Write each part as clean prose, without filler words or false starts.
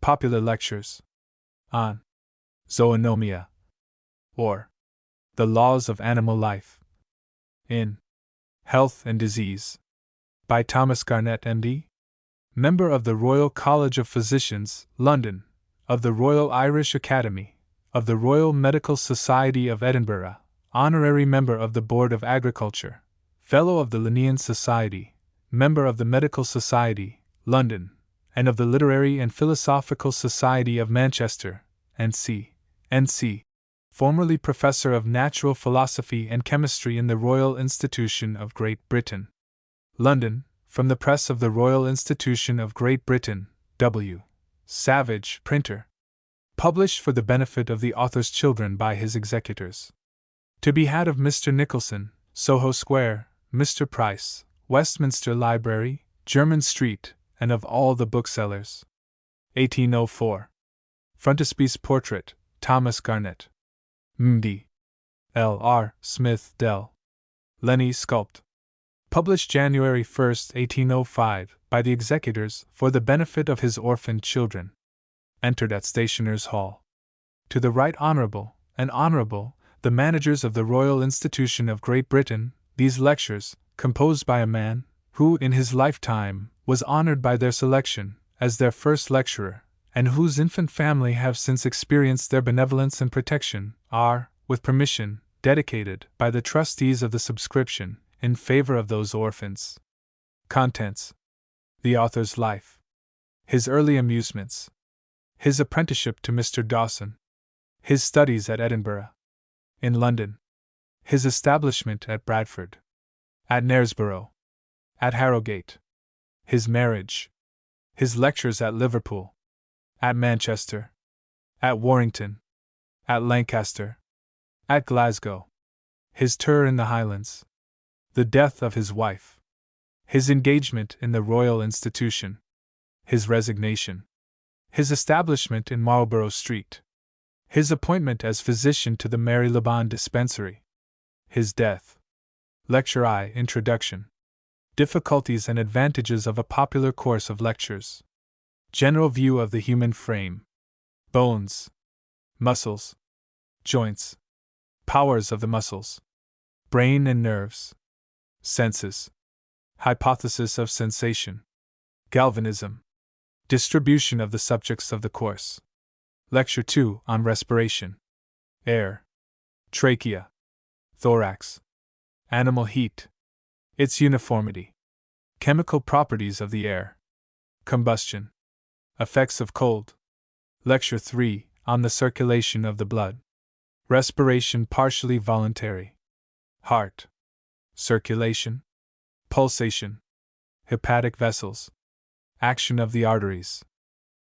Popular lectures on Zoonomia, or the laws of animal life, in Health and Disease, by Thomas Garnett, M.D., member of the Royal College of Physicians, London, of the Royal Irish Academy, of the Royal Medical Society of Edinburgh, honorary member of the Board of Agriculture, Fellow of the Linnean Society, member of the Medical Society, London, and of the Literary and Philosophical Society of Manchester, N.C., formerly Professor of Natural Philosophy and Chemistry in the Royal Institution of Great Britain, London, from the Press of the Royal Institution of Great Britain, W. Savage, Printer. Published for the benefit of the author's children by his executors. To be had of Mr. Nicholson, Soho Square, Mr. Price, Westminster Library, Jermyn Street, and of all the booksellers. 1804. Frontispiece Portrait, Thomas Garnett. M.D. L.R. Smith, Del. Lenny Sculpt. Published January 1, 1805, by the executors for the benefit of his orphaned children. Entered at Stationers' Hall. To the Right Honourable and Honourable, the managers of the Royal Institution of Great Britain, these lectures, composed by a man who in his lifetime was honoured by their selection as their first lecturer, and whose infant family have since experienced their benevolence and protection, are, with permission, dedicated by the trustees of the subscription in favour of those orphans. Contents: the author's life, his early amusements, his apprenticeship to Mr. Dawson, his studies at Edinburgh, in London, his establishment at Bradford, at Knaresborough, at Harrogate, his marriage, his lectures at Liverpool, at Manchester, at Warrington, at Lancaster, at Glasgow, his tour in the Highlands, the death of his wife, his engagement in the Royal Institution, his resignation, his establishment in Marlborough Street, his appointment as physician to the Marylebone Dispensary, his death. Lecture I. Introduction. Difficulties and advantages of a popular course of lectures. General view of the human frame. Bones, muscles, joints, powers of the muscles, brain and nerves, senses, hypothesis of sensation, galvanism, distribution of the subjects of the course. Lecture 2 on respiration, air, trachea, thorax, animal heat, its uniformity, chemical properties of the air, combustion, effects of cold. Lecture 3 on the circulation of the blood, respiration partially voluntary, heart, circulation, pulsation, hepatic vessels, action of the arteries,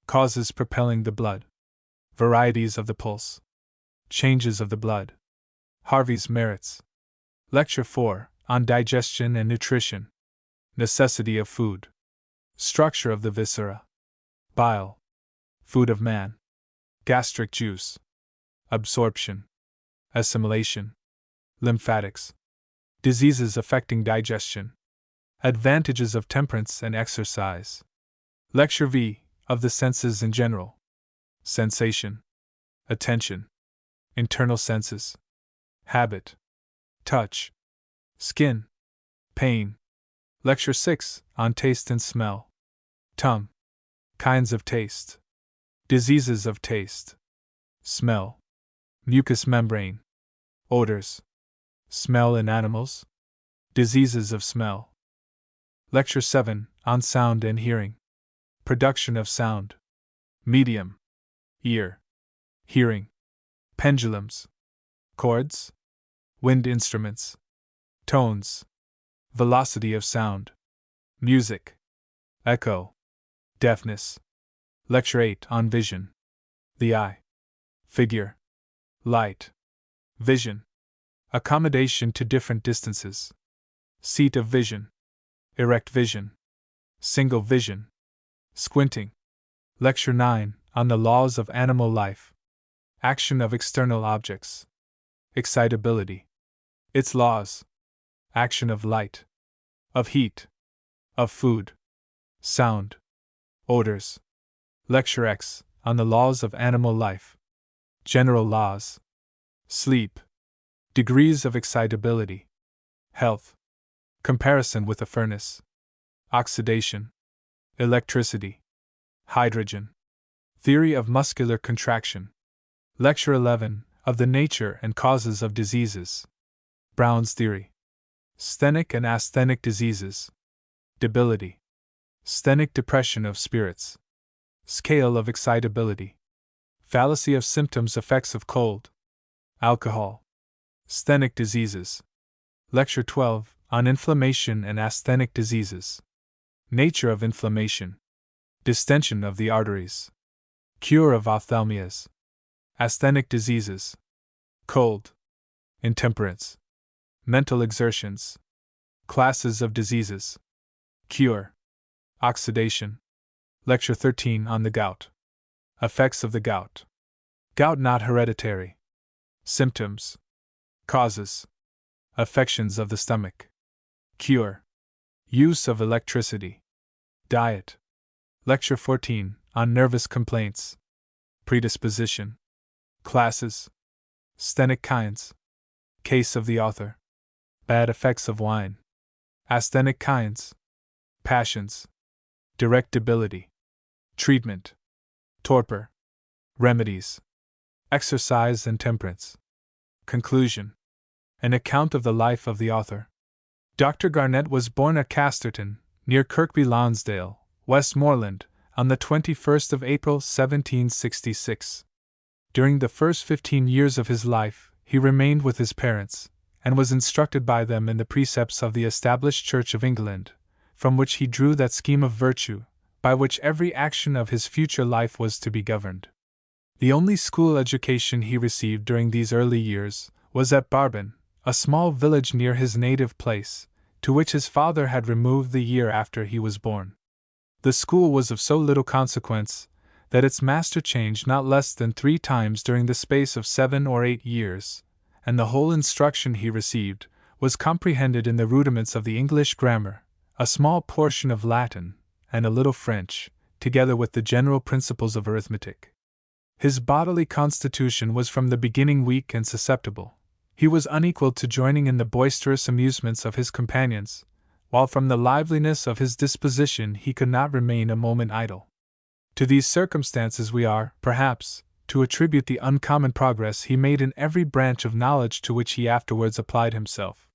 causes propelling the blood, varieties of the pulse, changes of the blood, Harvey's merits. Lecture 4 on digestion and nutrition, necessity of food, structure of the viscera, bile, food of man, gastric juice, absorption, assimilation, lymphatics, diseases affecting digestion, advantages of temperance and exercise. Lecture V of the senses in general, sensation, attention, internal senses, habit, touch, skin, pain. Lecture 6 on taste and smell, tongue, kinds of taste, diseases of taste, smell, mucous membrane, odors, smell in animals, diseases of smell. Lecture 7 on sound and hearing, production of sound, medium, ear, hearing, pendulums, chords, wind instruments, tones, velocity of sound, music, echo, deafness. Lecture 8 on vision, the eye, figure, light, vision, accommodation to different distances, seat of vision, erect vision, single vision, squinting. Lecture 9 on the laws of animal life, action of external objects, excitability, its laws, action of light, of heat, of food, sound, odors, Lecture X, on the laws of animal life. General laws. Sleep. Degrees of excitability. Health. Comparison with a furnace. Oxidation. Electricity. Hydrogen. Theory of muscular contraction. Lecture 11, of the nature and causes of diseases. Brown's theory. Sthenic and asthenic diseases. Debility. Sthenic depression of spirits. Scale of excitability. Fallacy of symptoms effects of cold. Alcohol. Sthenic diseases. Lecture 12, on inflammation and asthenic diseases. Nature of inflammation. Distension of the arteries. Cure of ophthalmias. Asthenic diseases. Cold. Intemperance. Mental exertions. Classes of diseases. Cure. Oxidation. Lecture 13 on the gout. Effects of the gout. Gout not hereditary. Symptoms. Causes. Affections of the stomach. Cure. Use of electricity. Diet. Lecture 14 on nervous complaints. Predisposition. Classes. Sthenic kinds. Case of the author. Bad effects of wine. Asthenic kinds. Passions. Directability. Treatment. Torpor. Remedies. Exercise and temperance. Conclusion. An account of the life of the author. Dr. Garnett was born at Casterton, near Kirkby Lonsdale, Westmoreland, on the 21st of April 1766. During the first 15 years of his life, he remained with his parents, and was instructed by them in the precepts of the Established Church of England, from which he drew that scheme of virtue, by which every action of his future life was to be governed. The only school education he received during these early years was at Barban, a small village near his native place, to which his father had removed the year after he was born. The school was of so little consequence that its master changed not less than 3 times during the space of 7 or 8 years, and the whole instruction he received was comprehended in the rudiments of the English grammar, a small portion of Latin, and a little French, together with the general principles of arithmetic. His bodily constitution was from the beginning weak and susceptible. He was unequal to joining in the boisterous amusements of his companions, while from the liveliness of his disposition he could not remain a moment idle. To these circumstances we are, perhaps, to attribute the uncommon progress he made in every branch of knowledge to which he afterwards applied himself.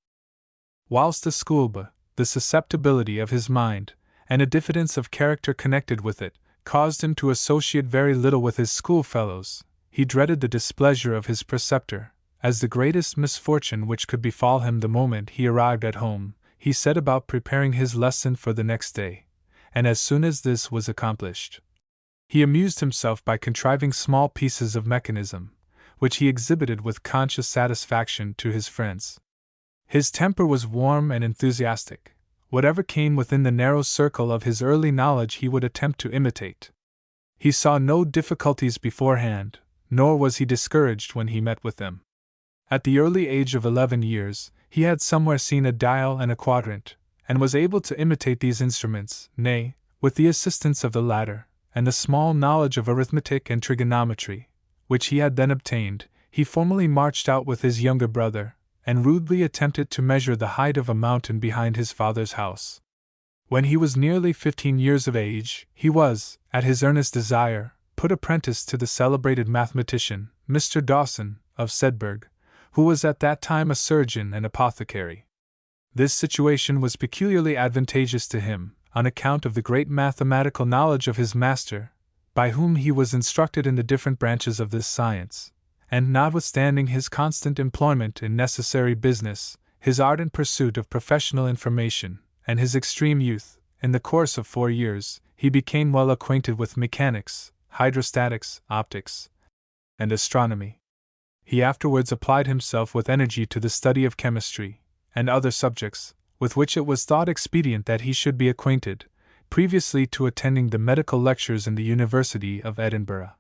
Whilst a schoolboy, the susceptibility of his mind, and a diffidence of character connected with it, caused him to associate very little with his schoolfellows. He dreaded the displeasure of his preceptor, as the greatest misfortune which could befall him the moment he arrived at home. He set about preparing his lesson for the next day, and as soon as this was accomplished, he amused himself by contriving small pieces of mechanism, which he exhibited with conscious satisfaction to his friends. His temper was warm and enthusiastic. Whatever came within the narrow circle of his early knowledge he would attempt to imitate. He saw no difficulties beforehand, nor was he discouraged when he met with them. At the early age of 11 years, he had somewhere seen a dial and a quadrant, and was able to imitate these instruments, nay, with the assistance of the latter, and the small knowledge of arithmetic and trigonometry, which he had then obtained, he formally marched out with his younger brother, and rudely attempted to measure the height of a mountain behind his father's house. When he was nearly 15 years of age, he was, at his earnest desire, put apprentice to the celebrated mathematician, Mr. Dawson, of Sedbergh, who was at that time a surgeon and apothecary. This situation was peculiarly advantageous to him, on account of the great mathematical knowledge of his master, by whom he was instructed in the different branches of this science, and notwithstanding his constant employment in necessary business, his ardent pursuit of professional information, and his extreme youth, in the course of 4 years, he became well acquainted with mechanics, hydrostatics, optics, and astronomy. He afterwards applied himself with energy to the study of chemistry, and other subjects, with which it was thought expedient that he should be acquainted, previously to attending the medical lectures in the University of Edinburgh.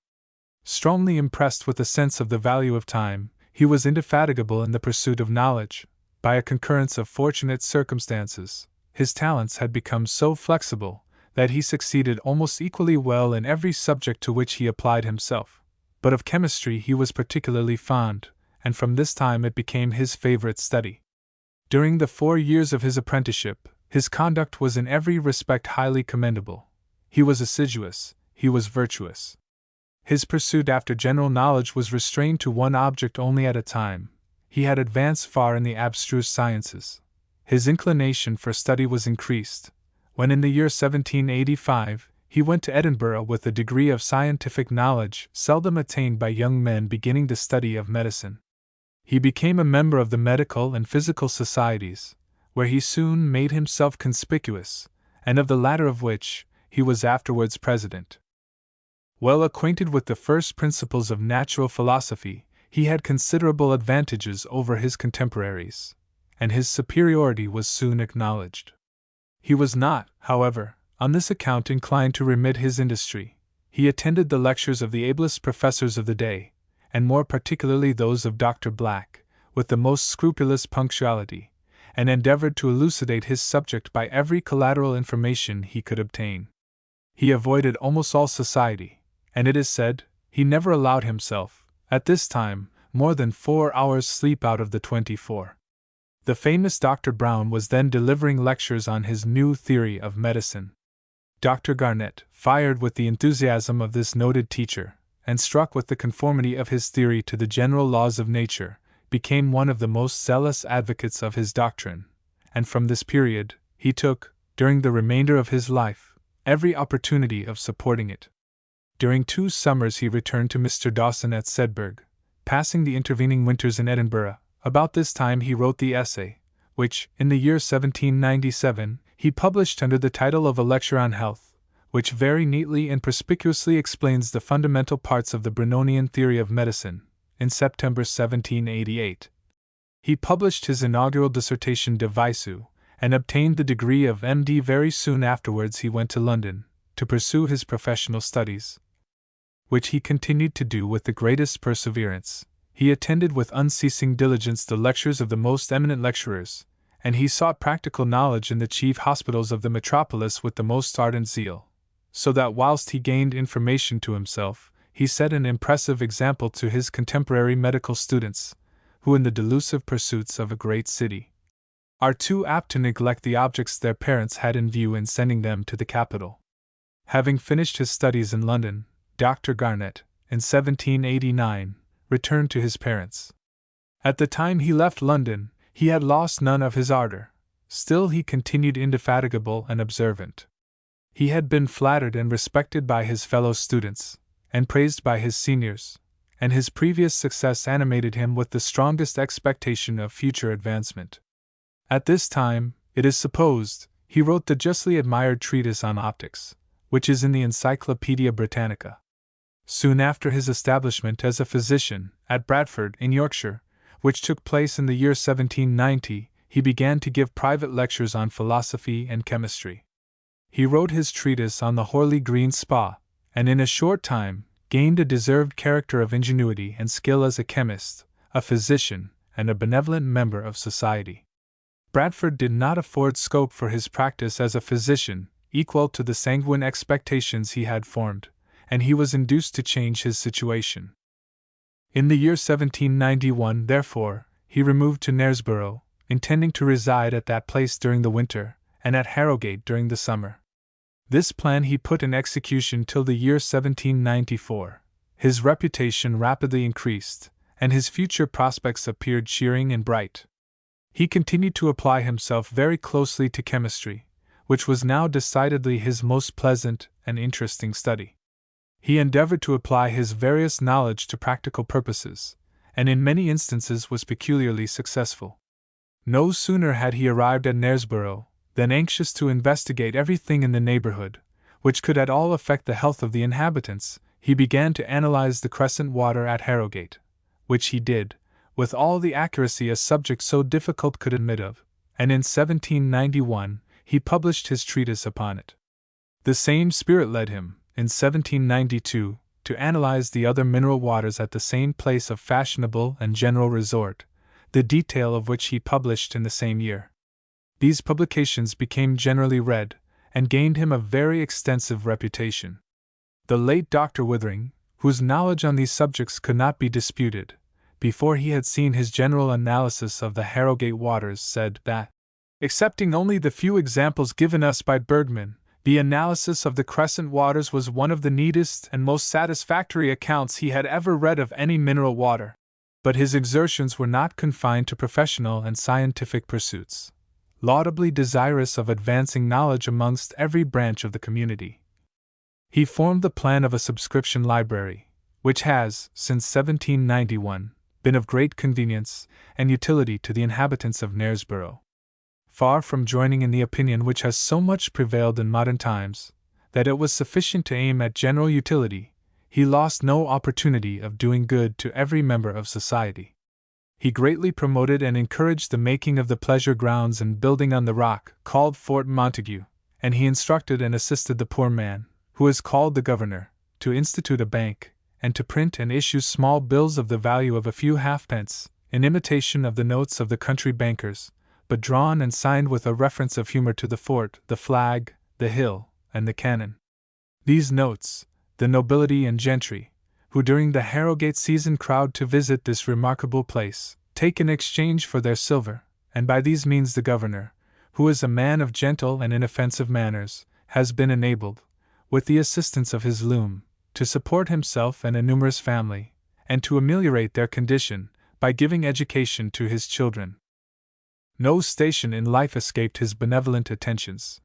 Strongly impressed with a sense of the value of time, he was indefatigable in the pursuit of knowledge. By a concurrence of fortunate circumstances, his talents had become so flexible that he succeeded almost equally well in every subject to which he applied himself, but of chemistry he was particularly fond, and from this time it became his favorite study. During the 4 years of his apprenticeship, his conduct was in every respect highly commendable. He was assiduous, he was virtuous. His pursuit after general knowledge was restrained to one object only at a time. He had advanced far in the abstruse sciences. His inclination for study was increased, when in the year 1785 he went to Edinburgh with a degree of scientific knowledge seldom attained by young men beginning the study of medicine. He became a member of the medical and physical societies, where he soon made himself conspicuous, and of the latter of which he was afterwards president. Well acquainted with the first principles of natural philosophy, he had considerable advantages over his contemporaries, and his superiority was soon acknowledged. He was not, however, on this account inclined to remit his industry. He attended the lectures of the ablest professors of the day, and more particularly those of Dr. Black, with the most scrupulous punctuality, and endeavored to elucidate his subject by every collateral information he could obtain. He avoided almost all society, and it is said, he never allowed himself, at this time, more than 4 hours' sleep out of the 24. The famous Dr. Brown was then delivering lectures on his new theory of medicine. Dr. Garnett, fired with the enthusiasm of this noted teacher, and struck with the conformity of his theory to the general laws of nature, became one of the most zealous advocates of his doctrine, and from this period, he took, during the remainder of his life, every opportunity of supporting it. During 2 summers he returned to Mr. Dawson at Sedbergh, passing the intervening winters in Edinburgh. About this time he wrote the essay, which, in the year 1797, he published under the title of A Lecture on Health, which very neatly and perspicuously explains the fundamental parts of the Brunonian theory of medicine, in September 1788. He published his inaugural dissertation De Visu, and obtained the degree of M.D. Very soon afterwards he went to London, to pursue his professional studies, which he continued to do with the greatest perseverance. He attended with unceasing diligence the lectures of the most eminent lecturers, and he sought practical knowledge in the chief hospitals of the metropolis with the most ardent zeal, so that whilst he gained information to himself, he set an impressive example to his contemporary medical students, who in the delusive pursuits of a great city are too apt to neglect the objects their parents had in view in sending them to the capital. Having finished his studies in London, Dr. Garnett, in 1789, returned to his parents. At the time he left London, he had lost none of his ardor. Still he continued indefatigable and observant. He had been flattered and respected by his fellow students, and praised by his seniors, and his previous success animated him with the strongest expectation of future advancement. At this time, it is supposed, he wrote the justly admired treatise on optics, which is in the Encyclopaedia Britannica. Soon after his establishment as a physician, at Bradford, in Yorkshire, which took place in the year 1790, he began to give private lectures on philosophy and chemistry. He wrote his treatise on the Horley Green Spa, and in a short time gained a deserved character of ingenuity and skill as a chemist, a physician, and a benevolent member of society. Bradford did not afford scope for his practice as a physician equal to the sanguine expectations he had formed, and he was induced to change his situation. In the year 1791, therefore, he removed to Knaresborough, intending to reside at that place during the winter, and at Harrogate during the summer. This plan he put in execution till the year 1794. His reputation rapidly increased, and his future prospects appeared cheering and bright. He continued to apply himself very closely to chemistry, which was now decidedly his most pleasant and interesting study. He endeavored to apply his various knowledge to practical purposes, and in many instances was peculiarly successful. No sooner had he arrived at Knaresborough than, anxious to investigate everything in the neighborhood, which could at all affect the health of the inhabitants, he began to analyze the crescent water at Harrogate, which he did, with all the accuracy a subject so difficult could admit of, and in 1791 he published his treatise upon it. The same spirit led him, in 1792, to analyze the other mineral waters at the same place of fashionable and general resort, the detail of which he published in the same year. These publications became generally read, and gained him a very extensive reputation. The late Dr. Withering, whose knowledge on these subjects could not be disputed, before he had seen his general analysis of the Harrogate waters, said that, excepting only the few examples given us by Bergman, the analysis of the Crescent waters was one of the neatest and most satisfactory accounts he had ever read of any mineral water. But his exertions were not confined to professional and scientific pursuits. Laudably desirous of advancing knowledge amongst every branch of the community, he formed the plan of a subscription library, which has, since 1791, been of great convenience and utility to the inhabitants of Knaresborough. Far from joining in the opinion which has so much prevailed in modern times, that it was sufficient to aim at general utility, he lost no opportunity of doing good to every member of society. He greatly promoted and encouraged the making of the pleasure grounds and building on the rock, called Fort Montague, and he instructed and assisted the poor man, who is called the governor, to institute a bank, and to print and issue small bills of the value of a few halfpence, in imitation of the notes of the country bankers, but drawn and signed with a reference of humor to the fort, the flag, the hill, and the cannon. These notes, the nobility and gentry, who during the Harrogate season crowd to visit this remarkable place, take in exchange for their silver, and by these means the governor, who is a man of gentle and inoffensive manners, has been enabled, with the assistance of his loom, to support himself and a numerous family, and to ameliorate their condition, by giving education to his children. No station in life escaped his benevolent attentions.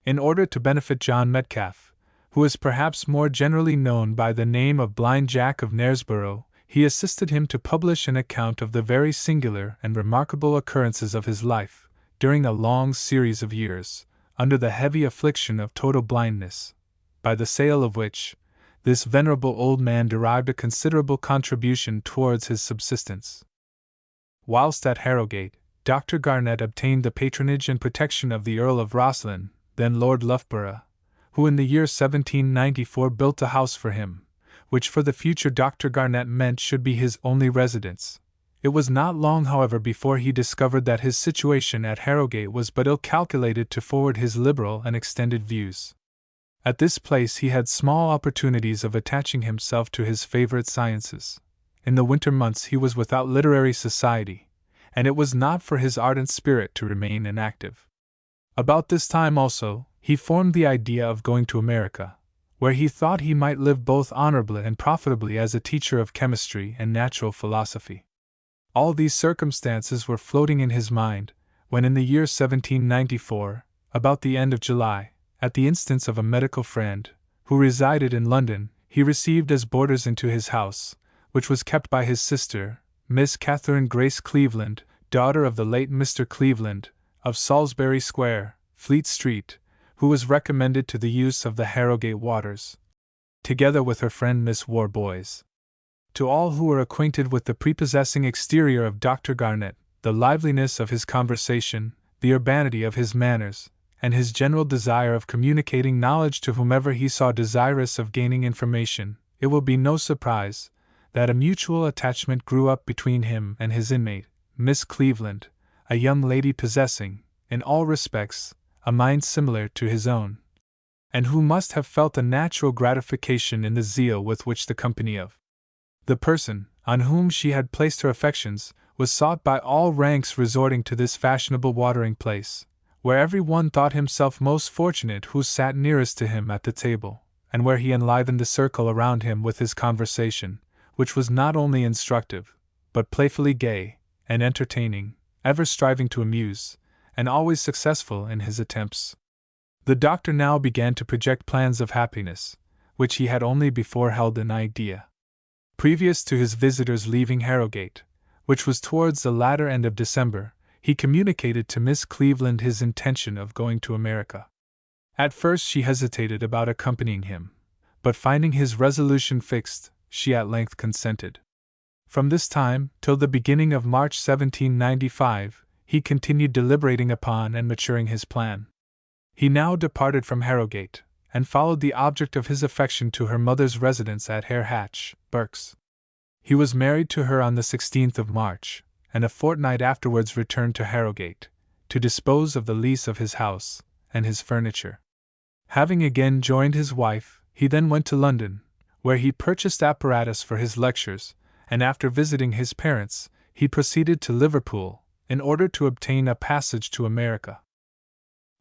In order to benefit John Metcalfe, who is perhaps more generally known by the name of Blind Jack of Knaresborough, he assisted him to publish an account of the very singular and remarkable occurrences of his life, during a long series of years, under the heavy affliction of total blindness, by the sale of which, this venerable old man derived a considerable contribution towards his subsistence. Whilst at Harrogate, Dr. Garnet obtained the patronage and protection of the Earl of Rosslyn, then Lord Loughborough, who in the year 1794 built a house for him, which for the future Dr. Garnet meant should be his only residence. It was not long, however, before he discovered that his situation at Harrogate was but ill calculated to forward his liberal and extended views. At this place he had small opportunities of attaching himself to his favourite sciences. In the winter months he was without literary society, and it was not for his ardent spirit to remain inactive. About this time also, he formed the idea of going to America, where he thought he might live both honorably and profitably as a teacher of chemistry and natural philosophy. All these circumstances were floating in his mind, when in the year 1794, about the end of July, at the instance of a medical friend, who resided in London, he received as boarders into his house, which was kept by his sister, Miss Catherine Grace Cleveland, daughter of the late Mr. Cleveland, of Salisbury Square, Fleet Street, who was recommended to the use of the Harrogate waters, together with her friend Miss Warboys. To all who were acquainted with the prepossessing exterior of Dr. Garnet, the liveliness of his conversation, the urbanity of his manners, and his general desire of communicating knowledge to whomever he saw desirous of gaining information, it will be no surprise that a mutual attachment grew up between him and his inmate, Miss Cleveland, a young lady possessing, in all respects, a mind similar to his own, and who must have felt a natural gratification in the zeal with which the company of the person, on whom she had placed her affections, was sought by all ranks resorting to this fashionable watering place, where every one thought himself most fortunate who sat nearest to him at the table, and where he enlivened the circle around him with his conversation, which was not only instructive, but playfully gay and entertaining, ever striving to amuse, and always successful in his attempts. The doctor now began to project plans of happiness, which he had only before held in idea. Previous to his visitor's leaving Harrogate, which was towards the latter end of December, he communicated to Miss Cleveland his intention of going to America. At first she hesitated about accompanying him, but finding his resolution fixed, she at length consented. From this time, till the beginning of March 1795, he continued deliberating upon and maturing his plan. He now departed from Harrogate, and followed the object of his affection to her mother's residence at Hare Hatch, Berks. He was married to her on the 16th of March, and a fortnight afterwards returned to Harrogate, to dispose of the lease of his house, and his furniture. Having again joined his wife, he then went to London, where he purchased apparatus for his lectures, and after visiting his parents, he proceeded to Liverpool, in order to obtain a passage to America.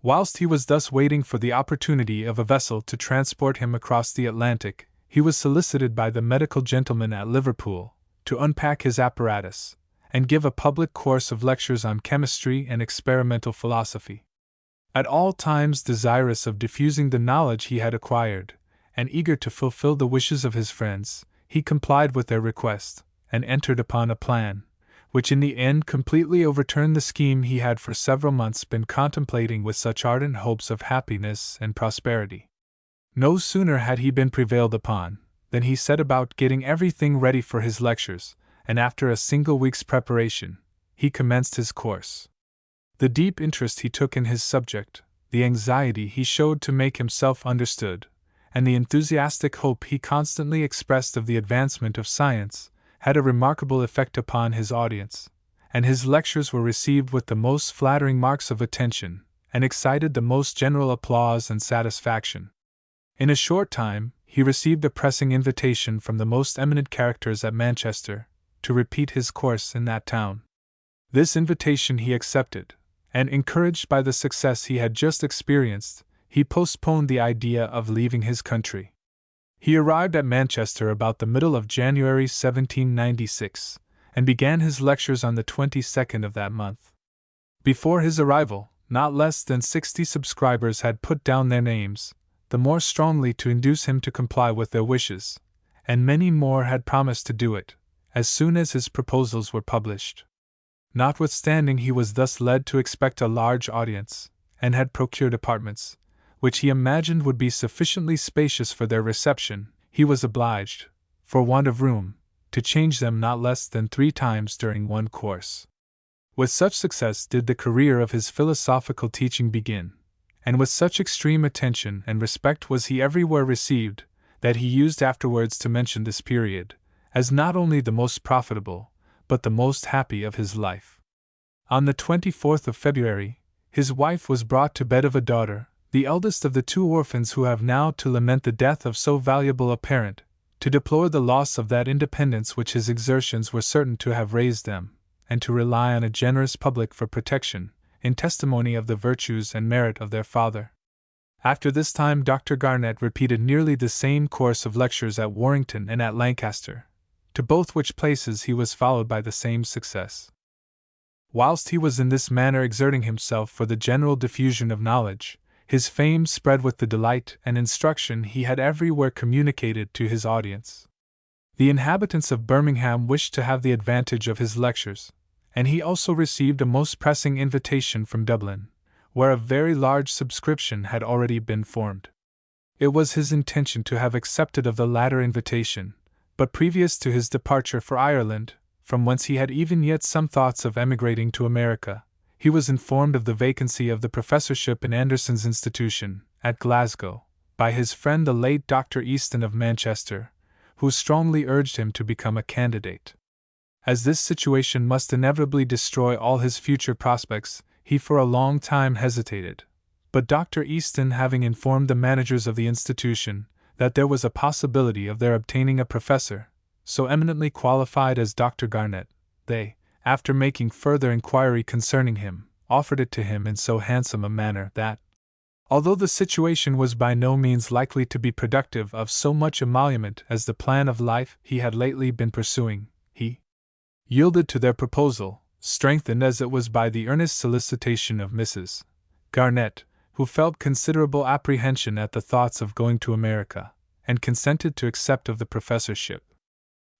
Whilst he was thus waiting for the opportunity of a vessel to transport him across the Atlantic, he was solicited by the medical gentleman at Liverpool to unpack his apparatus and give a public course of lectures on chemistry and experimental philosophy. At all times desirous of diffusing the knowledge he had acquired, and eager to fulfill the wishes of his friends, he complied with their request, and entered upon a plan, which in the end completely overturned the scheme he had for several months been contemplating with such ardent hopes of happiness and prosperity. No sooner had he been prevailed upon, than he set about getting everything ready for his lectures, and after a single week's preparation, he commenced his course. The deep interest he took in his subject, the anxiety he showed to make himself understood, and the enthusiastic hope he constantly expressed of the advancement of science, had a remarkable effect upon his audience, and his lectures were received with the most flattering marks of attention, and excited the most general applause and satisfaction. In a short time, he received a pressing invitation from the most eminent characters at Manchester to repeat his course in that town. This invitation he accepted, and encouraged by the success he had just experienced, he postponed the idea of leaving his country. He arrived at Manchester about the middle of January 1796, and began his lectures on the 22nd of that month. Before his arrival, not less than 60 subscribers had put down their names, the more strongly to induce him to comply with their wishes, and many more had promised to do it, as soon as his proposals were published. Notwithstanding he was thus led to expect a large audience, and had procured apartments, which he imagined would be sufficiently spacious for their reception, he was obliged, for want of room, to change them not less than 3 times during one course. With such success did the career of his philosophical teaching begin, and with such extreme attention and respect was he everywhere received, that he used afterwards to mention this period as not only the most profitable, but the most happy of his life. On the 24th of February, his wife was brought to bed of a daughter, the eldest of the 2 orphans who have now to lament the death of so valuable a parent, to deplore the loss of that independence which his exertions were certain to have raised them, and to rely on a generous public for protection, in testimony of the virtues and merit of their father. After this time Dr. Garnett repeated nearly the same course of lectures at Warrington and at Lancaster, to both which places he was followed by the same success. Whilst he was in this manner exerting himself for the general diffusion of knowledge, his fame spread with the delight and instruction he had everywhere communicated to his audience. The inhabitants of Birmingham wished to have the advantage of his lectures, and he also received a most pressing invitation from Dublin, where a very large subscription had already been formed. It was his intention to have accepted of the latter invitation, but previous to his departure for Ireland, from whence he had even yet some thoughts of emigrating to America, he was informed of the vacancy of the professorship in Anderson's institution, at Glasgow, by his friend the late Dr. Easton of Manchester, who strongly urged him to become a candidate. As this situation must inevitably destroy all his future prospects, he for a long time hesitated, but Dr. Easton having informed the managers of the institution that there was a possibility of their obtaining a professor so eminently qualified as Dr. Garnett, they, after making further inquiry concerning him, offered it to him in so handsome a manner that, although the situation was by no means likely to be productive of so much emolument as the plan of life he had lately been pursuing, he yielded to their proposal, strengthened as it was by the earnest solicitation of Mrs. Garnett, who felt considerable apprehension at the thoughts of going to America, and consented to accept of the professorship.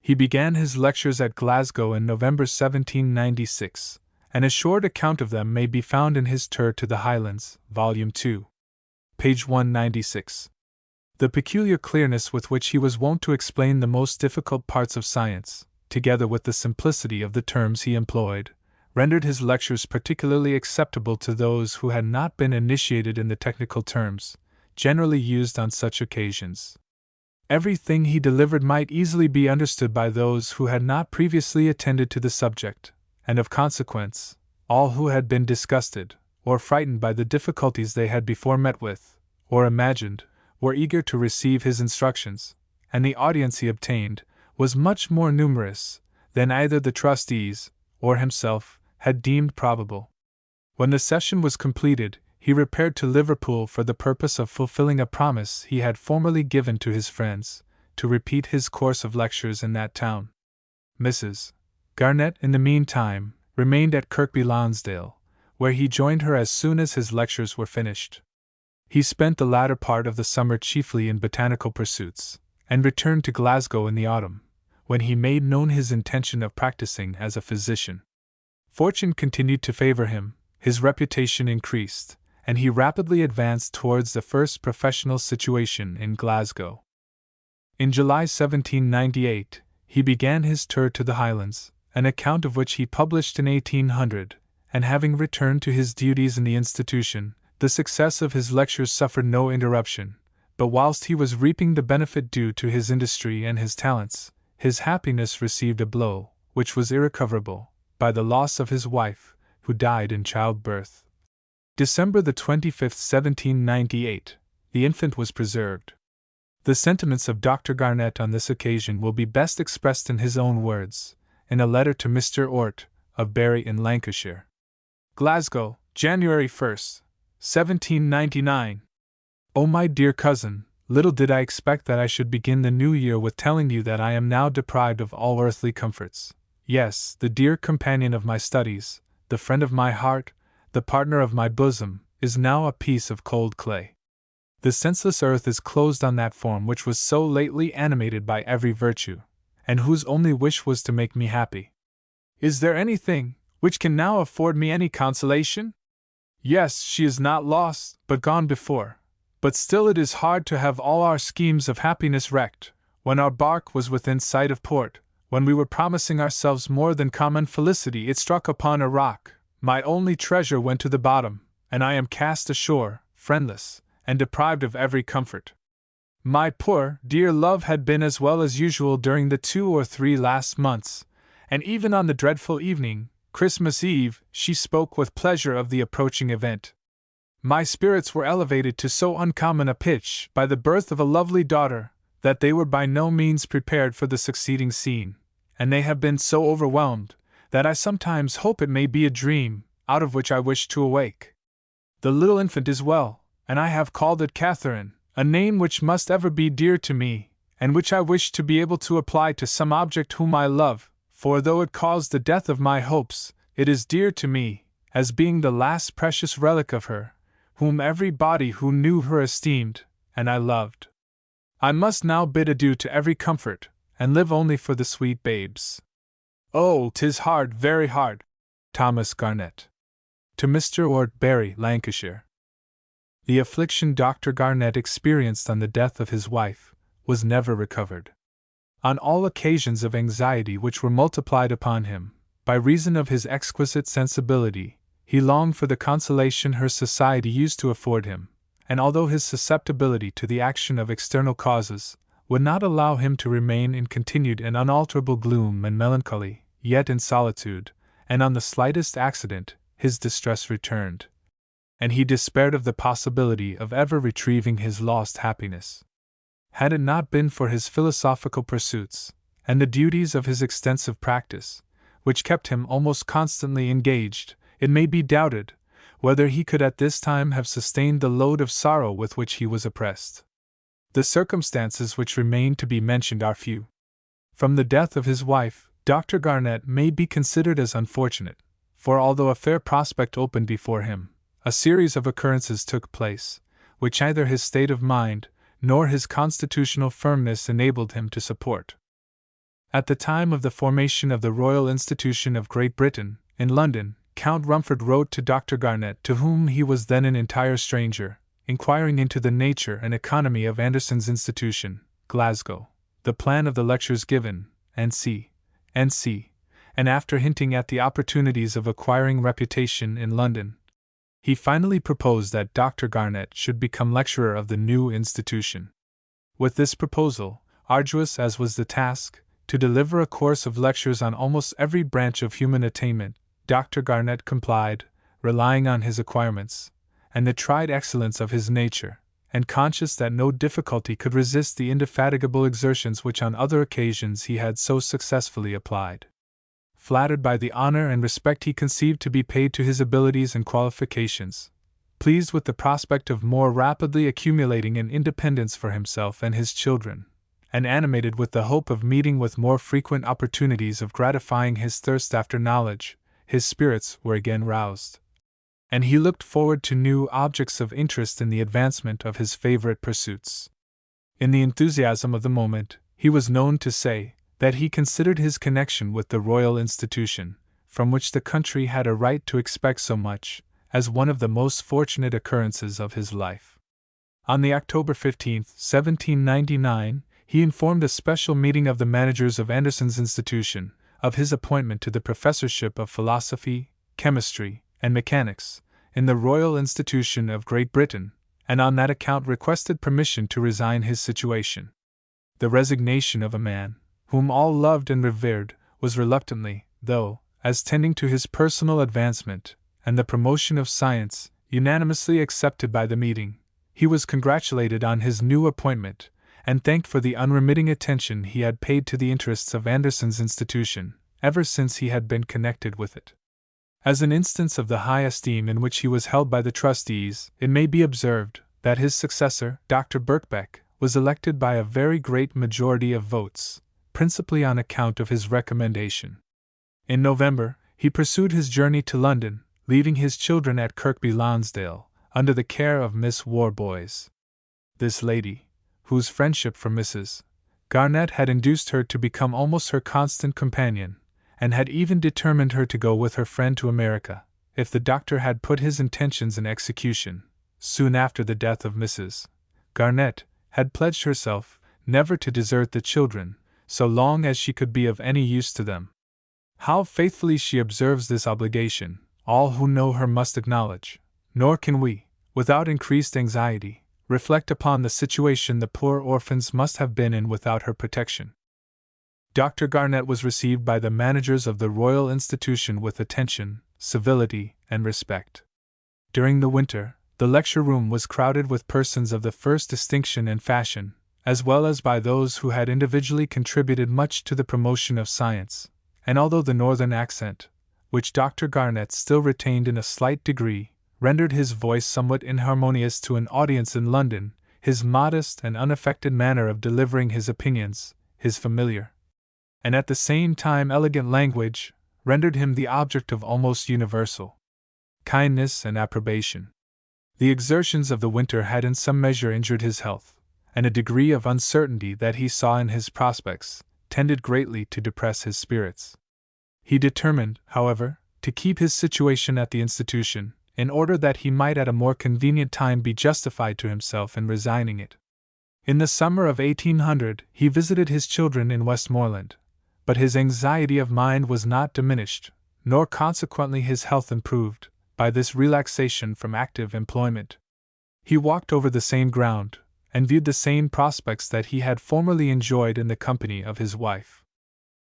He began his lectures at Glasgow in November 1796, and a short account of them may be found in his Tour to the Highlands, Volume 2, page 196. The peculiar clearness with which he was wont to explain the most difficult parts of science, together with the simplicity of the terms he employed, rendered his lectures particularly acceptable to those who had not been initiated in the technical terms, generally used on such occasions. Everything he delivered might easily be understood by those who had not previously attended to the subject, and of consequence, all who had been disgusted or frightened by the difficulties they had before met with, or imagined, were eager to receive his instructions, and the audience he obtained was much more numerous than either the trustees or himself had deemed probable. When the session was completed, he repaired to Liverpool for the purpose of fulfilling a promise he had formerly given to his friends, to repeat his course of lectures in that town. Mrs. Garnett, in the meantime, remained at Kirkby Lonsdale, where he joined her as soon as his lectures were finished. He spent the latter part of the summer chiefly in botanical pursuits, and returned to Glasgow in the autumn, when he made known his intention of practicing as a physician. Fortune continued to favor him, his reputation increased, and he rapidly advanced towards the first professional situation in Glasgow. In July 1798, he began his tour to the Highlands, an account of which he published in 1800, and having returned to his duties in the institution, the success of his lectures suffered no interruption, but whilst he was reaping the benefit due to his industry and his talents, his happiness received a blow, which was irrecoverable, by the loss of his wife, who died in childbirth. December the 25th, 1798, the infant was preserved. The sentiments of Dr. Garnett on this occasion will be best expressed in his own words, in a letter to Mr. Ort, of Bury in Lancashire. Glasgow, January 1st, 1799. Oh, my dear cousin, little did I expect that I should begin the new year with telling you that I am now deprived of all earthly comforts. Yes, the dear companion of my studies, the friend of my heart, the partner of my bosom, is now a piece of cold clay. The senseless earth is closed on that form which was so lately animated by every virtue, and whose only wish was to make me happy. Is there anything which can now afford me any consolation? Yes, she is not lost, but gone before. But still it is hard to have all our schemes of happiness wrecked, when our bark was within sight of port, when we were promising ourselves more than common felicity. It struck upon a rock, my only treasure went to the bottom, and I am cast ashore, friendless, and deprived of every comfort. My poor, dear love had been as well as usual during the 2 or 3 last months, and even on the dreadful evening, Christmas Eve, she spoke with pleasure of the approaching event. My spirits were elevated to so uncommon a pitch by the birth of a lovely daughter, that they were by no means prepared for the succeeding scene, and they have been so overwhelmed, that I sometimes hope it may be a dream, out of which I wish to awake. The little infant is well, and I have called it Catherine, a name which must ever be dear to me, and which I wish to be able to apply to some object whom I love, for though it caused the death of my hopes, it is dear to me, as being the last precious relic of her, whom everybody who knew her esteemed, and I loved. I must now bid adieu to every comfort, and live only for the sweet babes. Oh, 'tis hard, very hard. Thomas Garnett. To Mr. Ort, Bury, Lancashire. The affliction Dr. Garnett experienced on the death of his wife was never recovered. On all occasions of anxiety which were multiplied upon him, by reason of his exquisite sensibility, he longed for the consolation her society used to afford him, and although his susceptibility to the action of external causes would not allow him to remain in continued and unalterable gloom and melancholy, yet in solitude, and on the slightest accident, his distress returned, and he despaired of the possibility of ever retrieving his lost happiness. Had it not been for his philosophical pursuits, and the duties of his extensive practice, which kept him almost constantly engaged, it may be doubted whether he could at this time have sustained the load of sorrow with which he was oppressed. The circumstances which remain to be mentioned are few. From the death of his wife, Dr. Garnett may be considered as unfortunate, for although a fair prospect opened before him, a series of occurrences took place, which neither his state of mind nor his constitutional firmness enabled him to support. At the time of the formation of the Royal Institution of Great Britain, in London, Count Rumford wrote to Dr. Garnett, to whom he was then an entire stranger, inquiring into the nature and economy of Anderson's institution, Glasgow, the plan of the lectures given, and after hinting at the opportunities of acquiring reputation in London, he finally proposed that Dr. Garnett should become lecturer of the new institution. With this proposal, arduous as was the task, to deliver a course of lectures on almost every branch of human attainment, Dr. Garnett complied, relying on his acquirements, and the tried excellence of his nature, and conscious that no difficulty could resist the indefatigable exertions which on other occasions he had so successfully applied. Flattered by the honor and respect he conceived to be paid to his abilities and qualifications, pleased with the prospect of more rapidly accumulating an independence for himself and his children, and animated with the hope of meeting with more frequent opportunities of gratifying his thirst after knowledge, his spirits were again roused, and he looked forward to new objects of interest in the advancement of his favorite pursuits. In the enthusiasm of the moment, he was known to say that he considered his connection with the royal institution, from which the country had a right to expect so much, as one of the most fortunate occurrences of his life. On the October 15, 1799, he informed a special meeting of the managers of Anderson's institution of his appointment to the professorship of philosophy, chemistry, and mechanics in the Royal Institution of Great Britain, and on that account requested permission to resign his situation. The resignation of a man whom all loved and revered was reluctantly, though, as tending to his personal advancement and the promotion of science, unanimously accepted by the meeting. He was congratulated on his new appointment, and thanked for the unremitting attention he had paid to the interests of Anderson's institution, ever since he had been connected with it. As an instance of the high esteem in which he was held by the trustees, it may be observed that his successor, Dr. Birkbeck, was elected by a very great majority of votes, principally on account of his recommendation. In November, he pursued his journey to London, leaving his children at Kirkby Lonsdale, under the care of Miss Warboys. This lady, whose friendship for Mrs. Garnett had induced her to become almost her constant companion, and had even determined her to go with her friend to America, if the doctor had put his intentions in execution, soon after the death of Mrs. Garnett, had pledged herself never to desert the children, so long as she could be of any use to them. How faithfully she observes this obligation, all who know her must acknowledge, nor can we, without increased anxiety, reflect upon the situation the poor orphans must have been in without her protection. Dr. Garnett was received by the managers of the Royal Institution with attention, civility, and respect. During the winter, the lecture room was crowded with persons of the first distinction and fashion, as well as by those who had individually contributed much to the promotion of science, and although the northern accent, which Dr. Garnett still retained in a slight degree, rendered his voice somewhat inharmonious to an audience in London, his modest and unaffected manner of delivering his opinions, his familiar, and at the same time elegant language, rendered him the object of almost universal kindness and approbation. The exertions of the winter had in some measure injured his health, and a degree of uncertainty that he saw in his prospects tended greatly to depress his spirits. He determined, however, to keep his situation at the institution, in order that he might at a more convenient time be justified to himself in resigning it. In the summer of 1800 he visited his children in Westmoreland, but his anxiety of mind was not diminished, nor consequently his health improved, by this relaxation from active employment. He walked over the same ground, and viewed the same prospects that he had formerly enjoyed in the company of his wife.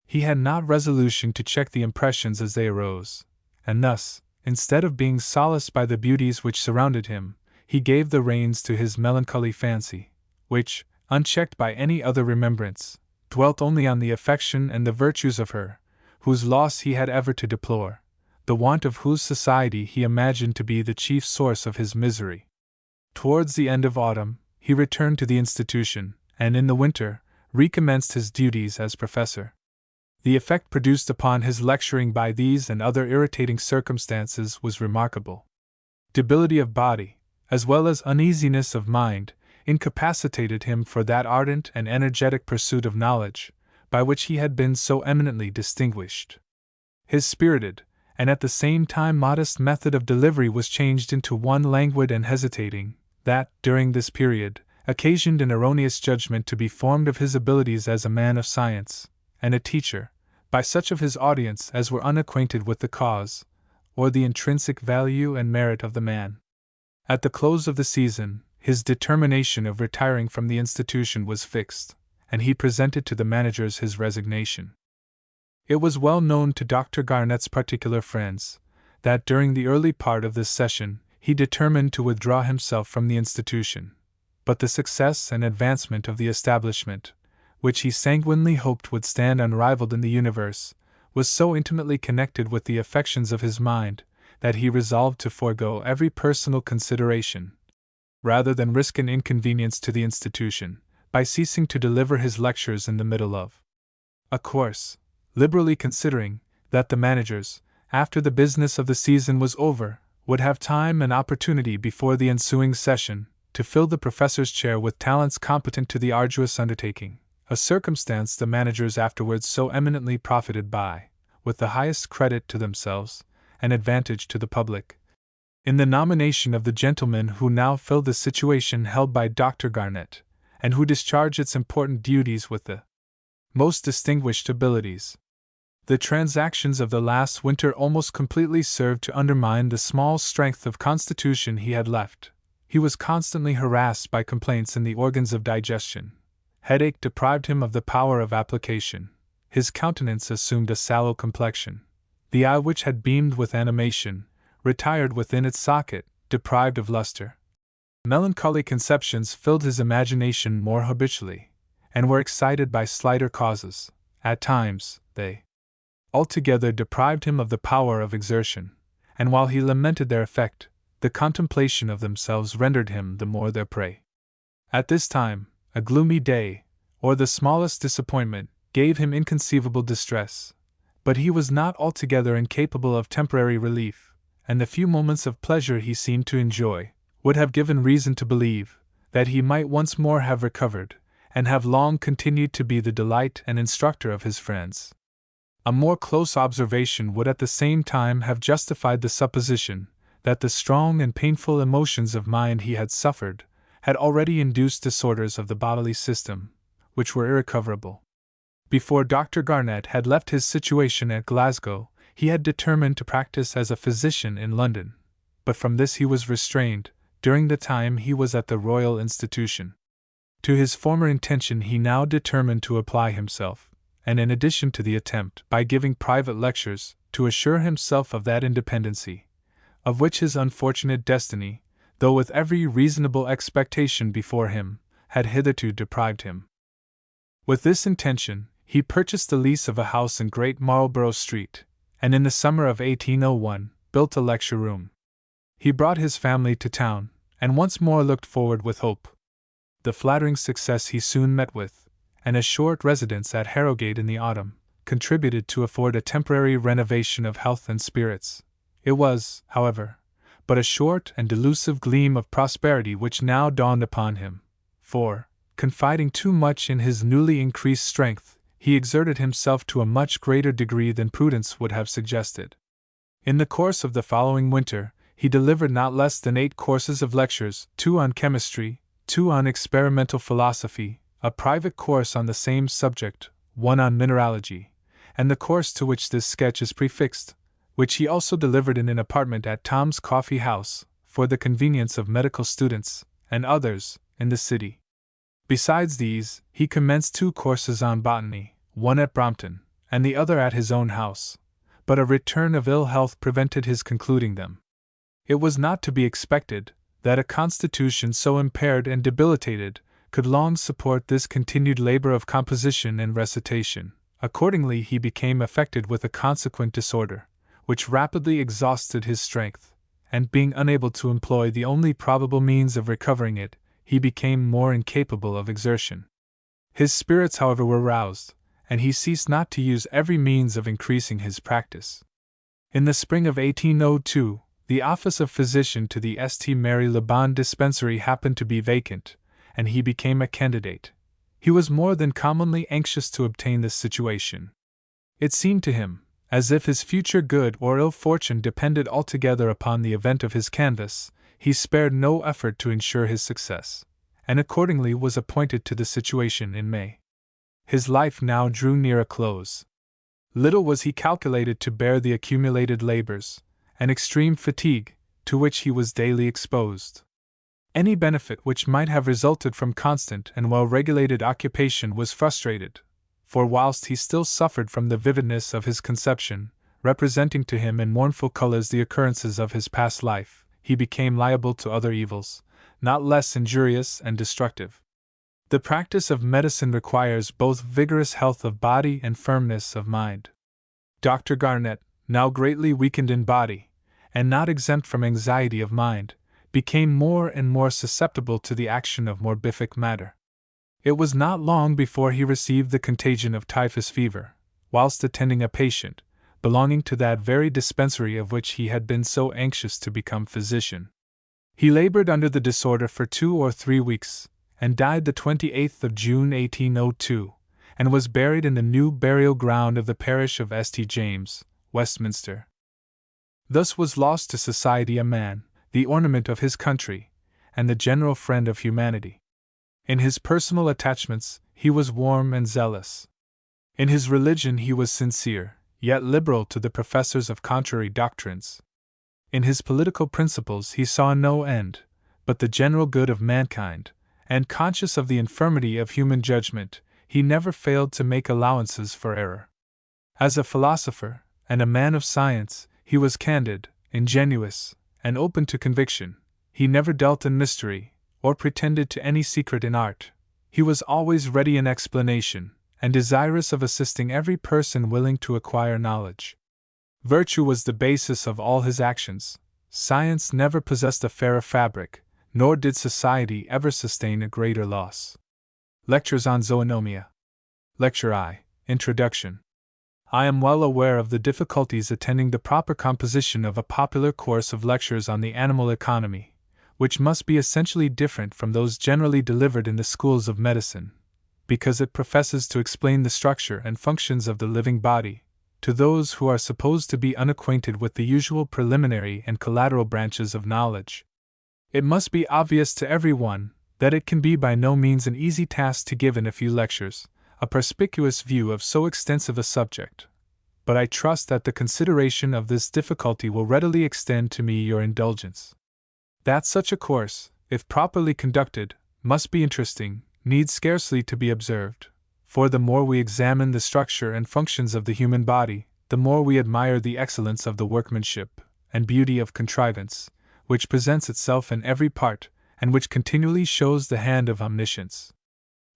He had not resolution to check the impressions as they arose, and thus, instead of being solaced by the beauties which surrounded him, he gave the reins to his melancholy fancy, which, unchecked by any other remembrance, dwelt only on the affection and the virtues of her, whose loss he had ever to deplore, the want of whose society he imagined to be the chief source of his misery. Towards the end of autumn, he returned to the institution, and in the winter, recommenced his duties as professor. The effect produced upon his lecturing by these and other irritating circumstances was remarkable. Debility of body, as well as uneasiness of mind, incapacitated him for that ardent and energetic pursuit of knowledge, by which he had been so eminently distinguished. His spirited, and at the same time modest method of delivery was changed into one languid and hesitating, that, during this period, occasioned an erroneous judgment to be formed of his abilities as a man of science, and a teacher, by such of his audience as were unacquainted with the cause, or the intrinsic value and merit of the man. At the close of the season, his determination of retiring from the institution was fixed, and he presented to the managers his resignation. It was well known to Dr. Garnett's particular friends that during the early part of this session he determined to withdraw himself from the institution, but the success and advancement of the establishment, which he sanguinely hoped would stand unrivaled in the universe, was so intimately connected with the affections of his mind that he resolved to forego every personal consideration, rather than risk an inconvenience to the institution, by ceasing to deliver his lectures in the middle of a course, liberally considering that the managers, after the business of the season was over, would have time and opportunity before the ensuing session to fill the professor's chair with talents competent to the arduous undertaking, a circumstance the managers afterwards so eminently profited by, with the highest credit to themselves and advantage to the public. In the nomination of the gentleman who now filled the situation held by Dr. Garnett, and who discharged its important duties with the most distinguished abilities, the transactions of the last winter almost completely served to undermine the small strength of constitution he had left. He was constantly harassed by complaints in the organs of digestion. Headache deprived him of the power of application. His countenance assumed a sallow complexion. The eye which had beamed with animation retired within its socket, deprived of luster. Melancholy conceptions filled his imagination more habitually, and were excited by slighter causes. At times, they altogether deprived him of the power of exertion, and while he lamented their effect, the contemplation of themselves rendered him the more their prey. At this time, a gloomy day, or the smallest disappointment, gave him inconceivable distress, but he was not altogether incapable of temporary relief, and the few moments of pleasure he seemed to enjoy would have given reason to believe that he might once more have recovered, and have long continued to be the delight and instructor of his friends. A more close observation would at the same time have justified the supposition that the strong and painful emotions of mind he had suffered had already induced disorders of the bodily system, which were irrecoverable. Before Dr. Garnett had left his situation at Glasgow, he had determined to practice as a physician in London, but from this he was restrained during the time he was at the Royal Institution. To his former intention he now determined to apply himself, and in addition to the attempt, by giving private lectures, to assure himself of that independency, of which his unfortunate destiny, though with every reasonable expectation before him, had hitherto deprived him. With this intention, he purchased the lease of a house in Great Marlborough Street, and in the summer of 1801, built a lecture room. He brought his family to town, and once more looked forward with hope. The flattering success he soon met with, and a short residence at Harrogate in the autumn, contributed to afford a temporary renovation of health and spirits. It was, however, but a short and delusive gleam of prosperity which now dawned upon him, for, confiding too much in his newly increased strength, he exerted himself to a much greater degree than prudence would have suggested. In the course of the following winter, he delivered not less than 8 courses of lectures, 2 on chemistry, 2 on experimental philosophy, a private course on the same subject, 1 on mineralogy, and the course to which this sketch is prefixed, which he also delivered in an apartment at Tom's Coffee House, for the convenience of medical students, and others, in the city. Besides these, he commenced 2 courses on botany, one at Brompton, and the other at his own house, but a return of ill health prevented his concluding them. It was not to be expected that a constitution so impaired and debilitated could long support this continued labor of composition and recitation. Accordingly, he became affected with a consequent disorder, which rapidly exhausted his strength, and being unable to employ the only probable means of recovering it, he became more incapable of exertion. His spirits, however, were roused, and he ceased not to use every means of increasing his practice. In the spring of 1802, the office of physician to the St. Mary Le Bon dispensary happened to be vacant, and he became a candidate. He was more than commonly anxious to obtain this situation. It seemed to him as if his future good or ill fortune depended altogether upon the event of his canvass. He spared no effort to ensure his success, and accordingly was appointed to the situation in May. His life now drew near a close. Little was he calculated to bear the accumulated labors and extreme fatigue to which he was daily exposed. Any benefit which might have resulted from constant and well-regulated occupation was frustrated, for whilst he still suffered from the vividness of his conception, representing to him in mournful colors the occurrences of his past life, he became liable to other evils, not less injurious and destructive. The practice of medicine requires both vigorous health of body and firmness of mind. Dr. Garnett, now greatly weakened in body, and not exempt from anxiety of mind, became more and more susceptible to the action of morbific matter. It was not long before he received the contagion of typhus fever, whilst attending a patient, belonging to that very dispensary of which he had been so anxious to become physician. He labored under the disorder for 2 or 3 weeks, and died the 28th of June 1802, and was buried in the new burial ground of the parish of St. James, Westminster. Thus was lost to society a man, the ornament of his country, and the general friend of humanity. In his personal attachments, he was warm and zealous. In his religion he was sincere, yet liberal to the professors of contrary doctrines. In his political principles he saw no end, but the general good of mankind, and conscious of the infirmity of human judgment, he never failed to make allowances for error. As a philosopher, and a man of science, he was candid, ingenuous, and open to conviction. He never dealt in mystery, or pretended to any secret in art. He was always ready in explanation, and desirous of assisting every person willing to acquire knowledge. Virtue was the basis of all his actions. Science never possessed a fairer fabric, nor did society ever sustain a greater loss. Lectures on Zoonomia. Lecture I. Introduction. I am well aware of the difficulties attending the proper composition of a popular course of lectures on the animal economy, which must be essentially different from those generally delivered in the schools of medicine, because it professes to explain the structure and functions of the living body, to those who are supposed to be unacquainted with the usual preliminary and collateral branches of knowledge. It must be obvious to everyone that it can be by no means an easy task to give in a few lectures a perspicuous view of so extensive a subject, but I trust that the consideration of this difficulty will readily extend to me your indulgence. That such a course, if properly conducted, must be interesting, needs scarcely to be observed, for the more we examine the structure and functions of the human body, the more we admire the excellence of the workmanship and beauty of contrivance, which presents itself in every part, and which continually shows the hand of omniscience.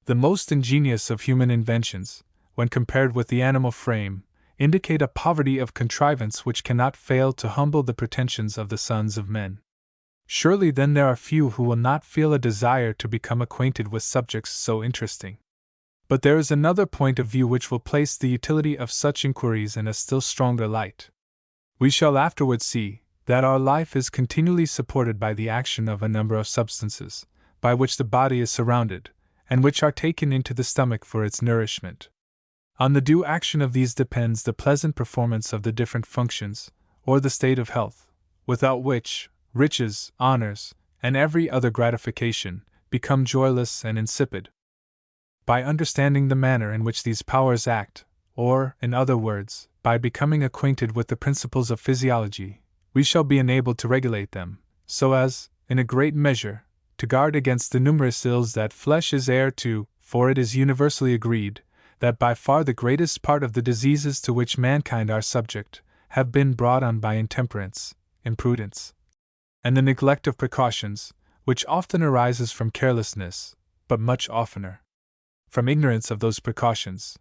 The most ingenious of human inventions, when compared with the animal frame, indicate a poverty of contrivance which cannot fail to humble the pretensions of the sons of men. Surely then there are few who will not feel a desire to become acquainted with subjects so interesting. But there is another point of view which will place the utility of such inquiries in a still stronger light. We shall afterwards see that our life is continually supported by the action of a number of substances, by which the body is surrounded, and which are taken into the stomach for its nourishment. On the due action of these depends the pleasant performance of the different functions, or the state of health, without which riches, honors, and every other gratification become joyless and insipid. By understanding the manner in which these powers act, or, in other words, by becoming acquainted with the principles of physiology, we shall be enabled to regulate them, so as, in a great measure, to guard against the numerous ills that flesh is heir to, for it is universally agreed that by far the greatest part of the diseases to which mankind are subject have been brought on by intemperance, imprudence, and the neglect of precautions, which often arises from carelessness, but much oftener from ignorance of those precautions.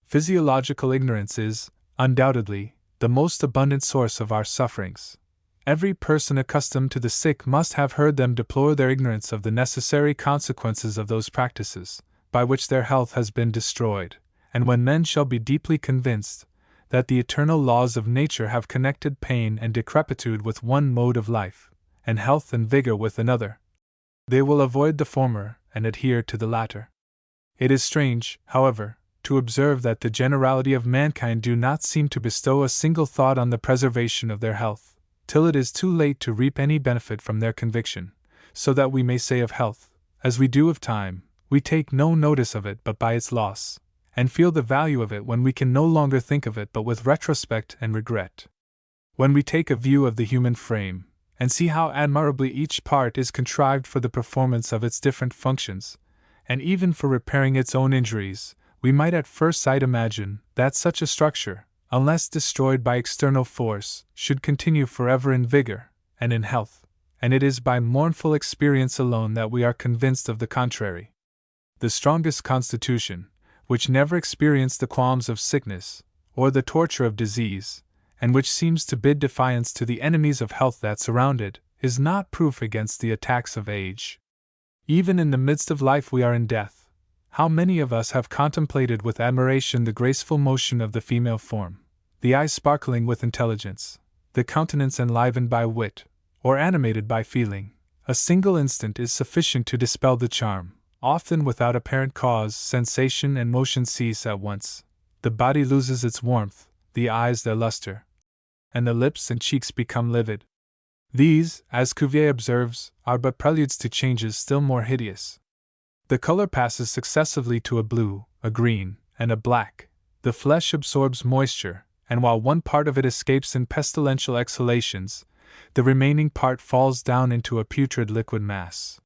Physiological ignorance is, undoubtedly, the most abundant source of our sufferings. Every person accustomed to the sick must have heard them deplore their ignorance of the necessary consequences of those practices, by which their health has been destroyed, and when men shall be deeply convinced that the eternal laws of nature have connected pain and decrepitude with one mode of life, and health and vigor with another, they will avoid the former and adhere to the latter. It is strange, however, to observe that the generality of mankind do not seem to bestow a single thought on the preservation of their health, till it is too late to reap any benefit from their conviction, so that we may say of health, as we do of time, we take no notice of it but by its loss, and feel the value of it when we can no longer think of it but with retrospect and regret. When we take a view of the human frame, and see how admirably each part is contrived for the performance of its different functions, and even for repairing its own injuries, we might at first sight imagine that such a structure, unless destroyed by external force, should continue forever in vigor, and in health, and it is by mournful experience alone that we are convinced of the contrary. The strongest constitution, which never experienced the qualms of sickness, or the torture of disease, and which seems to bid defiance to the enemies of health that surround it, is not proof against the attacks of age. Even in the midst of life we are in death. How many of us have contemplated with admiration the graceful motion of the female form, the eyes sparkling with intelligence, the countenance enlivened by wit, or animated by feeling? A single instant is sufficient to dispel the charm. Often without apparent cause, sensation and motion cease at once. The body loses its warmth, the eyes their luster, and the lips and cheeks become livid. These, as Cuvier observes, are but preludes to changes still more hideous. The color passes successively to a blue, a green, and a black. The flesh absorbs moisture, and while one part of it escapes in pestilential exhalations, the remaining part falls down into a putrid liquid mass.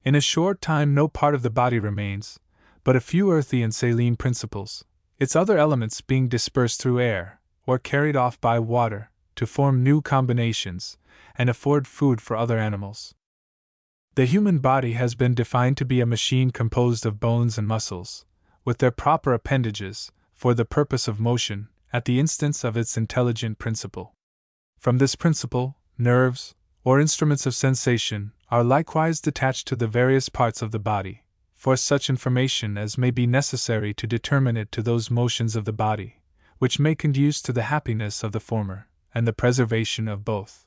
In a short time no part of the body remains, but a few earthy and saline principles, its other elements being dispersed through air, or carried off by water, to form new combinations, and afford food for other animals. The human body has been defined to be a machine composed of bones and muscles, with their proper appendages, for the purpose of motion, at the instance of its intelligent principle. From this principle, nerves, or instruments of sensation, are likewise detached to the various parts of the body, for such information as may be necessary to determine it to those motions of the body, which may conduce to the happiness of the former, and the preservation of both.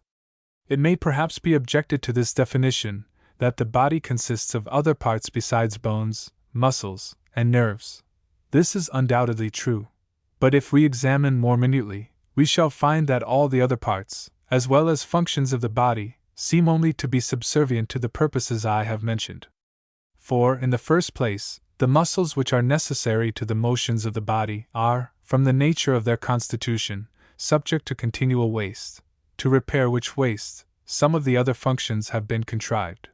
It may perhaps be objected to this definition, that the body consists of other parts besides bones, muscles, and nerves. This is undoubtedly true. But if we examine more minutely, we shall find that all the other parts, as well as functions of the body, seem only to be subservient to the purposes I have mentioned. For, in the first place, the muscles which are necessary to the motions of the body are, from the nature of their constitution, subject to continual waste, to repair which waste, some of the other functions have been contrived.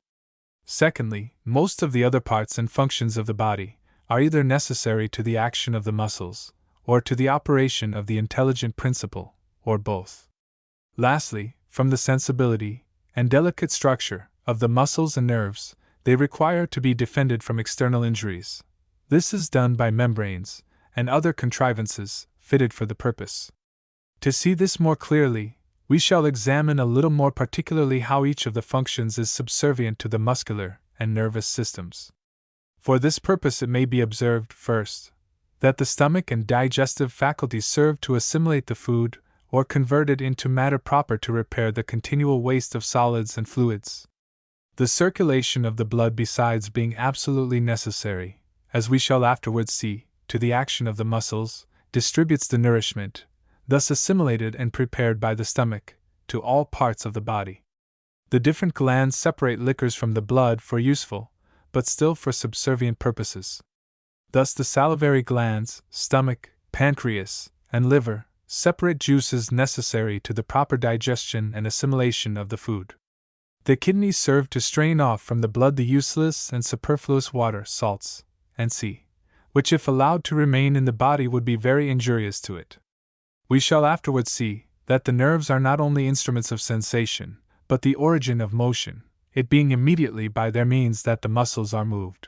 Secondly, most of the other parts and functions of the body are either necessary to the action of the muscles, or to the operation of the intelligent principle, or both. Lastly, from the sensibility and delicate structure of the muscles and nerves, they require to be defended from external injuries. This is done by membranes and other contrivances fitted for the purpose. To see this more clearly, we shall examine a little more particularly how each of the functions is subservient to the muscular and nervous systems. For this purpose it may be observed, first, that the stomach and digestive faculties serve to assimilate the food, or convert it into matter proper to repair the continual waste of solids and fluids. The circulation of the blood, besides being absolutely necessary, as we shall afterwards see, to the action of the muscles, distributes the nourishment, thus assimilated and prepared by the stomach, to all parts of the body. The different glands separate liquors from the blood for useful, but still for subservient purposes. Thus the salivary glands, stomach, pancreas, and liver separate juices necessary to the proper digestion and assimilation of the food. The kidneys serve to strain off from the blood the useless and superfluous water, salts, and sea, which if allowed to remain in the body would be very injurious to it. We shall afterwards see that the nerves are not only instruments of sensation, but the origin of motion, it being immediately by their means that the muscles are moved.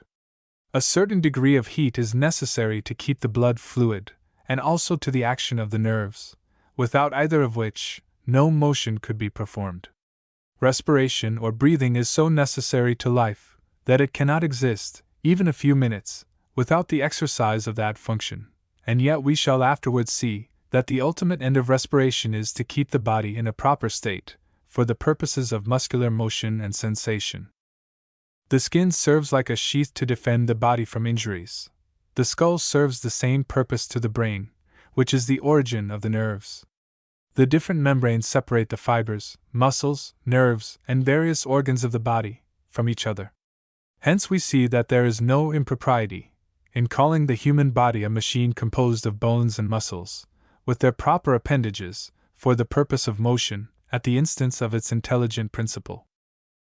A certain degree of heat is necessary to keep the blood fluid, and also to the action of the nerves, without either of which, no motion could be performed. Respiration or breathing is so necessary to life, that it cannot exist, even a few minutes, without the exercise of that function, and yet we shall afterwards see that the ultimate end of respiration is to keep the body in a proper state, for the purposes of muscular motion and sensation. The skin serves like a sheath to defend the body from injuries. The skull serves the same purpose to the brain, which is the origin of the nerves. The different membranes separate the fibers, muscles, nerves, and various organs of the body from each other. Hence we see that there is no impropriety in calling the human body a machine composed of bones and muscles, with their proper appendages, for the purpose of motion, at the instance of its intelligent principle.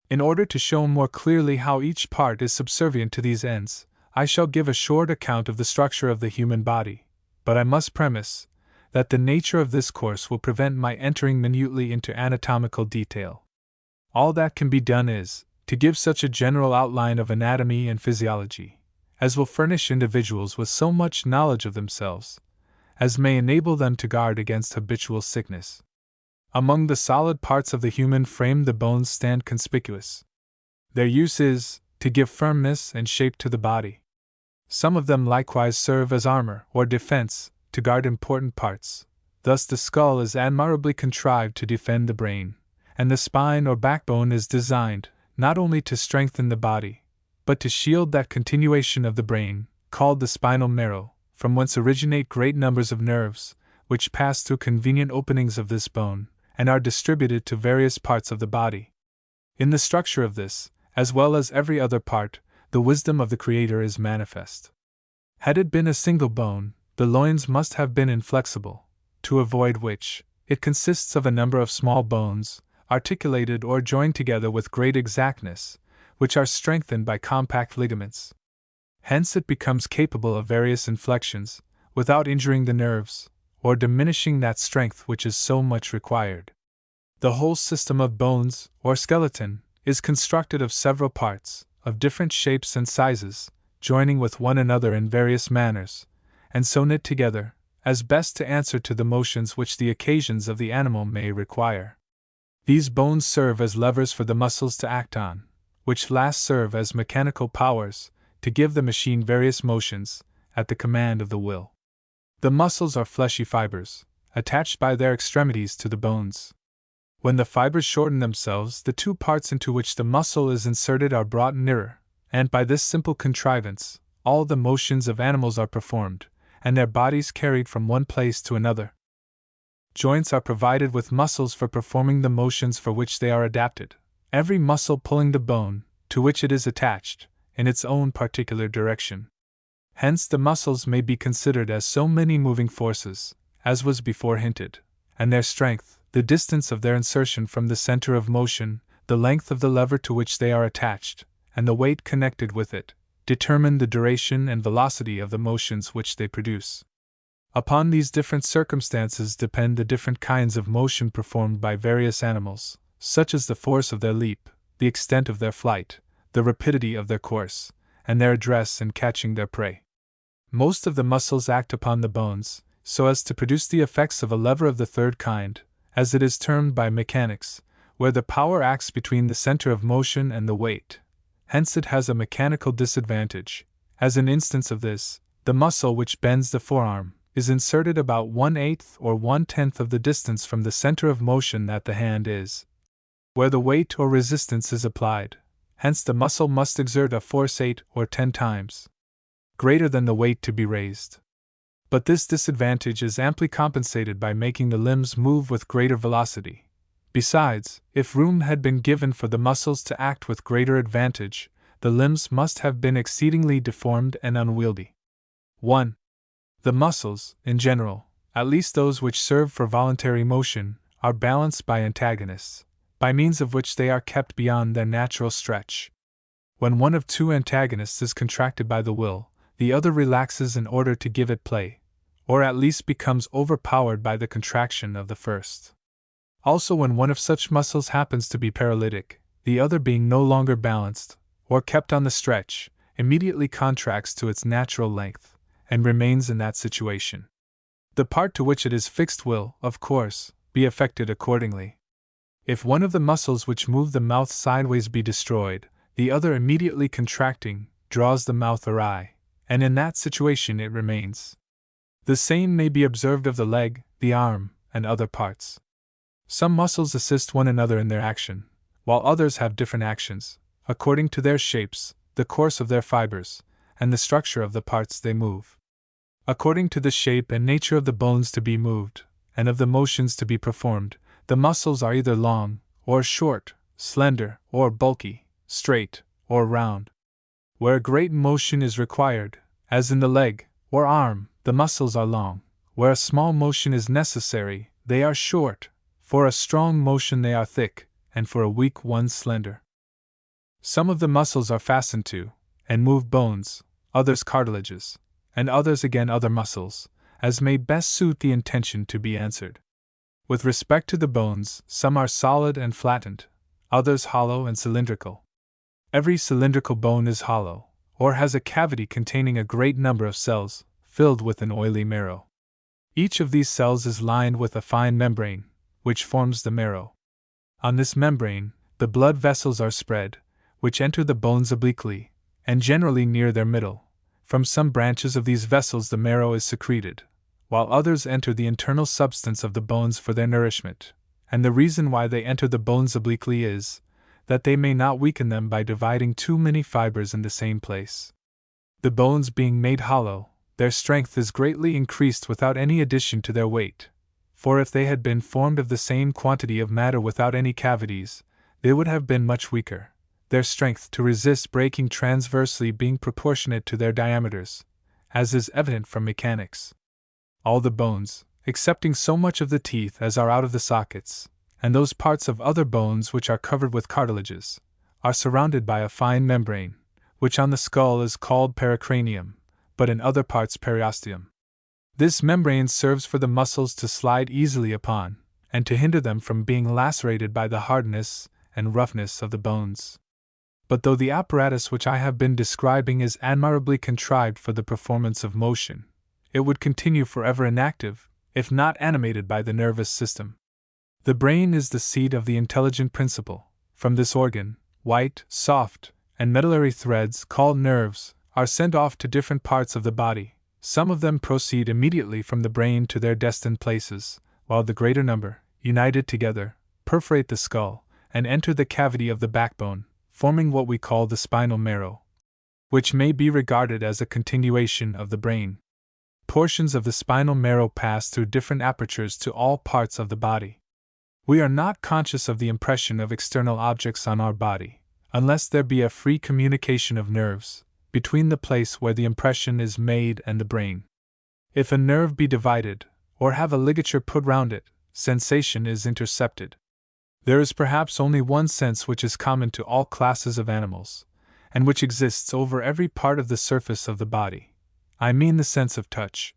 In order to show more clearly how each part is subservient to these ends, I shall give a short account of the structure of the human body, but I must premise that the nature of this course will prevent my entering minutely into anatomical detail. All that can be done is to give such a general outline of anatomy and physiology as will furnish individuals with so much knowledge of themselves as may enable them to guard against habitual sickness. Among the solid parts of the human frame, the bones stand conspicuous. Their use is to give firmness and shape to the body. Some of them likewise serve as armor or defense to guard important parts. Thus, the skull is admirably contrived to defend the brain, and the spine or backbone is designed not only to strengthen the body, but to shield that continuation of the brain, called the spinal marrow, from whence originate great numbers of nerves, which pass through convenient openings of this bone, and are distributed to various parts of the body. In the structure of this, as well as every other part, the wisdom of the Creator is manifest. Had it been a single bone, the loins must have been inflexible, to avoid which, it consists of a number of small bones, articulated or joined together with great exactness, which are strengthened by compact ligaments. Hence it becomes capable of various inflections, without injuring the nerves, or diminishing that strength which is so much required. The whole system of bones, or skeleton, is constructed of several parts, of different shapes and sizes, joining with one another in various manners, and so knit together, as best to answer to the motions which the occasions of the animal may require. These bones serve as levers for the muscles to act on, which last serve as mechanical powers, to give the machine various motions, at the command of the will. The muscles are fleshy fibers, attached by their extremities to the bones. When the fibers shorten themselves, the two parts into which the muscle is inserted are brought nearer, and by this simple contrivance, all the motions of animals are performed, and their bodies carried from one place to another. Joints are provided with muscles for performing the motions for which they are adapted, every muscle pulling the bone, to which it is attached, in its own particular direction. Hence the muscles may be considered as so many moving forces, as was before hinted, and their strength, the distance of their insertion from the center of motion, the length of the lever to which they are attached, and the weight connected with it, determine the duration and velocity of the motions which they produce. Upon these different circumstances depend the different kinds of motion performed by various animals, such as the force of their leap, the extent of their flight, the rapidity of their course, and their address in catching their prey. Most of the muscles act upon the bones, so as to produce the effects of a lever of the third kind, as it is termed by mechanics, where the power acts between the center of motion and the weight. Hence it has a mechanical disadvantage. As an instance of this, the muscle which bends the forearm is inserted about 1/8 or 1/10 of the distance from the center of motion that the hand is, where the weight or resistance is applied. Hence the muscle must exert a force 8 or 10 times greater than the weight to be raised. But this disadvantage is amply compensated by making the limbs move with greater velocity. Besides, if room had been given for the muscles to act with greater advantage, the limbs must have been exceedingly deformed and unwieldy. 1. The muscles, in general, at least those which serve for voluntary motion, are balanced by antagonists, by means of which they are kept beyond their natural stretch. When one of two antagonists is contracted by the will, the other relaxes in order to give it play, or at least becomes overpowered by the contraction of the first. Also, when one of such muscles happens to be paralytic, the other being no longer balanced, or kept on the stretch, immediately contracts to its natural length, and remains in that situation. The part to which it is fixed will, of course, be affected accordingly. If one of the muscles which move the mouth sideways be destroyed, the other immediately contracting, draws the mouth awry, and in that situation it remains. The same may be observed of the leg, the arm, and other parts. Some muscles assist one another in their action, while others have different actions, according to their shapes, the course of their fibers, and the structure of the parts they move. According to the shape and nature of the bones to be moved, and of the motions to be performed, the muscles are either long, or short, slender, or bulky, straight, or round. Where great motion is required, as in the leg, or arm, the muscles are long. Where a small motion is necessary, they are short. For a strong motion they are thick, and for a weak one slender. Some of the muscles are fastened to, and move bones, others cartilages, and others again other muscles, as may best suit the intention to be answered. With respect to the bones, some are solid and flattened, others hollow and cylindrical. Every cylindrical bone is hollow, or has a cavity containing a great number of cells, filled with an oily marrow. Each of these cells is lined with a fine membrane, which forms the marrow. On this membrane, the blood vessels are spread, which enter the bones obliquely, and generally near their middle. From some branches of these vessels the marrow is secreted, while others enter the internal substance of the bones for their nourishment, and the reason why they enter the bones obliquely is that they may not weaken them by dividing too many fibers in the same place. The bones being made hollow, their strength is greatly increased without any addition to their weight, for if they had been formed of the same quantity of matter without any cavities, they would have been much weaker, their strength to resist breaking transversely being proportionate to their diameters, as is evident from mechanics. All the bones, excepting so much of the teeth as are out of the sockets, and those parts of other bones which are covered with cartilages, are surrounded by a fine membrane, which on the skull is called pericranium, but in other parts periosteum. This membrane serves for the muscles to slide easily upon, and to hinder them from being lacerated by the hardness and roughness of the bones. But though the apparatus which I have been describing is admirably contrived for the performance of motion, it would continue forever inactive, if not animated by the nervous system. The brain is the seat of the intelligent principle. From this organ, white, soft, and medullary threads, called nerves, are sent off to different parts of the body. Some of them proceed immediately from the brain to their destined places, while the greater number, united together, perforate the skull, and enter the cavity of the backbone, forming what we call the spinal marrow, which may be regarded as a continuation of the brain. Portions of the spinal marrow pass through different apertures to all parts of the body. We are not conscious of the impression of external objects on our body, unless there be a free communication of nerves between the place where the impression is made and the brain. If a nerve be divided, or have a ligature put round it, sensation is intercepted. There is perhaps only one sense which is common to all classes of animals, and which exists over every part of the surface of the body. I mean the sense of touch.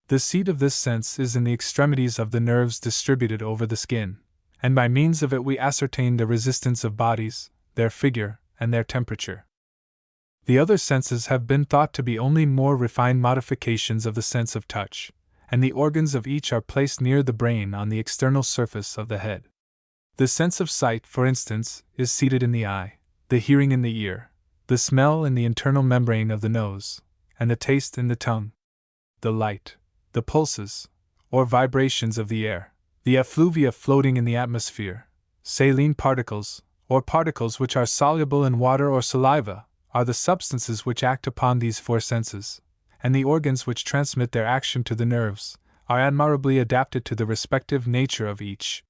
The seat of this sense is in the extremities of the nerves distributed over the skin, and by means of it we ascertain the resistance of bodies, their figure, and their temperature. The other senses have been thought to be only more refined modifications of the sense of touch, and the organs of each are placed near the brain on the external surface of the head. The sense of sight, for instance, is seated in the eye, the hearing in the ear, the smell in the internal membrane of the nose, and the taste in the tongue. The light, the pulses, or vibrations of the air, the effluvia floating in the atmosphere, saline particles, or particles which are soluble in water or saliva, are the substances which act upon these four senses, and the organs which transmit their action to the nerves are admirably adapted to the respective nature of each.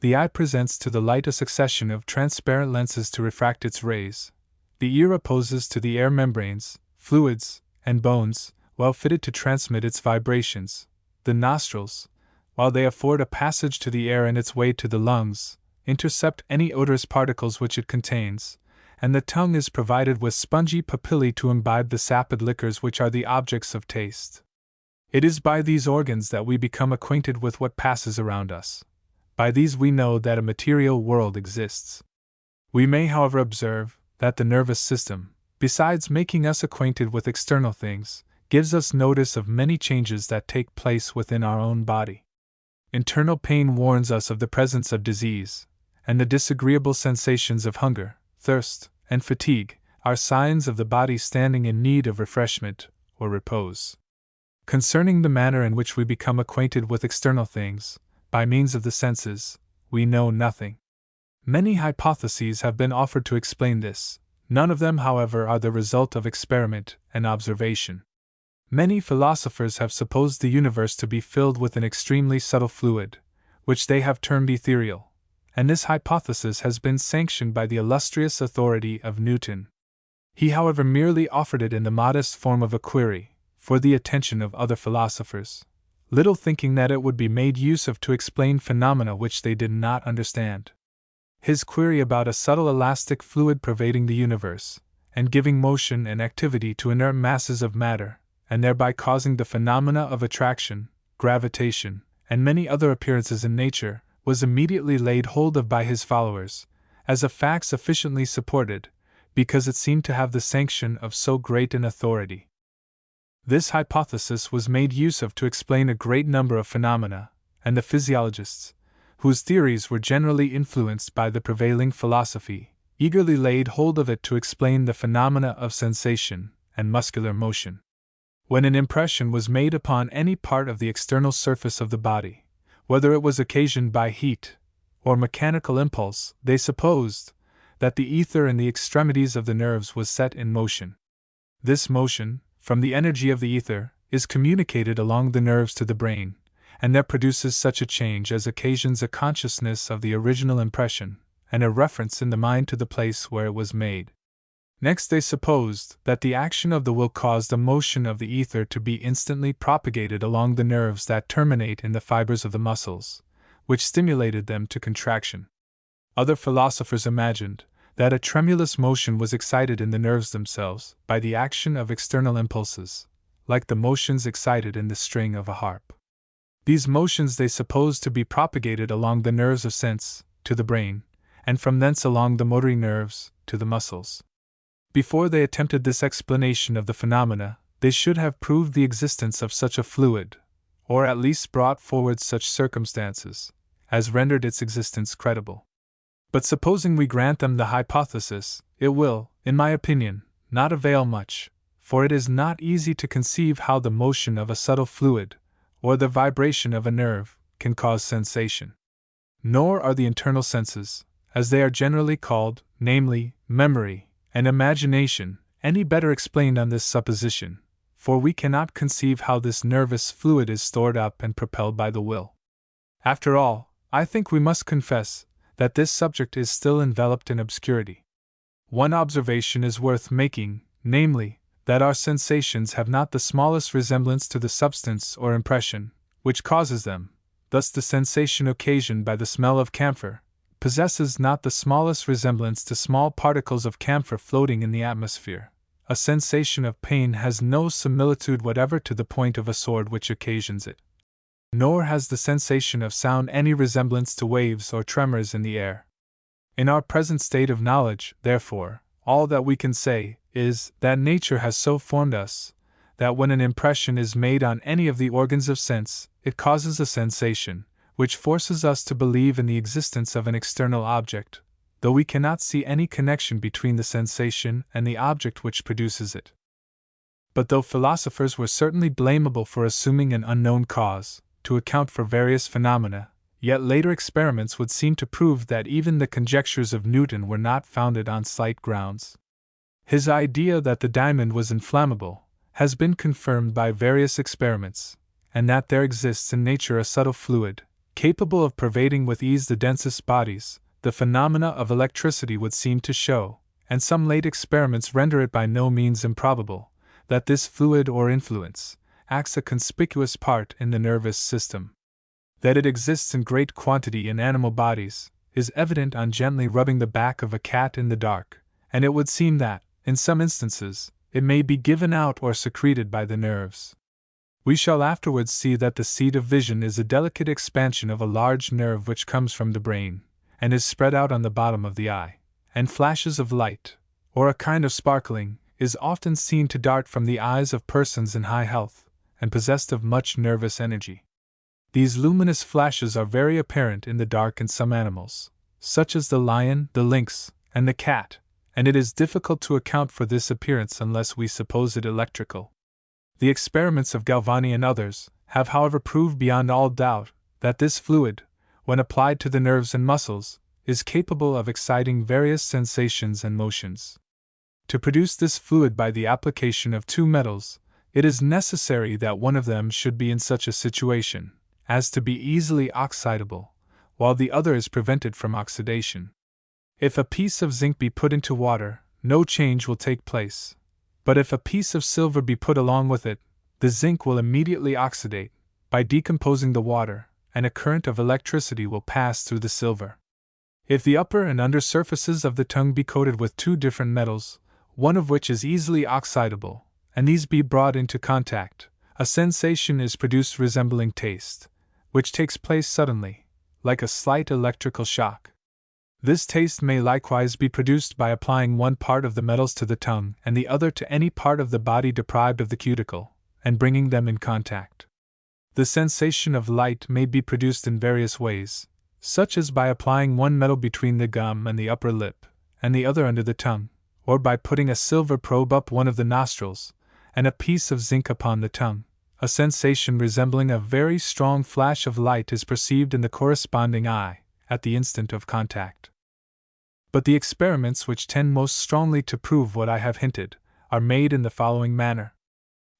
The eye presents to the light a succession of transparent lenses to refract its rays. The ear opposes to the air membranes, fluids, and bones, well fitted to transmit its vibrations. The nostrils, while they afford a passage to the air and its way to the lungs, intercept any odorous particles which it contains, and the tongue is provided with spongy papillae to imbibe the sapid liquors which are the objects of taste. It is by these organs that we become acquainted with what passes around us. By these we know that a material world exists. We may, however, observe that the nervous system, besides making us acquainted with external things, gives us notice of many changes that take place within our own body. Internal pain warns us of the presence of disease, and the disagreeable sensations of hunger, thirst, and fatigue are signs of the body standing in need of refreshment or repose. Concerning the manner in which we become acquainted with external things, by means of the senses, we know nothing. Many hypotheses have been offered to explain this. None of them, however, are the result of experiment and observation. Many philosophers have supposed the universe to be filled with an extremely subtle fluid, which they have termed ethereal, and this hypothesis has been sanctioned by the illustrious authority of Newton. He, however, merely offered it in the modest form of a query, for the attention of other philosophers, little thinking that it would be made use of to explain phenomena which they did not understand. His query about a subtle elastic fluid pervading the universe, and giving motion and activity to inert masses of matter, and thereby causing the phenomena of attraction, gravitation, and many other appearances in nature, was immediately laid hold of by his followers, as a fact sufficiently supported, because it seemed to have the sanction of so great an authority. This hypothesis was made use of to explain a great number of phenomena, and the physiologists, whose theories were generally influenced by the prevailing philosophy, eagerly laid hold of it to explain the phenomena of sensation and muscular motion. When an impression was made upon any part of the external surface of the body, whether it was occasioned by heat or mechanical impulse, they supposed that the ether in the extremities of the nerves was set in motion. This motion, from the energy of the ether, is communicated along the nerves to the brain, and that produces such a change as occasions a consciousness of the original impression, and a reference in the mind to the place where it was made. Next, they supposed that the action of the will caused a motion of the ether to be instantly propagated along the nerves that terminate in the fibers of the muscles, which stimulated them to contraction. Other philosophers imagined that a tremulous motion was excited in the nerves themselves by the action of external impulses, like the motions excited in the string of a harp. These motions they supposed to be propagated along the nerves of sense to the brain, and from thence along the motory nerves to the muscles. Before they attempted this explanation of the phenomena, they should have proved the existence of such a fluid, or at least brought forward such circumstances as rendered its existence credible. But supposing we grant them the hypothesis, it will, in my opinion, not avail much, for it is not easy to conceive how the motion of a subtle fluid, or the vibration of a nerve, can cause sensation. Nor are the internal senses, as they are generally called, namely, memory and imagination, any better explained on this supposition, for we cannot conceive how this nervous fluid is stored up and propelled by the will. After all, I think we must confess that this subject is still enveloped in obscurity. One observation is worth making, namely, that our sensations have not the smallest resemblance to the substance or impression which causes them. Thus, the sensation occasioned by the smell of camphor possesses not the smallest resemblance to small particles of camphor floating in the atmosphere. A sensation of pain has no similitude whatever to the point of a sword which occasions it. Nor has the sensation of sound any resemblance to waves or tremors in the air. In our present state of knowledge, therefore, all that we can say is that nature has so formed us that when an impression is made on any of the organs of sense, it causes a sensation, which forces us to believe in the existence of an external object, though we cannot see any connection between the sensation and the object which produces it. But though philosophers were certainly blamable for assuming an unknown cause to account for various phenomena, yet later experiments would seem to prove that even the conjectures of Newton were not founded on slight grounds. His idea that the diamond was inflammable has been confirmed by various experiments, and that there exists in nature a subtle fluid, capable of pervading with ease the densest bodies, the phenomena of electricity would seem to show, and some late experiments render it by no means improbable, that this fluid or influence acts a conspicuous part in the nervous system. That it exists in great quantity in animal bodies is evident on gently rubbing the back of a cat in the dark, and it would seem that, in some instances, it may be given out or secreted by the nerves. We shall afterwards see that the seat of vision is a delicate expansion of a large nerve which comes from the brain, and is spread out on the bottom of the eye, and flashes of light, or a kind of sparkling, is often seen to dart from the eyes of persons in high health, and possessed of much nervous energy. These luminous flashes are very apparent in the dark in some animals, such as the lion, the lynx, and the cat, and it is difficult to account for this appearance unless we suppose it electrical. The experiments of Galvani and others have, however, proved beyond all doubt that this fluid, when applied to the nerves and muscles, is capable of exciting various sensations and motions. To produce this fluid by the application of two metals, it is necessary that one of them should be in such a situation as to be easily oxidable, while the other is prevented from oxidation. If a piece of zinc be put into water, no change will take place. But if a piece of silver be put along with it, the zinc will immediately oxidate, by decomposing the water, and a current of electricity will pass through the silver. If the upper and under surfaces of the tongue be coated with two different metals, one of which is easily oxidable, and these be brought into contact, a sensation is produced resembling taste, which takes place suddenly, like a slight electrical shock. This taste may likewise be produced by applying one part of the metals to the tongue and the other to any part of the body deprived of the cuticle, and bringing them in contact. The sensation of light may be produced in various ways, such as by applying one metal between the gum and the upper lip, and the other under the tongue, or by putting a silver probe up one of the nostrils, and a piece of zinc upon the tongue. A sensation resembling a very strong flash of light is perceived in the corresponding eye, at the instant of contact. But the experiments which tend most strongly to prove what I have hinted, are made in the following manner.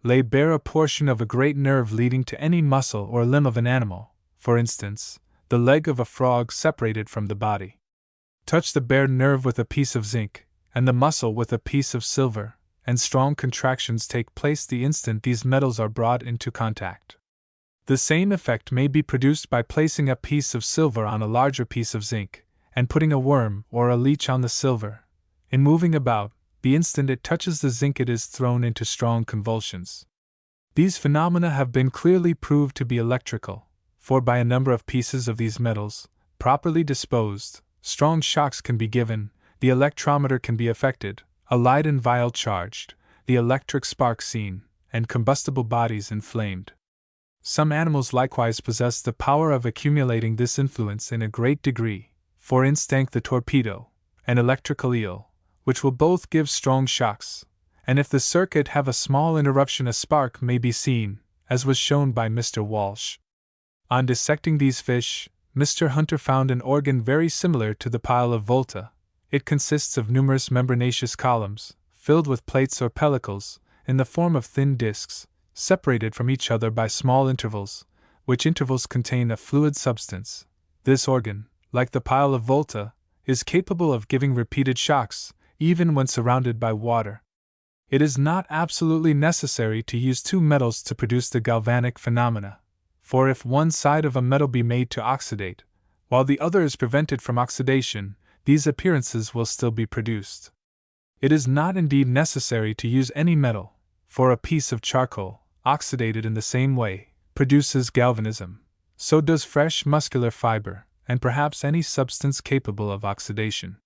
Lay bare a portion of a great nerve leading to any muscle or limb of an animal, for instance, the leg of a frog separated from the body. Touch the bare nerve with a piece of zinc, and the muscle with a piece of silver, and strong contractions take place the instant these metals are brought into contact. The same effect may be produced by placing a piece of silver on a larger piece of zinc, and putting a worm or a leech on the silver. In moving about, the instant it touches the zinc it is thrown into strong convulsions. These phenomena have been clearly proved to be electrical, for by a number of pieces of these metals, properly disposed, strong shocks can be given, the electrometer can be affected, a Leyden vial charged, the electric spark seen, and combustible bodies inflamed. Some animals likewise possess the power of accumulating this influence in a great degree, for instance the torpedo, an electrical eel, which will both give strong shocks, and if the circuit have a small interruption a spark may be seen, as was shown by Mr. Walsh. On dissecting these fish, Mr. Hunter found an organ very similar to the pile of Volta. It consists of numerous membranaceous columns, filled with plates or pellicles, in the form of thin discs, separated from each other by small intervals, which intervals contain a fluid substance. This organ, like the pile of Volta, is capable of giving repeated shocks, even when surrounded by water. It is not absolutely necessary to use two metals to produce the galvanic phenomena, for if one side of a metal be made to oxidate, while the other is prevented from oxidation, these appearances will still be produced. It is not indeed necessary to use any metal, for a piece of charcoal, oxidated in the same way, produces galvanism. So does fresh muscular fiber, and perhaps any substance capable of oxidation.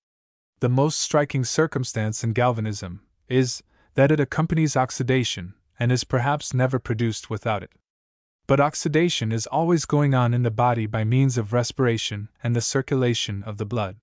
The most striking circumstance in galvanism is that it accompanies oxidation, and is perhaps never produced without it. But oxidation is always going on in the body by means of respiration and the circulation of the blood.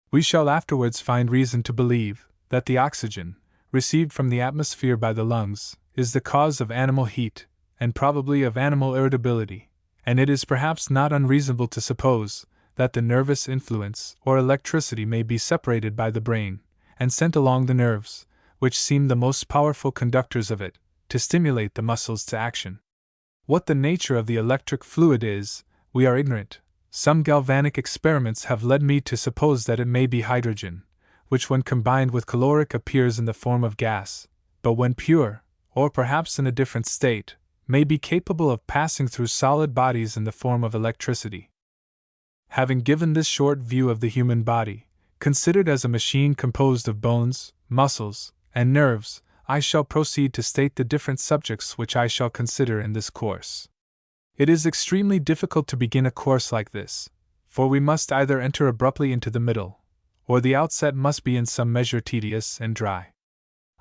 We shall afterwards find reason to believe that the oxygen, received from the atmosphere by the lungs, is the cause of animal heat, and probably of animal irritability, and it is perhaps not unreasonable to suppose that the nervous influence or electricity may be separated by the brain, and sent along the nerves, which seem the most powerful conductors of it, to stimulate the muscles to action. What the nature of the electric fluid is, we are ignorant. Some galvanic experiments have led me to suppose that it may be hydrogen, which when combined with caloric appears in the form of gas, but when pure, or perhaps in a different state, may be capable of passing through solid bodies in the form of electricity. Having given this short view of the human body, considered as a machine composed of bones, muscles, and nerves, I shall proceed to state the different subjects which I shall consider in this course. It is extremely difficult to begin a course like this, for we must either enter abruptly into the middle, or the outset must be in some measure tedious and dry.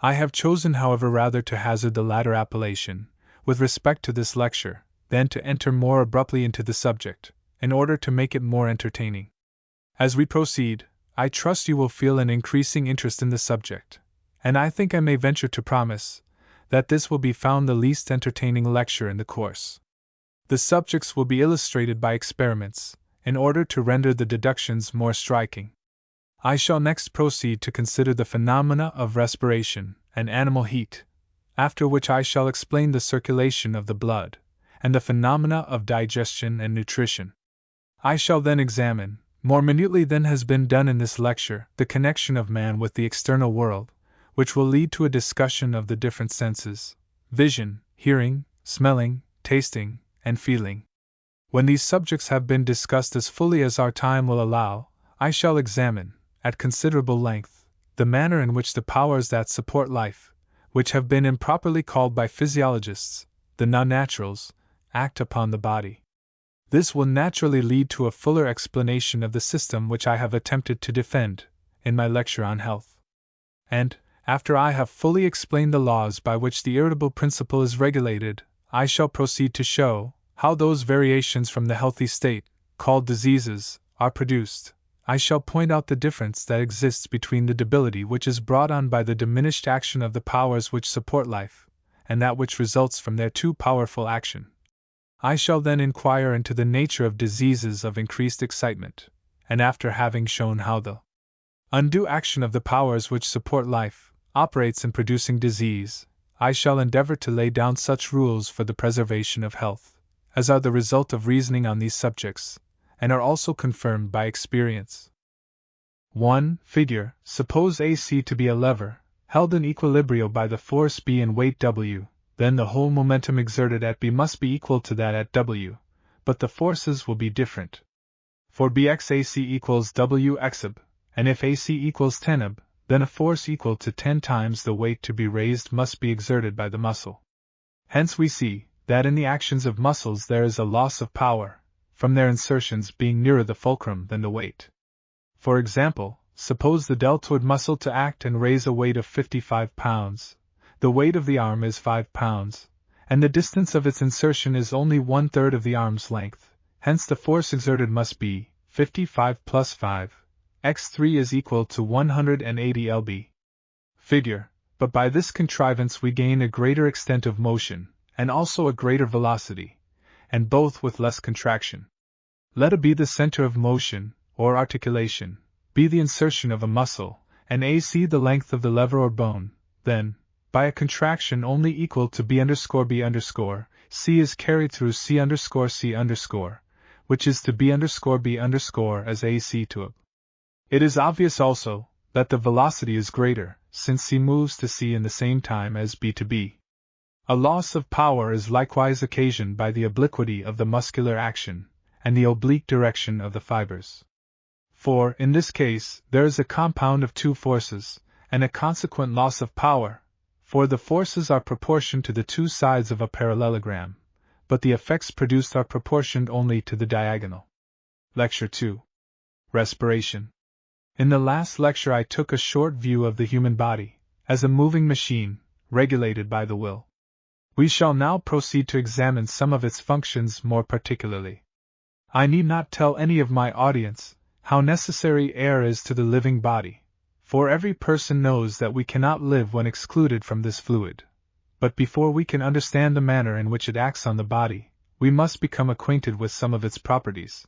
I have chosen, however, rather to hazard the latter appellation, with respect to this lecture, than to enter more abruptly into the subject, in order to make it more entertaining. As we proceed, I trust you will feel an increasing interest in the subject, and I think I may venture to promise that this will be found the least entertaining lecture in the course. The subjects will be illustrated by experiments, in order to render the deductions more striking. I shall next proceed to consider the phenomena of respiration and animal heat, after which I shall explain the circulation of the blood, and the phenomena of digestion and nutrition. I shall then examine, more minutely than has been done in this lecture, the connection of man with the external world, which will lead to a discussion of the different senses: vision, hearing, smelling, tasting, and feeling. When these subjects have been discussed as fully as our time will allow, I shall examine, at considerable length, the manner in which the powers that support life, which have been improperly called by physiologists the non-naturals, act upon the body. This will naturally lead to a fuller explanation of the system which I have attempted to defend in my lecture on health. And, after I have fully explained the laws by which the irritable principle is regulated, I shall proceed to show how those variations from the healthy state, called diseases, are produced. I shall point out the difference that exists between the debility which is brought on by the diminished action of the powers which support life, and that which results from their too powerful action. I shall then inquire into the nature of diseases of increased excitement, and after having shown how the undue action of the powers which support life operates in producing disease, I shall endeavor to lay down such rules for the preservation of health as are the result of reasoning on these subjects, and are also confirmed by experience. 1. Figure: suppose AC to be a lever, held in equilibrio by the force B and weight W, then the whole momentum exerted at B must be equal to that at W, but the forces will be different. For BXAC equals WXAB, and if AC equals 10AB, then a force equal to 10 times the weight to be raised must be exerted by the muscle. Hence we see that in the actions of muscles there is a loss of power, from their insertions being nearer the fulcrum than the weight. For example, suppose the deltoid muscle to act and raise a weight of 55 pounds. The weight of the arm is 5 pounds, and the distance of its insertion is only 1/3 of the arm's length, hence the force exerted must be 55 plus 5, x3 is equal to 180 lb. Figure: but by this contrivance we gain a greater extent of motion, and also a greater velocity, and both with less contraction. Let A be the center of motion, or articulation, B the insertion of a muscle, and AC the length of the lever or bone, then, by a contraction only equal to B_B_, C is carried through C_C_, which is to B_B_ as AC to AB. It is obvious also that the velocity is greater, since C moves to C in the same time as B to B. A loss of power is likewise occasioned by the obliquity of the muscular action, and the oblique direction of the fibers. For, in this case, there is a compound of two forces, and a consequent loss of power, for the forces are proportioned to the two sides of a parallelogram, but the effects produced are proportioned only to the diagonal. Lecture 2. Respiration. In the last lecture I took a short view of the human body, as a moving machine, regulated by the will. We shall now proceed to examine some of its functions more particularly. I need not tell any of my audience how necessary air is to the living body, for every person knows that we cannot live when excluded from this fluid. But before we can understand the manner in which it acts on the body, we must become acquainted with some of its properties.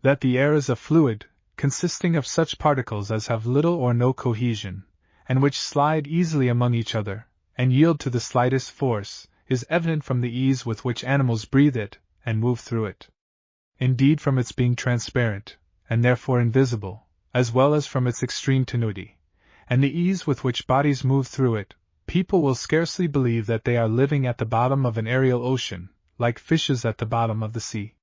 That the air is a fluid, consisting of such particles as have little or no cohesion, and which slide easily among each other, and yield to the slightest force, is evident from the ease with which animals breathe it, and move through it. Indeed, from its being transparent, and therefore invisible, as well as from its extreme tenuity, and the ease with which bodies move through it, people will scarcely believe that they are living at the bottom of an aerial ocean, like fishes at the bottom of the sea.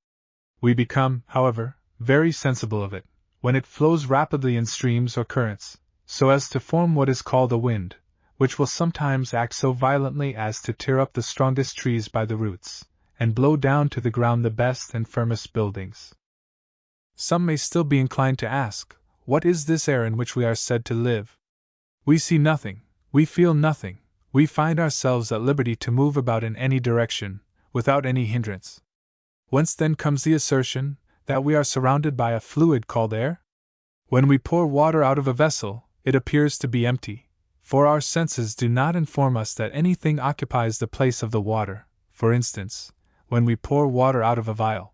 We become, however, very sensible of it, when it flows rapidly in streams or currents, so as to form what is called a wind, which will sometimes act so violently as to tear up the strongest trees by the roots, and blow down to the ground the best and firmest buildings. Some may still be inclined to ask, what is this air in which we are said to live? We see nothing, we feel nothing, we find ourselves at liberty to move about in any direction, without any hindrance. Whence then comes the assertion that we are surrounded by a fluid called air? When we pour water out of a vessel, it appears to be empty, for our senses do not inform us that anything occupies the place of the water, for instance, when we pour water out of a vial.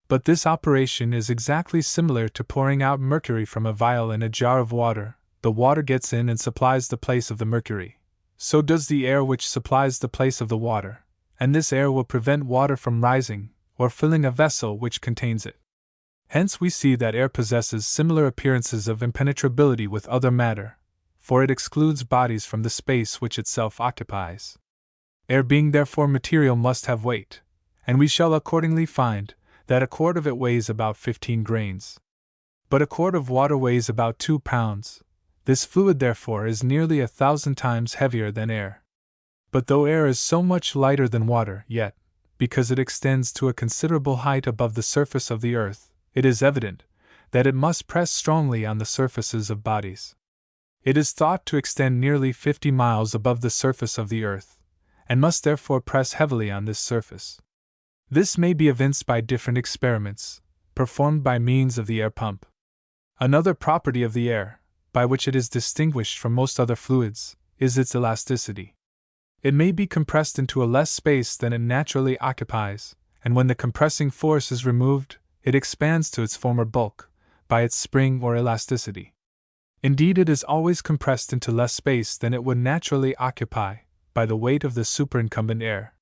But this operation is exactly similar to pouring out mercury from a vial in a jar of water. The water gets in and supplies the place of the mercury. So does the air which supplies the place of the water, and this air will prevent water from rising, or filling a vessel which contains it. Hence we see that air possesses similar appearances of impenetrability with other matter, for it excludes bodies from the space which itself occupies. Air being therefore material must have weight, and we shall accordingly find that a quart of it weighs about 15 grains. But a quart of water weighs about 2 pounds. This fluid therefore is nearly 1,000 times heavier than air. But though air is so much lighter than water, yet, because it extends to a considerable height above the surface of the earth, it is evident that it must press strongly on the surfaces of bodies. It is thought to extend nearly 50 miles above the surface of the earth, and must therefore press heavily on this surface. This may be evinced by different experiments, performed by means of the air pump. Another property of the air, by which it is distinguished from most other fluids, is its elasticity. It may be compressed into a less space than it naturally occupies, and when the compressing force is removed, it expands to its former bulk, by its spring or elasticity. Indeed, it is always compressed into less space than it would naturally occupy, by the weight of the superincumbent air.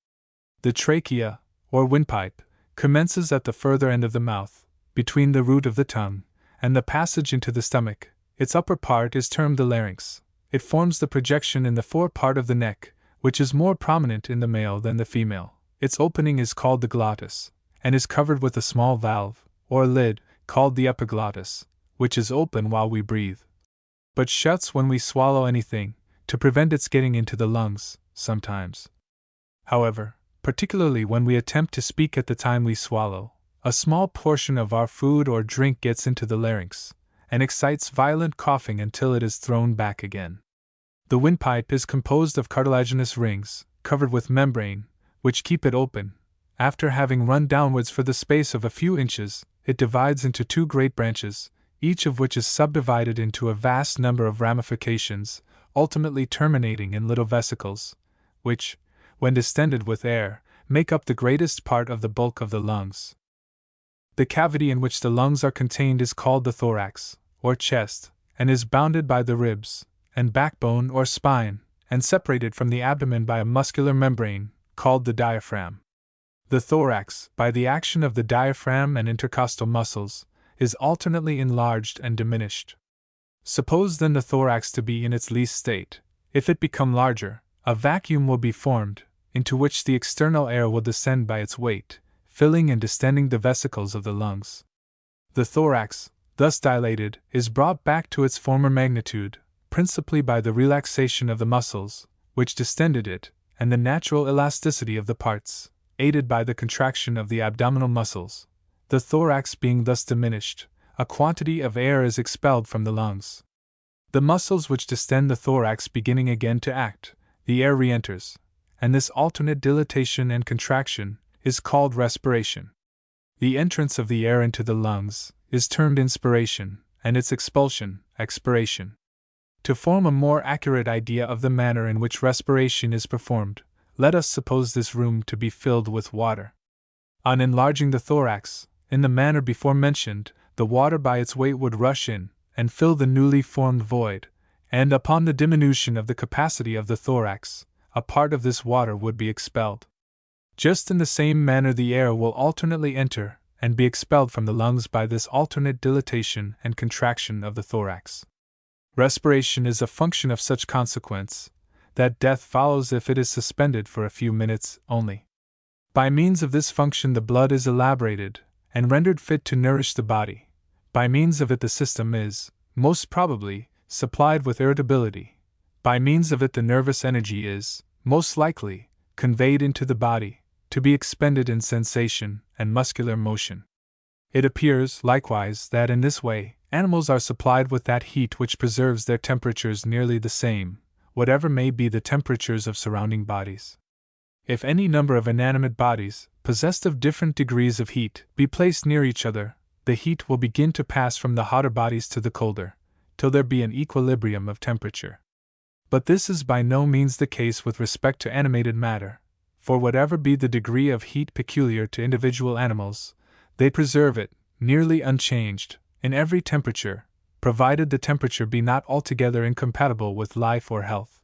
The trachea, or windpipe, commences at the further end of the mouth, between the root of the tongue and the passage into the stomach. Its upper part is termed the larynx. It forms the projection in the fore part of the neck, which is more prominent in the male than the female. Its opening is called the glottis, and is covered with a small valve, or lid, called the epiglottis, which is open while we breathe, but shuts when we swallow anything, to prevent its getting into the lungs, sometimes. However, particularly when we attempt to speak at the time we swallow, a small portion of our food or drink gets into the larynx, and excites violent coughing until it is thrown back again. The windpipe is composed of cartilaginous rings, covered with membrane, which keep it open. After having run downwards for the space of a few inches, it divides into two great branches, each of which is subdivided into a vast number of ramifications, ultimately terminating in little vesicles, which, when distended with air, make up the greatest part of the bulk of the lungs. The cavity in which the lungs are contained is called the thorax, or chest, and is bounded by the ribs and backbone or spine, and separated from the abdomen by a muscular membrane, called the diaphragm. The thorax, by the action of the diaphragm and intercostal muscles, is alternately enlarged and diminished. Suppose then the thorax to be in its least state. If it become larger, a vacuum will be formed, into which the external air will descend by its weight, filling and distending the vesicles of the lungs. The thorax, thus dilated, is brought back to its former magnitude, principally by the relaxation of the muscles, which distended it, and the natural elasticity of the parts, aided by the contraction of the abdominal muscles. The thorax being thus diminished, a quantity of air is expelled from the lungs. The muscles which distend the thorax beginning again to act, the air re-enters, and this alternate dilatation and contraction is called respiration. The entrance of the air into the lungs is termed inspiration, and its expulsion, expiration. To form a more accurate idea of the manner in which respiration is performed, let us suppose this room to be filled with water. On enlarging the thorax, in the manner before mentioned, the water by its weight would rush in and fill the newly formed void, and upon the diminution of the capacity of the thorax, a part of this water would be expelled. Just in the same manner the air will alternately enter and be expelled from the lungs by this alternate dilatation and contraction of the thorax. Respiration is a function of such consequence that death follows if it is suspended for a few minutes only. By means of this function the blood is elaborated and rendered fit to nourish the body. By means of it the system is, most probably, supplied with irritability. By means of it the nervous energy is, most likely, conveyed into the body, to be expended in sensation and muscular motion. It appears, likewise, that in this way, animals are supplied with that heat which preserves their temperatures nearly the same, whatever may be the temperatures of surrounding bodies. If any number of inanimate bodies, possessed of different degrees of heat, be placed near each other, the heat will begin to pass from the hotter bodies to the colder, till there be an equilibrium of temperature. But this is by no means the case with respect to animated matter, for whatever be the degree of heat peculiar to individual animals, they preserve it, nearly unchanged, in every temperature, provided the temperature be not altogether incompatible with life or health.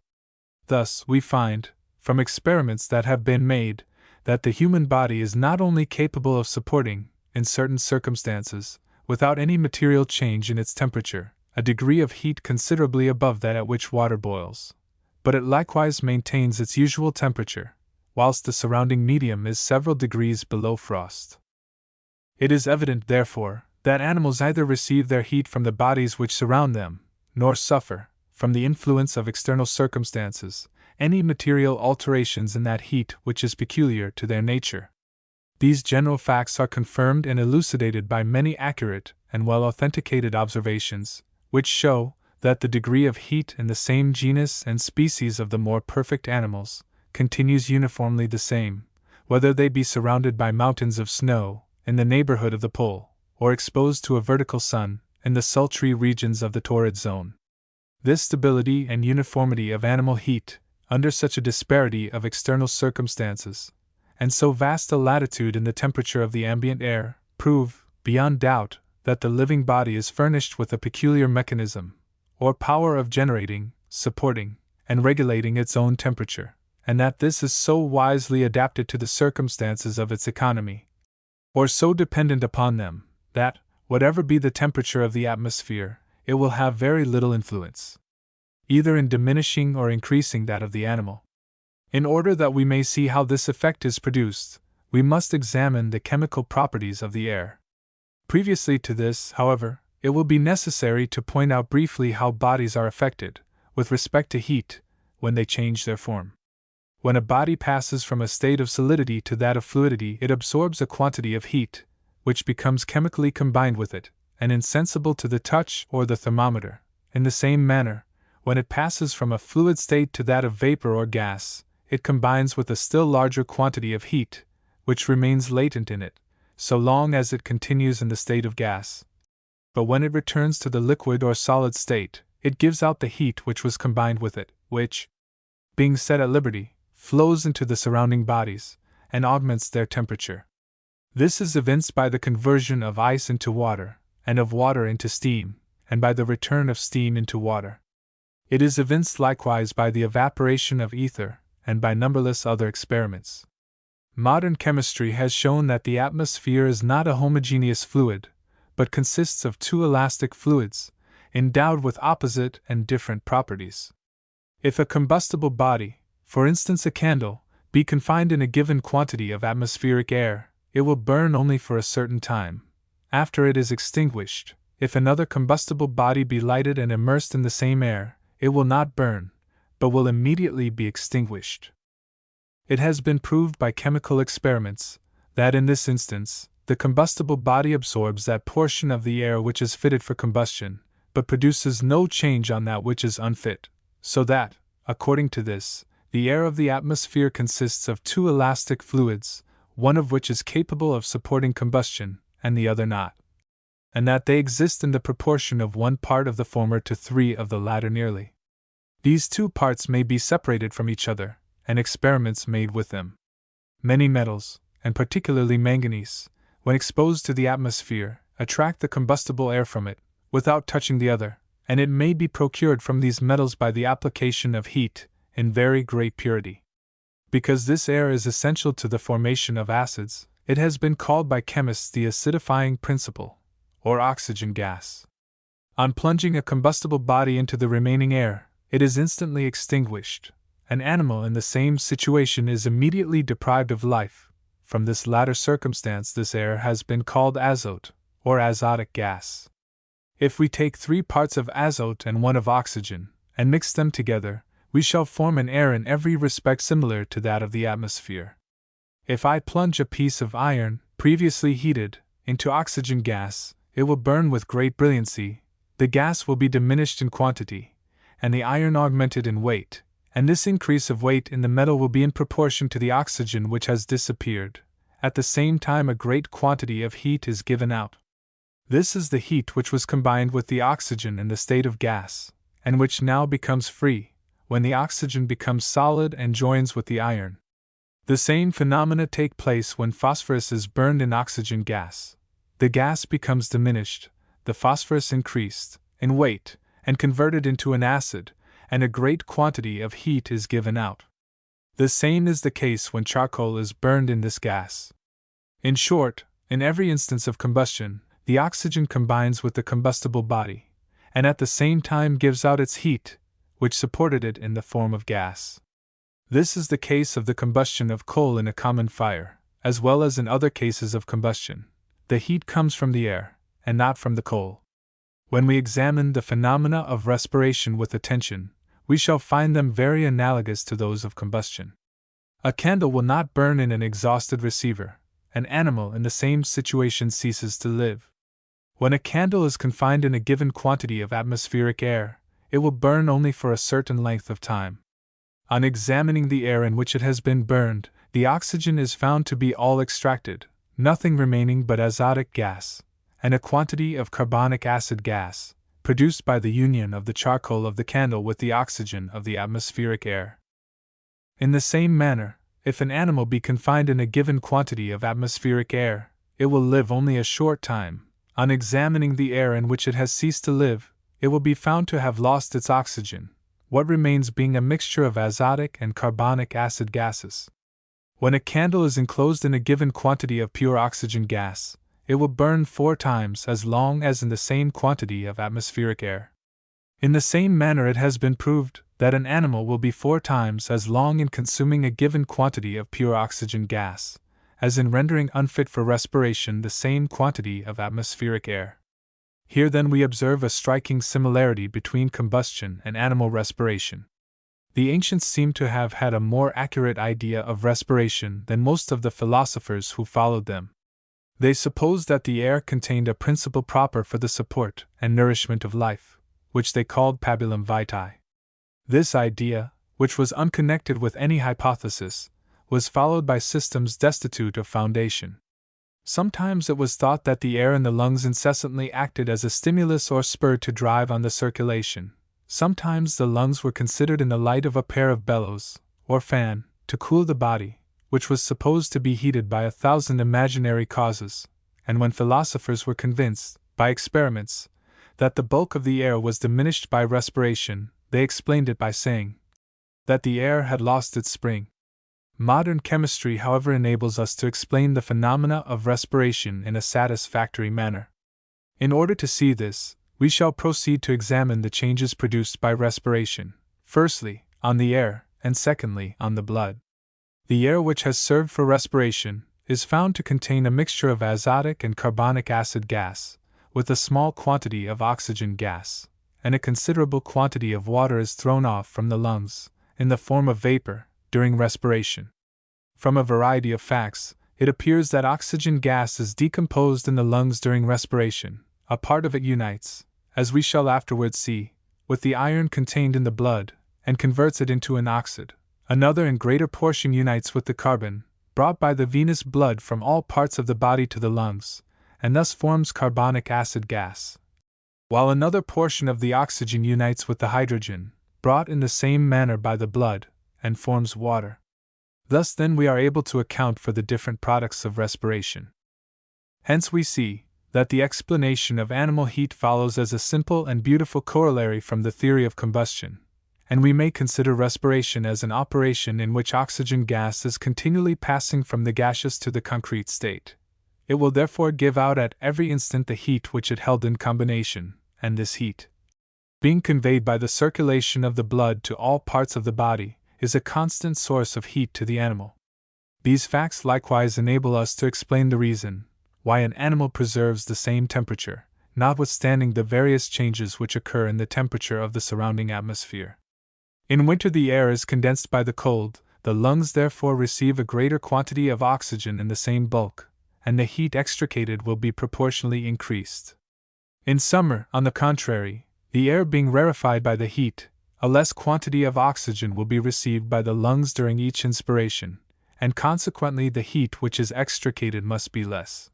Thus, we find, from experiments that have been made, that the human body is not only capable of supporting, in certain circumstances, without any material change in its temperature, a degree of heat considerably above that at which water boils, but it likewise maintains its usual temperature, whilst the surrounding medium is several degrees below frost. It is evident, therefore, that animals either receive their heat from the bodies which surround them, nor suffer, from the influence of external circumstances, any material alterations in that heat which is peculiar to their nature. These general facts are confirmed and elucidated by many accurate and well-authenticated observations, which show that the degree of heat in the same genus and species of the more perfect animals continues uniformly the same, whether they be surrounded by mountains of snow in the neighborhood of the pole, or exposed to a vertical sun in the sultry regions of the torrid zone. This stability and uniformity of animal heat, under such a disparity of external circumstances, and so vast a latitude in the temperature of the ambient air, prove, beyond doubt, that the living body is furnished with a peculiar mechanism, or power of generating, supporting, and regulating its own temperature, and that this is so wisely adapted to the circumstances of its economy, or so dependent upon them, that, whatever be the temperature of the atmosphere, it will have very little influence, either in diminishing or increasing that of the animal. In order that we may see how this effect is produced, we must examine the chemical properties of the air. Previously to this, however, it will be necessary to point out briefly how bodies are affected, with respect to heat, when they change their form. When a body passes from a state of solidity to that of fluidity, it absorbs a quantity of heat, which becomes chemically combined with it, and insensible to the touch or the thermometer. In the same manner, when it passes from a fluid state to that of vapor or gas, it combines with a still larger quantity of heat, which remains latent in it, so long as it continues in the state of gas. But when it returns to the liquid or solid state, it gives out the heat which was combined with it, which, being set at liberty, flows into the surrounding bodies, and augments their temperature. This is evinced by the conversion of ice into water, and of water into steam, and by the return of steam into water. It is evinced likewise by the evaporation of ether, and by numberless other experiments. Modern chemistry has shown that the atmosphere is not a homogeneous fluid, but consists of two elastic fluids, endowed with opposite and different properties. If a combustible body, for instance a candle, be confined in a given quantity of atmospheric air, it will burn only for a certain time. After it is extinguished, if another combustible body be lighted and immersed in the same air, it will not burn, but will immediately be extinguished. It has been proved by chemical experiments that in this instance, the combustible body absorbs that portion of the air which is fitted for combustion, but produces no change on that which is unfit, so that, according to this, the air of the atmosphere consists of two elastic fluids, one of which is capable of supporting combustion, and the other not, and that they exist in the proportion of 1 part of the former to 3 of the latter nearly. These two parts may be separated from each other, and experiments made with them. Many metals, and particularly manganese, when exposed to the atmosphere, attract the combustible air from it, without touching the other, and it may be procured from these metals by the application of heat, in very great purity. Because this air is essential to the formation of acids, it has been called by chemists the acidifying principle, or oxygen gas. On plunging a combustible body into the remaining air, it is instantly extinguished. An animal in the same situation is immediately deprived of life. From this latter circumstance, this air has been called azote, or azotic gas. If we take 3 parts of azote and 1 of oxygen, and mix them together, we shall form an air in every respect similar to that of the atmosphere. If I plunge a piece of iron, previously heated, into oxygen gas, it will burn with great brilliancy, the gas will be diminished in quantity, and the iron augmented in weight, and this increase of weight in the metal will be in proportion to the oxygen which has disappeared. At the same time, a great quantity of heat is given out. This is the heat which was combined with the oxygen in the state of gas, and which now becomes free, when the oxygen becomes solid and joins with the iron. The same phenomena take place when phosphorus is burned in oxygen gas. The gas becomes diminished, the phosphorus increased in weight, and converted into an acid, and a great quantity of heat is given out. The same is the case when charcoal is burned in this gas. In short, in every instance of combustion, the oxygen combines with the combustible body, and at the same time gives out its heat, which supported it in the form of gas. This is the case of the combustion of coal in a common fire, as well as in other cases of combustion. The heat comes from the air, and not from the coal. When we examine the phenomena of respiration with attention, we shall find them very analogous to those of combustion. A candle will not burn in an exhausted receiver, an animal in the same situation ceases to live. When a candle is confined in a given quantity of atmospheric air, it will burn only for a certain length of time. On examining the air in which it has been burned, the oxygen is found to be all extracted, nothing remaining but azotic gas, and a quantity of carbonic acid gas, produced by the union of the charcoal of the candle with the oxygen of the atmospheric air. In the same manner, if an animal be confined in a given quantity of atmospheric air, it will live only a short time. On examining the air in which it has ceased to live, it will be found to have lost its oxygen, what remains being a mixture of azotic and carbonic acid gases. When a candle is enclosed in a given quantity of pure oxygen gas, it will burn 4 times as long as in the same quantity of atmospheric air. In the same manner, it has been proved that an animal will be 4 times as long in consuming a given quantity of pure oxygen gas, as in rendering unfit for respiration the same quantity of atmospheric air. Here then we observe a striking similarity between combustion and animal respiration. The ancients seem to have had a more accurate idea of respiration than most of the philosophers who followed them. They supposed that the air contained a principle proper for the support and nourishment of life, which they called pabulum vitae. This idea, which was unconnected with any hypothesis, was followed by systems destitute of foundation. Sometimes it was thought that the air in the lungs incessantly acted as a stimulus or spur to drive on the circulation. Sometimes the lungs were considered in the light of a pair of bellows, or fan, to cool the body, which was supposed to be heated by 1,000 imaginary causes, and when philosophers were convinced, by experiments, that the bulk of the air was diminished by respiration, they explained it by saying that the air had lost its spring. Modern chemistry, however, enables us to explain the phenomena of respiration in a satisfactory manner. In order to see this, we shall proceed to examine the changes produced by respiration, firstly, on the air, and secondly, on the blood. The air which has served for respiration is found to contain a mixture of azotic and carbonic acid gas, with a small quantity of oxygen gas, and a considerable quantity of water is thrown off from the lungs, in the form of vapor, during respiration. From a variety of facts, it appears that oxygen gas is decomposed in the lungs during respiration. A part of it unites, as we shall afterwards see, with the iron contained in the blood, and converts it into an oxide. Another and greater portion unites with the carbon, brought by the venous blood from all parts of the body to the lungs, and thus forms carbonic acid gas. While another portion of the oxygen unites with the hydrogen, brought in the same manner by the blood, and forms water. Thus then we are able to account for the different products of respiration. Hence we see that the explanation of animal heat follows as a simple and beautiful corollary from the theory of combustion, and we may consider respiration as an operation in which oxygen gas is continually passing from the gaseous to the concrete state. It will therefore give out at every instant the heat which it held in combination, and this heat, being conveyed by the circulation of the blood to all parts of the body, is a constant source of heat to the animal. These facts likewise enable us to explain the reason why an animal preserves the same temperature, notwithstanding the various changes which occur in the temperature of the surrounding atmosphere. In winter the air is condensed by the cold, the lungs therefore receive a greater quantity of oxygen in the same bulk, and the heat extricated will be proportionally increased. In summer, on the contrary, the air being rarefied by the heat, a less quantity of oxygen will be received by the lungs during each inspiration, and consequently the heat which is extricated must be less.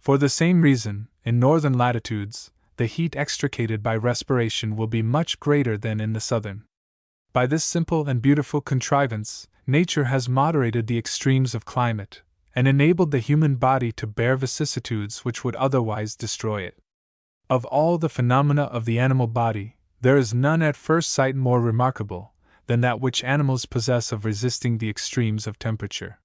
For the same reason, in northern latitudes, the heat extricated by respiration will be much greater than in the southern. By this simple and beautiful contrivance, nature has moderated the extremes of climate, and enabled the human body to bear vicissitudes which would otherwise destroy it. Of all the phenomena of the animal body, there is none at first sight more remarkable than that which animals possess of resisting the extremes of temperature.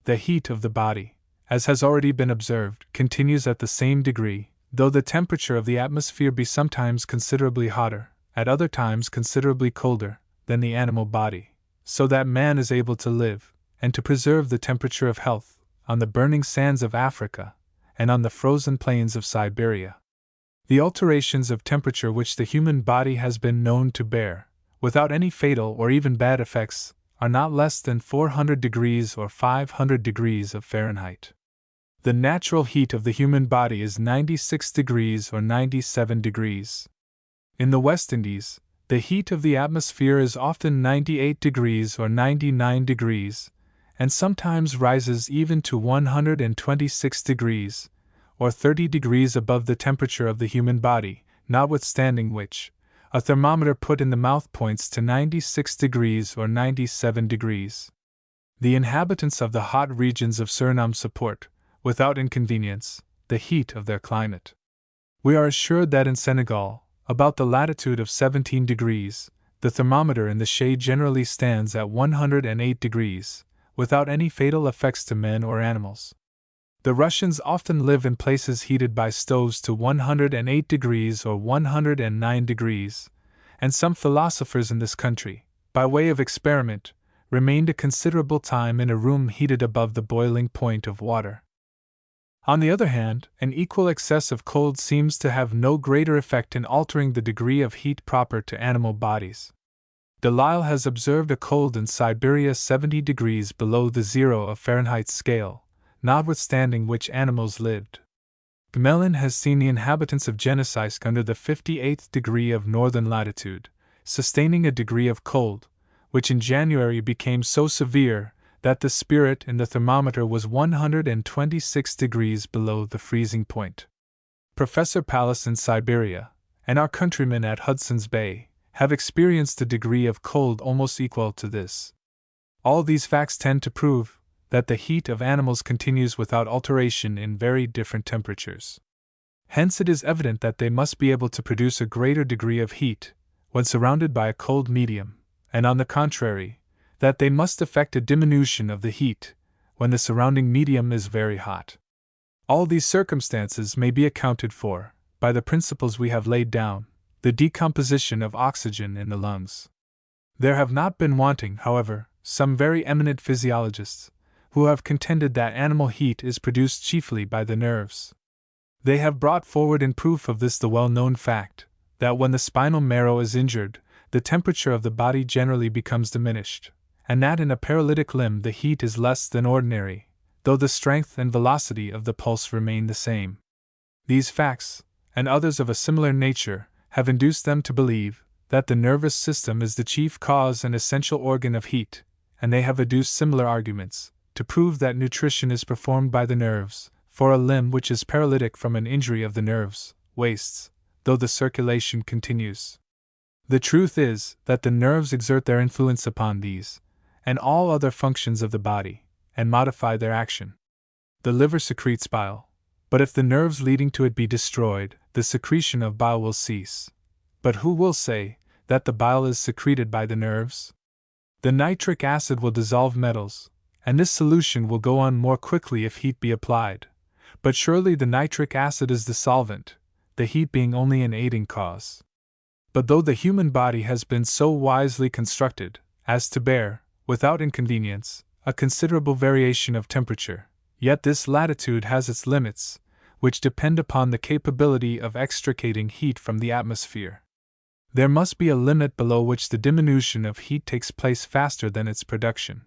The heat of the body, as has already been observed, continues at the same degree, though the temperature of the atmosphere be sometimes considerably hotter, at other times considerably colder, than the animal body, so that man is able to live, and to preserve the temperature of health, on the burning sands of Africa, and on the frozen plains of Siberia. The alterations of temperature which the human body has been known to bear, without any fatal or even bad effects, are not less than 400 degrees or 500 degrees of Fahrenheit. The natural heat of the human body is 96 degrees or 97 degrees. In the West Indies, the heat of the atmosphere is often 98 degrees or 99 degrees, and sometimes rises even to 126 degrees, or 30 degrees above the temperature of the human body, notwithstanding which, a thermometer put in the mouth points to 96 degrees or 97 degrees. The inhabitants of the hot regions of Suriname support, without inconvenience, the heat of their climate. We are assured that in Senegal, about the latitude of 17 degrees, the thermometer in the shade generally stands at 108 degrees, without any fatal effects to men or animals. The Russians often live in places heated by stoves to 108 degrees or 109 degrees, and some philosophers in this country, by way of experiment, remained a considerable time in a room heated above the boiling point of water. On the other hand, an equal excess of cold seems to have no greater effect in altering the degree of heat proper to animal bodies. Delisle has observed a cold in Siberia 70 degrees below the 0 of Fahrenheit scale, notwithstanding which animals lived. Gmelin has seen the inhabitants of Geneseisk under the 58th degree of northern latitude, sustaining a degree of cold, which in January became so severe that the spirit in the thermometer was 126 degrees below the freezing point. Professor Pallas in Siberia, and our countrymen at Hudson's Bay, have experienced a degree of cold almost equal to this. All these facts tend to prove that the heat of animals continues without alteration in very different temperatures. Hence it is evident that they must be able to produce a greater degree of heat when surrounded by a cold medium, and on the contrary, that they must effect a diminution of the heat when the surrounding medium is very hot. All these circumstances may be accounted for by the principles we have laid down, the decomposition of oxygen in the lungs. There have not been wanting, however, some very eminent physiologists who have contended that animal heat is produced chiefly by the nerves. They have brought forward in proof of this the well-known fact that when the spinal marrow is injured, the temperature of the body generally becomes diminished, and that in a paralytic limb the heat is less than ordinary, though the strength and velocity of the pulse remain the same. These facts, and others of a similar nature, have induced them to believe that the nervous system is the chief cause and essential organ of heat, and they have adduced similar arguments to prove that nutrition is performed by the nerves, for a limb which is paralytic from an injury of the nerves wastes, though the circulation continues. The truth is that the nerves exert their influence upon these and all other functions of the body, and modify their action. The liver secretes bile, but if the nerves leading to it be destroyed, the secretion of bile will cease. But who will say that the bile is secreted by the nerves? The nitric acid will dissolve metals, and this solution will go on more quickly if heat be applied. But surely the nitric acid is the solvent, the heat being only an aiding cause. But though the human body has been so wisely constructed as to bear, without inconvenience, a considerable variation of temperature, yet this latitude has its limits, which depend upon the capability of extricating heat from the atmosphere. There must be a limit below which the diminution of heat takes place faster than its production.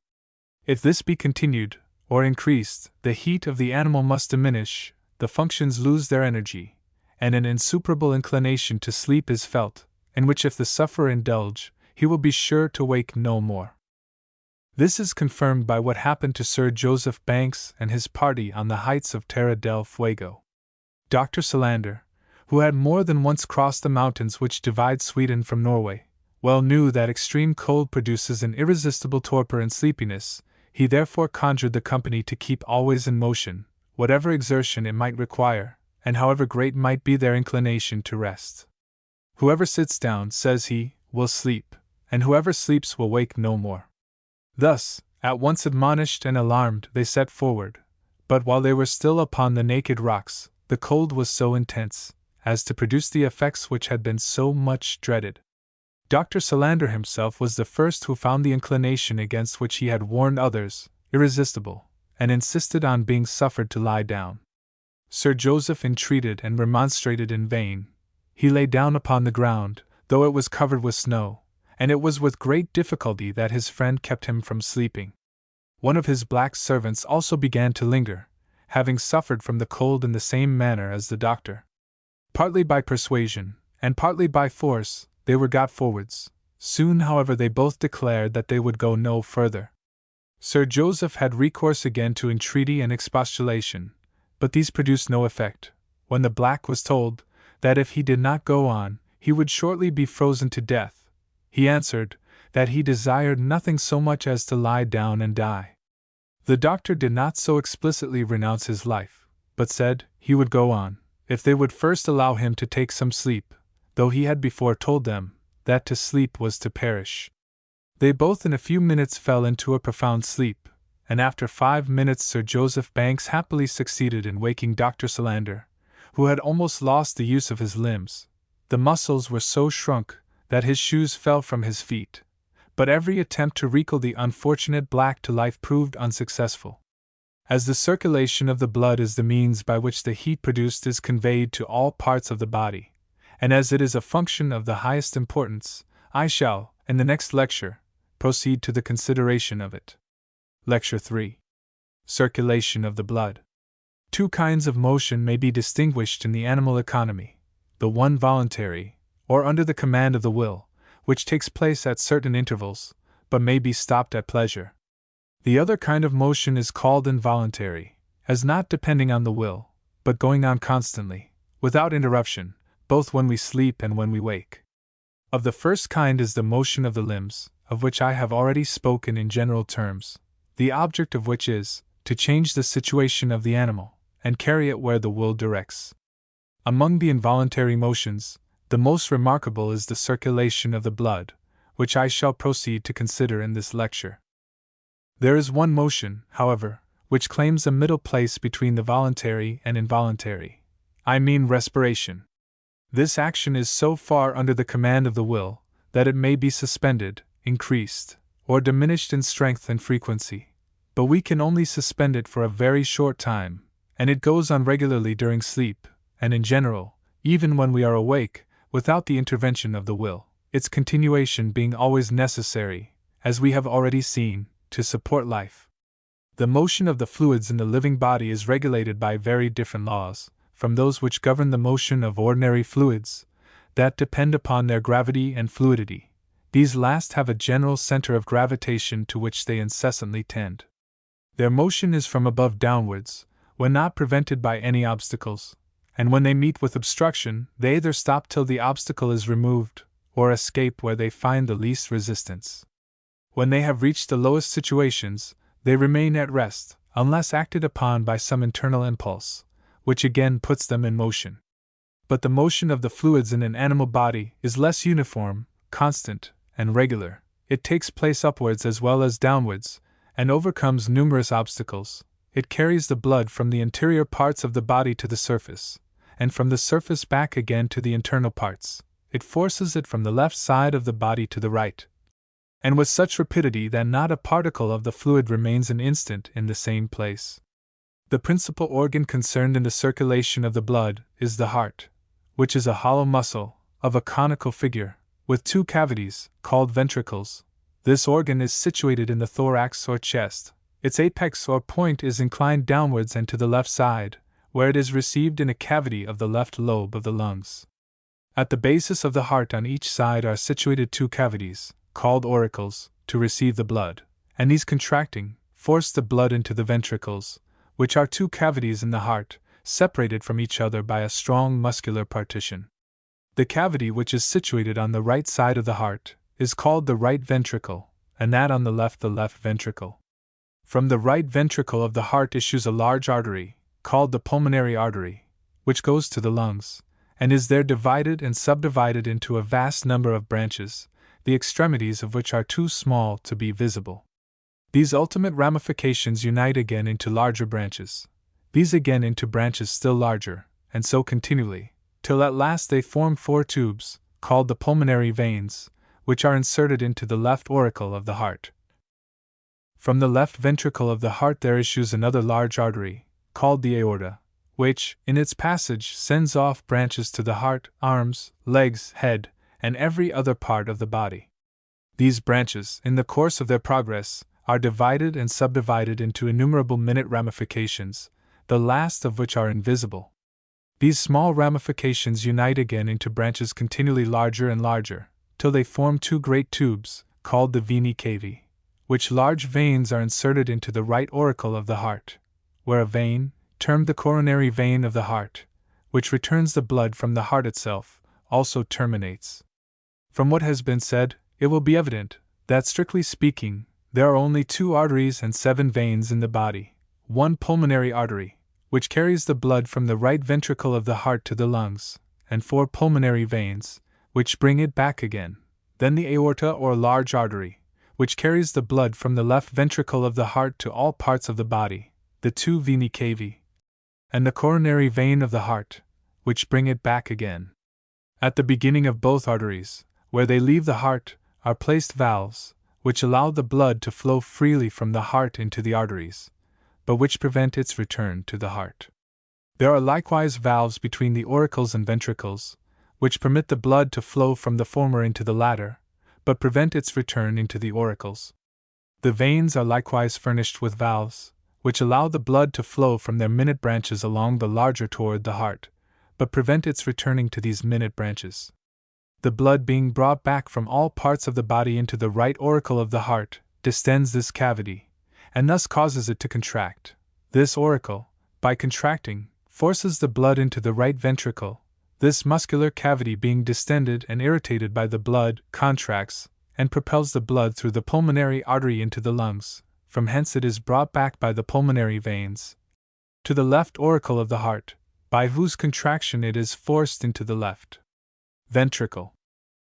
If this be continued, or increased, the heat of the animal must diminish, the functions lose their energy, and an insuperable inclination to sleep is felt, in which if the sufferer indulge, he will be sure to wake no more. This is confirmed by what happened to Sir Joseph Banks and his party on the heights of Terra del Fuego. Dr. Solander, who had more than once crossed the mountains which divide Sweden from Norway, well knew that extreme cold produces an irresistible torpor and sleepiness. He therefore conjured the company to keep always in motion, whatever exertion it might require, and however great might be their inclination to rest. Whoever sits down, says he, will sleep, and whoever sleeps will wake no more. Thus, at once admonished and alarmed, they set forward, but while they were still upon the naked rocks, the cold was so intense as to produce the effects which had been so much dreaded. Dr. Solander himself was the first who found the inclination against which he had warned others irresistible, and insisted on being suffered to lie down. Sir Joseph entreated and remonstrated in vain. He lay down upon the ground, though it was covered with snow, and it was with great difficulty that his friend kept him from sleeping. One of his black servants also began to linger, having suffered from the cold in the same manner as the doctor. Partly by persuasion, and partly by force, they were got forwards. Soon, however, they both declared that they would go no further. Sir Joseph had recourse again to entreaty and expostulation, but these produced no effect. When the black was told that if he did not go on, he would shortly be frozen to death, he answered that he desired nothing so much as to lie down and die. The doctor did not so explicitly renounce his life, but said he would go on, if they would first allow him to take some sleep, though he had before told them that to sleep was to perish. They both in a few minutes fell into a profound sleep, and after 5 minutes Sir Joseph Banks happily succeeded in waking Dr. Solander, who had almost lost the use of his limbs. The muscles were so shrunk that his shoes fell from his feet, but every attempt to recall the unfortunate black to life proved unsuccessful. As the circulation of the blood is the means by which the heat produced is conveyed to all parts of the body, and as it is a function of the highest importance, I shall, in the next lecture, proceed to the consideration of it. Lecture 3. Circulation of the blood. 2 kinds of motion may be distinguished in the animal economy: the one voluntary, or under the command of the will, which takes place at certain intervals, but may be stopped at pleasure. The other kind of motion is called involuntary, as not depending on the will, but going on constantly, without interruption, both when we sleep and when we wake. Of the first kind is the motion of the limbs, of which I have already spoken in general terms, the object of which is to change the situation of the animal, and carry it where the will directs. Among the involuntary motions, the most remarkable is the circulation of the blood, which I shall proceed to consider in this lecture. There is one motion, however, which claims a middle place between the voluntary and involuntary. I mean respiration. This action is so far under the command of the will that it may be suspended, increased, or diminished in strength and frequency, but we can only suspend it for a very short time, and it goes on regularly during sleep, and in general, even when we are awake, without the intervention of the will, its continuation being always necessary, as we have already seen, to support life. The motion of the fluids in the living body is regulated by very different laws from those which govern the motion of ordinary fluids, that depend upon their gravity and fluidity. These last have a general center of gravitation to which they incessantly tend. Their motion is from above downwards, when not prevented by any obstacles, and when they meet with obstruction, they either stop till the obstacle is removed, or escape where they find the least resistance. When they have reached the lowest situations, they remain at rest, unless acted upon by some internal impulse, which again puts them in motion. But the motion of the fluids in an animal body is less uniform, constant, and regular. It takes place upwards as well as downwards, and overcomes numerous obstacles. It carries the blood from the interior parts of the body to the surface, and from the surface back again to the internal parts. It forces it from the left side of the body to the right, and with such rapidity that not a particle of the fluid remains an instant in the same place. The principal organ concerned in the circulation of the blood is the heart, which is a hollow muscle, of a conical figure, with 2 cavities, called ventricles. This organ is situated in the thorax or chest. Its apex or point is inclined downwards and to the left side, where it is received in a cavity of the left lobe of the lungs. At the basis of the heart on each side are situated 2 cavities, called auricles, to receive the blood, and these contracting, force the blood into the ventricles, which are 2 cavities in the heart, separated from each other by a strong muscular partition. The cavity which is situated on the right side of the heart is called the right ventricle, and that on the left ventricle. From the right ventricle of the heart issues a large artery, called the pulmonary artery, which goes to the lungs, and is there divided and subdivided into a vast number of branches, the extremities of which are too small to be visible. These ultimate ramifications unite again into larger branches, these again into branches still larger, and so continually, till at last they form 4 tubes, called the pulmonary veins, which are inserted into the left auricle of the heart. From the left ventricle of the heart there issues another large artery, called the aorta, which, in its passage, sends off branches to the heart, arms, legs, head, and every other part of the body. These branches, in the course of their progress, are divided and subdivided into innumerable minute ramifications, the last of which are invisible. These small ramifications unite again into branches continually larger and larger, till they form two great tubes, called the veni cavae, which large veins are inserted into the right auricle of the heart, where a vein, termed the coronary vein of the heart, which returns the blood from the heart itself, also terminates. From what has been said, it will be evident that, strictly speaking, there are only 2 arteries and 7 veins in the body: 1 pulmonary artery, which carries the blood from the right ventricle of the heart to the lungs, and 4 pulmonary veins, which bring it back again, then the aorta or large artery, which carries the blood from the left ventricle of the heart to all parts of the body, the 2 veni cavae, and the coronary vein of the heart, which bring it back again. At the beginning of both arteries, where they leave the heart, are placed valves, which allow the blood to flow freely from the heart into the arteries, but which prevent its return to the heart. There are likewise valves between the auricles and ventricles, which permit the blood to flow from the former into the latter, but prevent its return into the auricles. The veins are likewise furnished with valves, which allow the blood to flow from their minute branches along the larger toward the heart, but prevent its returning to these minute branches. The blood being brought back from all parts of the body into the right auricle of the heart, distends this cavity, and thus causes it to contract. This auricle, by contracting, forces the blood into the right ventricle. This muscular cavity, being distended and irritated by the blood, contracts, and propels the blood through the pulmonary artery into the lungs. From hence it is brought back by the pulmonary veins to the left auricle of the heart, by whose contraction it is forced into the left ventricle.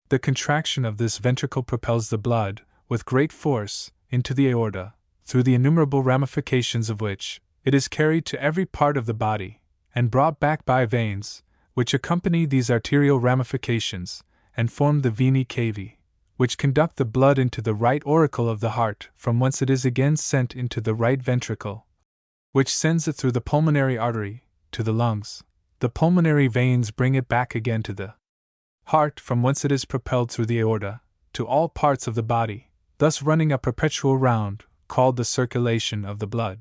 The contraction of this ventricle propels the blood, with great force, into the aorta, through the innumerable ramifications of which it is carried to every part of the body, and brought back by veins, which accompany these arterial ramifications, and form the veni cavae, which conduct the blood into the right auricle of the heart, from whence it is again sent into the right ventricle, which sends it through the pulmonary artery to the lungs. The pulmonary veins bring it back again to the heart, from whence it is propelled through the aorta to all parts of the body, thus running a perpetual round, called the circulation of the blood.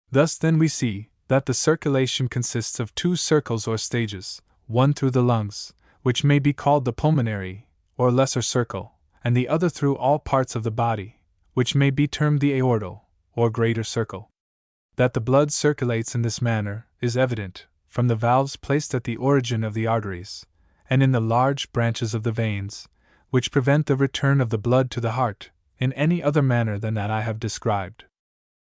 Thus then we see that the circulation consists of 2 circles or stages, one through the lungs, which may be called the pulmonary, or lesser circle, and the other through all parts of the body, which may be termed the aortal, or greater circle. That the blood circulates in this manner is evident from the valves placed at the origin of the arteries, and in the large branches of the veins, which prevent the return of the blood to the heart in any other manner than that I have described.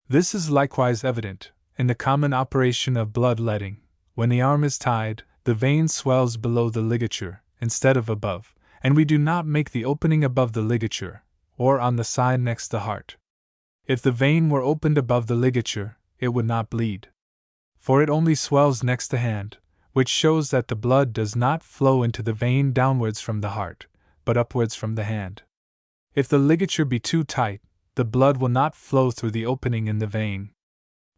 This is likewise evident in the common operation of blood-letting. When the arm is tied, the vein swells below the ligature instead of above, and we do not make the opening above the ligature, or on the side next the heart. If the vein were opened above the ligature, it would not bleed, for it only swells next the hand, which shows that the blood does not flow into the vein downwards from the heart, but upwards from the hand. If the ligature be too tight, the blood will not flow through the opening in the vein.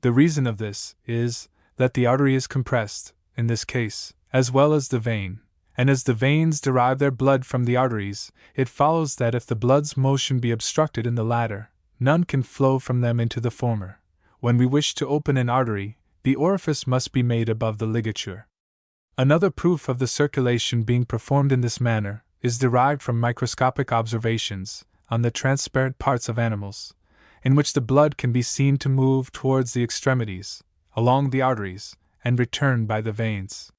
The reason of this is that the artery is compressed, in this case, as well as the vein, and as the veins derive their blood from the arteries, it follows that if the blood's motion be obstructed in the latter, none can flow from them into the former. When we wish to open an artery, the orifice must be made above the ligature. Another proof of the circulation being performed in this manner is derived from microscopic observations on the transparent parts of animals, in which the blood can be seen to move towards the extremities, along the arteries, and return by the veins.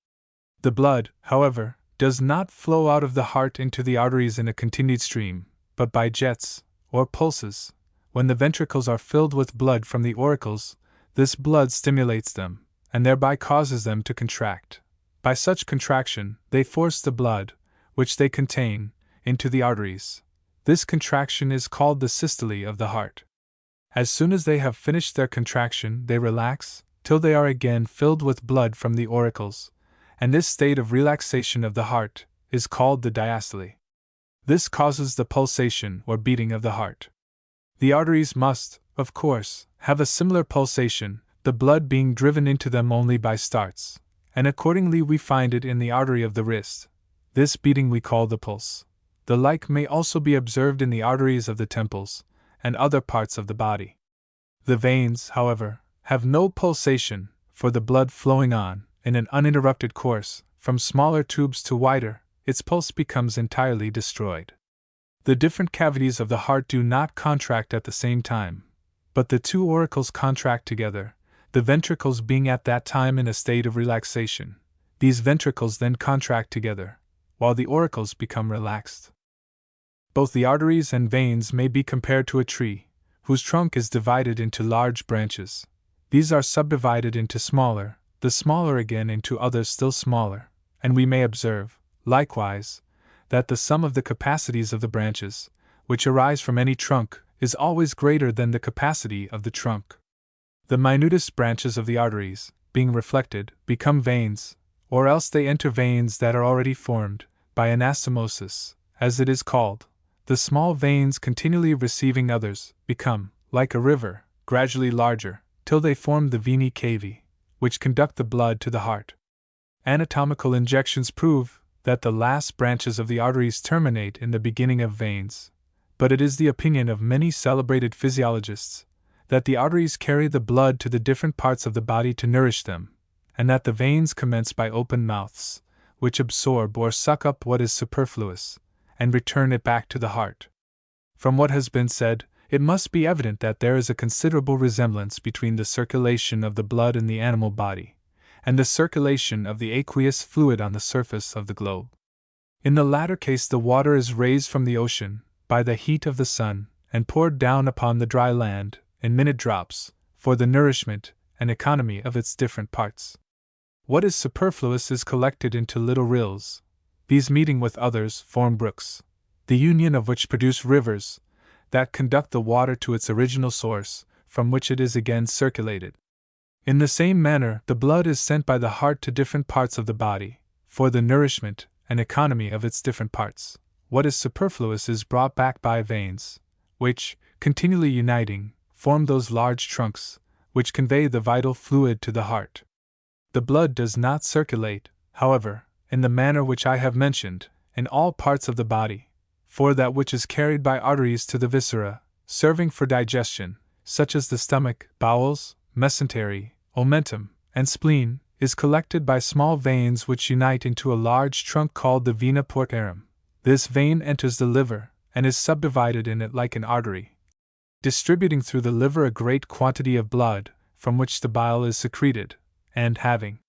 The blood, however, does not flow out of the heart into the arteries in a continued stream, but by jets, or pulses. When the ventricles are filled with blood from the auricles, this blood stimulates them, and thereby causes them to contract. By such contraction, they force the blood, which they contain, into the arteries. This contraction is called the systole of the heart. As soon as they have finished their contraction, they relax, till they are again filled with blood from the auricles, and this state of relaxation of the heart is called the diastole. This causes the pulsation or beating of the heart. The arteries must, of course, have a similar pulsation, the blood being driven into them only by starts, and accordingly we find it in the artery of the wrist. This beating we call the pulse. The like may also be observed in the arteries of the temples and other parts of the body. The veins, however, have no pulsation, for the blood flowing on, in an uninterrupted course, from smaller tubes to wider, its pulse becomes entirely destroyed. The different cavities of the heart do not contract at the same time, but the two auricles contract together, the ventricles being at that time in a state of relaxation. These ventricles then contract together, while the auricles become relaxed. Both the arteries and veins may be compared to a tree, whose trunk is divided into large branches. These are subdivided into smaller, the smaller again into others still smaller, and we may observe, likewise, that the sum of the capacities of the branches, which arise from any trunk, is always greater than the capacity of the trunk. The minutest branches of the arteries, being reflected, become veins, or else they enter veins that are already formed, by anastomosis, as it is called. The small veins continually receiving others, become, like a river, gradually larger, till they form the venae cavae, which conduct the blood to the heart. Anatomical injections prove that the last branches of the arteries terminate in the beginning of veins, but it is the opinion of many celebrated physiologists that the arteries carry the blood to the different parts of the body to nourish them, and that the veins commence by open mouths, which absorb or suck up what is superfluous, and return it back to the heart. From what has been said, it must be evident that there is a considerable resemblance between the circulation of the blood in the animal body, and the circulation of the aqueous fluid on the surface of the globe. In the latter case, the water is raised from the ocean, by the heat of the sun, and poured down upon the dry land, in minute drops, for the nourishment and economy of its different parts. What is superfluous is collected into little rills. These, meeting with others, form brooks, the union of which produce rivers, that conduct the water to its original source, from which it is again circulated. In the same manner, the blood is sent by the heart to different parts of the body, for the nourishment and economy of its different parts. What is superfluous is brought back by veins, which, continually uniting, form those large trunks, which convey the vital fluid to the heart. The blood does not circulate, however, in the manner which I have mentioned, in all parts of the body, for that which is carried by arteries to the viscera, serving for digestion, such as the stomach, bowels, mesentery, omentum, and spleen, is collected by small veins which unite into a large trunk called the vena portarum. This vein enters the liver, and is subdivided in it like an artery, distributing through the liver a great quantity of blood, from which the bile is secreted, and having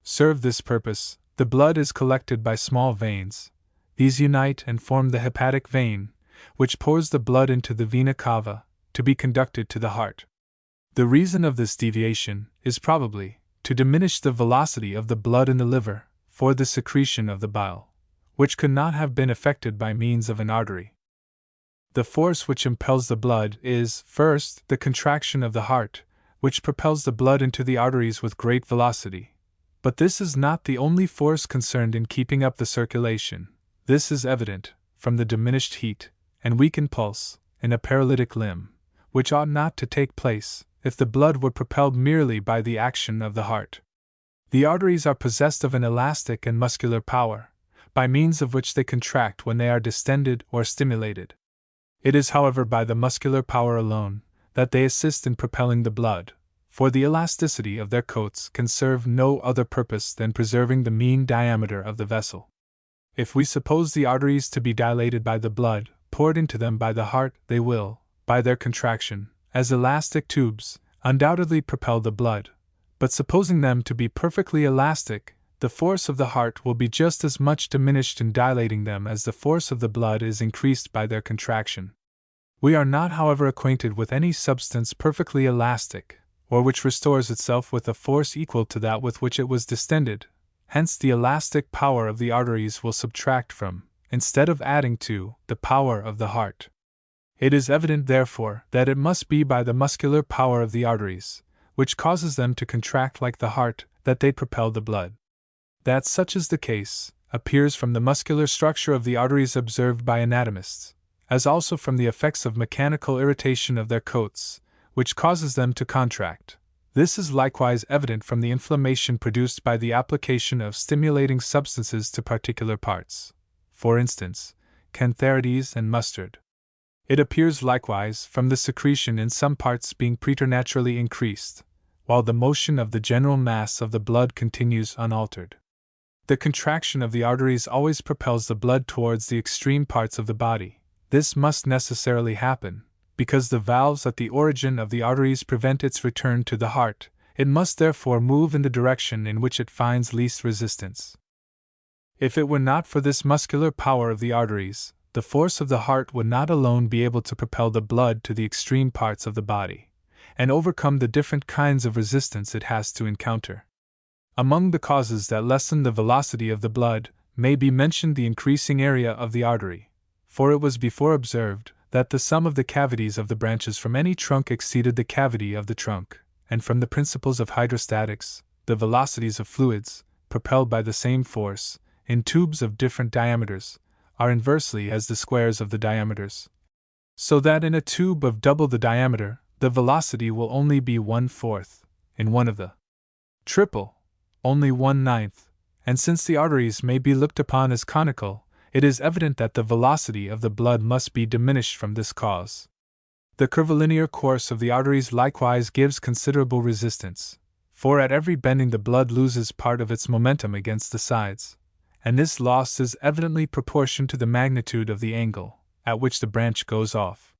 served this purpose, the blood is collected by small veins. These unite and form the hepatic vein, which pours the blood into the vena cava, to be conducted to the heart. The reason of this deviation is probably to diminish the velocity of the blood in the liver, for the secretion of the bile, which could not have been effected by means of an artery. The force which impels the blood is, first, the contraction of the heart, which propels the blood into the arteries with great velocity. But this is not the only force concerned in keeping up the circulation. This is evident from the diminished heat and weakened pulse in a paralytic limb, which ought not to take place if the blood were propelled merely by the action of the heart. The arteries are possessed of an elastic and muscular power, by means of which they contract when they are distended or stimulated. It is, however, by the muscular power alone that they assist in propelling the blood, for the elasticity of their coats can serve no other purpose than preserving the mean diameter of the vessel. If we suppose the arteries to be dilated by the blood poured into them by the heart, they will, by their contraction, as elastic tubes, undoubtedly propel the blood, but supposing them to be perfectly elastic, the force of the heart will be just as much diminished in dilating them as the force of the blood is increased by their contraction. We are not, however, acquainted with any substance perfectly elastic, or which restores itself with a force equal to that with which it was distended. Hence the elastic power of the arteries will subtract from, instead of adding to, the power of the heart. It is evident, therefore, that it must be by the muscular power of the arteries, which causes them to contract like the heart, that they propel the blood. That such is the case, appears from the muscular structure of the arteries observed by anatomists, as also from the effects of mechanical irritation of their coats, which causes them to contract. This is likewise evident from the inflammation produced by the application of stimulating substances to particular parts, for instance, cantharides and mustard. It appears likewise from the secretion in some parts being preternaturally increased, while the motion of the general mass of the blood continues unaltered. The contraction of the arteries always propels the blood towards the extreme parts of the body. This must necessarily happen, because the valves at the origin of the arteries prevent its return to the heart. It must therefore move in the direction in which it finds least resistance. If it were not for this muscular power of the arteries, the force of the heart would not alone be able to propel the blood to the extreme parts of the body, and overcome the different kinds of resistance it has to encounter. Among the causes that lessen the velocity of the blood may be mentioned the increasing area of the artery, for it was before observed that the sum of the cavities of the branches from any trunk exceeded the cavity of the trunk, and from the principles of hydrostatics, the velocities of fluids, propelled by the same force, in tubes of different diameters, are inversely as the squares of the diameters. So that in a tube of double the diameter, the velocity will only be 1/4, in one of the triple, only 1/9, and since the arteries may be looked upon as conical, it is evident that the velocity of the blood must be diminished from this cause. The curvilinear course of the arteries likewise gives considerable resistance, for at every bending the blood loses part of its momentum against the sides, and this loss is evidently proportioned to the magnitude of the angle at which the branch goes off.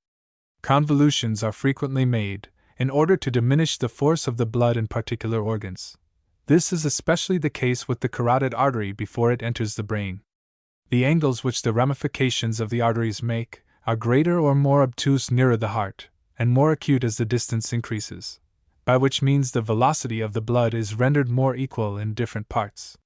Convolutions are frequently made, in order to diminish the force of the blood in particular organs. This is especially the case with the carotid artery before it enters the brain. The angles which the ramifications of the arteries make are greater or more obtuse nearer the heart, and more acute as the distance increases, by which means the velocity of the blood is rendered more equal in different parts.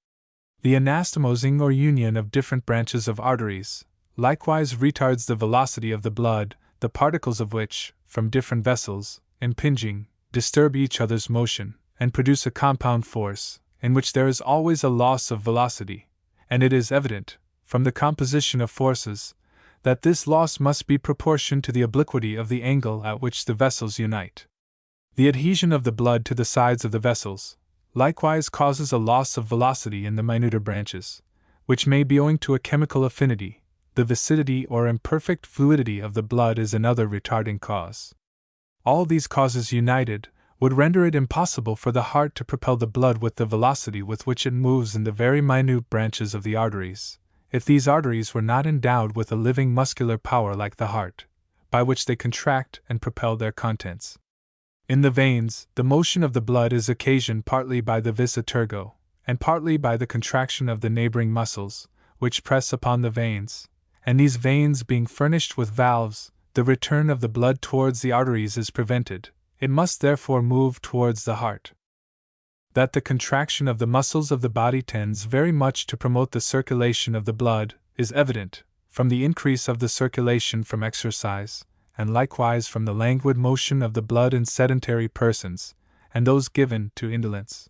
The anastomosing or union of different branches of arteries likewise retards the velocity of the blood, the particles of which, from different vessels, impinging, disturb each other's motion, and produce a compound force, in which there is always a loss of velocity, and it is evident, from the composition of forces, that this loss must be proportioned to the obliquity of the angle at which the vessels unite. The adhesion of the blood to the sides of the vessels likewise causes a loss of velocity in the minuter branches, which may be owing to a chemical affinity. The viscidity or imperfect fluidity of the blood is another retarding cause. All these causes united would render it impossible for the heart to propel the blood with the velocity with which it moves in the very minute branches of the arteries, if these arteries were not endowed with a living muscular power like the heart, by which they contract and propel their contents. In the veins, the motion of the blood is occasioned partly by the vis a tergo, and partly by the contraction of the neighboring muscles, which press upon the veins, and these veins being furnished with valves, the return of the blood towards the arteries is prevented. It must therefore move towards the heart. That the contraction of the muscles of the body tends very much to promote the circulation of the blood is evident, from the increase of the circulation from exercise, and likewise from the languid motion of the blood in sedentary persons, and those given to indolence.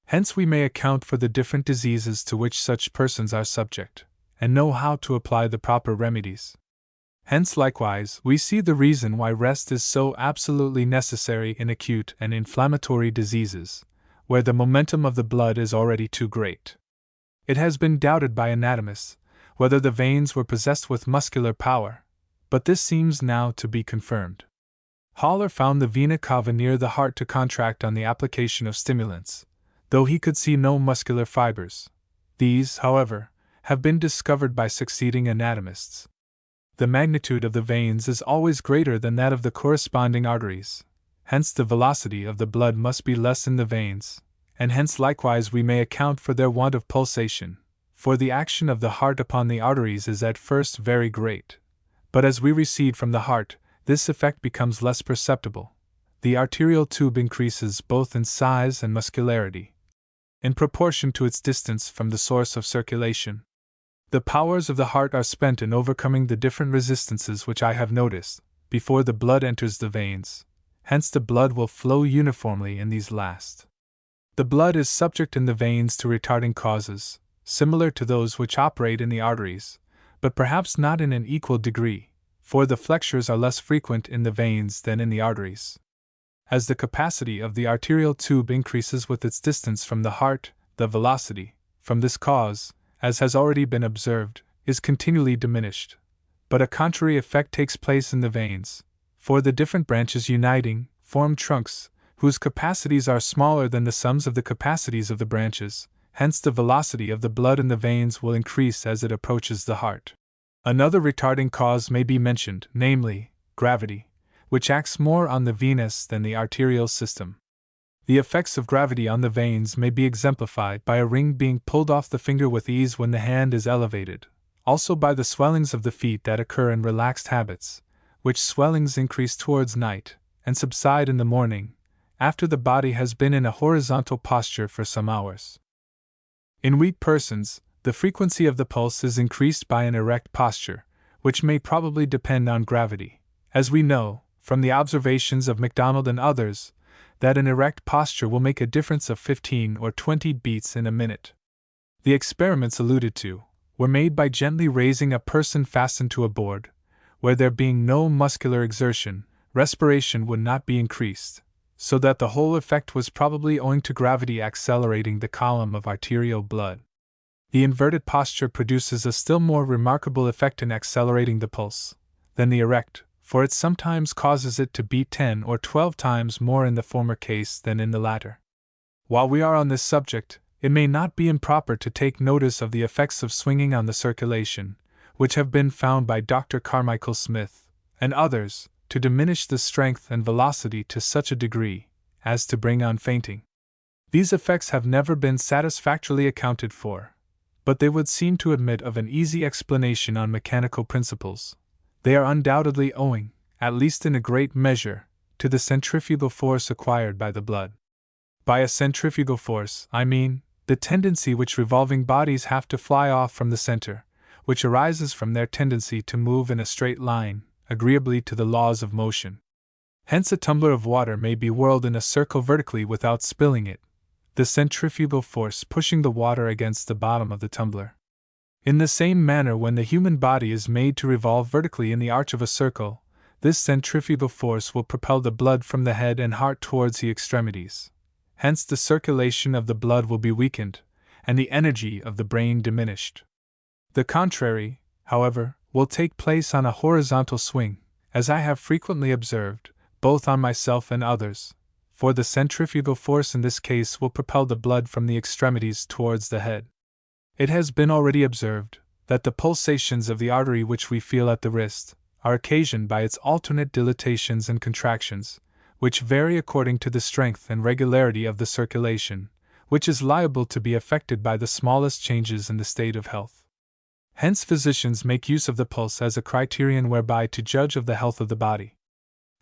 Hence we may account for the different diseases to which such persons are subject, and know how to apply the proper remedies. Hence likewise we see the reason why rest is so absolutely necessary in acute and inflammatory diseases, where the momentum of the blood is already too great. It has been doubted by anatomists whether the veins were possessed with muscular power, but this seems now to be confirmed. Haller found the vena cava near the heart to contract on the application of stimulants, though he could see no muscular fibers. These, however, have been discovered by succeeding anatomists. The magnitude of the veins is always greater than that of the corresponding arteries, hence the velocity of the blood must be less in the veins, and hence likewise we may account for their want of pulsation, for the action of the heart upon the arteries is at first very great, but as we recede from the heart, this effect becomes less perceptible. The arterial tube increases both in size and muscularity, in proportion to its distance from the source of circulation. The powers of the heart are spent in overcoming the different resistances which I have noticed, before the blood enters the veins, hence the blood will flow uniformly in these last. The blood is subject in the veins to retarding causes, similar to those which operate in the arteries, but perhaps not in an equal degree, for the flexures are less frequent in the veins than in the arteries. As the capacity of the arterial tube increases with its distance from the heart, the velocity, from this cause, as has already been observed, is continually diminished. But a contrary effect takes place in the veins, for the different branches uniting form trunks, whose capacities are smaller than the sums of the capacities of the branches, hence the velocity of the blood in the veins will increase as it approaches the heart. Another retarding cause may be mentioned, namely, gravity, which acts more on the venous than the arterial system. The effects of gravity on the veins may be exemplified by a ring being pulled off the finger with ease when the hand is elevated, also by the swellings of the feet that occur in relaxed habits, which swellings increase towards night, and subside in the morning, after the body has been in a horizontal posture for some hours. In weak persons, the frequency of the pulse is increased by an erect posture, which may probably depend on gravity, as we know, from the observations of MacDonald and others, that an erect posture will make a difference of 15 or 20 beats in a minute. The experiments alluded to were made by gently raising a person fastened to a board, where there being no muscular exertion, respiration would not be increased, so that the whole effect was probably owing to gravity accelerating the column of arterial blood. The inverted posture produces a still more remarkable effect in accelerating the pulse than the erect, for it sometimes causes it to beat 10 or 12 times more in the former case than in the latter. While we are on this subject, it may not be improper to take notice of the effects of swinging on the circulation, which have been found by Dr. Carmichael Smith and others to diminish the strength and velocity to such a degree as to bring on fainting. These effects have never been satisfactorily accounted for, but they would seem to admit of an easy explanation on mechanical principles. They are undoubtedly owing, at least in a great measure, to the centrifugal force acquired by the blood. By a centrifugal force, I mean the tendency which revolving bodies have to fly off from the center, which arises from their tendency to move in a straight line, agreeably to the laws of motion. Hence a tumbler of water may be whirled in a circle vertically without spilling it, the centrifugal force pushing the water against the bottom of the tumbler. In the same manner, when the human body is made to revolve vertically in the arch of a circle, this centrifugal force will propel the blood from the head and heart towards the extremities. Hence the circulation of the blood will be weakened, and the energy of the brain diminished. The contrary, however, will take place on a horizontal swing, as I have frequently observed, both on myself and others, for the centrifugal force in this case will propel the blood from the extremities towards the head. It has been already observed that the pulsations of the artery which we feel at the wrist are occasioned by its alternate dilatations and contractions, which vary according to the strength and regularity of the circulation, which is liable to be affected by the smallest changes in the state of health. Hence physicians make use of the pulse as a criterion whereby to judge of the health of the body.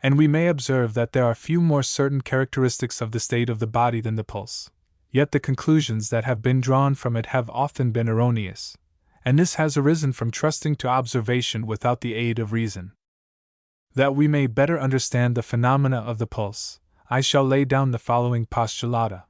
And we may observe that there are few more certain characteristics of the state of the body than the pulse. Yet the conclusions that have been drawn from it have often been erroneous, and this has arisen from trusting to observation without the aid of reason. That we may better understand the phenomena of the pulse, I shall lay down the following postulata.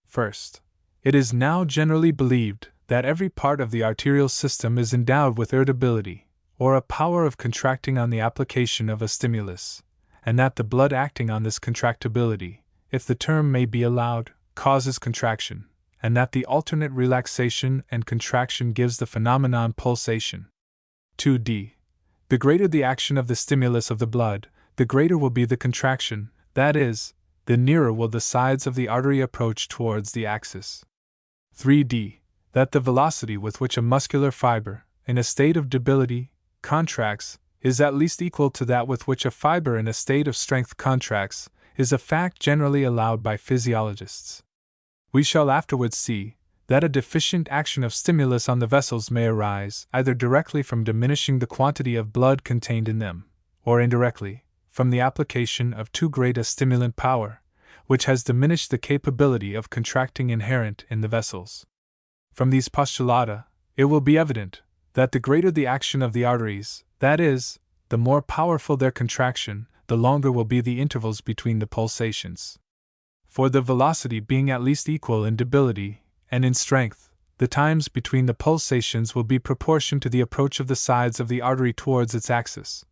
First, it is now generally believed that every part of the arterial system is endowed with irritability, or a power of contracting on the application of a stimulus, and that the blood acting on this contractibility, if the term may be allowed, causes contraction, and that the alternate relaxation and contraction gives the phenomenon pulsation. 2d. The greater the action of the stimulus of the blood, the greater will be the contraction, that is, the nearer will the sides of the artery approach towards the axis. 3d. That the velocity with which a muscular fiber, in a state of debility, contracts, is at least equal to that with which a fiber in a state of strength contracts, is a fact generally allowed by physiologists. We shall afterwards see that a deficient action of stimulus on the vessels may arise either directly from diminishing the quantity of blood contained in them, or indirectly, from the application of too great a stimulant power, which has diminished the capability of contracting inherent in the vessels. From these postulata, it will be evident that the greater the action of the arteries, that is, the more powerful their contraction, the longer will be the intervals between the pulsations. For the velocity being at least equal in debility and in strength, the times between the pulsations will be proportioned to the approach of the sides of the artery towards its axis.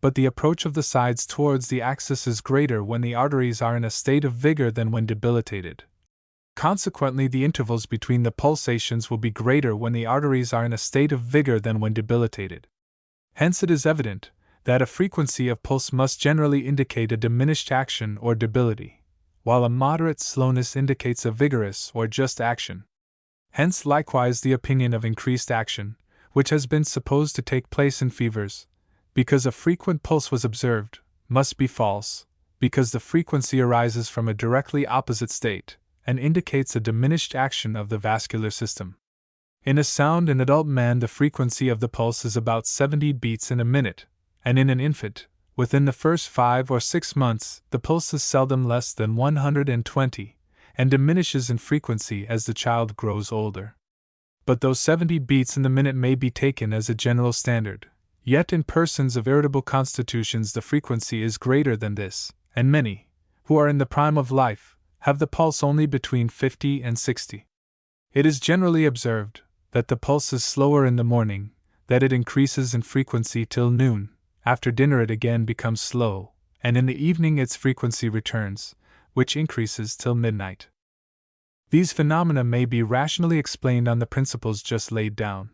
But the approach of the sides towards the axis is greater when the arteries are in a state of vigor than when debilitated. Consequently, the intervals between the pulsations will be greater when the arteries are in a state of vigor than when debilitated. Hence it is evident that a frequency of pulse must generally indicate a diminished action or debility, while a moderate slowness indicates a vigorous or just action. Hence likewise the opinion of increased action, which has been supposed to take place in fevers, because a frequent pulse was observed, must be false, because the frequency arises from a directly opposite state, and indicates a diminished action of the vascular system. In a sound and adult man the frequency of the pulse is about 70 beats in a minute, and in an infant, within the first 5 or 6 months, the pulse is seldom less than 120, and diminishes in frequency as the child grows older. But though 70 beats in the minute may be taken as a general standard, yet in persons of irritable constitutions the frequency is greater than this, and many, who are in the prime of life, have the pulse only between 50 and 60. It is generally observed that the pulse is slower in the morning, that it increases in frequency till noon, after dinner it again becomes slow, and in the evening its frequency returns, which increases till midnight. These phenomena may be rationally explained on the principles just laid down.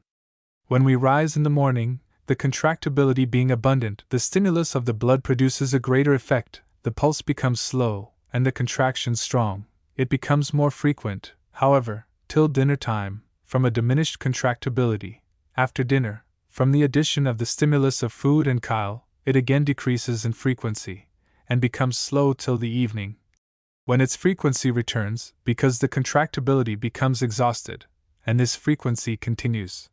When we rise in the morning, the contractibility being abundant, the stimulus of the blood produces a greater effect, the pulse becomes slow, and the contraction strong. It becomes more frequent, however, till dinner time, from a diminished contractibility. After dinner, from the addition of the stimulus of food and chyle, it again decreases in frequency, and becomes slow till the evening, when its frequency returns, because the contractibility becomes exhausted, and this frequency continues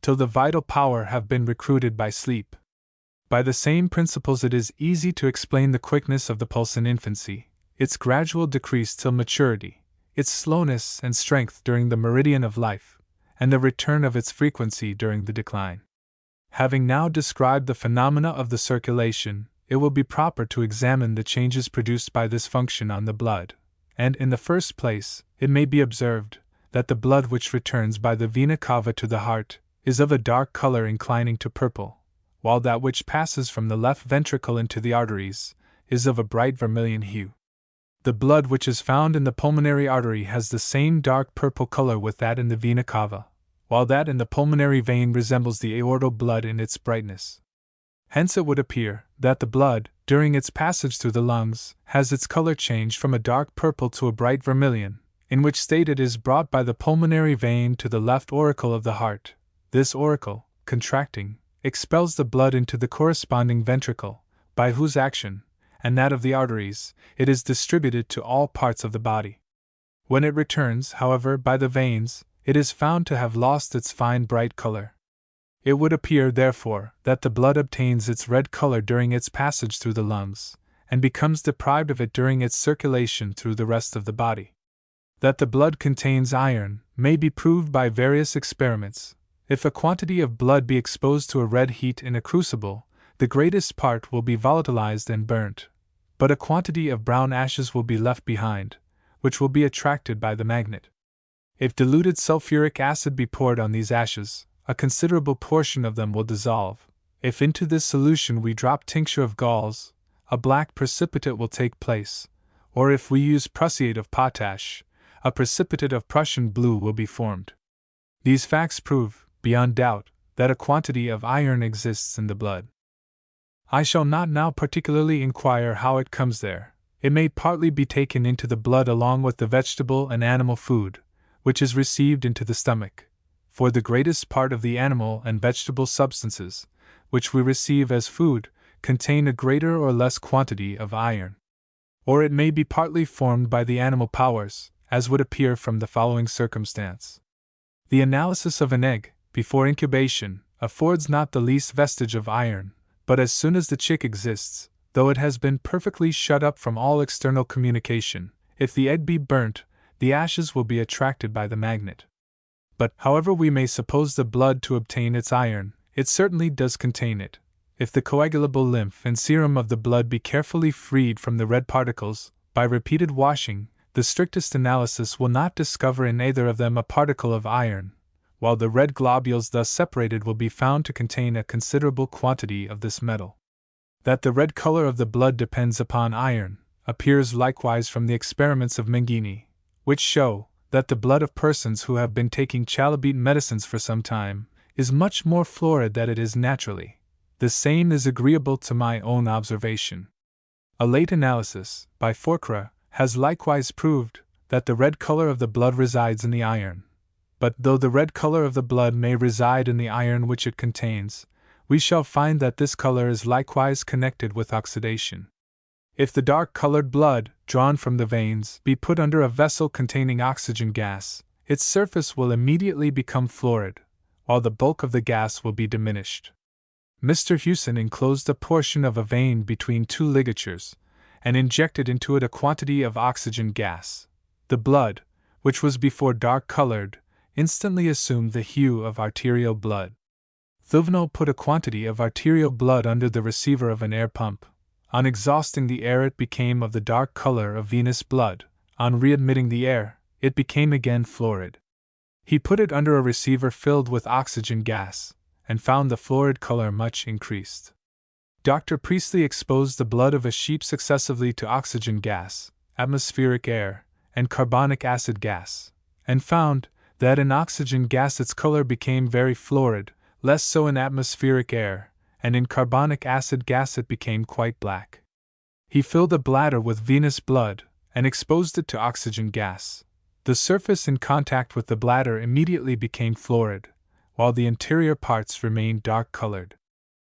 till the vital power have been recruited by sleep. By the same principles it is easy to explain the quickness of the pulse in infancy, its gradual decrease till maturity, its slowness and strength during the meridian of life, and the return of its frequency during the decline. Having now described the phenomena of the circulation, it will be proper to examine the changes produced by this function on the blood, and in the first place, it may be observed that the blood which returns by the vena cava to the heart is of a dark color inclining to purple, while that which passes from the left ventricle into the arteries is of a bright vermilion hue. The blood which is found in the pulmonary artery has the same dark purple color with that in the vena cava, while that in the pulmonary vein resembles the aortal blood in its brightness. Hence it would appear that the blood, during its passage through the lungs, has its color changed from a dark purple to a bright vermilion, in which state it is brought by the pulmonary vein to the left auricle of the heart. This auricle, contracting, expels the blood into the corresponding ventricle, by whose action, and that of the arteries, it is distributed to all parts of the body. When it returns, however, by the veins, it is found to have lost its fine bright color. It would appear, therefore, that the blood obtains its red color during its passage through the lungs, and becomes deprived of it during its circulation through the rest of the body. That the blood contains iron may be proved by various experiments. If a quantity of blood be exposed to a red heat in a crucible, the greatest part will be volatilized and burnt, but a quantity of brown ashes will be left behind, which will be attracted by the magnet. If diluted sulfuric acid be poured on these ashes, a considerable portion of them will dissolve. If into this solution we drop tincture of galls, a black precipitate will take place, or if we use prussiate of potash, a precipitate of Prussian blue will be formed. These facts prove, beyond doubt, that a quantity of iron exists in the blood. I shall not now particularly inquire how it comes there. It may partly be taken into the blood along with the vegetable and animal food, which is received into the stomach, for the greatest part of the animal and vegetable substances, which we receive as food, contain a greater or less quantity of iron. Or it may be partly formed by the animal powers, as would appear from the following circumstance. The analysis of an egg, before incubation, affords not the least vestige of iron, but as soon as the chick exists, though it has been perfectly shut up from all external communication, if the egg be burnt, the ashes will be attracted by the magnet. But, however we may suppose the blood to obtain its iron, it certainly does contain it. If the coagulable lymph and serum of the blood be carefully freed from the red particles, by repeated washing, the strictest analysis will not discover in either of them a particle of iron, while the red globules thus separated will be found to contain a considerable quantity of this metal. That the red color of the blood depends upon iron, appears likewise from the experiments of Mengini, which show that the blood of persons who have been taking chalybeate medicines for some time is much more florid than it is naturally. The same is agreeable to my own observation. A late analysis, by Forcre, has likewise proved that the red color of the blood resides in the iron. But though the red color of the blood may reside in the iron which it contains, we shall find that this color is likewise connected with oxidation. If the dark-colored blood, drawn from the veins, be put under a vessel containing oxygen gas, its surface will immediately become florid, while the bulk of the gas will be diminished. Mr. Hewson enclosed a portion of a vein between two ligatures, and injected into it a quantity of oxygen gas. The blood, which was before dark-colored, instantly assumed the hue of arterial blood. Thouvenot put a quantity of arterial blood under the receiver of an air pump. On exhausting the air it became of the dark color of venous blood. On readmitting the air, it became again florid. He put it under a receiver filled with oxygen gas, and found the florid color much increased. Dr. Priestley exposed the blood of a sheep successively to oxygen gas, atmospheric air, and carbonic acid gas, and found that in oxygen gas its color became very florid, less so in atmospheric air, and in carbonic acid gas it became quite black. He filled a bladder with venous blood, and exposed it to oxygen gas. The surface in contact with the bladder immediately became florid, while the interior parts remained dark-colored.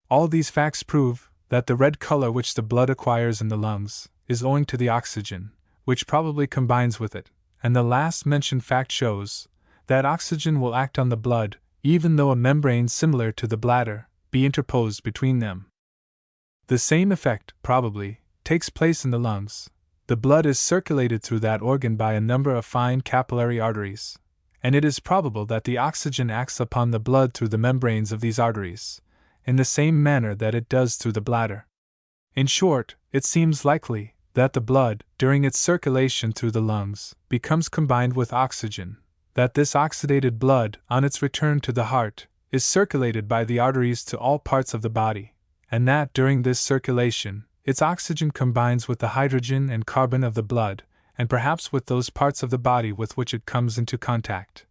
All these facts prove that the red color which the blood acquires in the lungs is owing to the oxygen, which probably combines with it, and the last mentioned fact shows that oxygen will act on the blood, even though a membrane similar to the bladder be interposed between them. The same effect, probably, takes place in the lungs. The blood is circulated through that organ by a number of fine capillary arteries, and it is probable that the oxygen acts upon the blood through the membranes of these arteries, in the same manner that it does through the bladder. In short, it seems likely that the blood, during its circulation through the lungs, becomes combined with oxygen, that this oxidated blood, on its return to the heart, is circulated by the arteries to all parts of the body, and that during this circulation, its oxygen combines with the hydrogen and carbon of the blood, and perhaps with those parts of the body with which it comes into contact.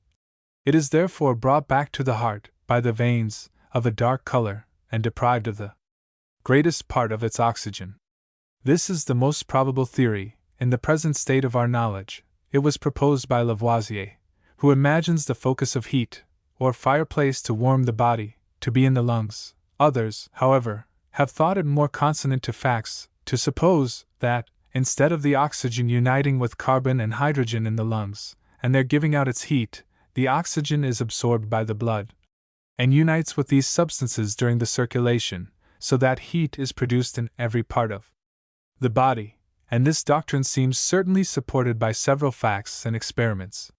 It is therefore brought back to the heart, by the veins, of a dark color, and deprived of the greatest part of its oxygen. This is the most probable theory, in the present state of our knowledge. It was proposed by Lavoisier, who imagines the focus of heat, or fireplace to warm the body, to be in the lungs. Others, however, have thought it more consonant to facts to suppose that, instead of the oxygen uniting with carbon and hydrogen in the lungs, and there giving out its heat, the oxygen is absorbed by the blood, and unites with these substances during the circulation, so that heat is produced in every part of the body, and this doctrine seems certainly supported by several facts and experiments.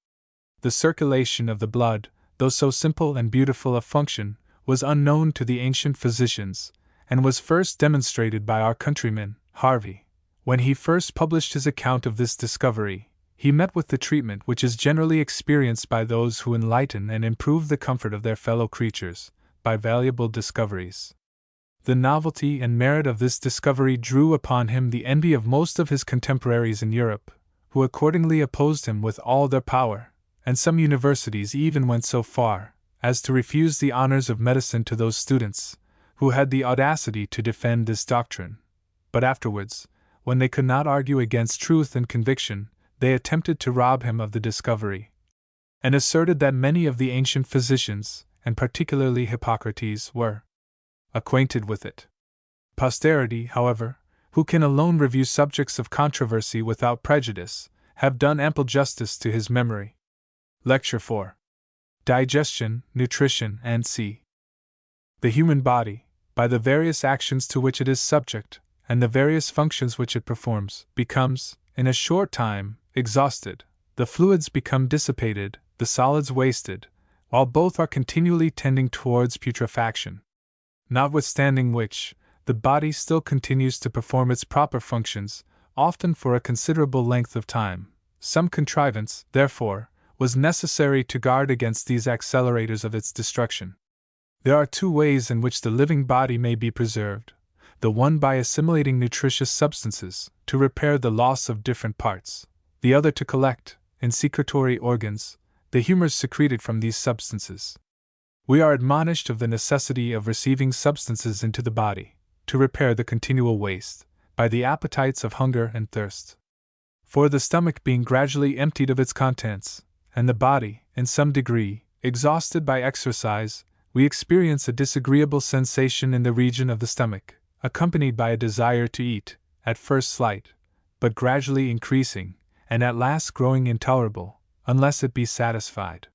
The circulation of the blood, though so simple and beautiful a function, was unknown to the ancient physicians, and was first demonstrated by our countryman, Harvey. When he first published his account of this discovery, he met with the treatment which is generally experienced by those who enlighten and improve the comfort of their fellow creatures, by valuable discoveries. The novelty and merit of this discovery drew upon him the envy of most of his contemporaries in Europe, who accordingly opposed him with all their power, and some universities even went so far as to refuse the honors of medicine to those students who had the audacity to defend this doctrine. But afterwards, when they could not argue against truth and conviction, they attempted to rob him of the discovery, and asserted that many of the ancient physicians, and particularly Hippocrates, were acquainted with it. Posterity, however, who can alone review subjects of controversy without prejudice, have done ample justice to his memory. Lecture 4. Digestion, Nutrition, and c. The human body, by the various actions to which it is subject, and the various functions which it performs, becomes, in a short time, exhausted, the fluids become dissipated, the solids wasted, while both are continually tending towards putrefaction. Notwithstanding which, the body still continues to perform its proper functions, often for a considerable length of time. Some contrivance, therefore, was necessary to guard against these accelerators of its destruction. There are two ways in which the living body may be preserved: the one by assimilating nutritious substances, to repair the loss of different parts; the other to collect, in secretory organs, the humors secreted from these substances. We are admonished of the necessity of receiving substances into the body, to repair the continual waste, by the appetites of hunger and thirst. For the stomach being gradually emptied of its contents, and the body, in some degree, exhausted by exercise, we experience a disagreeable sensation in the region of the stomach, accompanied by a desire to eat, at first slight, but gradually increasing, and at last growing intolerable, unless it be satisfied.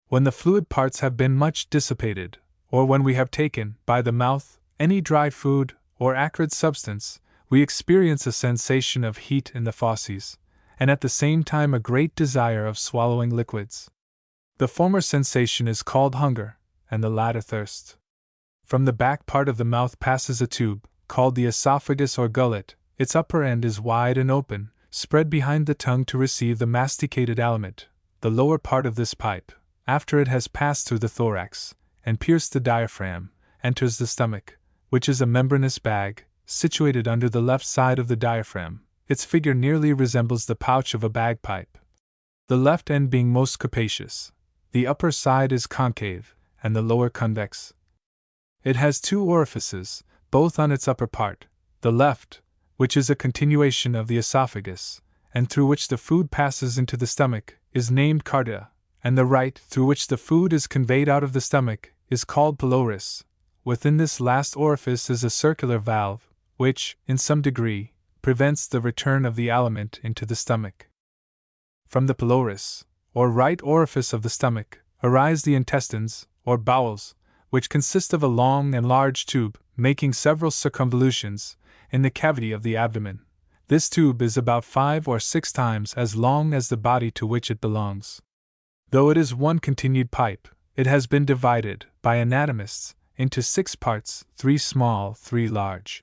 When the fluid parts have been much dissipated, or when we have taken, by the mouth, any dry food, or acrid substance, we experience a sensation of heat in the fauces, and at the same time a great desire of swallowing liquids. The former sensation is called hunger, and the latter thirst. From the back part of the mouth passes a tube, called the esophagus or gullet. Its upper end is wide and open, spread behind the tongue to receive the masticated aliment. The lower part of this pipe, after it has passed through the thorax, and pierced the diaphragm, enters the stomach, which is a membranous bag, situated under the left side of the diaphragm. Its figure nearly resembles the pouch of a bagpipe, the left end being most capacious. The upper side is concave, and the lower convex. It has two orifices, both on its upper part, the left, which is a continuation of the esophagus, and through which the food passes into the stomach, is named cardia, and the right, through which the food is conveyed out of the stomach, is called pylorus. Within this last orifice is a circular valve, which, in some degree, prevents the return of the aliment into the stomach. From the pylorus, or right orifice of the stomach, arise the intestines, or bowels, which consist of a long and large tube, making several circumvolutions, in the cavity of the abdomen. This tube is about 5 or 6 times as long as the body to which it belongs. Though it is one continued pipe, it has been divided, by anatomists, into 6 parts, 3 small, 3 large.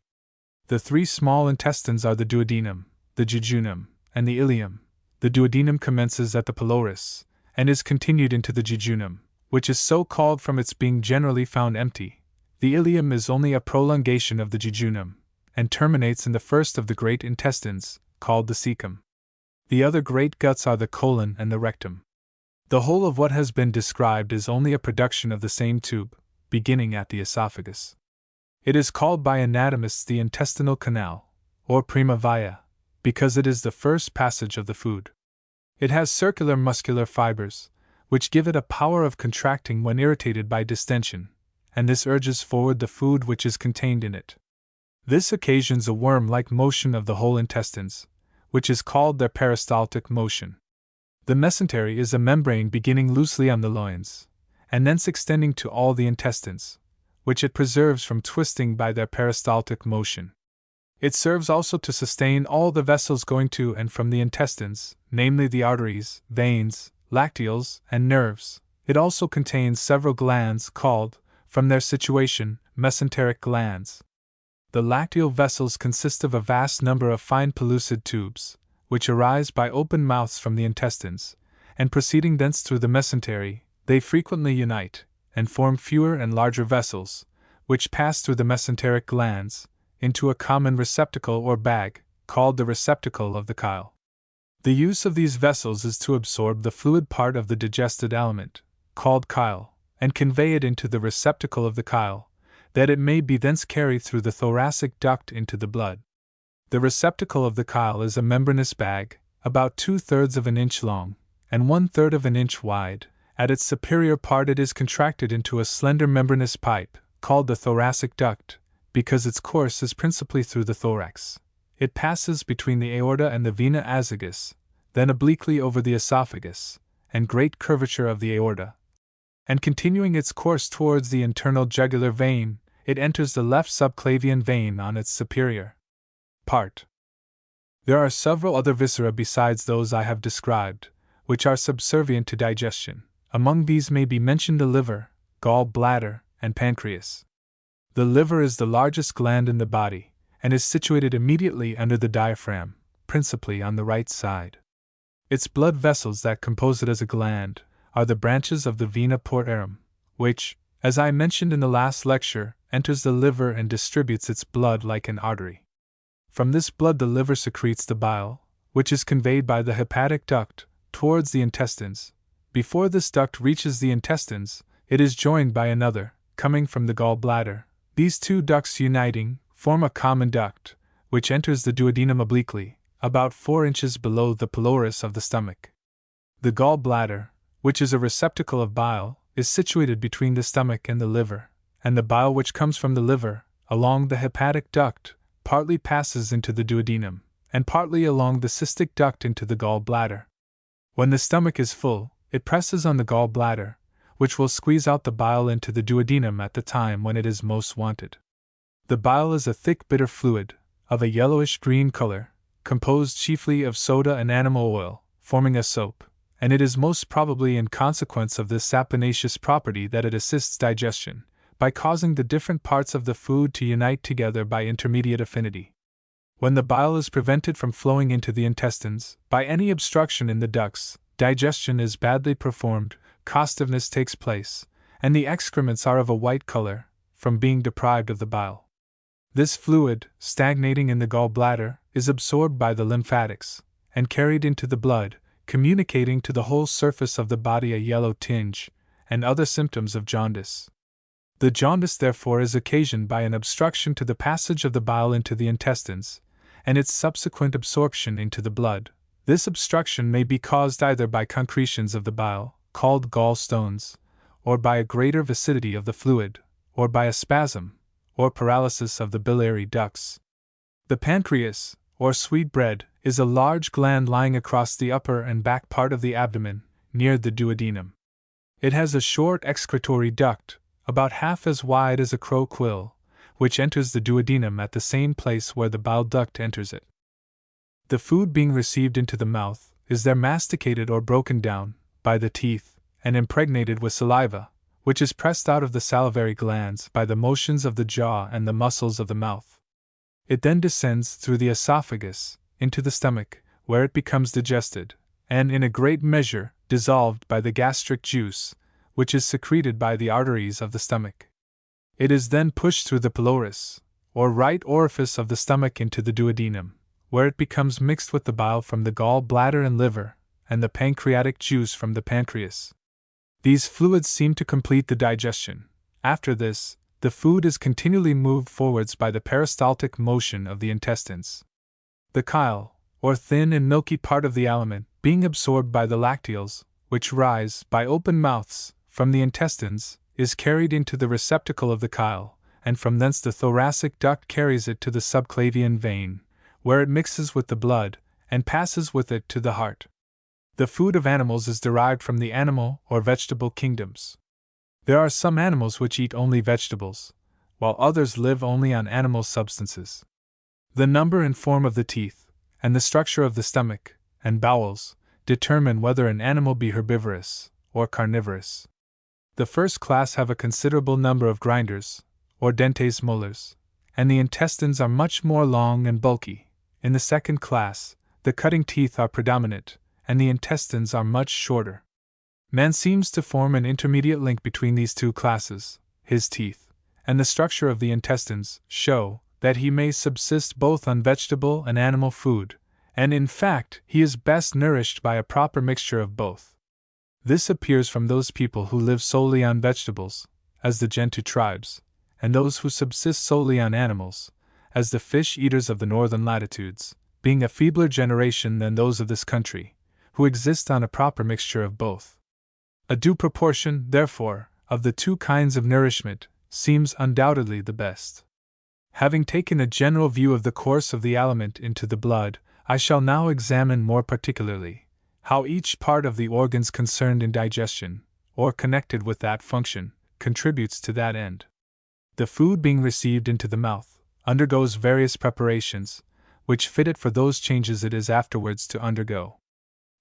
The 3 small intestines are the duodenum, the jejunum, and the ileum. The duodenum commences at the pylorus, and is continued into the jejunum, which is so called from its being generally found empty. The ileum is only a prolongation of the jejunum, and terminates in the first of the great intestines, called the cecum. The other great guts are the colon and the rectum. The whole of what has been described is only a production of the same tube, beginning at the esophagus. It is called by anatomists the intestinal canal, or prima via, because it is the first passage of the food. It has circular muscular fibers, which give it a power of contracting when irritated by distension, and this urges forward the food which is contained in it. This occasions a worm-like motion of the whole intestines, which is called their peristaltic motion. The mesentery is a membrane beginning loosely on the loins, and thence extending to all the intestines, which it preserves from twisting by their peristaltic motion. It serves also to sustain all the vessels going to and from the intestines, namely the arteries, veins, lacteals, and nerves. It also contains several glands called, from their situation, mesenteric glands. The lacteal vessels consist of a vast number of fine pellucid tubes, which arise by open mouths from the intestines, and proceeding thence through the mesentery, they frequently unite, and form fewer and larger vessels, which pass through the mesenteric glands, into a common receptacle or bag, called the receptacle of the chyle. The use of these vessels is to absorb the fluid part of the digested aliment, called chyle, and convey it into the receptacle of the chyle, that it may be thence carried through the thoracic duct into the blood. The receptacle of the chyle is a membranous bag, about 2/3 of an inch long, and 1/3 of an inch wide. At its superior part it is contracted into a slender membranous pipe, called the thoracic duct, because its course is principally through the thorax. It passes between the aorta and the vena azygis, then obliquely over the esophagus, and great curvature of the aorta, and continuing its course towards the internal jugular vein, it enters the left subclavian vein on its superior part. There are several other viscera besides those I have described, which are subservient to digestion. Among these may be mentioned the liver, gall bladder, and pancreas. The liver is the largest gland in the body, and is situated immediately under the diaphragm, principally on the right side. Its blood vessels that compose it as a gland are the branches of the vena portarum, which, as I mentioned in the last lecture, enters the liver and distributes its blood like an artery. From this blood the liver secretes the bile, which is conveyed by the hepatic duct towards the intestines. Before this duct reaches the intestines, it is joined by another, coming from the gall bladder. These two ducts uniting, form a common duct, which enters the duodenum obliquely, about 4 inches below the pylorus of the stomach. The gall bladder, which is a receptacle of bile, is situated between the stomach and the liver, and the bile which comes from the liver, along the hepatic duct, partly passes into the duodenum, and partly along the cystic duct into the gall bladder. When the stomach is full, it presses on the gall bladder, which will squeeze out the bile into the duodenum at the time when it is most wanted. The bile is a thick bitter fluid, of a yellowish-green color, composed chiefly of soda and animal oil, forming a soap, and it is most probably in consequence of this saponaceous property that it assists digestion, by causing the different parts of the food to unite together by intermediate affinity. When the bile is prevented from flowing into the intestines, by any obstruction in the ducts, digestion is badly performed, costiveness takes place, and the excrements are of a white color, from being deprived of the bile. This fluid, stagnating in the gall bladder, is absorbed by the lymphatics, and carried into the blood, communicating to the whole surface of the body a yellow tinge, and other symptoms of jaundice. The jaundice, therefore, is occasioned by an obstruction to the passage of the bile into the intestines, and its subsequent absorption into the blood. This obstruction may be caused either by concretions of the bile, called gallstones, or by a greater viscidity of the fluid, or by a spasm, or paralysis of the biliary ducts. The pancreas, or sweetbread, is a large gland lying across the upper and back part of the abdomen, near the duodenum. It has a short excretory duct, about half as wide as a crow quill, which enters the duodenum at the same place where the bile duct enters it. The food being received into the mouth is there masticated or broken down by the teeth and impregnated with saliva, which is pressed out of the salivary glands by the motions of the jaw and the muscles of the mouth. It then descends through the esophagus into the stomach, where it becomes digested, and in a great measure dissolved by the gastric juice, which is secreted by the arteries of the stomach. It is then pushed through the pylorus, or right orifice of the stomach into the duodenum, where it becomes mixed with the bile from the gall bladder and liver, and the pancreatic juice from the pancreas. These fluids seem to complete the digestion. After this, the food is continually moved forwards by the peristaltic motion of the intestines. The chyle, or thin and milky part of the aliment, being absorbed by the lacteals, which rise, by open mouths, from the intestines, is carried into the receptacle of the chyle, and from thence the thoracic duct carries it to the subclavian vein, where it mixes with the blood, and passes with it to the heart. The food of animals is derived from the animal or vegetable kingdoms. There are some animals which eat only vegetables, while others live only on animal substances. The number and form of the teeth, and the structure of the stomach and bowels, determine whether an animal be herbivorous or carnivorous. The first class have a considerable number of grinders, or dentes molars, and the intestines are much more long and bulky. In the second class, the cutting teeth are predominant, and the intestines are much shorter. Man seems to form an intermediate link between these two classes. His teeth, and the structure of the intestines, show that he may subsist both on vegetable and animal food, and in fact he is best nourished by a proper mixture of both. This appears from those people who live solely on vegetables, as the Gentoo tribes, and those who subsist solely on animals, as the fish-eaters of the northern latitudes, being a feebler generation than those of this country, who exist on a proper mixture of both. A due proportion, therefore, of the two kinds of nourishment seems undoubtedly the best. Having taken a general view of the course of the aliment into the blood, I shall now examine more particularly how each part of the organs concerned in digestion, or connected with that function, contributes to that end. The food being received into the mouth undergoes various preparations, which fit it for those changes it is afterwards to undergo.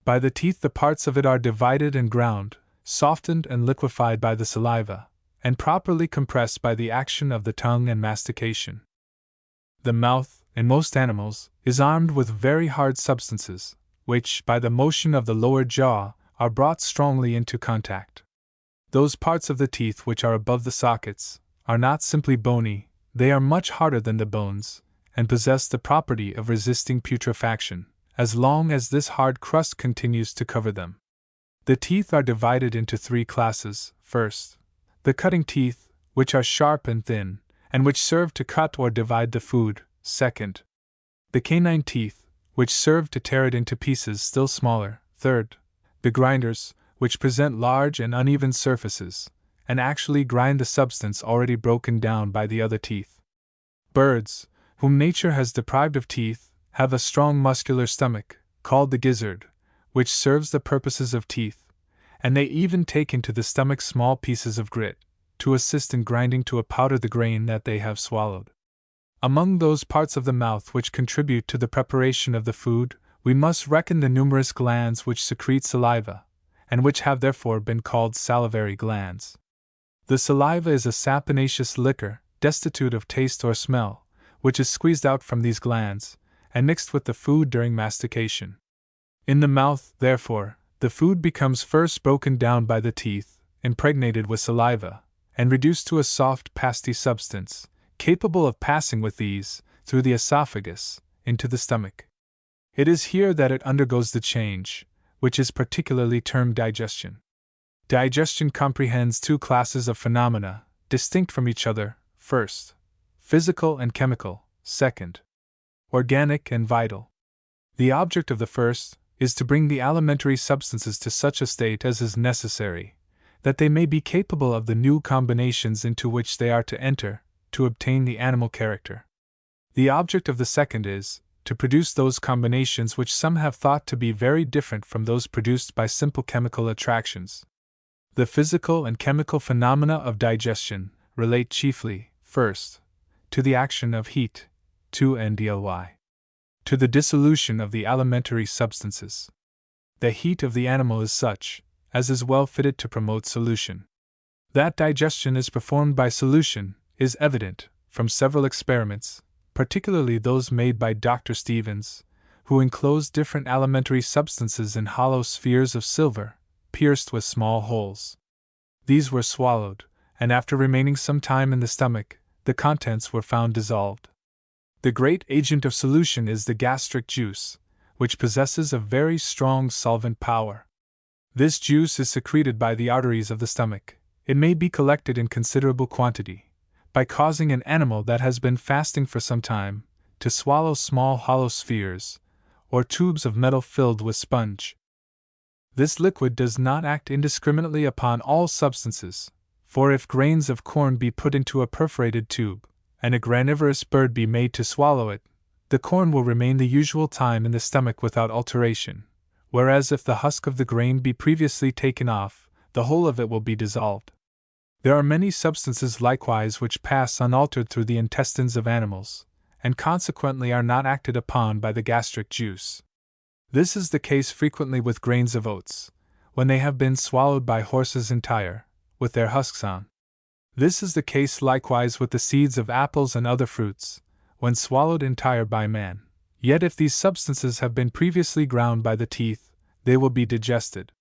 By the teeth the parts of it are divided and ground, softened and liquefied by the saliva, and properly compressed by the action of the tongue and mastication. The mouth, in most animals, is armed with very hard substances, which, by the motion of the lower jaw, are brought strongly into contact. Those parts of the teeth which are above the sockets are not simply bony, they are much harder than the bones, and possess the property of resisting putrefaction, as long as this hard crust continues to cover them. The teeth are divided into three classes. First, the cutting teeth, which are sharp and thin, and which serve to cut or divide the food. Second, the canine teeth, which serve to tear it into pieces still smaller. Third, the grinders, which present large and uneven surfaces, and actually grind the substance already broken down by the other teeth. Birds, whom nature has deprived of teeth, have a strong muscular stomach, called the gizzard, which serves the purposes of teeth, and they even take into the stomach small pieces of grit, to assist in grinding to a powder the grain that they have swallowed. Among those parts of the mouth which contribute to the preparation of the food, we must reckon the numerous glands which secrete saliva, and which have therefore been called salivary glands. The saliva is a saponaceous liquor, destitute of taste or smell, which is squeezed out from these glands, and mixed with the food during mastication. In the mouth, therefore, the food becomes first broken down by the teeth, impregnated with saliva, and reduced to a soft pasty substance, capable of passing with ease, through the esophagus, into the stomach. It is here that it undergoes the change, which is particularly termed digestion. Digestion comprehends two classes of phenomena, distinct from each other: first, physical and chemical; second, organic and vital. The object of the first is to bring the alimentary substances to such a state as is necessary, that they may be capable of the new combinations into which they are to enter, to obtain the animal character. The object of the second is to produce those combinations which some have thought to be very different from those produced by simple chemical attractions. The physical and chemical phenomena of digestion relate chiefly, first, to the action of heat, 2 to the dissolution of the alimentary substances. The heat of the animal is such as is well fitted to promote solution. That digestion is performed by solution is evident from several experiments, particularly those made by Dr. Stevens, who enclosed different alimentary substances in hollow spheres of silver, pierced with small holes. These were swallowed, and after remaining some time in the stomach, the contents were found dissolved. The great agent of solution is the gastric juice, which possesses a very strong solvent power. This juice is secreted by the arteries of the stomach. It may be collected in considerable quantity, by causing an animal that has been fasting for some time to swallow small hollow spheres, or tubes of metal filled with sponge. This liquid does not act indiscriminately upon all substances, for if grains of corn be put into a perforated tube, and a granivorous bird be made to swallow it, the corn will remain the usual time in the stomach without alteration, whereas if the husk of the grain be previously taken off, the whole of it will be dissolved. There are many substances likewise which pass unaltered through the intestines of animals, and consequently are not acted upon by the gastric juice. This is the case frequently with grains of oats, when they have been swallowed by horses entire, with their husks on. This is the case likewise with the seeds of apples and other fruits, when swallowed entire by man. Yet if these substances have been previously ground by the teeth, they will be digested.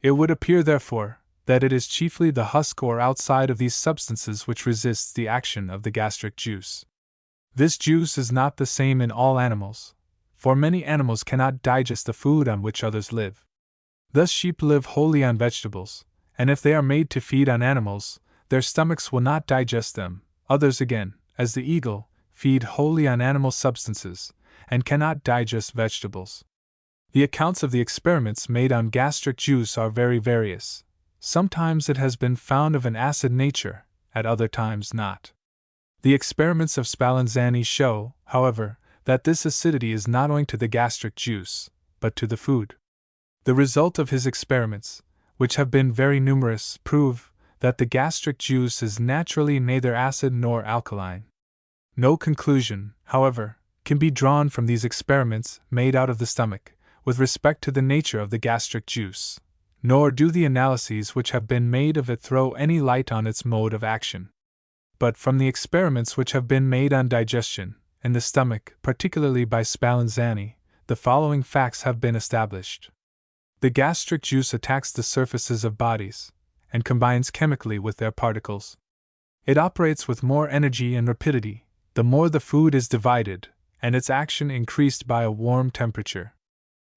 It would appear, therefore, that it is chiefly the husk or outside of these substances which resists the action of the gastric juice. This juice is not the same in all animals, for many animals cannot digest the food on which others live. Thus sheep live wholly on vegetables, and if they are made to feed on animals, their stomachs will not digest them. Others again, as the eagle, feed wholly on animal substances, and cannot digest vegetables. The accounts of the experiments made on gastric juice are very various. Sometimes it has been found of an acid nature, at other times not. The experiments of Spallanzani show, however, that this acidity is not owing to the gastric juice, but to the food. The result of his experiments, which have been very numerous, prove that the gastric juice is naturally neither acid nor alkaline. No conclusion, however, can be drawn from these experiments made out of the stomach, with respect to the nature of the gastric juice, nor do the analyses which have been made of it throw any light on its mode of action. But from the experiments which have been made on digestion, in the stomach, particularly by Spallanzani, the following facts have been established. The gastric juice attacks the surfaces of bodies, and combines chemically with their particles. It operates with more energy and rapidity, the more the food is divided, and its action increased by a warm temperature.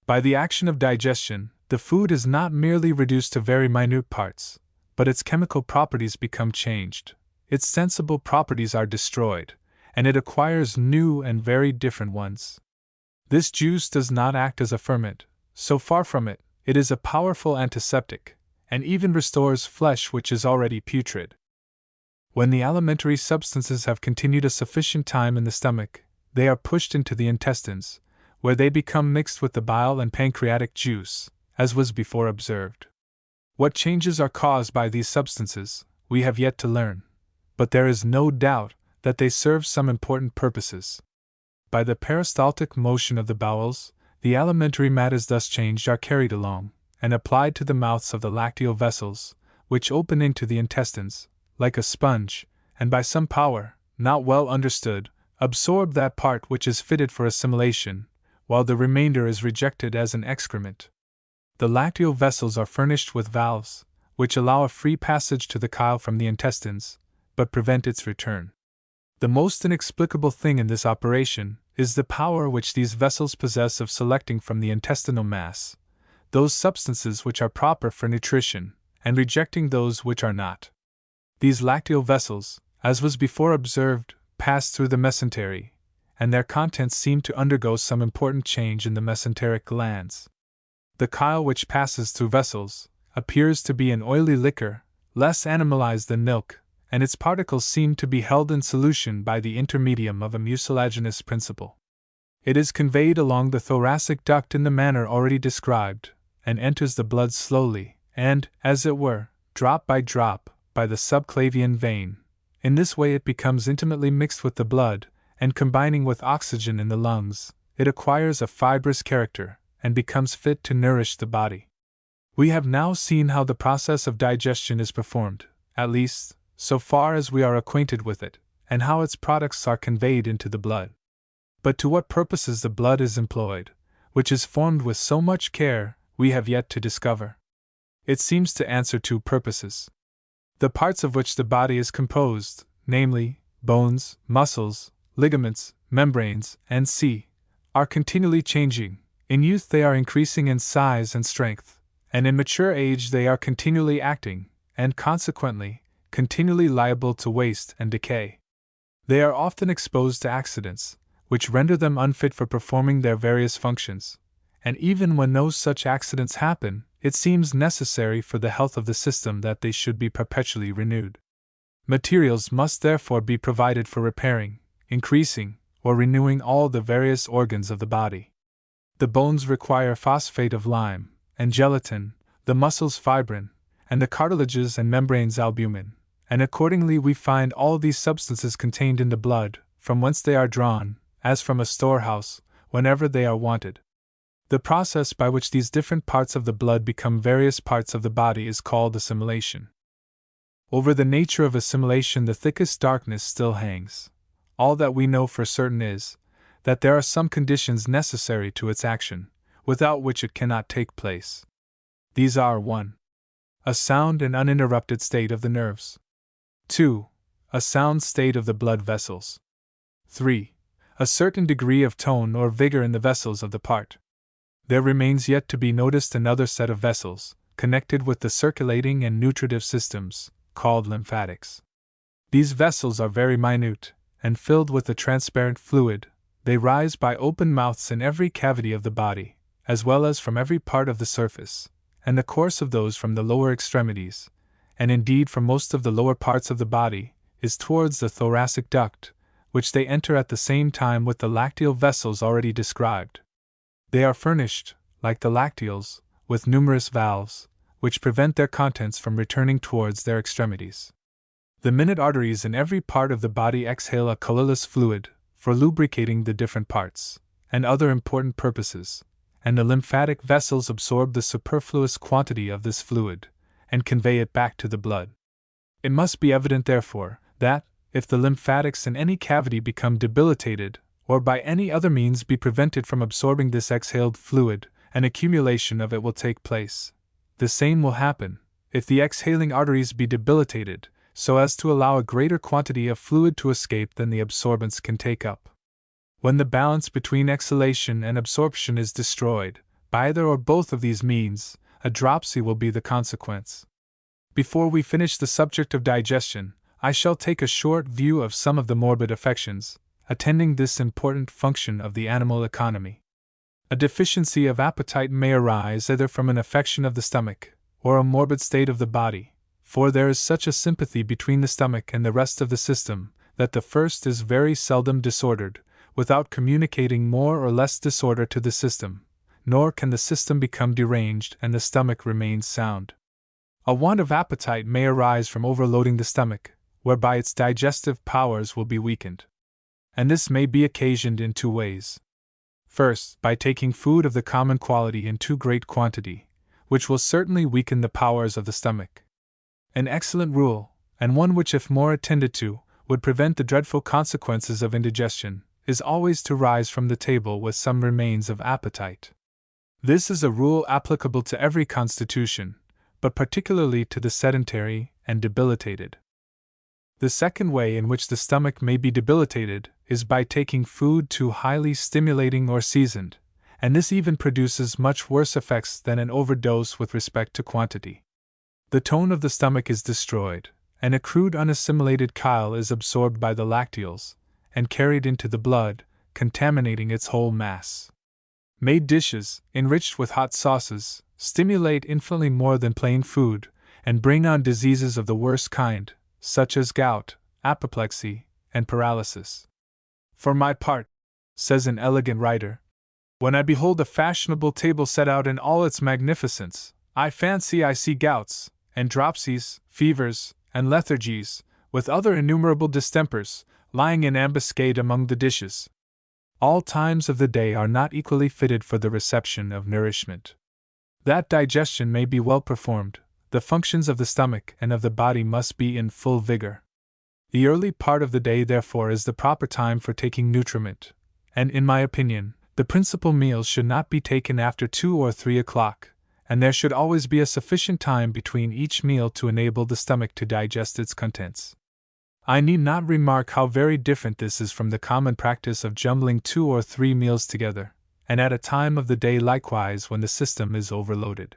By the action of digestion, the food is not merely reduced to very minute parts, but its chemical properties become changed, its sensible properties are destroyed, and it acquires new and very different ones. This juice does not act as a ferment, so far from it, it is a powerful antiseptic, and even restores flesh which is already putrid. When the alimentary substances have continued a sufficient time in the stomach, they are pushed into the intestines, where they become mixed with the bile and pancreatic juice, as was before observed. What changes are caused by these substances, we have yet to learn, but there is no doubt that they serve some important purposes. By the peristaltic motion of the bowels, the alimentary matters thus changed are carried along, and applied to the mouths of the lacteal vessels, which open into the intestines, like a sponge, and by some power, not well understood, absorb that part which is fitted for assimilation, while the remainder is rejected as an excrement. The lacteal vessels are furnished with valves, which allow a free passage to the chyle from the intestines, but prevent its return. The most inexplicable thing in this operation is the power which these vessels possess of selecting from the intestinal mass those substances which are proper for nutrition, and rejecting those which are not. These lacteal vessels, as was before observed, pass through the mesentery, and their contents seem to undergo some important change in the mesenteric glands. The chyle which passes through vessels appears to be an oily liquor, less animalized than milk, and its particles seem to be held in solution by the intermedium of a mucilaginous principle. It is conveyed along the thoracic duct in the manner already described, and enters the blood slowly, and, as it were, drop by drop, by the subclavian vein. In this way it becomes intimately mixed with the blood, and combining with oxygen in the lungs, it acquires a fibrous character, and becomes fit to nourish the body. We have now seen how the process of digestion is performed, at least, so far as we are acquainted with it, and how its products are conveyed into the blood. But to what purposes the blood is employed, which is formed with so much care, we have yet to discover. It seems to answer two purposes. The parts of which the body is composed, namely, bones, muscles, ligaments, membranes, and are continually changing. In youth they are increasing in size and strength, and in mature age they are continually acting, and consequently, continually liable to waste and decay. They are often exposed to accidents, which render them unfit for performing their various functions, and even when no such accidents happen, it seems necessary for the health of the system that they should be perpetually renewed. Materials must therefore be provided for repairing, increasing, or renewing all the various organs of the body. The bones require phosphate of lime, and gelatin, the muscles fibrin, and the cartilages and membranes albumin, and accordingly we find all these substances contained in the blood, from whence they are drawn, as from a storehouse, whenever they are wanted. The process by which these different parts of the blood become various parts of the body is called assimilation. Over the nature of assimilation the thickest darkness still hangs. All that we know for certain is, that there are some conditions necessary to its action, without which it cannot take place. These are 1. A sound and uninterrupted state of the nerves. 2. A sound state of the blood vessels. 3. A certain degree of tone or vigor in the vessels of the part. There remains yet to be noticed another set of vessels, connected with the circulating and nutritive systems, called lymphatics. These vessels are very minute, and filled with a transparent fluid. They rise by open mouths in every cavity of the body, as well as from every part of the surface, and the course of those from the lower extremities, and indeed from most of the lower parts of the body, is towards the thoracic duct, which they enter at the same time with the lacteal vessels already described. They are furnished, like the lacteals, with numerous valves, which prevent their contents from returning towards their extremities. The minute arteries in every part of the body exhale a colorless fluid, for lubricating the different parts, and other important purposes, and the lymphatic vessels absorb the superfluous quantity of this fluid, and convey it back to the blood. It must be evident, therefore, that, if the lymphatics in any cavity become debilitated, or by any other means be prevented from absorbing this exhaled fluid, an accumulation of it will take place. The same will happen, if the exhaling arteries be debilitated, so as to allow a greater quantity of fluid to escape than the absorbents can take up. When the balance between exhalation and absorption is destroyed, by either or both of these means, a dropsy will be the consequence. Before we finish the subject of digestion, I shall take a short view of some of the morbid affections, attending this important function of the animal economy. A deficiency of appetite may arise either from an affection of the stomach, or a morbid state of the body, for there is such a sympathy between the stomach and the rest of the system, that the first is very seldom disordered, without communicating more or less disorder to the system, nor can the system become deranged and the stomach remain sound. A want of appetite may arise from overloading the stomach, whereby its digestive powers will be weakened. And this may be occasioned in two ways. First, by taking food of the common quality in too great quantity, which will certainly weaken the powers of the stomach. An excellent rule, and one which, if more attended to, would prevent the dreadful consequences of indigestion, is always to rise from the table with some remains of appetite. This is a rule applicable to every constitution, but particularly to the sedentary and debilitated. The second way in which the stomach may be debilitated is by taking food too highly stimulating or seasoned, and this even produces much worse effects than an overdose with respect to quantity. The tone of the stomach is destroyed, and a crude unassimilated chyle is absorbed by the lacteals, and carried into the blood, contaminating its whole mass. Made dishes, enriched with hot sauces, stimulate infinitely more than plain food, and bring on diseases of the worst kind, such as gout, apoplexy, and paralysis. For my part, says an elegant writer, when I behold a fashionable table set out in all its magnificence, I fancy I see gouts, and dropsies, fevers, and lethargies, with other innumerable distempers, lying in ambuscade among the dishes. All times of the day are not equally fitted for the reception of nourishment. That digestion may be well performed, the functions of the stomach and of the body must be in full vigor. The early part of the day, therefore, is the proper time for taking nutriment, and, in my opinion, the principal meals should not be taken after 2 or 3 o'clock, and there should always be a sufficient time between each meal to enable the stomach to digest its contents. I need not remark how very different this is from the common practice of jumbling 2 or 3 meals together, and at a time of the day likewise when the system is overloaded.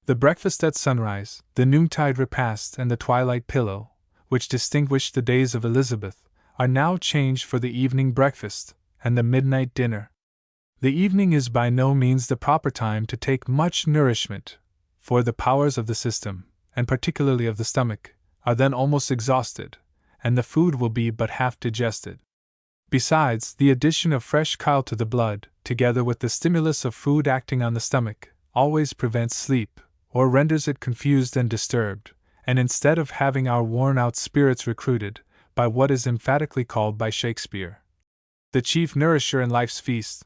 The breakfast at sunrise, the noontide repast, and the twilight pillow, which distinguished the days of Elizabeth, are now changed for the evening breakfast and the midnight dinner. The evening is by no means the proper time to take much nourishment, for the powers of the system, and particularly of the stomach, are then almost exhausted, and the food will be but half digested. Besides, the addition of fresh chyle to the blood, together with the stimulus of food acting on the stomach, always prevents sleep, or renders it confused and disturbed, and instead of having our worn-out spirits recruited, by what is emphatically called by Shakespeare the chief nourisher in life's feast,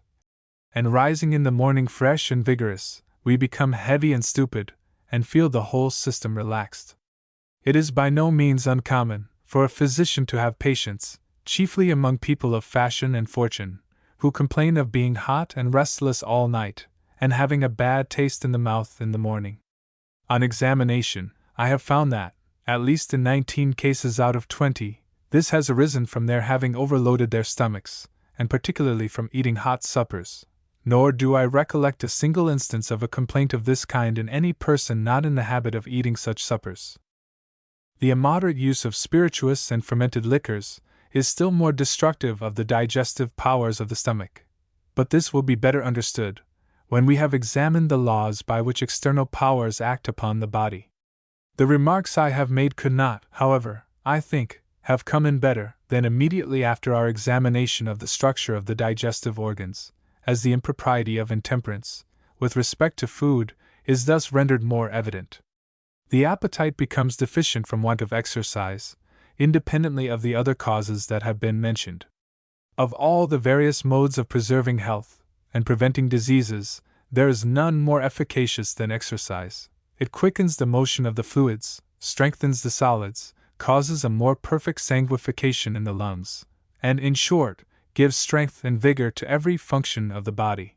and rising in the morning fresh and vigorous, we become heavy and stupid, and feel the whole system relaxed. It is by no means uncommon for a physician to have patients, chiefly among people of fashion and fortune, who complain of being hot and restless all night, and having a bad taste in the mouth in the morning. On examination, I have found that, at least in 19 cases out of 20, this has arisen from their having overloaded their stomachs, and particularly from eating hot suppers. Nor do I recollect a single instance of a complaint of this kind in any person not in the habit of eating such suppers. The immoderate use of spirituous and fermented liquors is still more destructive of the digestive powers of the stomach, but this will be better understood when we have examined the laws by which external powers act upon the body. The remarks I have made could not, however, I think, have come in better than immediately after our examination of the structure of the digestive organs, as the impropriety of intemperance, with respect to food, is thus rendered more evident. The appetite becomes deficient from want of exercise, independently of the other causes that have been mentioned. Of all the various modes of preserving health and preventing diseases, there is none more efficacious than exercise. It quickens the motion of the fluids, strengthens the solids, causes a more perfect sanguification in the lungs, and, in short, gives strength and vigor to every function of the body.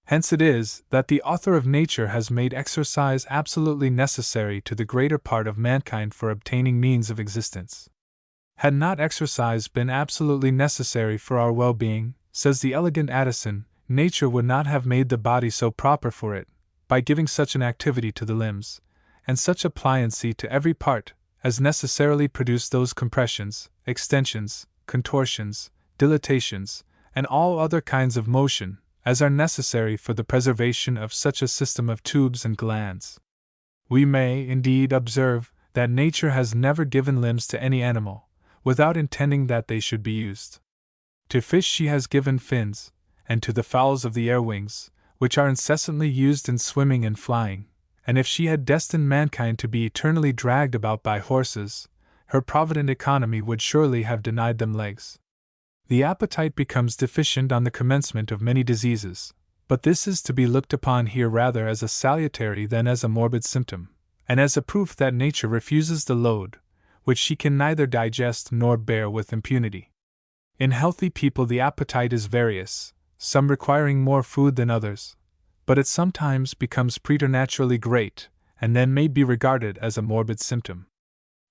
Hence it is that the author of nature has made exercise absolutely necessary to the greater part of mankind for obtaining means of existence. Had not exercise been absolutely necessary for our well-being, says the elegant Addison, nature would not have made the body so proper for it, by giving such an activity to the limbs, and such a pliancy to every part, as necessarily produce those compressions, extensions, contortions, dilatations, and all other kinds of motion, as are necessary for the preservation of such a system of tubes and glands. We may, indeed, observe that nature has never given limbs to any animal, without intending that they should be used. To fish she has given fins, and to the fowls of the air wings, which are incessantly used in swimming and flying, and if she had destined mankind to be eternally dragged about by horses, her provident economy would surely have denied them legs. The appetite becomes deficient on the commencement of many diseases, but this is to be looked upon here rather as a salutary than as a morbid symptom, and as a proof that nature refuses the load, which she can neither digest nor bear with impunity. In healthy people the appetite is various, some requiring more food than others, but it sometimes becomes preternaturally great, and then may be regarded as a morbid symptom.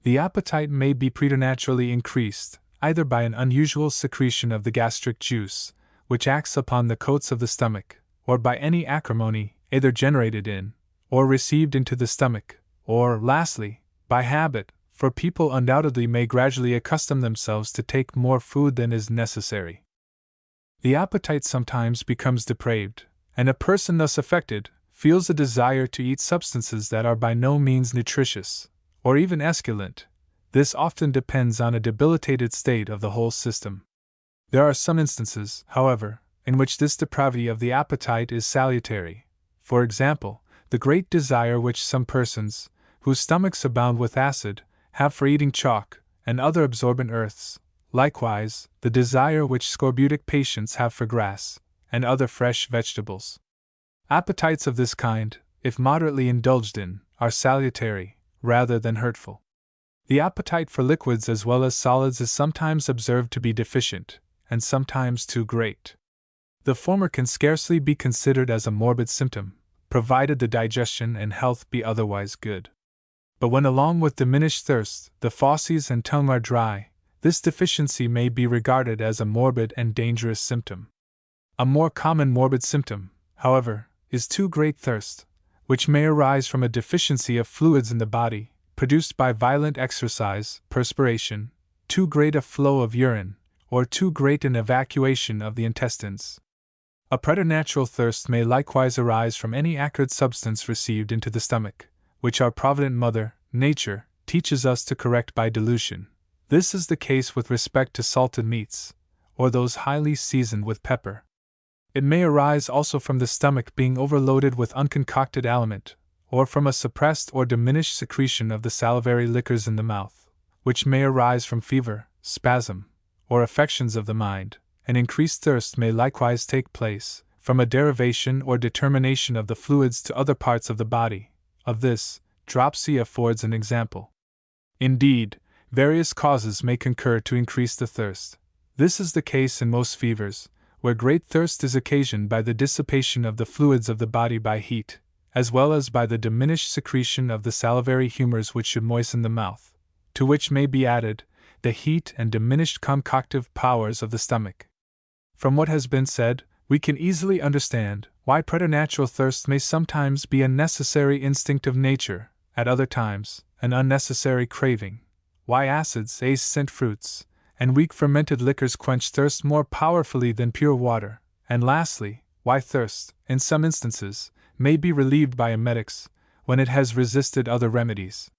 The appetite may be preternaturally increased, either by an unusual secretion of the gastric juice, which acts upon the coats of the stomach, or by any acrimony, either generated in, or received into the stomach, or, lastly, by habit, for people undoubtedly may gradually accustom themselves to take more food than is necessary. The appetite sometimes becomes depraved, and a person thus affected feels a desire to eat substances that are by no means nutritious, or even esculent. This often depends on a debilitated state of the whole system. There are some instances, however, in which this depravity of the appetite is salutary. For example, the great desire which some persons, whose stomachs abound with acid, have for eating chalk and other absorbent earths, likewise, the desire which scorbutic patients have for grass and other fresh vegetables. Appetites of this kind, if moderately indulged in, are salutary, rather than hurtful. The appetite for liquids as well as solids is sometimes observed to be deficient, and sometimes too great. The former can scarcely be considered as a morbid symptom, provided the digestion and health be otherwise good. But when along with diminished thirst, the fauces and tongue are dry, this deficiency may be regarded as a morbid and dangerous symptom. A more common morbid symptom, however, is too great thirst, which may arise from a deficiency of fluids in the body, produced by violent exercise, perspiration, too great a flow of urine, or too great an evacuation of the intestines. A preternatural thirst may likewise arise from any acrid substance received into the stomach, which our provident mother, nature, teaches us to correct by dilution. This is the case with respect to salted meats, or those highly seasoned with pepper. It may arise also from the stomach being overloaded with unconcocted aliment, or from a suppressed or diminished secretion of the salivary liquors in the mouth, which may arise from fever, spasm, or affections of the mind. An increased thirst may likewise take place from a derivation or determination of the fluids to other parts of the body. Of this, dropsy affords an example. Indeed, various causes may concur to increase the thirst. This is the case in most fevers, where great thirst is occasioned by the dissipation of the fluids of the body by heat, as well as by the diminished secretion of the salivary humors which should moisten the mouth, to which may be added the heat and diminished concoctive powers of the stomach. From what has been said, we can easily understand why preternatural thirst may sometimes be a necessary instinct of nature, at other times, an unnecessary craving, why acids, scent fruits, and weak fermented liquors quench thirst more powerfully than pure water, and lastly, why thirst, in some instances, may be relieved by emetics, when it has resisted other remedies.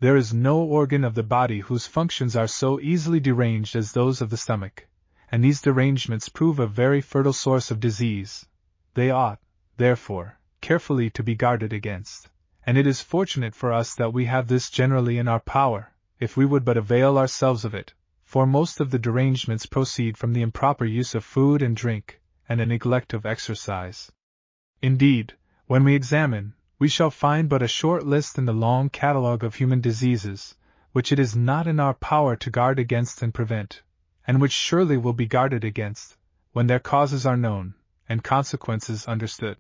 There is no organ of the body whose functions are so easily deranged as those of the stomach, and these derangements prove a very fertile source of disease. They ought, therefore, carefully to be guarded against, and it is fortunate for us that we have this generally in our power, if we would but avail ourselves of it, for most of the derangements proceed from the improper use of food and drink, and a neglect of exercise. Indeed, when we examine, we shall find but a short list in the long catalogue of human diseases, which it is not in our power to guard against and prevent, and which surely will be guarded against, when their causes are known, and consequences understood.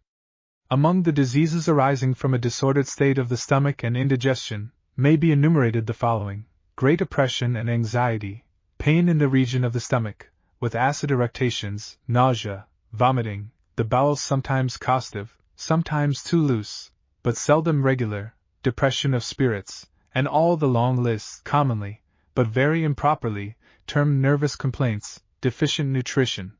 Among the diseases arising from a disordered state of the stomach and indigestion, may be enumerated the following: great oppression and anxiety, pain in the region of the stomach, with acid eructations, nausea, vomiting, the bowels sometimes costive, sometimes too loose, but seldom regular, depression of spirits, and all the long lists commonly, but very improperly, termed nervous complaints, deficient nutrition,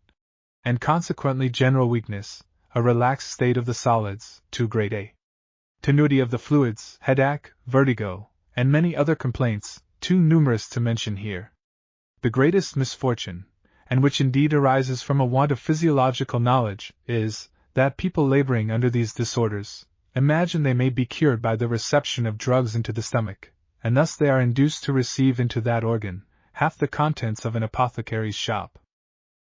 and consequently general weakness, a relaxed state of the solids, 2 grade A. Tenuity of the fluids, headache, vertigo, and many other complaints, too numerous to mention here. The greatest misfortune, and which indeed arises from a want of physiological knowledge, is, that people laboring under these disorders imagine they may be cured by the reception of drugs into the stomach, and thus they are induced to receive into that organ half the contents of an apothecary's shop.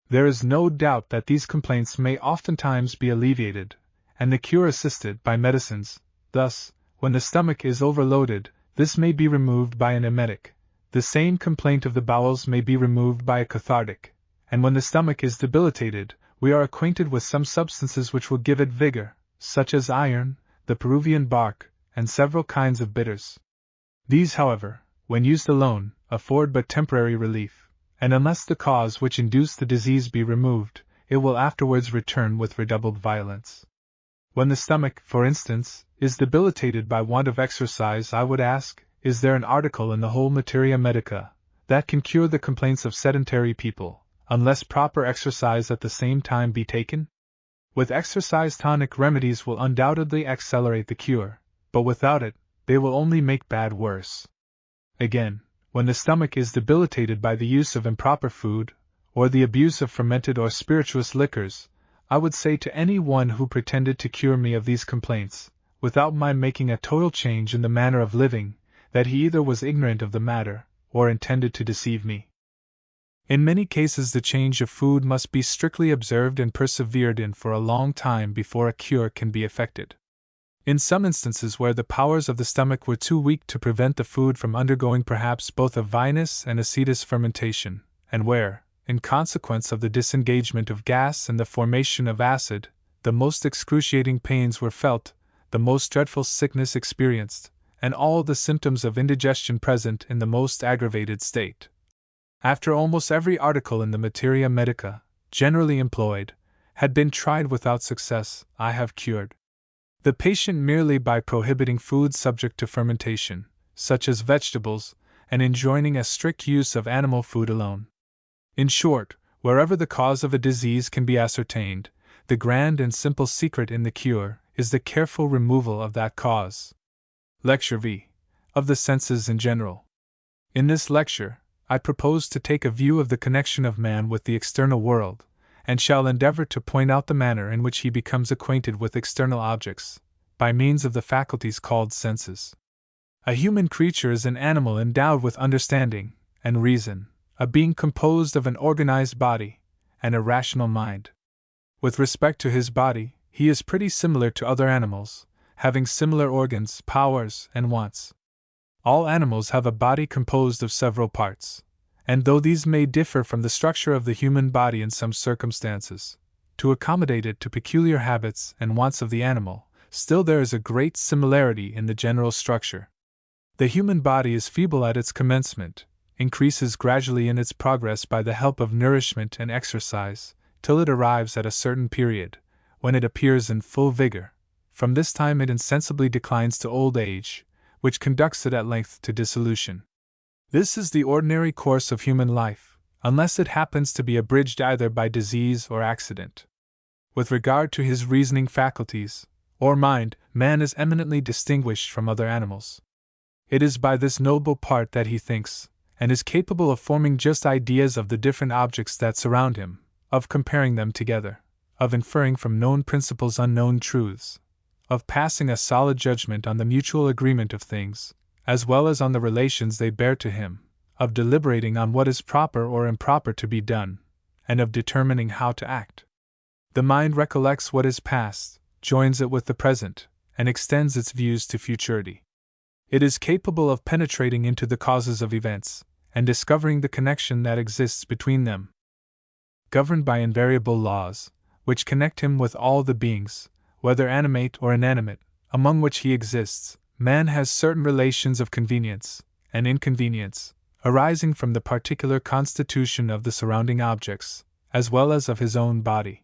There is no doubt that these complaints may oftentimes be alleviated, and the cure assisted by medicines. Thus, when the stomach is overloaded, this may be removed by an emetic. The same complaint of the bowels may be removed by a cathartic, and when the stomach is debilitated, we are acquainted with some substances which will give it vigor, such as iron, the Peruvian bark, and several kinds of bitters. These, however, when used alone, afford but temporary relief, and unless the cause which induced the disease be removed, it will afterwards return with redoubled violence. When the stomach, for instance, is debilitated by want of exercise, I would ask, is there an article in the whole materia medica that can cure the complaints of sedentary people, unless proper exercise at the same time be taken? With exercise, tonic remedies will undoubtedly accelerate the cure, but without it, they will only make bad worse. Again, when the stomach is debilitated by the use of improper food, or the abuse of fermented or spirituous liquors, I would say to any one who pretended to cure me of these complaints, without my making a total change in the manner of living, that he either was ignorant of the matter, or intended to deceive me. In many cases the change of food must be strictly observed and persevered in for a long time before a cure can be effected. In some instances where the powers of the stomach were too weak to prevent the food from undergoing perhaps both a vinous and acetous fermentation, and where, in consequence of the disengagement of gas and the formation of acid, the most excruciating pains were felt, the most dreadful sickness experienced, and all the symptoms of indigestion present in the most aggravated state. After almost every article in the materia medica, generally employed, had been tried without success, I have cured the patient merely by prohibiting foods subject to fermentation, such as vegetables, and enjoining a strict use of animal food alone. In short, wherever the cause of a disease can be ascertained, the grand and simple secret in the cure is the careful removal of that cause. Lecture V. Of the senses in general. In this lecture, I propose to take a view of the connection of man with the external world, and shall endeavor to point out the manner in which he becomes acquainted with external objects, by means of the faculties called senses. A human creature is an animal endowed with understanding and reason, a being composed of an organized body and a rational mind. With respect to his body, he is pretty similar to other animals, having similar organs, powers, and wants. All animals have a body composed of several parts, and though these may differ from the structure of the human body in some circumstances, to accommodate it to peculiar habits and wants of the animal, still there is a great similarity in the general structure. The human body is feeble at its commencement, increases gradually in its progress by the help of nourishment and exercise, till it arrives at a certain period, when it appears in full vigor. From this time it insensibly declines to old age, which conducts it at length to dissolution. This is the ordinary course of human life, unless it happens to be abridged either by disease or accident. With regard to his reasoning faculties, or mind, man is eminently distinguished from other animals. It is by this noble part that he thinks, and is capable of forming just ideas of the different objects that surround him, of comparing them together, of inferring from known principles unknown truths, of passing a solid judgment on the mutual agreement of things, as well as on the relations they bear to him, of deliberating on what is proper or improper to be done, and of determining how to act. The mind recollects what is past, joins it with the present, and extends its views to futurity. It is capable of penetrating into the causes of events, and discovering the connection that exists between them. Governed by invariable laws, which connect him with all the beings, whether animate or inanimate, among which he exists, man has certain relations of convenience and inconvenience, arising from the particular constitution of the surrounding objects, as well as of his own body.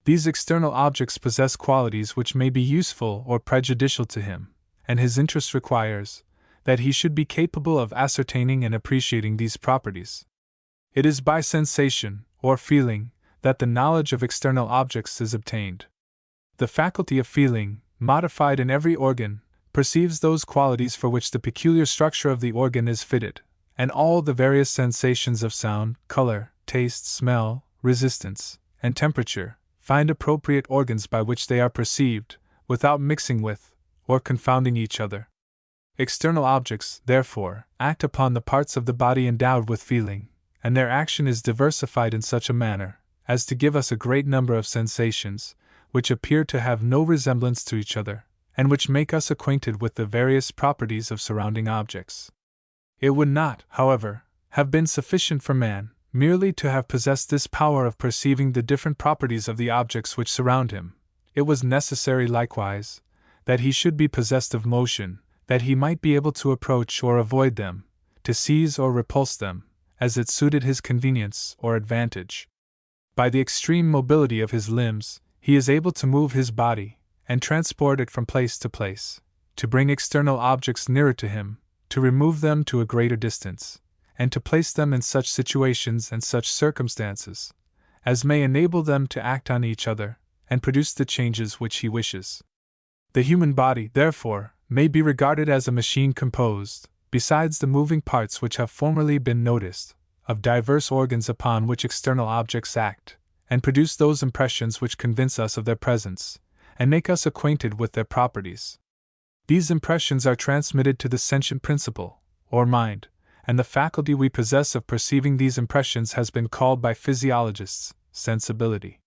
These external objects possess qualities which may be useful or prejudicial to him, and his interest requires that he should be capable of ascertaining and appreciating these properties. It is by sensation, or feeling, that the knowledge of external objects is obtained. The faculty of feeling, modified in every organ, perceives those qualities for which the peculiar structure of the organ is fitted, and all the various sensations of sound, color, taste, smell, resistance, and temperature find appropriate organs by which they are perceived, without mixing with, or confounding each other. External objects, therefore, act upon the parts of the body endowed with feeling, and their action is diversified in such a manner as to give us a great number of sensations, which appear to have no resemblance to each other, and which make us acquainted with the various properties of surrounding objects. It would not, however, have been sufficient for man merely to have possessed this power of perceiving the different properties of the objects which surround him. It was necessary likewise that he should be possessed of motion, that he might be able to approach or avoid them, to seize or repulse them, as it suited his convenience or advantage. By the extreme mobility of his limbs, he is able to move his body, and transport it from place to place, to bring external objects nearer to him, to remove them to a greater distance, and to place them in such situations and such circumstances as may enable them to act on each other, and produce the changes which he wishes. The human body, therefore, may be regarded as a machine composed, besides the moving parts which have formerly been noticed, of diverse organs upon which external objects act, and produce those impressions which convince us of their presence, and make us acquainted with their properties. These impressions are transmitted to the sentient principle, or mind, and the faculty we possess of perceiving these impressions has been called by physiologists sensibility.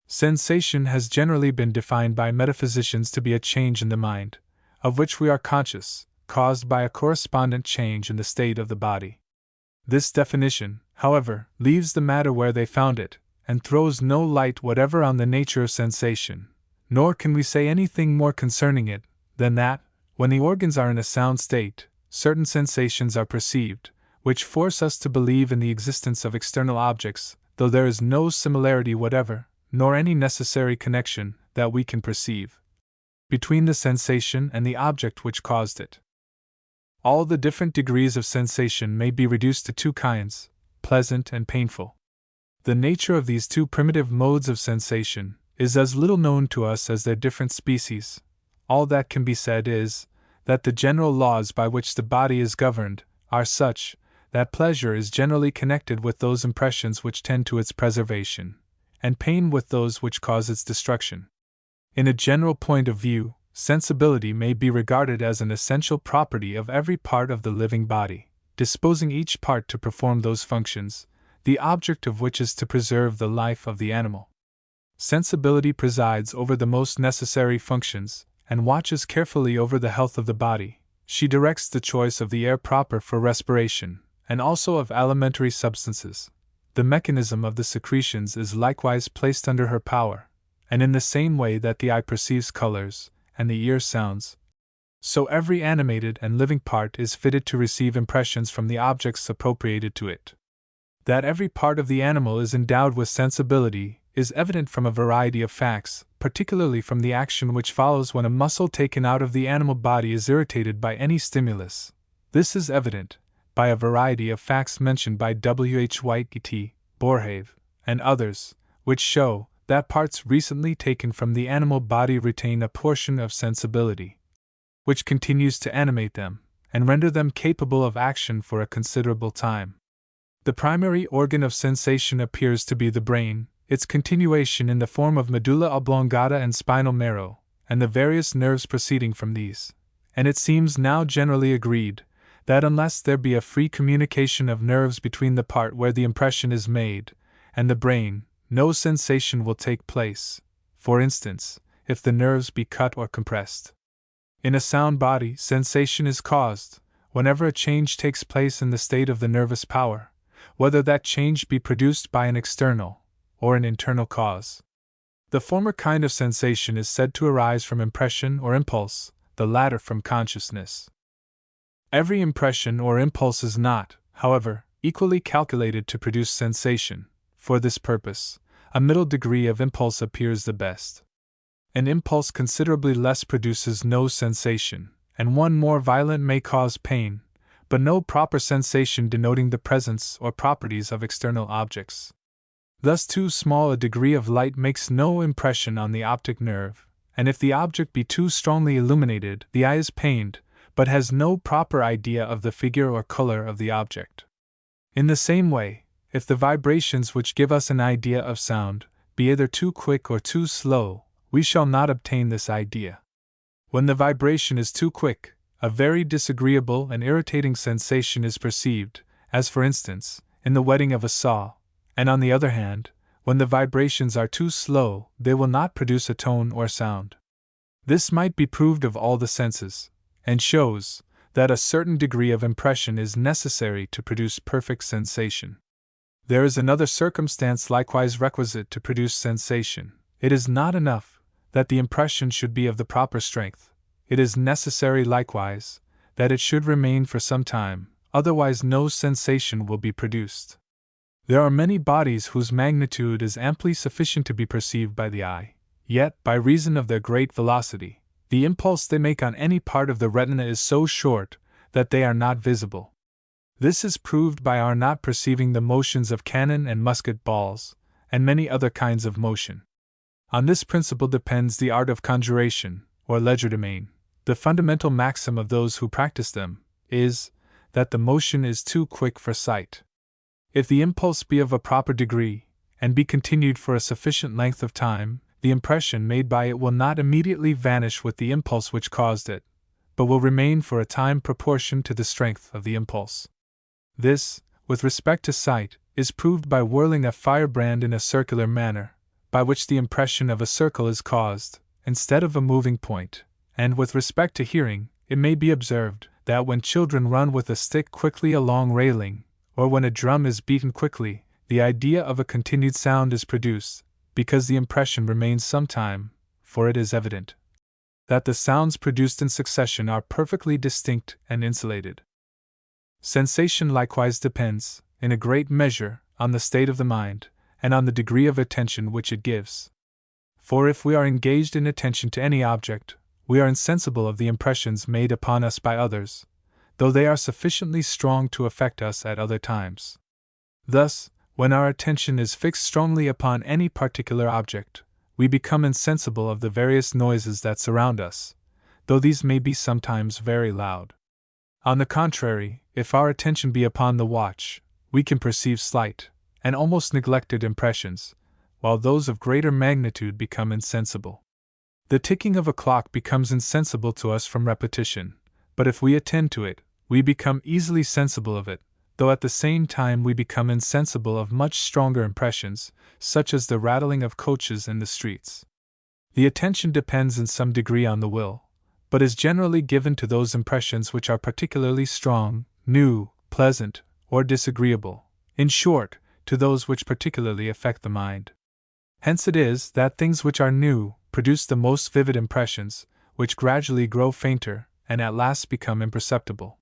Sensation has generally been defined by metaphysicians to be a change in the mind, of which we are conscious, caused by a correspondent change in the state of the body. This definition, however, leaves the matter where they found it, and throws no light whatever on the nature of sensation, nor can we say anything more concerning it than that, when the organs are in a sound state, certain sensations are perceived, which force us to believe in the existence of external objects, though there is no similarity whatever, nor any necessary connection, that we can perceive, between the sensation and the object which caused it. All the different degrees of sensation may be reduced to two kinds, pleasant and painful. The nature of these two primitive modes of sensation is as little known to us as their different species. All that can be said is, that the general laws by which the body is governed are such that pleasure is generally connected with those impressions which tend to its preservation, and pain with those which cause its destruction. In a general point of view, sensibility may be regarded as an essential property of every part of the living body, disposing each part to perform those functions, the object of which is to preserve the life of the animal. Sensibility presides over the most necessary functions, and watches carefully over the health of the body. She directs the choice of the air proper for respiration, and also of alimentary substances. The mechanism of the secretions is likewise placed under her power, and in the same way that the eye perceives colors, and the ear sounds, so every animated and living part is fitted to receive impressions from the objects appropriated to it. That every part of the animal is endowed with sensibility is evident from a variety of facts, particularly from the action which follows when a muscle taken out of the animal body is irritated by any stimulus. This is evident by a variety of facts mentioned by W. H. White, E.T., Boerhaave, and others, which show that parts recently taken from the animal body retain a portion of sensibility, which continues to animate them, and render them capable of action for a considerable time. The primary organ of sensation appears to be the brain, its continuation in the form of medulla oblongata and spinal marrow, and the various nerves proceeding from these, and it seems now generally agreed that unless there be a free communication of nerves between the part where the impression is made and the brain, no sensation will take place, for instance, if the nerves be cut or compressed. In a sound body, sensation is caused whenever a change takes place in the state of the nervous power, whether that change be produced by an external or an internal cause. The former kind of sensation is said to arise from impression or impulse, the latter from consciousness. Every impression or impulse is not, however, equally calculated to produce sensation. For this purpose, a middle degree of impulse appears the best. An impulse considerably less produces no sensation, and one more violent may cause pain, but no proper sensation denoting the presence or properties of external objects. Thus too small a degree of light makes no impression on the optic nerve, and if the object be too strongly illuminated, the eye is pained, but has no proper idea of the figure or color of the object. In the same way, if the vibrations which give us an idea of sound be either too quick or too slow, we shall not obtain this idea. When the vibration is too quick, a very disagreeable and irritating sensation is perceived, as for instance, in the whetting of a saw, and on the other hand, when the vibrations are too slow, they will not produce a tone or sound. This might be proved of all the senses, and shows that a certain degree of impression is necessary to produce perfect sensation. There is another circumstance likewise requisite to produce sensation. It is not enough that the impression should be of the proper strength. It is necessary likewise that it should remain for some time, otherwise no sensation will be produced. There are many bodies whose magnitude is amply sufficient to be perceived by the eye, yet, by reason of their great velocity, the impulse they make on any part of the retina is so short that they are not visible. This is proved by our not perceiving the motions of cannon and musket balls, and many other kinds of motion. On this principle depends the art of conjuration, or legerdemain. The fundamental maxim of those who practice them is that the motion is too quick for sight. If the impulse be of a proper degree, and be continued for a sufficient length of time, the impression made by it will not immediately vanish with the impulse which caused it, but will remain for a time proportioned to the strength of the impulse. This, with respect to sight, is proved by whirling a firebrand in a circular manner, by which the impression of a circle is caused, instead of a moving point, and with respect to hearing, it may be observed that when children run with a stick quickly along railing, or when a drum is beaten quickly, the idea of a continued sound is produced, because the impression remains some time, for it is evident that the sounds produced in succession are perfectly distinct and insulated. Sensation likewise depends, in a great measure, on the state of the mind, and on the degree of attention which it gives. For if we are engaged in attention to any object, we are insensible of the impressions made upon us by others, though they are sufficiently strong to affect us at other times. Thus, when our attention is fixed strongly upon any particular object, we become insensible of the various noises that surround us, though these may be sometimes very loud. On the contrary, if our attention be upon the watch, we can perceive slight and almost neglected impressions, while those of greater magnitude become insensible. The ticking of a clock becomes insensible to us from repetition, but if we attend to it, we become easily sensible of it, though at the same time we become insensible of much stronger impressions, such as the rattling of coaches in the streets. The attention depends in some degree on the will, but is generally given to those impressions which are particularly strong, new, pleasant, or disagreeable, in short, to those which particularly affect the mind. Hence it is that things which are new produce the most vivid impressions, which gradually grow fainter, and at last become imperceptible.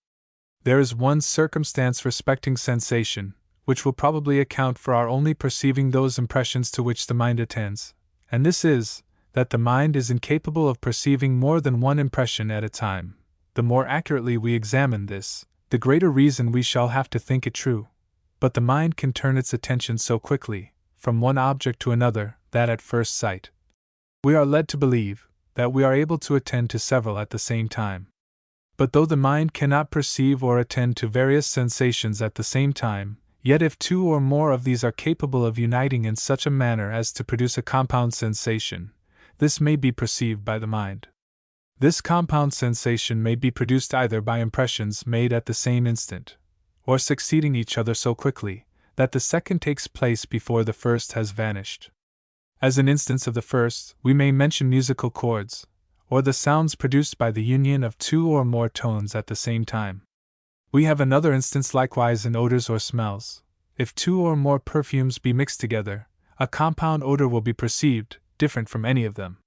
There is one circumstance respecting sensation, which will probably account for our only perceiving those impressions to which the mind attends, and this is, that the mind is incapable of perceiving more than one impression at a time. The more accurately we examine this, the greater reason we shall have to think it true. But the mind can turn its attention so quickly, from one object to another, that at first sight, we are led to believe that we are able to attend to several at the same time. But though the mind cannot perceive or attend to various sensations at the same time, yet if two or more of these are capable of uniting in such a manner as to produce a compound sensation, this may be perceived by the mind. This compound sensation may be produced either by impressions made at the same instant, or succeeding each other so quickly that the second takes place before the first has vanished. As an instance of the first, we may mention musical chords, or the sounds produced by the union of two or more tones at the same time. We have another instance likewise in odors or smells. If two or more perfumes be mixed together, a compound odor will be perceived, different from any of them.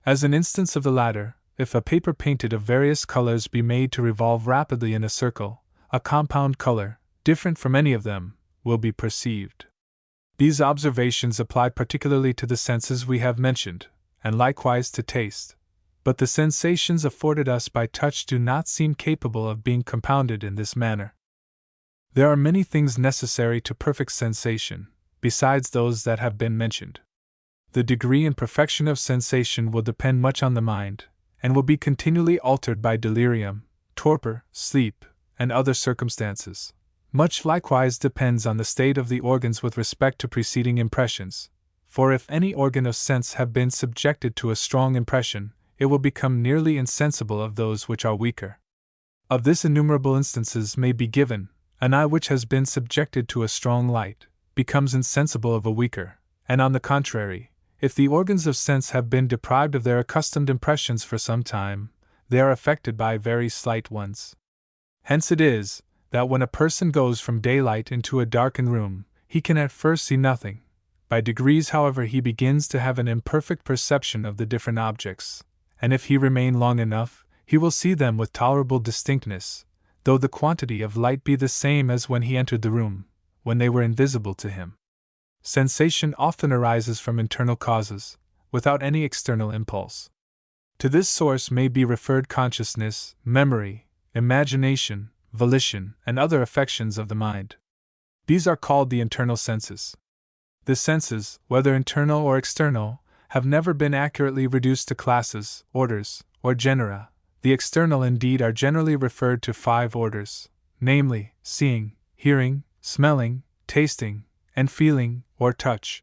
As an instance of the latter, if a paper painted of various colors be made to revolve rapidly in a circle, a compound color, different from any of them, will be perceived. These observations apply particularly to the senses we have mentioned, and likewise to taste, but the sensations afforded us by touch do not seem capable of being compounded in this manner. There are many things necessary to perfect sensation, besides those that have been mentioned. The degree and perfection of sensation will depend much on the mind, and will be continually altered by delirium, torpor, sleep, and other circumstances. Much likewise depends on the state of the organs with respect to preceding impressions, for if any organ of sense have been subjected to a strong impression, it will become nearly insensible of those which are weaker. Of this innumerable instances may be given. An eye which has been subjected to a strong light becomes insensible of a weaker, and on the contrary, if the organs of sense have been deprived of their accustomed impressions for some time, they are affected by very slight ones. Hence it is, that when a person goes from daylight into a darkened room, he can at first see nothing. By degrees, however, he begins to have an imperfect perception of the different objects, and if he remain long enough, he will see them with tolerable distinctness, though the quantity of light be the same as when he entered the room, when they were invisible to him. Sensation often arises from internal causes, without any external impulse. To this source may be referred consciousness, memory, imagination, volition, and other affections of the mind. These are called the internal senses. The senses, whether internal or external, have never been accurately reduced to classes, orders, or genera. The external indeed are generally referred to 5 orders, namely, seeing, hearing, smelling, tasting, and feeling, or touch.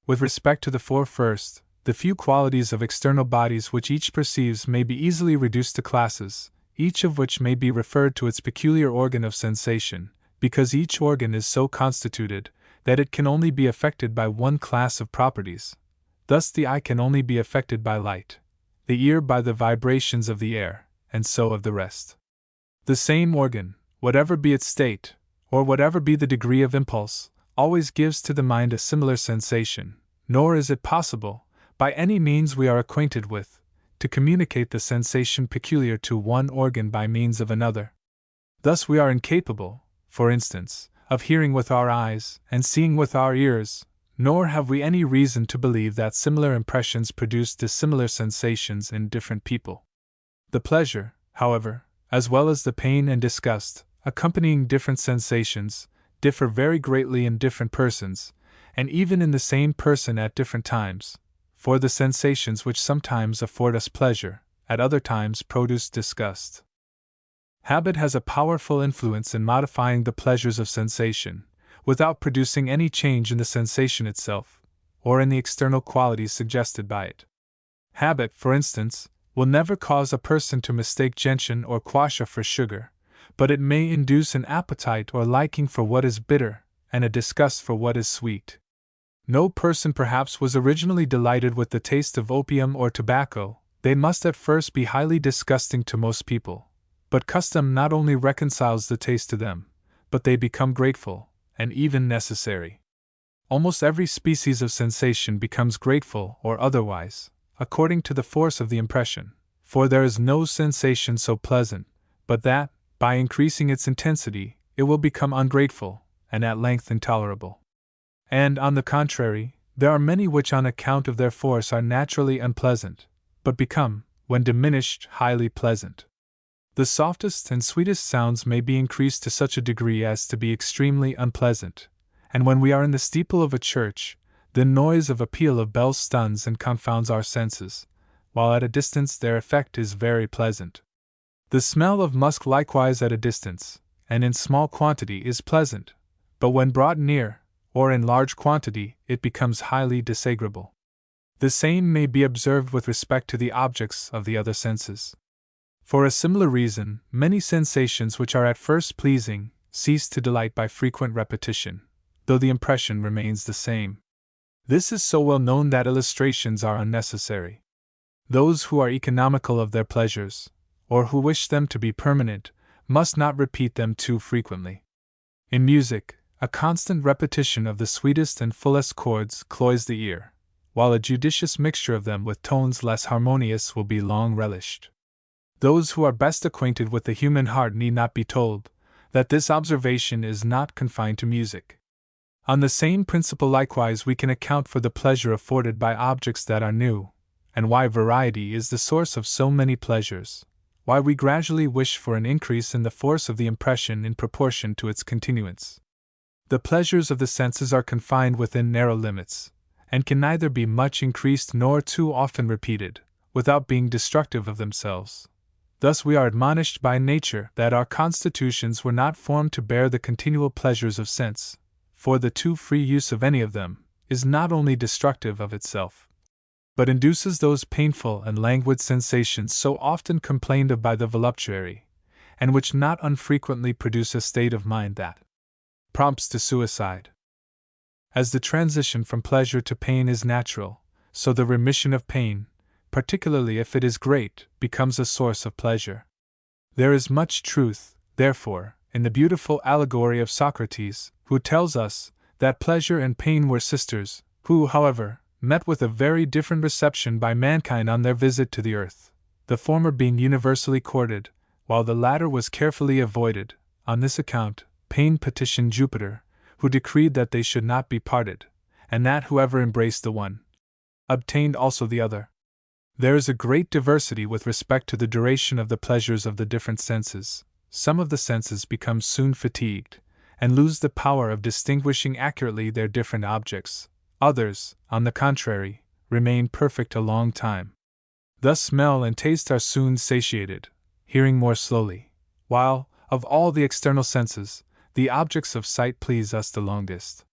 With respect to the 4 first, the few qualities of external bodies which each perceives may be easily reduced to classes, each of which may be referred to its peculiar organ of sensation, because each organ is so constituted that it can only be affected by one class of properties. Thus the eye can only be affected by light, the ear by the vibrations of the air, and so of the rest. The same organ, whatever be its state, or whatever be the degree of impulse, always gives to the mind a similar sensation, nor is it possible, by any means we are acquainted with, to communicate the sensation peculiar to one organ by means of another. Thus we are incapable, for instance, of hearing with our eyes and seeing with our ears, nor have we any reason to believe that similar impressions produce dissimilar sensations in different people. The pleasure, however, as well as the pain and disgust, accompanying different sensations, differ very greatly in different persons, and even in the same person at different times, for the sensations which sometimes afford us pleasure, at other times produce disgust. Habit has a powerful influence in modifying the pleasures of sensation, without producing any change in the sensation itself, or in the external qualities suggested by it. Habit, for instance, will never cause a person to mistake gentian or quassia for sugar, but it may induce an appetite or liking for what is bitter, and a disgust for what is sweet. No person perhaps was originally delighted with the taste of opium or tobacco. They must at first be highly disgusting to most people, but custom not only reconciles the taste to them, but they become grateful, and even necessary. Almost every species of sensation becomes grateful or otherwise, according to the force of the impression, for there is no sensation so pleasant, but that, by increasing its intensity, it will become ungrateful, and at length intolerable. And, on the contrary, there are many which on account of their force are naturally unpleasant, but become, when diminished, highly pleasant. The softest and sweetest sounds may be increased to such a degree as to be extremely unpleasant, and when we are in the steeple of a church, the noise of a peal of bells stuns and confounds our senses, while at a distance their effect is very pleasant. The smell of musk likewise at a distance, and in small quantity, is pleasant, but when brought near, or in large quantity, it becomes highly disagreeable. The same may be observed with respect to the objects of the other senses. For a similar reason, many sensations which are at first pleasing cease to delight by frequent repetition, though the impression remains the same. This is so well known that illustrations are unnecessary. Those who are economical of their pleasures, or who wish them to be permanent, must not repeat them too frequently. In music, a constant repetition of the sweetest and fullest chords cloys the ear, while a judicious mixture of them with tones less harmonious will be long relished. Those who are best acquainted with the human heart need not be told that this observation is not confined to music. On the same principle likewise we can account for the pleasure afforded by objects that are new, and why variety is the source of so many pleasures, why we gradually wish for an increase in the force of the impression in proportion to its continuance. The pleasures of the senses are confined within narrow limits, and can neither be much increased nor too often repeated, without being destructive of themselves. Thus we are admonished by nature that our constitutions were not formed to bear the continual pleasures of sense, for the too free use of any of them is not only destructive of itself, but induces those painful and languid sensations so often complained of by the voluptuary, and which not unfrequently produce a state of mind that prompts to suicide. As the transition from pleasure to pain is natural, so the remission of pain, particularly if it is great, becomes a source of pleasure. There is much truth, therefore, in the beautiful allegory of Socrates, who tells us that pleasure and pain were sisters, who, however, met with a very different reception by mankind on their visit to the earth, the former being universally courted, while the latter was carefully avoided. On this account, pain petitioned Jupiter, who decreed that they should not be parted, and that whoever embraced the one obtained also the other. There is a great diversity with respect to the duration of the pleasures of the different senses. Some of the senses become soon fatigued, and lose the power of distinguishing accurately their different objects. Others, on the contrary, remain perfect a long time. Thus smell and taste are soon satiated, hearing more slowly, while, of all the external senses, the objects of sight please us the longest.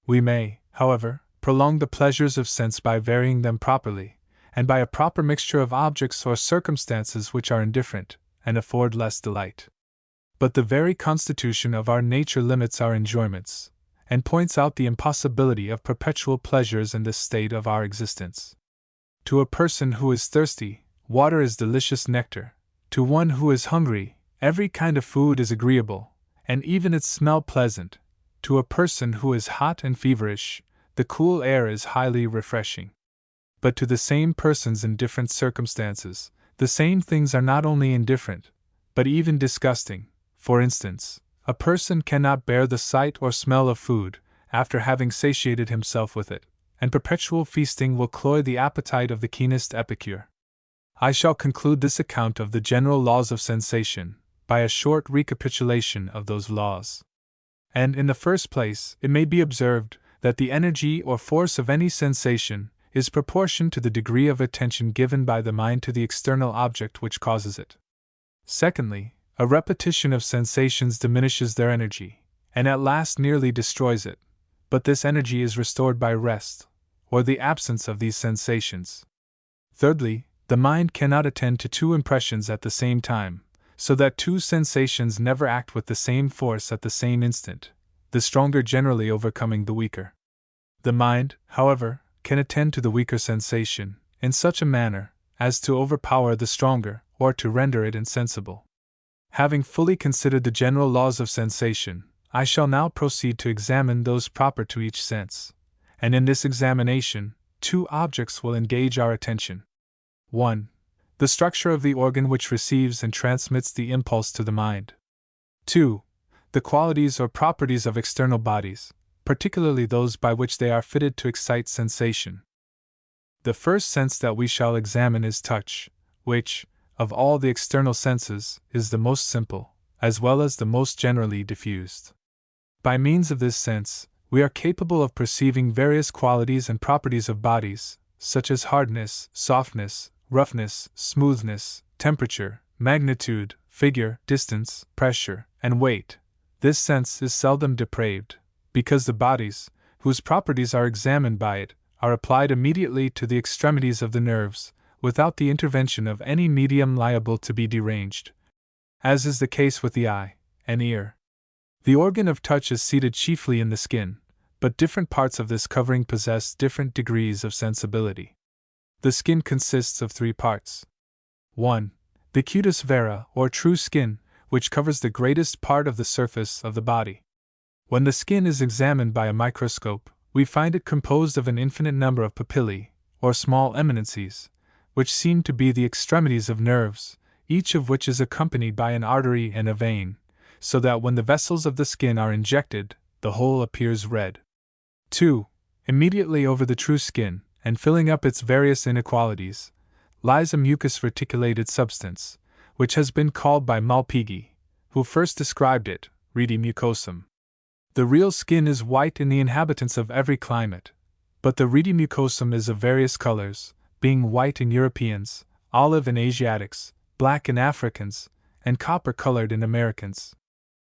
We may, however, prolong the pleasures of sense by varying them properly, and by a proper mixture of objects or circumstances which are indifferent, and afford less delight. But the very constitution of our nature limits our enjoyments, and points out the impossibility of perpetual pleasures in this state of our existence. To a person who is thirsty, water is delicious nectar. To one who is hungry, every kind of food is agreeable, and even its smell pleasant. To a person who is hot and feverish, the cool air is highly refreshing. But to the same persons in different circumstances, the same things are not only indifferent, but even disgusting. For instance, a person cannot bear the sight or smell of food, after having satiated himself with it, and perpetual feasting will cloy the appetite of the keenest epicure. I shall conclude this account of the general laws of sensation by a short recapitulation of those laws. And in the first place, it may be observed that the energy or force of any sensation is proportioned to the degree of attention given by the mind to the external object which causes it. Secondly, a repetition of sensations diminishes their energy, and at last nearly destroys it, but this energy is restored by rest, or the absence of these sensations. Thirdly, the mind cannot attend to two impressions at the same time, so that two sensations never act with the same force at the same instant, the stronger generally overcoming the weaker. The mind, however, can attend to the weaker sensation, in such a manner as to overpower the stronger, or to render it insensible. Having fully considered the general laws of sensation, I shall now proceed to examine those proper to each sense, and in this examination, two objects will engage our attention. 1. The structure of the organ which receives and transmits the impulse to the mind. 2. The qualities or properties of external bodies, particularly those by which they are fitted to excite sensation. The first sense that we shall examine is touch, which, of all the external senses, is the most simple, as well as the most generally diffused. By means of this sense, we are capable of perceiving various qualities and properties of bodies, such as hardness, softness, roughness, smoothness, temperature, magnitude, figure, distance, pressure, and weight. This sense is seldom depraved, because the bodies, whose properties are examined by it, are applied immediately to the extremities of the nerves, without the intervention of any medium liable to be deranged, as is the case with the eye and ear. The organ of touch is seated chiefly in the skin, but different parts of this covering possess different degrees of sensibility. The skin consists of three parts. 1. The cutis vera, or true skin, which covers the greatest part of the surface of the body. When the skin is examined by a microscope, we find it composed of an infinite number of papillae, or small eminencies, which seem to be the extremities of nerves, each of which is accompanied by an artery and a vein, so that when the vessels of the skin are injected, the whole appears red. 2. Immediately over the true skin, and filling up its various inequalities, lies a mucous reticulated substance, which has been called by Malpighi, who first described it, redi mucosum. The real skin is white in the inhabitants of every climate, but the reedy mucosum is of various colors, being white in Europeans, olive in Asiatics, black in Africans, and copper-colored in Americans.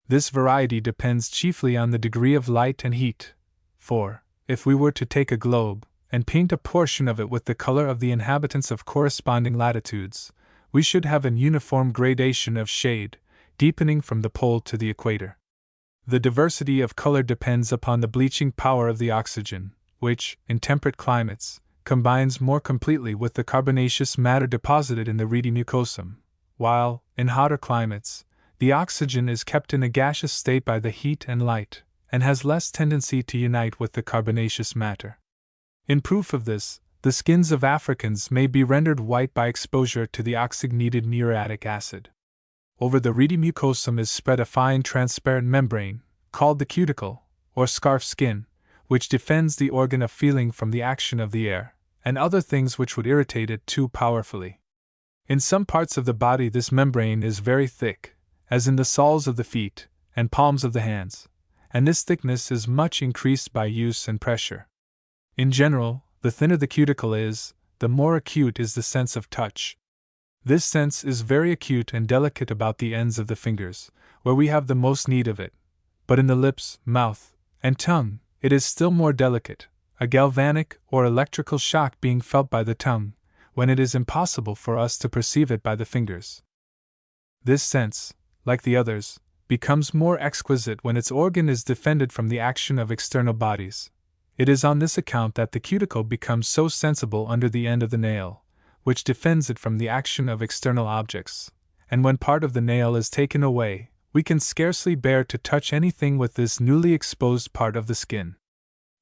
This variety depends chiefly on the degree of light and heat, for, if we were to take a globe, and paint a portion of it with the color of the inhabitants of corresponding latitudes, we should have an uniform gradation of shade, deepening from the pole to the equator. The diversity of color depends upon the bleaching power of the oxygen, which, in temperate climates, combines more completely with the carbonaceous matter deposited in the reedy mucosum, while, in hotter climates, the oxygen is kept in a gaseous state by the heat and light, and has less tendency to unite with the carbonaceous matter. In proof of this, the skins of Africans may be rendered white by exposure to the oxygneated muriatic acid. Over the reedy mucosum is spread a fine transparent membrane, called the cuticle, or scarf skin, which defends the organ of feeling from the action of the air, and other things which would irritate it too powerfully. In some parts of the body this membrane is very thick, as in the soles of the feet and palms of the hands, and this thickness is much increased by use and pressure. In general, the thinner the cuticle is, the more acute is the sense of touch. This sense is very acute and delicate about the ends of the fingers, where we have the most need of it, but in the lips, mouth, and tongue, it is still more delicate, a galvanic or electrical shock being felt by the tongue, when it is impossible for us to perceive it by the fingers. This sense, like the others, becomes more exquisite when its organ is defended from the action of external bodies. It is on this account that the cuticle becomes so sensible under the end of the nail, which defends it from the action of external objects, and when part of the nail is taken away, we can scarcely bear to touch anything with this newly exposed part of the skin.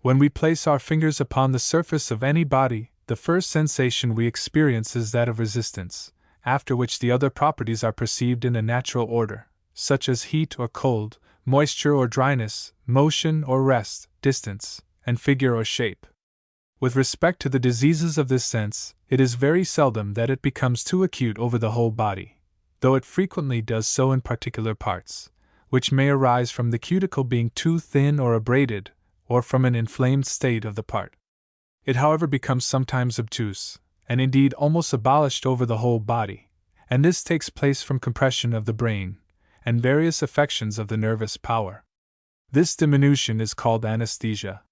When we place our fingers upon the surface of any body, the first sensation we experience is that of resistance, after which the other properties are perceived in a natural order, such as heat or cold, moisture or dryness, motion or rest, distance, and figure or shape. With respect to the diseases of this sense, it is very seldom that it becomes too acute over the whole body, though it frequently does so in particular parts, which may arise from the cuticle being too thin or abraded, or from an inflamed state of the part. It however becomes sometimes obtuse, and indeed almost abolished over the whole body, and this takes place from compression of the brain, and various affections of the nervous power. This diminution is called anesthesia.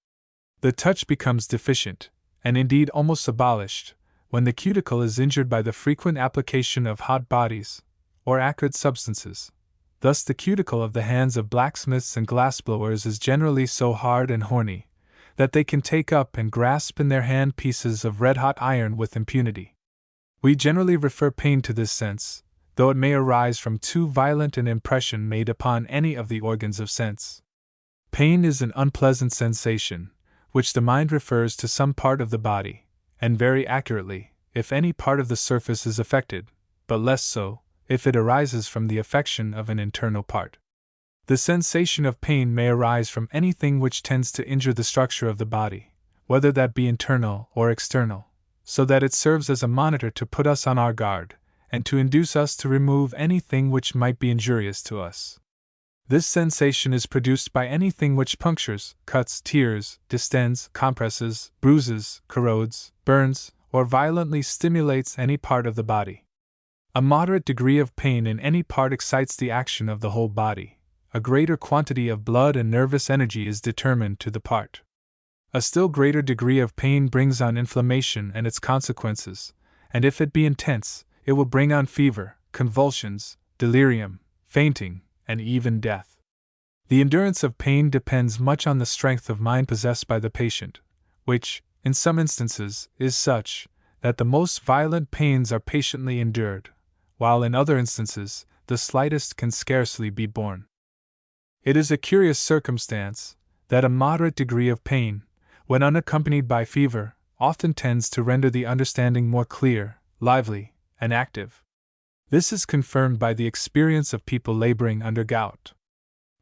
The touch becomes deficient, and indeed almost abolished, when the cuticle is injured by the frequent application of hot bodies, or acrid substances. Thus the cuticle of the hands of blacksmiths and glassblowers is generally so hard and horny, that they can take up and grasp in their hand pieces of red-hot iron with impunity. We generally refer pain to this sense, though it may arise from too violent an impression made upon any of the organs of sense. Pain is an unpleasant sensation, which the mind refers to some part of the body, and very accurately, if any part of the surface is affected, but less so, if it arises from the affection of an internal part. The sensation of pain may arise from anything which tends to injure the structure of the body, whether that be internal or external, so that it serves as a monitor to put us on our guard, and to induce us to remove anything which might be injurious to us. This sensation is produced by anything which punctures, cuts, tears, distends, compresses, bruises, corrodes, burns, or violently stimulates any part of the body. A moderate degree of pain in any part excites the action of the whole body. A greater quantity of blood and nervous energy is determined to the part. A still greater degree of pain brings on inflammation and its consequences, and if it be intense, it will bring on fever, convulsions, delirium, fainting, and even death. The endurance of pain depends much on the strength of mind possessed by the patient, which, in some instances, is such that the most violent pains are patiently endured, while in other instances, the slightest can scarcely be borne. It is a curious circumstance that a moderate degree of pain, when unaccompanied by fever, often tends to render the understanding more clear, lively, and active. This is confirmed by the experience of people laboring under gout.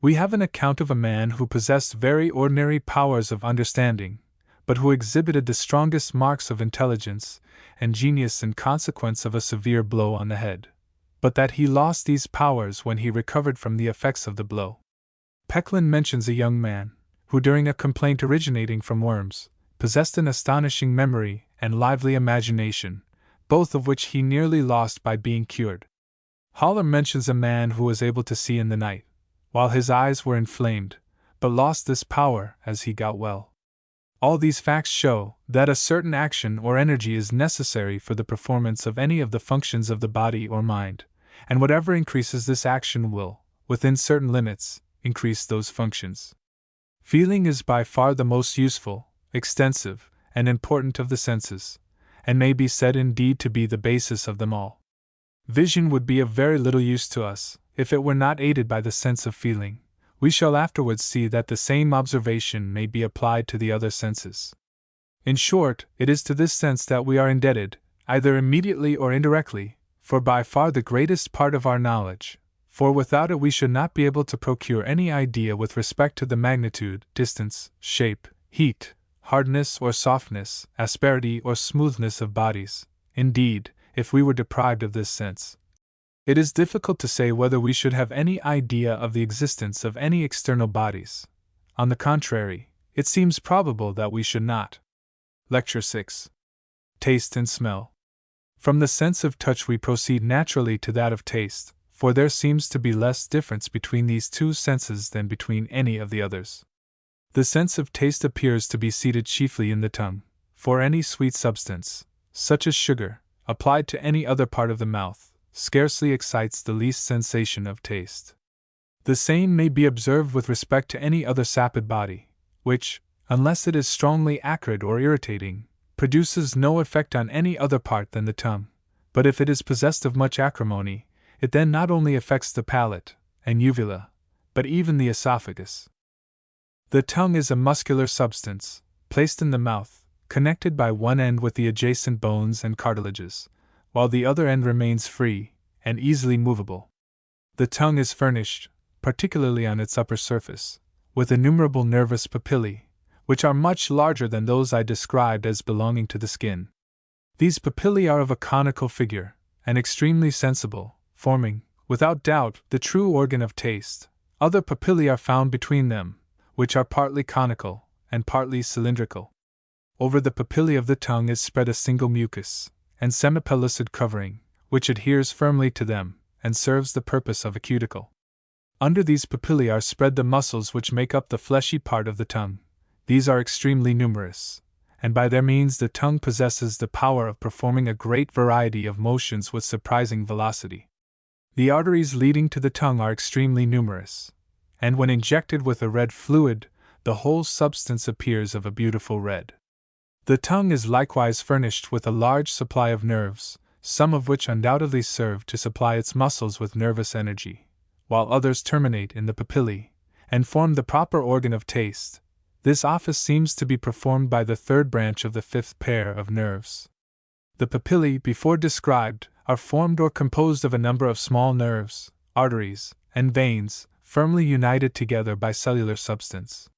We have an account of a man who possessed very ordinary powers of understanding, but who exhibited the strongest marks of intelligence and genius in consequence of a severe blow on the head, but that he lost these powers when he recovered from the effects of the blow. Peckland mentions a young man, who during a complaint originating from worms, possessed an astonishing memory and lively imagination, both of which he nearly lost by being cured. Haller mentions a man who was able to see in the night, while his eyes were inflamed, but lost this power as he got well. All these facts show that a certain action or energy is necessary for the performance of any of the functions of the body or mind, and whatever increases this action will, within certain limits, increase those functions. Feeling is by far the most useful, extensive, and important of the senses, and may be said indeed to be the basis of them all. Vision would be of very little use to us if it were not aided by the sense of feeling. We shall afterwards see that the same observation may be applied to the other senses. In short, it is to this sense that we are indebted, either immediately or indirectly, for by far the greatest part of our knowledge, for without it we should not be able to procure any idea with respect to the magnitude, distance, shape, heat, hardness or softness, asperity or smoothness of bodies. Indeed, if we were deprived of this sense, it is difficult to say whether we should have any idea of the existence of any external bodies. On the contrary, it seems probable that we should not. Lecture 6. Taste and Smell. From the sense of touch we proceed naturally to that of taste, for there seems to be less difference between these two senses than between any of the others. The sense of taste appears to be seated chiefly in the tongue, for any sweet substance, such as sugar, applied to any other part of the mouth, scarcely excites the least sensation of taste. The same may be observed with respect to any other sapid body, which, unless it is strongly acrid or irritating, produces no effect on any other part than the tongue, but if it is possessed of much acrimony, it then not only affects the palate and uvula, but even the esophagus. The tongue is a muscular substance, placed in the mouth, connected by one end with the adjacent bones and cartilages, while the other end remains free and easily movable. The tongue is furnished, particularly on its upper surface, with innumerable nervous papillae, which are much larger than those I described as belonging to the skin. These papillae are of a conical figure, and extremely sensible, forming, without doubt, the true organ of taste. Other papillae are found between them, which are partly conical and partly cylindrical. Over the papillae of the tongue is spread a single mucus and semipellucid covering, which adheres firmly to them, and serves the purpose of a cuticle. Under these papillae are spread the muscles which make up the fleshy part of the tongue. These are extremely numerous, and by their means the tongue possesses the power of performing a great variety of motions with surprising velocity. The arteries leading to the tongue are extremely numerous, and when injected with a red fluid, the whole substance appears of a beautiful red. The tongue is likewise furnished with a large supply of nerves, some of which undoubtedly serve to supply its muscles with nervous energy, while others terminate in the papillae, and form the proper organ of taste. This office seems to be performed by the third branch of the fifth pair of nerves. The papillae, before described, are formed or composed of a number of small nerves, arteries, and veins, firmly united together by cellular substance.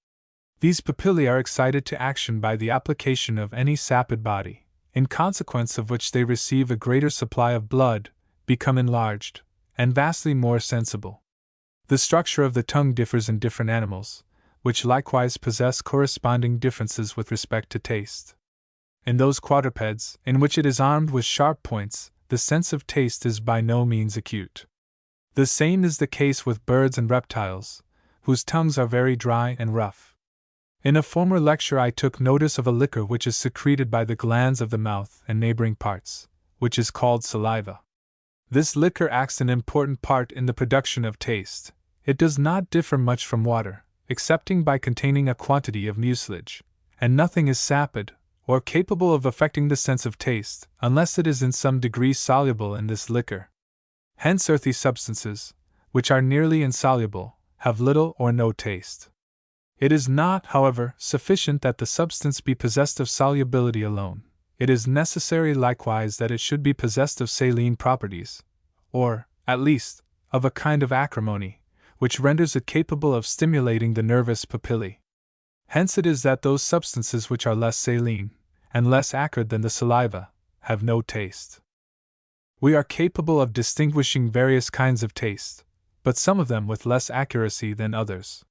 These papillae are excited to action by the application of any sapid body, in consequence of which they receive a greater supply of blood, become enlarged, and vastly more sensible. The structure of the tongue differs in different animals, which likewise possess corresponding differences with respect to taste. In those quadrupeds, in which it is armed with sharp points, the sense of taste is by no means acute. The same is the case with birds and reptiles, whose tongues are very dry and rough. In a former lecture I took notice of a liquor which is secreted by the glands of the mouth and neighboring parts, which is called saliva. This liquor acts an important part in the production of taste. It does not differ much from water, excepting by containing a quantity of mucilage, and nothing is sapid, or capable of affecting the sense of taste, unless it is in some degree soluble in this liquor. Hence earthy substances, which are nearly insoluble, have little or no taste. It is not, however, sufficient that the substance be possessed of solubility alone. It is necessary likewise that it should be possessed of saline properties, or, at least, of a kind of acrimony, which renders it capable of stimulating the nervous papillae. Hence it is that those substances which are less saline, and less acrid than the saliva, have no taste. We are capable of distinguishing various kinds of taste, but some of them with less accuracy than others.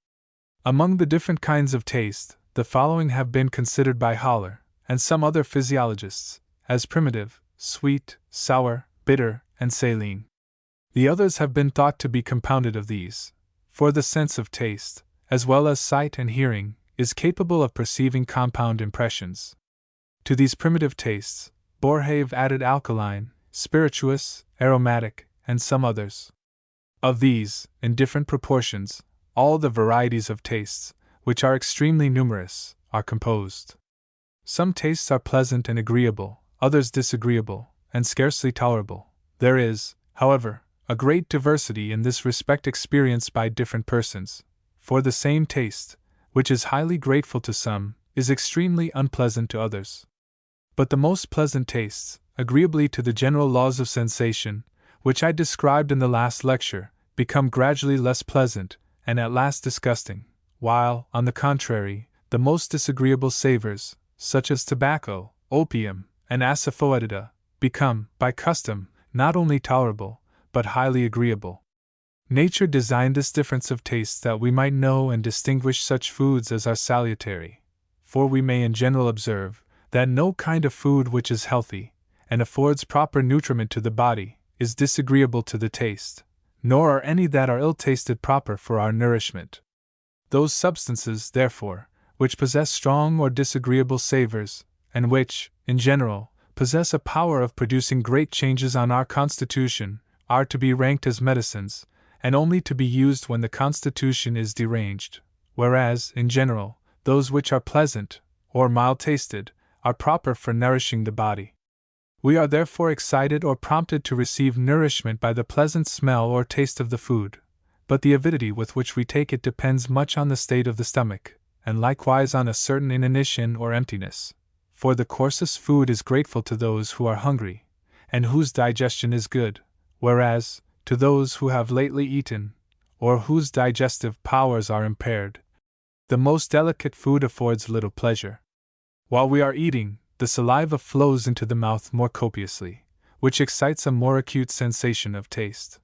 Among the different kinds of taste, the following have been considered by Haller, and some other physiologists, as primitive, sweet, sour, bitter, and saline. The others have been thought to be compounded of these, for the sense of taste, as well as sight and hearing, is capable of perceiving compound impressions. To these primitive tastes, Boerhaave added alkaline, spirituous, aromatic, and some others. Of these, in different proportions, all the varieties of tastes, which are extremely numerous, are composed. Some tastes are pleasant and agreeable, others disagreeable, and scarcely tolerable. There is, however, a great diversity in this respect experienced by different persons, for the same taste, which is highly grateful to some, is extremely unpleasant to others. But the most pleasant tastes, agreeably to the general laws of sensation, which I described in the last lecture, become gradually less pleasant, and at last disgusting, while, on the contrary, the most disagreeable savors, such as tobacco, opium, and asafoetida, become, by custom, not only tolerable, but highly agreeable. Nature designed this difference of tastes that we might know and distinguish such foods as are salutary, for we may in general observe that no kind of food which is healthy, and affords proper nutriment to the body, is disagreeable to the taste, nor are any that are ill-tasted proper for our nourishment. Those substances, therefore, which possess strong or disagreeable savors, and which, in general, possess a power of producing great changes on our constitution, are to be ranked as medicines, and only to be used when the constitution is deranged, whereas, in general, those which are pleasant, or mild-tasted, are proper for nourishing the body. We are therefore excited or prompted to receive nourishment by the pleasant smell or taste of the food, but the avidity with which we take it depends much on the state of the stomach, and likewise on a certain inanition or emptiness, for the coarsest food is grateful to those who are hungry, and whose digestion is good, whereas, to those who have lately eaten, or whose digestive powers are impaired, the most delicate food affords little pleasure. While we are eating, the saliva flows into the mouth more copiously, which excites a more acute sensation of taste.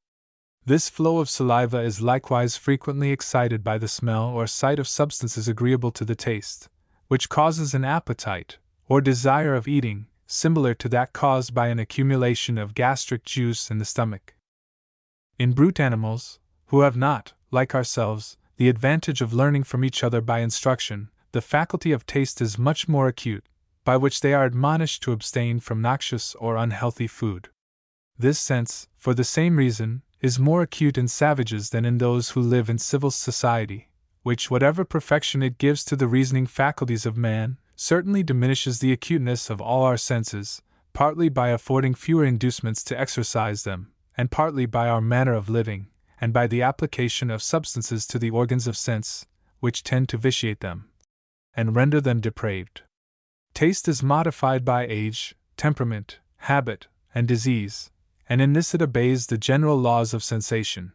This flow of saliva is likewise frequently excited by the smell or sight of substances agreeable to the taste, which causes an appetite, or desire of eating, similar to that caused by an accumulation of gastric juice in the stomach. In brute animals, who have not, like ourselves, the advantage of learning from each other by instruction, the faculty of taste is much more acute, by which they are admonished to abstain from noxious or unhealthy food. This sense, for the same reason, is more acute in savages than in those who live in civil society, which, whatever perfection it gives to the reasoning faculties of man, certainly diminishes the acuteness of all our senses, partly by affording fewer inducements to exercise them, and partly by our manner of living, and by the application of substances to the organs of sense, which tend to vitiate them, and render them depraved. Taste is modified by age, temperament, habit, and disease, and in this it obeys the general laws of sensation.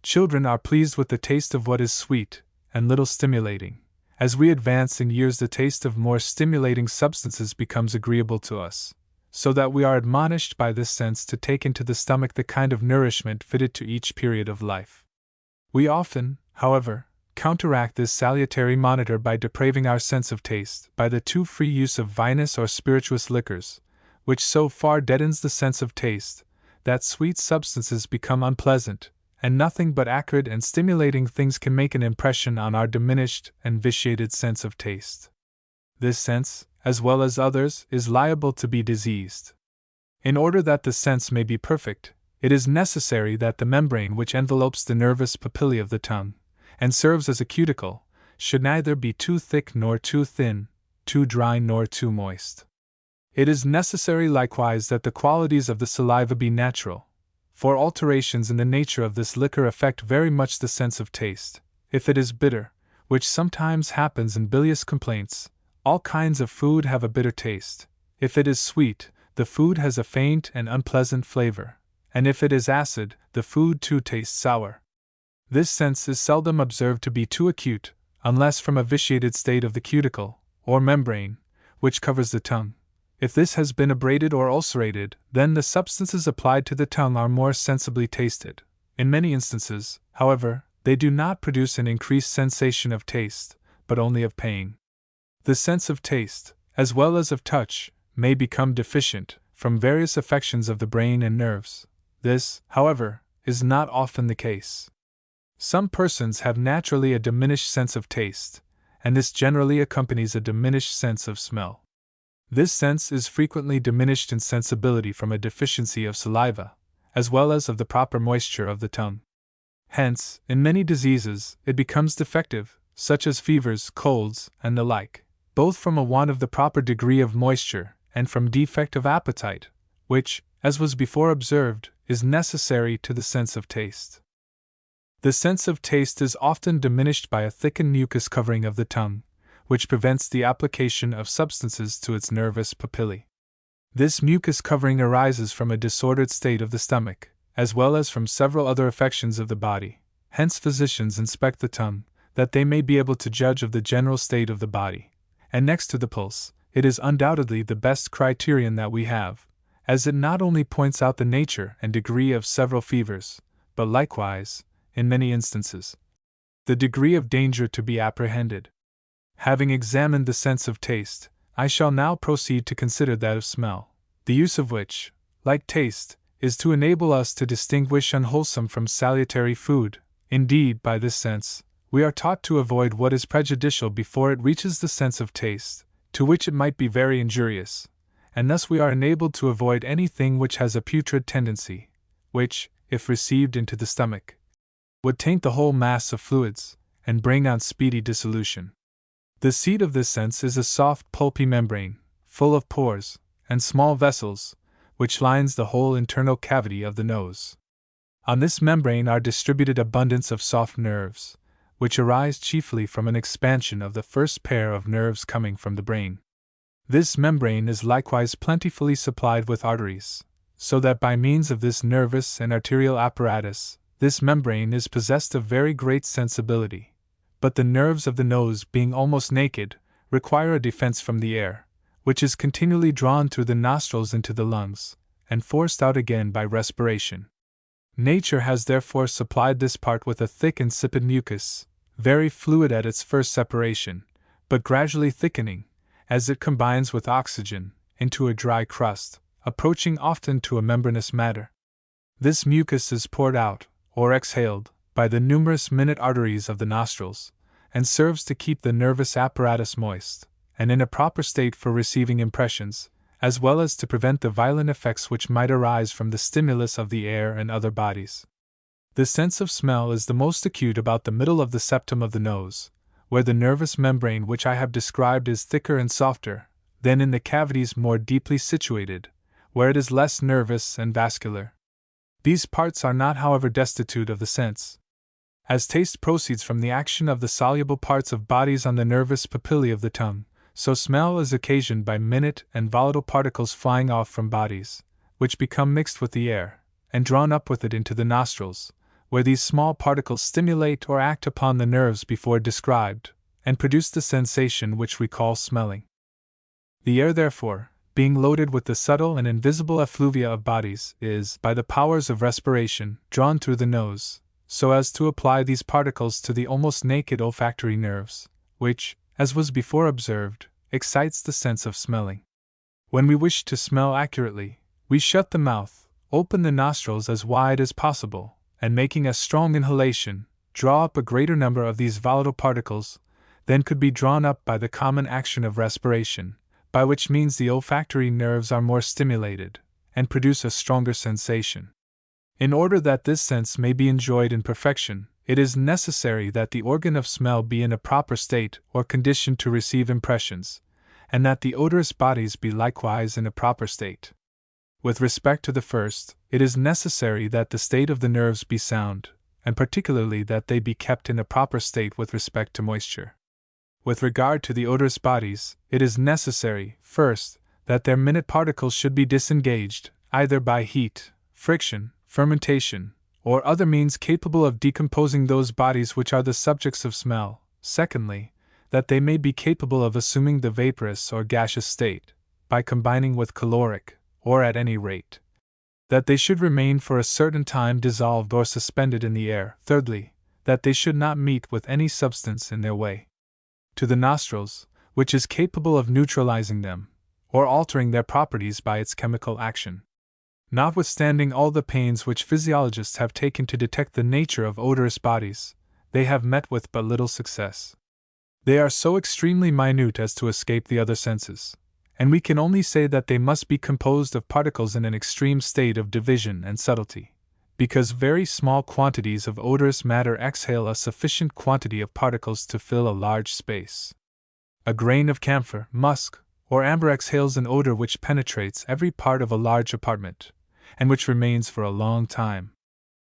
Children are pleased with the taste of what is sweet, and little stimulating. As we advance in years, the taste of more stimulating substances becomes agreeable to us, so that we are admonished by this sense to take into the stomach the kind of nourishment fitted to each period of life. We often, however, counteract this salutary monitor by depraving our sense of taste by the too free use of vinous or spirituous liquors, which so far deadens the sense of taste that sweet substances become unpleasant, and nothing but acrid and stimulating things can make an impression on our diminished and vitiated sense of taste. This sense, as well as others, is liable to be diseased. In order that the sense may be perfect, it is necessary that the membrane which envelopes the nervous papillae of the tongue, and serves as a cuticle, should neither be too thick nor too thin, too dry nor too moist. It is necessary likewise that the qualities of the saliva be natural, for alterations in the nature of this liquor affect very much the sense of taste. If it is bitter, which sometimes happens in bilious complaints, all kinds of food have a bitter taste. If it is sweet, the food has a faint and unpleasant flavor, and if it is acid, the food too tastes sour. This sense is seldom observed to be too acute, unless from a vitiated state of the cuticle, or membrane, which covers the tongue. If this has been abraded or ulcerated, then the substances applied to the tongue are more sensibly tasted. In many instances, however, they do not produce an increased sensation of taste, but only of pain. The sense of taste, as well as of touch, may become deficient from various affections of the brain and nerves. This, however, is not often the case. Some persons have naturally a diminished sense of taste, and this generally accompanies a diminished sense of smell. This sense is frequently diminished in sensibility from a deficiency of saliva, as well as of the proper moisture of the tongue. Hence, in many diseases, it becomes defective, such as fevers, colds, and the like, both from a want of the proper degree of moisture and from defect of appetite, which, as was before observed, is necessary to the sense of taste. The sense of taste is often diminished by a thickened mucous covering of the tongue, which prevents the application of substances to its nervous papillae. This mucous covering arises from a disordered state of the stomach, as well as from several other affections of the body. Hence physicians inspect the tongue, that they may be able to judge of the general state of the body. And next to the pulse, it is undoubtedly the best criterion that we have, as it not only points out the nature and degree of several fevers, but likewise, in many instances, the degree of danger to be apprehended. Having examined the sense of taste, I shall now proceed to consider that of smell, the use of which, like taste, is to enable us to distinguish unwholesome from salutary food. Indeed, by this sense, we are taught to avoid what is prejudicial before it reaches the sense of taste, to which it might be very injurious, and thus we are enabled to avoid anything which has a putrid tendency, which, if received into the stomach, would taint the whole mass of fluids, and bring on speedy dissolution. The seat of this sense is a soft pulpy membrane, full of pores, and small vessels, which lines the whole internal cavity of the nose. On this membrane are distributed abundance of soft nerves, which arise chiefly from an expansion of the first pair of nerves coming from the brain. This membrane is likewise plentifully supplied with arteries, so that by means of this nervous and arterial apparatus, this membrane is possessed of very great sensibility. But the nerves of the nose, being almost naked, require a defense from the air, which is continually drawn through the nostrils into the lungs, and forced out again by respiration. Nature has therefore supplied this part with a thick insipid mucus, very fluid at its first separation, but gradually thickening, as it combines with oxygen, into a dry crust, approaching often to a membranous matter. This mucus is poured out, or exhaled, by the numerous minute arteries of the nostrils, and serves to keep the nervous apparatus moist, and in a proper state for receiving impressions, as well as to prevent the violent effects which might arise from the stimulus of the air and other bodies. The sense of smell is the most acute about the middle of the septum of the nose, where the nervous membrane which I have described is thicker and softer, than in the cavities more deeply situated, where it is less nervous and vascular. These parts are not, however, destitute of the sense. As taste proceeds from the action of the soluble parts of bodies on the nervous papillae of the tongue, so smell is occasioned by minute and volatile particles flying off from bodies, which become mixed with the air, and drawn up with it into the nostrils, where these small particles stimulate or act upon the nerves before described, and produce the sensation which we call smelling. The air, therefore, being loaded with the subtle and invisible effluvia of bodies, is, by the powers of respiration, drawn through the nose, so as to apply these particles to the almost naked olfactory nerves, which, as was before observed, excites the sense of smelling. When we wish to smell accurately, we shut the mouth, open the nostrils as wide as possible, and making a strong inhalation, draw up a greater number of these volatile particles than could be drawn up by the common action of respiration, by which means the olfactory nerves are more stimulated, and produce a stronger sensation. In order that this sense may be enjoyed in perfection, it is necessary that the organ of smell be in a proper state or condition to receive impressions, and that the odorous bodies be likewise in a proper state. With respect to the first, it is necessary that the state of the nerves be sound, and particularly that they be kept in a proper state with respect to moisture. With regard to the odorous bodies, it is necessary, first, that their minute particles should be disengaged, either by heat, friction, fermentation, or other means capable of decomposing those bodies which are the subjects of smell. Secondly, that they may be capable of assuming the vaporous or gaseous state, by combining with caloric, or at any rate, that they should remain for a certain time dissolved or suspended in the air. Thirdly, that they should not meet with any substance in their way to the nostrils, which is capable of neutralizing them, or altering their properties by its chemical action. Notwithstanding all the pains which physiologists have taken to detect the nature of odorous bodies, they have met with but little success. They are so extremely minute as to escape the other senses, and we can only say that they must be composed of particles in an extreme state of division and subtlety, because very small quantities of odorous matter exhale a sufficient quantity of particles to fill a large space. A grain of camphor, musk, or amber exhales an odor which penetrates every part of a large apartment, and which remains for a long time.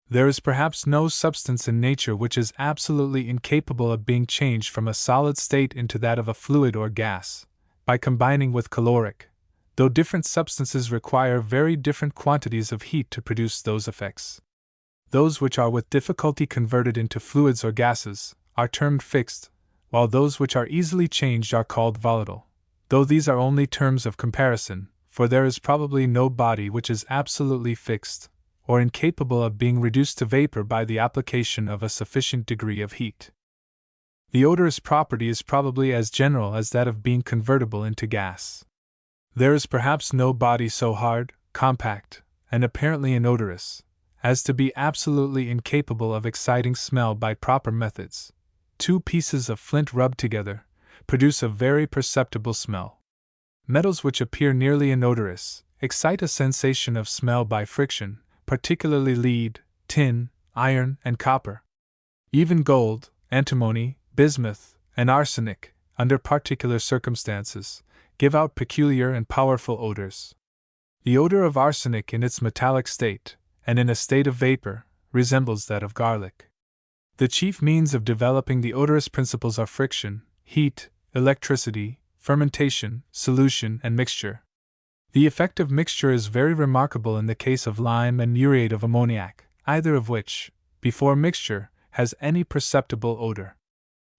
There is perhaps no substance in nature which is absolutely incapable of being changed from a solid state into that of a fluid or gas, by combining with caloric, though different substances require very different quantities of heat to produce those effects. Those which are with difficulty converted into fluids or gases are termed fixed, while those which are easily changed are called volatile, though these are only terms of comparison, for there is probably no body which is absolutely fixed, or incapable of being reduced to vapor by the application of a sufficient degree of heat. The odorous property is probably as general as that of being convertible into gas. There is perhaps no body so hard, compact, and apparently inodorous, as to be absolutely incapable of exciting smell by proper methods. 2 pieces of flint rubbed together produce a very perceptible smell. Metals which appear nearly inodorous excite a sensation of smell by friction, particularly lead, tin, iron, and copper. Even gold, antimony, bismuth, and arsenic, under particular circumstances, give out peculiar and powerful odors. The odor of arsenic in its metallic state, and in a state of vapor, resembles that of garlic. The chief means of developing the odorous principles are friction, heat, electricity, fermentation, solution, and mixture. The effect of mixture is very remarkable in the case of lime and muriate of ammoniac, either of which, before mixture, has any perceptible odor.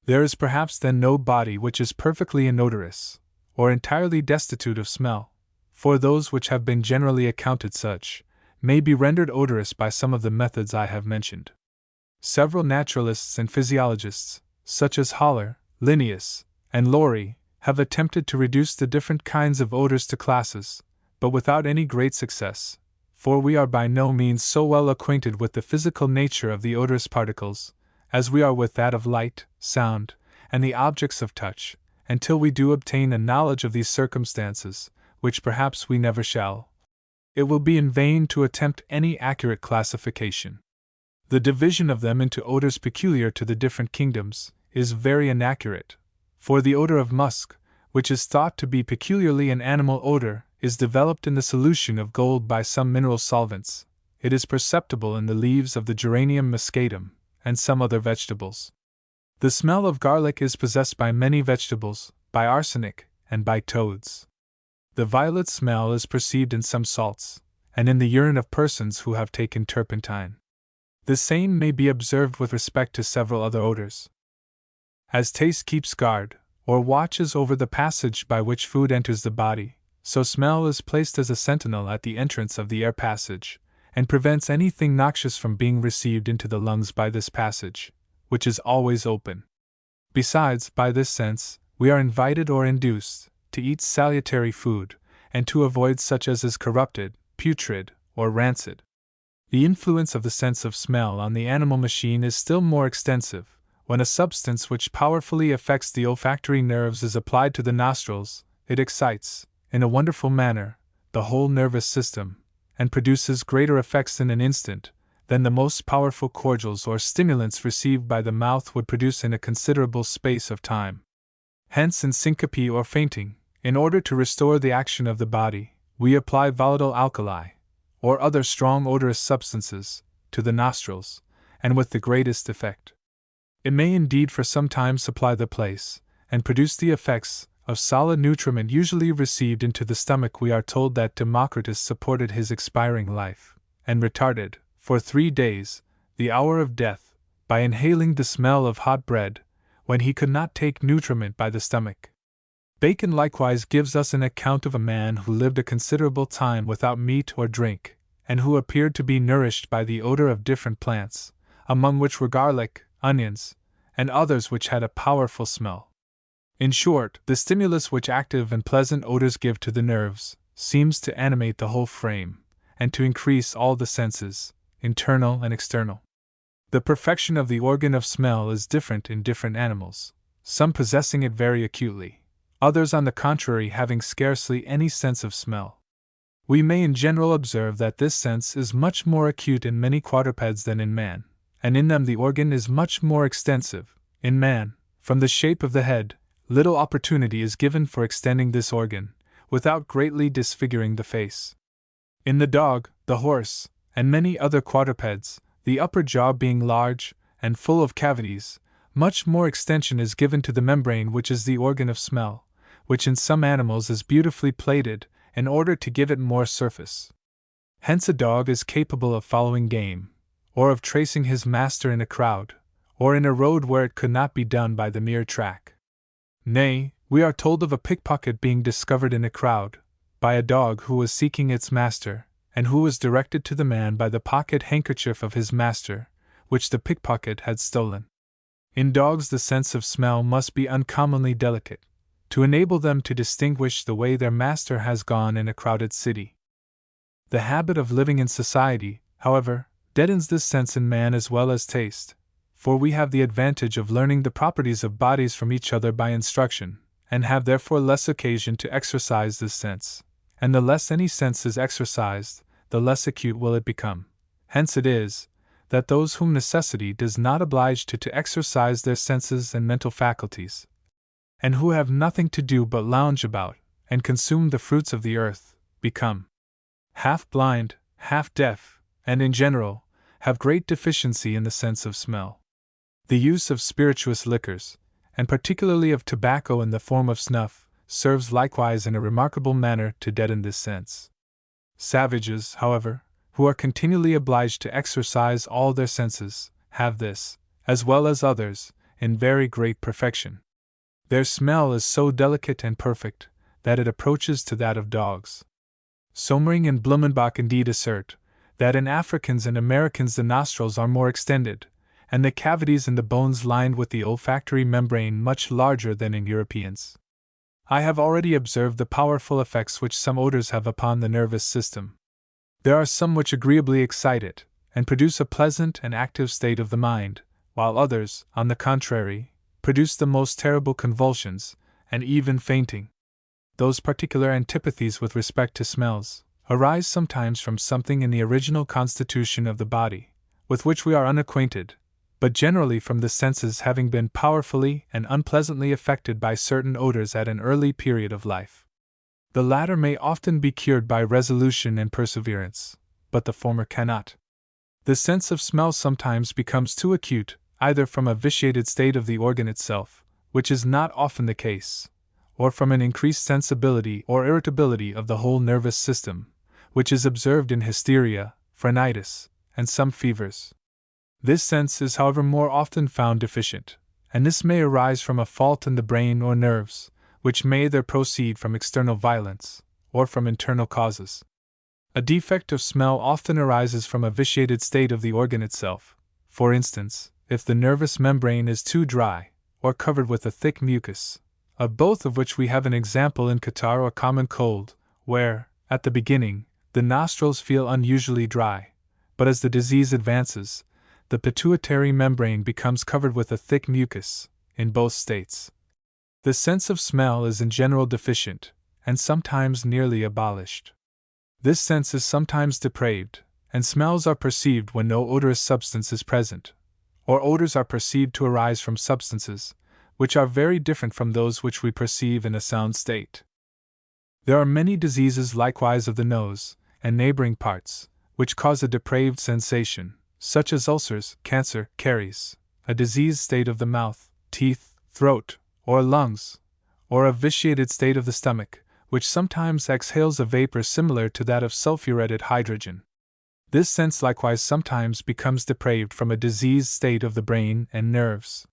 There is perhaps then no body which is perfectly inodorous, or entirely destitute of smell, for those which have been generally accounted such, may be rendered odorous by some of the methods I have mentioned. Several naturalists and physiologists, such as Haller, Linnaeus, and Laurie, have attempted to reduce the different kinds of odors to classes, but without any great success, for we are by no means so well acquainted with the physical nature of the odorous particles, as we are with that of light, sound, and the objects of touch, until we do obtain a knowledge of these circumstances, which perhaps we never shall. It will be in vain to attempt any accurate classification. The division of them into odors peculiar to the different kingdoms is very inaccurate, for the odor of musk, which is thought to be peculiarly an animal odor, is developed in the solution of gold by some mineral solvents. It is perceptible in the leaves of the geranium muscatum, and some other vegetables. The smell of garlic is possessed by many vegetables, by arsenic, and by toads. The violet smell is perceived in some salts, and in the urine of persons who have taken turpentine. The same may be observed with respect to several other odors. As taste keeps guard, or watches over the passage by which food enters the body, so smell is placed as a sentinel at the entrance of the air passage, and prevents anything noxious from being received into the lungs by this passage, which is always open. Besides, by this sense, we are invited or induced to eat salutary food, and to avoid such as is corrupted, putrid, or rancid. The influence of the sense of smell on the animal machine is still more extensive. When a substance which powerfully affects the olfactory nerves is applied to the nostrils, it excites, in a wonderful manner, the whole nervous system, and produces greater effects in an instant than the most powerful cordials or stimulants received by the mouth would produce in a considerable space of time. Hence, in syncope or fainting, in order to restore the action of the body, we apply volatile alkali, or other strong odorous substances, to the nostrils, and with the greatest effect. It may indeed for some time supply the place, and produce the effects, of solid nutriment usually received into the stomach. We are told that Democritus supported his expiring life, and retarded, for 3 days, the hour of death, by inhaling the smell of hot bread, when he could not take nutriment by the stomach. Bacon likewise gives us an account of a man who lived a considerable time without meat or drink, and who appeared to be nourished by the odor of different plants, among which were garlic, onions, and others which had a powerful smell. In short, the stimulus which active and pleasant odors give to the nerves seems to animate the whole frame, and to increase all the senses, internal and external. The perfection of the organ of smell is different in different animals, some possessing it very acutely, others on the contrary having scarcely any sense of smell. We may in general observe that this sense is much more acute in many quadrupeds than in man, and in them the organ is much more extensive. In man, from the shape of the head, little opportunity is given for extending this organ, without greatly disfiguring the face. In the dog, the horse, and many other quadrupeds, the upper jaw being large and full of cavities, much more extension is given to the membrane which is the organ of smell, which in some animals is beautifully plated, in order to give it more surface. Hence a dog is capable of following game, or of tracing his master in a crowd, or in a road where it could not be done by the mere track. Nay, we are told of a pickpocket being discovered in a crowd, by a dog who was seeking its master, and who was directed to the man by the pocket handkerchief of his master, which the pickpocket had stolen. In dogs the sense of smell must be uncommonly delicate, to enable them to distinguish the way their master has gone in a crowded city. The habit of living in society, however, deadens this sense in man as well as taste, for we have the advantage of learning the properties of bodies from each other by instruction, and have therefore less occasion to exercise this sense, and the less any sense is exercised, the less acute will it become. Hence it is, that those whom necessity does not oblige to exercise their senses and mental faculties, and who have nothing to do but lounge about, and consume the fruits of the earth, become half blind, half deaf, and in general, have great deficiency in the sense of smell. The use of spirituous liquors, and particularly of tobacco in the form of snuff, serves likewise in a remarkable manner to deaden this sense. Savages, however, who are continually obliged to exercise all their senses, have this, as well as others, in very great perfection. Their smell is so delicate and perfect, that it approaches to that of dogs. Sommering and Blumenbach indeed assert, that in Africans and Americans the nostrils are more extended, and the cavities in the bones lined with the olfactory membrane much larger than in Europeans. I have already observed the powerful effects which some odors have upon the nervous system. There are some which agreeably excite it, and produce a pleasant and active state of the mind, while others, on the contrary, produce the most terrible convulsions, and even fainting. Those particular antipathies with respect to smells arise sometimes from something in the original constitution of the body, with which we are unacquainted, but generally from the senses having been powerfully and unpleasantly affected by certain odors at an early period of life. The latter may often be cured by resolution and perseverance, but the former cannot. The sense of smell sometimes becomes too acute, either from a vitiated state of the organ itself, which is not often the case, or from an increased sensibility or irritability of the whole nervous system, which is observed in hysteria, phrenitis, and some fevers. This sense is, however, more often found deficient, and this may arise from a fault in the brain or nerves, which may either proceed from external violence, or from internal causes. A defect of smell often arises from a vitiated state of the organ itself. For instance, if the nervous membrane is too dry, or covered with a thick mucus, of both of which we have an example in catarrh or common cold, where, at the beginning, the nostrils feel unusually dry, but as the disease advances, the pituitary membrane becomes covered with a thick mucus. In both states, the sense of smell is in general deficient, and sometimes nearly abolished. This sense is sometimes depraved, and smells are perceived when no odorous substance is present, or odors are perceived to arise from substances, which are very different from those which we perceive in a sound state. There are many diseases likewise of the nose, and neighboring parts, which cause a depraved sensation, such as ulcers, cancer, caries, a diseased state of the mouth, teeth, throat, or lungs, or a vitiated state of the stomach, which sometimes exhales a vapor similar to that of sulphuretted hydrogen. This sense likewise sometimes becomes depraved from a diseased state of the brain and nerves.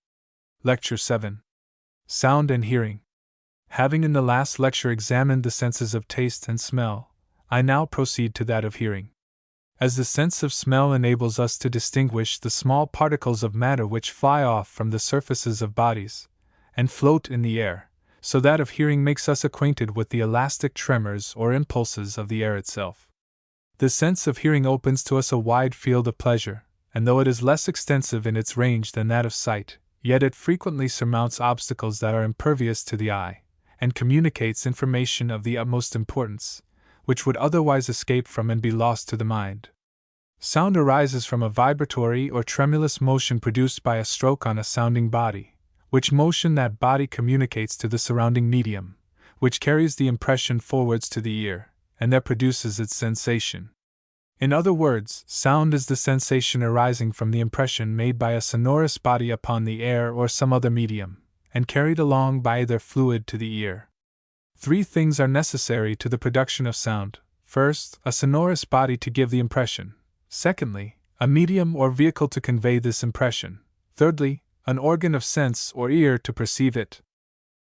Lecture 7. Sound and Hearing. Having in the last lecture examined the senses of taste and smell, I now proceed to that of hearing. As the sense of smell enables us to distinguish the small particles of matter which fly off from the surfaces of bodies and float in the air, so that of hearing makes us acquainted with the elastic tremors or impulses of the air itself. The sense of hearing opens to us a wide field of pleasure, and though it is less extensive in its range than that of sight, yet it frequently surmounts obstacles that are impervious to the eye, and communicates information of the utmost importance, which would otherwise escape from and be lost to the mind. Sound arises from a vibratory or tremulous motion produced by a stroke on a sounding body, which motion that body communicates to the surrounding medium, which carries the impression forwards to the ear, and that produces its sensation. In other words, sound is the sensation arising from the impression made by a sonorous body upon the air or some other medium, and carried along by either fluid to the ear. Three things are necessary to the production of sound. First, a sonorous body to give the impression. Secondly, a medium or vehicle to convey this impression. Thirdly, an organ of sense or ear to perceive it.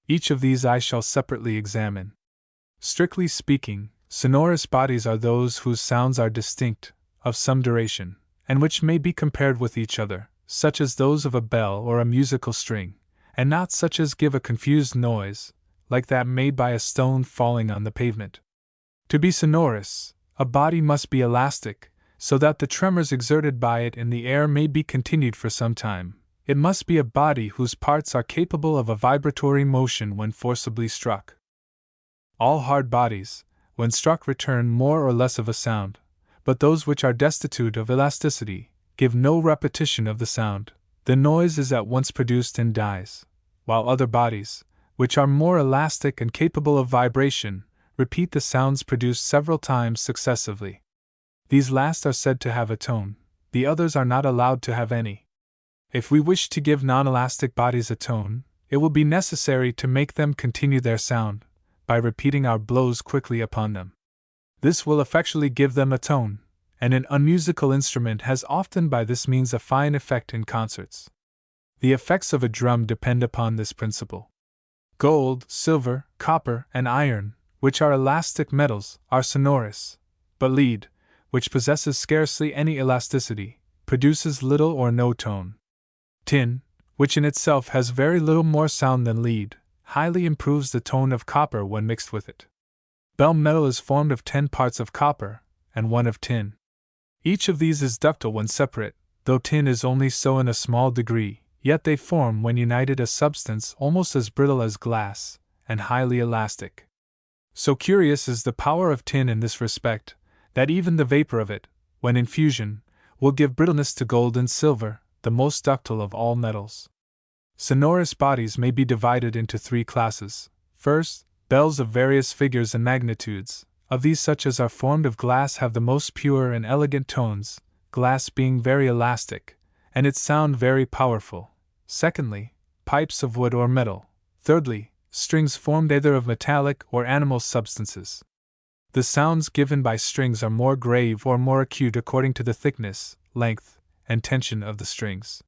Each of these I shall separately examine. Strictly speaking, sonorous bodies are those whose sounds are distinct, of some duration, and which may be compared with each other, such as those of a bell or a musical string, and not such as give a confused noise, like that made by a stone falling on the pavement. To be sonorous, a body must be elastic, so that the tremors exerted by it in the air may be continued for some time. It must be a body whose parts are capable of a vibratory motion when forcibly struck. All hard bodies, when struck, return more or less of a sound, but those which are destitute of elasticity give no repetition of the sound. The noise is at once produced and dies, while other bodies, which are more elastic and capable of vibration, repeat the sounds produced several times successively. These last are said to have a tone, the others are not allowed to have any. If we wish to give non-elastic bodies a tone, it will be necessary to make them continue their sound, by repeating our blows quickly upon them. This will effectually give them a tone, and an unmusical instrument has often by this means a fine effect in concerts. The effects of a drum depend upon this principle. Gold, silver, copper, and iron, which are elastic metals, are sonorous, but lead, which possesses scarcely any elasticity, produces little or no tone. Tin, which in itself has very little more sound than lead, highly improves the tone of copper when mixed with it. Bell metal is formed of 10 parts of copper, and 1 of tin. Each of these is ductile when separate, though tin is only so in a small degree, yet they form when united a substance almost as brittle as glass, and highly elastic. So curious is the power of tin in this respect, that even the vapor of it, when in fusion, will give brittleness to gold and silver, the most ductile of all metals. Sonorous bodies may be divided into 3 classes. First, bells of various figures and magnitudes. Of these, such as are formed of glass have the most pure and elegant tones, glass being very elastic, and its sound very powerful. Secondly, pipes of wood or metal. Thirdly, strings formed either of metallic or animal substances. The sounds given by strings are more grave or more acute according to the thickness, length, and tension of the strings.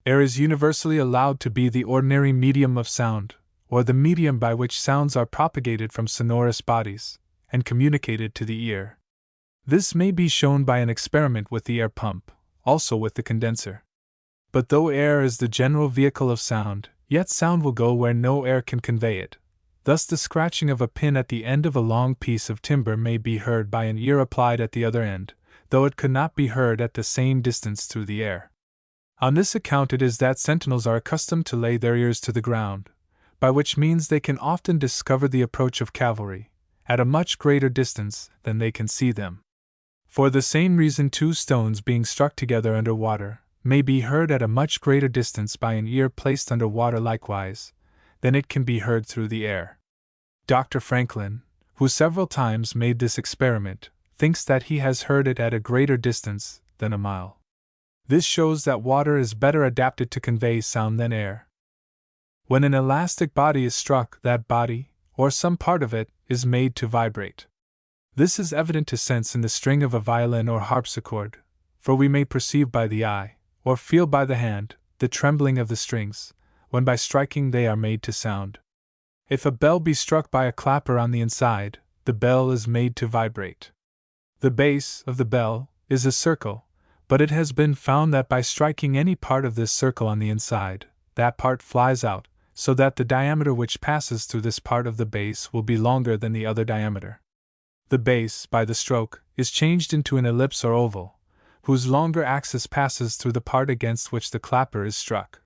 Air is universally allowed to be the ordinary medium of sound, or the medium by which sounds are propagated from sonorous bodies, and communicated to the ear. This may be shown by an experiment with the air pump, also with the condenser. But though air is the general vehicle of sound, yet sound will go where no air can convey it. Thus the scratching of a pin at the end of a long piece of timber may be heard by an ear applied at the other end, though it could not be heard at the same distance through the air. On this account it is that sentinels are accustomed to lay their ears to the ground, by which means they can often discover the approach of cavalry, at a much greater distance than they can see them. For the same reason 2 stones being struck together under water may be heard at a much greater distance by an ear placed under water likewise, than it can be heard through the air. Dr. Franklin, who several times made this experiment, thinks that he has heard it at a greater distance than a mile. This shows that water is better adapted to convey sound than air. When an elastic body is struck, that body, or some part of it, is made to vibrate. This is evident to sense in the string of a violin or harpsichord, for we may perceive by the eye, or feel by the hand, the trembling of the strings, when by striking they are made to sound. If a bell be struck by a clapper on the inside, the bell is made to vibrate. The base of the bell, is a circle, but it has been found that by striking any part of this circle on the inside, that part flies out, so that the diameter which passes through this part of the base will be longer than the other diameter. The base, by the stroke, is changed into an ellipse or oval, whose longer axis passes through the part against which the clapper is struck.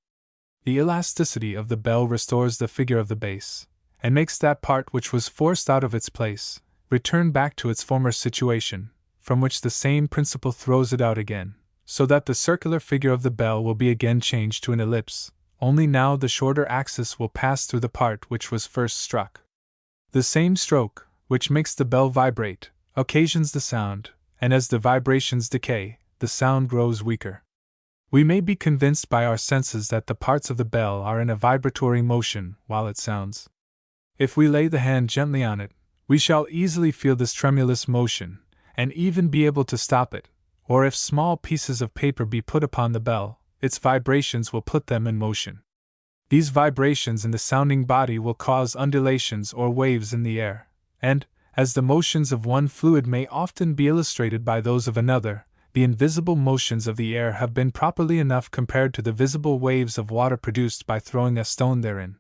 The elasticity of the bell restores the figure of the base, and makes that part which was forced out of its place return back to its former situation, from which the same principle throws it out again, so that the circular figure of the bell will be again changed to an ellipse, only now the shorter axis will pass through the part which was first struck. The same stroke, which makes the bell vibrate, occasions the sound, and as the vibrations decay, the sound grows weaker. We may be convinced by our senses that the parts of the bell are in a vibratory motion while it sounds. If we lay the hand gently on it, we shall easily feel this tremulous motion, and even be able to stop it, or if small pieces of paper be put upon the bell, its vibrations will put them in motion. These vibrations in the sounding body will cause undulations or waves in the air, and, as the motions of one fluid may often be illustrated by those of another, the invisible motions of the air have been properly enough compared to the visible waves of water produced by throwing a stone therein.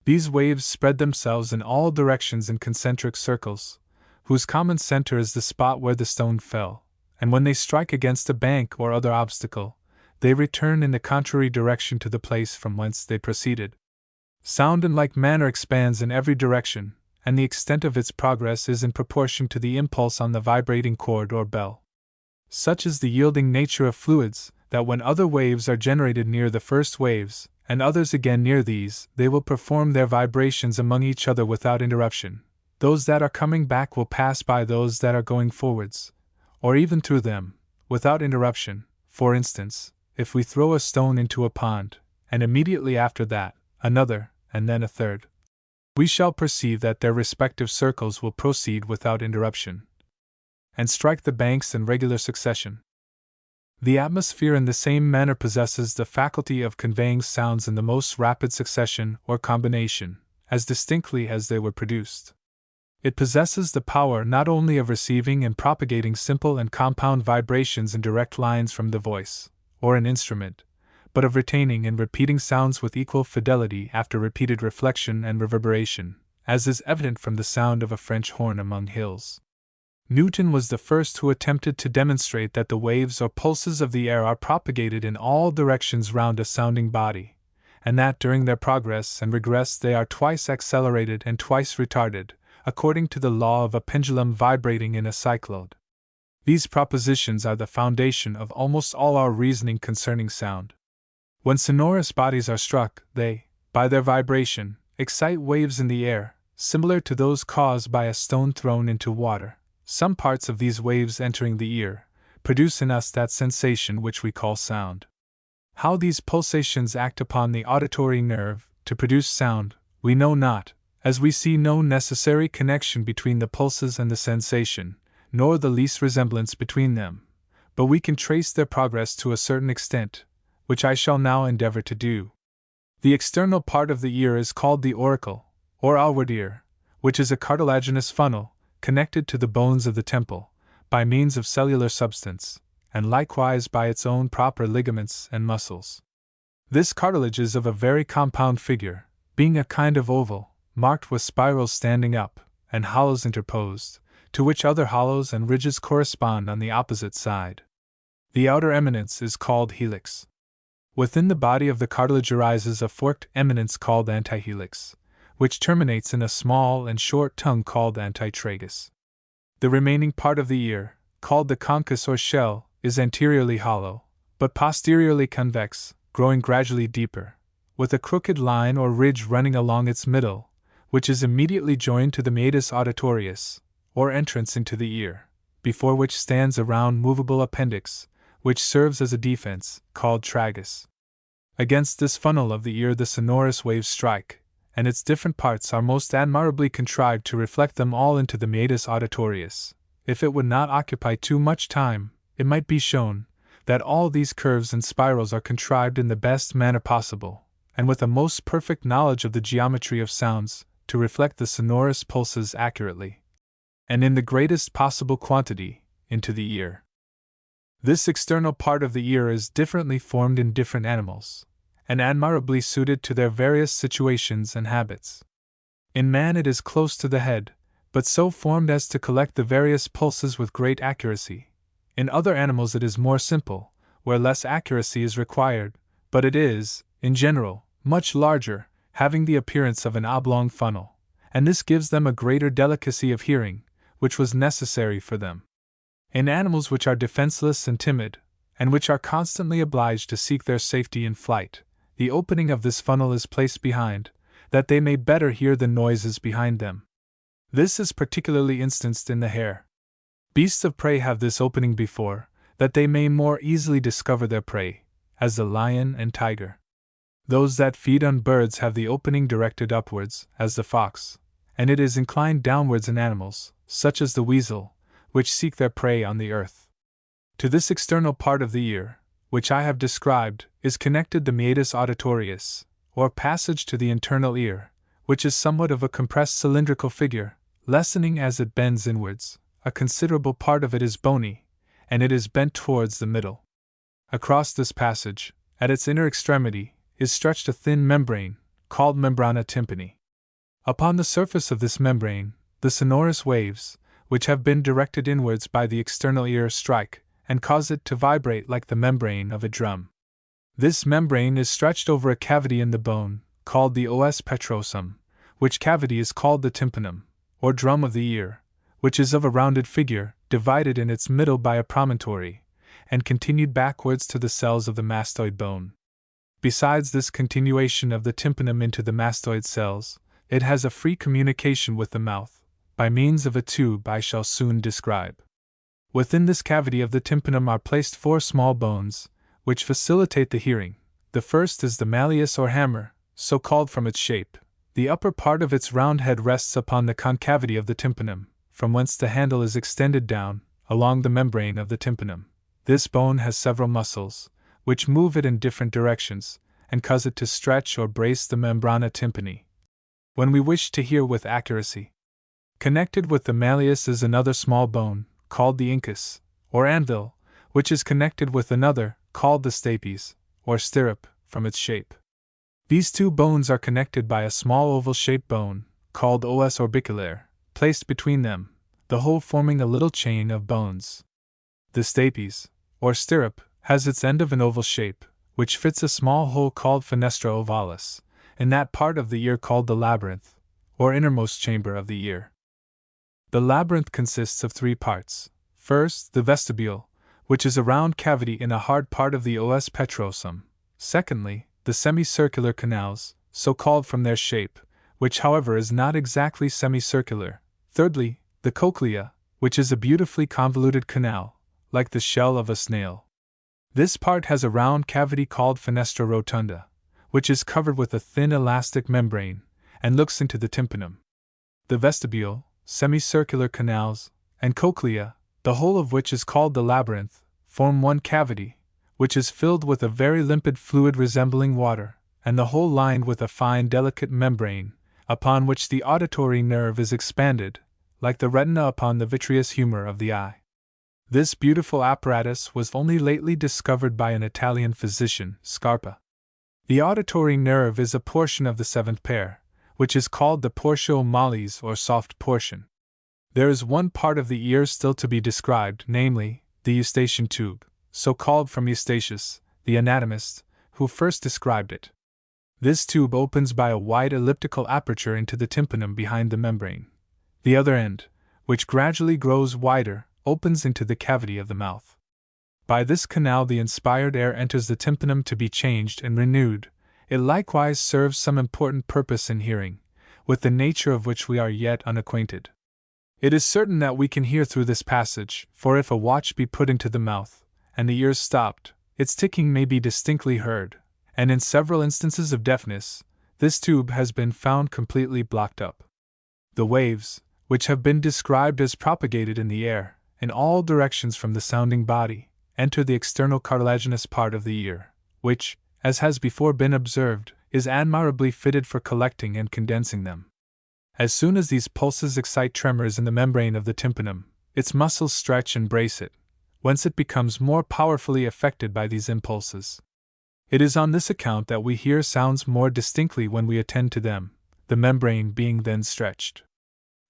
These waves spread themselves in all directions in concentric circles, whose common center is the spot where the stone fell, and when they strike against a bank or other obstacle, they return in the contrary direction to the place from whence they proceeded. Sound in like manner expands in every direction, and the extent of its progress is in proportion to the impulse on the vibrating cord or bell. Such is the yielding nature of fluids, that when other waves are generated near the first waves, and others again near these, they will perform their vibrations among each other without interruption. Those that are coming back will pass by those that are going forwards, or even through them, without interruption. For instance, if we throw a stone into a pond, and immediately after that, another, and then a third, we shall perceive that their respective circles will proceed without interruption, and strike the banks in regular succession. The atmosphere in the same manner possesses the faculty of conveying sounds in the most rapid succession or combination, as distinctly as they were produced. It possesses the power not only of receiving and propagating simple and compound vibrations in direct lines from the voice, or an instrument, but of retaining and repeating sounds with equal fidelity after repeated reflection and reverberation, as is evident from the sound of a French horn among hills. Newton was the first who attempted to demonstrate that the waves or pulses of the air are propagated in all directions round a sounding body, and that during their progress and regress they are twice accelerated and twice retarded, according to the law of a pendulum vibrating in a cyclode. These propositions are the foundation of almost all our reasoning concerning sound. When sonorous bodies are struck, they, by their vibration, excite waves in the air, similar to those caused by a stone thrown into water. Some parts of these waves entering the ear produce in us that sensation which we call sound. How these pulsations act upon the auditory nerve to produce sound, we know not, as we see no necessary connection between the pulses and the sensation, nor the least resemblance between them, but we can trace their progress to a certain extent, which I shall now endeavor to do. The external part of the ear is called the auricle, or outward ear, which is a cartilaginous funnel, connected to the bones of the temple, by means of cellular substance, and likewise by its own proper ligaments and muscles. This cartilage is of a very compound figure, being a kind of oval, marked with spirals standing up, and hollows interposed, to which other hollows and ridges correspond on the opposite side. The outer eminence is called helix. Within the body of the cartilage arises a forked eminence called antihelix, which terminates in a small and short tongue called antitragus. The remaining part of the ear, called the conchus or shell, is anteriorly hollow, but posteriorly convex, growing gradually deeper, with a crooked line or ridge running along its middle, which is immediately joined to the meatus auditorius, or entrance into the ear, before which stands a round movable appendix, which serves as a defense, called tragus. Against this funnel of the ear the sonorous waves strike, and its different parts are most admirably contrived to reflect them all into the meatus auditorius. If it would not occupy too much time, it might be shown that all these curves and spirals are contrived in the best manner possible, and with a most perfect knowledge of the geometry of sounds, to reflect the sonorous pulses accurately, and in the greatest possible quantity, into the ear. This external part of the ear is differently formed in different animals, and admirably suited to their various situations and habits. In man it is close to the head, but so formed as to collect the various pulses with great accuracy. In other animals it is more simple, where less accuracy is required, but it is, in general, much larger, having the appearance of an oblong funnel, and this gives them a greater delicacy of hearing, which was necessary for them. In animals which are defenseless and timid, and which are constantly obliged to seek their safety in flight, the opening of this funnel is placed behind, that they may better hear the noises behind them. This is particularly instanced in the hare. Beasts of prey have this opening before, that they may more easily discover their prey, as the lion and tiger. Those that feed on birds have the opening directed upwards, as the fox, and it is inclined downwards in animals, such as the weasel, which seek their prey on the earth. To this external part of the ear, which I have described, is connected the meatus auditorius, or passage to the internal ear, which is somewhat of a compressed cylindrical figure, lessening as it bends inwards. A considerable part of it is bony, and it is bent towards the middle. Across this passage, at its inner extremity, is stretched a thin membrane, called membrana tympani. Upon the surface of this membrane, the sonorous waves, which have been directed inwards by the external ear, strike, and cause it to vibrate like the membrane of a drum. This membrane is stretched over a cavity in the bone, called the os petrosum, which cavity is called the tympanum, or drum of the ear, which is of a rounded figure, divided in its middle by a promontory, and continued backwards to the cells of the mastoid bone. Besides this continuation of the tympanum into the mastoid cells, it has a free communication with the mouth, by means of a tube I shall soon describe. Within this cavity of the tympanum are placed 4 small bones, which facilitate the hearing. The first is the malleus or hammer, so called from its shape. The upper part of its round head rests upon the concavity of the tympanum, from whence the handle is extended down, along the membrane of the tympanum. This bone has several muscles, which move it in different directions, and cause it to stretch or brace the membrana tympani, when we wish to hear with accuracy. Connected with the malleus is another small bone, called the incus, or anvil, which is connected with another, called the stapes, or stirrup, from its shape. These 2 bones are connected by a small oval-shaped bone, called os orbiculaire, placed between them, the whole forming a little chain of bones. The stapes, or stirrup, has its end of an oval shape, which fits a small hole called fenestra ovalis, in that part of the ear called the labyrinth, or innermost chamber of the ear. The labyrinth consists of 3 parts. First, the vestibule, which is a round cavity in a hard part of the os petrosum. Secondly, the semicircular canals, so called from their shape, which however is not exactly semicircular. Thirdly, the cochlea, which is a beautifully convoluted canal, like the shell of a snail. This part has a round cavity called fenestra rotunda, which is covered with a thin elastic membrane, and looks into the tympanum. The vestibule, semicircular canals, and cochlea, the whole of which is called the labyrinth, form one cavity, which is filled with a very limpid fluid resembling water, and the whole lined with a fine delicate membrane, upon which the auditory nerve is expanded, like the retina upon the vitreous humor of the eye. This beautiful apparatus was only lately discovered by an Italian physician, Scarpa. The auditory nerve is a portion of the 7th pair, which is called the portio mollis or soft portion. There is one part of the ear still to be described, namely, the eustachian tube, so called from Eustachius, the anatomist, who first described it. This tube opens by a wide elliptical aperture into the tympanum behind the membrane. The other end, which gradually grows wider, opens into the cavity of the mouth. By this canal the inspired air enters the tympanum to be changed and renewed. It likewise serves some important purpose in hearing, with the nature of which we are yet unacquainted. It is certain that we can hear through this passage, for if a watch be put into the mouth, and the ears stopped, its ticking may be distinctly heard, and in several instances of deafness, this tube has been found completely blocked up. The waves, which have been described as propagated in the air, in all directions from the sounding body, enter the external cartilaginous part of the ear, which, as has before been observed, is admirably fitted for collecting and condensing them. As soon as these pulses excite tremors in the membrane of the tympanum, its muscles stretch and brace it, whence it becomes more powerfully affected by these impulses. It is on this account that we hear sounds more distinctly when we attend to them, the membrane being then stretched.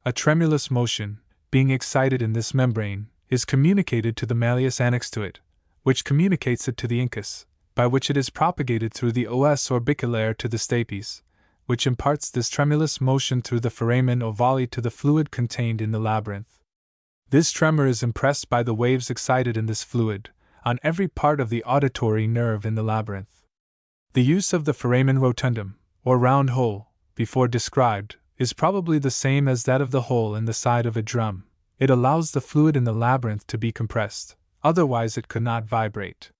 A tremulous motion, being excited in this membrane, is communicated to the malleus annexed to it, which communicates it to the incus, by which it is propagated through the os orbiculaire to the stapes, which imparts this tremulous motion through the foramen ovale to the fluid contained in the labyrinth. This tremor is impressed by the waves excited in this fluid, on every part of the auditory nerve in the labyrinth. The use of the foramen rotundum, or round hole, before described, is probably the same as that of the hole in the side of a drum. It allows the fluid in the labyrinth to be compressed, otherwise it could not vibrate.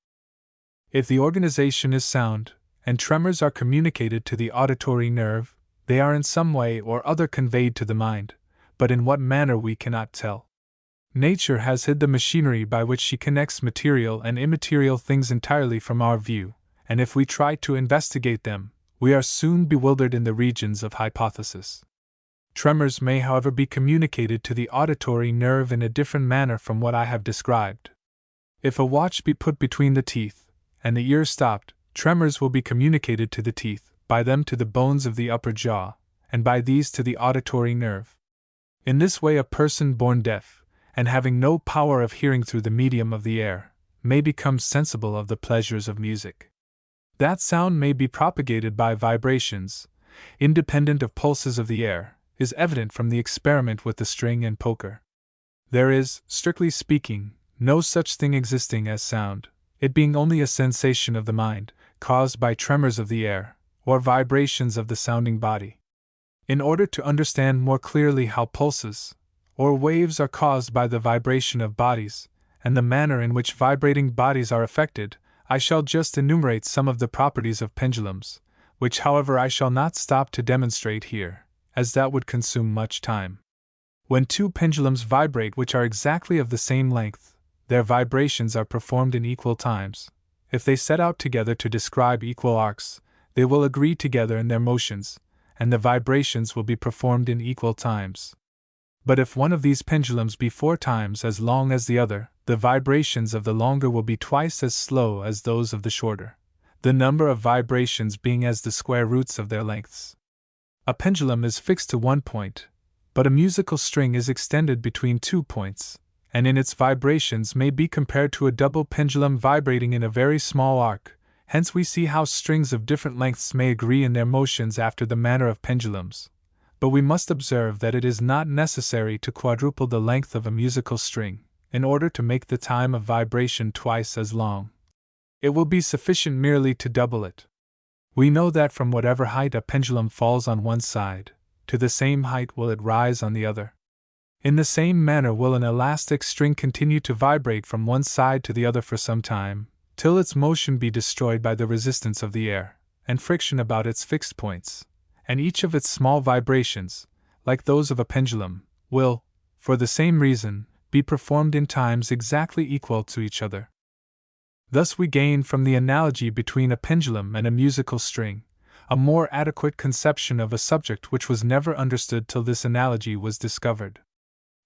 If the organization is sound, and tremors are communicated to the auditory nerve, they are in some way or other conveyed to the mind, but in what manner we cannot tell. Nature has hid the machinery by which she connects material and immaterial things entirely from our view, and if we try to investigate them, we are soon bewildered in the regions of hypothesis. Tremors may, however, be communicated to the auditory nerve in a different manner from what I have described. If a watch be put between the teeth, and the ear stopped, tremors will be communicated to the teeth, by them to the bones of the upper jaw, and by these to the auditory nerve. In this way a person born deaf, and having no power of hearing through the medium of the air, may become sensible of the pleasures of music. That sound may be propagated by vibrations, independent of pulses of the air, is evident from the experiment with the string and poker. There is, strictly speaking, no such thing existing as sound, it being only a sensation of the mind, caused by tremors of the air, or vibrations of the sounding body. In order to understand more clearly how pulses, or waves are caused by the vibration of bodies, and the manner in which vibrating bodies are affected, I shall just enumerate some of the properties of pendulums, which however I shall not stop to demonstrate here, as that would consume much time. When two pendulums vibrate which are exactly of the same length, their vibrations are performed in equal times. If they set out together to describe equal arcs, they will agree together in their motions, and the vibrations will be performed in equal times. But if one of these pendulums be 4 times as long as the other, the vibrations of the longer will be twice as slow as those of the shorter, the number of vibrations being as the square roots of their lengths. A pendulum is fixed to one point, but a musical string is extended between 2 points, and in its vibrations may be compared to a double pendulum vibrating in a very small arc. Hence we see how strings of different lengths may agree in their motions after the manner of pendulums. But we must observe that it is not necessary to quadruple the length of a musical string, in order to make the time of vibration twice as long. It will be sufficient merely to double it. We know that from whatever height a pendulum falls on one side, to the same height will it rise on the other. In the same manner will an elastic string continue to vibrate from one side to the other for some time, till its motion be destroyed by the resistance of the air, and friction about its fixed points, and each of its small vibrations, like those of a pendulum, will, for the same reason, be performed in times exactly equal to each other. Thus we gain from the analogy between a pendulum and a musical string, a more adequate conception of a subject which was never understood till this analogy was discovered.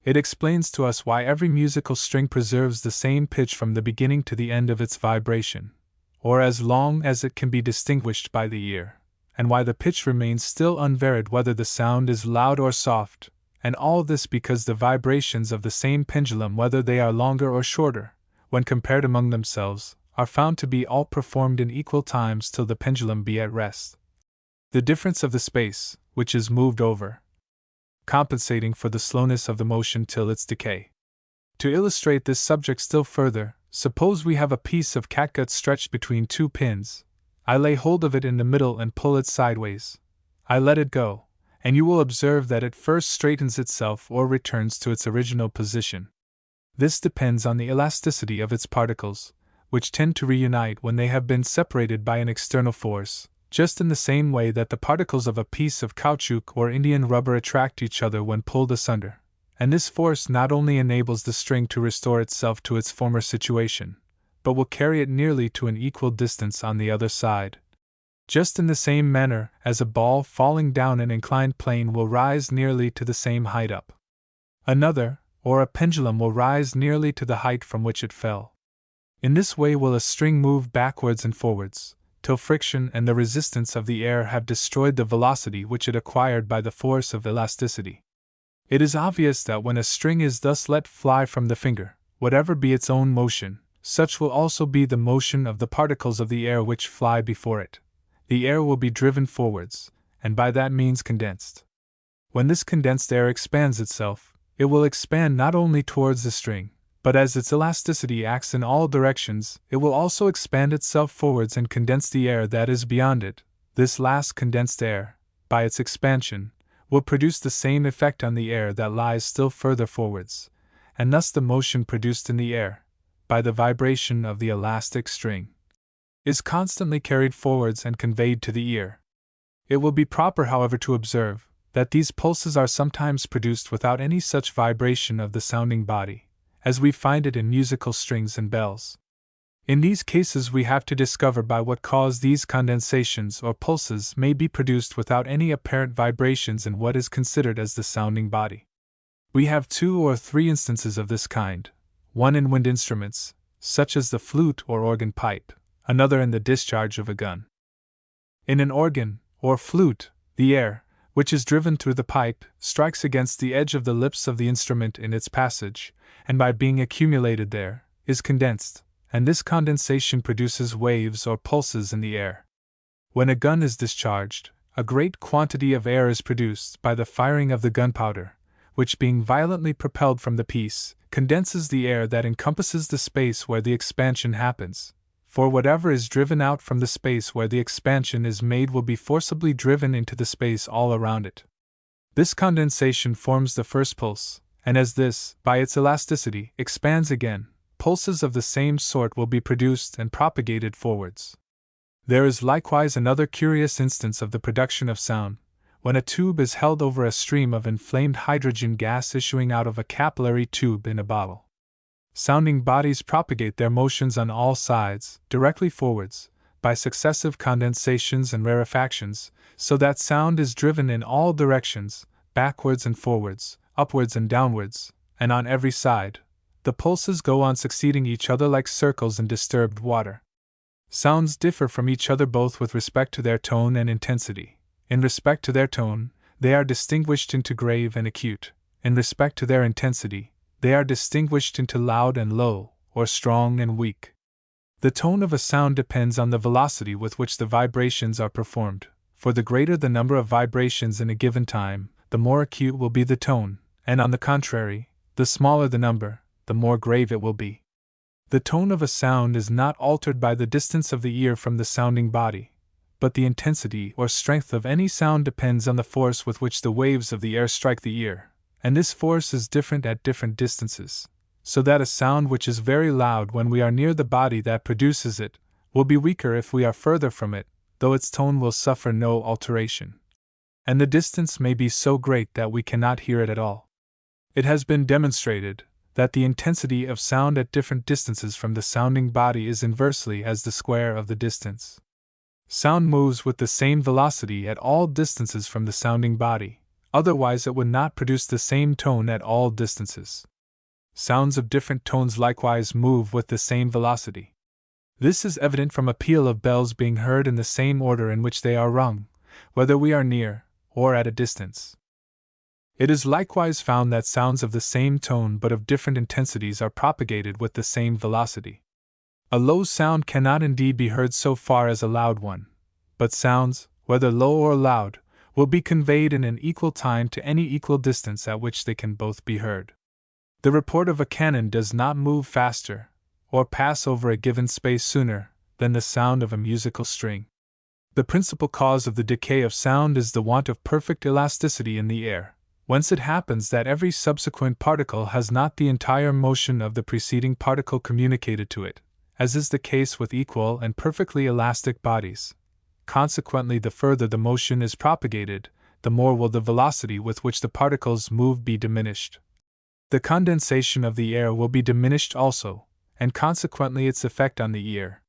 It explains to us why every musical string preserves the same pitch from the beginning to the end of its vibration, or as long as it can be distinguished by the ear, and why the pitch remains still unvaried whether the sound is loud or soft, and all this because the vibrations of the same pendulum, whether they are longer or shorter, when compared among themselves, are found to be all performed in equal times till the pendulum be at rest. The difference of the space, which is moved over, compensating for the slowness of the motion till its decay. To illustrate this subject still further, suppose we have a piece of catgut stretched between 2 pins. I lay hold of it in the middle and pull it sideways. I let it go, and you will observe that it first straightens itself or returns to its original position. This depends on the elasticity of its particles, which tend to reunite when they have been separated by an external force, just in the same way that the particles of a piece of caoutchouc or Indian rubber attract each other when pulled asunder, and this force not only enables the string to restore itself to its former situation, but will carry it nearly to an equal distance on the other side. Just in the same manner as a ball falling down an inclined plane will rise nearly to the same height up. Another, or a pendulum will rise nearly to the height from which it fell. In this way will a string move backwards and forwards, till friction and the resistance of the air have destroyed the velocity which it acquired by the force of elasticity. It is obvious that when a string is thus let fly from the finger, whatever be its own motion, such will also be the motion of the particles of the air which fly before it. The air will be driven forwards, and by that means condensed. When this condensed air expands itself, it will expand not only towards the string, but as its elasticity acts in all directions, it will also expand itself forwards and condense the air that is beyond it. This last condensed air, by its expansion, will produce the same effect on the air that lies still further forwards, and thus the motion produced in the air, by the vibration of the elastic string, is constantly carried forwards and conveyed to the ear. It will be proper, however, to observe that these pulses are sometimes produced without any such vibration of the sounding body, as we find it in musical strings and bells. In these cases we have to discover by what cause these condensations or pulses may be produced without any apparent vibrations in what is considered as the sounding body. We have 2 or 3 instances of this kind, one in wind instruments, such as the flute or organ pipe, another in the discharge of a gun. In an organ, or flute, the air, which is driven through the pipe, strikes against the edge of the lips of the instrument in its passage, and by being accumulated there, is condensed, and this condensation produces waves or pulses in the air. When a gun is discharged, a great quantity of air is produced by the firing of the gunpowder, which being violently propelled from the piece, condenses the air that encompasses the space where the expansion happens, for whatever is driven out from the space where the expansion is made will be forcibly driven into the space all around it. This condensation forms the first pulse, and as this, by its elasticity, expands again, pulses of the same sort will be produced and propagated forwards. There is likewise another curious instance of the production of sound, when a tube is held over a stream of inflamed hydrogen gas issuing out of a capillary tube in a bottle. Sounding bodies propagate their motions on all sides, directly forwards, by successive condensations and rarefactions, so that sound is driven in all directions, backwards and forwards, upwards and downwards, and on every side. The pulses go on succeeding each other like circles in disturbed water. Sounds differ from each other both with respect to their tone and intensity. In respect to their tone, they are distinguished into grave and acute. In respect to their intensity, they are distinguished into loud and low, or strong and weak. The tone of a sound depends on the velocity with which the vibrations are performed, for the greater the number of vibrations in a given time, the more acute will be the tone, and on the contrary, the smaller the number, the more grave it will be. The tone of a sound is not altered by the distance of the ear from the sounding body, but the intensity or strength of any sound depends on the force with which the waves of the air strike the ear, and this force is different at different distances, so that a sound which is very loud when we are near the body that produces it, will be weaker if we are further from it, though its tone will suffer no alteration. And the distance may be so great that we cannot hear it at all. It has been demonstrated that the intensity of sound at different distances from the sounding body is inversely as the square of the distance. Sound moves with the same velocity at all distances from the sounding body, otherwise it would not produce the same tone at all distances. Sounds of different tones likewise move with the same velocity. This is evident from a peal of bells being heard in the same order in which they are rung, whether we are near or at a distance. It is likewise found that sounds of the same tone but of different intensities are propagated with the same velocity. A low sound cannot indeed be heard so far as a loud one, but sounds, whether low or loud, will be conveyed in an equal time to any equal distance at which they can both be heard. The report of a cannon does not move faster, or pass over a given space sooner, than the sound of a musical string. The principal cause of the decay of sound is the want of perfect elasticity in the air, whence it happens that every subsequent particle has not the entire motion of the preceding particle communicated to it, as is the case with equal and perfectly elastic bodies. Consequently, the further the motion is propagated, the more will the velocity with which the particles move be diminished. The condensation of the air will be diminished also, and consequently its effect on the ear.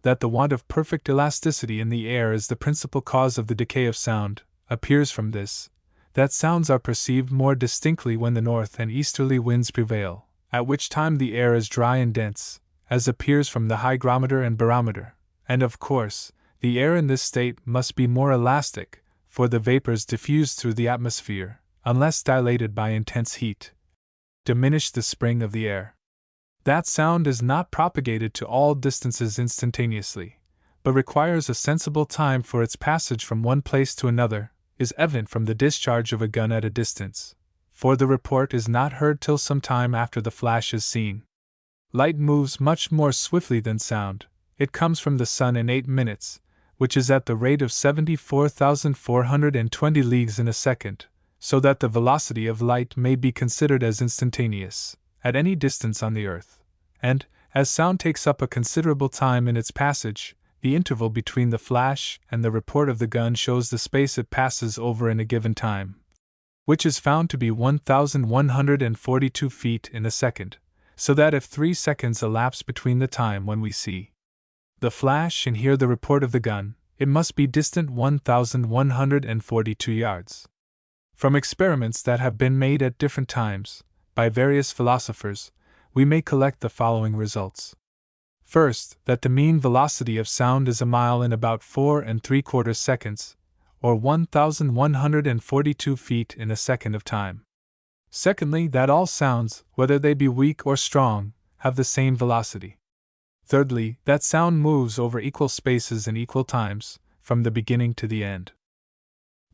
That the want of perfect elasticity in the air is the principal cause of the decay of sound, appears from this, that sounds are perceived more distinctly when the north and easterly winds prevail, at which time the air is dry and dense, as appears from the hygrometer and barometer, and of course, the air in this state must be more elastic, for the vapors diffused through the atmosphere, unless dilated by intense heat, diminish the spring of the air. That sound is not propagated to all distances instantaneously, but requires a sensible time for its passage from one place to another, is evident from the discharge of a gun at a distance, for the report is not heard till some time after the flash is seen. Light moves much more swiftly than sound. It comes from the sun in 8 minutes, which is at the rate of 74,420 leagues in a second, so that the velocity of light may be considered as instantaneous, at any distance on the earth, and, as sound takes up a considerable time in its passage, the interval between the flash and the report of the gun shows the space it passes over in a given time, which is found to be 1,142 feet in a second, so that if 3 seconds elapse between the time when we see the flash and hear the report of the gun, it must be distant 1,142 yards. From experiments that have been made at different times, by various philosophers, we may collect the following results. First, that the mean velocity of sound is a mile in about 4 3/4 seconds, or 1,142 feet in a second of time. Secondly, that all sounds, whether they be weak or strong, have the same velocity. Thirdly, that sound moves over equal spaces in equal times, from the beginning to the end.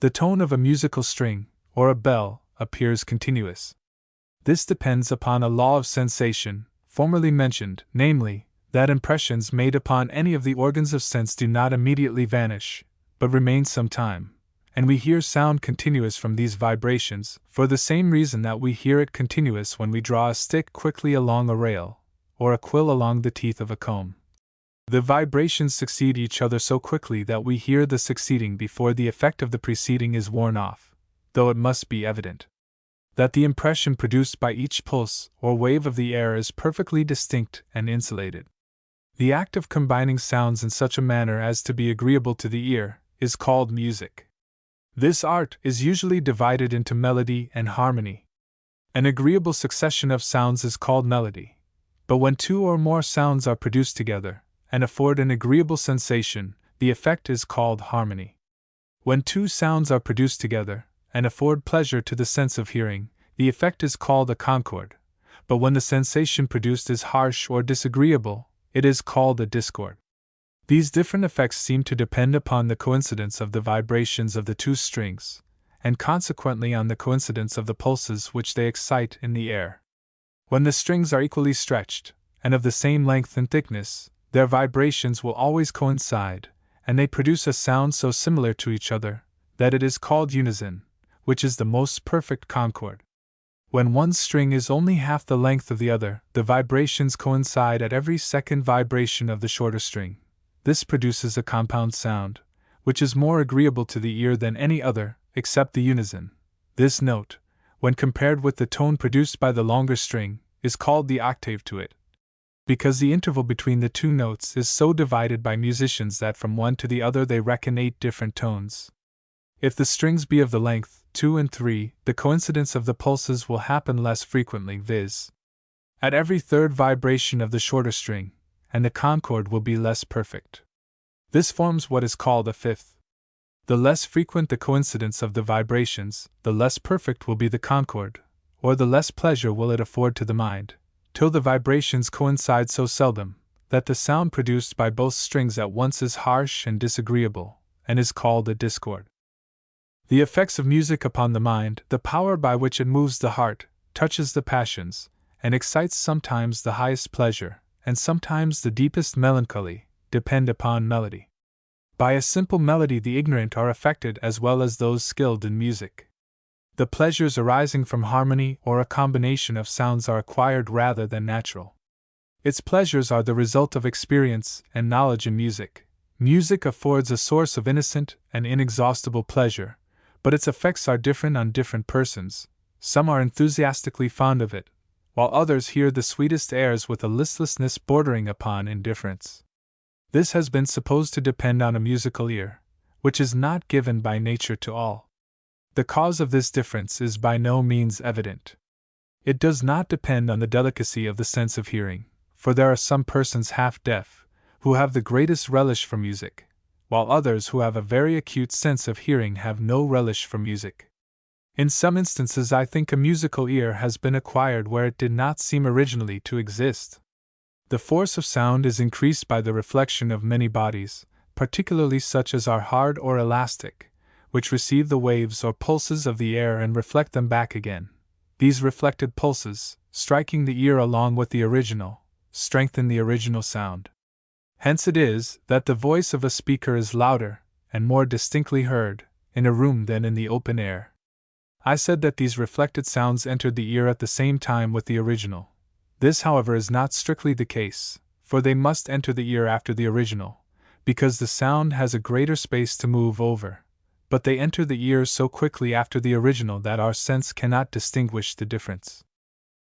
The tone of a musical string, or a bell, appears continuous. This depends upon a law of sensation, formerly mentioned, namely, that impressions made upon any of the organs of sense do not immediately vanish, but remain some time, and we hear sound continuous from these vibrations, for the same reason that we hear it continuous when we draw a stick quickly along a rail, or a quill along the teeth of a comb. The vibrations succeed each other so quickly that we hear the succeeding before the effect of the preceding is worn off, though it must be evident that the impression produced by each pulse or wave of the air is perfectly distinct and insulated. The act of combining sounds in such a manner as to be agreeable to the ear is called music. This art is usually divided into melody and harmony. An agreeable succession of sounds is called melody, but when 2 or more sounds are produced together and afford an agreeable sensation, the effect is called harmony. When 2 sounds are produced together and afford pleasure to the sense of hearing, the effect is called a concord, but when the sensation produced is harsh or disagreeable, it is called a discord. These different effects seem to depend upon the coincidence of the vibrations of the 2 strings, and consequently on the coincidence of the pulses which they excite in the air. When the strings are equally stretched, and of the same length and thickness, their vibrations will always coincide, and they produce a sound so similar to each other, that it is called unison, which is the most perfect concord. When one string is only half the length of the other, the vibrations coincide at every second vibration of the shorter string. This produces a compound sound, which is more agreeable to the ear than any other, except the unison. This note, when compared with the tone produced by the longer string, is called the octave to it, because the interval between the 2 notes is so divided by musicians that from one to the other they reckon 8 different tones. If the strings be of the length 2 and 3, the coincidence of the pulses will happen less frequently, viz. at every third vibration of the shorter string, and the concord will be less perfect. This forms what is called a fifth. The less frequent the coincidence of the vibrations, the less perfect will be the concord, or the less pleasure will it afford to the mind, till the vibrations coincide so seldom, that the sound produced by both strings at once is harsh and disagreeable, and is called a discord. The effects of music upon the mind, the power by which it moves the heart, touches the passions, and excites sometimes the highest pleasure, and sometimes the deepest melancholy, depend upon melody. By a simple melody the ignorant are affected as well as those skilled in music. The pleasures arising from harmony or a combination of sounds are acquired rather than natural. Its pleasures are the result of experience and knowledge in music. Music affords a source of innocent and inexhaustible pleasure, but its effects are different on different persons. Some are enthusiastically fond of it, while others hear the sweetest airs with a listlessness bordering upon indifference. This has been supposed to depend on a musical ear, which is not given by nature to all. The cause of this difference is by no means evident. It does not depend on the delicacy of the sense of hearing, for there are some persons half-deaf who have the greatest relish for music, while others who have a very acute sense of hearing have no relish for music. In some instances I think a musical ear has been acquired where it did not seem originally to exist. The force of sound is increased by the reflection of many bodies, particularly such as are hard or elastic, which receive the waves or pulses of the air and reflect them back again. These reflected pulses, striking the ear along with the original, strengthen the original sound. Hence it is that the voice of a speaker is louder, and more distinctly heard, in a room than in the open air. I said that these reflected sounds entered the ear at the same time with the original. This, however, is not strictly the case, for they must enter the ear after the original, because the sound has a greater space to move over, but they enter the ear so quickly after the original that our sense cannot distinguish the difference.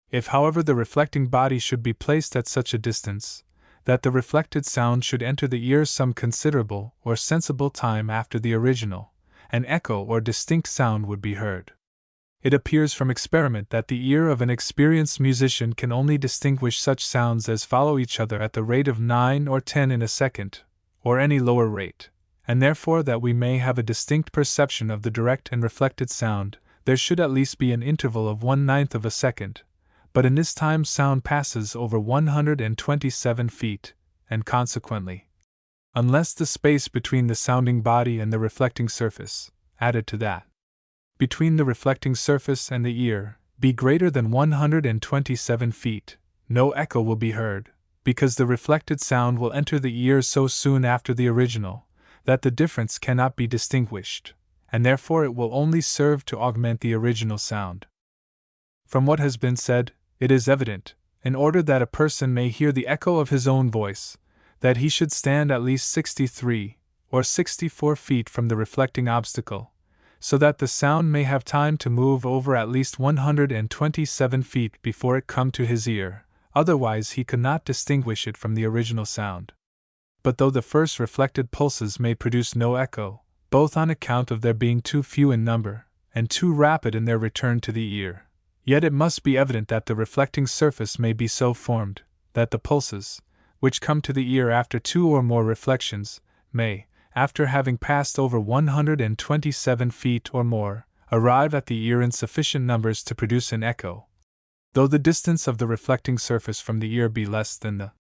If, however, the reflecting body should be placed at such a distance that the reflected sound should enter the ear some considerable or sensible time after the original, an echo or distinct sound would be heard. It appears from experiment that the ear of an experienced musician can only distinguish such sounds as follow each other at the rate of 9 or 10 in a second, or any lower rate, and therefore that we may have a distinct perception of the direct and reflected sound, there should at least be an interval of 1/9 of a second, but in this time sound passes over 127 feet, and consequently, unless the space between the sounding body and the reflecting surface, added to that between the reflecting surface and the ear, be greater than 127 feet, no echo will be heard, because the reflected sound will enter the ear so soon after the original that the difference cannot be distinguished, and therefore it will only serve to augment the original sound. From what has been said, it is evident, in order that a person may hear the echo of his own voice, that he should stand at least 63 or 64 feet from the reflecting obstacle, so that the sound may have time to move over at least 127 feet before it come to his ear, otherwise he could not distinguish it from the original sound. But though the first reflected pulses may produce no echo, both on account of their being too few in number, and too rapid in their return to the ear, yet it must be evident that the reflecting surface may be so formed, that the pulses, which come to the ear after 2 or more reflections, may, after having passed over 127 feet or more, arrive at the ear in sufficient numbers to produce an echo, though the distance of the reflecting surface from the ear be less than the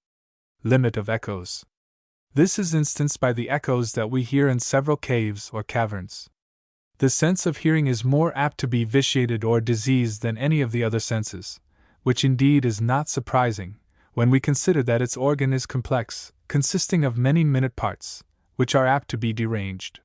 limit of echoes. This is instanced by the echoes that we hear in several caves or caverns. The sense of hearing is more apt to be vitiated or diseased than any of the other senses, which indeed is not surprising, when we consider that its organ is complex, consisting of many minute parts, which are apt to be deranged.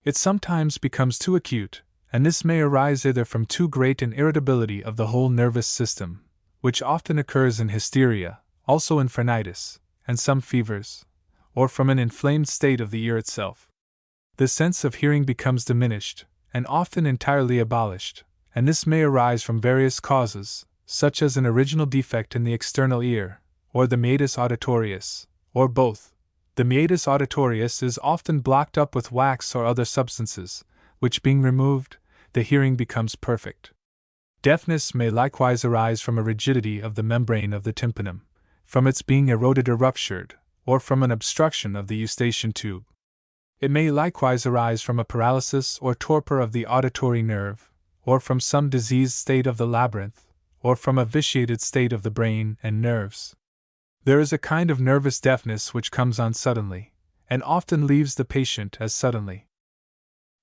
It sometimes becomes too acute, and this may arise either from too great an irritability of the whole nervous system, which often occurs in hysteria, also in phrenitis, and some fevers, or from an inflamed state of the ear itself. The sense of hearing becomes diminished, and often entirely abolished, and this may arise from various causes, such as an original defect in the external ear, or the meatus auditorius, or both. The meatus auditorius is often blocked up with wax or other substances, which being removed, the hearing becomes perfect. Deafness may likewise arise from a rigidity of the membrane of the tympanum, from its being eroded or ruptured, or from an obstruction of the eustachian tube. It may likewise arise from a paralysis or torpor of the auditory nerve, or from some diseased state of the labyrinth, or from a vitiated state of the brain and nerves. There is a kind of nervous deafness which comes on suddenly, and often leaves the patient as suddenly.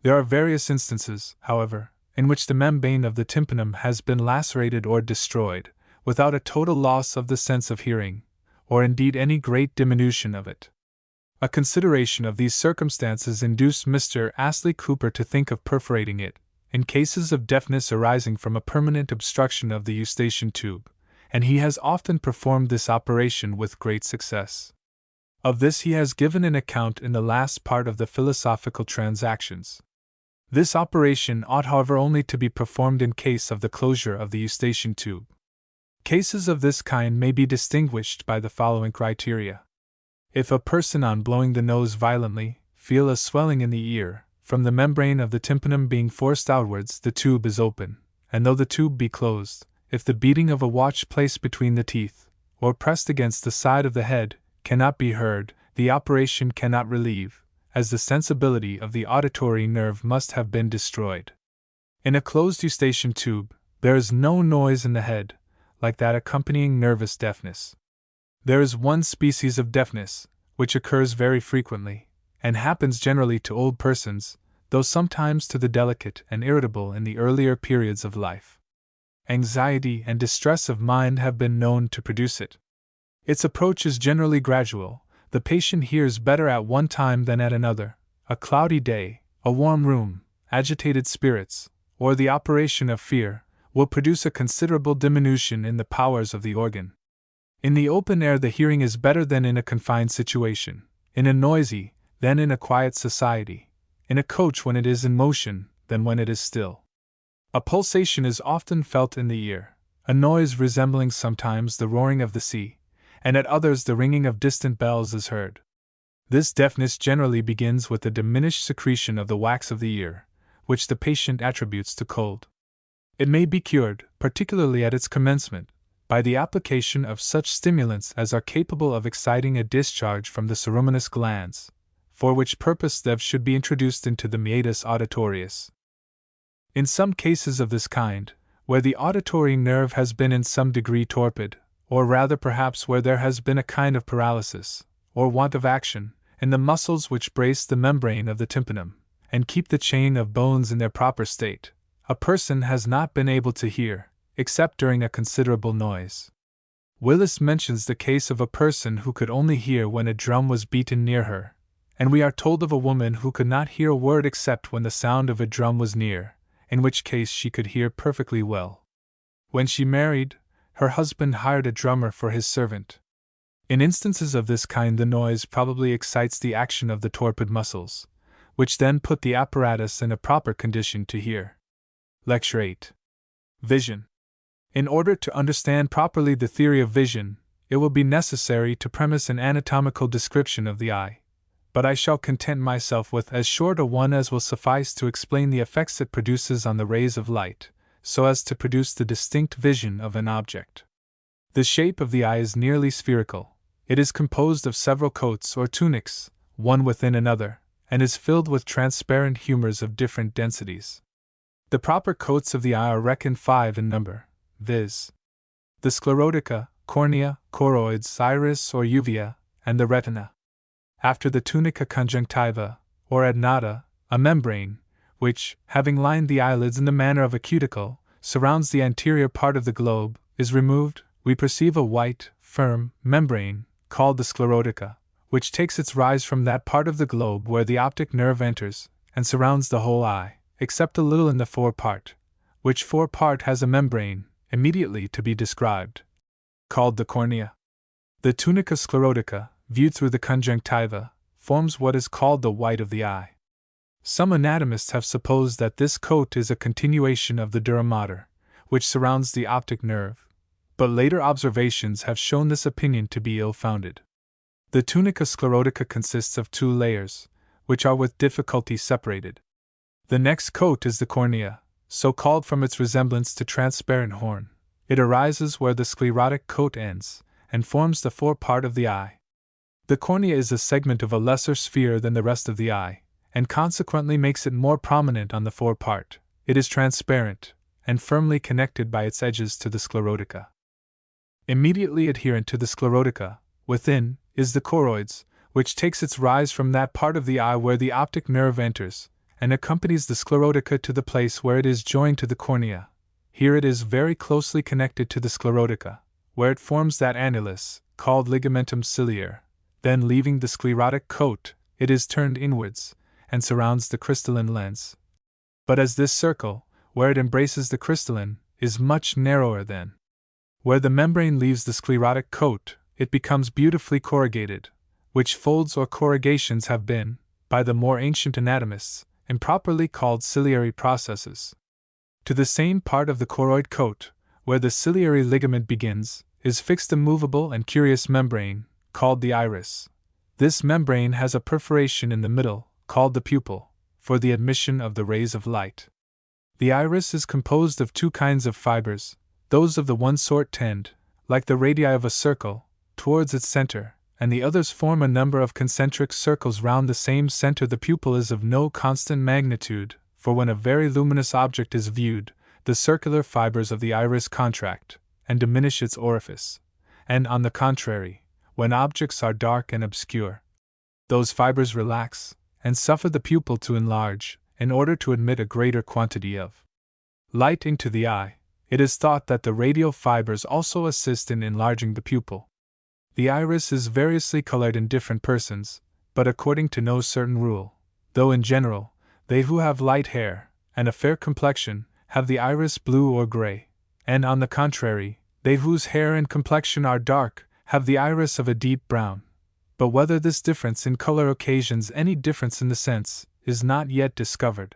There are various instances, however, in which the membrane of the tympanum has been lacerated or destroyed, without a total loss of the sense of hearing, or indeed any great diminution of it. A consideration of these circumstances induced Mr. Astley Cooper to think of perforating it, in cases of deafness arising from a permanent obstruction of the eustachian tube, and he has often performed this operation with great success. Of this he has given an account in the last part of the Philosophical Transactions. This operation ought, however, only to be performed in case of the closure of the eustachian tube. Cases of this kind may be distinguished by the following criteria. If a person on blowing the nose violently feel a swelling in the ear, from the membrane of the tympanum being forced outwards, the tube is open, and though the tube be closed, if the beating of a watch placed between the teeth, or pressed against the side of the head, cannot be heard, the operation cannot relieve, as the sensibility of the auditory nerve must have been destroyed. In a closed eustachian tube, there is no noise in the head, like that accompanying nervous deafness. There is one species of deafness, which occurs very frequently, and happens generally to old persons, though sometimes to the delicate and irritable in the earlier periods of life. Anxiety and distress of mind have been known to produce it. Its approach is generally gradual, the patient hears better at one time than at another, a cloudy day, a warm room, agitated spirits, or the operation of fear, will produce a considerable diminution in the powers of the organ. In the open air the hearing is better than in a confined situation, in a noisy, than in a quiet society, in a coach when it is in motion, than when it is still. A pulsation is often felt in the ear, a noise resembling sometimes the roaring of the sea, and at others the ringing of distant bells is heard. This deafness generally begins with the diminished secretion of the wax of the ear, which the patient attributes to cold. It may be cured, particularly at its commencement, by the application of such stimulants as are capable of exciting a discharge from the ceruminous glands, for which purpose they should be introduced into the meatus auditorius. In some cases of this kind, where the auditory nerve has been in some degree torpid, or rather perhaps where there has been a kind of paralysis, or want of action, in the muscles which brace the membrane of the tympanum, and keep the chain of bones in their proper state, a person has not been able to hear, except during a considerable noise. Willis mentions the case of a person who could only hear when a drum was beaten near her, and we are told of a woman who could not hear a word except when the sound of a drum was near, in which case she could hear perfectly well. When she married, her husband hired a drummer for his servant. In instances of this kind the noise probably excites the action of the torpid muscles, which then put the apparatus in a proper condition to hear. Lecture 8. Vision. In order to understand properly the theory of vision, it will be necessary to premise an anatomical description of the eye, but I shall content myself with as short a one as will suffice to explain the effects it produces on the rays of light, so as to produce the distinct vision of an object. The shape of the eye is nearly spherical. It is composed of several coats or tunics, one within another, and is filled with transparent humors of different densities. The proper coats of the eye are reckoned 5 in number, viz. the sclerotica, cornea, choroids, iris or uvea, and the retina. After the tunica conjunctiva, or adnata, a membrane, which, having lined the eyelids in the manner of a cuticle, surrounds the anterior part of the globe, is removed, we perceive a white, firm membrane, called the sclerotica, which takes its rise from that part of the globe where the optic nerve enters, and surrounds the whole eye, except a little in the forepart, which forepart has a membrane, immediately to be described, called the cornea. The tunica sclerotica, viewed through the conjunctiva, forms what is called the white of the eye. Some anatomists have supposed that this coat is a continuation of the dura mater, which surrounds the optic nerve, but later observations have shown this opinion to be ill-founded. The tunica sclerotica consists of 2 layers, which are with difficulty separated. The next coat is the cornea, so called from its resemblance to transparent horn. It arises where the sclerotic coat ends, and forms the forepart of the eye. The cornea is a segment of a lesser sphere than the rest of the eye, and consequently makes it more prominent on the forepart. It is transparent, and firmly connected by its edges to the sclerotica. Immediately adherent to the sclerotica, within, is the choroids, which takes its rise from that part of the eye where the optic nerve enters, and accompanies the sclerotica to the place where it is joined to the cornea. Here it is very closely connected to the sclerotica, where it forms that annulus, called ligamentum ciliare. Then leaving the sclerotic coat, it is turned inwards, and surrounds the crystalline lens. But as this circle, where it embraces the crystalline, is much narrower than where the membrane leaves the sclerotic coat, it becomes beautifully corrugated, which folds or corrugations have been, by the more ancient anatomists, improperly called ciliary processes. To the same part of the choroid coat, where the ciliary ligament begins, is fixed a movable and curious membrane, called the iris. This membrane has a perforation in the middle, called the pupil, for the admission of the rays of light. The iris is composed of two kinds of fibers. Those of the one sort tend, like the radii of a circle, towards its center, and the others form a number of concentric circles round the same center. The pupil is of no constant magnitude, for when a very luminous object is viewed, the circular fibers of the iris contract, and diminish its orifice, and on the contrary, when objects are dark and obscure, those fibers relax, and suffer the pupil to enlarge, in order to admit a greater quantity of light into the eye. It is thought that the radial fibers also assist in enlarging the pupil. The iris is variously colored in different persons, but according to no certain rule, though in general, they who have light hair, and a fair complexion, have the iris blue or gray, and on the contrary, they whose hair and complexion are dark, have the iris of a deep brown. But whether this difference in color occasions any difference in the sense, is not yet discovered.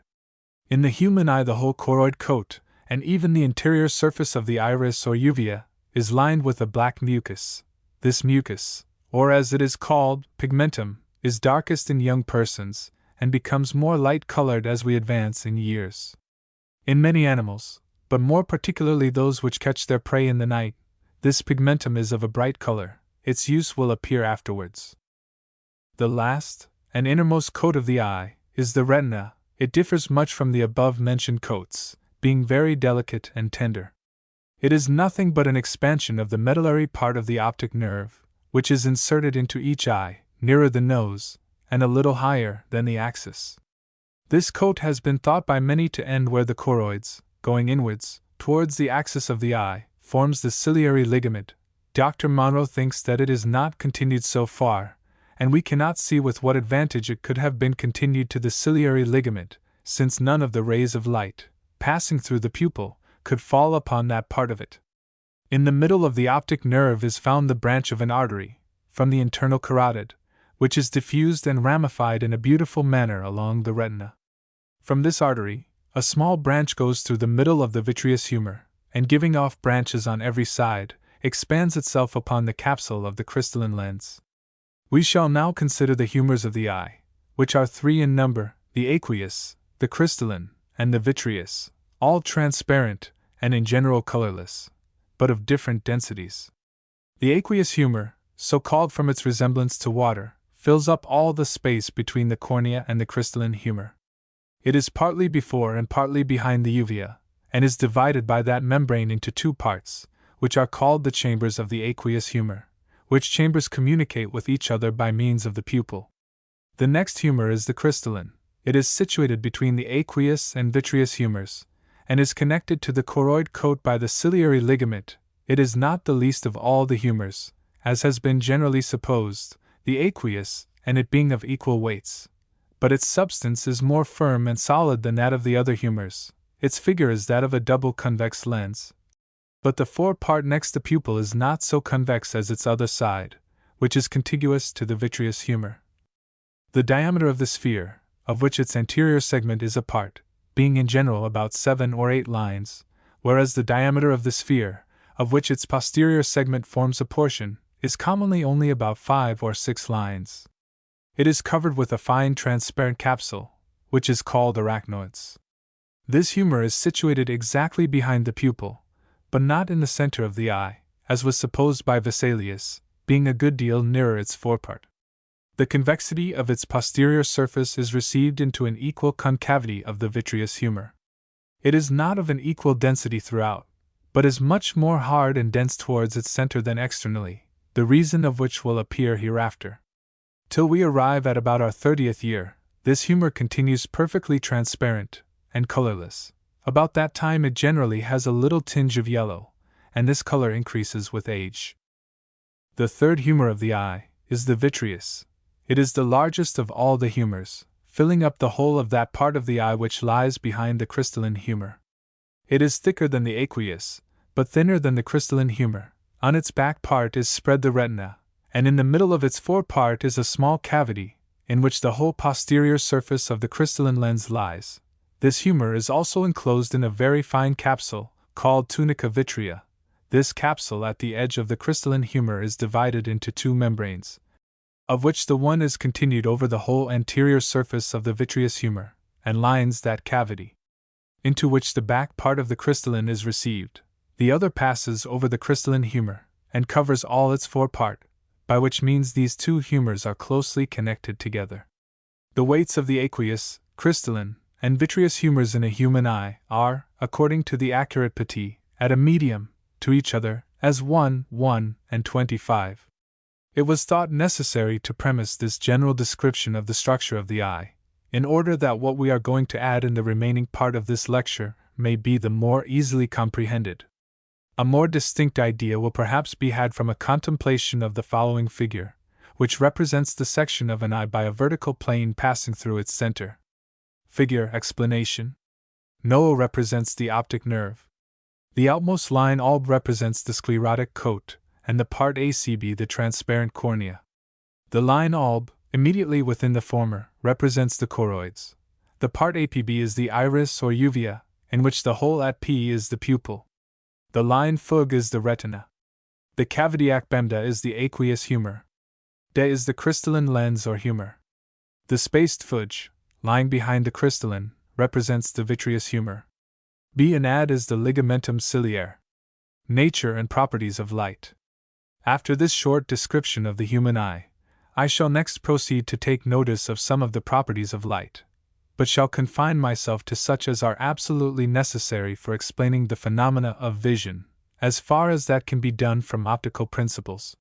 In the human eye, the whole choroid coat, and even the interior surface of the iris or uvea, is lined with a black mucus. This mucus, or as it is called, pigmentum, is darkest in young persons, and becomes more light-colored as we advance in years. In many animals, but more particularly those which catch their prey in the night, this pigmentum is of a bright color. Its use will appear afterwards. The last, and innermost coat of the eye, is the retina. It differs much from the above-mentioned coats, being very delicate and tender. It is nothing but an expansion of the medullary part of the optic nerve, which is inserted into each eye, nearer the nose, and a little higher than the axis. This coat has been thought by many to end where the choroids, going inwards, towards the axis of the eye, forms the ciliary ligament. Dr. Monro thinks that it is not continued so far, and we cannot see with what advantage it could have been continued to the ciliary ligament, since none of the rays of light, passing through the pupil, could fall upon that part of it. In the middle of the optic nerve is found the branch of an artery, from the internal carotid, which is diffused and ramified in a beautiful manner along the retina. From this artery, a small branch goes through the middle of the vitreous humor, and giving off branches on every side, expands itself upon the capsule of the crystalline lens. We shall now consider the humors of the eye, which are three in number: the aqueous, the crystalline, and the vitreous, all transparent, and in general colorless, but of different densities. The aqueous humor, so called from its resemblance to water, fills up all the space between the cornea and the crystalline humor. It is partly before and partly behind the uvea, and is divided by that membrane into two parts, which are called the chambers of the aqueous humor, which chambers communicate with each other by means of the pupil. The next humor is the crystalline. It is situated between the aqueous and vitreous humors, and is connected to the choroid coat by the ciliary ligament. It is not the least of all the humors, as has been generally supposed, the aqueous, and it being of equal weights. But its substance is more firm and solid than that of the other humors. Its figure is that of a double convex lens. But the forepart next the pupil is not so convex as its other side, which is contiguous to the vitreous humor. The diameter of the sphere, of which its anterior segment is a part, being in general about 7 or 8 lines, whereas the diameter of the sphere, of which its posterior segment forms a portion, is commonly only about 5 or 6 lines. It is covered with a fine transparent capsule, which is called arachnoids. This humor is situated exactly behind the pupil, but not in the center of the eye, as was supposed by Vesalius, being a good deal nearer its forepart. The convexity of its posterior surface is received into an equal concavity of the vitreous humor. It is not of an equal density throughout, but is much more hard and dense towards its center than externally, the reason of which will appear hereafter. Till we arrive at about our 30th year, this humor continues perfectly transparent and colorless. About that time it generally has a little tinge of yellow, and this color increases with age. The third humor of the eye is the vitreous. It is the largest of all the humors, filling up the whole of that part of the eye which lies behind the crystalline humor. It is thicker than the aqueous, but thinner than the crystalline humor. On its back part is spread the retina, and in the middle of its forepart is a small cavity, in which the whole posterior surface of the crystalline lens lies. This humor is also enclosed in a very fine capsule, called tunica vitrea. This capsule at the edge of the crystalline humor is divided into two membranes, of which the one is continued over the whole anterior surface of the vitreous humor, and lines that cavity into which the back part of the crystalline is received. The other passes over the crystalline humor and covers all its forepart, by which means these two humors are closely connected together. The weights of the aqueous, crystalline, and vitreous humors in a human eye are, according to the accurate Petit, at a medium, to each other, as 1, 1, and 25. It was thought necessary to premise this general description of the structure of the eye, in order that what we are going to add in the remaining part of this lecture may be the more easily comprehended. A more distinct idea will perhaps be had from a contemplation of the following figure, which represents the section of an eye by a vertical plane passing through its center. Figure explanation. NO represents the optic nerve. The outmost line ALB represents the sclerotic coat, and the part ACB the transparent cornea. The line ALB, immediately within the former, represents the choroids. The part APB is the iris or uvea, in which the hole at P is the pupil. The line FUG is the retina. The cavity ACBEMDA is the aqueous humor. DE is the crystalline lens or humor. The spaced FUJ, lying behind the crystalline, represents the vitreous humor. B and AD is the ligamentum ciliare. Nature and properties of light. After this short description of the human eye, I shall next proceed to take notice of some of the properties of light, but shall confine myself to such as are absolutely necessary for explaining the phenomena of vision, as far as that can be done from optical principles.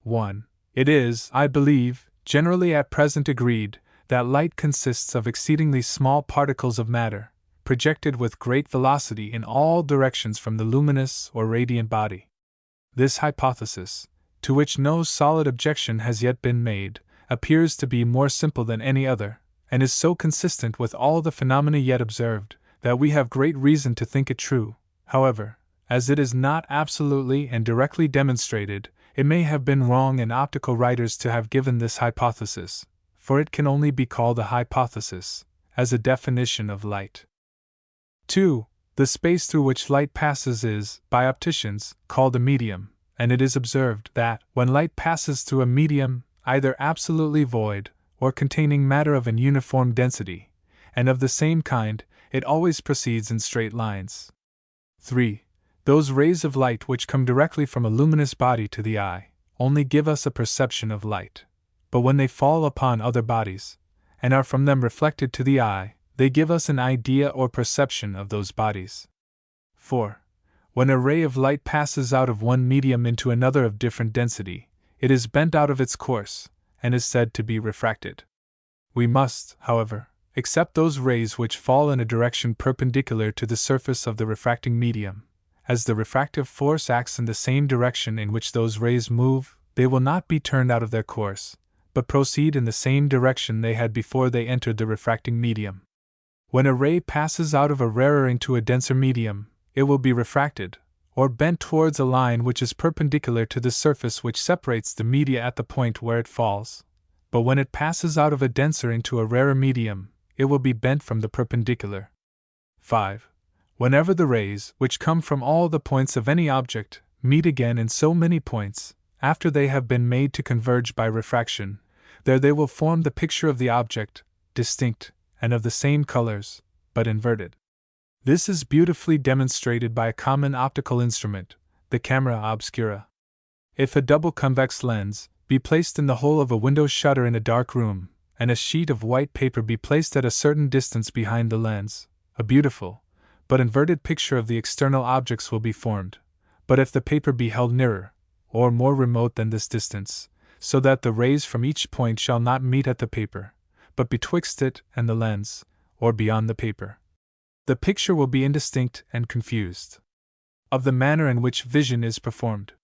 1. It is, I believe, generally at present agreed that light consists of exceedingly small particles of matter, projected with great velocity in all directions from the luminous or radiant body. This hypothesis, to which no solid objection has yet been made, appears to be more simple than any other, and is so consistent with all the phenomena yet observed, that we have great reason to think it true. However, as it is not absolutely and directly demonstrated, it may have been wrong in optical writers to have given this hypothesis, for it can only be called a hypothesis, as a definition of light. 2. The space through which light passes is, by opticians, called a medium, and it is observed that, when light passes through a medium, either absolutely void, or containing matter of an uniform density, and of the same kind, it always proceeds in straight lines. 3. Those rays of light which come directly from a luminous body to the eye, only give us a perception of light, but when they fall upon other bodies, and are from them reflected to the eye, they give us an idea or perception of those bodies. 4. When a ray of light passes out of one medium into another of different density, it is bent out of its course, and is said to be refracted. We must, however, except those rays which fall in a direction perpendicular to the surface of the refracting medium. As the refractive force acts in the same direction in which those rays move, they will not be turned out of their course, but proceed in the same direction they had before they entered the refracting medium. When a ray passes out of a rarer into a denser medium, it will be refracted, or bent towards a line which is perpendicular to the surface which separates the media at the point where it falls. But when it passes out of a denser into a rarer medium, it will be bent from the perpendicular. 5. Whenever the rays, which come from all the points of any object, meet again in so many points, after they have been made to converge by refraction, there they will form the picture of the object, distinct, and of the same colors, but inverted. This is beautifully demonstrated by a common optical instrument, the camera obscura. If a double convex lens be placed in the hole of a window shutter in a dark room, and a sheet of white paper be placed at a certain distance behind the lens, a beautiful, but inverted picture of the external objects will be formed. But if the paper be held nearer, or more remote than this distance, so that the rays from each point shall not meet at the paper, but betwixt it and the lens, or beyond the paper, the picture will be indistinct and confused. Of the manner in which vision is performed.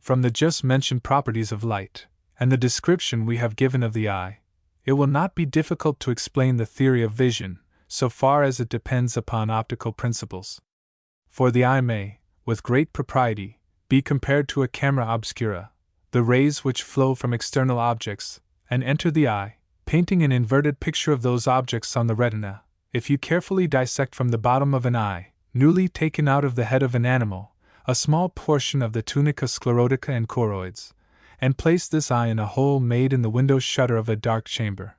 From the just mentioned properties of light, and the description we have given of the eye, it will not be difficult to explain the theory of vision, so far as it depends upon optical principles. For the eye may, with great propriety, be compared to a camera obscura, the rays which flow from external objects, and enter the eye, painting an inverted picture of those objects on the retina. If you carefully dissect from the bottom of an eye, newly taken out of the head of an animal, a small portion of the tunica sclerotica and choroids, and place this eye in a hole made in the window shutter of a dark chamber,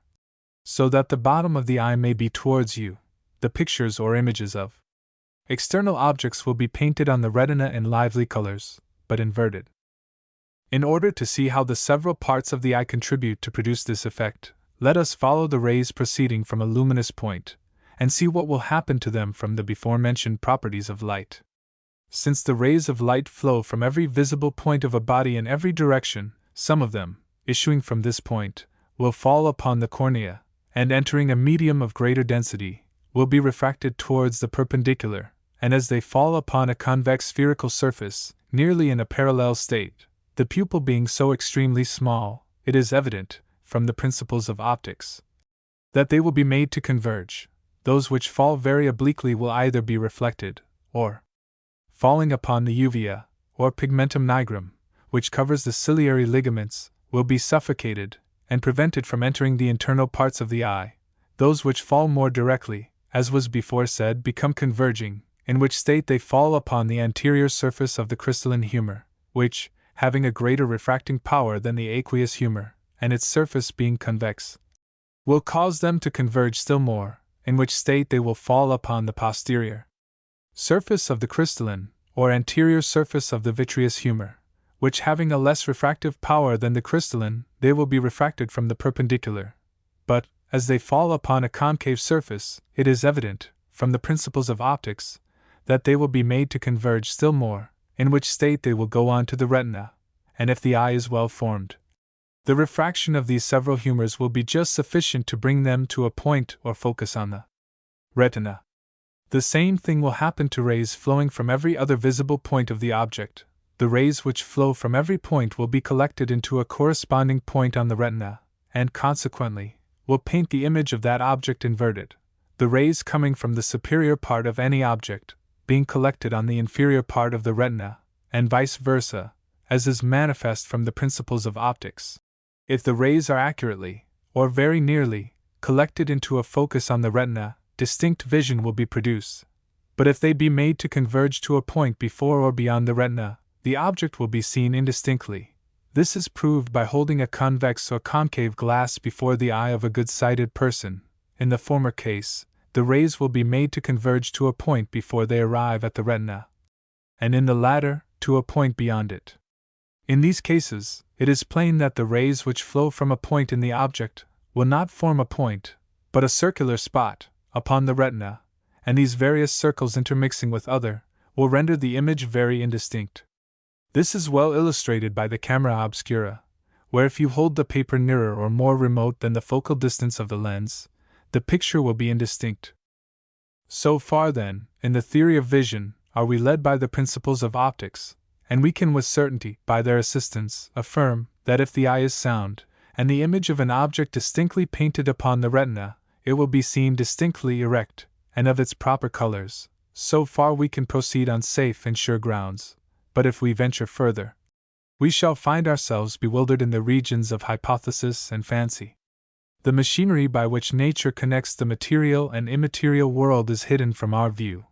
so that the bottom of the eye may be towards you. The pictures or images of external objects will be painted on the retina in lively colors, but inverted. In order to see how the several parts of the eye contribute to produce this effect, let us follow the rays proceeding from a luminous point, and see what will happen to them from the before-mentioned properties of light. Since the rays of light flow from every visible point of a body in every direction, some of them, issuing from this point, will fall upon the cornea, and entering a medium of greater density, will be refracted towards the perpendicular, and as they fall upon a convex spherical surface, nearly in a parallel state, the pupil being so extremely small, it is evident, from the principles of optics, that they will be made to converge. Those which fall very obliquely will either be reflected, or, falling upon the uvea, or pigmentum nigrum, which covers the ciliary ligaments, will be suffocated, and prevented from entering the internal parts of the eye. Those which fall more directly, as was before said, become converging, in which state they fall upon the anterior surface of the crystalline humor, which, having a greater refracting power than the aqueous humor, and its surface being convex, will cause them to converge still more, in which state they will fall upon the posterior surface of the crystalline, or anterior surface of the vitreous humor, which having a less refractive power than the crystalline, they will be refracted from the perpendicular. But, as they fall upon a concave surface, it is evident, from the principles of optics, that they will be made to converge still more, in which state they will go on to the retina, and if the eye is well formed, the refraction of these several humors will be just sufficient to bring them to a point or focus on the retina. The same thing will happen to rays flowing from every other visible point of the object. The rays which flow from every point will be collected into a corresponding point on the retina, and consequently, will paint the image of that object inverted. The rays coming from the superior part of any object, being collected on the inferior part of the retina, and vice versa, as is manifest from the principles of optics. If the rays are accurately, or very nearly, collected into a focus on the retina, distinct vision will be produced. But if they be made to converge to a point before or beyond the retina, the object will be seen indistinctly. This is proved by holding a convex or concave glass before the eye of a good-sighted person. In the former case, the rays will be made to converge to a point before they arrive at the retina, and in the latter, to a point beyond it. In these cases, it is plain that the rays which flow from a point in the object will not form a point, but a circular spot, upon the retina, and these various circles intermixing with other, will render the image very indistinct. This is well illustrated by the camera obscura, where if you hold the paper nearer or more remote than the focal distance of the lens, the picture will be indistinct. So far then, in the theory of vision, are we led by the principles of optics, and we can with certainty, by their assistance, affirm that if the eye is sound, and the image of an object distinctly painted upon the retina, it will be seen distinctly erect, and of its proper colors. So far we can proceed on safe and sure grounds, but if we venture further, we shall find ourselves bewildered in the regions of hypothesis and fancy. The machinery by which nature connects the material and immaterial world is hidden from our view.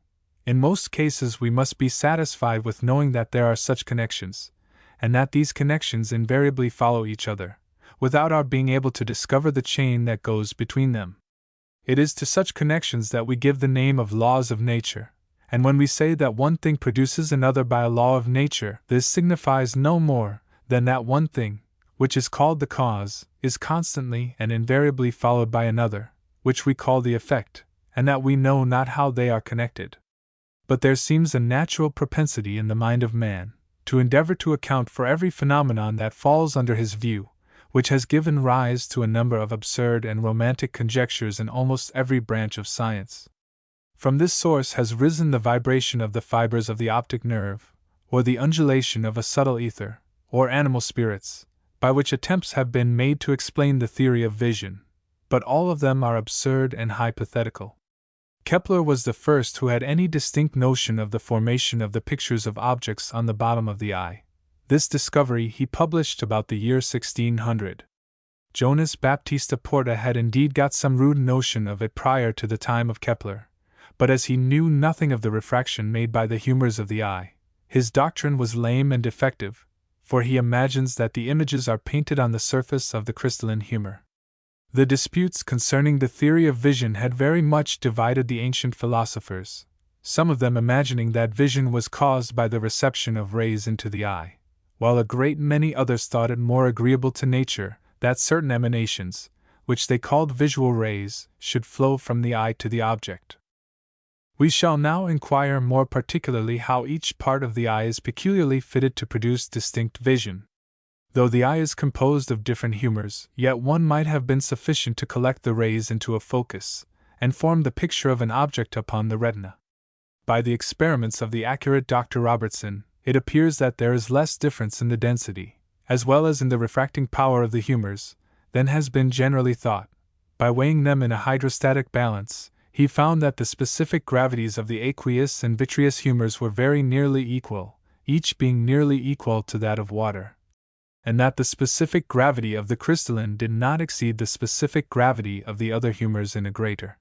In most cases we must be satisfied with knowing that there are such connections, and that these connections invariably follow each other, without our being able to discover the chain that goes between them. It is to such connections that we give the name of laws of nature, and when we say that one thing produces another by a law of nature, this signifies no more than that one thing, which is called the cause, is constantly and invariably followed by another, which we call the effect, and that we know not how they are connected. But there seems a natural propensity in the mind of man to endeavor to account for every phenomenon that falls under his view, which has given rise to a number of absurd and romantic conjectures in almost every branch of science. From this source has risen the vibration of the fibers of the optic nerve, or the undulation of a subtle ether, or animal spirits, by which attempts have been made to explain the theory of vision, but all of them are absurd and hypothetical. Kepler was the first who had any distinct notion of the formation of the pictures of objects on the bottom of the eye. This discovery he published about the year 1600. Johannes Baptista Porta had indeed got some rude notion of it prior to the time of Kepler, but as he knew nothing of the refraction made by the humors of the eye, his doctrine was lame and defective, for he imagines that the images are painted on the surface of the crystalline humor. The disputes concerning the theory of vision had very much divided the ancient philosophers, some of them imagining that vision was caused by the reception of rays into the eye, while a great many others thought it more agreeable to nature that certain emanations, which they called visual rays, should flow from the eye to the object. We shall now inquire more particularly how each part of the eye is peculiarly fitted to produce distinct vision. Though the eye is composed of different humors, yet one might have been sufficient to collect the rays into a focus, and form the picture of an object upon the retina. By the experiments of the accurate Dr. Robertson, it appears that there is less difference in the density, as well as in the refracting power of the humors, than has been generally thought. By weighing them in a hydrostatic balance, he found that the specific gravities of the aqueous and vitreous humors were very nearly equal, each being nearly equal to that of water, and that the specific gravity of the crystalline did not exceed the specific gravity of the other humors in a greater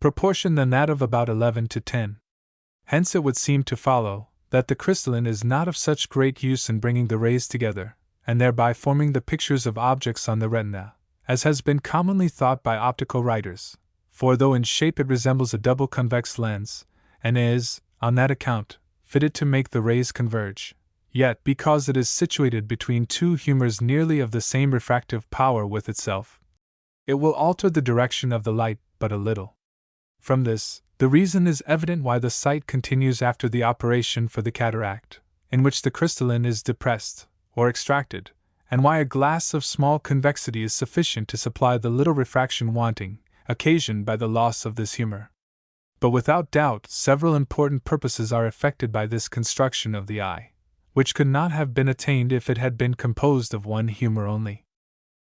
proportion than that of about 11 to 10. Hence it would seem to follow that the crystalline is not of such great use in bringing the rays together, and thereby forming the pictures of objects on the retina, as has been commonly thought by optical writers, for though in shape it resembles a double convex lens, and is, on that account, fitted to make the rays converge, yet because it is situated between two humors nearly of the same refractive power with itself, it will alter the direction of the light but a little. From this, the reason is evident why the sight continues after the operation for the cataract, in which the crystalline is depressed, or extracted, and why a glass of small convexity is sufficient to supply the little refraction wanting, occasioned by the loss of this humor. But without doubt several important purposes are effected by this construction of the eye, which could not have been attained if it had been composed of one humor only.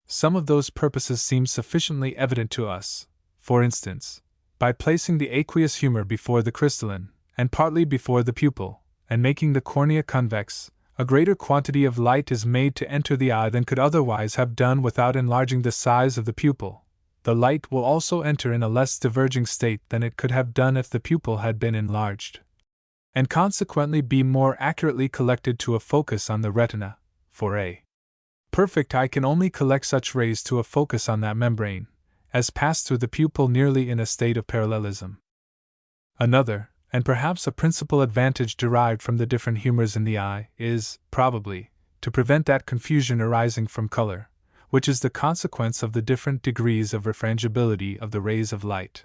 Some of those purposes seem sufficiently evident to us. For instance, by placing the aqueous humor before the crystalline, and partly before the pupil, and making the cornea convex, a greater quantity of light is made to enter the eye than could otherwise have done without enlarging the size of the pupil. The light will also enter in a less diverging state than it could have done if the pupil had been enlarged, and consequently be more accurately collected to a focus on the retina, for a perfect eye can only collect such rays to a focus on that membrane, as pass through the pupil nearly in a state of parallelism. Another, and perhaps a principal advantage derived from the different humors in the eye, is, probably, to prevent that confusion arising from color, which is the consequence of the different degrees of refrangibility of the rays of light.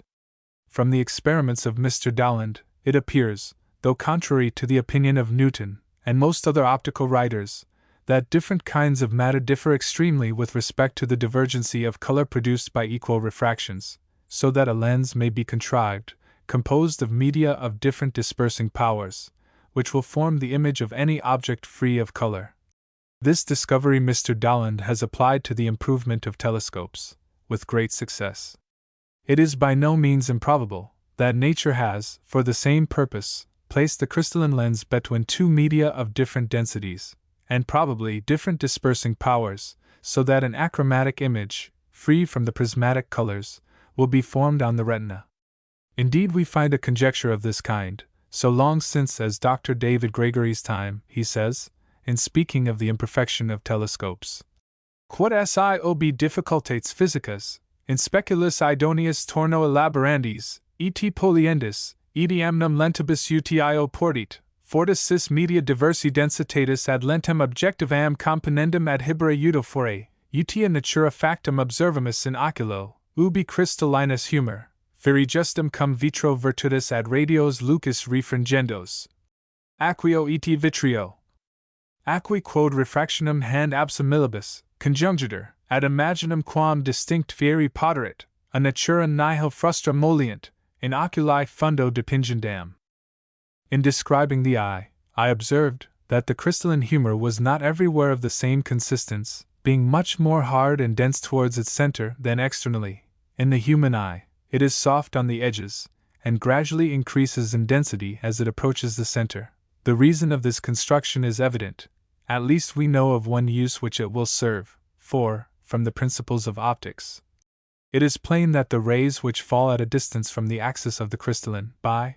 From the experiments of Mr. Dowland, it appears, though contrary to the opinion of Newton and most other optical writers, that different kinds of matter differ extremely with respect to the divergency of color produced by equal refractions, so that a lens may be contrived, composed of media of different dispersing powers, which will form the image of any object free of color. This discovery Mr. Dowland has applied to the improvement of telescopes, with great success. It is by no means improbable that nature has, for the same purpose, placed the crystalline lens between two media of different densities, and probably different dispersing powers, so that an achromatic image, free from the prismatic colors, will be formed on the retina. Indeed, we find a conjecture of this kind, so long since as Dr. David Gregory's time, he says, in speaking of the imperfection of telescopes, Quod siob difficultates physicas, in speculis idonius torno elaborandis, et poliendis, etiamnum lentibus utio portit, fortis sis media diversi densitatis ad lentem objectivam componendum adhibere udifore, utia natura factum observamus in oculo, ubi crystallinus humor, feri justum cum vitro virtutis ad radios lucis refringendos. Aquio et vitrio. Aqui quod refractionem hand absimilibus, conjungitur, ad imaginum quam distinct fieri poterit, a natura nihil frustra molient, in oculi fundo depingendam. In describing the eye, I observed that the crystalline humor was not everywhere of the same consistence, being much more hard and dense towards its center than externally. In the human eye, it is soft on the edges, and gradually increases in density as it approaches the center. The reason of this construction is evident. At least we know of one use which it will serve, for, from the principles of optics, it is plain that the rays which fall at a distance from the axis of the crystalline, by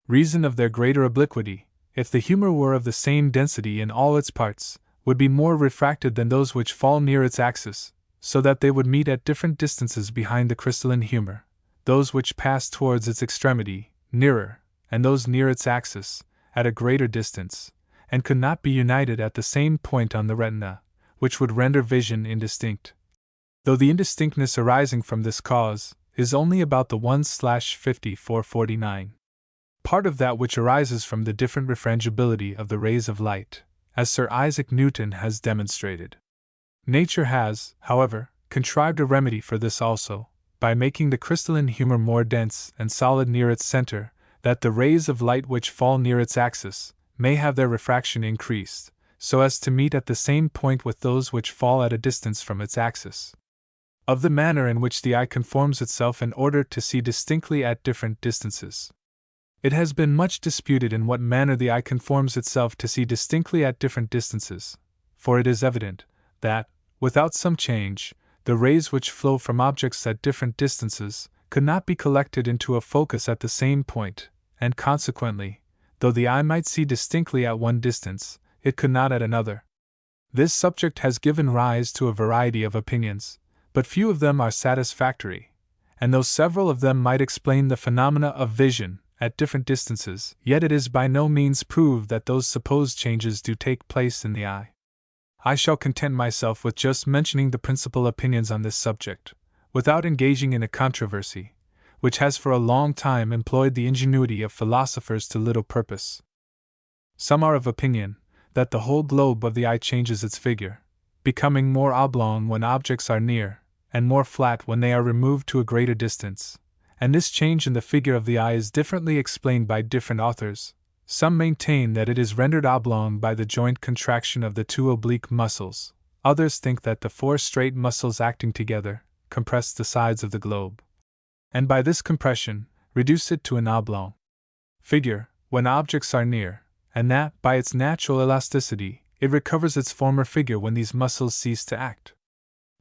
reason of their greater obliquity, if the humor were of the same density in all its parts, would be more refracted than those which fall near its axis, so that they would meet at different distances behind the crystalline humor, those which pass towards its extremity, nearer, and those near its axis, at a greater distance, and could not be united at the same point on the retina, which would render vision indistinct. Though the indistinctness arising from this cause is only about the 1/5449. Part of that which arises from the different refrangibility of the rays of light, as Sir Isaac Newton has demonstrated. Nature has, however, contrived a remedy for this also, by making the crystalline humor more dense and solid near its center, that the rays of light which fall near its axis may have their refraction increased, so as to meet at the same point with those which fall at a distance from its axis. Of the manner in which the eye conforms itself in order to see distinctly at different distances, it has been much disputed in what manner the eye conforms itself to see distinctly at different distances, for it is evident that, without some change, the rays which flow from objects at different distances could not be collected into a focus at the same point, and consequently, though the eye might see distinctly at one distance, it could not at another. This subject has given rise to a variety of opinions, but few of them are satisfactory, and though several of them might explain the phenomena of vision at different distances, yet it is by no means proved that those supposed changes do take place in the eye. I shall content myself with just mentioning the principal opinions on this subject, without engaging in a controversy, which has for a long time employed the ingenuity of philosophers to little purpose. Some are of opinion that the whole globe of the eye changes its figure, becoming more oblong when objects are near, and more flat when they are removed to a greater distance, and this change in the figure of the eye is differently explained by different authors. Some maintain that it is rendered oblong by the joint contraction of the two oblique muscles, others think that the four straight muscles acting together compress the sides of the globe, and by this compression reduce it to an oblong figure when objects are near, and that, by its natural elasticity, it recovers its former figure when these muscles cease to act.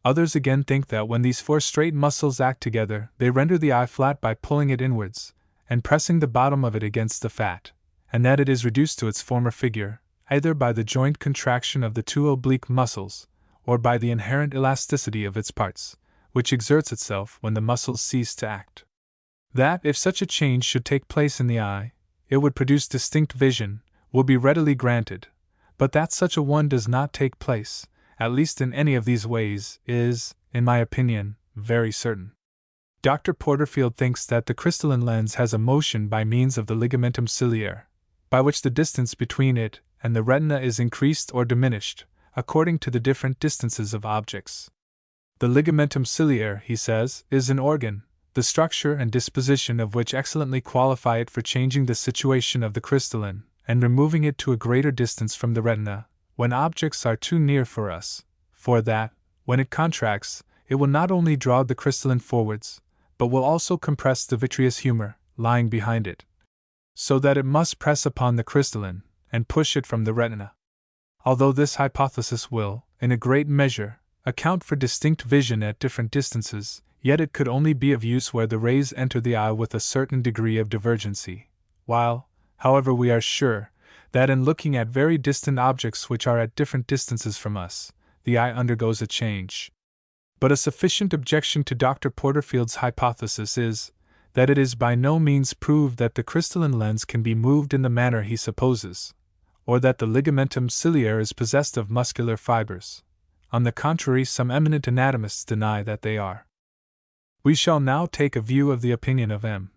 Others again think that when these four straight muscles act together, they render the eye flat by pulling it inwards, and pressing the bottom of it against the fat, and that it is reduced to its former figure, either by the joint contraction of the two oblique muscles, or by the inherent elasticity of its parts, which exerts itself when the muscles cease to act. That, if such a change should take place in the eye, it would produce distinct vision, will be readily granted, but that such a one does not take place, at least in any of these ways, is, in my opinion, very certain. Dr. Porterfield thinks that the crystalline lens has a motion by means of the ligamentum ciliare, by which the distance between it and the retina is increased or diminished, according to the different distances of objects. The ligamentum ciliare, he says, is an organ, the structure and disposition of which excellently qualify it for changing the situation of the crystalline, and removing it to a greater distance from the retina, when objects are too near for us, for that, when it contracts, it will not only draw the crystalline forwards, but will also compress the vitreous humor, lying behind it, so that it must press upon the crystalline, and push it from the retina. Although this hypothesis will, in a great measure, account for distinct vision at different distances, yet it could only be of use where the rays enter the eye with a certain degree of divergency, while, however, we are sure that in looking at very distant objects which are at different distances from us, the eye undergoes a change. But a sufficient objection to Dr. Porterfield's hypothesis is, that it is by no means proved that the crystalline lens can be moved in the manner he supposes, or that the ligamentum ciliare is possessed of muscular fibers. On the contrary, some eminent anatomists deny that they are. We shall now take a view of the opinion of M.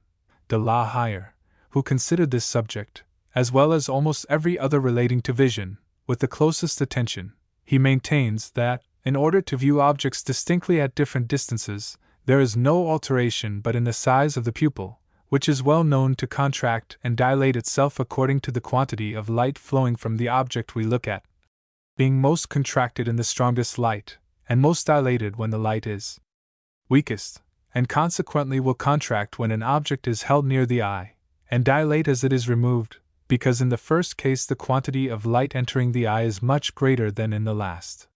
de la Hire, who considered this subject, as well as almost every other relating to vision, with the closest attention. He maintains that, in order to view objects distinctly at different distances, there is no alteration but in the size of the pupil, which is well known to contract and dilate itself according to the quantity of light flowing from the object we look at, being most contracted in the strongest light, and most dilated when the light is weakest, and consequently will contract when an object is held near the eye, and dilate as it is removed, because in the first case the quantity of light entering the eye is much greater than in the last.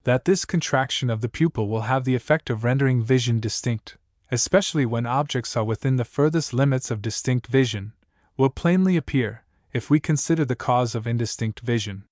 That this contraction of the pupil will have the effect of rendering vision distinct, especially when objects are within the furthest limits of distinct vision, will plainly appear, if we consider the cause of indistinct vision.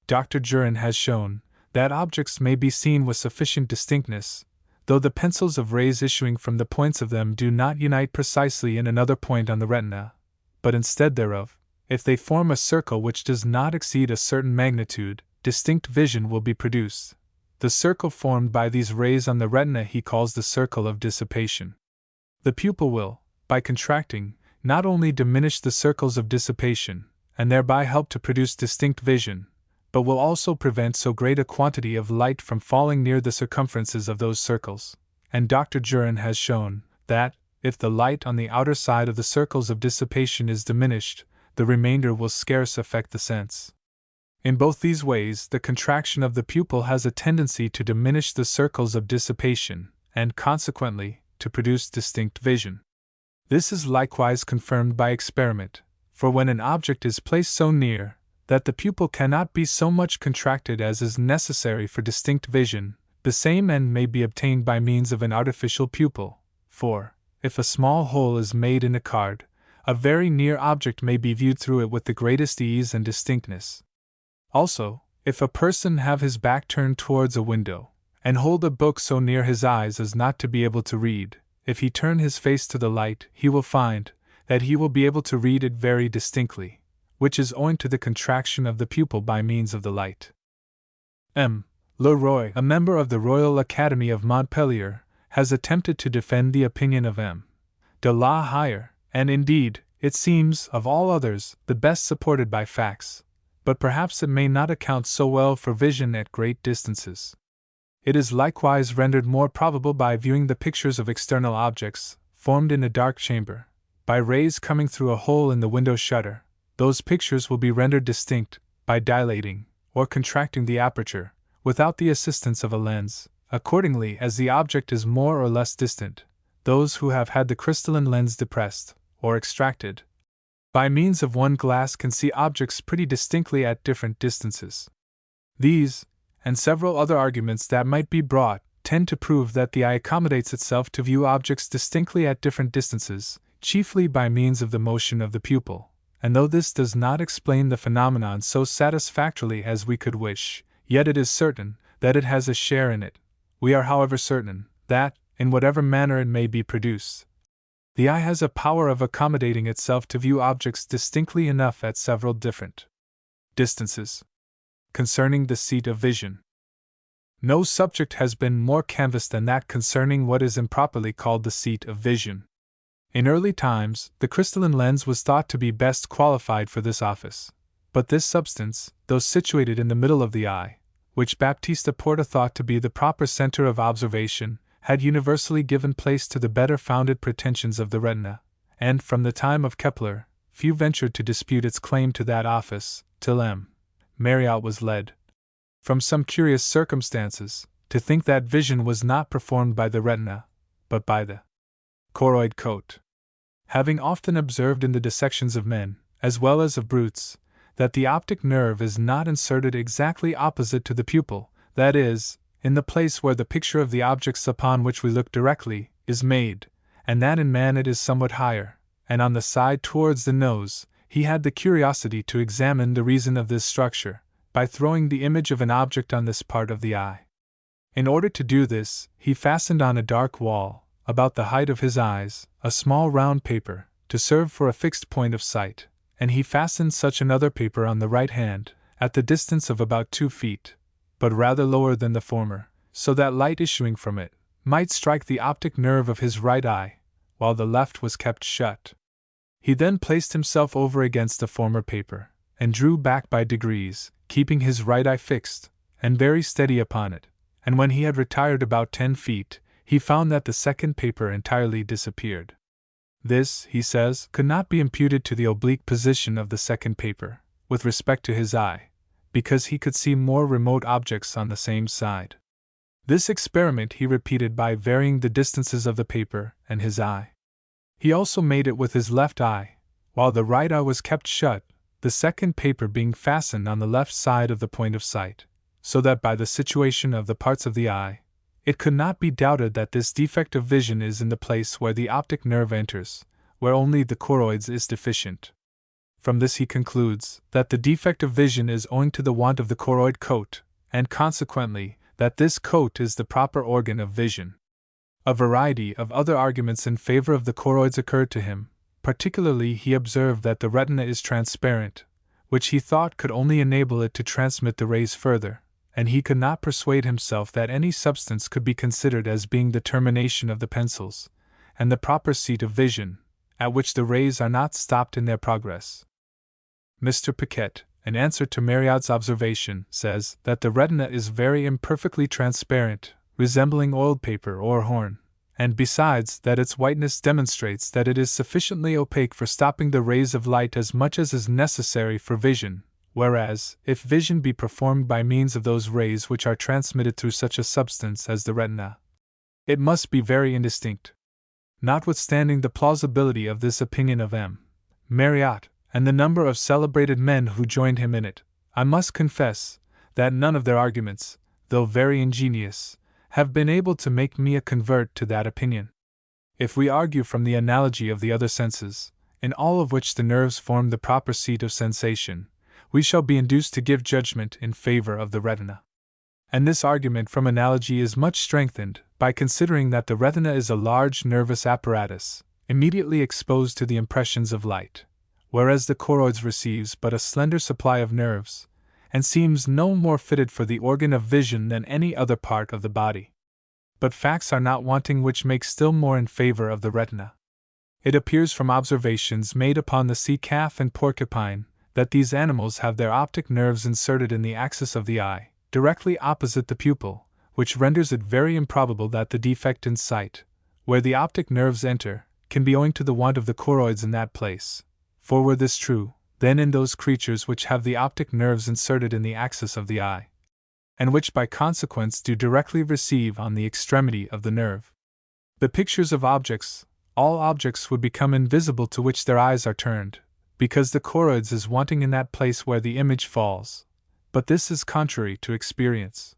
Dr. Jurin has shown that objects may be seen with sufficient distinctness, though the pencils of rays issuing from the points of them do not unite precisely in another point on the retina, but instead thereof, if they form a circle which does not exceed a certain magnitude, distinct vision will be produced. The circle formed by these rays on the retina he calls the circle of dissipation. The pupil will, by contracting, not only diminish the circles of dissipation, and thereby help to produce distinct vision, but will also prevent so great a quantity of light from falling near the circumferences of those circles. And Dr. Jurin has shown that, if the light on the outer side of the circles of dissipation is diminished, the remainder will scarce affect the sense. In both these ways, the contraction of the pupil has a tendency to diminish the circles of dissipation, and consequently, to produce distinct vision. This is likewise confirmed by experiment, for when an object is placed so near that the pupil cannot be so much contracted as is necessary for distinct vision, the same end may be obtained by means of an artificial pupil, for, if a small hole is made in a card, a very near object may be viewed through it with the greatest ease and distinctness. Also, if a person have his back turned towards a window, and hold a book so near his eyes as not to be able to read, if he turn his face to the light, he will find that he will be able to read it very distinctly, which is owing to the contraction of the pupil by means of the light. M. Leroy, a member of the Royal Academy of Montpellier, has attempted to defend the opinion of M. de la Hire, and indeed, it seems, of all others, the best supported by facts, but perhaps it may not account so well for vision at great distances. It is likewise rendered more probable by viewing the pictures of external objects, formed in a dark chamber, by rays coming through a hole in the window shutter. Those pictures will be rendered distinct, by dilating, or contracting the aperture, without the assistance of a lens, accordingly as the object is more or less distant. Those who have had the crystalline lens depressed, or extracted, by means of one glass can see objects pretty distinctly at different distances. These, and several other arguments that might be brought, tend to prove that the eye accommodates itself to view objects distinctly at different distances, chiefly by means of the motion of the pupil. And though this does not explain the phenomenon so satisfactorily as we could wish, yet it is certain that it has a share in it. We are, however, certain that, in whatever manner it may be produced, the eye has a power of accommodating itself to view objects distinctly enough at several different distances. Concerning the seat of vision, no subject has been more canvassed than that concerning what is improperly called the seat of vision. In early times, the crystalline lens was thought to be best qualified for this office, but this substance, though situated in the middle of the eye, which Baptista Porta thought to be the proper center of observation, had universally given place to the better founded pretensions of the retina, and from the time of Kepler, few ventured to dispute its claim to that office, till M. Mariotte was led, from some curious circumstances, to think that vision was not performed by the retina, but by the choroid coat. Having often observed in the dissections of men, as well as of brutes, that the optic nerve is not inserted exactly opposite to the pupil, that is, in the place where the picture of the objects upon which we look directly is made, and that in man it is somewhat higher, and on the side towards the nose, he had the curiosity to examine the reason of this structure, by throwing the image of an object on this part of the eye. In order to do this, he fastened on a dark wall, about the height of his eyes, a small round paper, to serve for a fixed point of sight, and he fastened such another paper on the right hand, at the distance of about 2 feet, but rather lower than the former, so that light issuing from it might strike the optic nerve of his right eye, while the left was kept shut. He then placed himself over against the former paper, and drew back by degrees, keeping his right eye fixed, and very steady upon it, and when he had retired about 10 feet, he found that the second paper entirely disappeared. This, he says, could not be imputed to the oblique position of the second paper, with respect to his eye, because he could see more remote objects on the same side. This experiment he repeated by varying the distances of the paper and his eye. He also made it with his left eye, while the right eye was kept shut, the second paper being fastened on the left side of the point of sight, so that by the situation of the parts of the eye, it could not be doubted that this defect of vision is in the place where the optic nerve enters, where only the choroids is deficient. From this he concludes that the defect of vision is owing to the want of the choroid coat, and consequently, that this coat is the proper organ of vision. A variety of other arguments in favor of the choroids occurred to him. Particularly, he observed that the retina is transparent, which he thought could only enable it to transmit the rays further, and he could not persuade himself that any substance could be considered as being the termination of the pencils, and the proper seat of vision, at which the rays are not stopped in their progress. Mr. Piquet, in answer to Marryat's observation, says that the retina is very imperfectly transparent, resembling oiled paper or horn, and besides that its whiteness demonstrates that it is sufficiently opaque for stopping the rays of light as much as is necessary for vision, whereas, if vision be performed by means of those rays which are transmitted through such a substance as the retina, it must be very indistinct. Notwithstanding the plausibility of this opinion of M. Marryat, and the number of celebrated men who joined him in it, I must confess that none of their arguments, though very ingenious, have been able to make me a convert to that opinion. If we argue from the analogy of the other senses, in all of which the nerves form the proper seat of sensation, we shall be induced to give judgment in favor of the retina. And this argument from analogy is much strengthened by considering that the retina is a large nervous apparatus, immediately exposed to the impressions of light, whereas the choroids receives but a slender supply of nerves, and seems no more fitted for the organ of vision than any other part of the body. But facts are not wanting which make still more in favor of the retina. It appears from observations made upon the sea calf and porcupine that these animals have their optic nerves inserted in the axis of the eye, directly opposite the pupil, which renders it very improbable that the defect in sight, where the optic nerves enter, can be owing to the want of the choroids in that place. For were this true, then in those creatures which have the optic nerves inserted in the axis of the eye, and which by consequence do directly receive on the extremity of the nerve, the pictures of objects, all objects would become invisible to which their eyes are turned, because the choroids is wanting in that place where the image falls. But this is contrary to experience.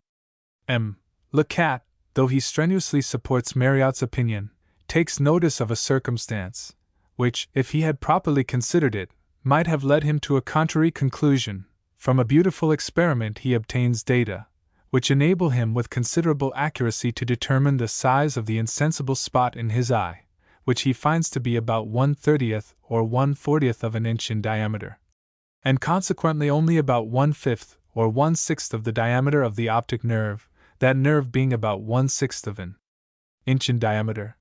M. Lecat, though he strenuously supports Marryat's opinion, takes notice of a circumstance, which, if he had properly considered it, might have led him to a contrary conclusion. From a beautiful experiment he obtains data, which enable him with considerable accuracy to determine the size of the insensible spot in his eye, which he finds to be about 1/30th or 1/40th of an inch in diameter, and consequently only about 1/5 or 1/6 of the diameter of the optic nerve, that nerve being about 1/6 of an inch in diameter.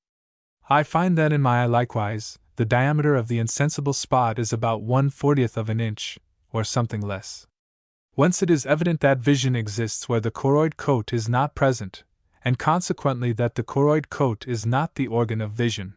I find that in my eye likewise, the diameter of the insensible spot is about 1/40th of an inch, or something less. Whence it is evident that vision exists where the choroid coat is not present, and consequently that the choroid coat is not the organ of vision.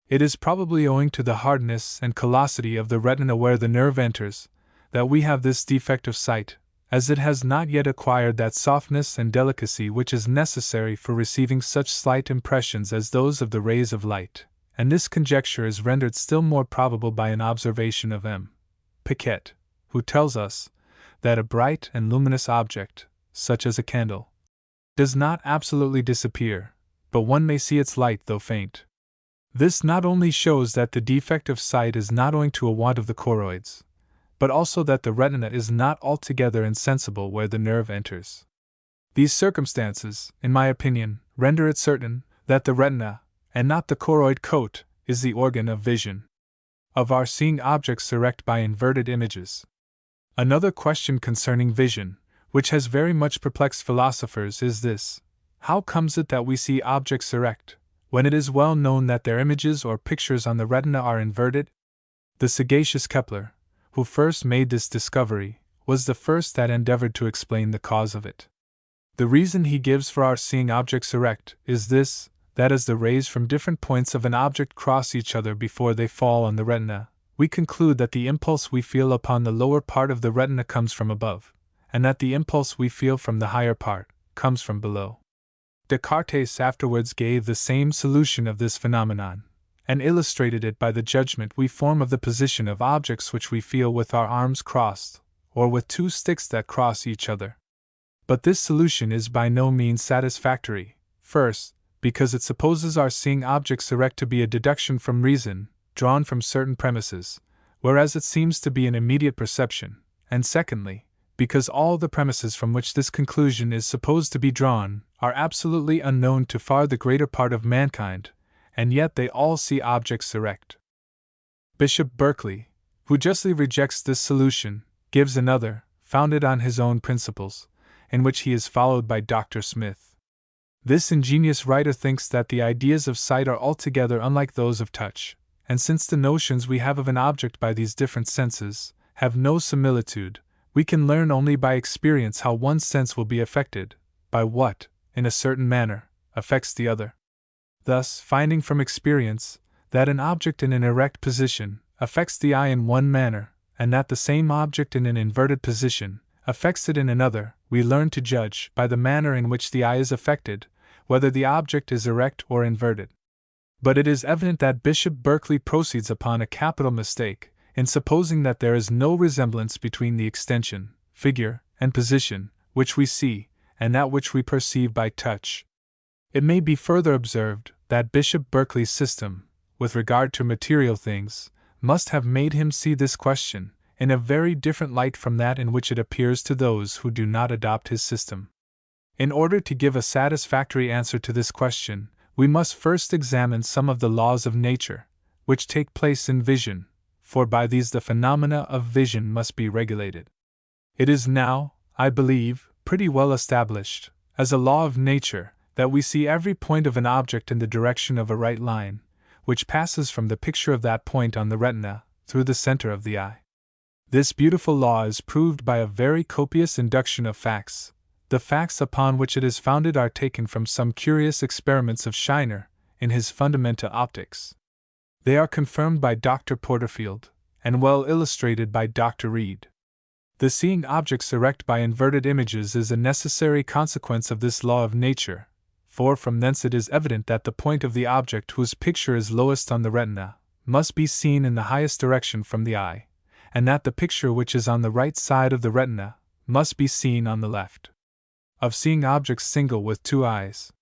It is probably owing to the hardness and callosity of the retina where the nerve enters, that we have this defect of sight, as it has not yet acquired that softness and delicacy which is necessary for receiving such slight impressions as those of the rays of light, and this conjecture is rendered still more probable by an observation of M. Piquet, who tells us that a bright and luminous object, such as a candle, does not absolutely disappear, but one may see its light though faint. This not only shows that the defect of sight is not owing to a want of the choroids, but also that the retina is not altogether insensible where the nerve enters. These circumstances, in my opinion, render it certain that the retina, and not the choroid coat, is the organ of vision, of our seeing objects erect by inverted images. Another question concerning vision, which has very much perplexed philosophers, is this: how comes it that we see objects erect, when it is well known that their images or pictures on the retina are inverted? The sagacious Kepler, who first made this discovery, was the first that endeavored to explain the cause of it. The reason he gives for our seeing objects erect is this: that as the rays from different points of an object cross each other before they fall on the retina, we conclude that the impulse we feel upon the lower part of the retina comes from above, and that the impulse we feel from the higher part comes from below. Descartes afterwards gave the same solution of this phenomenon, and illustrated it by the judgment we form of the position of objects which we feel with our arms crossed, or with two sticks that cross each other. But this solution is by no means satisfactory, first, because it supposes our seeing objects erect to be a deduction from reason, drawn from certain premises, whereas it seems to be an immediate perception, and secondly, because all the premises from which this conclusion is supposed to be drawn are absolutely unknown to far the greater part of mankind, and yet they all see objects erect. Bishop Berkeley, who justly rejects this solution, gives another, founded on his own principles, in which he is followed by Dr. Smith. This ingenious writer thinks that the ideas of sight are altogether unlike those of touch, and since the notions we have of an object by these different senses have no similitude, we can learn only by experience how one sense will be affected by what, in a certain manner, affects the other. Thus, finding from experience that an object in an erect position affects the eye in one manner, and that the same object in an inverted position affects it in another, we learn to judge, by the manner in which the eye is affected, whether the object is erect or inverted. But it is evident that Bishop Berkeley proceeds upon a capital mistake in supposing that there is no resemblance between the extension, figure, and position which we see, and that which we perceive by touch. It may be further observed that Bishop Berkeley's system, with regard to material things, must have made him see this question in a very different light from that in which it appears to those who do not adopt his system. In order to give a satisfactory answer to this question, we must first examine some of the laws of nature, which take place in vision, for by these the phenomena of vision must be regulated. It is now, I believe, pretty well established, as a law of nature, that we see every point of an object in the direction of a right line, which passes from the picture of that point on the retina, through the center of the eye. This beautiful law is proved by a very copious induction of facts. The facts upon which it is founded are taken from some curious experiments of Scheiner, in his Fundamenta Optics. They are confirmed by Dr. Porterfield, and well illustrated by Dr. Reed. The seeing objects erect by inverted images is a necessary consequence of this law of nature, for from thence it is evident that the point of the object whose picture is lowest on the retina must be seen in the highest direction from the eye, and that the picture which is on the right side of the retina must be seen on the left. Of seeing objects single with two eyes.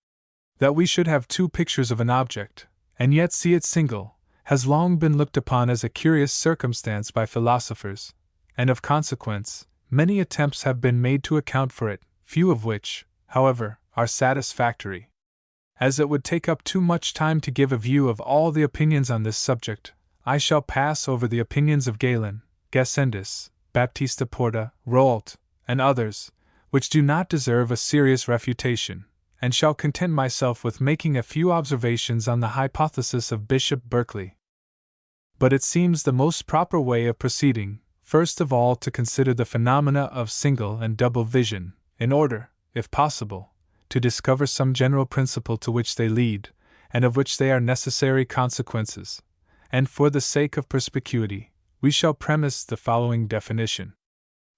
That we should have two pictures of an object, and yet see it single, has long been looked upon as a curious circumstance by philosophers, and of consequence, many attempts have been made to account for it, few of which, however, are satisfactory. As it would take up too much time to give a view of all the opinions on this subject, I shall pass over the opinions of Galen, Gassendi, Baptista Porta, Rolt, and others, which do not deserve a serious refutation, and shall content myself with making a few observations on the hypothesis of Bishop Berkeley. But it seems the most proper way of proceeding, first of all to consider the phenomena of single and double vision, in order, if possible, to discover some general principle to which they lead, and of which they are necessary consequences, and for the sake of perspicuity, we shall premise the following definition.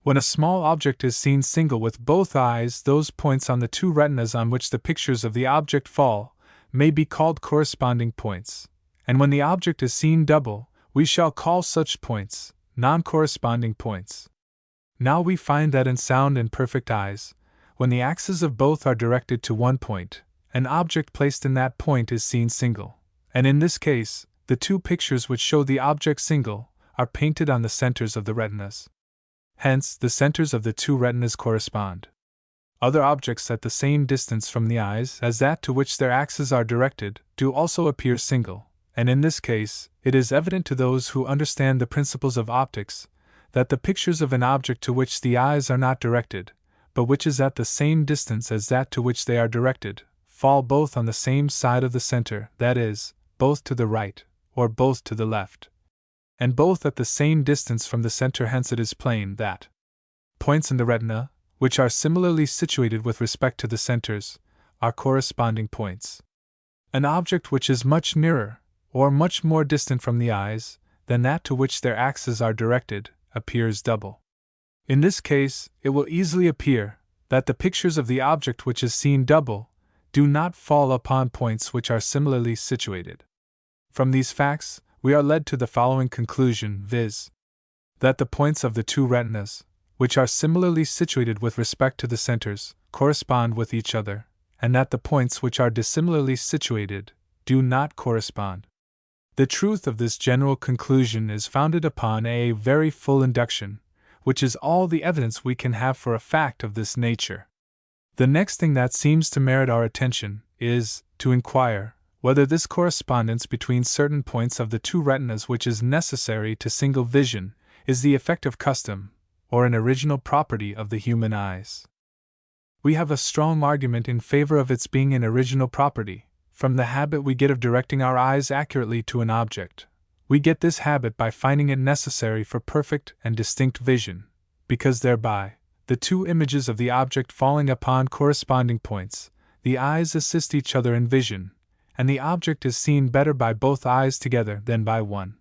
When a small object is seen single with both eyes, those points on the two retinas on which the pictures of the object fall may be called corresponding points, and when the object is seen double, we shall call such points non-corresponding points. Now we find that in sound and perfect eyes, when the axes of both are directed to one point, an object placed in that point is seen single, and in this case, the two pictures which show the object single are painted on the centers of the retinas. Hence, the centers of the two retinas correspond. Other objects at the same distance from the eyes as that to which their axes are directed do also appear single, and in this case, it is evident to those who understand the principles of optics that the pictures of an object to which the eyes are not directed, but which is at the same distance as that to which they are directed, fall both on the same side of the center, that is, both to the right, or both to the left, and both at the same distance from the center. Hence it is plain that points in the retina, which are similarly situated with respect to the centers, are corresponding points. An object which is much nearer, or much more distant from the eyes, than that to which their axes are directed, appears double. In this case, it will easily appear that the pictures of the object which is seen double do not fall upon points which are similarly situated. From these facts, we are led to the following conclusion, viz., that the points of the two retinas, which are similarly situated with respect to the centers, correspond with each other, and that the points which are dissimilarly situated do not correspond. The truth of this general conclusion is founded upon a very full induction, which is all the evidence we can have for a fact of this nature. The next thing that seems to merit our attention is to inquire whether this correspondence between certain points of the two retinas which is necessary to single vision is the effect of custom, or an original property of the human eyes. We have a strong argument in favor of its being an original property, from the habit we get of directing our eyes accurately to an object. We get this habit by finding it necessary for perfect and distinct vision, because thereby, the two images of the object falling upon corresponding points, the eyes assist each other in vision, and the object is seen better by both eyes together than by one.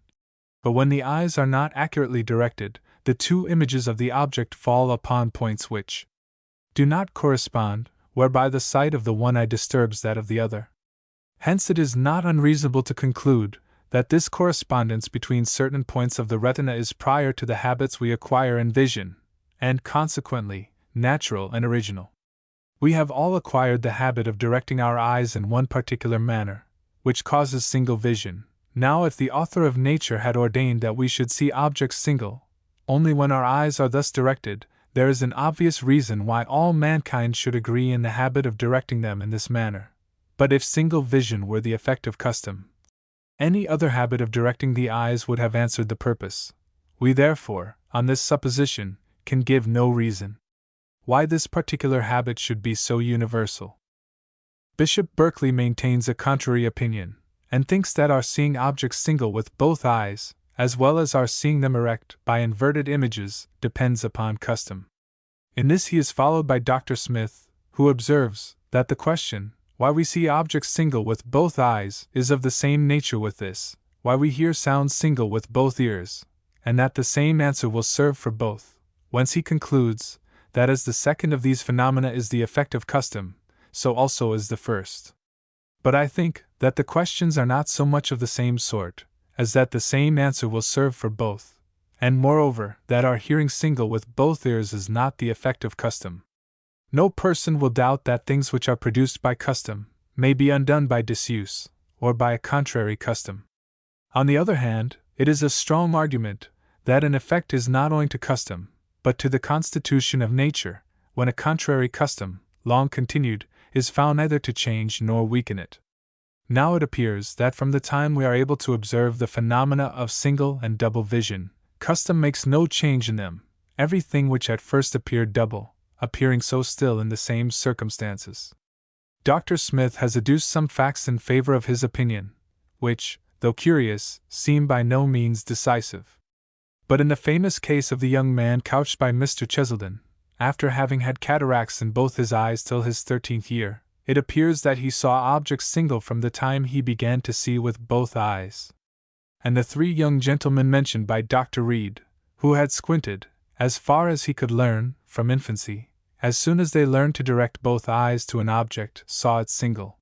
But when the eyes are not accurately directed, the two images of the object fall upon points which do not correspond, whereby the sight of the one eye disturbs that of the other. Hence it is not unreasonable to conclude that this correspondence between certain points of the retina is prior to the habits we acquire in vision, and consequently, natural and original. We have all acquired the habit of directing our eyes in one particular manner, which causes single vision. Now, if the author of nature had ordained that we should see objects single, only when our eyes are thus directed, there is an obvious reason why all mankind should agree in the habit of directing them in this manner. But if single vision were the effect of custom, any other habit of directing the eyes would have answered the purpose. We therefore, on this supposition, can give no reason why this particular habit should be so universal. Bishop Berkeley maintains a contrary opinion, and thinks that our seeing objects single with both eyes, as well as our seeing them erect by inverted images, depends upon custom. In this he is followed by Dr. Smith, who observes that the question, why we see objects single with both eyes, is of the same nature with this, why we hear sounds single with both ears, and that the same answer will serve for both, whence he concludes that as the second of these phenomena is the effect of custom, so also is the first. But I think that the questions are not so much of the same sort, as that the same answer will serve for both, and moreover, that our hearing single with both ears is not the effect of custom. No person will doubt that things which are produced by custom may be undone by disuse, or by a contrary custom. On the other hand, it is a strong argument that an effect is not owing to custom, but to the constitution of nature, when a contrary custom, long continued, is found neither to change nor weaken it. Now it appears that from the time we are able to observe the phenomena of single and double vision, custom makes no change in them, everything which at first appeared double, appearing so still in the same circumstances. Dr. Smith has adduced some facts in favor of his opinion, which, though curious, seem by no means decisive. But in the famous case of the young man couched by Mr. Cheselden, after having had cataracts in both his eyes till his 13th year, it appears that he saw objects single from the time he began to see with both eyes. And the three young gentlemen mentioned by Dr. Reed, who had squinted, as far as he could learn, from infancy, as soon as they learned to direct both eyes to an object, saw it single.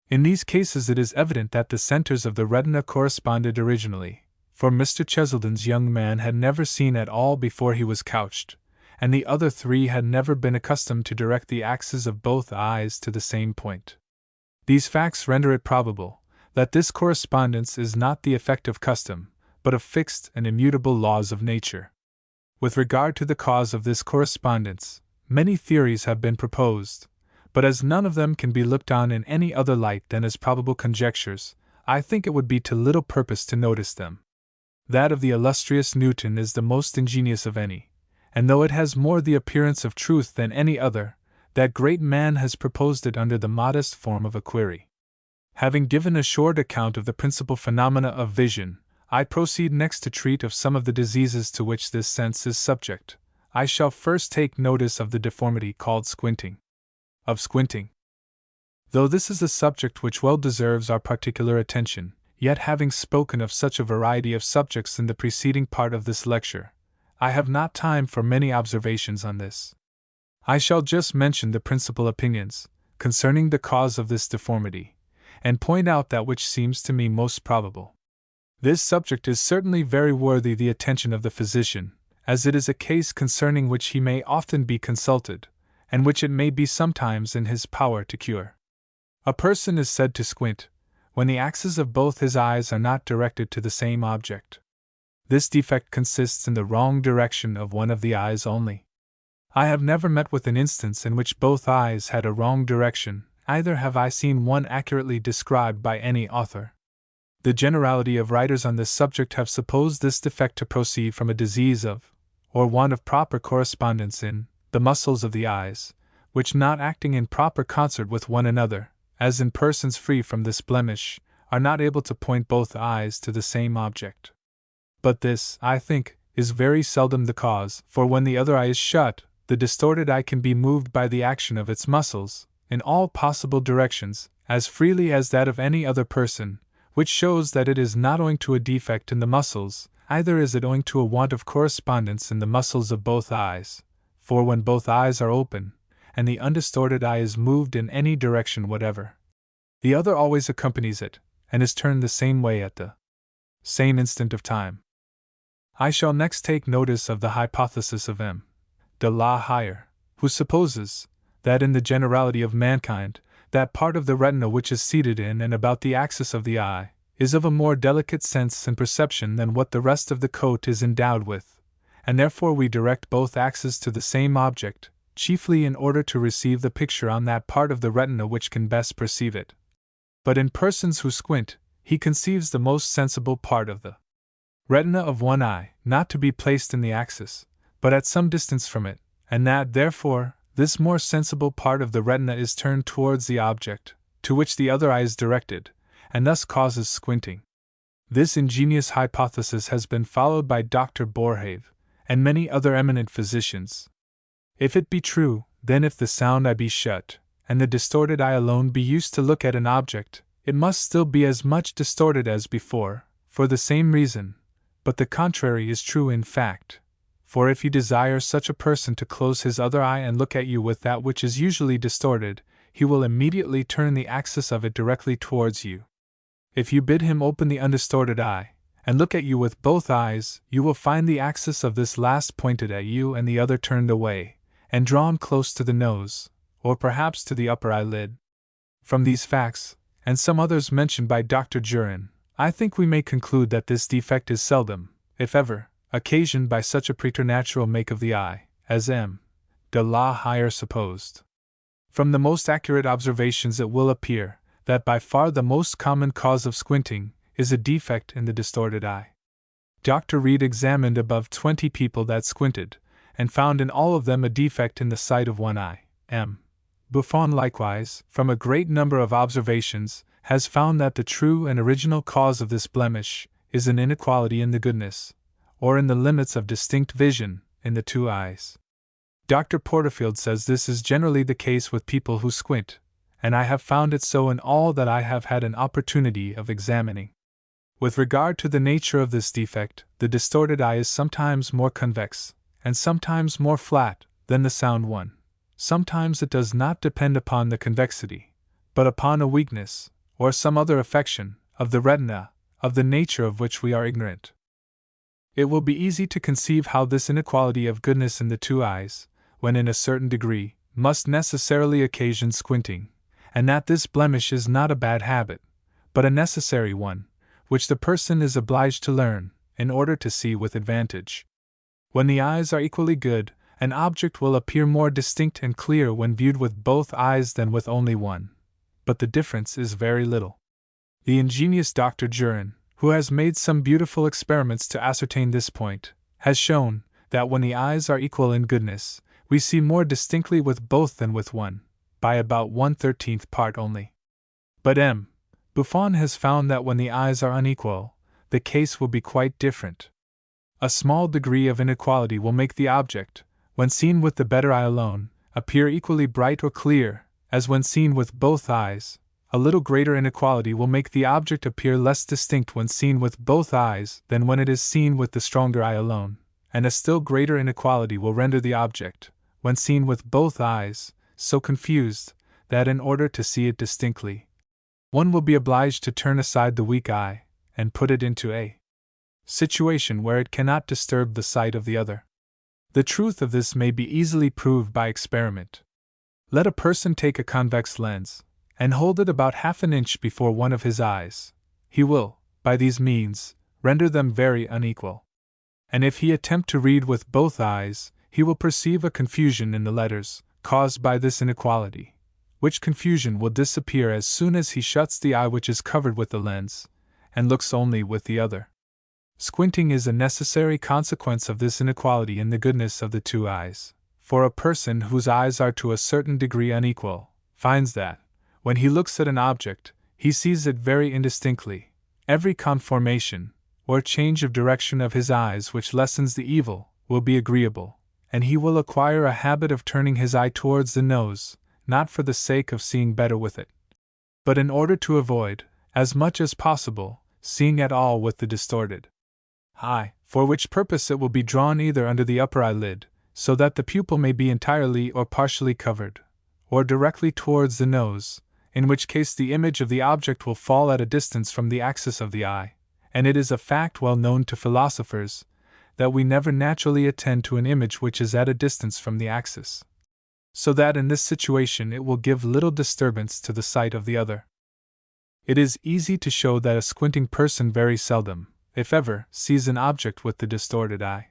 In these cases it is evident that the centers of the retina corresponded originally, for Mr. Cheselden's young man had never seen at all before he was couched, and the other three had never been accustomed to direct the axes of both eyes to the same point. These facts render it probable that this correspondence is not the effect of custom, but of fixed and immutable laws of nature. With regard to the cause of this correspondence, many theories have been proposed, but as none of them can be looked on in any other light than as probable conjectures, I think it would be to little purpose to notice them. That of the illustrious Newton is the most ingenious of any, and though it has more the appearance of truth than any other, that great man has proposed it under the modest form of a query. Having given a short account of the principal phenomena of vision, I proceed next to treat of some of the diseases to which this sense is subject. I shall first take notice of the deformity called squinting. Of squinting. Though this is a subject which well deserves our particular attention, yet having spoken of such a variety of subjects in the preceding part of this lecture, I have not time for many observations on this. I shall just mention the principal opinions concerning the cause of this deformity, and point out that which seems to me most probable. This subject is certainly very worthy the attention of the physician, as it is a case concerning which he may often be consulted, and which it may be sometimes in his power to cure. A person is said to squint when the axes of both his eyes are not directed to the same object. This defect consists in the wrong direction of one of the eyes only. I have never met with an instance in which both eyes had a wrong direction, either have I seen one accurately described by any author. The generality of writers on this subject have supposed this defect to proceed from a disease of, or want of proper correspondence in, the muscles of the eyes, which not acting in proper concert with one another, as in persons free from this blemish, are not able to point both eyes to the same object. But this, I think, is very seldom the cause, for when the other eye is shut, the distorted eye can be moved by the action of its muscles, in all possible directions, as freely as that of any other person, which shows that it is not owing to a defect in the muscles, either is it owing to a want of correspondence in the muscles of both eyes, for when both eyes are open, and the undistorted eye is moved in any direction whatever, the other always accompanies it, and is turned the same way at the same instant of time. I shall next take notice of the hypothesis of M. de la Hire, who supposes that in the generality of mankind, that part of the retina which is seated in and about the axis of the eye is of a more delicate sense and perception than what the rest of the coat is endowed with, and therefore we direct both axes to the same object, chiefly in order to receive the picture on that part of the retina which can best perceive it. But in persons who squint, he conceives the most sensible part of the retina of one eye not to be placed in the axis, but at some distance from it, and that, therefore, this more sensible part of the retina is turned towards the object, to which the other eye is directed, and thus causes squinting. This ingenious hypothesis has been followed by Dr. Borhave, and many other eminent physicians. If it be true, then if the sound eye be shut, and the distorted eye alone be used to look at an object, it must still be as much distorted as before, for the same reason, but the contrary is true in fact. For if you desire such a person to close his other eye and look at you with that which is usually distorted, he will immediately turn the axis of it directly towards you. If you bid him open the undistorted eye, and look at you with both eyes, you will find the axis of this last pointed at you and the other turned away, and drawn close to the nose, or perhaps to the upper eyelid. From these facts, and some others mentioned by Dr. Jurin, I think we may conclude that this defect is seldom, if ever, occasioned by such a preternatural make of the eye, as M. de la Hire supposed. From the most accurate observations it will appear that by far the most common cause of squinting is a defect in the distorted eye. Dr. Reed examined above 20 people that squinted, and found in all of them a defect in the sight of one eye. M. Buffon likewise, from a great number of observations, has found that the true and original cause of this blemish is an inequality in the goodness, or in the limits of distinct vision, in the two eyes. Dr. Porterfield says this is generally the case with people who squint, and I have found it so in all that I have had an opportunity of examining. With regard to the nature of this defect, the distorted eye is sometimes more convex, and sometimes more flat, than the sound one. Sometimes it does not depend upon the convexity, but upon a weakness, or some other affection, of the retina, of the nature of which we are ignorant. It will be easy to conceive how this inequality of goodness in the two eyes, when in a certain degree, must necessarily occasion squinting, and that this blemish is not a bad habit, but a necessary one, which the person is obliged to learn, in order to see with advantage. When the eyes are equally good, an object will appear more distinct and clear when viewed with both eyes than with only one, but the difference is very little. The ingenious Dr. Jurin, who has made some beautiful experiments to ascertain this point, has shown that when the eyes are equal in goodness, we see more distinctly with both than with one, by about 1/13 part only. But M. Buffon has found that when the eyes are unequal, the case will be quite different. A small degree of inequality will make the object, when seen with the better eye alone, appear equally bright or clear, as when seen with both eyes. A little greater inequality will make the object appear less distinct when seen with both eyes than when it is seen with the stronger eye alone, and a still greater inequality will render the object, when seen with both eyes, so confused, that in order to see it distinctly, one will be obliged to turn aside the weak eye, and put it into a situation where it cannot disturb the sight of the other. The truth of this may be easily proved by experiment. Let a person take a convex lens, and hold it about half an inch before one of his eyes. He will, by these means, render them very unequal. And if he attempt to read with both eyes, he will perceive a confusion in the letters, caused by this inequality, which confusion will disappear as soon as he shuts the eye which is covered with the lens, and looks only with the other. Squinting is a necessary consequence of this inequality in the goodness of the two eyes, for a person whose eyes are to a certain degree unequal finds that, when he looks at an object, he sees it very indistinctly. Every conformation, or change of direction of his eyes which lessens the evil, will be agreeable, and he will acquire a habit of turning his eye towards the nose, not for the sake of seeing better with it, but in order to avoid, as much as possible, seeing at all with the distorted eye, for which purpose it will be drawn either under the upper eyelid, so that the pupil may be entirely or partially covered, or directly towards the nose, in which case the image of the object will fall at a distance from the axis of the eye, and it is a fact well known to philosophers that we never naturally attend to an image which is at a distance from the axis, so that in this situation it will give little disturbance to the sight of the other. It is easy to show that a squinting person very seldom, if ever, sees an object with the distorted eye.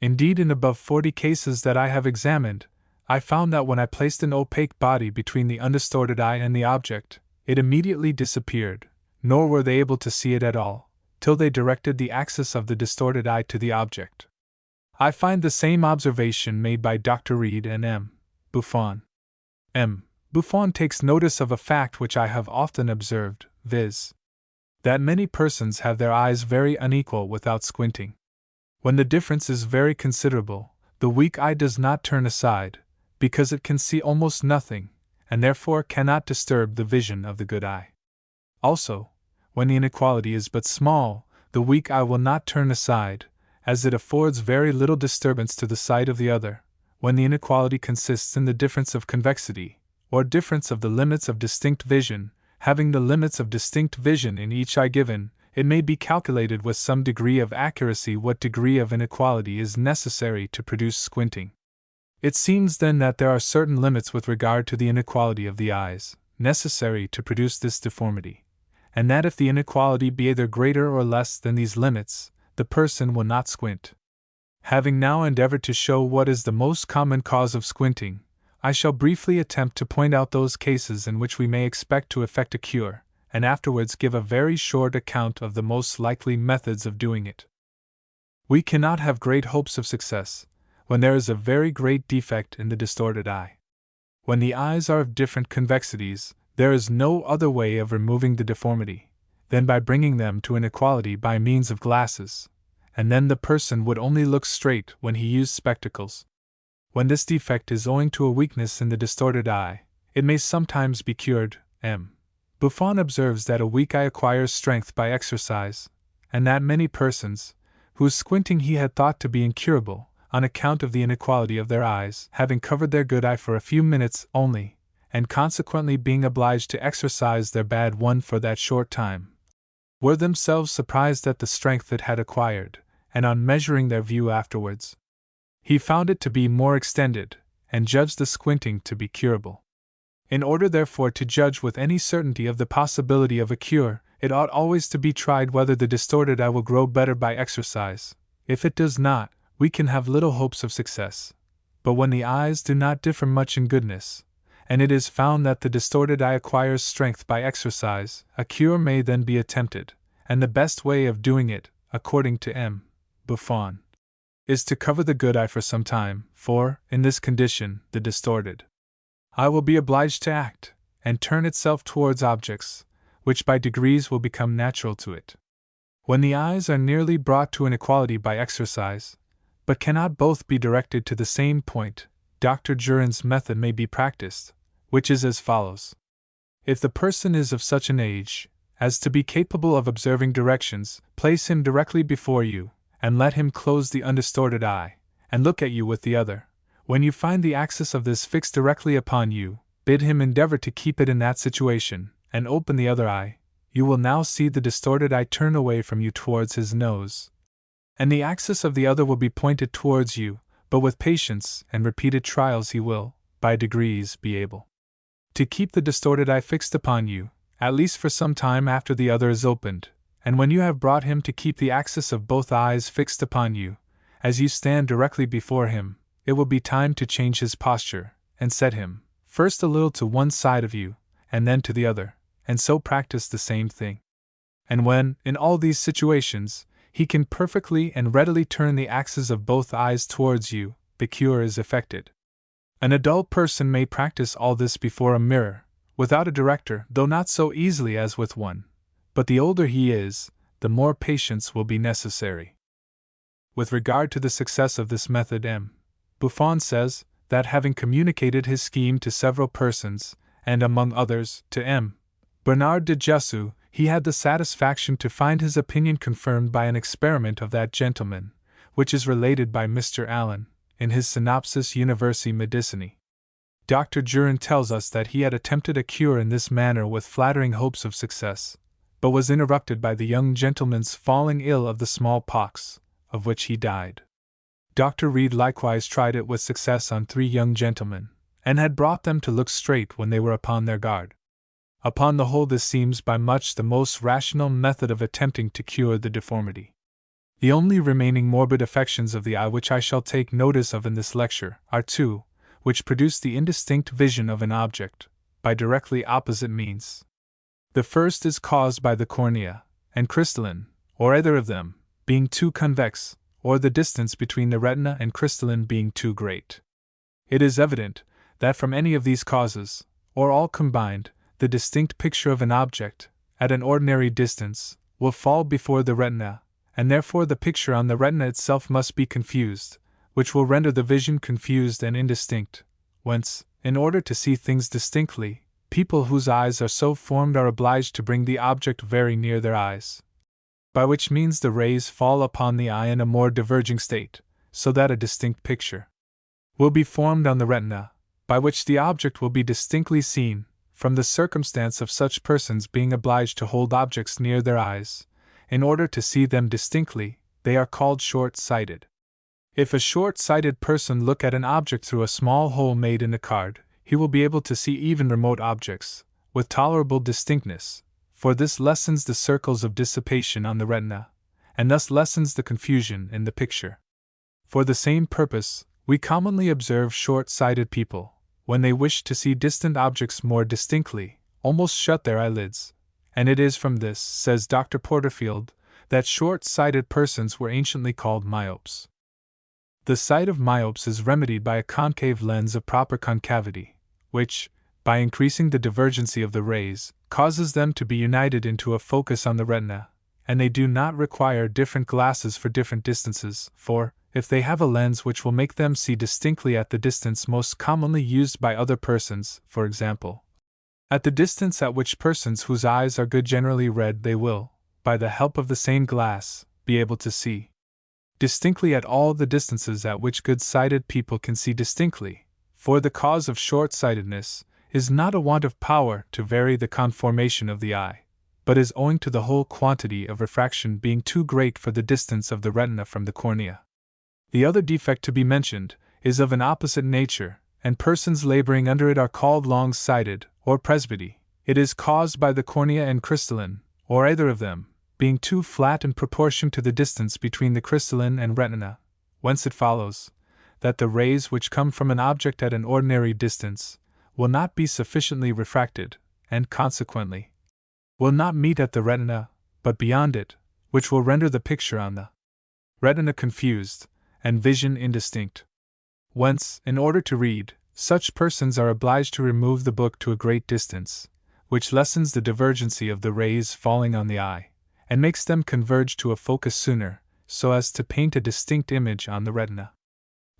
Indeed, in above 40 cases that I have examined, I found that when I placed an opaque body between the undistorted eye and the object, it immediately disappeared, nor were they able to see it at all, till they directed the axis of the distorted eye to the object. I find the same observation made by Dr. Reid and M. Buffon. M. Buffon takes notice of a fact which I have often observed, viz., that many persons have their eyes very unequal without squinting. When the difference is very considerable, the weak eye does not turn aside, because it can see almost nothing, and therefore cannot disturb the vision of the good eye. Also, when the inequality is but small, the weak eye will not turn aside, as it affords very little disturbance to the sight of the other. When the inequality consists in the difference of convexity, or difference of the limits of distinct vision, having the limits of distinct vision in each eye given, it may be calculated with some degree of accuracy what degree of inequality is necessary to produce squinting. It seems then that there are certain limits with regard to the inequality of the eyes, necessary to produce this deformity, and that if the inequality be either greater or less than these limits, the person will not squint. Having now endeavored to show what is the most common cause of squinting, I shall briefly attempt to point out those cases in which we may expect to effect a cure, and afterwards give a very short account of the most likely methods of doing it. We cannot have great hopes of success when there is a very great defect in the distorted eye. When the eyes are of different convexities, there is no other way of removing the deformity than by bringing them to an equality by means of glasses, and then the person would only look straight when he used spectacles. When this defect is owing to a weakness in the distorted eye, it may sometimes be cured. M. Buffon observes that a weak eye acquires strength by exercise, and that many persons, whose squinting he had thought to be incurable, on account of the inequality of their eyes, having covered their good eye for a few minutes only, and consequently being obliged to exercise their bad one for that short time, were themselves surprised at the strength it had acquired, and on measuring their view afterwards, he found it to be more extended, and judged the squinting to be curable. In order therefore to judge with any certainty of the possibility of a cure, it ought always to be tried whether the distorted eye will grow better by exercise. If it does not, we can have little hopes of success. But when the eyes do not differ much in goodness, and it is found that the distorted eye acquires strength by exercise, a cure may then be attempted, and the best way of doing it, according to M. Buffon, is to cover the good eye for some time, for, in this condition, the distorted eye will be obliged to act, and turn itself towards objects, which by degrees will become natural to it. When the eyes are nearly brought to an equality by exercise, but cannot both be directed to the same point, Dr. Jurin's method may be practiced, which is as follows. If the person is of such an age as to be capable of observing directions, place him directly before you, and let him close the undistorted eye, and look at you with the other. When you find the axis of this fixed directly upon you, bid him endeavor to keep it in that situation, and open the other eye. You will now see the distorted eye turn away from you towards his nose, and the axis of the other will be pointed towards you, but with patience and repeated trials he will, by degrees, be able to keep the distorted eye fixed upon you, at least for some time after the other is opened, and when you have brought him to keep the axis of both eyes fixed upon you, as you stand directly before him, it will be time to change his posture, and set him, first a little to one side of you, and then to the other, and so practice the same thing. And when, in all these situations, he can perfectly and readily turn the axes of both eyes towards you, the cure is effected. An adult person may practice all this before a mirror, without a director, though not so easily as with one, but the older he is, the more patience will be necessary. With regard to the success of this method, M. Buffon says that having communicated his scheme to several persons, and among others to M. Bernard de Jussieu, he had the satisfaction to find his opinion confirmed by an experiment of that gentleman, which is related by Mr. Allen, in his Synopsis Universi Medicinae. Dr. Jurin tells us that he had attempted a cure in this manner with flattering hopes of success, but was interrupted by the young gentleman's falling ill of the smallpox, of which he died. Dr. Reed likewise tried it with success on 3 young gentlemen, and had brought them to look straight when they were upon their guard. Upon the whole, this seems by much the most rational method of attempting to cure the deformity. The only remaining morbid affections of the eye which I shall take notice of in this lecture are 2, which produce the indistinct vision of an object, by directly opposite means. The first is caused by the cornea and crystalline, or either of them, being too convex, or the distance between the retina and crystalline being too great. It is evident that from any of these causes, or all combined, the distinct picture of an object, at an ordinary distance, will fall before the retina, and therefore the picture on the retina itself must be confused, which will render the vision confused and indistinct, whence, in order to see things distinctly, people whose eyes are so formed are obliged to bring the object very near their eyes, by which means the rays fall upon the eye in a more diverging state, so that a distinct picture will be formed on the retina, by which the object will be distinctly seen. From the circumstance of such persons being obliged to hold objects near their eyes, in order to see them distinctly, they are called short-sighted. If a short-sighted person look at an object through a small hole made in the card, he will be able to see even remote objects, with tolerable distinctness, for this lessens the circles of dissipation on the retina, and thus lessens the confusion in the picture. For the same purpose, we commonly observe short-sighted people, when they wish to see distant objects more distinctly, almost shut their eyelids, and it is from this, says Dr. Porterfield, that short-sighted persons were anciently called myopes. The sight of myopes is remedied by a concave lens of proper concavity, which, by increasing the divergency of the rays, causes them to be united into a focus on the retina, and they do not require different glasses for different distances, for, if they have a lens which will make them see distinctly at the distance most commonly used by other persons, for example, at the distance at which persons whose eyes are good generally read, they will, by the help of the same glass, be able to see distinctly at all the distances at which good-sighted people can see distinctly, for the cause of short-sightedness is not a want of power to vary the conformation of the eye, but is owing to the whole quantity of refraction being too great for the distance of the retina from the cornea. The other defect to be mentioned is of an opposite nature, and persons laboring under it are called long-sighted, or presbyty. It is caused by the cornea and crystalline, or either of them, being too flat in proportion to the distance between the crystalline and retina, whence it follows that the rays which come from an object at an ordinary distance will not be sufficiently refracted, and consequently will not meet at the retina, but beyond it, which will render the picture on the retina confused, and vision indistinct. Whence, in order to read, such persons are obliged to remove the book to a great distance, which lessens the divergency of the rays falling on the eye, and makes them converge to a focus sooner, so as to paint a distinct image on the retina.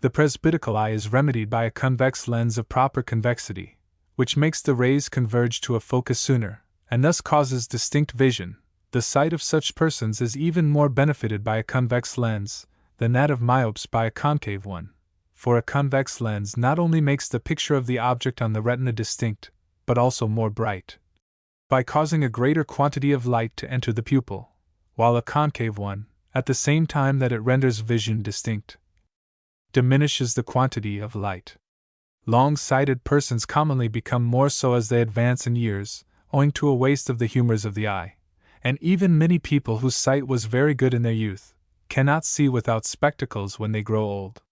The presbytical eye is remedied by a convex lens of proper convexity, which makes the rays converge to a focus sooner, and thus causes distinct vision. The sight of such persons is even more benefited by a convex lens than that of myopes by a concave one, for a convex lens not only makes the picture of the object on the retina distinct, but also more bright, by causing a greater quantity of light to enter the pupil, while a concave one, at the same time that it renders vision distinct, diminishes the quantity of light. Long-sighted persons commonly become more so as they advance in years, owing to a waste of the humors of the eye, and even many people whose sight was very good in their youth cannot see without spectacles when they grow old.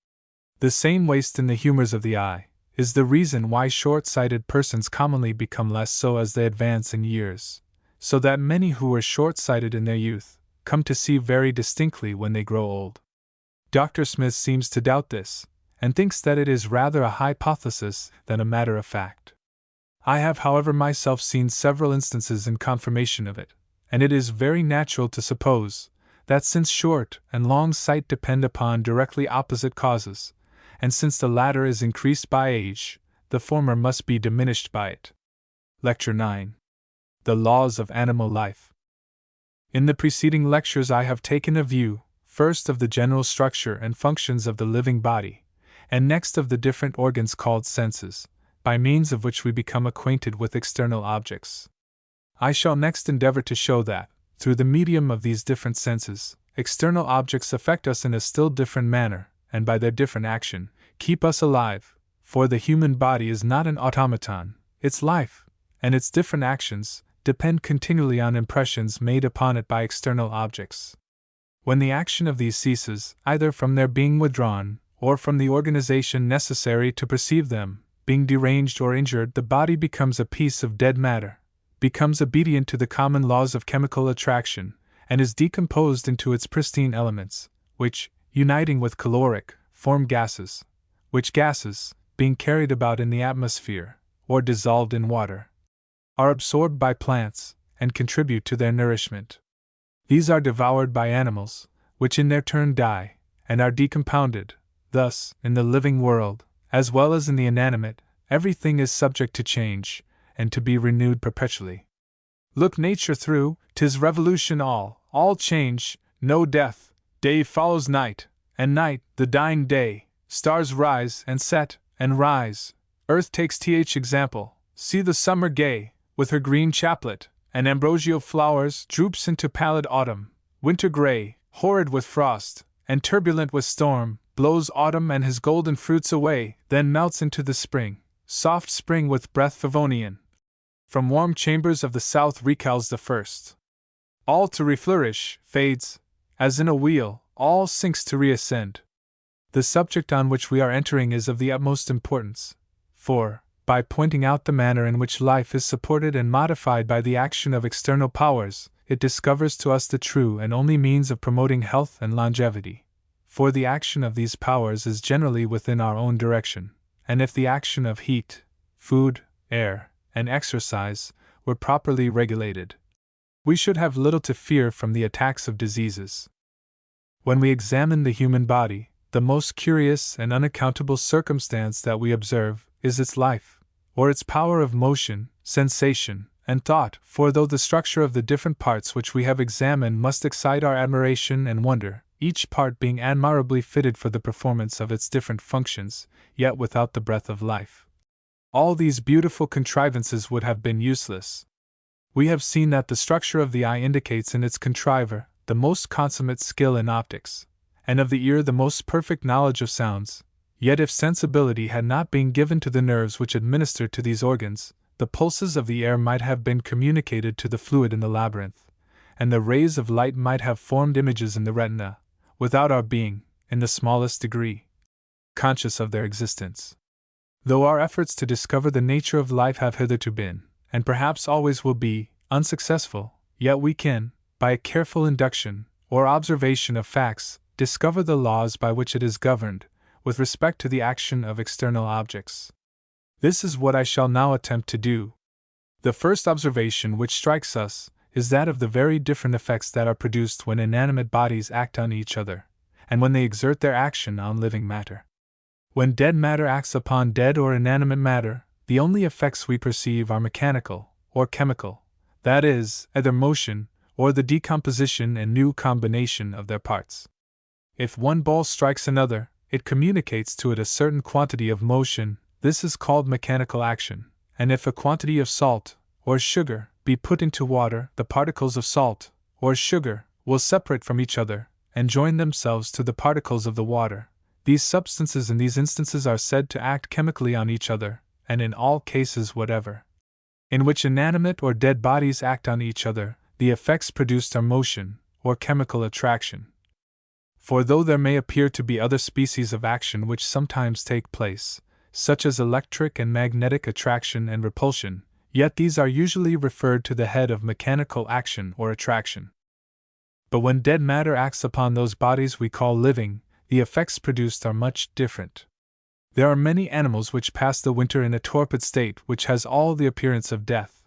The same waste in the humors of the eye is the reason why short-sighted persons commonly become less so as they advance in years, so that many who were short-sighted in their youth come to see very distinctly when they grow old. Dr. Smith seems to doubt this, and thinks that it is rather a hypothesis than a matter of fact. I have, however, myself seen several instances in confirmation of it, and it is very natural to suppose that since short and long sight depend upon directly opposite causes, and since the latter is increased by age, the former must be diminished by it. Lecture 9. The Laws of Animal Life. In the preceding lectures I have taken a view, first of the general structure and functions of the living body, and next of the different organs called senses, by means of which we become acquainted with external objects. I shall next endeavor to show that, through the medium of these different senses, external objects affect us in a still different manner, and by their different action, keep us alive, for the human body is not an automaton, its life, and its different actions, depend continually on impressions made upon it by external objects. When the action of these ceases, either from their being withdrawn, or from the organization necessary to perceive them, being deranged or injured, the body becomes a piece of dead matter, becomes obedient to the common laws of chemical attraction, and is decomposed into its pristine elements, which, uniting with caloric, form gases, which gases, being carried about in the atmosphere, or dissolved in water, are absorbed by plants, and contribute to their nourishment. These are devoured by animals, which in their turn die, and are decompounded. Thus, in the living world, as well as in the inanimate, everything is subject to change, and to be renewed perpetually. Look nature through, 'tis revolution all change, no death, day follows night, and night, the dying day, stars rise and set, and rise. Earth takes th example, see the summer gay, with her green chaplet, and ambrosial flowers, droops into pallid autumn, winter gray, horrid with frost, and turbulent with storm, blows autumn and his golden fruits away, then melts into the spring, soft spring with breath Favonian. From warm chambers of the south recals the first. All to reflourish, fades, as in a wheel, all sinks to reascend. The subject on which we are entering is of the utmost importance, for, by pointing out the manner in which life is supported and modified by the action of external powers, it discovers to us the true and only means of promoting health and longevity. For the action of these powers is generally within our own direction, and if the action of heat, food, air, and exercise were properly regulated, we should have little to fear from the attacks of diseases. When we examine the human body, the most curious and unaccountable circumstance that we observe is its life, or its power of motion, sensation, and thought, for though the structure of the different parts which we have examined must excite our admiration and wonder, each part being admirably fitted for the performance of its different functions, yet without the breath of life, all these beautiful contrivances would have been useless. We have seen that the structure of the eye indicates in its contriver the most consummate skill in optics, and of the ear the most perfect knowledge of sounds. Yet if sensibility had not been given to the nerves which administer to these organs, the pulses of the air might have been communicated to the fluid in the labyrinth, and the rays of light might have formed images in the retina, without our being, in the smallest degree, conscious of their existence. Though our efforts to discover the nature of life have hitherto been, and perhaps always will be, unsuccessful, yet we can, by a careful induction, or observation of facts, discover the laws by which it is governed, with respect to the action of external objects. This is what I shall now attempt to do. The first observation which strikes us is that of the very different effects that are produced when inanimate bodies act on each other, and when they exert their action on living matter. When dead matter acts upon dead or inanimate matter, the only effects we perceive are mechanical, or chemical, that is, either motion, or the decomposition and new combination of their parts. If one ball strikes another, it communicates to it a certain quantity of motion, this is called mechanical action, and if a quantity of salt, or sugar, be put into water, the particles of salt, or sugar, will separate from each other, and join themselves to the particles of the water. These substances in these instances are said to act chemically on each other, and in all cases whatever, in which inanimate or dead bodies act on each other, the effects produced are motion, or chemical attraction. For though there may appear to be other species of action which sometimes take place, such as electric and magnetic attraction and repulsion, yet these are usually referred to the head of mechanical action or attraction. But when dead matter acts upon those bodies we call living, the effects produced are much different. There are many animals which pass the winter in a torpid state which has all the appearance of death,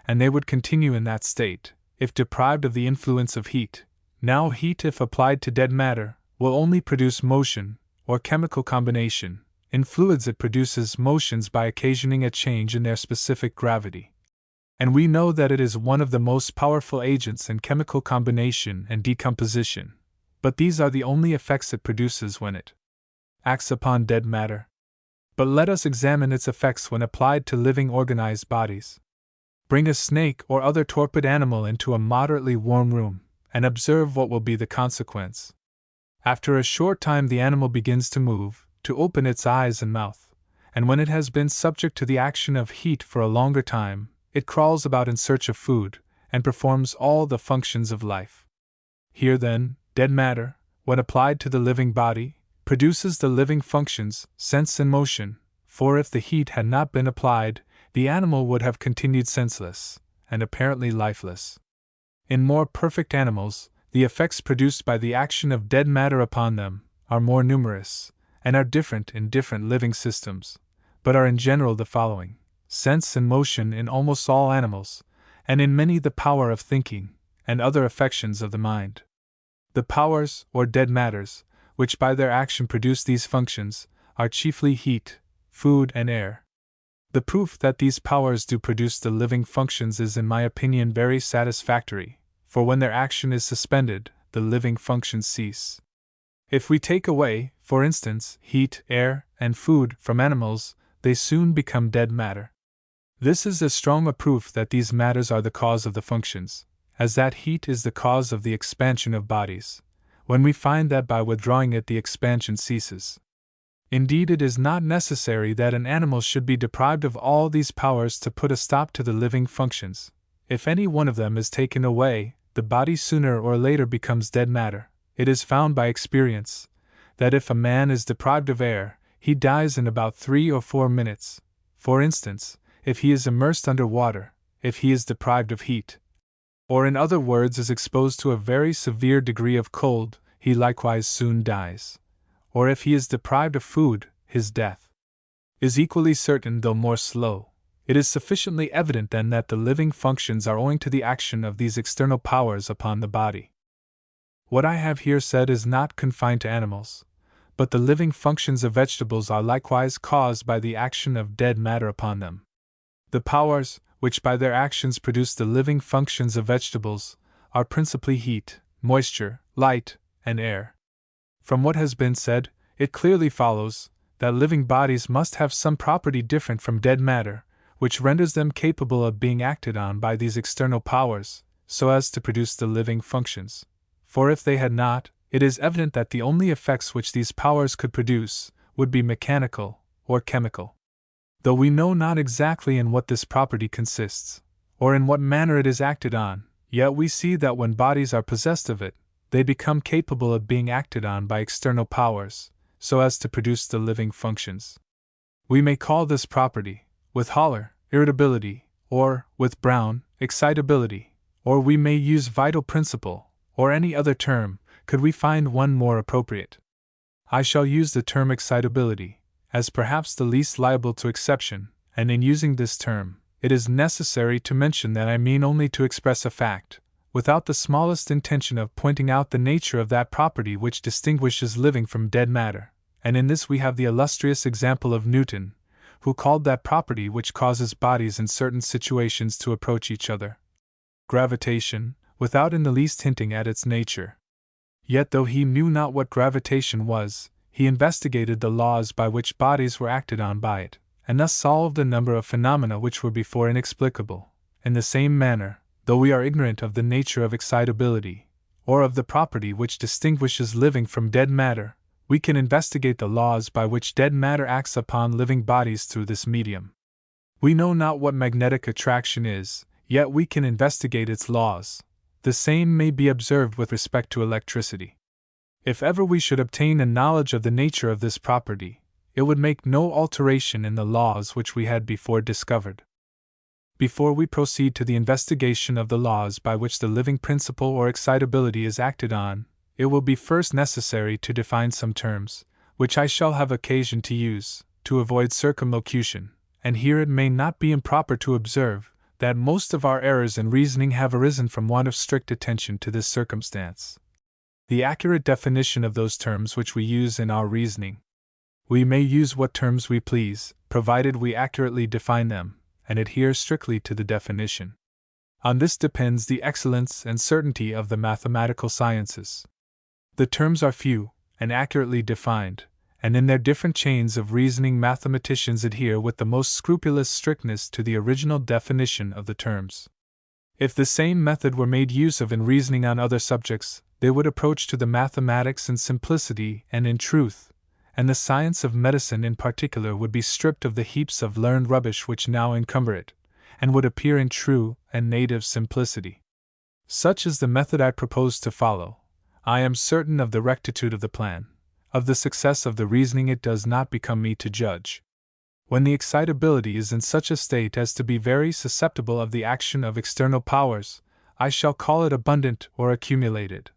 and they would continue in that state, if deprived of the influence of heat. Now heat, if applied to dead matter, will only produce motion, or chemical combination. In fluids it produces motions by occasioning a change in their specific gravity. And we know that it is one of the most powerful agents in chemical combination and decomposition, but these are the only effects it produces when it acts upon dead matter. But let us examine its effects when applied to living organized bodies. Bring a snake or other torpid animal into a moderately warm room, and observe what will be the consequence. After a short time the animal begins to move, to open its eyes and mouth, and when it has been subject to the action of heat for a longer time, it crawls about in search of food, and performs all the functions of life. Here then, dead matter, when applied to the living body, produces the living functions, sense and motion, for if the heat had not been applied, the animal would have continued senseless, and apparently lifeless. In more perfect animals, the effects produced by the action of dead matter upon them are more numerous, and are different in different living systems, but are in general the following: sense and motion in almost all animals, and in many the power of thinking, and other affections of the mind. The powers, or dead matters, which by their action produce these functions, are chiefly heat, food, and air. The proof that these powers do produce the living functions is in my opinion very satisfactory, for when their action is suspended, the living functions cease. If we take away, for instance, heat, air, and food from animals, they soon become dead matter. This is as strong a proof that these matters are the cause of the functions, as that heat is the cause of the expansion of bodies, when we find that by withdrawing it the expansion ceases. Indeed, it is not necessary that an animal should be deprived of all these powers to put a stop to the living functions. If any one of them is taken away, the body sooner or later becomes dead matter. It is found by experience that if a man is deprived of air, he dies in about 3 or 4 minutes. For instance, if he is immersed under water, if he is deprived of heat, or in other words is exposed to a very severe degree of cold, he likewise soon dies. Or if he is deprived of food, his death is equally certain though more slow. It is sufficiently evident then that the living functions are owing to the action of these external powers upon the body. What I have here said is not confined to animals, but the living functions of vegetables are likewise caused by the action of dead matter upon them. The powers, which by their actions produce the living functions of vegetables, are principally heat, moisture, light, and air. From what has been said, it clearly follows that living bodies must have some property different from dead matter, which renders them capable of being acted on by these external powers, so as to produce the living functions. For if they had not, it is evident that the only effects which these powers could produce would be mechanical or chemical. Though we know not exactly in what this property consists, or in what manner it is acted on, yet we see that when bodies are possessed of it, they become capable of being acted on by external powers, so as to produce the living functions. We may call this property, with Haller, irritability, or, with Brown, excitability, or we may use vital principle, or any other term, could we find one more appropriate. I shall use the term excitability, as perhaps the least liable to exception, and in using this term, it is necessary to mention that I mean only to express a fact, without the smallest intention of pointing out the nature of that property which distinguishes living from dead matter, and in this we have the illustrious example of Newton, who called that property which causes bodies in certain situations to approach each other gravitation, without in the least hinting at its nature. Yet though he knew not what gravitation was, he investigated the laws by which bodies were acted on by it, and thus solved a number of phenomena which were before inexplicable. In the same manner, though we are ignorant of the nature of excitability, or of the property which distinguishes living from dead matter, we can investigate the laws by which dead matter acts upon living bodies through this medium. We know not what magnetic attraction is, yet we can investigate its laws, the same may be observed with respect to electricity. If ever we should obtain a knowledge of the nature of this property, it would make no alteration in the laws which we had before discovered. Before we proceed to the investigation of the laws by which the living principle or excitability is acted on, it will be first necessary to define some terms, which I shall have occasion to use, to avoid circumlocution, and here it may not be improper to observe that most of our errors in reasoning have arisen from want of strict attention to this circumstance. The accurate definition of those terms which we use in our reasoning. We may use what terms we please, provided we accurately define them, and adhere strictly to the definition. On this depends the excellence and certainty of the mathematical sciences. The terms are few, and accurately defined, and in their different chains of reasoning mathematicians adhere with the most scrupulous strictness to the original definition of the terms. If the same method were made use of in reasoning on other subjects, they would approach to the mathematics in simplicity and in truth, and the science of medicine in particular would be stripped of the heaps of learned rubbish which now encumber it, and would appear in true and native simplicity. Such is the method I propose to follow. I am certain of the rectitude of the plan. Of the success of the reasoning it does not become me to judge. When the excitability is in such a state as to be very susceptible of the action of external powers, I shall call it abundant or accumulated.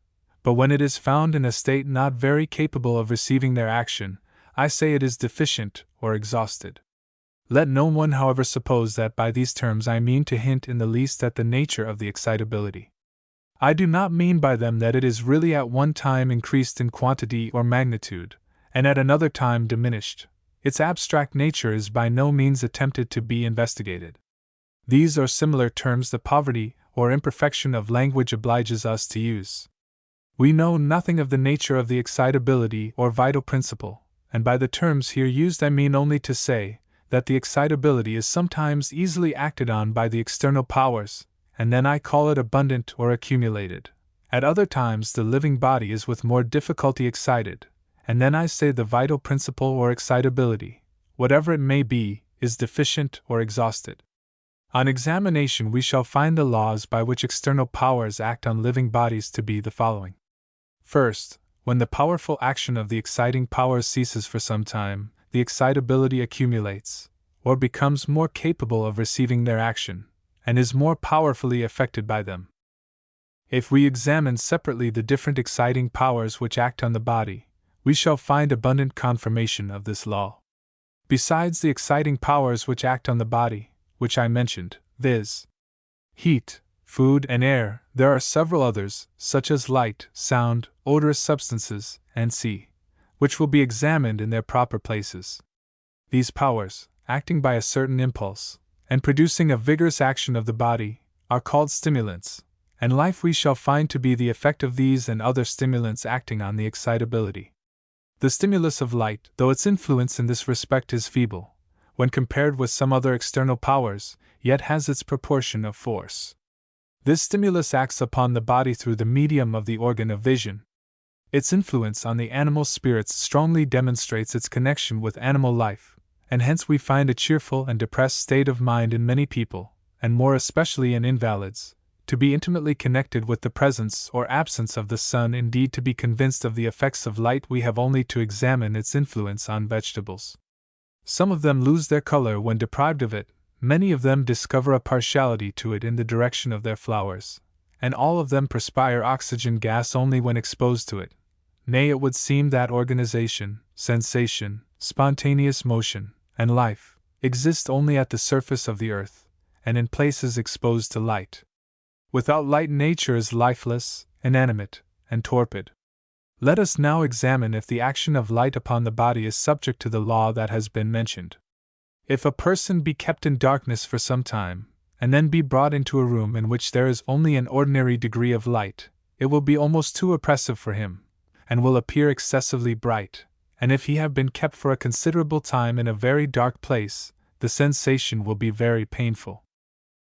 But when it is found in a state not very capable of receiving their action, I say it is deficient or exhausted. Let no one, however, suppose that by these terms I mean to hint in the least at the nature of the excitability. I do not mean by them that it is really at one time increased in quantity or magnitude, and at another time diminished. Its abstract nature is by no means attempted to be investigated. These or similar terms the poverty or imperfection of language obliges us to use. We know nothing of the nature of the excitability or vital principle, and by the terms here used I mean only to say that the excitability is sometimes easily acted on by the external powers, and then I call it abundant or accumulated. At other times the living body is with more difficulty excited, and then I say the vital principle or excitability, whatever it may be, is deficient or exhausted. On examination we shall find the laws by which external powers act on living bodies to be the following. First, when the powerful action of the exciting powers ceases for some time, the excitability accumulates, or becomes more capable of receiving their action, and is more powerfully affected by them. If we examine separately the different exciting powers which act on the body, we shall find abundant confirmation of this law. Besides the exciting powers which act on the body, which I mentioned, viz., heat, food, and air, there are several others, such as light, sound, odorous substances, and which will be examined in their proper places. These powers, acting by a certain impulse, and producing a vigorous action of the body, are called stimulants, and life we shall find to be the effect of these and other stimulants acting on the excitability. The stimulus of light, though its influence in this respect is feeble, when compared with some other external powers, yet has its proportion of force. This stimulus acts upon the body through the medium of the organ of vision. Its influence on the animal spirits strongly demonstrates its connection with animal life, and hence we find a cheerful and depressed state of mind in many people, and more especially in invalids, to be intimately connected with the presence or absence of the sun. Indeed, to be convinced of the effects of light we have only to examine its influence on vegetables. Some of them lose their color when deprived of it, many of them discover a partiality to it in the direction of their flowers, and all of them perspire oxygen gas only when exposed to it. Nay, it would seem that organization, sensation, spontaneous motion, and life exist only at the surface of the earth, and in places exposed to light. Without light nature is lifeless, inanimate, and torpid. Let us now examine if the action of light upon the body is subject to the law that has been mentioned. If a person be kept in darkness for some time, and then be brought into a room in which there is only an ordinary degree of light, it will be almost too oppressive for him, and will appear excessively bright, and if he have been kept for a considerable time in a very dark place, the sensation will be very painful.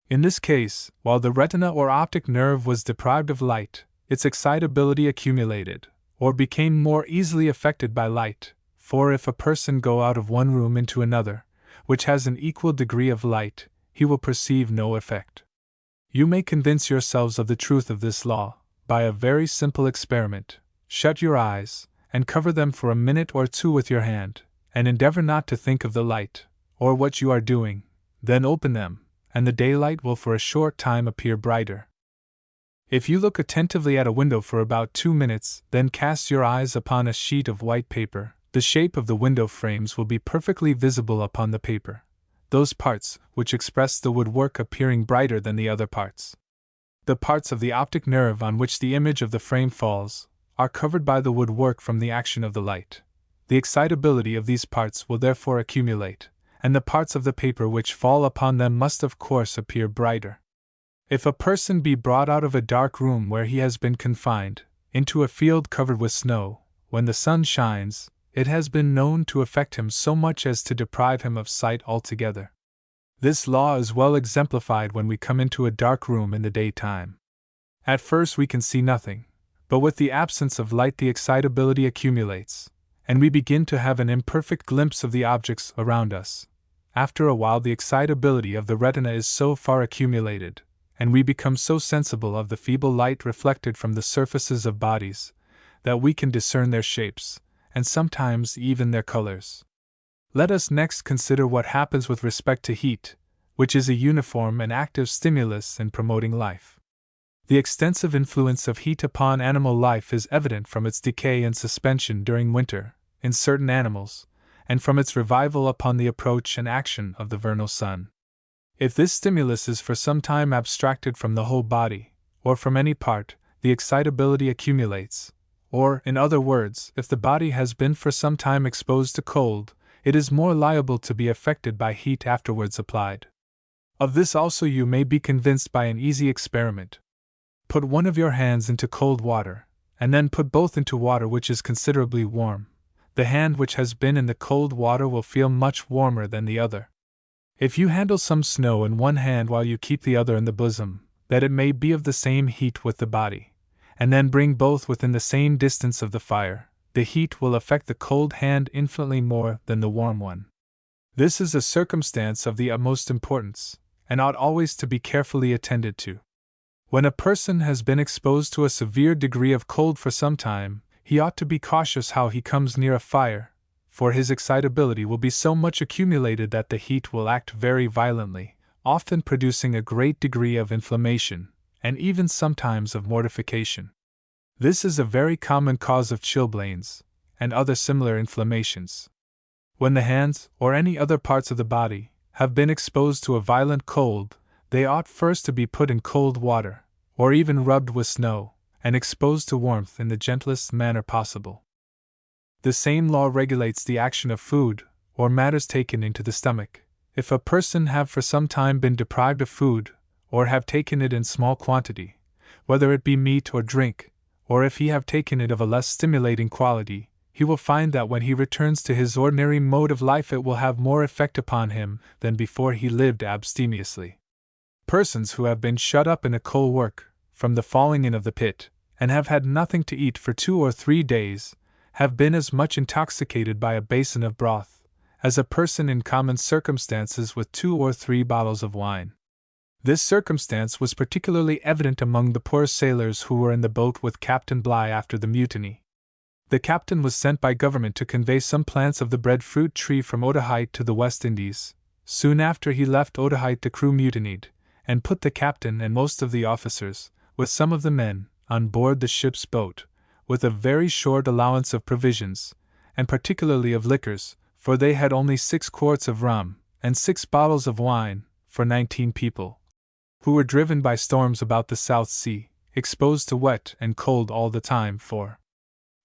In this case, while the retina or optic nerve was deprived of light, its excitability accumulated, or became more easily affected by light, for if a person go out of one room into another, which has an equal degree of light, he will perceive no effect. You may convince yourselves of the truth of this law by a very simple experiment. Shut your eyes, and cover them for a minute or two with your hand, and endeavor not to think of the light, or what you are doing. Then open them, and the daylight will for a short time appear brighter. If you look attentively at a window for about 2 minutes, then cast your eyes upon a sheet of white paper, the shape of the window frames will be perfectly visible upon the paper, those parts which express the woodwork appearing brighter than the other parts. The parts of the optic nerve on which the image of the frame falls are covered by the woodwork from the action of the light. The excitability of these parts will therefore accumulate, and the parts of the paper which fall upon them must of course appear brighter. If a person be brought out of a dark room where he has been confined, into a field covered with snow, when the sun shines, it has been known to affect him so much as to deprive him of sight altogether. This law is well exemplified when we come into a dark room in the daytime. At first we can see nothing, but with the absence of light the excitability accumulates, and we begin to have an imperfect glimpse of the objects around us. After a while the excitability of the retina is so far accumulated, and we become so sensible of the feeble light reflected from the surfaces of bodies, that we can discern their shapes, and sometimes even their colors. Let us next consider what happens with respect to heat, which is a uniform and active stimulus in promoting life. The extensive influence of heat upon animal life is evident from its decay and suspension during winter, in certain animals, and from its revival upon the approach and action of the vernal sun. If this stimulus is for some time abstracted from the whole body, or from any part, the excitability accumulates, or, in other words, if the body has been for some time exposed to cold, it is more liable to be affected by heat afterwards applied. Of this also you may be convinced by an easy experiment. Put one of your hands into cold water, and then put both into water which is considerably warm. The hand which has been in the cold water will feel much warmer than the other. If you handle some snow in one hand while you keep the other in the bosom, that it may be of the same heat with the body, and then bring both within the same distance of the fire, the heat will affect the cold hand infinitely more than the warm one. This is a circumstance of the utmost importance, and ought always to be carefully attended to. When a person has been exposed to a severe degree of cold for some time, he ought to be cautious how he comes near a fire, for his excitability will be so much accumulated that the heat will act very violently, often producing a great degree of inflammation, and even sometimes of mortification. This is a very common cause of chilblains, and other similar inflammations. When the hands, or any other parts of the body, have been exposed to a violent cold, they ought first to be put in cold water, or even rubbed with snow, and exposed to warmth in the gentlest manner possible. The same law regulates the action of food, or matters taken into the stomach. If a person have for some time been deprived of food, or have taken it in small quantity, whether it be meat or drink, or if he have taken it of a less stimulating quality, he will find that when he returns to his ordinary mode of life it will have more effect upon him than before he lived abstemiously. Persons who have been shut up in a coal work, from the falling in of the pit, and have had nothing to eat for 2 or 3 days, have been as much intoxicated by a basin of broth, as a person in common circumstances with 2 or 3 bottles of wine. This circumstance was particularly evident among the poor sailors who were in the boat with Captain Bligh after the mutiny. The captain was sent by government to convey some plants of the breadfruit tree from Otaheite to the West Indies. Soon after he left Otaheite the crew mutinied, and put the captain and most of the officers, with some of the men, on board the ship's boat, with a very short allowance of provisions, and particularly of liquors, for they had only 6 quarts of rum, and 6 bottles of wine, for 19 people, who were driven by storms about the South Sea, exposed to wet and cold all the time for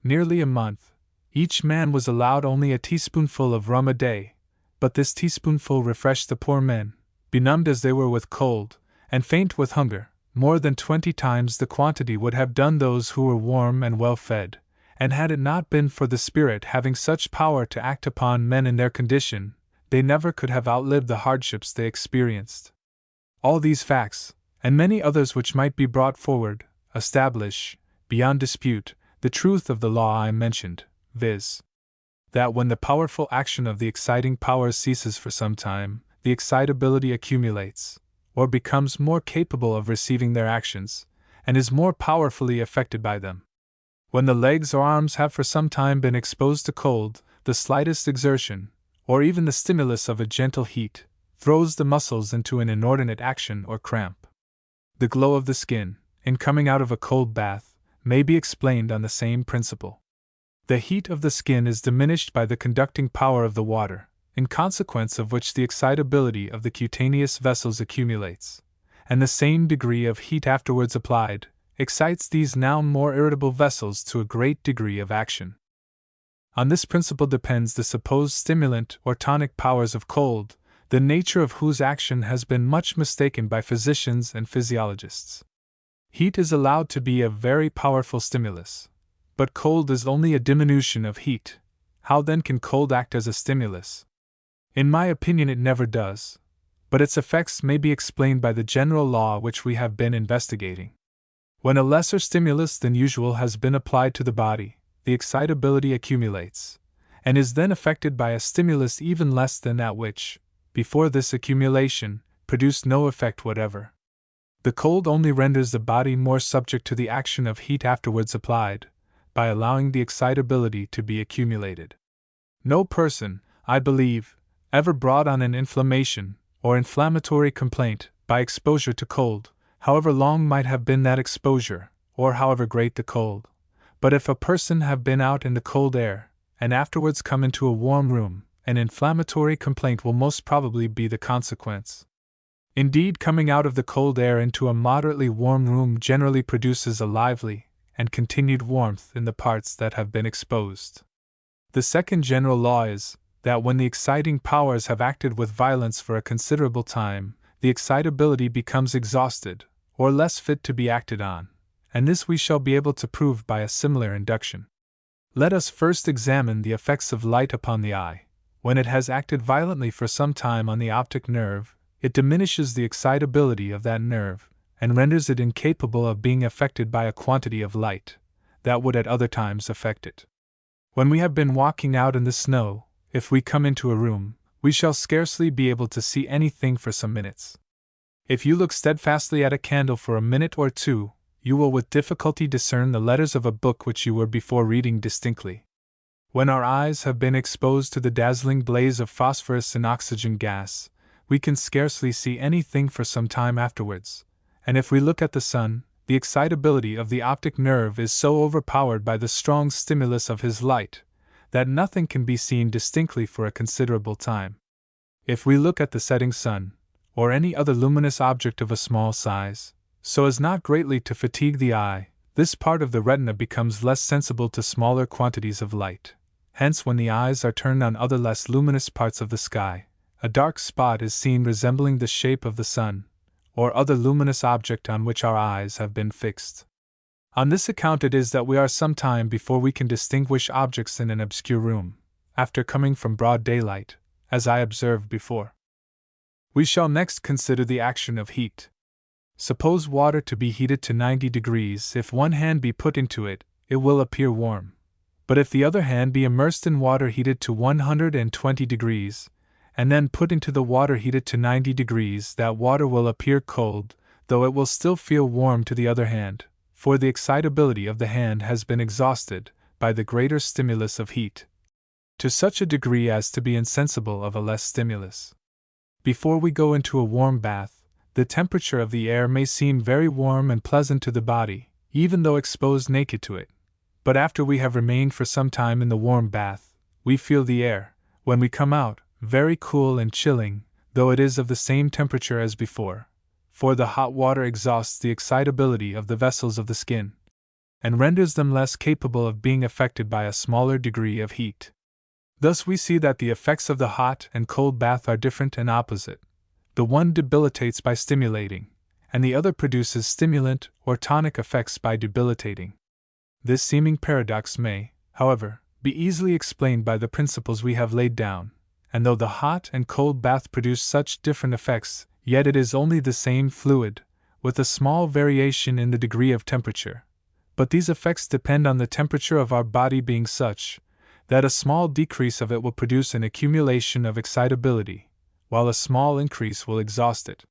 nearly a month. Each man was allowed only a teaspoonful of rum a day, but this teaspoonful refreshed the poor men, benumbed as they were with cold, and faint with hunger. More than 20 times the quantity would have done those who were warm and well fed, and had it not been for the spirit having such power to act upon men in their condition, they never could have outlived the hardships they experienced. All these facts, and many others which might be brought forward, establish, beyond dispute, the truth of the law I mentioned, viz., that when the powerful action of the exciting powers ceases for some time, the excitability accumulates, or becomes more capable of receiving their actions, and is more powerfully affected by them. When the legs or arms have for some time been exposed to cold, the slightest exertion, or even the stimulus of a gentle heat, throws the muscles into an inordinate action or cramp. The glow of the skin, in coming out of a cold bath, may be explained on the same principle. The heat of the skin is diminished by the conducting power of the water, in consequence of which the excitability of the cutaneous vessels accumulates, and the same degree of heat afterwards applied excites these now more irritable vessels to a great degree of action. On this principle depends the supposed stimulant or tonic powers of cold, the nature of whose action has been much mistaken by physicians and physiologists. Heat is allowed to be a very powerful stimulus, but cold is only a diminution of heat. How then can cold act as a stimulus? In my opinion, it never does, but its effects may be explained by the general law which we have been investigating. When a lesser stimulus than usual has been applied to the body, the excitability accumulates, and is then affected by a stimulus even less than that which, before this accumulation, produced no effect whatever. The cold only renders the body more subject to the action of heat afterwards applied, by allowing the excitability to be accumulated. No person, I believe, ever brought on an inflammation or inflammatory complaint by exposure to cold, however long might have been that exposure, or however great the cold. But if a person have been out in the cold air, and afterwards come into a warm room, an inflammatory complaint will most probably be the consequence. Indeed, coming out of the cold air into a moderately warm room generally produces a lively and continued warmth in the parts that have been exposed. The second general law is, that when the exciting powers have acted with violence for a considerable time, the excitability becomes exhausted, or less fit to be acted on, and this we shall be able to prove by a similar induction. Let us first examine the effects of light upon the eye. When it has acted violently for some time on the optic nerve, it diminishes the excitability of that nerve, and renders it incapable of being affected by a quantity of light that would at other times affect it. When we have been walking out in the snow, if we come into a room, we shall scarcely be able to see anything for some minutes. If you look steadfastly at a candle for a minute or two, you will with difficulty discern the letters of a book which you were before reading distinctly. When our eyes have been exposed to the dazzling blaze of phosphorus and oxygen gas, we can scarcely see anything for some time afterwards, and if we look at the sun, the excitability of the optic nerve is so overpowered by the strong stimulus of his light, that nothing can be seen distinctly for a considerable time. If we look at the setting sun, or any other luminous object of a small size, so as not greatly to fatigue the eye, this part of the retina becomes less sensible to smaller quantities of light. Hence, when the eyes are turned on other less luminous parts of the sky, a dark spot is seen resembling the shape of the sun, or other luminous object on which our eyes have been fixed. On this account it is that we are some time before we can distinguish objects in an obscure room, after coming from broad daylight, as I observed before. We shall next consider the action of heat. Suppose water to be heated to 90 degrees. If one hand be put into it, it will appear warm. But if the other hand be immersed in water heated to 120 degrees, and then put into the water heated to 90 degrees, that water will appear cold, though it will still feel warm to the other hand, for the excitability of the hand has been exhausted by the greater stimulus of heat, to such a degree as to be insensible of a less stimulus. Before we go into a warm bath, the temperature of the air may seem very warm and pleasant to the body, even though exposed naked to it. But after we have remained for some time in the warm bath, we feel the air, when we come out, very cool and chilling, though it is of the same temperature as before, for the hot water exhausts the excitability of the vessels of the skin, and renders them less capable of being affected by a smaller degree of heat. Thus we see that the effects of the hot and cold bath are different and opposite. The one debilitates by stimulating, and the other produces stimulant or tonic effects by debilitating. This seeming paradox may, however, be easily explained by the principles we have laid down, and though the hot and cold bath produce such different effects, yet it is only the same fluid, with a small variation in the degree of temperature. But these effects depend on the temperature of our body being such that a small decrease of it will produce an accumulation of excitability, while a small increase will exhaust it.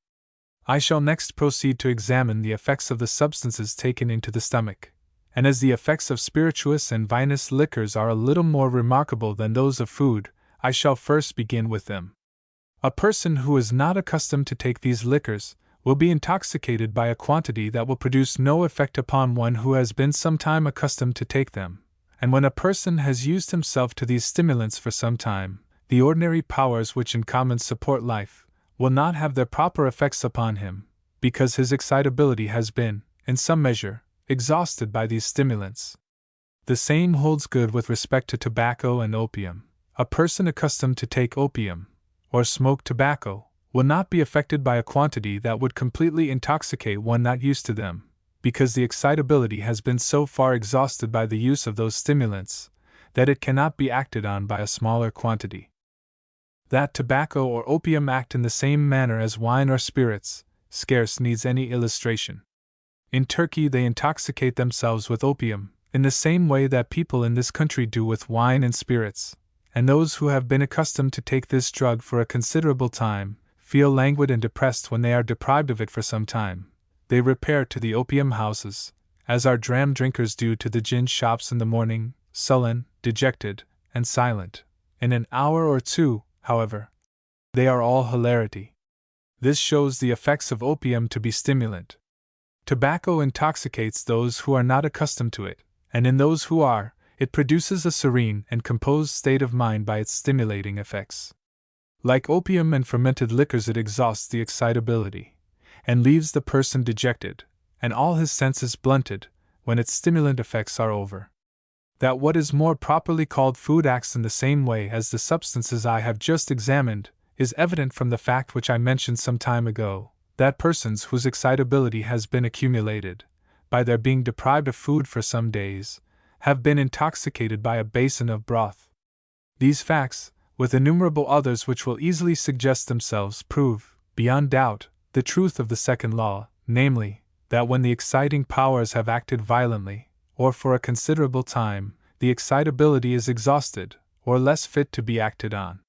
I shall next proceed to examine the effects of the substances taken into the stomach, and as the effects of spirituous and vinous liquors are a little more remarkable than those of food, I shall first begin with them. A person who is not accustomed to take these liquors will be intoxicated by a quantity that will produce no effect upon one who has been some time accustomed to take them, and when a person has used himself to these stimulants for some time, the ordinary powers which in common support life will not have their proper effects upon him, because his excitability has been, in some measure, exhausted by these stimulants. The same holds good with respect to tobacco and opium. A person accustomed to take opium, or smoke tobacco, will not be affected by a quantity that would completely intoxicate one not used to them, because the excitability has been so far exhausted by the use of those stimulants that it cannot be acted on by a smaller quantity. That tobacco or opium act in the same manner as wine or spirits scarce needs any illustration. In Turkey they intoxicate themselves with opium, in the same way that people in this country do with wine and spirits, and those who have been accustomed to take this drug for a considerable time feel languid and depressed when they are deprived of it for some time. They repair to the opium houses, as our dram drinkers do to the gin shops in the morning, sullen, dejected, and silent. In an hour or two, however, they are all hilarity. This shows the effects of opium to be stimulant. Tobacco intoxicates those who are not accustomed to it, and in those who are, it produces a serene and composed state of mind by its stimulating effects. Like opium and fermented liquors, it exhausts the excitability, and leaves the person dejected, and all his senses blunted, when its stimulant effects are over. That what is more properly called food acts in the same way as the substances I have just examined, is evident from the fact which I mentioned some time ago, that persons whose excitability has been accumulated, by their being deprived of food for some days, have been intoxicated by a basin of broth. These facts, with innumerable others which will easily suggest themselves, prove, beyond doubt, the truth of the second law, namely, that when the exciting powers have acted violently, or for a considerable time, the excitability is exhausted, or less fit to be acted on.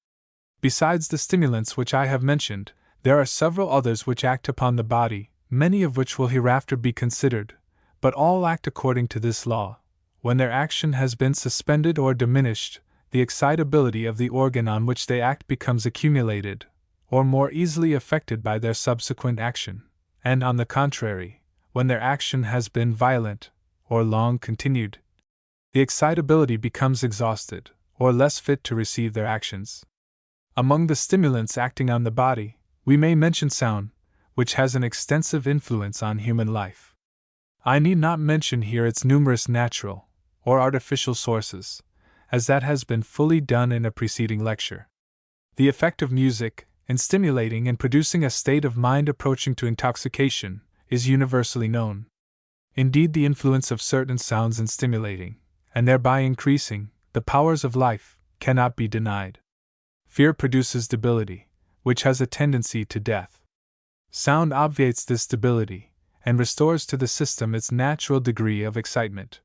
Besides the stimulants which I have mentioned, there are several others which act upon the body, many of which will hereafter be considered, but all act according to this law. When their action has been suspended or diminished, the excitability of the organ on which they act becomes accumulated, or more easily affected by their subsequent action, and on the contrary, when their action has been violent, or long continued, the excitability becomes exhausted, or less fit to receive their actions. Among the stimulants acting on the body, we may mention sound, which has an extensive influence on human life. I need not mention here its numerous natural or artificial sources, as that has been fully done in a preceding lecture. The effect of music, in stimulating and producing a state of mind approaching to intoxication, is universally known. Indeed, the influence of certain sounds in stimulating, and thereby increasing, the powers of life, cannot be denied. Fear produces debility, which has a tendency to death. Sound obviates this debility, and restores to the system its natural degree of excitement.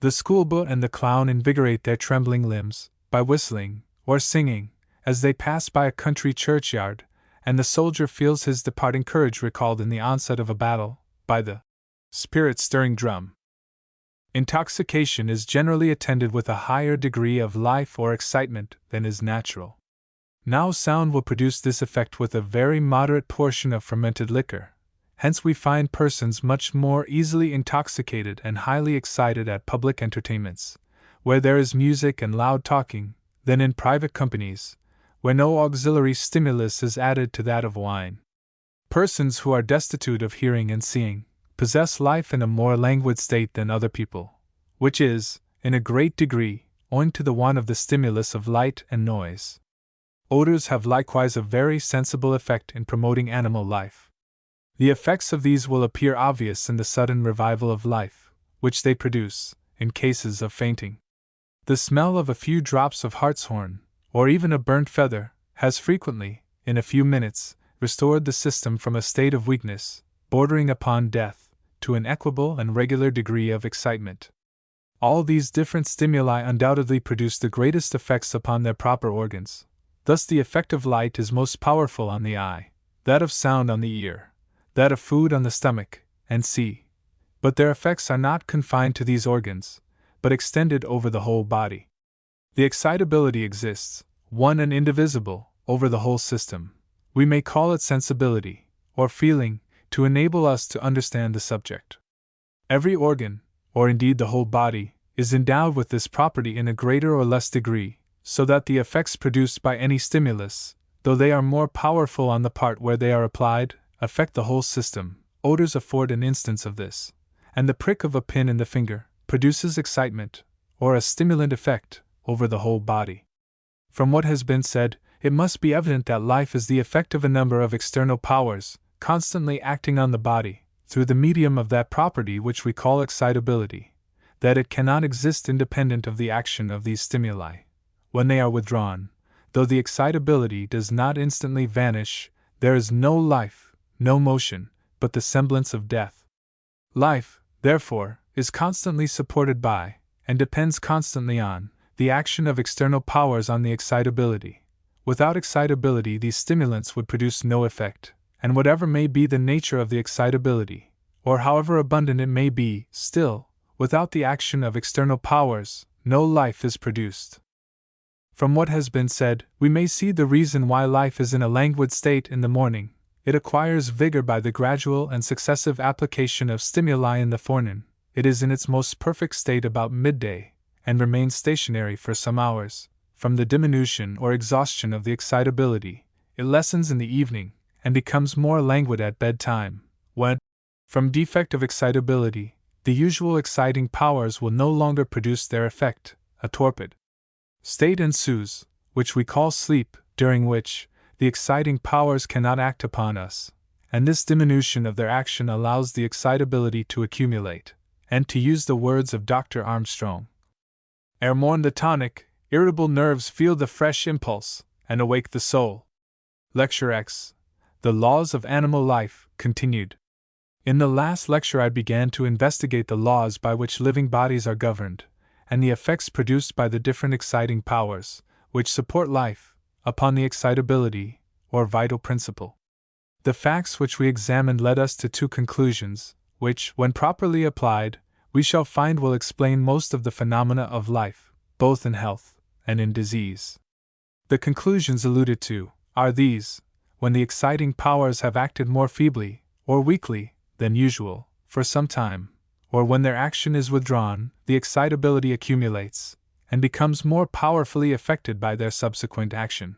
The schoolboy and the clown invigorate their trembling limbs, by whistling, or singing, as they pass by a country churchyard, and the soldier feels his departing courage recalled in the onset of a battle, by the spirit-stirring drum. Intoxication is generally attended with a higher degree of life or excitement than is natural. Now sound will produce this effect with a very moderate portion of fermented liquor. Hence we find persons much more easily intoxicated and highly excited at public entertainments, where there is music and loud talking, than in private companies, where no auxiliary stimulus is added to that of wine. Persons who are destitute of hearing and seeing possess life in a more languid state than other people, which is, in a great degree, owing to the want of the stimulus of light and noise. Odors have likewise a very sensible effect in promoting animal life. The effects of these will appear obvious in the sudden revival of life, which they produce, in cases of fainting. The smell of a few drops of hartshorn, or even a burnt feather, has frequently, in a few minutes, restored the system from a state of weakness, bordering upon death, to an equable and regular degree of excitement. All these different stimuli undoubtedly produce the greatest effects upon their proper organs. Thus the effect of light is most powerful on the eye, that of sound on the ear, that of food on the stomach, and c. But their effects are not confined to these organs, but extended over the whole body. The excitability exists, one and indivisible, over the whole system. We may call it sensibility, or feeling, to enable us to understand the subject. Every organ, or indeed the whole body, is endowed with this property in a greater or less degree, so that the effects produced by any stimulus, though they are more powerful on the part where they are applied, affect the whole system. Odors afford an instance of this, and the prick of a pin in the finger produces excitement, or a stimulant effect, over the whole body. From what has been said, it must be evident that life is the effect of a number of external powers, constantly acting on the body, through the medium of that property which we call excitability, that it cannot exist independent of the action of these stimuli. When they are withdrawn, though the excitability does not instantly vanish, there is no life, no motion, but the semblance of death. Life, therefore, is constantly supported by, and depends constantly on, the action of external powers on the excitability. Without excitability, these stimulants would produce no effect, and whatever may be the nature of the excitability, or however abundant it may be, still, without the action of external powers, no life is produced. From what has been said, we may see the reason why life is in a languid state in the morning. It acquires vigor by the gradual and successive application of stimuli in the forenoon. It is in its most perfect state about midday, and remains stationary for some hours. From the diminution or exhaustion of the excitability, it lessens in the evening, and becomes more languid at bedtime, when, from defect of excitability, the usual exciting powers will no longer produce their effect. A torpid state ensues, which we call sleep, during which the exciting powers cannot act upon us, and this diminution of their action allows the excitability to accumulate, and to use the words of Dr. Armstrong, ere morn the tonic, irritable nerves feel the fresh impulse, and awake the soul. Lecture X. The Laws of Animal Life, continued. In the last lecture I began to investigate the laws by which living bodies are governed, and the effects produced by the different exciting powers, which support life, upon the excitability, or vital principle. The facts which we examined led us to two conclusions, which, when properly applied, we shall find will explain most of the phenomena of life, both in health and in disease. The conclusions alluded to are these: when the exciting powers have acted more feebly, or weakly, than usual, for some time, or when their action is withdrawn, the excitability accumulates, and becomes more powerfully affected by their subsequent action.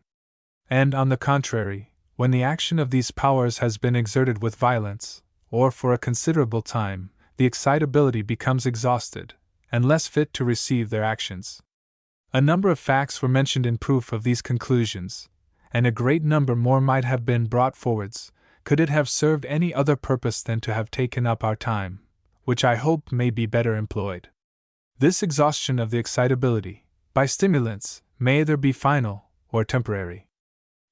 And, on the contrary, when the action of these powers has been exerted with violence, or for a considerable time, the excitability becomes exhausted, and less fit to receive their actions. A number of facts were mentioned in proof of these conclusions, and a great number more might have been brought forwards, could it have served any other purpose than to have taken up our time, which I hope may be better employed. This exhaustion of the excitability, by stimulants, may either be final, or temporary.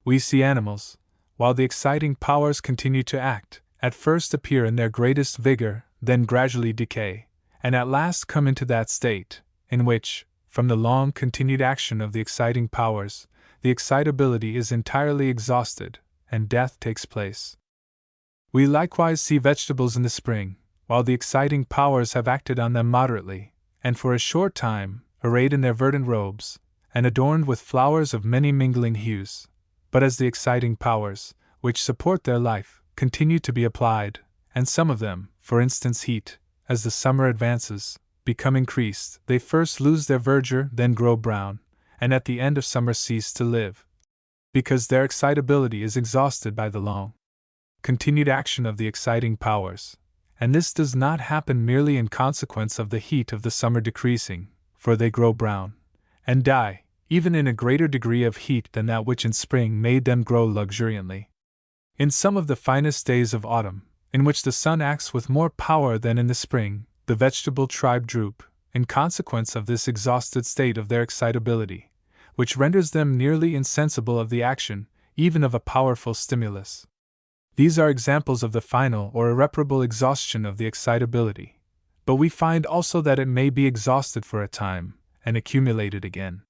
We see animals, while the exciting powers continue to act, at first appear in their greatest vigor, then gradually decay, and at last come into that state, in which, from the long continued action of the exciting powers, the excitability is entirely exhausted, and death takes place. We likewise see vegetables in the spring, while the exciting powers have acted on them moderately, and for a short time, arrayed in their verdant robes, and adorned with flowers of many mingling hues. But as the exciting powers, which support their life, continue to be applied, and some of them, for instance heat, as the summer advances, become increased, they first lose their verdure, then grow brown, and at the end of summer cease to live, because their excitability is exhausted by the long continued action of the exciting powers. And this does not happen merely in consequence of the heat of the summer decreasing, for they grow brown, and die, even in a greater degree of heat than that which in spring made them grow luxuriantly. In some of the finest days of autumn, in which the sun acts with more power than in the spring, the vegetable tribe droop, in consequence of this exhausted state of their excitability, which renders them nearly insensible of the action, even of a powerful stimulus. These are examples of the final or irreparable exhaustion of the excitability, but we find also that it may be exhausted for a time, and accumulated again.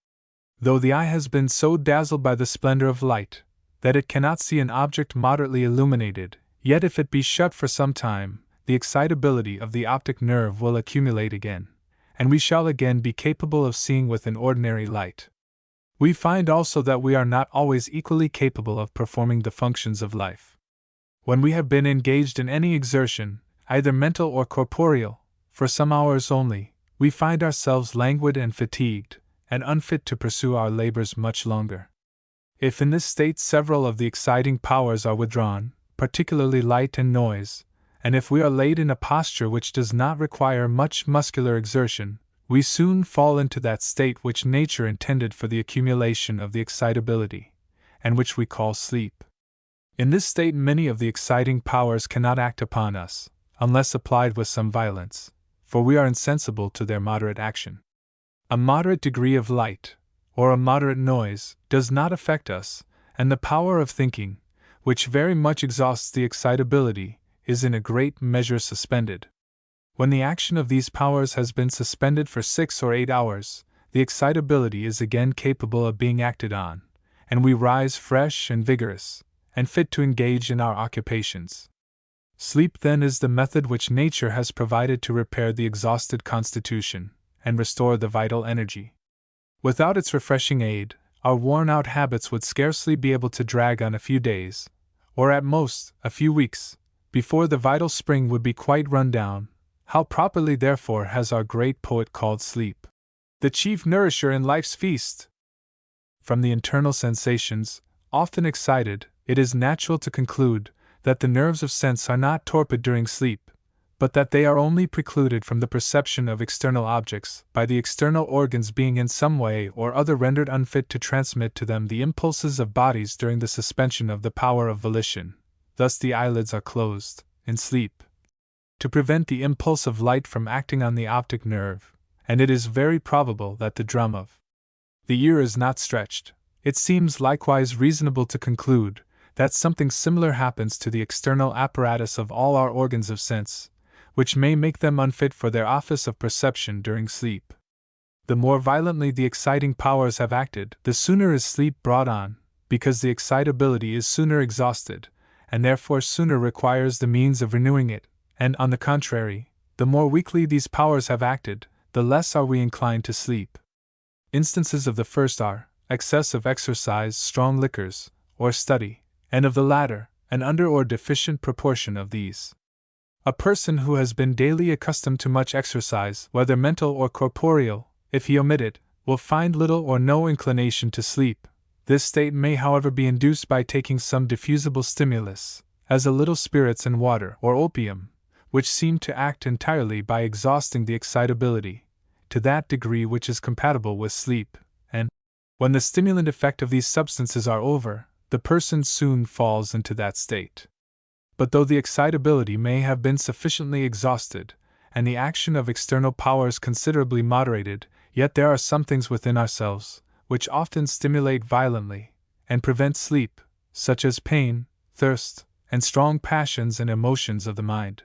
Though the eye has been so dazzled by the splendor of light, that it cannot see an object moderately illuminated, Yet if it be shut for some time, the excitability of the optic nerve will accumulate again, and we shall again be capable of seeing with an ordinary light. We find also that we are not always equally capable of performing the functions of life. When we have been engaged in any exertion, either mental or corporeal, for some hours only, we find ourselves languid and fatigued, and unfit to pursue our labors much longer. If in this state several of the exciting powers are withdrawn, particularly light and noise, and if we are laid in a posture which does not require much muscular exertion, we soon fall into that state which nature intended for the accumulation of the excitability, and which we call sleep. In this state many of the exciting powers cannot act upon us, unless applied with some violence, for we are insensible to their moderate action. A moderate degree of light, or a moderate noise, does not affect us, and the power of thinking, which very much exhausts the excitability, is in a great measure suspended. When the action of these powers has been suspended for 6 or 8 hours, the excitability is again capable of being acted on, and we rise fresh and vigorous, and fit to engage in our occupations. Sleep, then, is the method which nature has provided to repair the exhausted constitution, and restore the vital energy. Without its refreshing aid, our worn-out habits would scarcely be able to drag on a few days, or at most, a few weeks, before the vital spring would be quite run down. How properly, therefore, has our great poet called sleep the chief nourisher in life's feast! From the internal sensations, often excited, it is natural to conclude that the nerves of sense are not torpid during sleep, but that they are only precluded from the perception of external objects by the external organs being in some way or other rendered unfit to transmit to them the impulses of bodies during the suspension of the power of volition. Thus the eyelids are closed, in sleep, to prevent the impulse of light from acting on the optic nerve, and it is very probable that the drum of the ear is not stretched. It seems likewise reasonable to conclude that something similar happens to the external apparatus of all our organs of sense, which may make them unfit for their office of perception during sleep. The more violently the exciting powers have acted, the sooner is sleep brought on, because the excitability is sooner exhausted, and therefore sooner requires the means of renewing it, and, on the contrary, the more weakly these powers have acted, the less are we inclined to sleep. Instances of the first are excess of exercise, strong liquors, or study, and of the latter, an under or deficient proportion of these. A person who has been daily accustomed to much exercise, whether mental or corporeal, if he omit it, will find little or no inclination to sleep. This state may, however, be induced by taking some diffusible stimulus, as a little spirits and water or opium, which seem to act entirely by exhausting the excitability, to that degree which is compatible with sleep, and, when the stimulant effect of these substances are over, the person soon falls into that state. But though the excitability may have been sufficiently exhausted, and the action of external powers considerably moderated, yet there are some things within ourselves, which often stimulate violently, and prevent sleep, such as pain, thirst, and strong passions and emotions of the mind.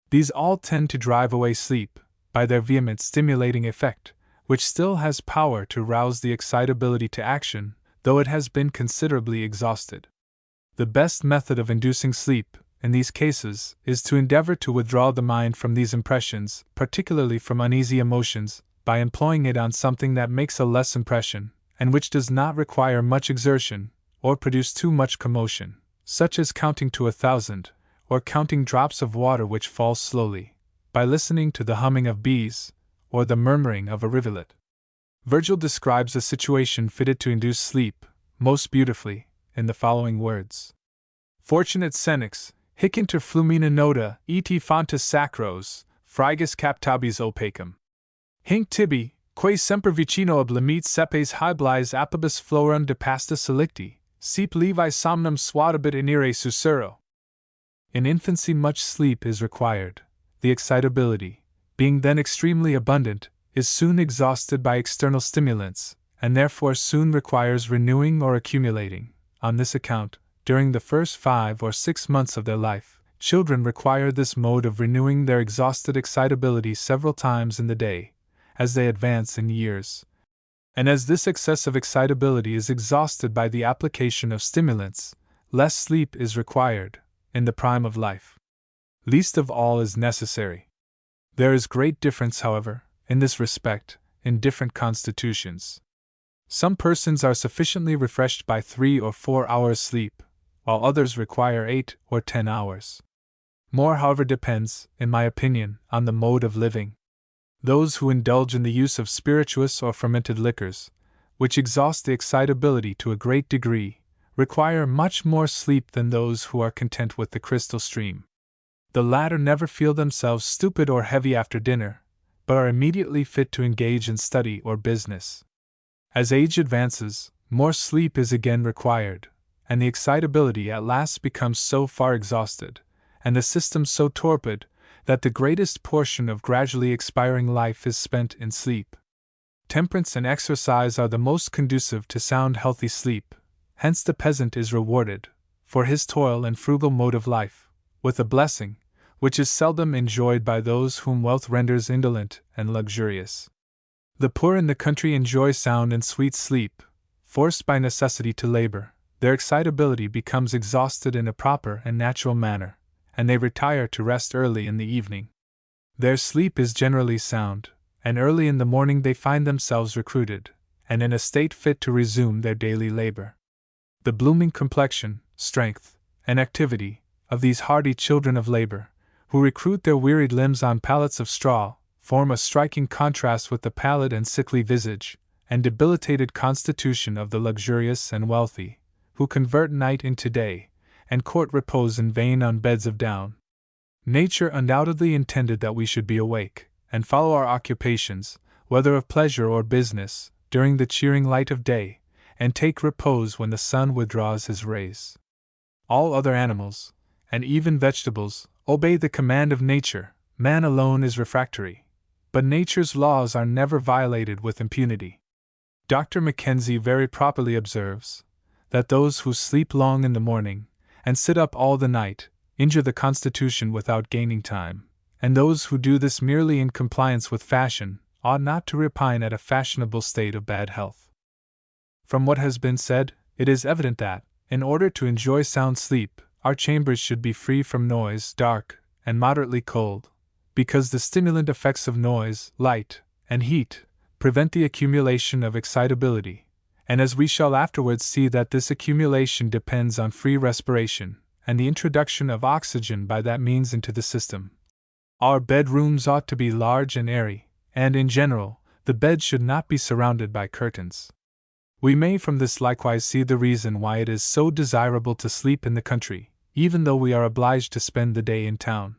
These all tend to drive away sleep, by their vehement stimulating effect, which still has power to rouse the excitability to action, though it has been considerably exhausted. The best method of inducing sleep, in these cases, is to endeavor to withdraw the mind from these impressions, particularly from uneasy emotions, by employing it on something that makes a less impression, and which does not require much exertion, or produce too much commotion, such as counting to 1,000, or counting drops of water which fall slowly, by listening to the humming of bees, or the murmuring of a rivulet. Virgil describes a situation fitted to induce sleep, most beautifully, in the following words: Fortunate senex, hic inter flumina nota, et fontes sacros, frigus captabis opacum. Hinc tibi, quae semper vicino oblimit sepes hyblis apibus florum de pasta salicti, sep levi somnum suadibit inire susurro. In infancy much sleep is required. The excitability, being then extremely abundant, is soon exhausted by external stimulants, and therefore soon requires renewing or accumulating. On this account, during the first 5 or 6 months of their life, children require this mode of renewing their exhausted excitability several times in the day. As they advance in years, and as this excessive excitability is exhausted by the application of stimulants, less sleep is required, in the prime of life. Least of all is necessary. There is great difference, however, in this respect, in different constitutions. Some persons are sufficiently refreshed by 3 or 4 hours sleep, while others require 8 or 10 hours. More, however, depends, in my opinion, on the mode of living. Those who indulge in the use of spirituous or fermented liquors, which exhaust the excitability to a great degree, require much more sleep than those who are content with the crystal stream. The latter never feel themselves stupid or heavy after dinner, but are immediately fit to engage in study or business. As age advances, more sleep is again required, and the excitability at last becomes so far exhausted, and the system so torpid, that the greatest portion of gradually expiring life is spent in sleep. Temperance and exercise are the most conducive to sound healthy sleep, hence the peasant is rewarded, for his toil and frugal mode of life, with a blessing, which is seldom enjoyed by those whom wealth renders indolent and luxurious. The poor in the country enjoy sound and sweet sleep, forced by necessity to labor. Their excitability becomes exhausted in a proper and natural manner, and they retire to rest early in the evening. Their sleep is generally sound, and early in the morning they find themselves recruited, and in a state fit to resume their daily labor. The blooming complexion, strength, and activity of these hardy children of labor, who recruit their wearied limbs on pallets of straw, form a striking contrast with the pallid and sickly visage and debilitated constitution of the luxurious and wealthy, who convert night into day, and court repose in vain on beds of down. Nature undoubtedly intended that we should be awake, and follow our occupations, whether of pleasure or business, during the cheering light of day, and take repose when the sun withdraws his rays. All other animals, and even vegetables, obey the command of nature. Man alone is refractory, but nature's laws are never violated with impunity. Dr. Mackenzie very properly observes that those who sleep long in the morning, and sit up all the night, injure the constitution without gaining time, and those who do this merely in compliance with fashion ought not to repine at a fashionable state of bad health. From what has been said, it is evident that, in order to enjoy sound sleep, our chambers should be free from noise, dark, and moderately cold, because the stimulant effects of noise, light, and heat prevent the accumulation of excitability, and as we shall afterwards see that this accumulation depends on free respiration, and the introduction of oxygen by that means into the system. Our bedrooms ought to be large and airy, and in general, the bed should not be surrounded by curtains. We may from this likewise see the reason why it is so desirable to sleep in the country, even though we are obliged to spend the day in town.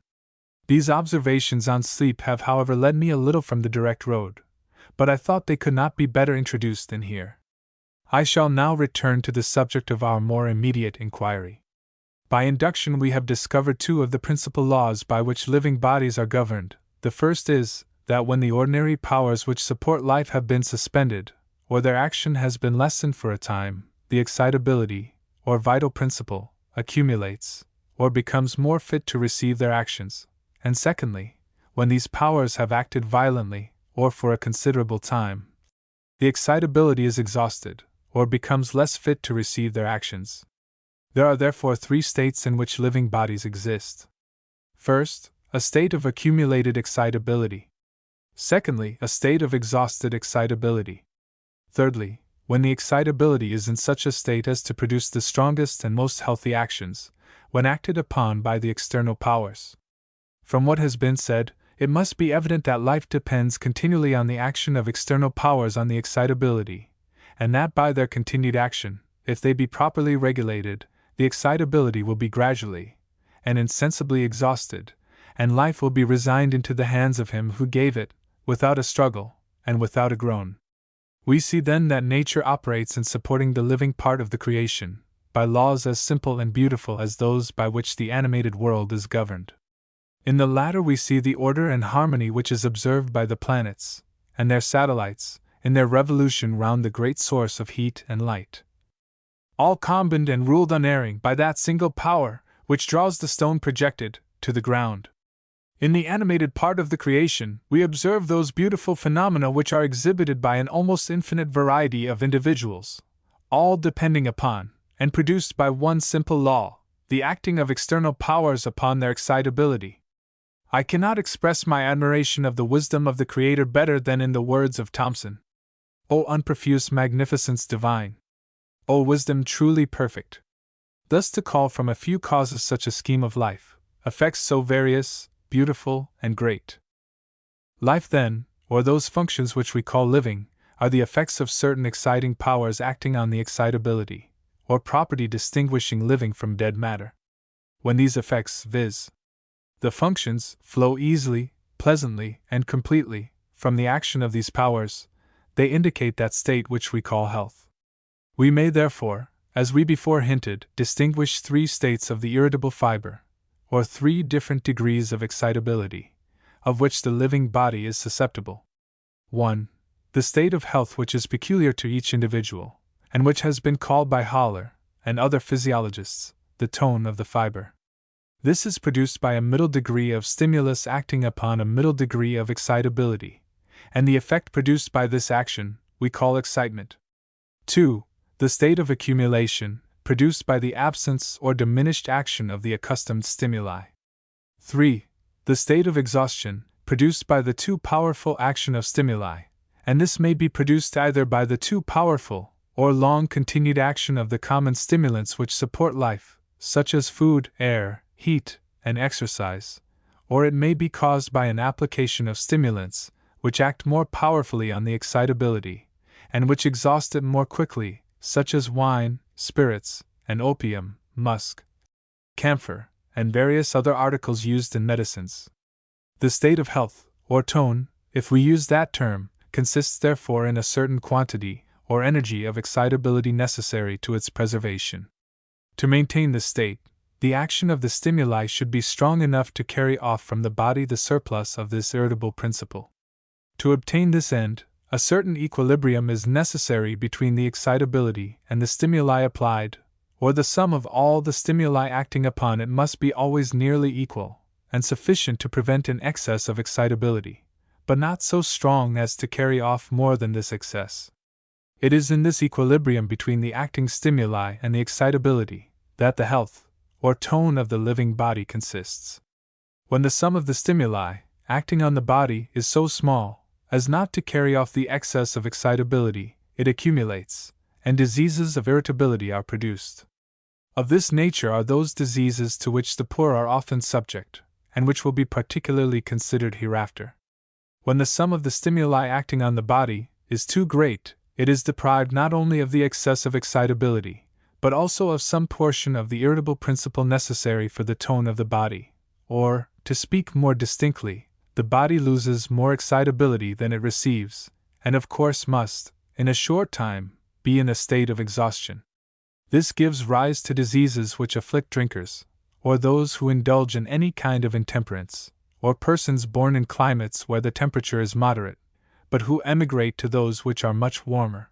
These observations on sleep have, however, led me a little from the direct road, but I thought they could not be better introduced than here. I shall now return to the subject of our more immediate inquiry. By induction we have discovered 2 of the principal laws by which living bodies are governed. The first is, that when the ordinary powers which support life have been suspended, or their action has been lessened for a time, the excitability, or vital principle, accumulates, or becomes more fit to receive their actions. And secondly, when these powers have acted violently, or for a considerable time, the excitability is exhausted, or becomes less fit to receive their actions. There are therefore 3 states in which living bodies exist. First, a state of accumulated excitability. Secondly, a state of exhausted excitability. Thirdly, when the excitability is in such a state as to produce the strongest and most healthy actions, when acted upon by the external powers. From what has been said, it must be evident that life depends continually on the action of external powers on the excitability, and that by their continued action, if they be properly regulated, the excitability will be gradually and insensibly exhausted, and life will be resigned into the hands of him who gave it, without a struggle, and without a groan. We see then that nature operates in supporting the living part of the creation, by laws as simple and beautiful as those by which the animated world is governed. In the latter we see the order and harmony which is observed by the planets, and their satellites, in their revolution round the great source of heat and light. All combined and ruled unerring by that single power, which draws the stone projected to the ground. In the animated part of the creation, we observe those beautiful phenomena which are exhibited by an almost infinite variety of individuals, all depending upon, and produced by one simple law, the acting of external powers upon their excitability. I cannot express my admiration of the wisdom of the Creator better than in the words of Thomson. O unprofuse magnificence divine! O wisdom truly perfect! Thus to call from a few causes such a scheme of life, effects so various, beautiful, and great. Life, then, or those functions which we call living, are the effects of certain exciting powers acting on the excitability, or property distinguishing living from dead matter. When these effects, viz., the functions, flow easily, pleasantly, and completely from the action of these powers, they indicate that state which we call health. We may therefore, as we before hinted, distinguish three states of the irritable fiber, or three different degrees of excitability, of which the living body is susceptible. 1. The state of health which is peculiar to each individual, and which has been called by Haller and other physiologists the tone of the fiber. This is produced by a middle degree of stimulus acting upon a middle degree of excitability, and the effect produced by this action we call excitement. 2. The state of accumulation, produced by the absence or diminished action of the accustomed stimuli. 3. The state of exhaustion, produced by the too powerful action of stimuli, and this may be produced either by the too powerful or long-continued action of the common stimulants which support life, such as food, air, heat, and exercise, or it may be caused by an application of stimulants which act more powerfully on the excitability, and which exhaust it more quickly, such as wine, spirits, and opium, musk, camphor, and various other articles used in medicines. The state of health, or tone, if we use that term, consists therefore in a certain quantity or energy of excitability necessary to its preservation. To maintain this state, the action of the stimuli should be strong enough to carry off from the body the surplus of this irritable principle. To obtain this end, a certain equilibrium is necessary between the excitability and the stimuli applied, or the sum of all the stimuli acting upon it must be always nearly equal, and sufficient to prevent an excess of excitability, but not so strong as to carry off more than this excess. It is in this equilibrium between the acting stimuli and the excitability that the health, or tone of the living body consists. When the sum of the stimuli, acting on the body, is so small as not to carry off the excess of excitability, it accumulates, and diseases of irritability are produced. Of this nature are those diseases to which the poor are often subject, and which will be particularly considered hereafter. When the sum of the stimuli acting on the body is too great, it is deprived not only of the excess of excitability, but also of some portion of the irritable principle necessary for the tone of the body, or, to speak more distinctly, the body loses more excitability than it receives, and of course must, in a short time, be in a state of exhaustion. This gives rise to diseases which afflict drinkers, or those who indulge in any kind of intemperance, or persons born in climates where the temperature is moderate, but who emigrate to those which are much warmer.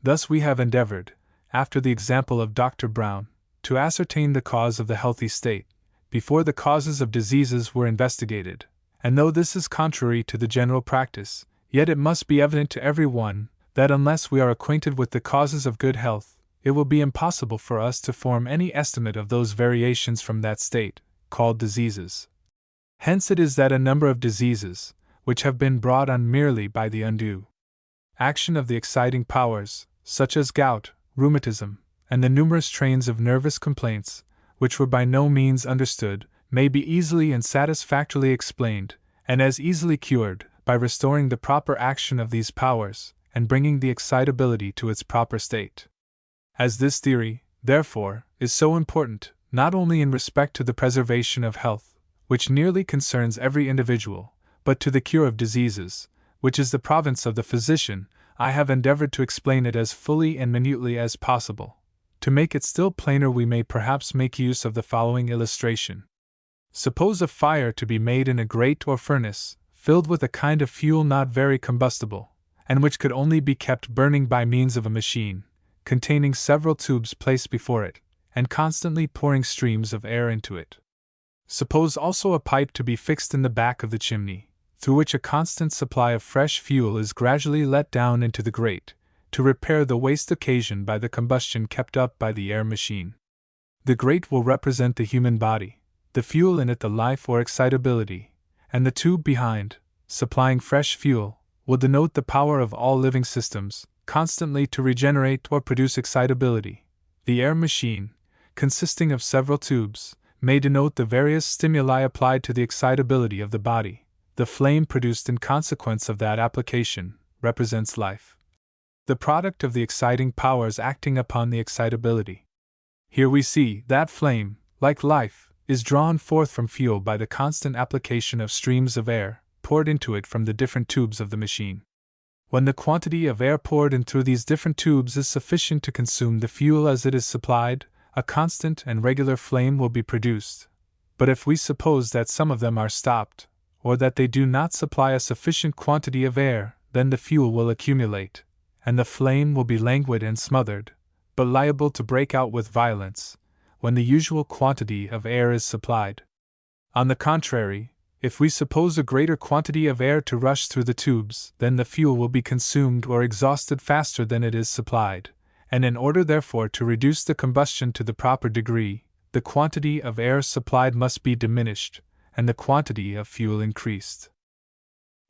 Thus we have endeavored, after the example of Dr. Brown, to ascertain the cause of the healthy state, before the causes of diseases were investigated, and though this is contrary to the general practice, yet it must be evident to every one that unless we are acquainted with the causes of good health, it will be impossible for us to form any estimate of those variations from that state, called diseases. Hence it is that a number of diseases, which have been brought on merely by the undue action of the exciting powers, such as gout, rheumatism, and the numerous trains of nervous complaints, which were by no means understood, may be easily and satisfactorily explained, and as easily cured, by restoring the proper action of these powers, and bringing the excitability to its proper state. As this theory, therefore, is so important, not only in respect to the preservation of health, which nearly concerns every individual, but to the cure of diseases, which is the province of the physician, I have endeavored to explain it as fully and minutely as possible. To make it still plainer, we may perhaps make use of the following illustration. Suppose a fire to be made in a grate or furnace, filled with a kind of fuel not very combustible, and which could only be kept burning by means of a machine, containing several tubes placed before it, and constantly pouring streams of air into it. Suppose also a pipe to be fixed in the back of the chimney, through which a constant supply of fresh fuel is gradually let down into the grate, to repair the waste occasioned by the combustion kept up by the air machine. The great will represent the human body, the fuel in it the life or excitability, and the tube behind, supplying fresh fuel, will denote the power of all living systems, constantly to regenerate or produce excitability. The air machine, consisting of several tubes, may denote the various stimuli applied to the excitability of the body. The flame produced in consequence of that application represents life, the product of the exciting powers acting upon the excitability. Here we see that flame, like life, is drawn forth from fuel by the constant application of streams of air poured into it from the different tubes of the machine. When the quantity of air poured in through these different tubes is sufficient to consume the fuel as it is supplied, a constant and regular flame will be produced. But if we suppose that some of them are stopped, or that they do not supply a sufficient quantity of air, then the fuel will accumulate, and the flame will be languid and smothered, but liable to break out with violence, when the usual quantity of air is supplied. On the contrary, if we suppose a greater quantity of air to rush through the tubes, then the fuel will be consumed or exhausted faster than it is supplied, and in order therefore to reduce the combustion to the proper degree, the quantity of air supplied must be diminished, and the quantity of fuel increased.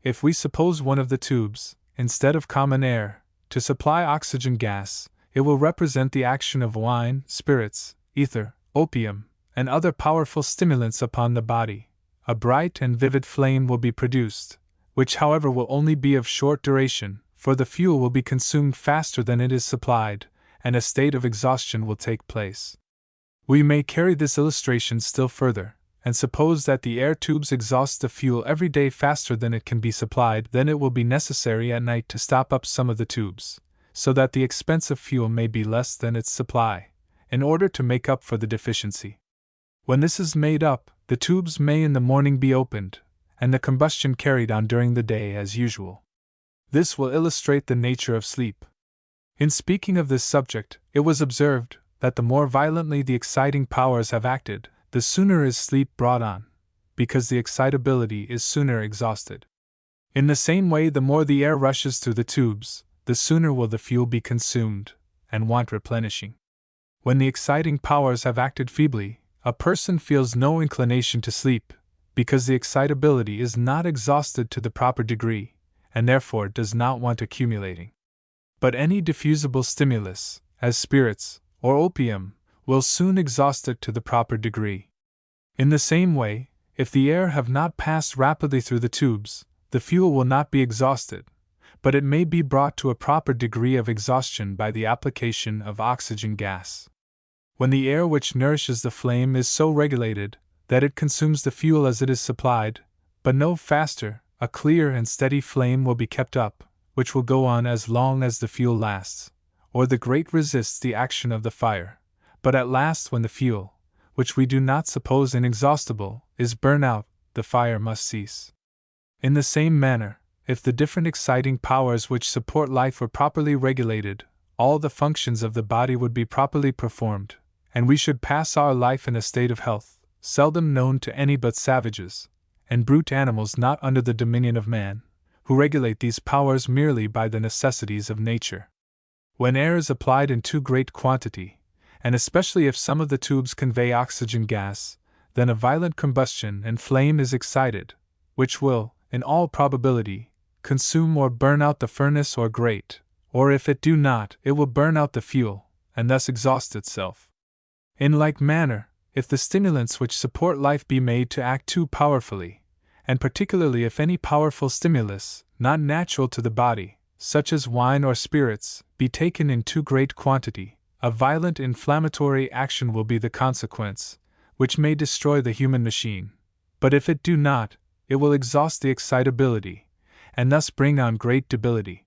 If we suppose one of the tubes, instead of common air, to supply oxygen gas, it will represent the action of wine, spirits, ether, opium, and other powerful stimulants upon the body. A bright and vivid flame will be produced, which however will only be of short duration, for the fuel will be consumed faster than it is supplied, and a state of exhaustion will take place. We may carry this illustration still further, and suppose that the air tubes exhaust the fuel every day faster than it can be supplied, then it will be necessary at night to stop up some of the tubes, so that the expense of fuel may be less than its supply, in order to make up for the deficiency. When this is made up, the tubes may in the morning be opened, and the combustion carried on during the day as usual. This will illustrate the nature of sleep. In speaking of this subject, it was observed that the more violently the exciting powers have acted, the sooner is sleep brought on, because the excitability is sooner exhausted. In the same way, the more the air rushes through the tubes, the sooner will the fuel be consumed, and want replenishing. When the exciting powers have acted feebly, a person feels no inclination to sleep, because the excitability is not exhausted to the proper degree, and therefore does not want accumulating. But any diffusible stimulus, as spirits, or opium, will soon exhaust it to the proper degree. In the same way, if the air have not passed rapidly through the tubes, the fuel will not be exhausted, but it may be brought to a proper degree of exhaustion by the application of oxygen gas. When the air which nourishes the flame is so regulated that it consumes the fuel as it is supplied, but no faster, a clear and steady flame will be kept up, which will go on as long as the fuel lasts, or the grate resists the action of the fire. But at last, when the fuel, which we do not suppose inexhaustible, is burnt out, the fire must cease. In the same manner, if the different exciting powers which support life were properly regulated, all the functions of the body would be properly performed, and we should pass our life in a state of health, seldom known to any but savages, and brute animals not under the dominion of man, who regulate these powers merely by the necessities of nature. When air is applied in too great quantity, and especially if some of the tubes convey oxygen gas, then a violent combustion and flame is excited, which will, in all probability, consume or burn out the furnace or grate, or if it do not, it will burn out the fuel, and thus exhaust itself. In like manner, if the stimulants which support life be made to act too powerfully, and particularly if any powerful stimulus, not natural to the body, such as wine or spirits, be taken in too great quantity, a violent inflammatory action will be the consequence, which may destroy the human machine. But if it do not, it will exhaust the excitability, and thus bring on great debility.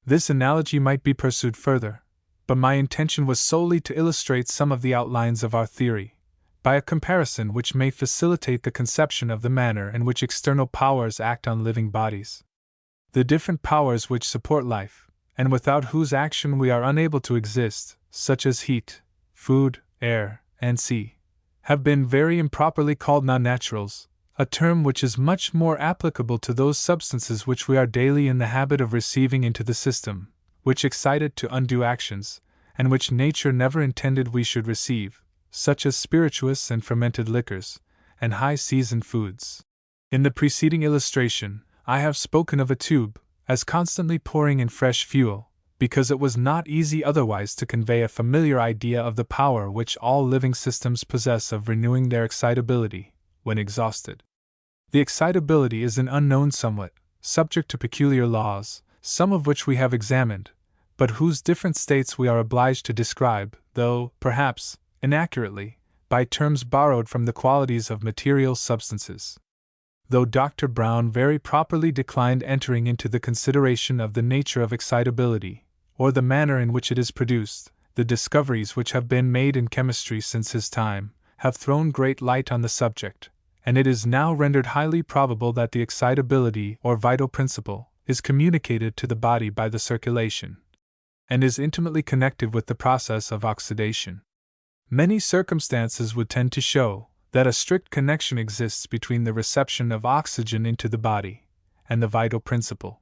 This analogy might be pursued further, but my intention was solely to illustrate some of the outlines of our theory, by a comparison which may facilitate the conception of the manner in which external powers act on living bodies. The different powers which support life, and without whose action we are unable to exist, such as heat, food, air, and sea, have been very improperly called non-naturals, a term which is much more applicable to those substances which we are daily in the habit of receiving into the system, which excite it to undue actions, and which nature never intended we should receive, such as spirituous and fermented liquors, and high-seasoned foods. In the preceding illustration, I have spoken of a tube as constantly pouring in fresh fuel, because it was not easy otherwise to convey a familiar idea of the power which all living systems possess of renewing their excitability when exhausted. The excitability is an unknown somewhat, subject to peculiar laws, some of which we have examined, but whose different states we are obliged to describe, though, perhaps, inaccurately, by terms borrowed from the qualities of material substances. Though Dr. Brown very properly declined entering into the consideration of the nature of excitability, or the manner in which it is produced, the discoveries which have been made in chemistry since his time have thrown great light on the subject, and it is now rendered highly probable that the excitability or vital principle is communicated to the body by the circulation, and is intimately connected with the process of oxidation. Many circumstances would tend to show that a strict connection exists between the reception of oxygen into the body and the vital principle.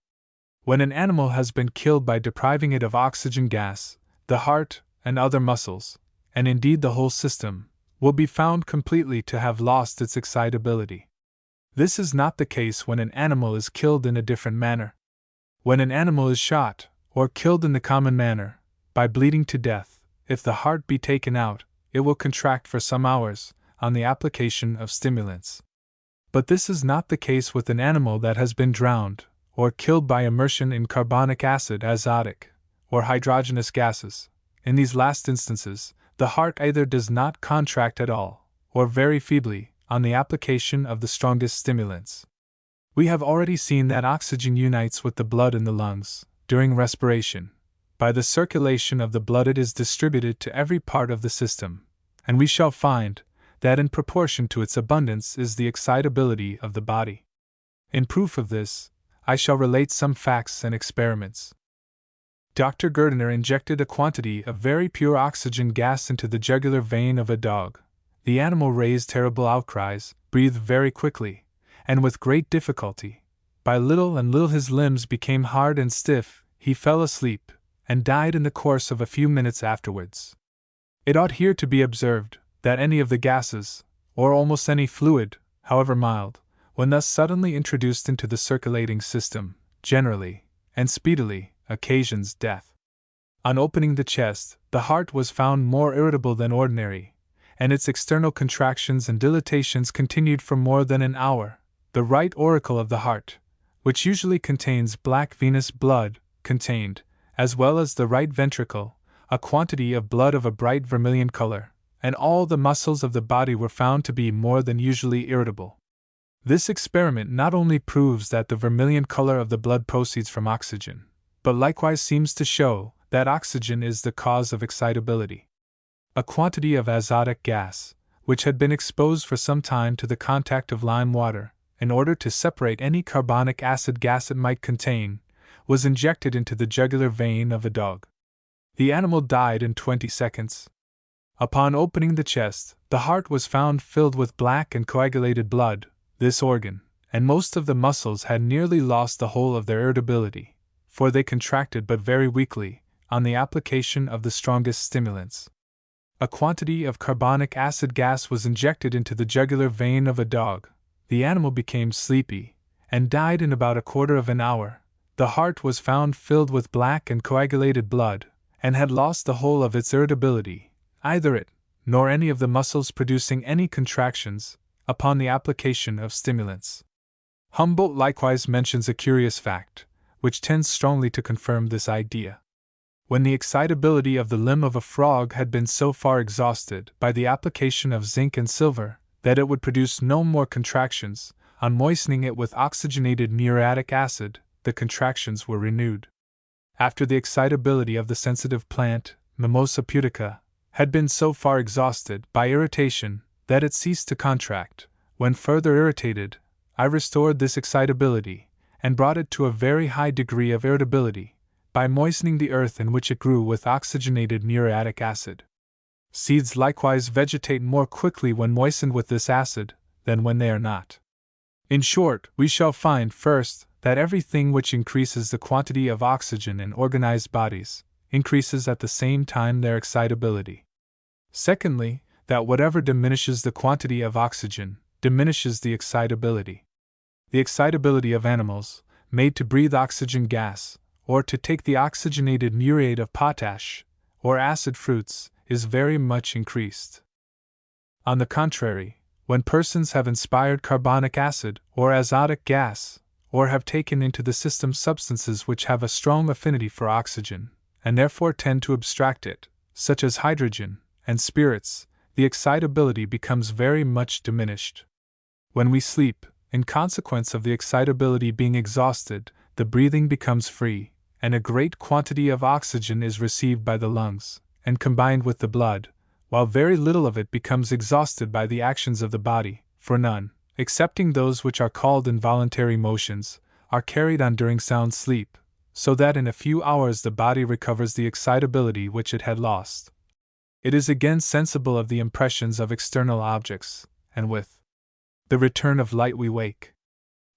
When an animal has been killed by depriving it of oxygen gas, the heart and other muscles, and indeed the whole system, will be found completely to have lost its excitability. This is not the case when an animal is killed in a different manner. When an animal is shot, or killed in the common manner, by bleeding to death, if the heart be taken out, it will contract for some hours, on the application of stimulants. But this is not the case with an animal that has been drowned, or killed by immersion in carbonic acid, azotic, or hydrogenous gases. In these last instances, the heart either does not contract at all, or very feebly, on the application of the strongest stimulants. We have already seen that oxygen unites with the blood in the lungs, during respiration. By the circulation of the blood it is distributed to every part of the system, and we shall find that in proportion to its abundance is the excitability of the body. In proof of this, I shall relate some facts and experiments. Dr. Gerdner injected a quantity of very pure oxygen gas into the jugular vein of a dog. The animal raised terrible outcries, breathed very quickly, and with great difficulty. By little and little his limbs became hard and stiff, he fell asleep, and died in the course of a few minutes afterwards. It ought here to be observed that any of the gases, or almost any fluid, however mild, when thus suddenly introduced into the circulating system, generally, and speedily, occasions death. On opening the chest, the heart was found more irritable than ordinary, and its external contractions and dilatations continued for more than an hour. The right auricle of the heart, which usually contains black venous blood, contained, as well as the right ventricle, a quantity of blood of a bright vermilion color, and all the muscles of the body were found to be more than usually irritable. This experiment not only proves that the vermilion color of the blood proceeds from oxygen, but likewise seems to show that oxygen is the cause of excitability. A quantity of azotic gas, which had been exposed for some time to the contact of lime water, in order to separate any carbonic acid gas it might contain, was injected into the jugular vein of a dog. The animal died in 20 seconds. Upon opening the chest, the heart was found filled with black and coagulated blood. This organ, and most of the muscles had nearly lost the whole of their irritability, for they contracted but very weakly, on the application of the strongest stimulants. A quantity of carbonic acid gas was injected into the jugular vein of a dog. The animal became sleepy, and died in about a quarter of an hour. The heart was found filled with black and coagulated blood, and had lost the whole of its irritability, either it, nor any of the muscles producing any contractions, upon the application of stimulants. Humboldt likewise mentions a curious fact, which tends strongly to confirm this idea. When the excitability of the limb of a frog had been so far exhausted by the application of zinc and silver that it would produce no more contractions, on moistening it with oxygenated muriatic acid, the contractions were renewed. After the excitability of the sensitive plant, Mimosa pudica, had been so far exhausted by irritation that it ceased to contract, when further irritated, I restored this excitability, and brought it to a very high degree of irritability, by moistening the earth in which it grew with oxygenated muriatic acid. Seeds likewise vegetate more quickly when moistened with this acid than when they are not. In short, we shall find first that everything which increases the quantity of oxygen in organized bodies increases at the same time their excitability. Secondly, that whatever diminishes the quantity of oxygen diminishes the excitability. The excitability of animals, made to breathe oxygen gas, or to take the oxygenated muriate of potash, or acid fruits, is very much increased. On the contrary, when persons have inspired carbonic acid or azotic gas, or have taken into the system substances which have a strong affinity for oxygen, and therefore tend to abstract it, such as hydrogen and spirits, the excitability becomes very much diminished. When we sleep, in consequence of the excitability being exhausted, the breathing becomes free, and a great quantity of oxygen is received by the lungs, and combined with the blood, while very little of it becomes exhausted by the actions of the body, for none, excepting those which are called involuntary motions, are carried on during sound sleep, so that in a few hours the body recovers the excitability which it had lost. It is again sensible of the impressions of external objects, and with the return of light we wake.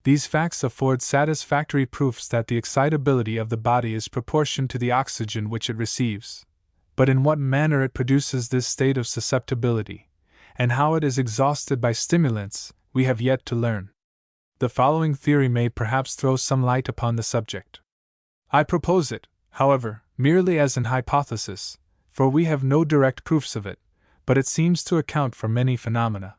These facts afford satisfactory proofs that the excitability of the body is proportioned to the oxygen which it receives. But in what manner it produces this state of susceptibility, and how it is exhausted by stimulants, we have yet to learn. The following theory may perhaps throw some light upon the subject. I propose it, however, merely as an hypothesis, for we have no direct proofs of it, but it seems to account for many phenomena.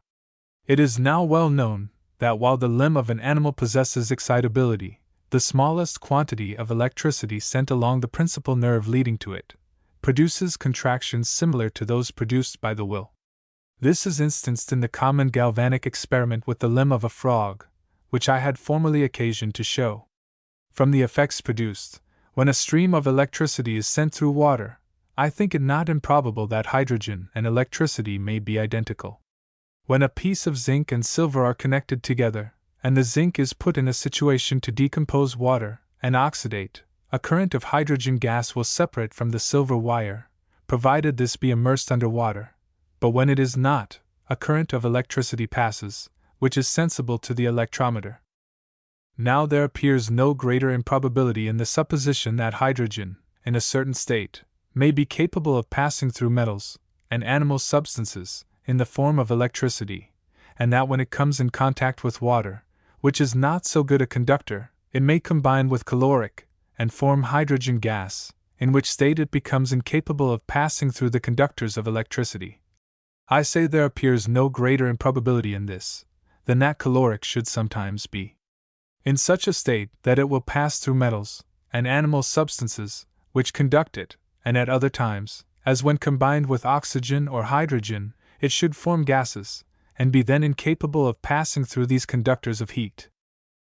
It is now well known that while the limb of an animal possesses excitability, the smallest quantity of electricity sent along the principal nerve leading to it produces contractions similar to those produced by the will. This is instanced in the common galvanic experiment with the limb of a frog, which I had formerly occasion to show. From the effects produced, when a stream of electricity is sent through water, I think it not improbable that hydrogen and electricity may be identical. When a piece of zinc and silver are connected together, and the zinc is put in a situation to decompose water and oxidate, a current of hydrogen gas will separate from the silver wire, provided this be immersed under water, but when it is not, a current of electricity passes, which is sensible to the electrometer. Now there appears no greater improbability in the supposition that hydrogen, in a certain state, may be capable of passing through metals and animal substances in the form of electricity, and that when it comes in contact with water, which is not so good a conductor, it may combine with caloric and form hydrogen gas, in which state it becomes incapable of passing through the conductors of electricity. I say there appears no greater improbability in this than that caloric should sometimes be in such a state that it will pass through metals and animal substances which conduct it, and at other times, as when combined with oxygen or hydrogen, it should form gases, and be then incapable of passing through these conductors of heat.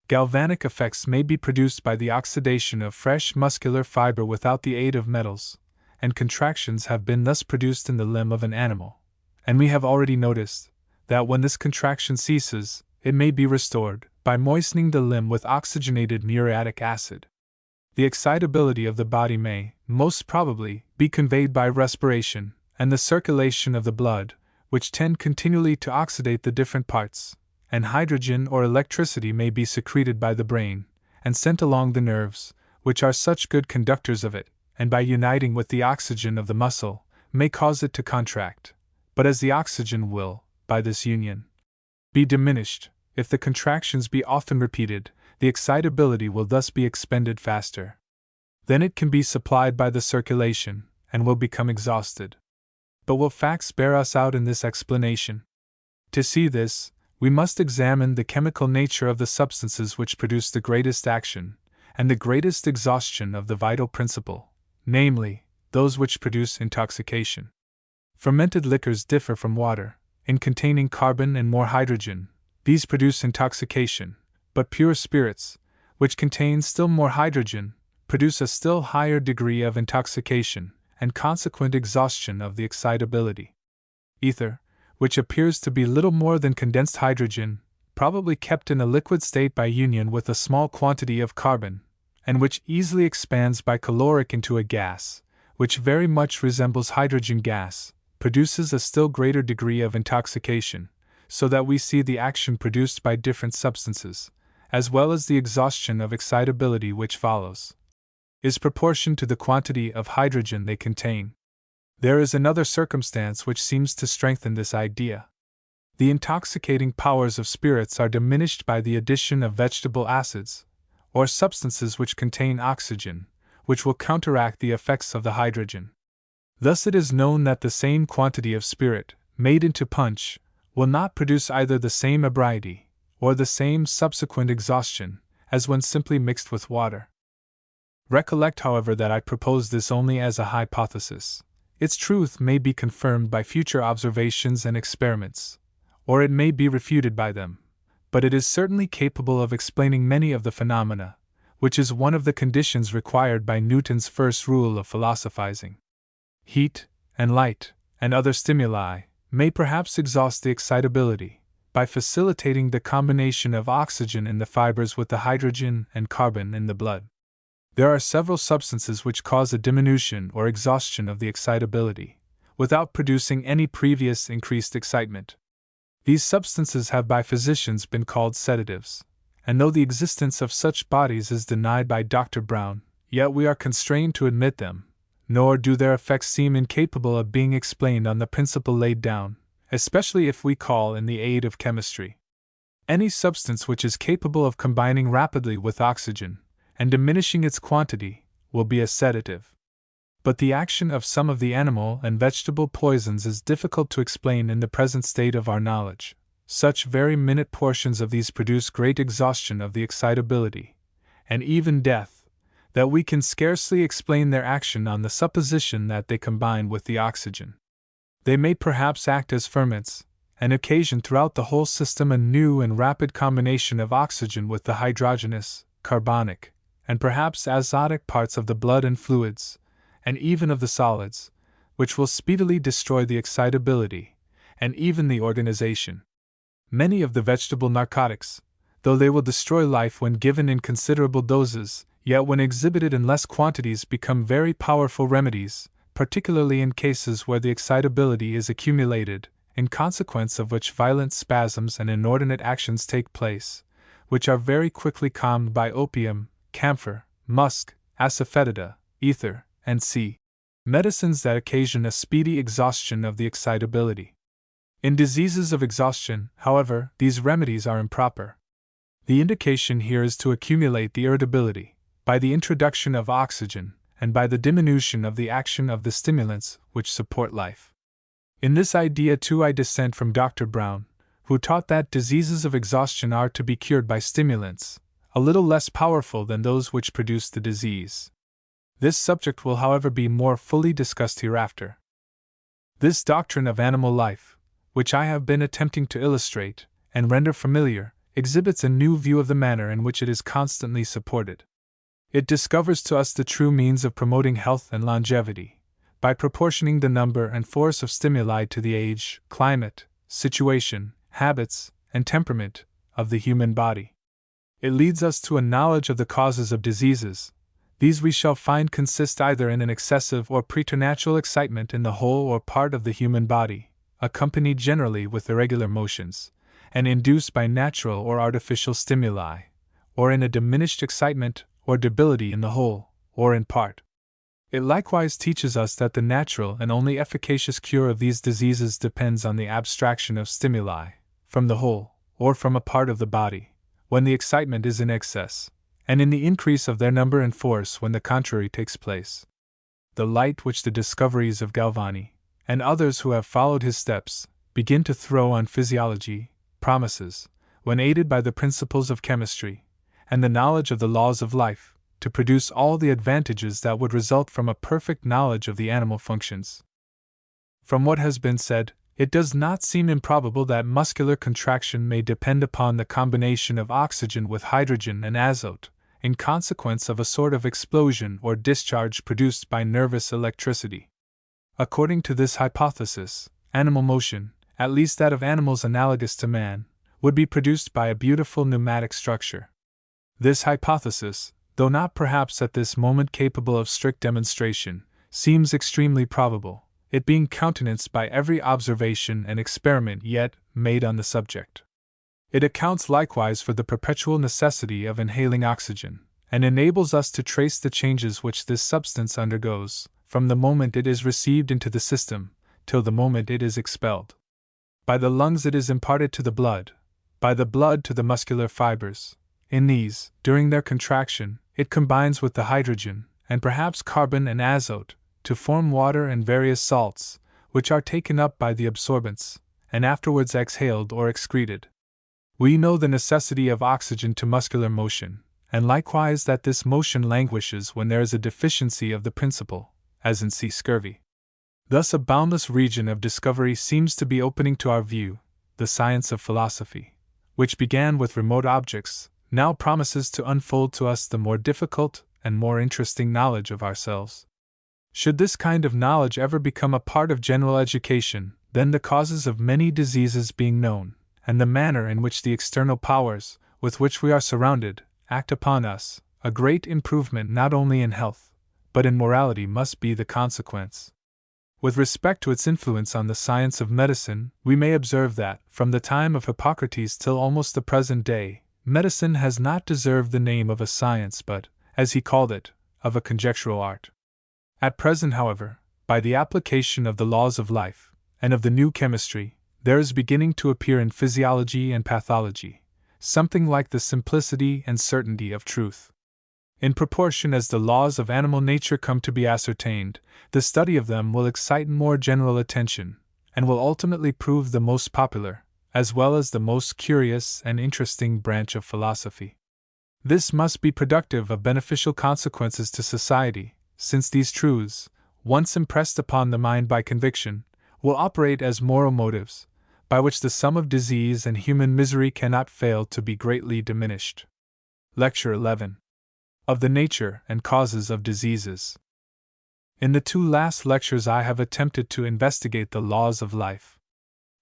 Galvanic effects may be produced by the oxidation of fresh muscular fiber without the aid of metals, and contractions have been thus produced in the limb of an animal, and we have already noticed that when this contraction ceases, it may be restored by moistening the limb with oxygenated muriatic acid. The excitability of the body may, most probably, be conveyed by respiration and the circulation of the blood, which tend continually to oxidate the different parts, and hydrogen or electricity may be secreted by the brain, and sent along the nerves, which are such good conductors of it, and by uniting with the oxygen of the muscle, may cause it to contract. But as the oxygen will, by this union, be diminished, if the contractions be often repeated, the excitability will thus be expended faster. Then it can be supplied by the circulation, and will become exhausted. But will facts bear us out in this explanation? To see this, we must examine the chemical nature of the substances which produce the greatest action, and the greatest exhaustion of the vital principle, namely, those which produce intoxication. Fermented liquors differ from water, in containing carbon and more hydrogen. These produce intoxication, but pure spirits, which contain still more hydrogen, produce a still higher degree of intoxication, and consequent exhaustion of the excitability. Ether, which appears to be little more than condensed hydrogen, probably kept in a liquid state by union with a small quantity of carbon, and which easily expands by caloric into a gas, which very much resembles hydrogen gas, produces a still greater degree of intoxication, so that we see the action produced by different substances, as well as the exhaustion of excitability which follows, is proportioned to the quantity of hydrogen they contain. There is another circumstance which seems to strengthen this idea. The intoxicating powers of spirits are diminished by the addition of vegetable acids, or substances which contain oxygen, which will counteract the effects of the hydrogen. Thus it is known that the same quantity of spirit, made into punch, will not produce either the same ebriety, or the same subsequent exhaustion, as when simply mixed with water. Recollect, however, that I propose this only as a hypothesis. Its truth may be confirmed by future observations and experiments, or it may be refuted by them, but it is certainly capable of explaining many of the phenomena, which is one of the conditions required by Newton's first rule of philosophizing. Heat, and light, and other stimuli, may perhaps exhaust the excitability, by facilitating the combination of oxygen in the fibers with the hydrogen and carbon in the blood. There are several substances which cause a diminution or exhaustion of the excitability, without producing any previous increased excitement. These substances have by physicians been called sedatives, and though the existence of such bodies is denied by Dr. Brown, yet we are constrained to admit them, nor do their effects seem incapable of being explained on the principle laid down, especially if we call in the aid of chemistry. Any substance which is capable of combining rapidly with oxygen, and diminishing its quantity, will be a sedative. But the action of some of the animal and vegetable poisons is difficult to explain in the present state of our knowledge. Such very minute portions of these produce great exhaustion of the excitability, and even death, that we can scarcely explain their action on the supposition that they combine with the oxygen. They may perhaps act as ferments, and occasion throughout the whole system a new and rapid combination of oxygen with the hydrogenous, carbonic, and perhaps azotic parts of the blood and fluids, and even of the solids, which will speedily destroy the excitability, and even the organization. Many of the vegetable narcotics, though they will destroy life when given in considerable doses, yet when exhibited in less quantities become very powerful remedies, particularly in cases where the excitability is accumulated, in consequence of which violent spasms and inordinate actions take place, which are very quickly calmed by opium, camphor, musk, asafoetida, ether, and medicines that occasion a speedy exhaustion of the excitability. In diseases of exhaustion, however, these remedies are improper. The indication here is to accumulate the irritability, by the introduction of oxygen, and by the diminution of the action of the stimulants which support life. In this idea too I dissent from Dr. Brown, who taught that diseases of exhaustion are to be cured by stimulants, a little less powerful than those which produce the disease. This subject will, however, be more fully discussed hereafter. This doctrine of animal life, which I have been attempting to illustrate and render familiar, exhibits a new view of the manner in which it is constantly supported. It discovers to us the true means of promoting health and longevity, by proportioning the number and force of stimuli to the age, climate, situation, habits, and temperament of the human body. It leads us to a knowledge of the causes of diseases. These we shall find consist either in an excessive or preternatural excitement in the whole or part of the human body, accompanied generally with irregular motions, and induced by natural or artificial stimuli, or in a diminished excitement or debility in the whole, or in part. It likewise teaches us that the natural and only efficacious cure of these diseases depends on the abstraction of stimuli, from the whole, or from a part of the body, when the excitement is in excess, and in the increase of their number and force when the contrary takes place. The light which the discoveries of Galvani, and others who have followed his steps, begin to throw on physiology, promises, when aided by the principles of chemistry, and the knowledge of the laws of life, to produce all the advantages that would result from a perfect knowledge of the animal functions. From what has been said, it does not seem improbable that muscular contraction may depend upon the combination of oxygen with hydrogen and azote, in consequence of a sort of explosion or discharge produced by nervous electricity. According to this hypothesis, animal motion, at least that of animals analogous to man, would be produced by a beautiful pneumatic structure. This hypothesis, though not perhaps at this moment capable of strict demonstration, seems extremely probable, it being countenanced by every observation and experiment yet made on the subject. It accounts likewise for the perpetual necessity of inhaling oxygen, and enables us to trace the changes which this substance undergoes, from the moment it is received into the system, till the moment it is expelled. By the lungs it is imparted to the blood, by the blood to the muscular fibers. In these, during their contraction, it combines with the hydrogen, and perhaps carbon and azote, to form water and various salts, which are taken up by the absorbents, and afterwards exhaled or excreted. We know the necessity of oxygen to muscular motion, and likewise that this motion languishes when there is a deficiency of the principle, as in sea scurvy. Thus a boundless region of discovery seems to be opening to our view. The science of philosophy, which began with remote objects, now promises to unfold to us the more difficult and more interesting knowledge of ourselves. Should this kind of knowledge ever become a part of general education, then the causes of many diseases being known, and the manner in which the external powers, with which we are surrounded, act upon us, a great improvement not only in health, but in morality must be the consequence. With respect to its influence on the science of medicine, we may observe that, from the time of Hippocrates till almost the present day, medicine has not deserved the name of a science but, as he called it, of a conjectural art. At present, however, by the application of the laws of life, and of the new chemistry, there is beginning to appear in physiology and pathology something like the simplicity and certainty of truth. In proportion as the laws of animal nature come to be ascertained, the study of them will excite more general attention, and will ultimately prove the most popular, as well as the most curious and interesting branch of philosophy. This must be productive of beneficial consequences to society, since these truths, once impressed upon the mind by conviction, will operate as moral motives, by which the sum of disease and human misery cannot fail to be greatly diminished. Lecture 11. Of the nature and causes of diseases. In the two last lectures I have attempted to investigate the laws of life.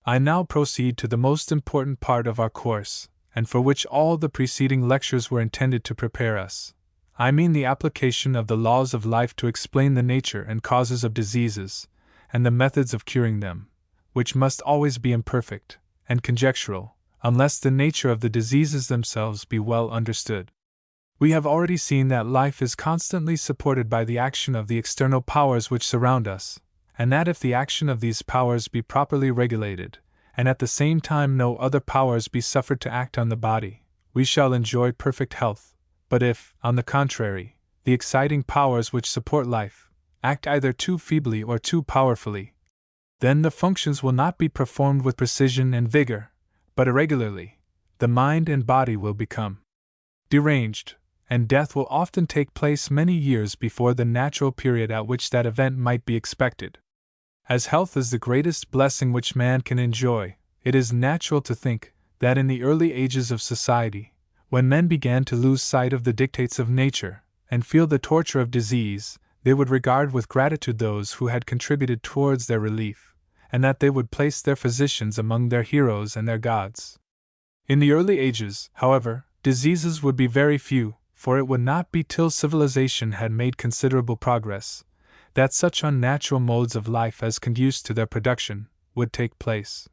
I now proceed to the most important part of our course, and for which all the preceding lectures were intended to prepare us. I mean the application of the laws of life to explain the nature and causes of diseases, and the methods of curing them, which must always be imperfect and conjectural, unless the nature of the diseases themselves be well understood. We have already seen that life is constantly supported by the action of the external powers which surround us, and that if the action of these powers be properly regulated, and at the same time no other powers be suffered to act on the body, we shall enjoy perfect health. But if, on the contrary, the exciting powers which support life act either too feebly or too powerfully, then the functions will not be performed with precision and vigor, but irregularly. The mind and body will become deranged, and death will often take place many years before the natural period at which that event might be expected. As health is the greatest blessing which man can enjoy, it is natural to think that in the early ages of society, when men began to lose sight of the dictates of nature, and feel the torture of disease, they would regard with gratitude those who had contributed towards their relief, and that they would place their physicians among their heroes and their gods. In the early ages, however, diseases would be very few, for it would not be till civilization had made considerable progress that such unnatural modes of life as conduced to their production would take place.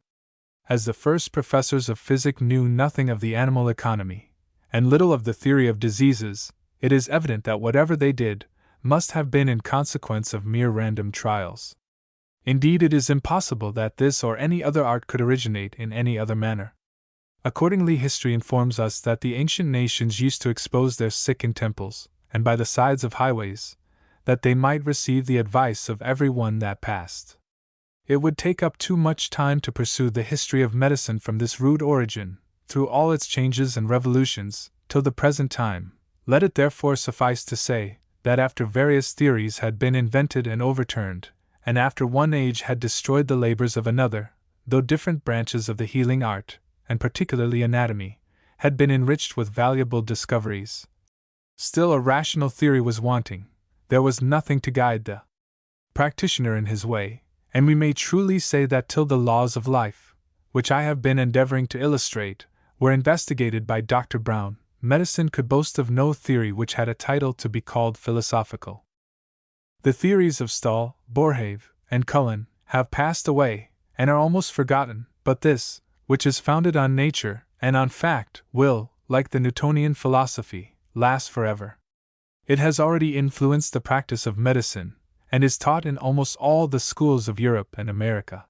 As the first professors of physic knew nothing of the animal economy, and little of the theory of diseases, it is evident that whatever they did must have been in consequence of mere random trials. Indeed, it is impossible that this or any other art could originate in any other manner. Accordingly, history informs us that the ancient nations used to expose their sick in temples, and by the sides of highways, that they might receive the advice of every one that passed. It would take up too much time to pursue the history of medicine from this rude origin, through all its changes and revolutions, till the present time. Let it therefore suffice to say, that after various theories had been invented and overturned, and after one age had destroyed the labors of another, though different branches of the healing art, and particularly anatomy, had been enriched with valuable discoveries, still a rational theory was wanting. There was nothing to guide the practitioner in his way, and we may truly say that till the laws of life, which I have been endeavoring to illustrate, were investigated by Dr. Brown, medicine could boast of no theory which had a title to be called philosophical. The theories of Stahl, Boerhaave, and Cullen have passed away, and are almost forgotten, but this, which is founded on nature and on fact, will, like the Newtonian philosophy, last forever. It has already influenced the practice of medicine, and is taught in almost all the schools of Europe and America.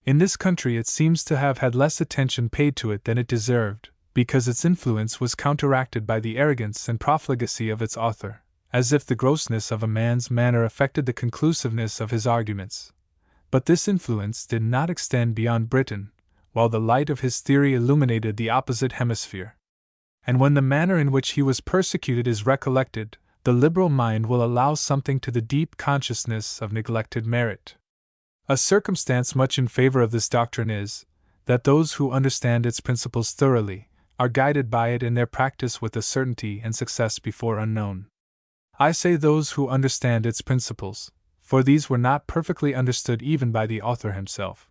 In this country it seems to have had less attention paid to it than it deserved, because its influence was counteracted by the arrogance and profligacy of its author, as if the grossness of a man's manner affected the conclusiveness of his arguments. But this influence did not extend beyond Britain, while the light of his theory illuminated the opposite hemisphere. And when the manner in which he was persecuted is recollected, the liberal mind will allow something to the deep consciousness of neglected merit. A circumstance much in favor of this doctrine is, that those who understand its principles thoroughly are guided by it in their practice with a certainty and success before unknown. I say those who understand its principles, for these were not perfectly understood even by the author himself.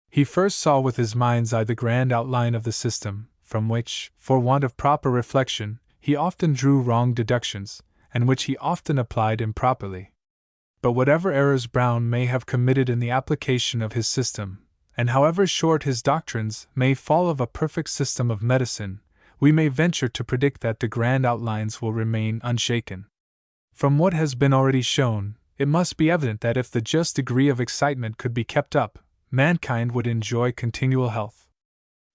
He first saw with his mind's eye the grand outline of the system, from which, for want of proper reflection, he often drew wrong deductions, and which he often applied improperly. But whatever errors Brown may have committed in the application of his system, and however short his doctrines may fall of a perfect system of medicine, we may venture to predict that the grand outlines will remain unshaken. From what has been already shown, it must be evident that if the just degree of excitement could be kept up, mankind would enjoy continual health.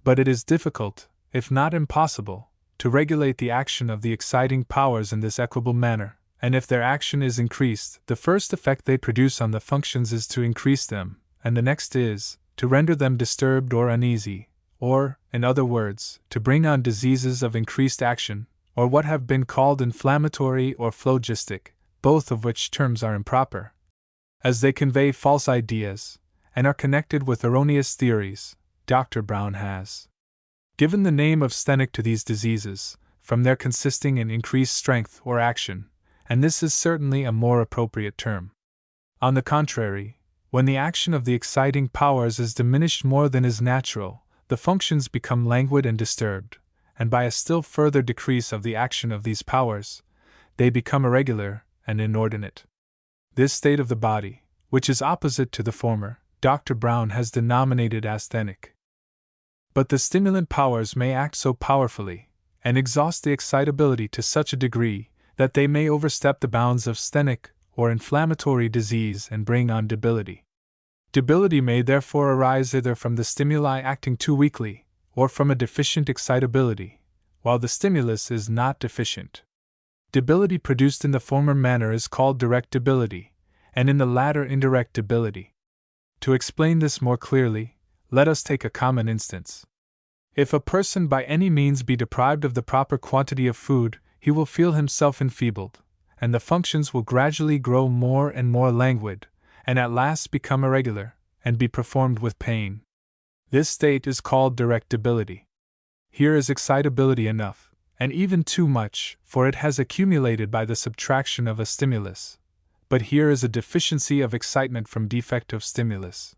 But it is difficult, if not impossible, to regulate the action of the exciting powers in this equable manner, and if their action is increased, the first effect they produce on the functions is to increase them, and the next is to render them disturbed or uneasy, or, in other words, to bring on diseases of increased action, or what have been called inflammatory or phlogistic, both of which terms are improper, as they convey false ideas, and are connected with erroneous theories. Dr. Brown has given the name of sthenic to these diseases, from their consisting in increased strength or action, and this is certainly a more appropriate term. On the contrary, when the action of the exciting powers is diminished more than is natural, the functions become languid and disturbed, and by a still further decrease of the action of these powers, they become irregular and inordinate. This state of the body, which is opposite to the former, Dr. Brown has denominated asthenic. But the stimulant powers may act so powerfully, and exhaust the excitability to such a degree, that they may overstep the bounds of sthenic or inflammatory disease and bring on debility. Debility may therefore arise either from the stimuli acting too weakly, or from a deficient excitability, while the stimulus is not deficient. Debility produced in the former manner is called direct debility, and in the latter indirect debility. To explain this more clearly, let us take a common instance. If a person by any means be deprived of the proper quantity of food, he will feel himself enfeebled, and the functions will gradually grow more and more languid, and at last become irregular, and be performed with pain. This state is called direct debility. Here is excitability enough, and even too much, for it has accumulated by the subtraction of a stimulus. But here is a deficiency of excitement from defect of stimulus.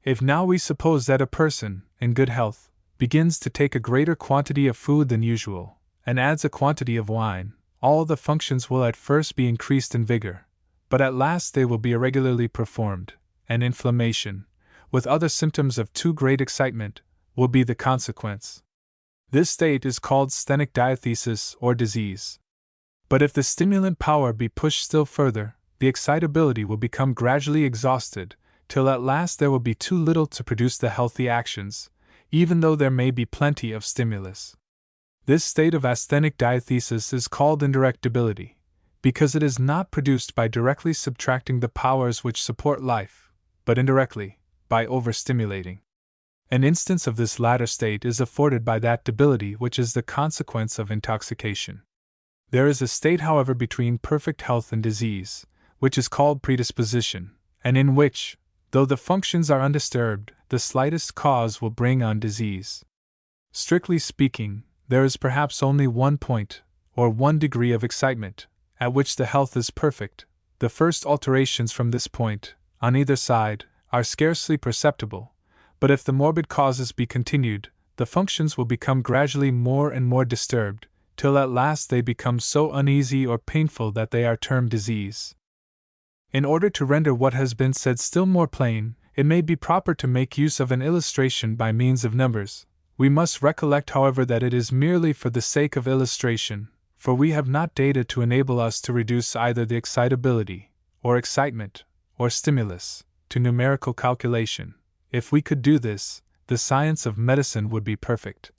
If now we suppose that a person, in good health, begins to take a greater quantity of food than usual, and adds a quantity of wine, all the functions will at first be increased in vigor, but at last they will be irregularly performed, and inflammation, with other symptoms of too great excitement, will be the consequence. This state is called sthenic diathesis or disease. But if the stimulant power be pushed still further, the excitability will become gradually exhausted, till at last there will be too little to produce the healthy actions, even though there may be plenty of stimulus. This state of asthenic diathesis is called indirect debility, because it is not produced by directly subtracting the powers which support life, but indirectly, by overstimulating. An instance of this latter state is afforded by that debility which is the consequence of intoxication. There is a state, however, between perfect health and disease, which is called predisposition, and in which, though the functions are undisturbed, the slightest cause will bring on disease. Strictly speaking, there is perhaps only one point, or one degree of excitement, at which the health is perfect. The first alterations from this point, on either side, are scarcely perceptible, but if the morbid causes be continued, the functions will become gradually more and more disturbed, till at last they become so uneasy or painful that they are termed disease. In order to render what has been said still more plain, it may be proper to make use of an illustration by means of numbers. We must recollect, however, that it is merely for the sake of illustration, for we have not data to enable us to reduce either the excitability or excitement, or stimulus, to numerical calculation. If we could do this, the science of medicine would be perfect.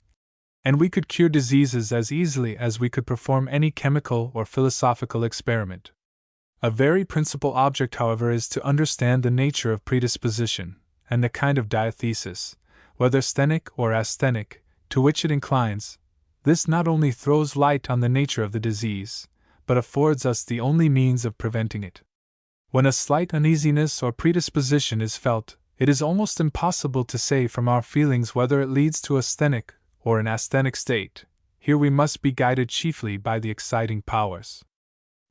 And we could cure diseases as easily as we could perform any chemical or philosophical experiment. A very principal object, however, is to understand the nature of predisposition, and the kind of diathesis, whether sthenic or asthenic, to which it inclines. This not only throws light on the nature of the disease, but affords us the only means of preventing it. When a slight uneasiness or predisposition is felt, it is almost impossible to say from our feelings whether it leads to a sthenic or an asthenic state. Here we must be guided chiefly by the exciting powers.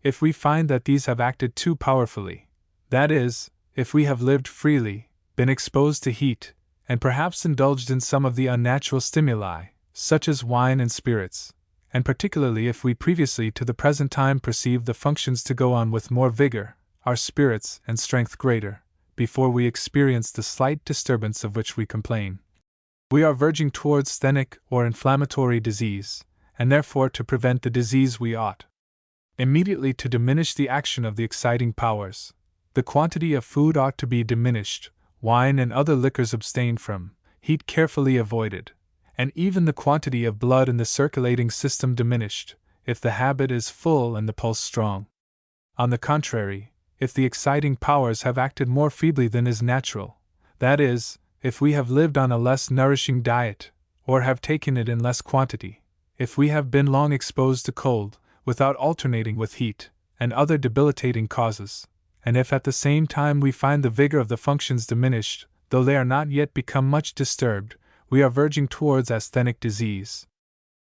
If we find that these have acted too powerfully, that is, if we have lived freely, been exposed to heat, and perhaps indulged in some of the unnatural stimuli, such as wine and spirits, and particularly if we previously to the present time perceive the functions to go on with more vigor, our spirits and strength greater, before we experience the slight disturbance of which we complain, we are verging towards sthenic or inflammatory disease, and therefore to prevent the disease we ought immediately to diminish the action of the exciting powers. The quantity of food ought to be diminished, wine and other liquors abstained from, heat carefully avoided, and even the quantity of blood in the circulating system diminished, if the habit is full and the pulse strong. On the contrary, if the exciting powers have acted more feebly than is natural, that is, if we have lived on a less nourishing diet, or have taken it in less quantity, if we have been long exposed to cold, without alternating with heat, and other debilitating causes, and if at the same time we find the vigor of the functions diminished, though they are not yet become much disturbed, we are verging towards asthenic disease.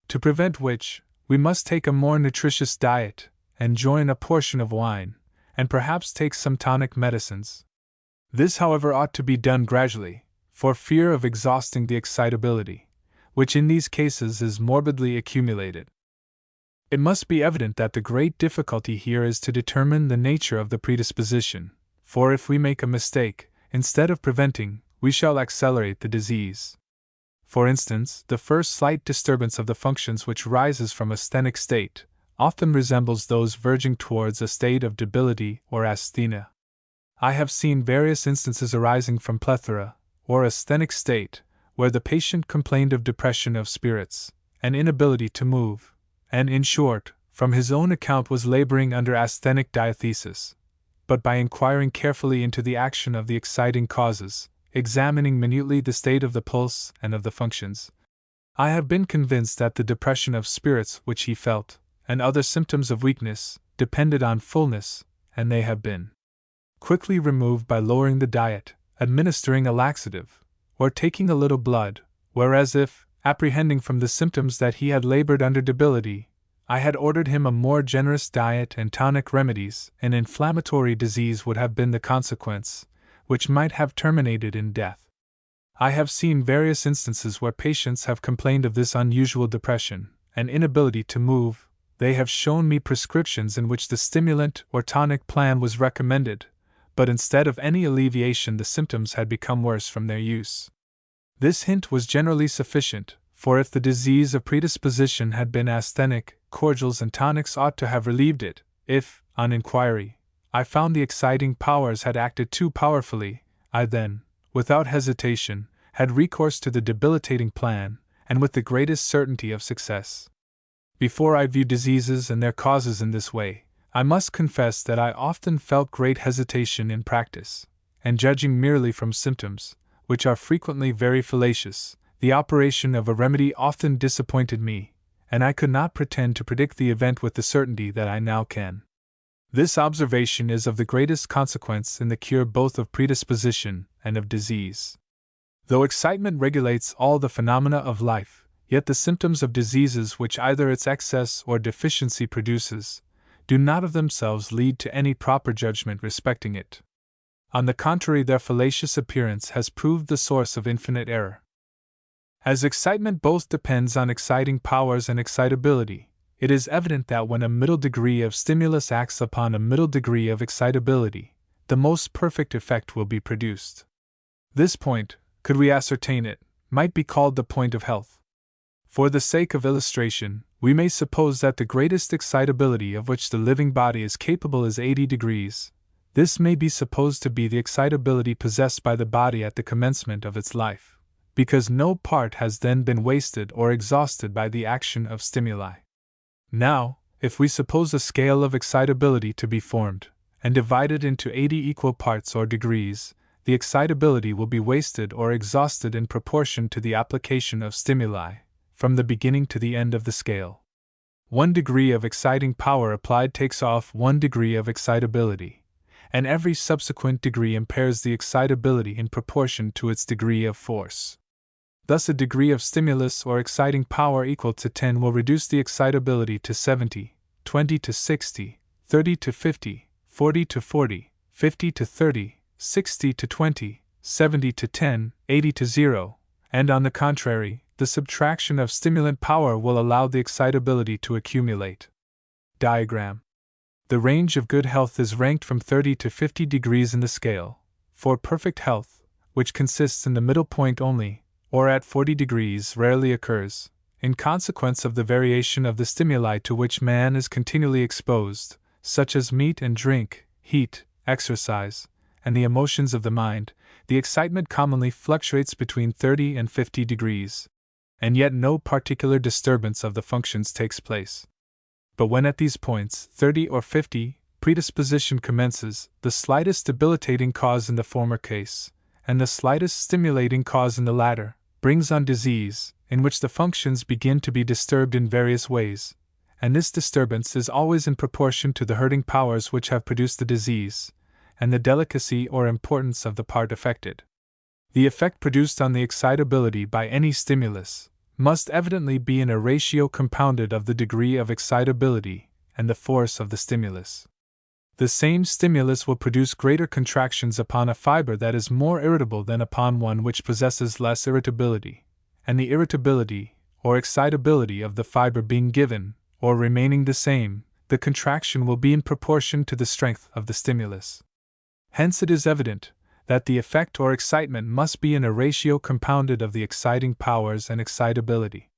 To prevent which, we must take a more nutritious diet, and join a portion of wine, and perhaps take some tonic medicines. This, however, ought to be done gradually, for fear of exhausting the excitability, which in these cases is morbidly accumulated. It must be evident that the great difficulty here is to determine the nature of the predisposition, for if we make a mistake, instead of preventing, we shall accelerate the disease. For instance, the first slight disturbance of the functions which rises from a sthenic state often resembles those verging towards a state of debility or asthenia. I have seen various instances arising from plethora, or a sthenic state, where the patient complained of depression of spirits, and inability to move, and in short, from his own account was laboring under asthenic diathesis. But by inquiring carefully into the action of the exciting causes, examining minutely the state of the pulse and of the functions, I have been convinced that the depression of spirits which he felt, and other symptoms of weakness, depended on fullness, and they have been quickly removed by lowering the diet, administering a laxative, or taking a little blood, whereas if, apprehending from the symptoms that he had labored under debility, I had ordered him a more generous diet and tonic remedies, an inflammatory disease would have been the consequence, which might have terminated in death. I have seen various instances where patients have complained of this unusual depression and inability to move. They have shown me prescriptions in which the stimulant or tonic plan was recommended, but instead of any alleviation the symptoms had become worse from their use. This hint was generally sufficient, for if the disease of predisposition had been asthenic, cordials and tonics ought to have relieved it. If, on inquiry, I found the exciting powers had acted too powerfully, I then, without hesitation, had recourse to the debilitating plan, and with the greatest certainty of success. Before I view diseases and their causes in this way, I must confess that I often felt great hesitation in practice, and judging merely from symptoms, which are frequently very fallacious, the operation of a remedy often disappointed me, and I could not pretend to predict the event with the certainty that I now can. This observation is of the greatest consequence in the cure both of predisposition and of disease. Though excitement regulates all the phenomena of life, yet the symptoms of diseases which either its excess or deficiency produces, do not of themselves lead to any proper judgment respecting it. On the contrary, their fallacious appearance has proved the source of infinite error. As excitement both depends on exciting powers and excitability, it is evident that when a middle degree of stimulus acts upon a middle degree of excitability, the most perfect effect will be produced. This point, could we ascertain it, might be called the point of health. For the sake of illustration, we may suppose that the greatest excitability of which the living body is capable is 80 degrees, This may be supposed to be the excitability possessed by the body at the commencement of its life, because no part has then been wasted or exhausted by the action of stimuli. Now, if we suppose a scale of excitability to be formed, and divided into 80 equal parts or degrees, the excitability will be wasted or exhausted in proportion to the application of stimuli, from the beginning to the end of the scale. 1 degree of exciting power applied takes off 1 degree of excitability, and every subsequent degree impairs the excitability in proportion to its degree of force. Thus, a degree of stimulus or exciting power equal to 10 will reduce the excitability to 70, 20 to 60, 30 to 50, 40 to 40, 50 to 30, 60 to 20, 70 to 10, 80 to 0, and on the contrary, the subtraction of stimulant power will allow the excitability to accumulate. Diagram. The range of good health is ranked from 30 to 50 degrees in the scale. For perfect health, which consists in the middle point only, or at 40 degrees, rarely occurs, in consequence of the variation of the stimuli to which man is continually exposed, such as meat and drink, heat, exercise, and the emotions of the mind. The excitement commonly fluctuates between 30 and 50 degrees, and yet no particular disturbance of the functions takes place. But when at these points, 30 or 50, predisposition commences, the slightest debilitating cause in the former case, and the slightest stimulating cause in the latter, brings on disease, in which the functions begin to be disturbed in various ways, and this disturbance is always in proportion to the hurting powers which have produced the disease, and the delicacy or importance of the part affected. The effect produced on the excitability by any stimulus must evidently be in a ratio compounded of the degree of excitability and the force of the stimulus. The same stimulus will produce greater contractions upon a fiber that is more irritable than upon one which possesses less irritability, and the irritability or excitability of the fiber being given, or remaining the same, the contraction will be in proportion to the strength of the stimulus. Hence it is evident that the effect or excitement must be in a ratio compounded of the exciting powers and excitability.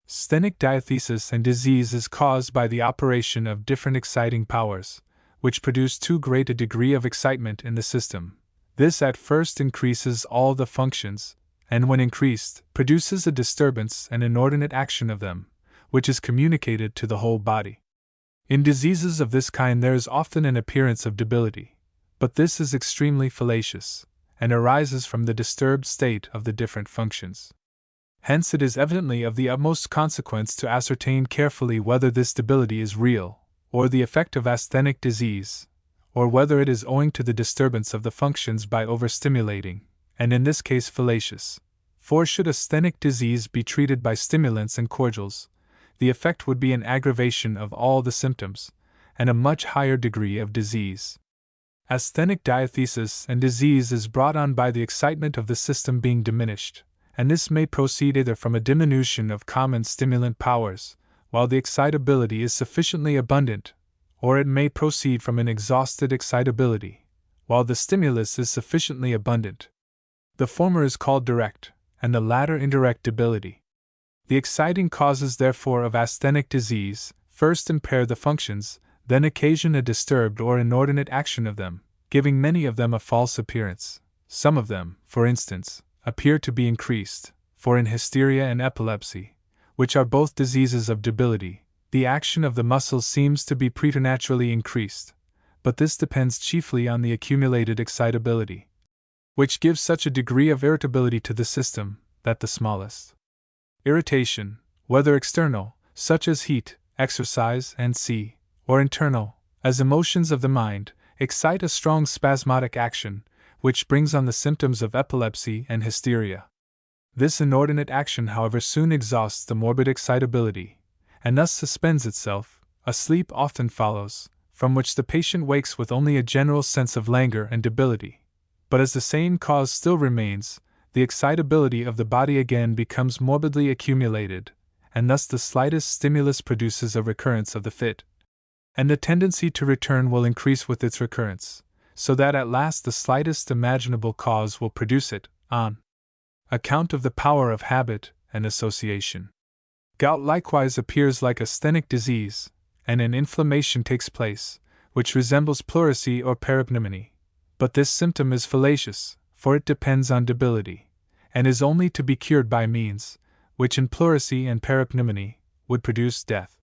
Sthenic diathesis and disease is caused by the operation of different exciting powers, which produce too great a degree of excitement in the system. This at first increases all the functions, and when increased, produces a disturbance and inordinate action of them, which is communicated to the whole body. In diseases of this kind there is often an appearance of debility, but this is extremely fallacious, and arises from the disturbed state of the different functions. Hence it is evidently of the utmost consequence to ascertain carefully whether this debility is real, or the effect of asthenic disease, or whether it is owing to the disturbance of the functions by overstimulating, and in this case fallacious. For should asthenic disease be treated by stimulants and cordials, the effect would be an aggravation of all the symptoms, and a much higher degree of disease. Asthenic diathesis and disease is brought on by the excitement of the system being diminished, and this may proceed either from a diminution of common stimulant powers, while the excitability is sufficiently abundant, or it may proceed from an exhausted excitability, while the stimulus is sufficiently abundant. The former is called direct, and the latter indirect debility. The exciting causes, therefore, of asthenic disease first impair the functions, then occasion a disturbed or inordinate action of them, giving many of them a false appearance. Some of them, for instance, appear to be increased, for in hysteria and epilepsy, which are both diseases of debility, the action of the muscles seems to be preternaturally increased, but this depends chiefly on the accumulated excitability, which gives such a degree of irritability to the system, that the smallest irritation, whether external, such as heat, exercise, and or internal, as emotions of the mind, excite a strong spasmodic action, which brings on the symptoms of epilepsy and hysteria. This inordinate action, however, soon exhausts the morbid excitability, and thus suspends itself. A sleep often follows, from which the patient wakes with only a general sense of languor and debility. But as the same cause still remains, the excitability of the body again becomes morbidly accumulated, and thus the slightest stimulus produces a recurrence of the fit, and the tendency to return will increase with its recurrence, so that at last the slightest imaginable cause will produce it, on account of the power of habit and association. Gout likewise appears like asthenic disease, and an inflammation takes place, which resembles pleurisy or parapneumonia. But this symptom is fallacious, for it depends on debility, and is only to be cured by means which in pleurisy and parapneumonia would produce death.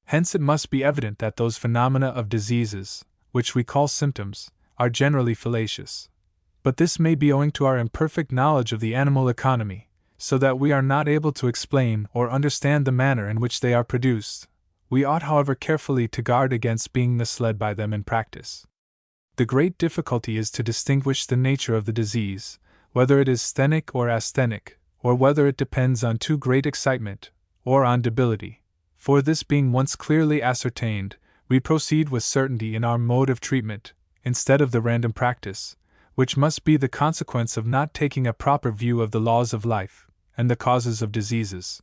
Hence it must be evident that those phenomena of diseases, which we call symptoms, are generally fallacious. But this may be owing to our imperfect knowledge of the animal economy, so that we are not able to explain or understand the manner in which they are produced. We ought, however, carefully to guard against being misled by them in practice. The great difficulty is to distinguish the nature of the disease, whether it is sthenic or asthenic, or whether it depends on too great excitement, or on debility. For this being once clearly ascertained, we proceed with certainty in our mode of treatment, instead of the random practice, which must be the consequence of not taking a proper view of the laws of life, and the causes of diseases.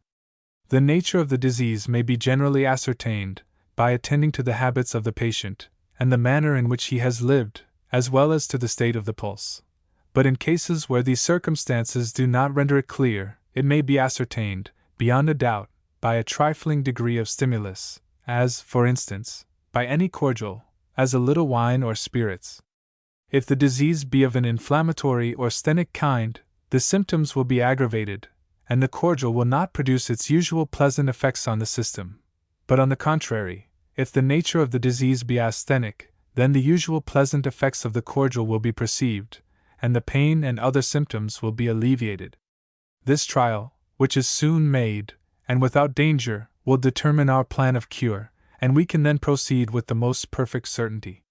The nature of the disease may be generally ascertained, by attending to the habits of the patient, and the manner in which he has lived, as well as to the state of the pulse. But in cases where these circumstances do not render it clear, it may be ascertained, beyond a doubt, by a trifling degree of stimulus, as, for instance, by any cordial, as a little wine or spirits. If the disease be of an inflammatory or sthenic kind, the symptoms will be aggravated, and the cordial will not produce its usual pleasant effects on the system. But on the contrary, if the nature of the disease be asthenic, then the usual pleasant effects of the cordial will be perceived, and the pain and other symptoms will be alleviated. This trial, which is soon made, and without danger, will determine our plan of cure, and we can then proceed with the most perfect certainty.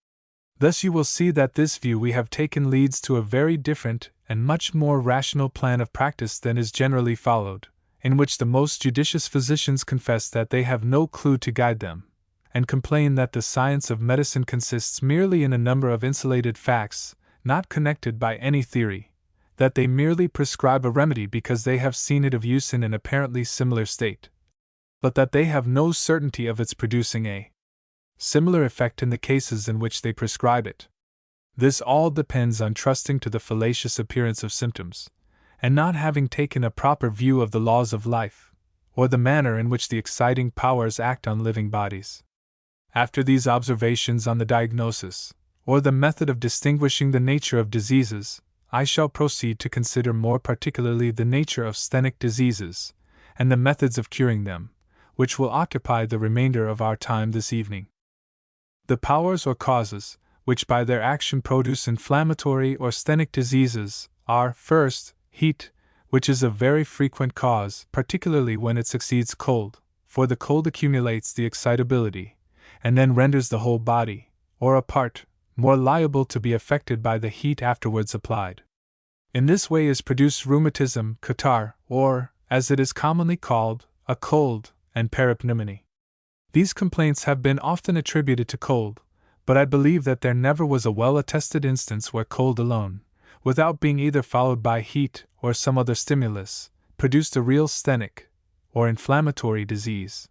Thus you will see that this view we have taken leads to a very different and much more rational plan of practice than is generally followed, in which the most judicious physicians confess that they have no clue to guide them, and complain that the science of medicine consists merely in a number of insulated facts, not connected by any theory, that they merely prescribe a remedy because they have seen it of use in an apparently similar state, but that they have no certainty of its producing a similar effect in the cases in which they prescribe it. This all depends on trusting to the fallacious appearance of symptoms, and not having taken a proper view of the laws of life, or the manner in which the exciting powers act on living bodies. After these observations on the diagnosis, or the method of distinguishing the nature of diseases, I shall proceed to consider more particularly the nature of sthenic diseases, and the methods of curing them, which will occupy the remainder of our time this evening. The powers or causes, which by their action produce inflammatory or sthenic diseases, are, first, heat, which is a very frequent cause, particularly when it succeeds cold, for the cold accumulates the excitability, and then renders the whole body, or a part, more liable to be affected by the heat afterwards applied. In this way is produced rheumatism, catarrh, or, as it is commonly called, a cold, and parapneumonia. These complaints have been often attributed to cold, but I believe that there never was a well-attested instance where cold alone, without being either followed by heat or some other stimulus, produced a real sthenic, or inflammatory disease.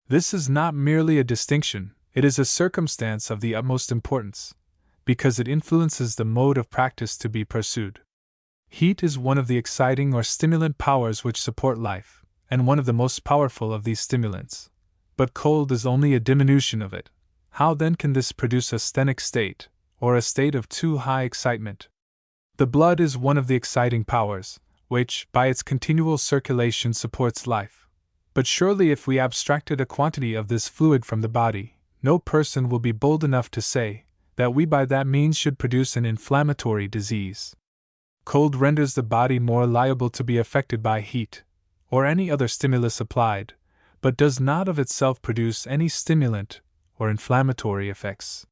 This is not merely a distinction, it is a circumstance of the utmost importance, because it influences the mode of practice to be pursued. Heat is one of the exciting or stimulant powers which support life, and one of the most powerful of these stimulants. But cold is only a diminution of it. How then can this produce a sthenic state, or a state of too high excitement? The blood is one of the exciting powers, which, by its continual circulation, supports life. But surely if we abstracted a quantity of this fluid from the body, no person will be bold enough to say that we by that means should produce an inflammatory disease. Cold renders the body more liable to be affected by heat, or any other stimulus applied, but does not of itself produce any stimulant or inflammatory effects.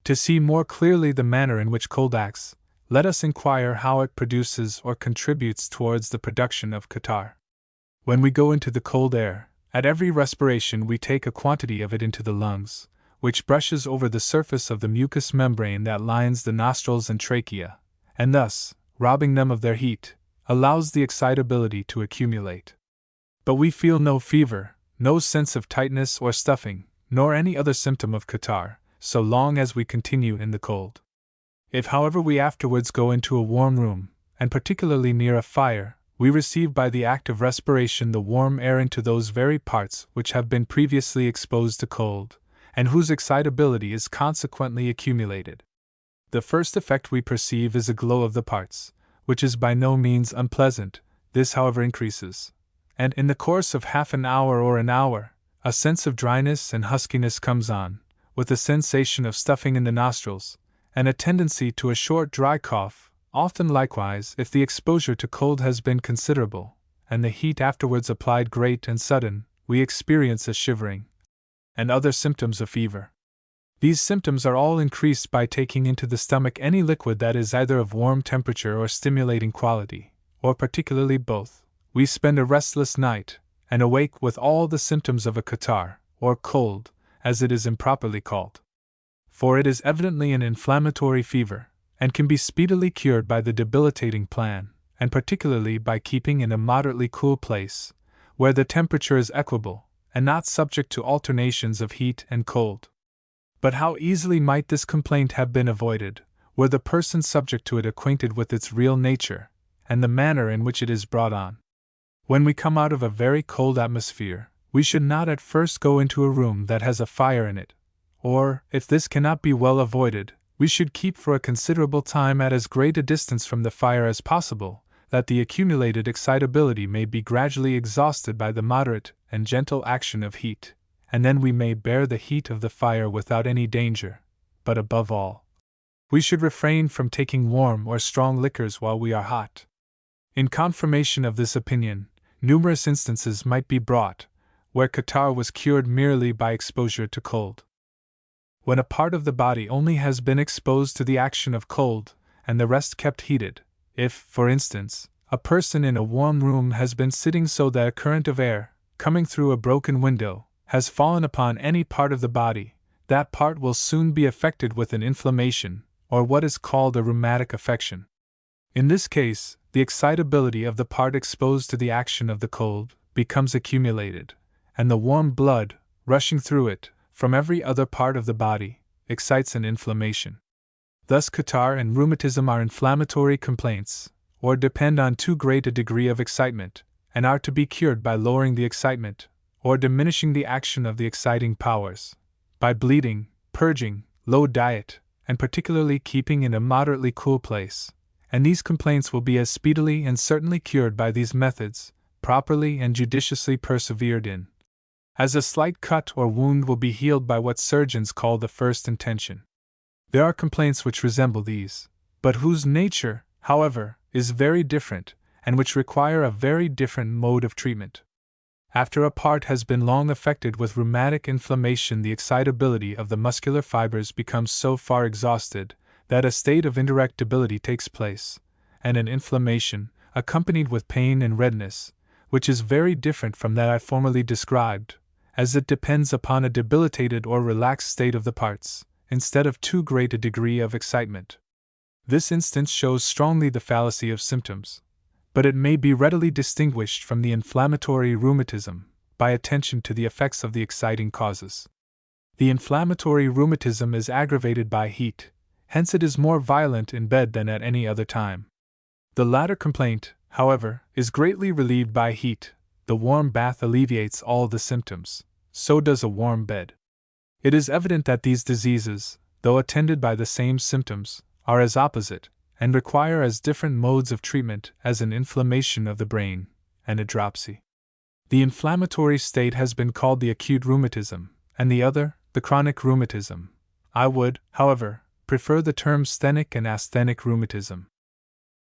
To see more clearly the manner in which cold acts, let us inquire how it produces or contributes towards the production of catarrh. When we go into the cold air, at every respiration we take a quantity of it into the lungs, which brushes over the surface of the mucous membrane that lines the nostrils and trachea, and thus, robbing them of their heat, allows the excitability to accumulate. But we feel no fever, no sense of tightness or stuffing, nor any other symptom of catarrh, so long as we continue in the cold. If, however, we afterwards go into a warm room, and particularly near a fire, we receive by the act of respiration the warm air into those very parts which have been previously exposed to cold, and whose excitability is consequently accumulated. The first effect we perceive is a glow of the parts, which is by no means unpleasant. This, however, increases, and in the course of half an hour or an hour, a sense of dryness and huskiness comes on, with a sensation of stuffing in the nostrils, and a tendency to a short dry cough. Often likewise, if the exposure to cold has been considerable, and the heat afterwards applied great and sudden, we experience a shivering, and other symptoms of fever. These symptoms are all increased by taking into the stomach any liquid that is either of warm temperature or stimulating quality, or particularly both. We spend a restless night, and awake with all the symptoms of a catarrh, or cold, as it is improperly called. For it is evidently an inflammatory fever, and can be speedily cured by the debilitating plan, and particularly by keeping in a moderately cool place, where the temperature is equable, and not subject to alternations of heat and cold. But how easily might this complaint have been avoided, were the person subject to it acquainted with its real nature, and the manner in which it is brought on. When we come out of a very cold atmosphere, we should not at first go into a room that has a fire in it, or, if this cannot be well avoided, we should keep for a considerable time at as great a distance from the fire as possible, that the accumulated excitability may be gradually exhausted by the moderate and gentle action of heat, and then we may bear the heat of the fire without any danger. But above all, we should refrain from taking warm or strong liquors while we are hot. In confirmation of this opinion, numerous instances might be brought, where catarrh was cured merely by exposure to cold. When a part of the body only has been exposed to the action of cold, and the rest kept heated, if, for instance, a person in a warm room has been sitting so that a current of air, coming through a broken window, has fallen upon any part of the body, that part will soon be affected with an inflammation, or what is called a rheumatic affection. In this case, the excitability of the part exposed to the action of the cold becomes accumulated, and the warm blood, rushing through it, from every other part of the body, excites an inflammation. Thus catarrh and rheumatism are inflammatory complaints, or depend on too great a degree of excitement, and are to be cured by lowering the excitement, or diminishing the action of the exciting powers, by bleeding, purging, low diet, and particularly keeping in a moderately cool place, and these complaints will be as speedily and certainly cured by these methods, properly and judiciously persevered in, as a slight cut or wound will be healed by what surgeons call the first intention. There are complaints which resemble these, but whose nature, however, is very different, and which require a very different mode of treatment. After a part has been long affected with rheumatic inflammation, the excitability of the muscular fibers becomes so far exhausted that a state of indirect debility takes place, and an inflammation, accompanied with pain and redness, which is very different from that I formerly described, as it depends upon a debilitated or relaxed state of the parts, instead of too great a degree of excitement. This instance shows strongly the fallacy of symptoms, but it may be readily distinguished from the inflammatory rheumatism by attention to the effects of the exciting causes. The inflammatory rheumatism is aggravated by heat, hence it is more violent in bed than at any other time. The latter complaint, however, is greatly relieved by heat. The warm bath alleviates all the symptoms, so does a warm bed. It is evident that these diseases, though attended by the same symptoms, are as opposite, and require as different modes of treatment as an inflammation of the brain, and a dropsy. The inflammatory state has been called the acute rheumatism, and the other, the chronic rheumatism. I would, however, prefer the terms sthenic and asthenic rheumatism.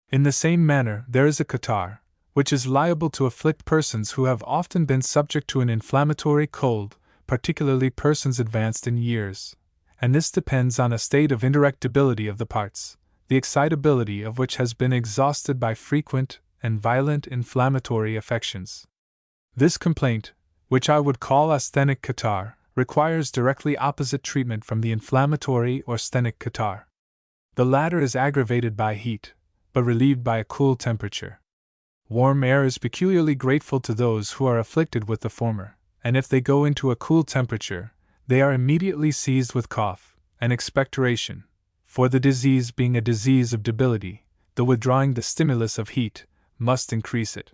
In the same manner, there is a catarrh, which is liable to afflict persons who have often been subject to an inflammatory cold, particularly persons advanced in years, and this depends on a state of indirect debility of the parts, the excitability of which has been exhausted by frequent and violent inflammatory affections. This complaint, which I would call asthenic catarrh, requires directly opposite treatment from the inflammatory or sthenic catarrh. The latter is aggravated by heat, but relieved by a cool temperature. Warm air is peculiarly grateful to those who are afflicted with the former, and if they go into a cool temperature, they are immediately seized with cough and expectoration, for the disease being a disease of debility, the withdrawing the stimulus of heat must increase it.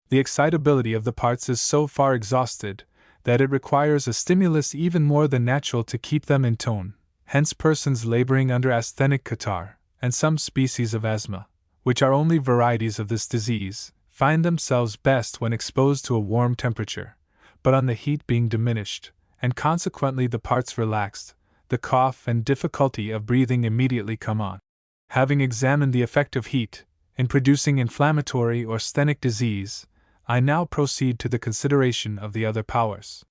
The excitability of the parts is so far exhausted that it requires a stimulus even more than natural to keep them in tone. Hence persons laboring under asthenic catarrh, and some species of asthma, which are only varieties of this disease, find themselves best when exposed to a warm temperature, but on the heat being diminished, and consequently the parts relaxed, the cough and difficulty of breathing immediately come on. Having examined the effect of heat in producing inflammatory or sthenic disease, I now proceed to the consideration of the other powers.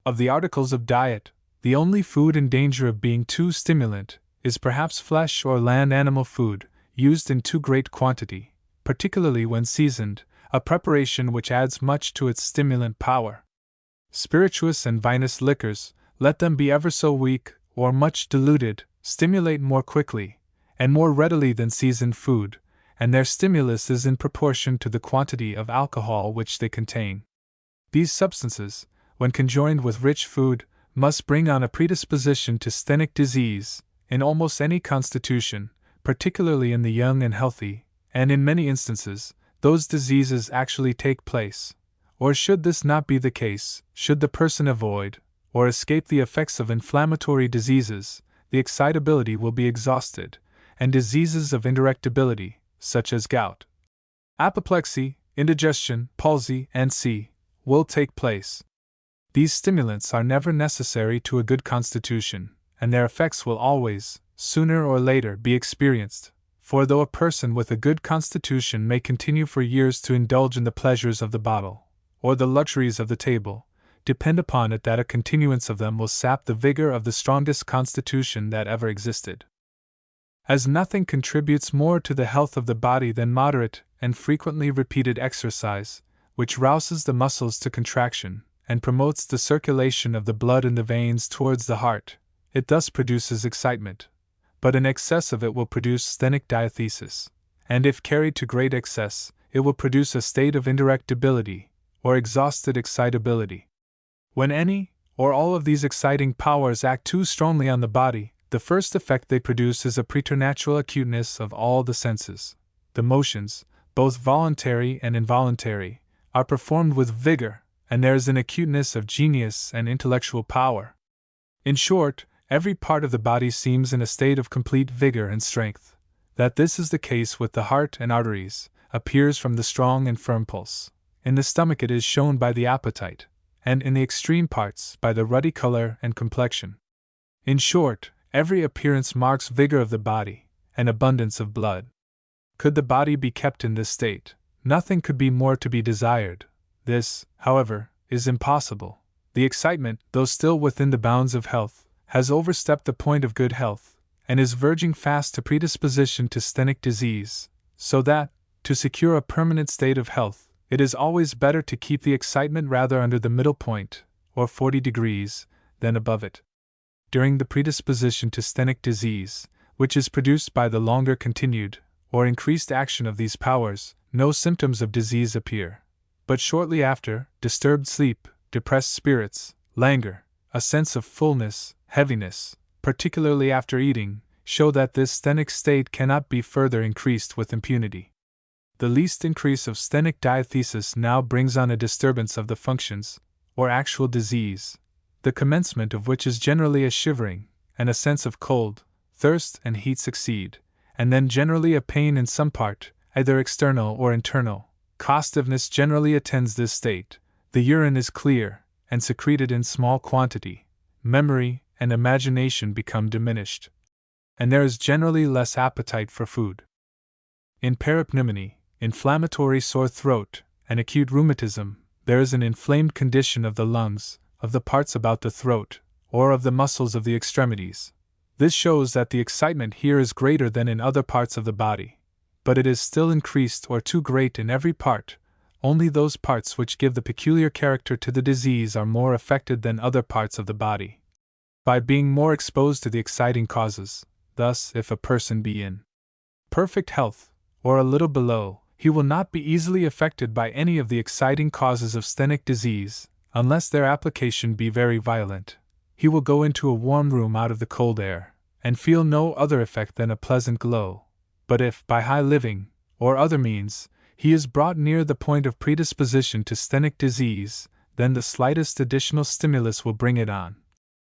Of the articles of diet, the only food in danger of being too stimulant is perhaps flesh or land animal food, used in too great quantity, particularly when seasoned, a preparation which adds much to its stimulant power. Spirituous and vinous liquors, let them be ever so weak or much diluted, stimulate more quickly and more readily than seasoned food, and their stimulus is in proportion to the quantity of alcohol which they contain. These substances, when conjoined with rich food, must bring on a predisposition to sthenic disease in almost any constitution, particularly in the young and healthy, and in many instances, those diseases actually take place. Or should this not be the case, should the person avoid or escape the effects of inflammatory diseases, the excitability will be exhausted, and diseases of indirectability, such as gout, apoplexy, indigestion, palsy, and will take place. These stimulants are never necessary to a good constitution, and their effects will always, sooner or later, be experienced. For though a person with a good constitution may continue for years to indulge in the pleasures of the bottle, or the luxuries of the table, depend upon it that a continuance of them will sap the vigor of the strongest constitution that ever existed. As nothing contributes more to the health of the body than moderate and frequently repeated exercise, which rouses the muscles to contraction, and promotes the circulation of the blood in the veins towards the heart, it thus produces excitement. But an excess of it will produce sthenic diathesis, and if carried to great excess, it will produce a state of indirectability, or exhausted excitability. When any, or all of these exciting powers act too strongly on the body, the first effect they produce is a preternatural acuteness of all the senses. The motions, both voluntary and involuntary, are performed with vigor, and there is an acuteness of genius and intellectual power. In short, every part of the body seems in a state of complete vigor and strength. That this is the case with the heart and arteries appears from the strong and firm pulse. In the stomach it is shown by the appetite, and in the extreme parts by the ruddy color and complexion. In short, every appearance marks vigor of the body, and abundance of blood. Could the body be kept in this state, nothing could be more to be desired. This, however, is impossible. The excitement, though still within the bounds of health, has overstepped the point of good health, and is verging fast to predisposition to sthenic disease, so that, to secure a permanent state of health, it is always better to keep the excitement rather under the middle point, or 40 degrees, than above it. During the predisposition to sthenic disease, which is produced by the longer continued, or increased action of these powers, no symptoms of disease appear. But shortly after, disturbed sleep, depressed spirits, languor, a sense of fullness, heaviness, particularly after eating, show that this sthenic state cannot be further increased with impunity. The least increase of sthenic diathesis now brings on a disturbance of the functions, or actual disease, the commencement of which is generally a shivering, and a sense of cold, thirst and heat succeed, and then generally a pain in some part, either external or internal. Costiveness generally attends this state, the urine is clear, and secreted in small quantity, memory and imagination become diminished, and there is generally less appetite for food. In parapneumony, inflammatory sore throat, and acute rheumatism, there is an inflamed condition of the lungs, of the parts about the throat, or of the muscles of the extremities. This shows that the excitement here is greater than in other parts of the body, but it is still increased or too great in every part. Only those parts which give the peculiar character to the disease are more affected than other parts of the body, by being more exposed to the exciting causes. Thus, if a person be in perfect health, or a little below, he will not be easily affected by any of the exciting causes of sthenic disease, unless their application be very violent. He will go into a warm room out of the cold air, and feel no other effect than a pleasant glow. But if, by high living, or other means, he is brought near the point of predisposition to sthenic disease, then the slightest additional stimulus will bring it on.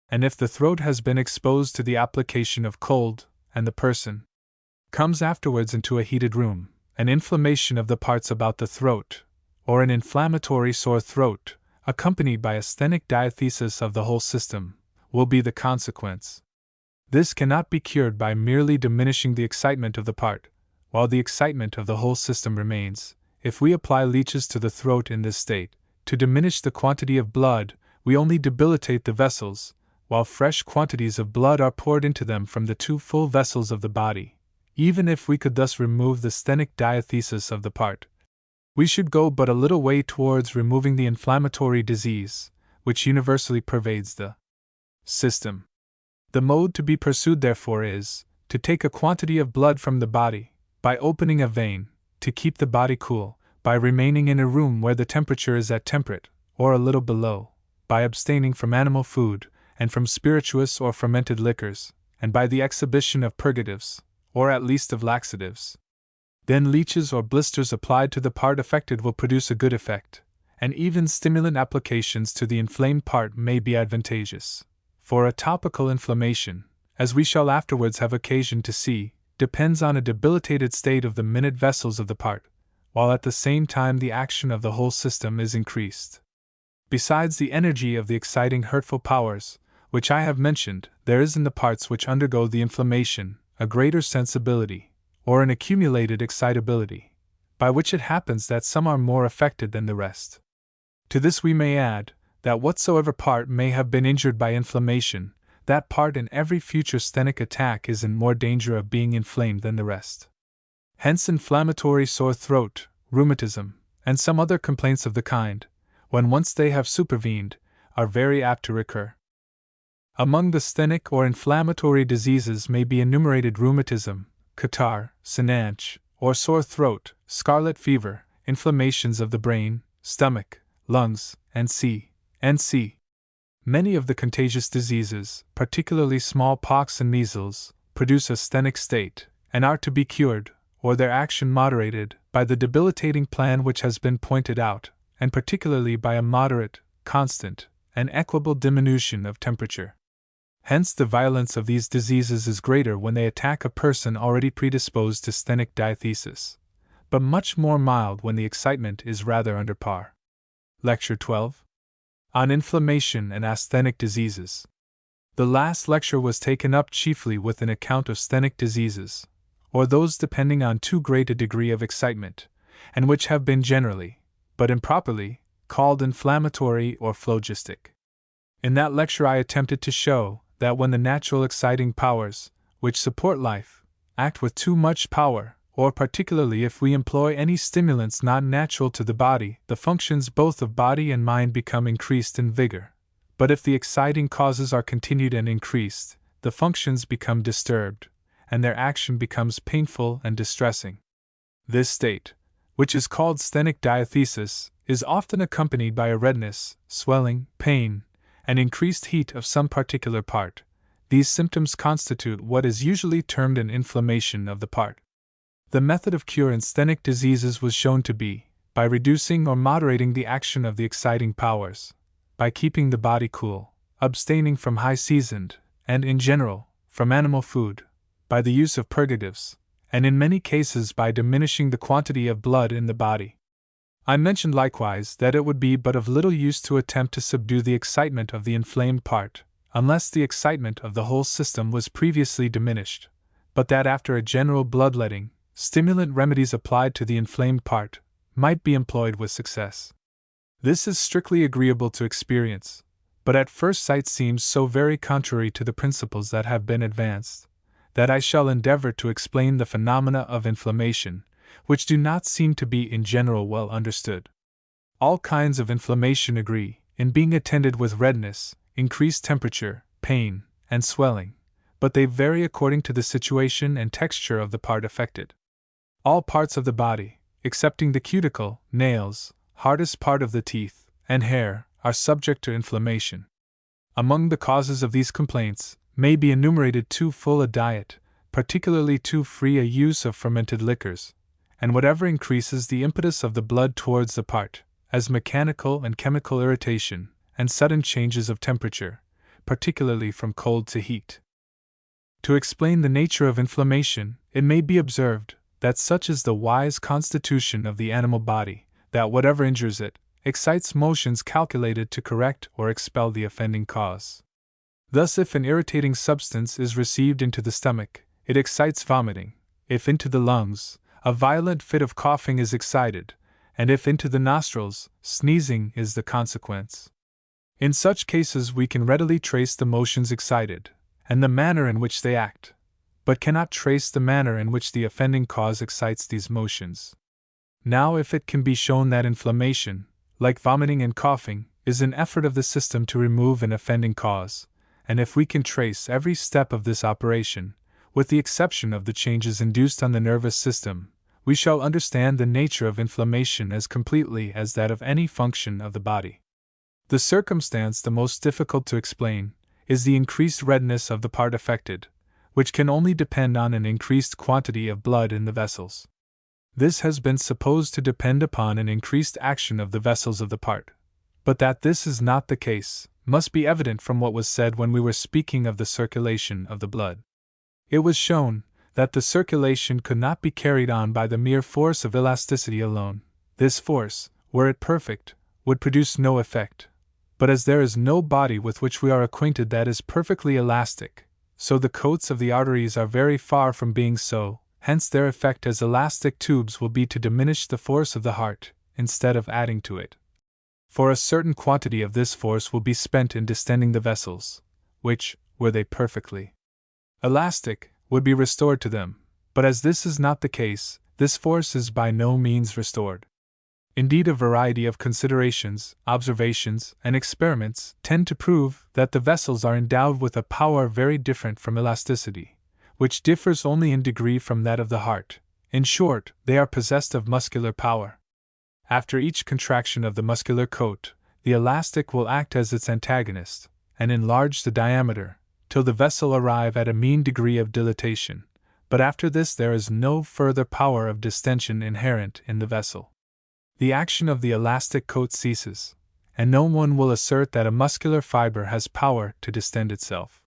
And if the throat has been exposed to the application of cold, and the person comes afterwards into a heated room, an inflammation of the parts about the throat, or an inflammatory sore throat, accompanied by a sthenic diathesis of the whole system, will be the consequence. This cannot be cured by merely diminishing the excitement of the part, while the excitement of the whole system remains. If we apply leeches to the throat in this state, to diminish the quantity of blood, we only debilitate the vessels, while fresh quantities of blood are poured into them from the two full vessels of the body. Even if we could thus remove the sthenic diathesis of the part, we should go but a little way towards removing the inflammatory disease, which universally pervades the system. The mode to be pursued, therefore, is to take a quantity of blood from the body, by opening a vein, to keep the body cool, by remaining in a room where the temperature is at temperate, or a little below, by abstaining from animal food, and from spirituous or fermented liquors, and by the exhibition of purgatives, or at least of laxatives. Then leeches or blisters applied to the part affected will produce a good effect, and even stimulant applications to the inflamed part may be advantageous. For a topical inflammation, as we shall afterwards have occasion to see, depends on a debilitated state of the minute vessels of the part, while at the same time the action of the whole system is increased. Besides the energy of the exciting hurtful powers, which I have mentioned, there is in the parts which undergo the inflammation a greater sensibility, or an accumulated excitability, by which it happens that some are more affected than the rest. To this we may add, that whatsoever part may have been injured by inflammation, that part in every future sthenic attack is in more danger of being inflamed than the rest. Hence inflammatory sore throat, rheumatism, and some other complaints of the kind, when once they have supervened, are very apt to recur. Among the sthenic or inflammatory diseases may be enumerated rheumatism, catarrh, synanche, or sore throat, scarlet fever, inflammations of the brain, stomach, lungs, and c. Many of the contagious diseases, particularly smallpox and measles, produce a sthenic state, and are to be cured, or their action moderated, by the debilitating plan which has been pointed out, and particularly by a moderate, constant, and equable diminution of temperature. Hence the violence of these diseases is greater when they attack a person already predisposed to sthenic diathesis, but much more mild when the excitement is rather under par. Lecture 12. On Inflammation and Asthenic Diseases. The last lecture was taken up chiefly with an account of sthenic diseases, or those depending on too great a degree of excitement, and which have been generally, but improperly, called inflammatory or phlogistic. In that lecture I attempted to show that when the natural exciting powers, which support life, act with too much power, or particularly if we employ any stimulants not natural to the body, the functions both of body and mind become increased in vigor. But if the exciting causes are continued and increased, the functions become disturbed, and their action becomes painful and distressing. This state, which is called sthenic diathesis, is often accompanied by a redness, swelling, pain, and increased heat of some particular part. These symptoms constitute what is usually termed an inflammation of the part. The method of cure in sthenic diseases was shown to be, by reducing or moderating the action of the exciting powers, by keeping the body cool, abstaining from high-seasoned, and in general, from animal food, by the use of purgatives, and in many cases by diminishing the quantity of blood in the body. I mentioned likewise that it would be but of little use to attempt to subdue the excitement of the inflamed part, unless the excitement of the whole system was previously diminished, but that after a general bloodletting, stimulant remedies applied to the inflamed part might be employed with success. This is strictly agreeable to experience, but at first sight seems so very contrary to the principles that have been advanced, that I shall endeavor to explain the phenomena of inflammation, which do not seem to be in general well understood. All kinds of inflammation agree in being attended with redness, increased temperature, pain, and swelling, but they vary according to the situation and texture of the part affected. All parts of the body, excepting the cuticle, nails, hardest part of the teeth, and hair, are subject to inflammation. Among the causes of these complaints may be enumerated too full a diet, particularly too free a use of fermented liquors, and whatever increases the impetus of the blood towards the part, as mechanical and chemical irritation, and sudden changes of temperature, particularly from cold to heat. To explain the nature of inflammation, it may be observed that such is the wise constitution of the animal body, that whatever injures it, excites motions calculated to correct or expel the offending cause. Thus, if an irritating substance is received into the stomach, it excites vomiting; if into the lungs, a violent fit of coughing is excited; and if into the nostrils, sneezing is the consequence. In such cases we can readily trace the motions excited, and the manner in which they act, but cannot trace the manner in which the offending cause excites these motions. Now, if it can be shown that inflammation, like vomiting and coughing, is an effort of the system to remove an offending cause, and if we can trace every step of this operation, with the exception of the changes induced on the nervous system, we shall understand the nature of inflammation as completely as that of any function of the body. The circumstance the most difficult to explain is the increased redness of the part affected, which can only depend on an increased quantity of blood in the vessels. This has been supposed to depend upon an increased action of the vessels of the part, but that this is not the case must be evident from what was said when we were speaking of the circulation of the blood. It was shown that the circulation could not be carried on by the mere force of elasticity alone. This force, were it perfect, would produce no effect. But as there is no body with which we are acquainted that is perfectly elastic, so the coats of the arteries are very far from being so, hence their effect as elastic tubes will be to diminish the force of the heart, instead of adding to it. For a certain quantity of this force will be spent in distending the vessels, which, were they perfectly elastic, would be restored to them, but as this is not the case, this force is by no means restored. Indeed, a variety of considerations, observations, and experiments tend to prove that the vessels are endowed with a power very different from elasticity, which differs only in degree from that of the heart. In short, they are possessed of muscular power. After each contraction of the muscular coat, the elastic will act as its antagonist, and enlarge the diameter, till the vessel arrive at a mean degree of dilatation, but after this there is no further power of distension inherent in the vessel. The action of the elastic coat ceases, and no one will assert that a muscular fiber has power to distend itself.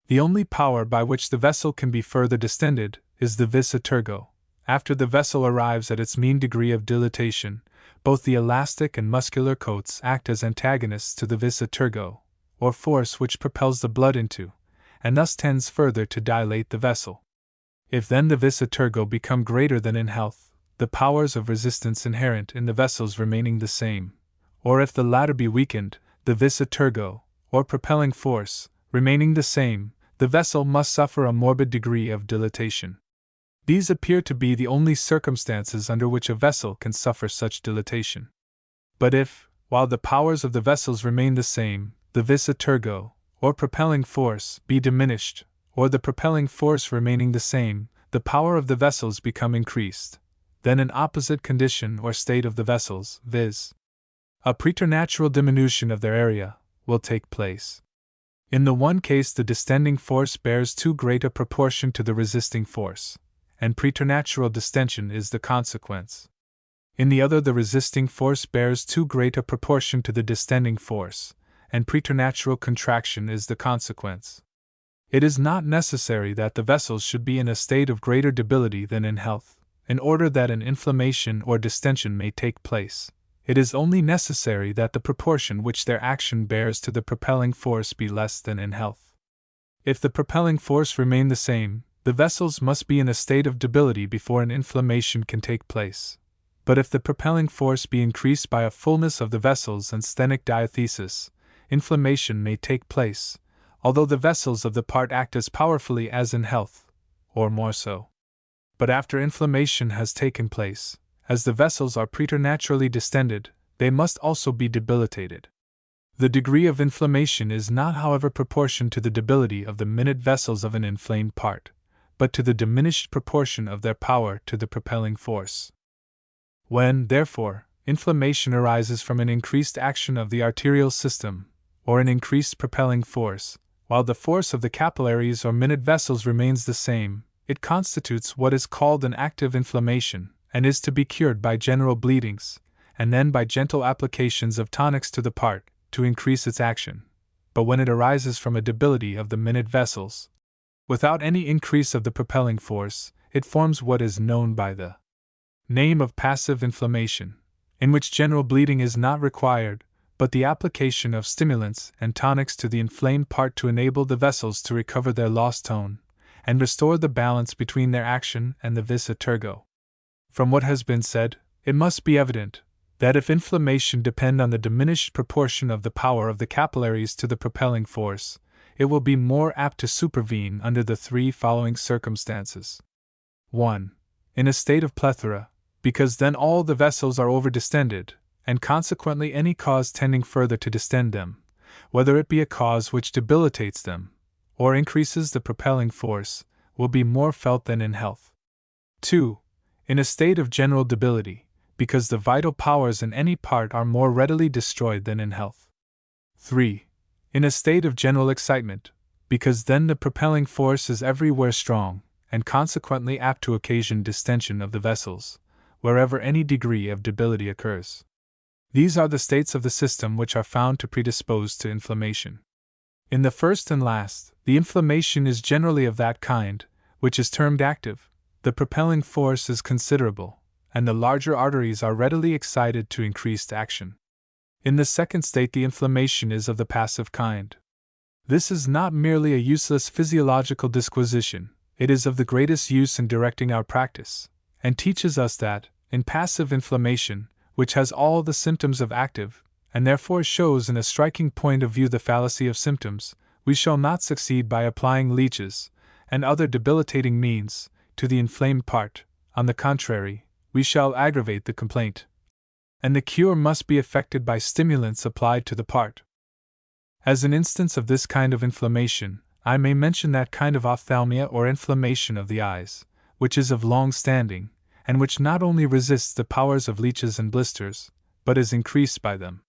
The only power by which the vessel can be further distended is the vis a tergo. After the vessel arrives at its mean degree of dilatation, both the elastic and muscular coats act as antagonists to the vis a tergo, or force which propels the blood into, and thus tends further to dilate the vessel. If then the vis a tergo become greater than in health, the powers of resistance inherent in the vessels remaining the same, or if the latter be weakened, the vis a tergo, or propelling force, remaining the same, the vessel must suffer a morbid degree of dilatation. These appear to be the only circumstances under which a vessel can suffer such dilatation. But if, while the powers of the vessels remain the same, the vis a tergo, or propelling force, be diminished, or the propelling force remaining the same, the power of the vessels become increased, then an opposite condition or state of the vessels, viz., a preternatural diminution of their area, will take place. In the one case the distending force bears too great a proportion to the resisting force, and preternatural distension is the consequence. In the other the resisting force bears too great a proportion to the distending force, and preternatural contraction is the consequence. It is not necessary that the vessels should be in a state of greater debility than in health, in order that an inflammation or distension may take place. It is only necessary that the proportion which their action bears to the propelling force be less than in health. If the propelling force remain the same, the vessels must be in a state of debility before an inflammation can take place. But if the propelling force be increased by a fullness of the vessels and sthenic diathesis, inflammation may take place, although the vessels of the part act as powerfully as in health, or more so. But after inflammation has taken place, as the vessels are preternaturally distended, they must also be debilitated. The degree of inflammation is not, however, proportioned to the debility of the minute vessels of an inflamed part, but to the diminished proportion of their power to the propelling force. When, therefore, inflammation arises from an increased action of the arterial system, or an increased propelling force, while the force of the capillaries or minute vessels remains the same, it constitutes what is called an active inflammation, and is to be cured by general bleedings, and then by gentle applications of tonics to the part, to increase its action. But when it arises from a debility of the minute vessels, without any increase of the propelling force, it forms what is known by the name of passive inflammation, in which general bleeding is not required, but the application of stimulants and tonics to the inflamed part to enable the vessels to recover their lost tone, and restore the balance between their action and the vis a tergo. From what has been said, it must be evident that if inflammation depend on the diminished proportion of the power of the capillaries to the propelling force, it will be more apt to supervene under the three following circumstances. 1. In a state of plethora, because then all the vessels are overdistended, and consequently any cause tending further to distend them, whether it be a cause which debilitates them, or increases the propelling force, will be more felt than in health. 2. In a state of general debility, because the vital powers in any part are more readily destroyed than in health. 3. In a state of general excitement, because then the propelling force is everywhere strong, and consequently apt to occasion distension of the vessels, wherever any degree of debility occurs. These are the states of the system which are found to predispose to inflammation. In the first and last, the inflammation is generally of that kind, which is termed active, the propelling force is considerable, and the larger arteries are readily excited to increased action. In the second state, the inflammation is of the passive kind. This is not merely a useless physiological disquisition, it is of the greatest use in directing our practice, and teaches us that, in passive inflammation, which has all the symptoms of active, and therefore shows in a striking point of view the fallacy of symptoms, we shall not succeed by applying leeches, and other debilitating means, to the inflamed part. On the contrary, we shall aggravate the complaint, and the cure must be effected by stimulants applied to the part. As an instance of this kind of inflammation, I may mention that kind of ophthalmia or inflammation of the eyes, which is of long standing, and which not only resists the powers of leeches and blisters, but is increased by them.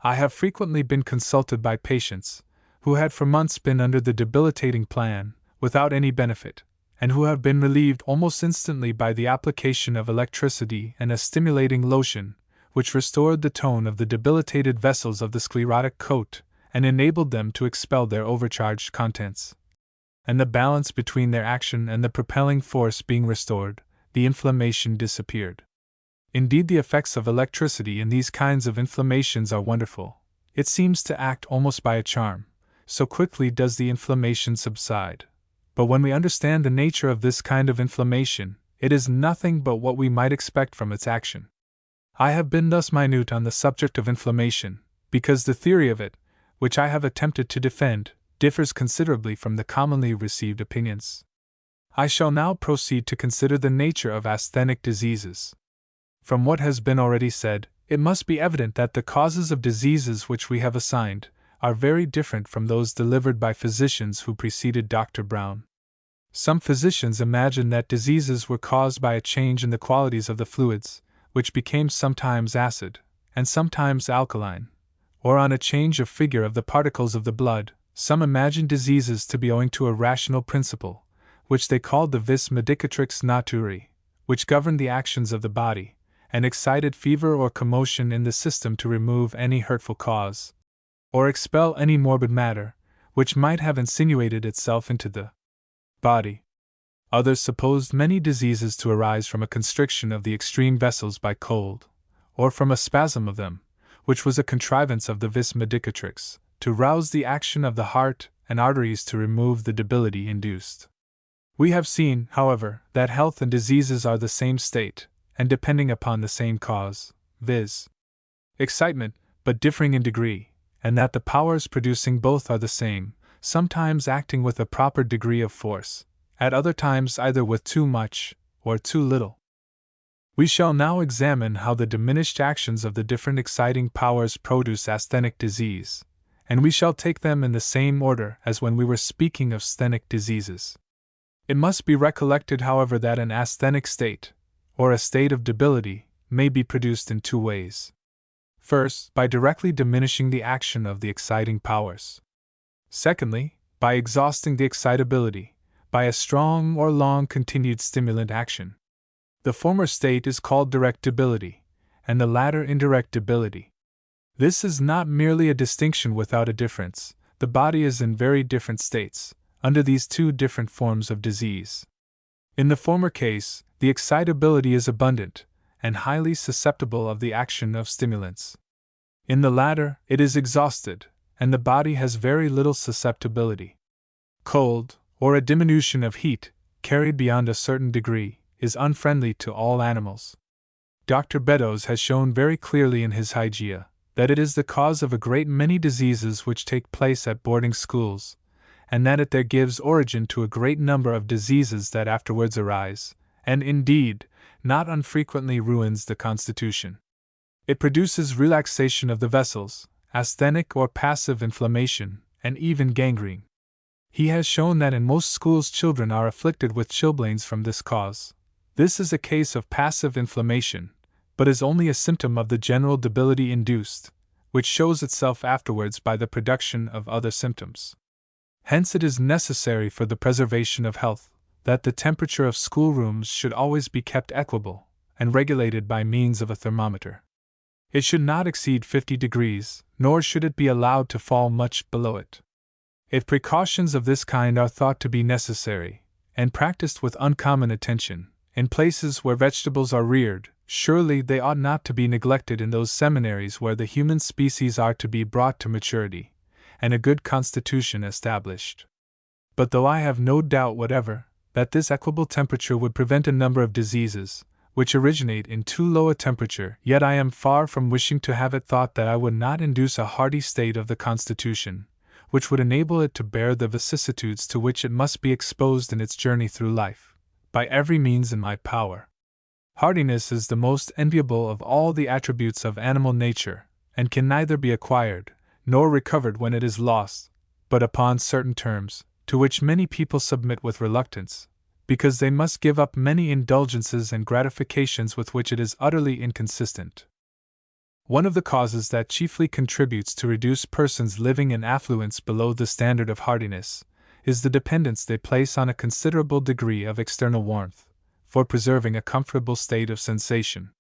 I have frequently been consulted by patients, who had for months been under the debilitating plan, without any benefit, and who have been relieved almost instantly by the application of electricity and a stimulating lotion, which restored the tone of the debilitated vessels of the sclerotic coat, and enabled them to expel their overcharged contents. And the balance between their action and the propelling force being restored, the inflammation disappeared. Indeed, the effects of electricity in these kinds of inflammations are wonderful. It seems to act almost by a charm, so quickly does the inflammation subside. But when we understand the nature of this kind of inflammation, it is nothing but what we might expect from its action. I have been thus minute on the subject of inflammation, because the theory of it, which I have attempted to defend, differs considerably from the commonly received opinions. I shall now proceed to consider the nature of asthenic diseases. From what has been already said, it must be evident that the causes of diseases which we have assigned are very different from those delivered by physicians who preceded Dr. Brown. Some physicians imagined that diseases were caused by a change in the qualities of the fluids, which became sometimes acid, and sometimes alkaline, or on a change of figure of the particles of the blood. Some imagined diseases to be owing to a rational principle, which they called the vis medicatrix naturae, which governed the actions of the body, and excited fever or commotion in the system to remove any hurtful cause, or expel any morbid matter, which might have insinuated itself into the body. Others supposed many diseases to arise from a constriction of the extreme vessels by cold, or from a spasm of them, which was a contrivance of the vis medicatrix, to rouse the action of the heart and arteries to remove the debility induced. We have seen, however, that health and diseases are the same state, and depending upon the same cause, viz. excitement, but differing in degree, and that the powers producing both are the same, sometimes acting with a proper degree of force, at other times either with too much or too little. We shall now examine how the diminished actions of the different exciting powers produce asthenic disease, and we shall take them in the same order as when we were speaking of sthenic diseases. It must be recollected, however, that an asthenic state, or a state of debility, may be produced in two ways. First, by directly diminishing the action of the exciting powers. Secondly, by exhausting the excitability, by a strong or long continued stimulant action. The former state is called direct debility, and the latter indirect debility. This is not merely a distinction without a difference. The body is in very different states, under these two different forms of disease. In the former case, the excitability is abundant, and highly susceptible of the action of stimulants. In the latter, it is exhausted, and the body has very little susceptibility. Cold, or a diminution of heat, carried beyond a certain degree, is unfriendly to all animals. Dr. Beddoes has shown very clearly in his Hygiea that it is the cause of a great many diseases which take place at boarding schools, and that it there gives origin to a great number of diseases that afterwards arise, and indeed, not unfrequently ruins the constitution. It produces relaxation of the vessels, asthenic or passive inflammation, and even gangrene. He has shown that in most schools children are afflicted with chilblains from this cause. This is a case of passive inflammation, but is only a symptom of the general debility induced, which shows itself afterwards by the production of other symptoms. Hence it is necessary for the preservation of health, that the temperature of schoolrooms should always be kept equable, and regulated by means of a thermometer. It should not exceed 50 degrees, nor should it be allowed to fall much below it. If precautions of this kind are thought to be necessary, and practiced with uncommon attention, in places where vegetables are reared, surely they ought not to be neglected in those seminaries where the human species are to be brought to maturity, and a good constitution established. But though I have no doubt whatever that this equable temperature would prevent a number of diseases, which originate in too low a temperature, yet I am far from wishing to have it thought that I would not induce a hardy state of the constitution, which would enable it to bear the vicissitudes to which it must be exposed in its journey through life, by every means in my power. Hardiness is the most enviable of all the attributes of animal nature, and can neither be acquired, nor recovered when it is lost, but upon certain terms, to which many people submit with reluctance, because they must give up many indulgences and gratifications with which it is utterly inconsistent. One of the causes that chiefly contributes to reduce persons living in affluence below the standard of hardiness is the dependence they place on a considerable degree of external warmth, for preserving a comfortable state of sensation.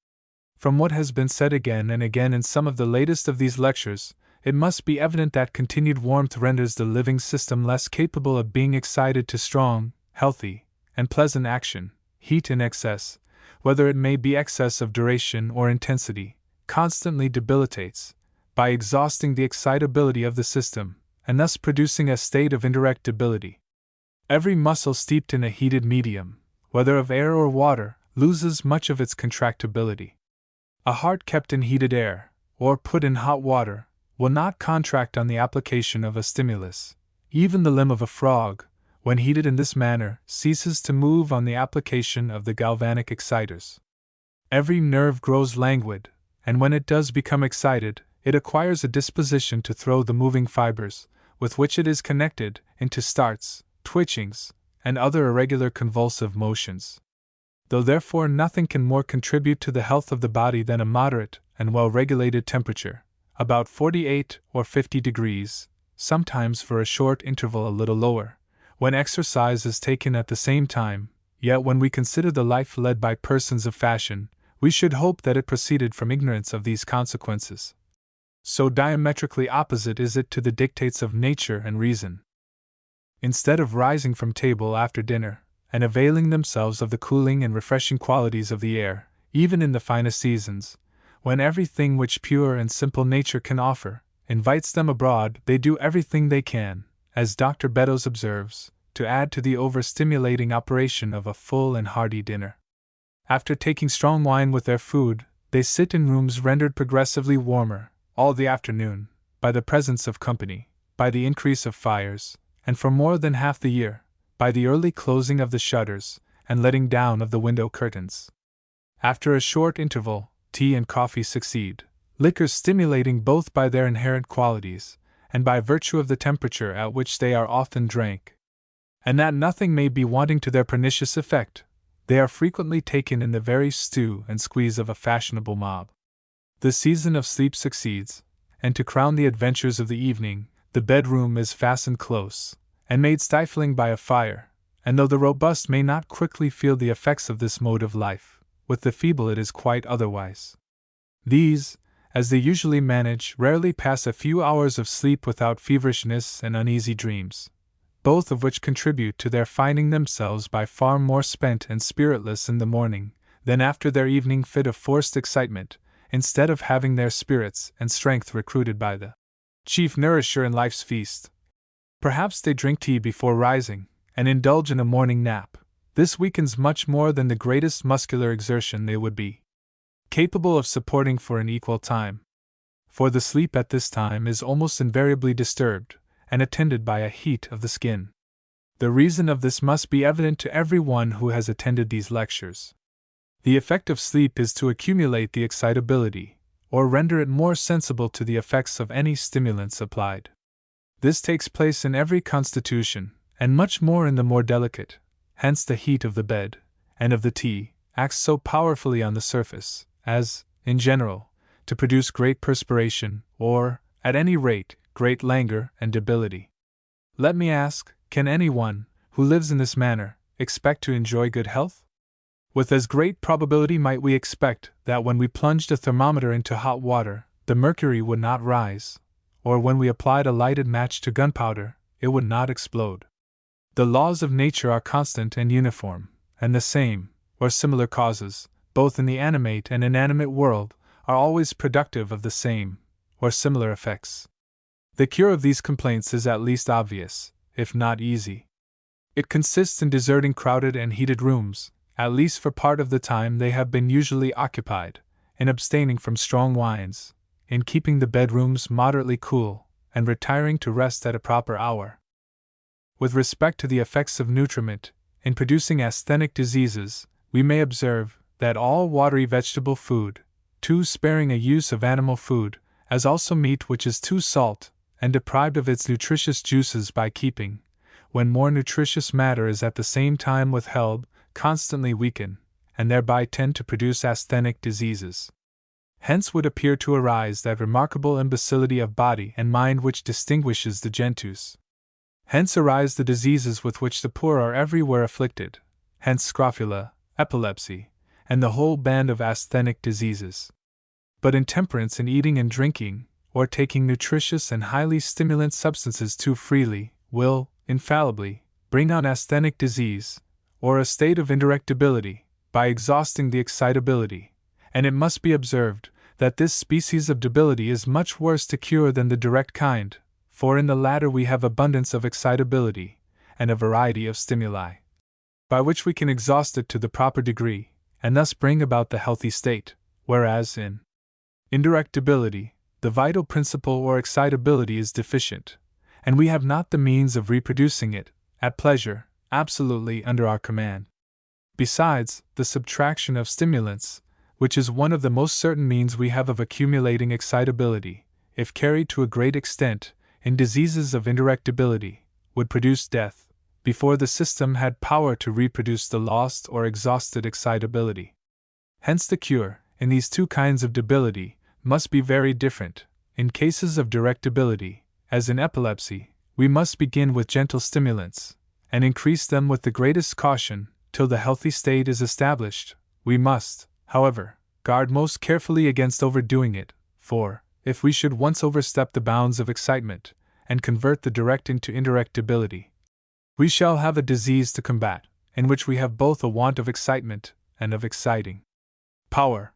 From what has been said again and again in some of the latest of these lectures, it must be evident that continued warmth renders the living system less capable of being excited to strong, healthy, and pleasant action. Heat in excess, whether it may be excess of duration or intensity, constantly debilitates, by exhausting the excitability of the system, and thus producing a state of indirect debility. Every muscle steeped in a heated medium, whether of air or water, loses much of its contractibility. A heart kept in heated air, or put in hot water, will not contract on the application of a stimulus. Even the limb of a frog, when heated in this manner, ceases to move on the application of the galvanic exciters. Every nerve grows languid, and when it does become excited, it acquires a disposition to throw the moving fibers, with which it is connected, into starts, twitchings, and other irregular convulsive motions. Though therefore nothing can more contribute to the health of the body than a moderate and well-regulated temperature, about 48 or 50 degrees, sometimes for a short interval a little lower, when exercise is taken at the same time, yet when we consider the life led by persons of fashion, we should hope that it proceeded from ignorance of these consequences. So diametrically opposite is it to the dictates of nature and reason. Instead of rising from table after dinner, and availing themselves of the cooling and refreshing qualities of the air, even in the finest seasons, when everything which pure and simple nature can offer invites them abroad, they do everything they can, as Dr. Beddoes observes, to add to the overstimulating operation of a full and hearty dinner. After taking strong wine with their food, they sit in rooms rendered progressively warmer, all the afternoon, by the presence of company, by the increase of fires, and for more than half the year, by the early closing of the shutters, and letting down of the window curtains. After a short interval, tea and coffee succeed, liquors stimulating both by their inherent qualities, and by virtue of the temperature at which they are often drank. And that nothing may be wanting to their pernicious effect, they are frequently taken in the very stew and squeeze of a fashionable mob. The season of sleep succeeds, and to crown the adventures of the evening, the bedroom is fastened close, and made stifling by a fire, and though the robust may not quickly feel the effects of this mode of life, with the feeble it is quite otherwise. These, as they usually manage, rarely pass a few hours of sleep without feverishness and uneasy dreams, both of which contribute to their finding themselves by far more spent and spiritless in the morning than after their evening fit of forced excitement, instead of having their spirits and strength recruited by the chief nourisher in life's feast. Perhaps they drink tea before rising, and indulge in a morning nap. This weakens much more than the greatest muscular exertion they would be capable of supporting for an equal time. For the sleep at this time is almost invariably disturbed, and attended by a heat of the skin. The reason of this must be evident to every one who has attended these lectures. The effect of sleep is to accumulate the excitability, or render it more sensible to the effects of any stimulants applied. This takes place in every constitution, and much more in the more delicate. Hence the heat of the bed, and of the tea, acts so powerfully on the surface, as, in general, to produce great perspiration, or, at any rate, great languor and debility. Let me ask, can anyone, who lives in this manner, expect to enjoy good health? With as great probability might we expect that when we plunged a thermometer into hot water, the mercury would not rise, or when we applied a lighted match to gunpowder, it would not explode. The laws of nature are constant and uniform, and the same, or similar causes, both in the animate and inanimate world, are always productive of the same, or similar effects. The cure of these complaints is at least obvious, if not easy. It consists in deserting crowded and heated rooms, at least for part of the time they have been usually occupied, in abstaining from strong wines, in keeping the bedrooms moderately cool, and retiring to rest at a proper hour. With respect to the effects of nutriment, in producing asthenic diseases, we may observe that all watery vegetable food, too sparing a use of animal food, as also meat which is too salt, and deprived of its nutritious juices by keeping, when more nutritious matter is at the same time withheld, constantly weaken, and thereby tend to produce asthenic diseases. Hence would appear to arise that remarkable imbecility of body and mind which distinguishes the genus. Hence arise the diseases with which the poor are everywhere afflicted, hence scrofula, epilepsy, and the whole band of asthenic diseases. But intemperance in eating and drinking, or taking nutritious and highly stimulant substances too freely, will, infallibly, bring on asthenic disease, or a state of indirectability, by exhausting the excitability, and it must be observed that this species of debility is much worse to cure than the direct kind, for in the latter we have abundance of excitability, and a variety of stimuli, by which we can exhaust it to the proper degree, and thus bring about the healthy state, whereas in indirectability, the vital principle or excitability is deficient, and we have not the means of reproducing it, at pleasure, absolutely under our command. Besides, the subtraction of stimulants, which is one of the most certain means we have of accumulating excitability, if carried to a great extent, in diseases of indirectability, would produce death, before the system had power to reproduce the lost or exhausted excitability. Hence the cure, in these two kinds of debility, must be very different. In cases of directability, as in epilepsy, we must begin with gentle stimulants, and increase them with the greatest caution, till the healthy state is established. We must, however, guard most carefully against overdoing it, for, if we should once overstep the bounds of excitement, and convert the direct into indirectability, we shall have a disease to combat, in which we have both a want of excitement, and of exciting power.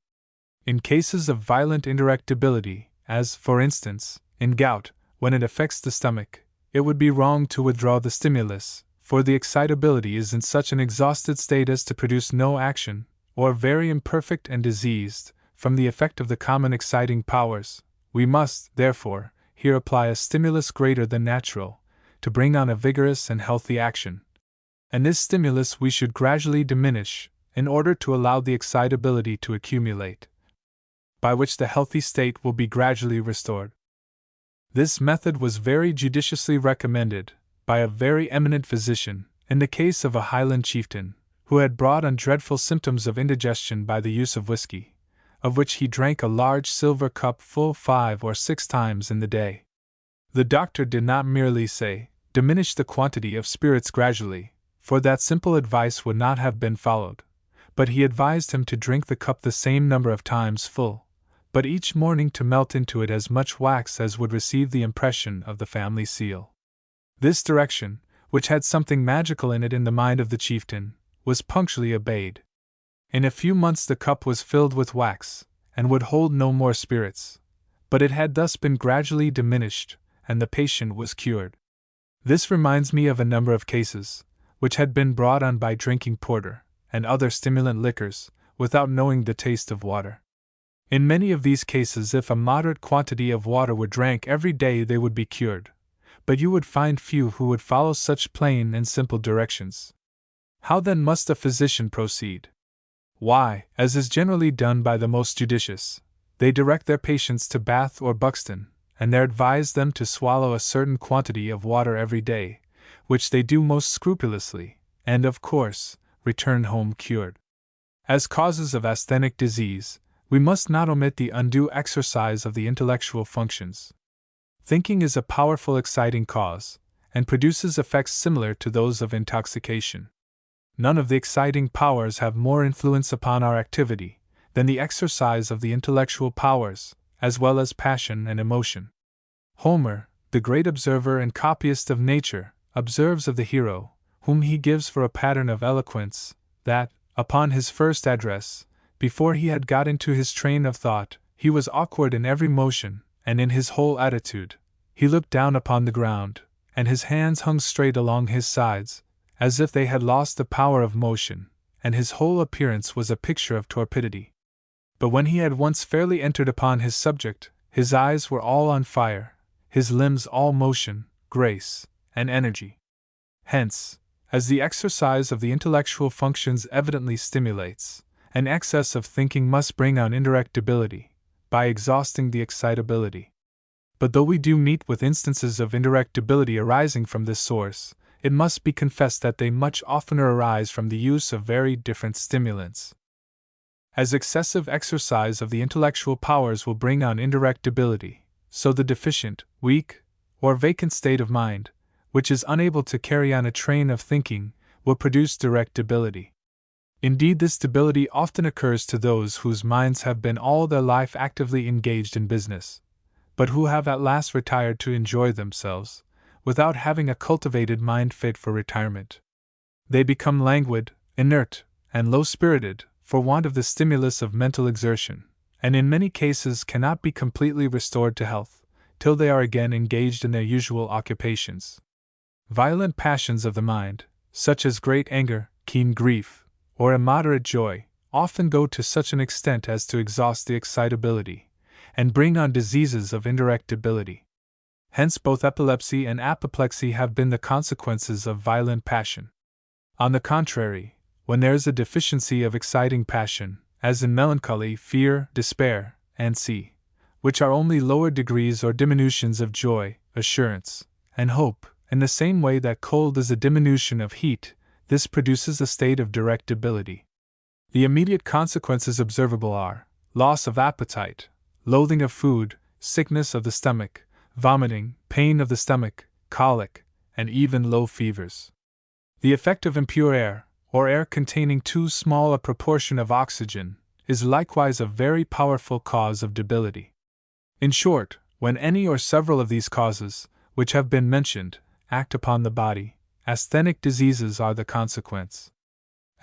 In cases of violent indirectability, as, for instance, in gout, when it affects the stomach, it would be wrong to withdraw the stimulus, for the excitability is in such an exhausted state as to produce no action, or very imperfect and diseased, from the effect of the common exciting powers. We must, therefore, here apply a stimulus greater than natural, to bring on a vigorous and healthy action. And this stimulus we should gradually diminish, in order to allow the excitability to accumulate, by which the healthy state will be gradually restored. This method was very judiciously recommended, by a very eminent physician, in the case of a Highland chieftain, who had brought on dreadful symptoms of indigestion by the use of whiskey, of which he drank a large silver cup full 5 or 6 times in the day. The doctor did not merely say, diminish the quantity of spirits gradually, for that simple advice would not have been followed, but he advised him to drink the cup the same number of times full, but each morning to melt into it as much wax as would receive the impression of the family seal. This direction, which had something magical in it in the mind of the chieftain, was punctually obeyed. In a few months the cup was filled with wax, and would hold no more spirits, but it had thus been gradually diminished, and the patient was cured. This reminds me of a number of cases, which had been brought on by drinking porter, and other stimulant liquors, without knowing the taste of water. In many of these cases, if a moderate quantity of water were drank every day, they would be cured, but you would find few who would follow such plain and simple directions. How then must a physician proceed? Why, as is generally done by the most judicious, they direct their patients to Bath or Buxton, and there advise them to swallow a certain quantity of water every day, which they do most scrupulously, and, of course, return home cured. As causes of asthenic disease, we must not omit the undue exercise of the intellectual functions. Thinking is a powerful exciting cause, and produces effects similar to those of intoxication. None of the exciting powers have more influence upon our activity than the exercise of the intellectual powers, as well as passion and emotion. Homer, the great observer and copyist of nature, observes of the hero, whom he gives for a pattern of eloquence, that, upon his first address, before he had got into his train of thought, he was awkward in every motion, and in his whole attitude. He looked down upon the ground, and his hands hung straight along his sides, as if they had lost the power of motion, and his whole appearance was a picture of torpidity. But when he had once fairly entered upon his subject, his eyes were all on fire, his limbs all motion, grace, and energy. Hence, as the exercise of the intellectual functions evidently stimulates, an excess of thinking must bring on indirect debility, by exhausting the excitability. But though we do meet with instances of indirect debility arising from this source, it must be confessed that they much oftener arise from the use of very different stimulants. As excessive exercise of the intellectual powers will bring on indirect debility, so the deficient, weak, or vacant state of mind, which is unable to carry on a train of thinking, will produce direct debility. Indeed, this debility often occurs to those whose minds have been all their life actively engaged in business, but who have at last retired to enjoy themselves, without having a cultivated mind fit for retirement. They become languid, inert, and low-spirited, for want of the stimulus of mental exertion, and in many cases cannot be completely restored to health, till they are again engaged in their usual occupations. Violent passions of the mind, such as great anger, keen grief, or immoderate joy, often go to such an extent as to exhaust the excitability, and bring on diseases of indirect debility. Hence both epilepsy and apoplexy have been the consequences of violent passion. On the contrary, when there is a deficiency of exciting passion, as in melancholy, fear, despair, and see, which are only lower degrees or diminutions of joy, assurance, and hope, in the same way that cold is a diminution of heat, this produces a state of direct debility. The immediate consequences observable are loss of appetite, loathing of food, sickness of the stomach, vomiting, pain of the stomach, colic, and even low fevers. The effect of impure air, or air containing too small a proportion of oxygen, is likewise a very powerful cause of debility. In short, when any or several of these causes, which have been mentioned, act upon the body, asthenic diseases are the consequence.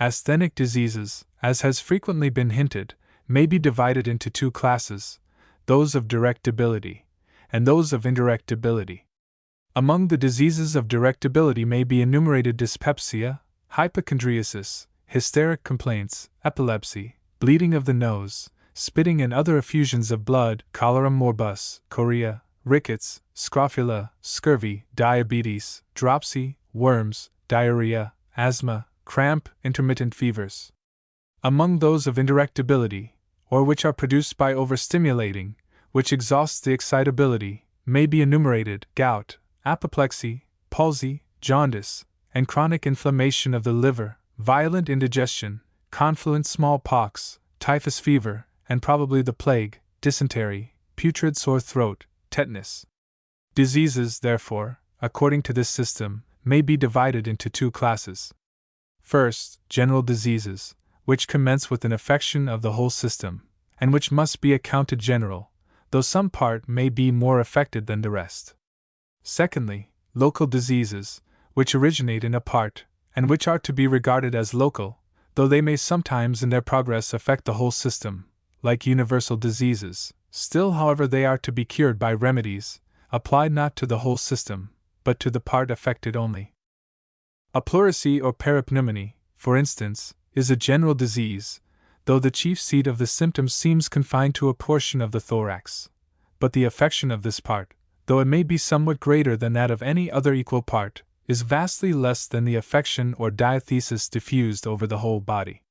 Asthenic diseases, as has frequently been hinted, may be divided into two classes, those of direct debility, and those of indirect debility. Among the diseases of direct debility may be enumerated dyspepsia, hypochondriasis, hysteric complaints, epilepsy, bleeding of the nose, spitting and other effusions of blood, cholera morbus, chorea, rickets, scrofula, scurvy, diabetes, dropsy, worms, diarrhea, asthma, cramp, intermittent fevers. Among those of indirect debility, or which are produced by overstimulating, which exhausts the excitability, may be enumerated gout, apoplexy, palsy, jaundice, and chronic inflammation of the liver, violent indigestion, confluent smallpox, typhus fever, and probably the plague, dysentery, putrid sore throat, tetanus. Diseases, therefore, according to this system, may be divided into two classes. First, general diseases, which commence with an affection of the whole system, and which must be accounted general, though some part may be more affected than the rest. Secondly, local diseases, which originate in a part, and which are to be regarded as local, though they may sometimes in their progress affect the whole system, like universal diseases, still however they are to be cured by remedies, applied not to the whole system, but to the part affected only. A pleurisy or parapneumonia, for instance, is a general disease, though the chief seat of the symptoms seems confined to a portion of the thorax. But the affection of this part, though it may be somewhat greater than that of any other equal part, is vastly less than the affection or diathesis diffused over the whole body.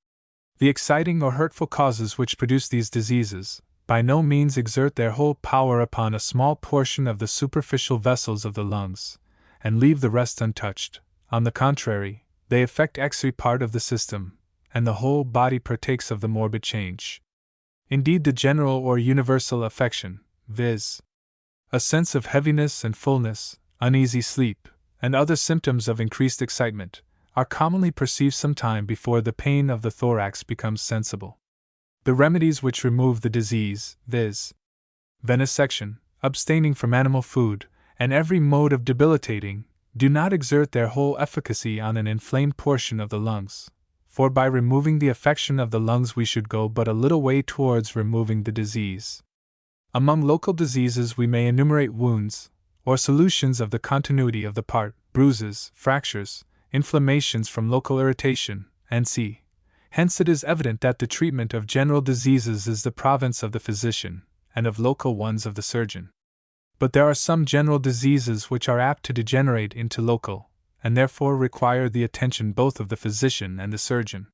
The exciting or hurtful causes which produce these diseases by no means exert their whole power upon a small portion of the superficial vessels of the lungs, and leave the rest untouched. On the contrary, they affect every part of the system, and the whole body partakes of the morbid change. Indeed, the general or universal affection, viz., a sense of heaviness and fullness, uneasy sleep, and other symptoms of increased excitement, are commonly perceived some time before the pain of the thorax becomes sensible. The remedies which remove the disease, viz., venesection, abstaining from animal food, and every mode of debilitating, do not exert their whole efficacy on an inflamed portion of the lungs, for by removing the affection of the lungs we should go but a little way towards removing the disease. Among local diseases we may enumerate wounds, or solutions of the continuity of the part, bruises, fractures, inflammations from local irritation, and hence it is evident that the treatment of general diseases is the province of the physician, and of local ones of the surgeon. But there are some general diseases which are apt to degenerate into local, and therefore require the attention both of the physician and the surgeon.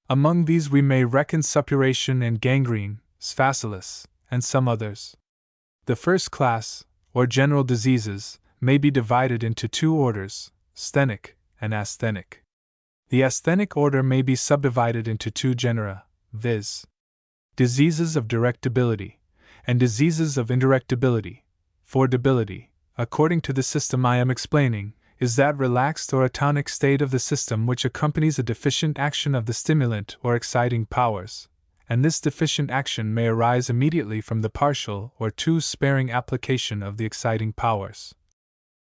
Among these we may reckon suppuration and gangrene, sphacilis, and some others. The first class, or general diseases, may be divided into two orders, sthenic and asthenic. The asthenic order may be subdivided into two genera, viz., diseases of direct debility, and diseases of indirect debility. For debility, according to the system I am explaining, is that relaxed or atonic state of the system which accompanies a deficient action of the stimulant or exciting powers, and this deficient action may arise immediately from the partial or too sparing application of the exciting powers.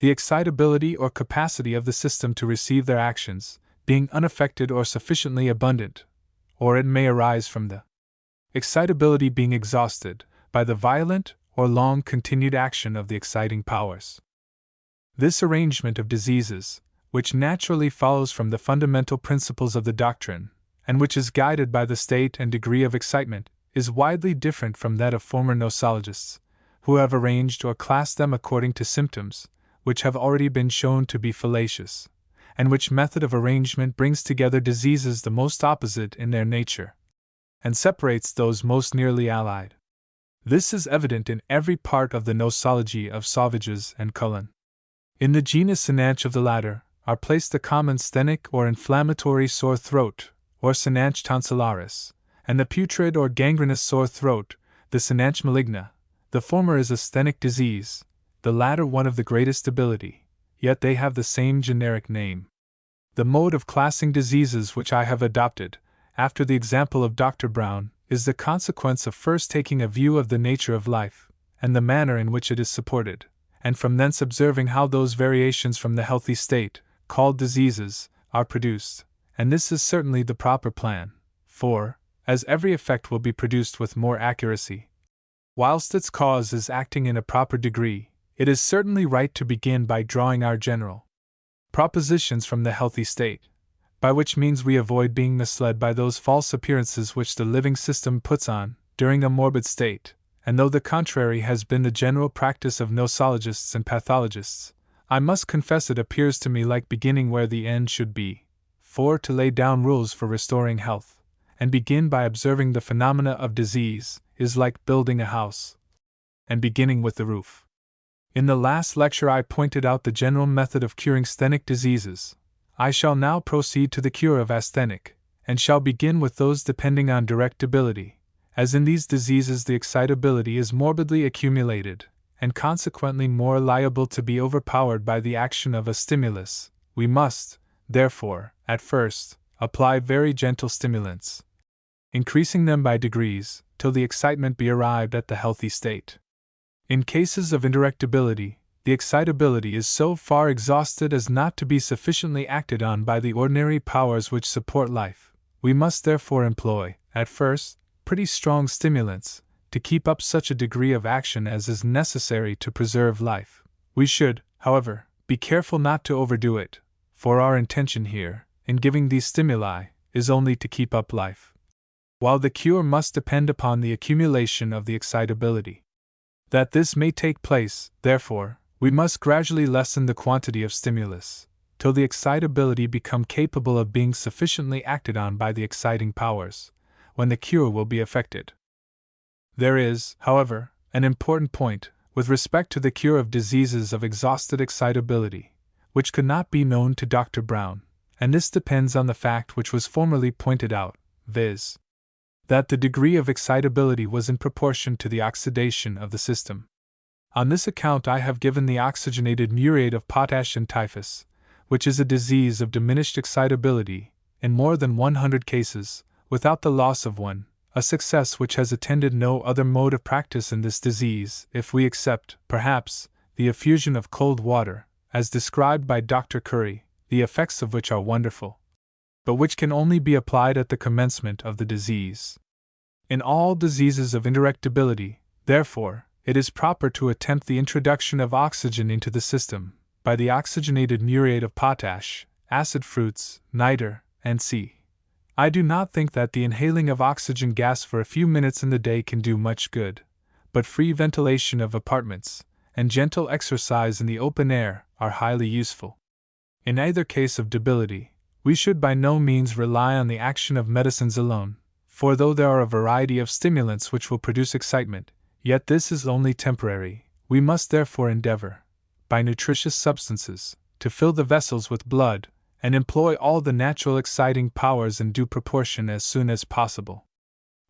The excitability or capacity of the system to receive their actions, being unaffected or sufficiently abundant, or it may arise from the excitability being exhausted by the violent or long-continued action of the exciting powers. This arrangement of diseases, which naturally follows from the fundamental principles of the doctrine, and which is guided by the state and degree of excitement, is widely different from that of former nosologists, who have arranged or classed them according to symptoms, which have already been shown to be fallacious, and which method of arrangement brings together diseases the most opposite in their nature, and separates those most nearly allied. This is evident in every part of the nosology of Sauvages and Cullen. In the genus Sinanche of the latter are placed the common sthenic or inflammatory sore throat, or Sinanche tonsillaris, and the putrid or gangrenous sore throat, the Sinanche maligna. The former is a sthenic disease, the latter one of the greatest debility, yet they have the same generic name. The mode of classing diseases which I have adopted, after the example of Dr. Brown, is the consequence of first taking a view of the nature of life, and the manner in which it is supported, and from thence observing how those variations from the healthy state, called diseases, are produced, and this is certainly the proper plan, for, as every effect will be produced with more accuracy, whilst its cause is acting in a proper degree, it is certainly right to begin by drawing our general propositions from the healthy state, by which means we avoid being misled by those false appearances which the living system puts on during a morbid state, and though the contrary has been the general practice of nosologists and pathologists, I must confess it appears to me like beginning where the end should be, for to lay down rules for restoring health, and begin by observing the phenomena of disease, is like building a house, and beginning with the roof. In the last lecture I pointed out the general method of curing sthenic diseases. I shall now proceed to the cure of asthenic, and shall begin with those depending on direct debility, as in these diseases the excitability is morbidly accumulated, and consequently more liable to be overpowered by the action of a stimulus. We must, therefore, at first, apply very gentle stimulants, increasing them by degrees, till the excitement be arrived at the healthy state. In cases of indirectability, the excitability is so far exhausted as not to be sufficiently acted on by the ordinary powers which support life. We must therefore employ, at first, pretty strong stimulants, to keep up such a degree of action as is necessary to preserve life. We should, however, be careful not to overdo it, for our intention here, in giving these stimuli, is only to keep up life, while the cure must depend upon the accumulation of the excitability. That this may take place, therefore, we must gradually lessen the quantity of stimulus, till the excitability become capable of being sufficiently acted on by the exciting powers, when the cure will be effected. There is, however, an important point, with respect to the cure of diseases of exhausted excitability, which could not be known to Dr. Brown, and this depends on the fact which was formerly pointed out, viz., that the degree of excitability was in proportion to the oxidation of the system. On this account I have given the oxygenated muriate of potash in typhus, which is a disease of diminished excitability, in more than 100 cases, without the loss of one, a success which has attended no other mode of practice in this disease, if we except, perhaps, the effusion of cold water, as described by Dr. Curry, the effects of which are wonderful, but which can only be applied at the commencement of the disease. In all diseases of indirectability, therefore, it is proper to attempt the introduction of oxygen into the system, by the oxygenated muriate of potash, acid fruits, nitre, and C. I do not think that the inhaling of oxygen gas for a few minutes in the day can do much good, but free ventilation of apartments, and gentle exercise in the open air, are highly useful. In either case of debility, we should by no means rely on the action of medicines alone, for though there are a variety of stimulants which will produce excitement, yet this is only temporary. We must therefore endeavor, by nutritious substances, to fill the vessels with blood, and employ all the natural exciting powers in due proportion as soon as possible.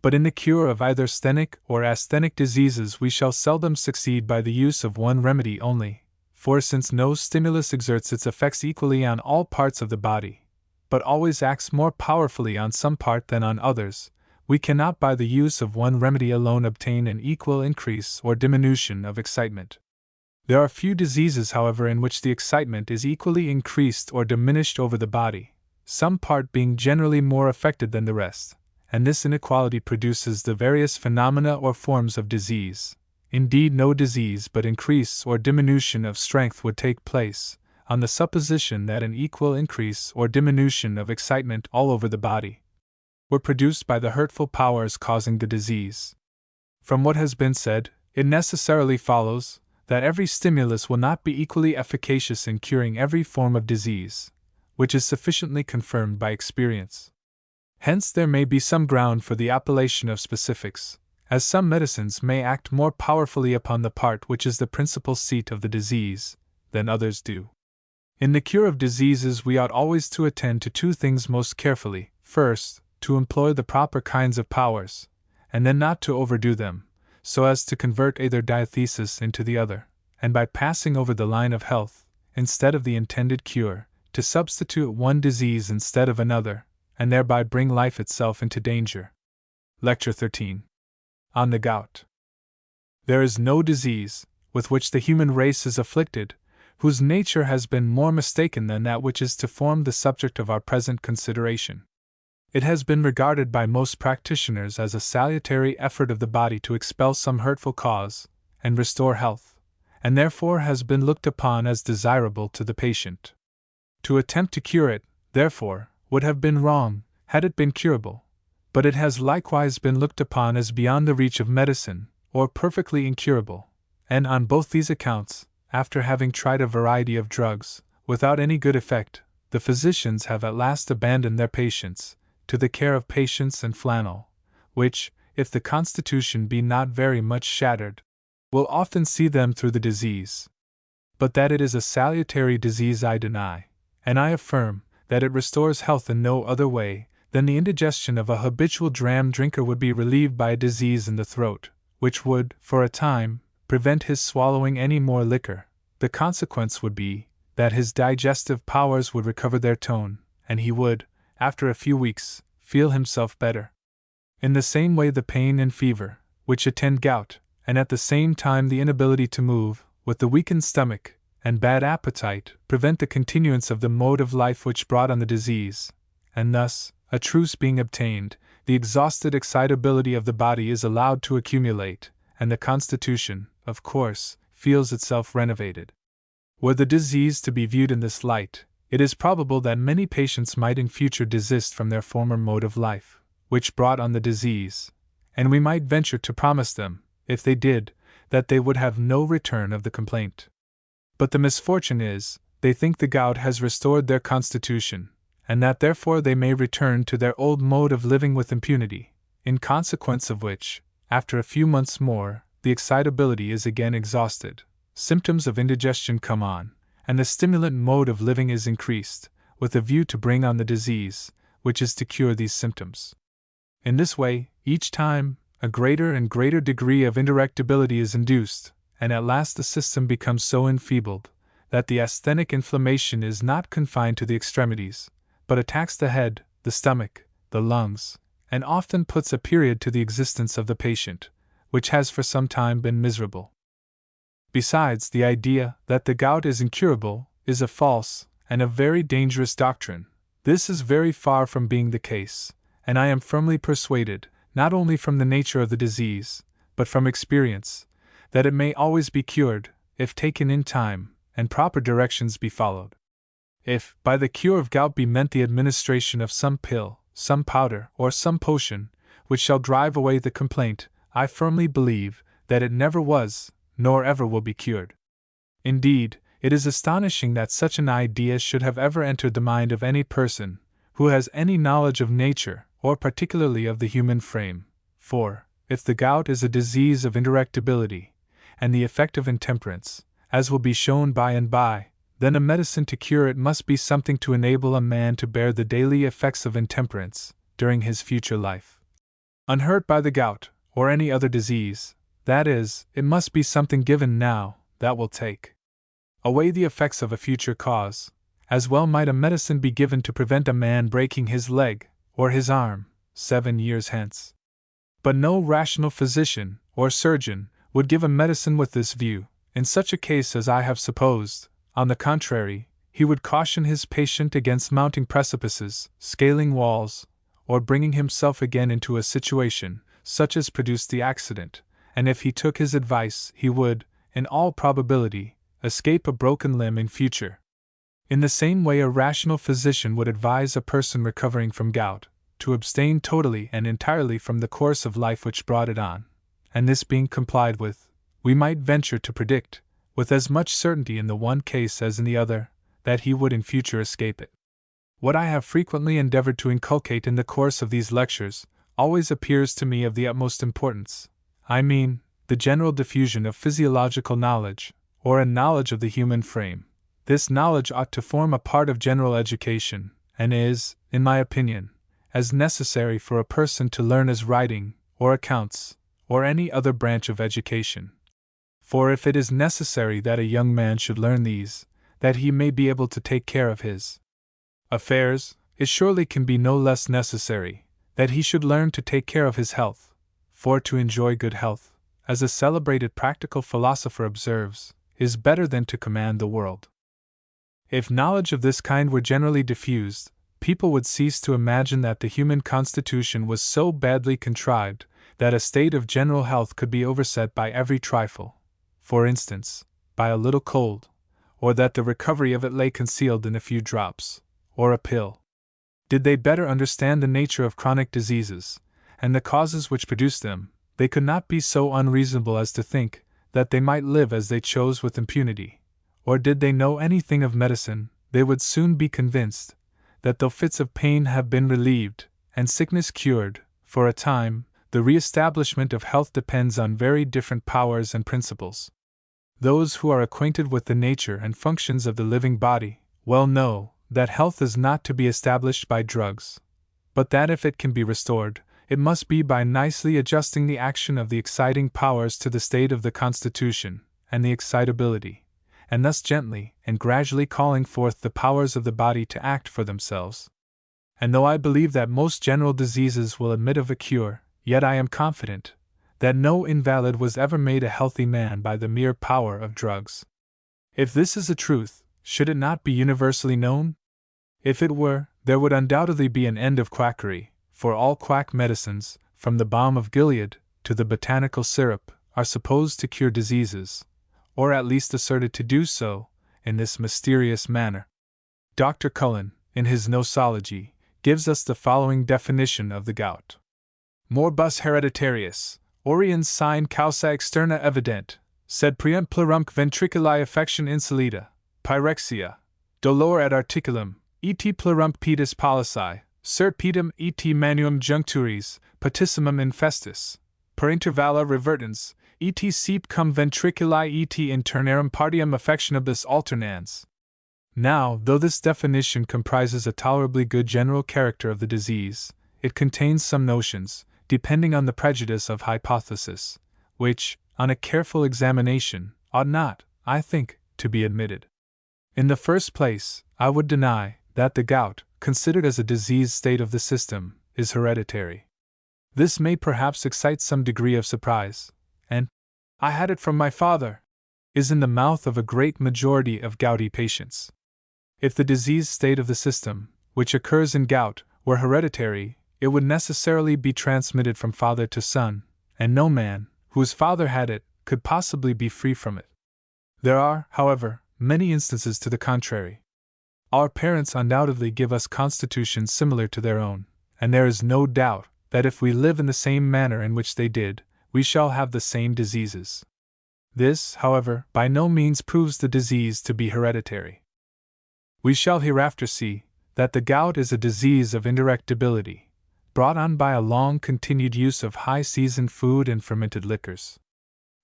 But in the cure of either sthenic or asthenic diseases we shall seldom succeed by the use of one remedy only, for since no stimulus exerts its effects equally on all parts of the body, but always acts more powerfully on some part than on others, we cannot by the use of one remedy alone obtain an equal increase or diminution of excitement. There are few diseases, however, in which the excitement is equally increased or diminished over the body, some part being generally more affected than the rest, and this inequality produces the various phenomena or forms of disease. Indeed, no disease but increase or diminution of strength would take place, on the supposition that an equal increase or diminution of excitement all over the body were produced by the hurtful powers causing the disease. From what has been said, it necessarily follows that every stimulus will not be equally efficacious in curing every form of disease, which is sufficiently confirmed by experience. Hence there may be some ground for the appellation of specifics, as some medicines may act more powerfully upon the part which is the principal seat of the disease, than others do. In the cure of diseases we ought always to attend to two things most carefully: first, to employ the proper kinds of powers, and then not to overdo them, so as to convert either diathesis into the other, and by passing over the line of health, instead of the intended cure, to substitute one disease instead of another, and thereby bring life itself into danger. Lecture 13. On the Gout. There is no disease, with which the human race is afflicted, whose nature has been more mistaken than that which is to form the subject of our present consideration. It has been regarded by most practitioners as a salutary effort of the body to expel some hurtful cause, and restore health, and therefore has been looked upon as desirable to the patient. To attempt to cure it, therefore, would have been wrong, had it been curable, but it has likewise been looked upon as beyond the reach of medicine, or perfectly incurable, and on both these accounts, after having tried a variety of drugs, without any good effect, the physicians have at last abandoned their patients to the care of patience and flannel, which, if the constitution be not very much shattered, will often see them through the disease. But that it is a salutary disease I deny, and I affirm that it restores health in no other way than the indigestion of a habitual dram drinker would be relieved by a disease in the throat, which would, for a time, prevent his swallowing any more liquor. The consequence would be that his digestive powers would recover their tone, and he would, after a few weeks, feel himself better. In the same way, the pain and fever, which attend gout, and at the same time the inability to move, with the weakened stomach and bad appetite, prevent the continuance of the mode of life which brought on the disease, and thus, a truce being obtained, the exhausted excitability of the body is allowed to accumulate, and the constitution, of course, feels itself renovated. Were the disease to be viewed in this light, it is probable that many patients might in future desist from their former mode of life, which brought on the disease, and we might venture to promise them, if they did, that they would have no return of the complaint. But the misfortune is, they think the gout has restored their constitution, and that therefore they may return to their old mode of living with impunity, in consequence of which, after a few months more, the excitability is again exhausted, symptoms of indigestion come on, and the stimulant mode of living is increased, with a view to bring on the disease, which is to cure these symptoms. In this way, each time, a greater and greater degree of indirectability is induced, and at last the system becomes so enfeebled that the asthenic inflammation is not confined to the extremities, but attacks the head, the stomach, the lungs, and often puts a period to the existence of the patient, which has for some time been miserable. Besides, the idea that the gout is incurable is a false and a very dangerous doctrine. This is very far from being the case, and I am firmly persuaded, not only from the nature of the disease, but from experience, that it may always be cured, if taken in time, and proper directions be followed. If, by the cure of gout be meant the administration of some pill, some powder, or some potion, which shall drive away the complaint, I firmly believe that it never was, nor ever will be cured. Indeed, it is astonishing that such an idea should have ever entered the mind of any person who has any knowledge of nature, or particularly of the human frame, for, if the gout is a disease of indirectability, and the effect of intemperance, as will be shown by and by, then a medicine to cure it must be something to enable a man to bear the daily effects of intemperance during his future life. Unhurt by the gout, or any other disease, that is, it must be something given now that will take away the effects of a future cause. As well might a medicine be given to prevent a man breaking his leg or his arm 7 years hence. But no rational physician or surgeon would give a medicine with this view. In such a case as I have supposed, on the contrary, he would caution his patient against mounting precipices, scaling walls, or bringing himself again into a situation such as produced the accident, and if he took his advice, he would, in all probability, escape a broken limb in future. In the same way, a rational physician would advise a person recovering from gout to abstain totally and entirely from the course of life which brought it on, and this being complied with, we might venture to predict, with as much certainty in the one case as in the other, that he would in future escape it. What I have frequently endeavored to inculcate in the course of these lectures always appears to me of the utmost importance. I mean, the general diffusion of physiological knowledge, or a knowledge of the human frame. This knowledge ought to form a part of general education, and is, in my opinion, as necessary for a person to learn as writing, or accounts, or any other branch of education. For if it is necessary that a young man should learn these, that he may be able to take care of his affairs, it surely can be no less necessary that he should learn to take care of his health, for to enjoy good health, as a celebrated practical philosopher observes, is better than to command the world. If knowledge of this kind were generally diffused, people would cease to imagine that the human constitution was so badly contrived that a state of general health could be overset by every trifle, for instance, by a little cold, or that the recovery of it lay concealed in a few drops, or a pill. Did they better understand the nature of chronic diseases, and the causes which produce them, they could not be so unreasonable as to think that they might live as they chose with impunity. Or did they know anything of medicine, they would soon be convinced that though fits of pain have been relieved, and sickness cured, for a time, the re-establishment of health depends on very different powers and principles. Those who are acquainted with the nature and functions of the living body well know that health is not to be established by drugs, but that if it can be restored, it must be by nicely adjusting the action of the exciting powers to the state of the constitution and the excitability, and thus gently and gradually calling forth the powers of the body to act for themselves. And though I believe that most general diseases will admit of a cure, yet I am confident that no invalid was ever made a healthy man by the mere power of drugs. If this is a truth, should it not be universally known? If it were, there would undoubtedly be an end of quackery, for all quack medicines, from the balm of Gilead to the botanical syrup, are supposed to cure diseases, or at least asserted to do so, in this mysterious manner. Dr. Cullen, in his Nosology, gives us the following definition of the gout. Morbus hereditarius, oriens sine causa externa evident, sed priem plerumque ventriculi affection insolita, pyrexia, dolor et articulum, et plerumque pedis pollici, cert pedum et manuum juncturis, patissimum infestis, per intervalla revertens, et seep cum ventriculi et internarum partium affectionibus alternans. Now, though this definition comprises a tolerably good general character of the disease, it contains some notions, depending on the prejudice of hypothesis, which, on a careful examination, ought not, I think, to be admitted. In the first place, I would deny that the gout, considered as a diseased state of the system, is hereditary. This may perhaps excite some degree of surprise, and "I had it from my father" is in the mouth of a great majority of gouty patients. If the diseased state of the system, which occurs in gout, were hereditary, it would necessarily be transmitted from father to son, and no man, whose father had it, could possibly be free from it. There are, however, many instances to the contrary. Our parents undoubtedly give us constitutions similar to their own, and there is no doubt that if we live in the same manner in which they did, we shall have the same diseases. This, however, by no means proves the disease to be hereditary. We shall hereafter see that the gout is a disease of indirect debility, brought on by a long-continued use of high-seasoned food and fermented liquors.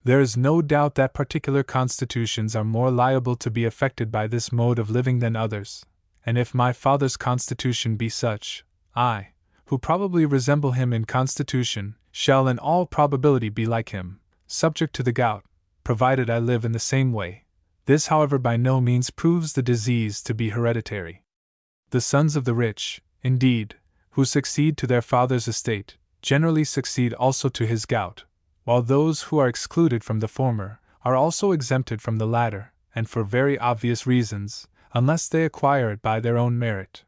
There is no doubt that particular constitutions are more liable to be affected by this mode of living than others, and if my father's constitution be such, I, who probably resemble him in constitution, shall in all probability be like him, subject to the gout, provided I live in the same way. This, however, by no means proves the disease to be hereditary. The sons of the rich, indeed, who succeed to their father's estate, generally succeed also to his gout, while those who are excluded from the former are also exempted from the latter, and for very obvious reasons, unless they acquire it by their own merit.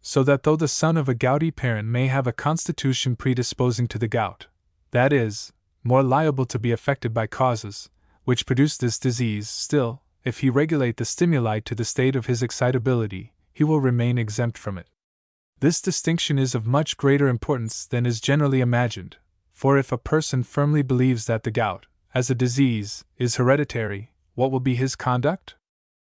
So that though the son of a gouty parent may have a constitution predisposing to the gout, that is, more liable to be affected by causes which produce this disease, still, if he regulate the stimuli to the state of his excitability, he will remain exempt from it. This distinction is of much greater importance than is generally imagined, for if a person firmly believes that the gout, as a disease, is hereditary, what will be his conduct?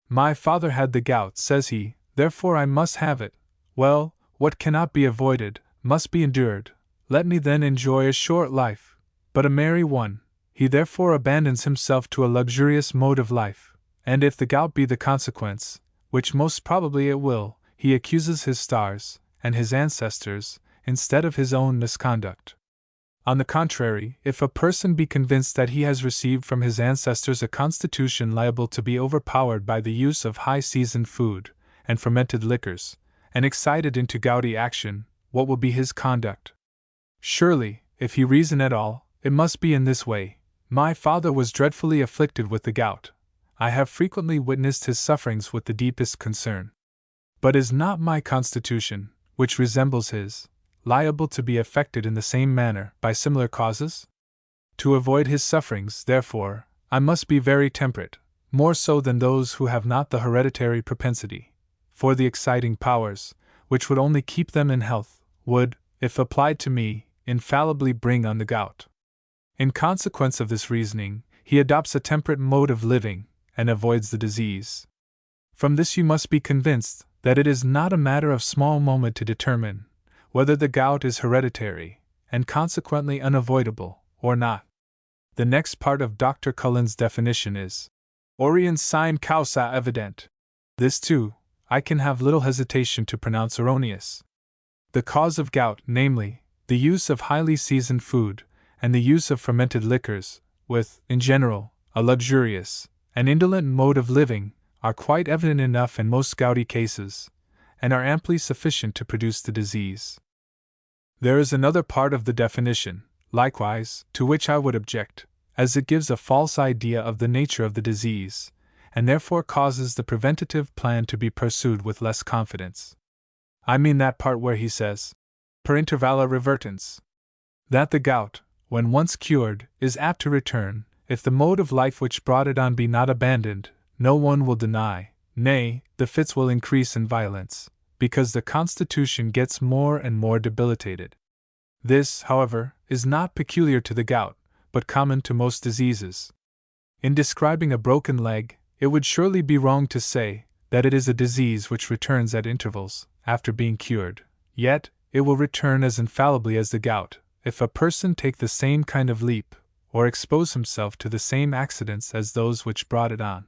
My father had the gout, says he, therefore I must have it. Well, what cannot be avoided, must be endured. Let me then enjoy a short life, but a merry one. He therefore abandons himself to a luxurious mode of life, and if the gout be the consequence, which most probably it will, he accuses his stars, and his ancestors, instead of his own misconduct. On the contrary, if a person be convinced that he has received from his ancestors a constitution liable to be overpowered by the use of high-seasoned food and fermented liquors, and excited into gouty action, what will be his conduct? Surely, if he reason at all, it must be in this way. My father was dreadfully afflicted with the gout. I have frequently witnessed his sufferings with the deepest concern. But is not my constitution, which resembles his, liable to be affected in the same manner by similar causes? To avoid his sufferings, therefore, I must be very temperate, more so than those who have not the hereditary propensity, for the exciting powers, which would only keep them in health, would, if applied to me, infallibly bring on the gout. In consequence of this reasoning, he adopts a temperate mode of living, and avoids the disease. From this you must be convinced that it is not a matter of small moment to determine whether the gout is hereditary, and consequently unavoidable, or not. The next part of Dr. Cullen's definition is oriens sine causa evident. This, too, I can have little hesitation to pronounce erroneous. The cause of gout, namely, the use of highly seasoned food, and the use of fermented liquors, with, in general, a luxurious and indolent mode of living, are quite evident enough in most gouty cases, and are amply sufficient to produce the disease. There is another part of the definition, likewise, to which I would object, as it gives a false idea of the nature of the disease, and therefore causes the preventative plan to be pursued with less confidence. I mean that part where he says, per intervalla revertens, that the gout, when once cured, is apt to return, if the mode of life which brought it on be not abandoned. No one will deny, nay, the fits will increase in violence, because the constitution gets more and more debilitated. This, however, is not peculiar to the gout, but common to most diseases. In describing a broken leg, it would surely be wrong to say that it is a disease which returns at intervals, after being cured, yet it will return as infallibly as the gout, if a person take the same kind of leap, or expose himself to the same accidents as those which brought it on.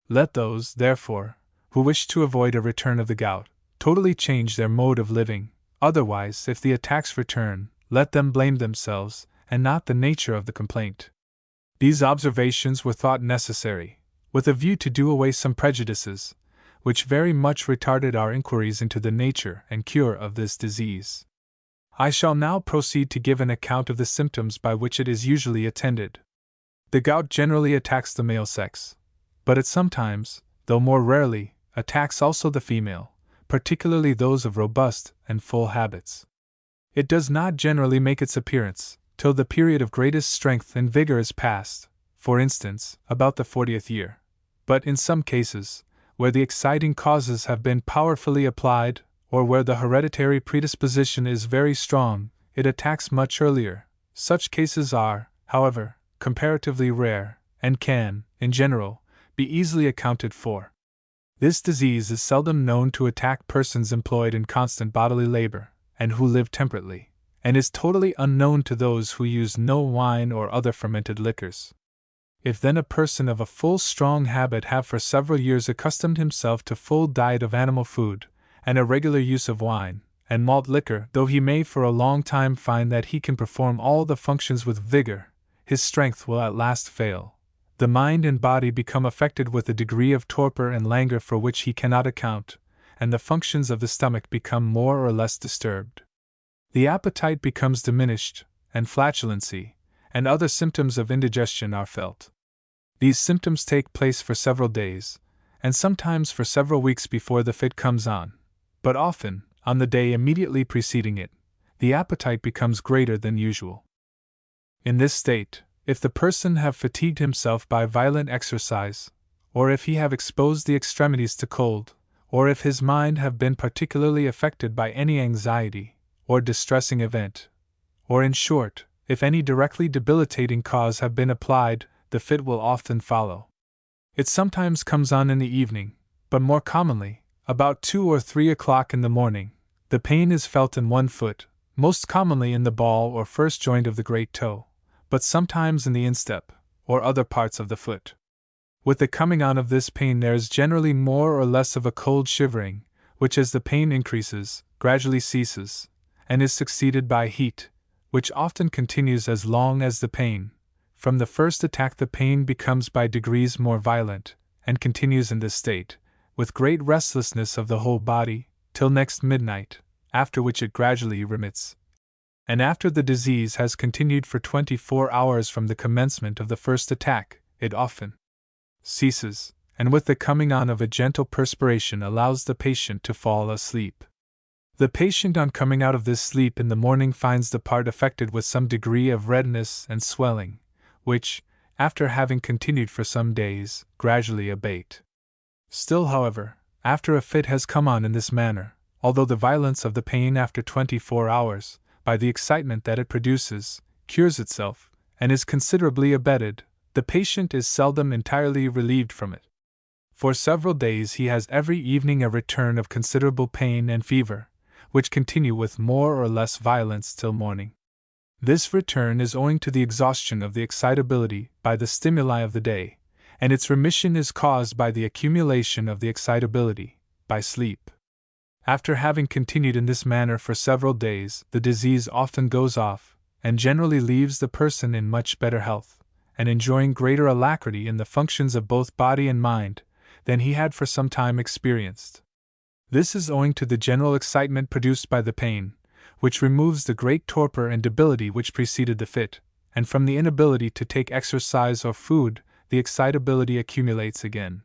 Let those, therefore, who wish to avoid a return of the gout, totally change their mode of living, otherwise, if the attacks return, let them blame themselves, and not the nature of the complaint. These observations were thought necessary, with a view to do away some prejudices, which very much retarded our inquiries into the nature and cure of this disease. I shall now proceed to give an account of the symptoms by which it is usually attended. The gout generally attacks the male sex, but it sometimes, though more rarely, attacks also the female, particularly those of robust and full habits. It does not generally make its appearance till the period of greatest strength and vigor is past, for instance, about the 40th year. But in some cases, where the exciting causes have been powerfully applied, or where the hereditary predisposition is very strong, it attacks much earlier. Such cases are, however, comparatively rare, and can, in general, be easily accounted for. This disease is seldom known to attack persons employed in constant bodily labor, and who live temperately, and is totally unknown to those who use no wine or other fermented liquors. If then a person of a full strong habit have for several years accustomed himself to full diet of animal food, and a regular use of wine and malt liquor, though he may for a long time find that he can perform all the functions with vigor, his strength will at last fail. The mind and body become affected with a degree of torpor and languor for which he cannot account, and the functions of the stomach become more or less disturbed. The appetite becomes diminished, and flatulency, and other symptoms of indigestion are felt. These symptoms take place for several days, and sometimes for several weeks before the fit comes on, but often, on the day immediately preceding it, the appetite becomes greater than usual. In this state, if the person have fatigued himself by violent exercise, or if he have exposed the extremities to cold, or if his mind have been particularly affected by any anxiety or distressing event, or in short, if any directly debilitating cause have been applied, the fit will often follow. It sometimes comes on in the evening, but more commonly, about 2 or 3 o'clock in the morning. The pain is felt in one foot, most commonly in the ball or first joint of the great toe, but sometimes in the instep, or other parts of the foot. With the coming on of this pain there is generally more or less of a cold shivering, which as the pain increases, gradually ceases, and is succeeded by heat, which often continues as long as the pain. From the first attack the pain becomes by degrees more violent, and continues in this state, with great restlessness of the whole body, till next midnight, after which it gradually remits. And after the disease has continued for 24 hours from the commencement of the first attack, it often ceases, and with the coming on of a gentle perspiration allows the patient to fall asleep. The patient on coming out of this sleep in the morning finds the part affected with some degree of redness and swelling, which, after having continued for some days, gradually abate. Still, however, after a fit has come on in this manner, although the violence of the pain after 24 hours, by the excitement that it produces, cures itself, and is considerably abated, the patient is seldom entirely relieved from it. For several days he has every evening a return of considerable pain and fever, which continue with more or less violence till morning. This return is owing to the exhaustion of the excitability by the stimuli of the day, and its remission is caused by the accumulation of the excitability by sleep. After having continued in this manner for several days, the disease often goes off, and generally leaves the person in much better health, and enjoying greater alacrity in the functions of both body and mind than he had for some time experienced. This is owing to the general excitement produced by the pain, which removes the great torpor and debility which preceded the fit, and from the inability to take exercise or food, the excitability accumulates again.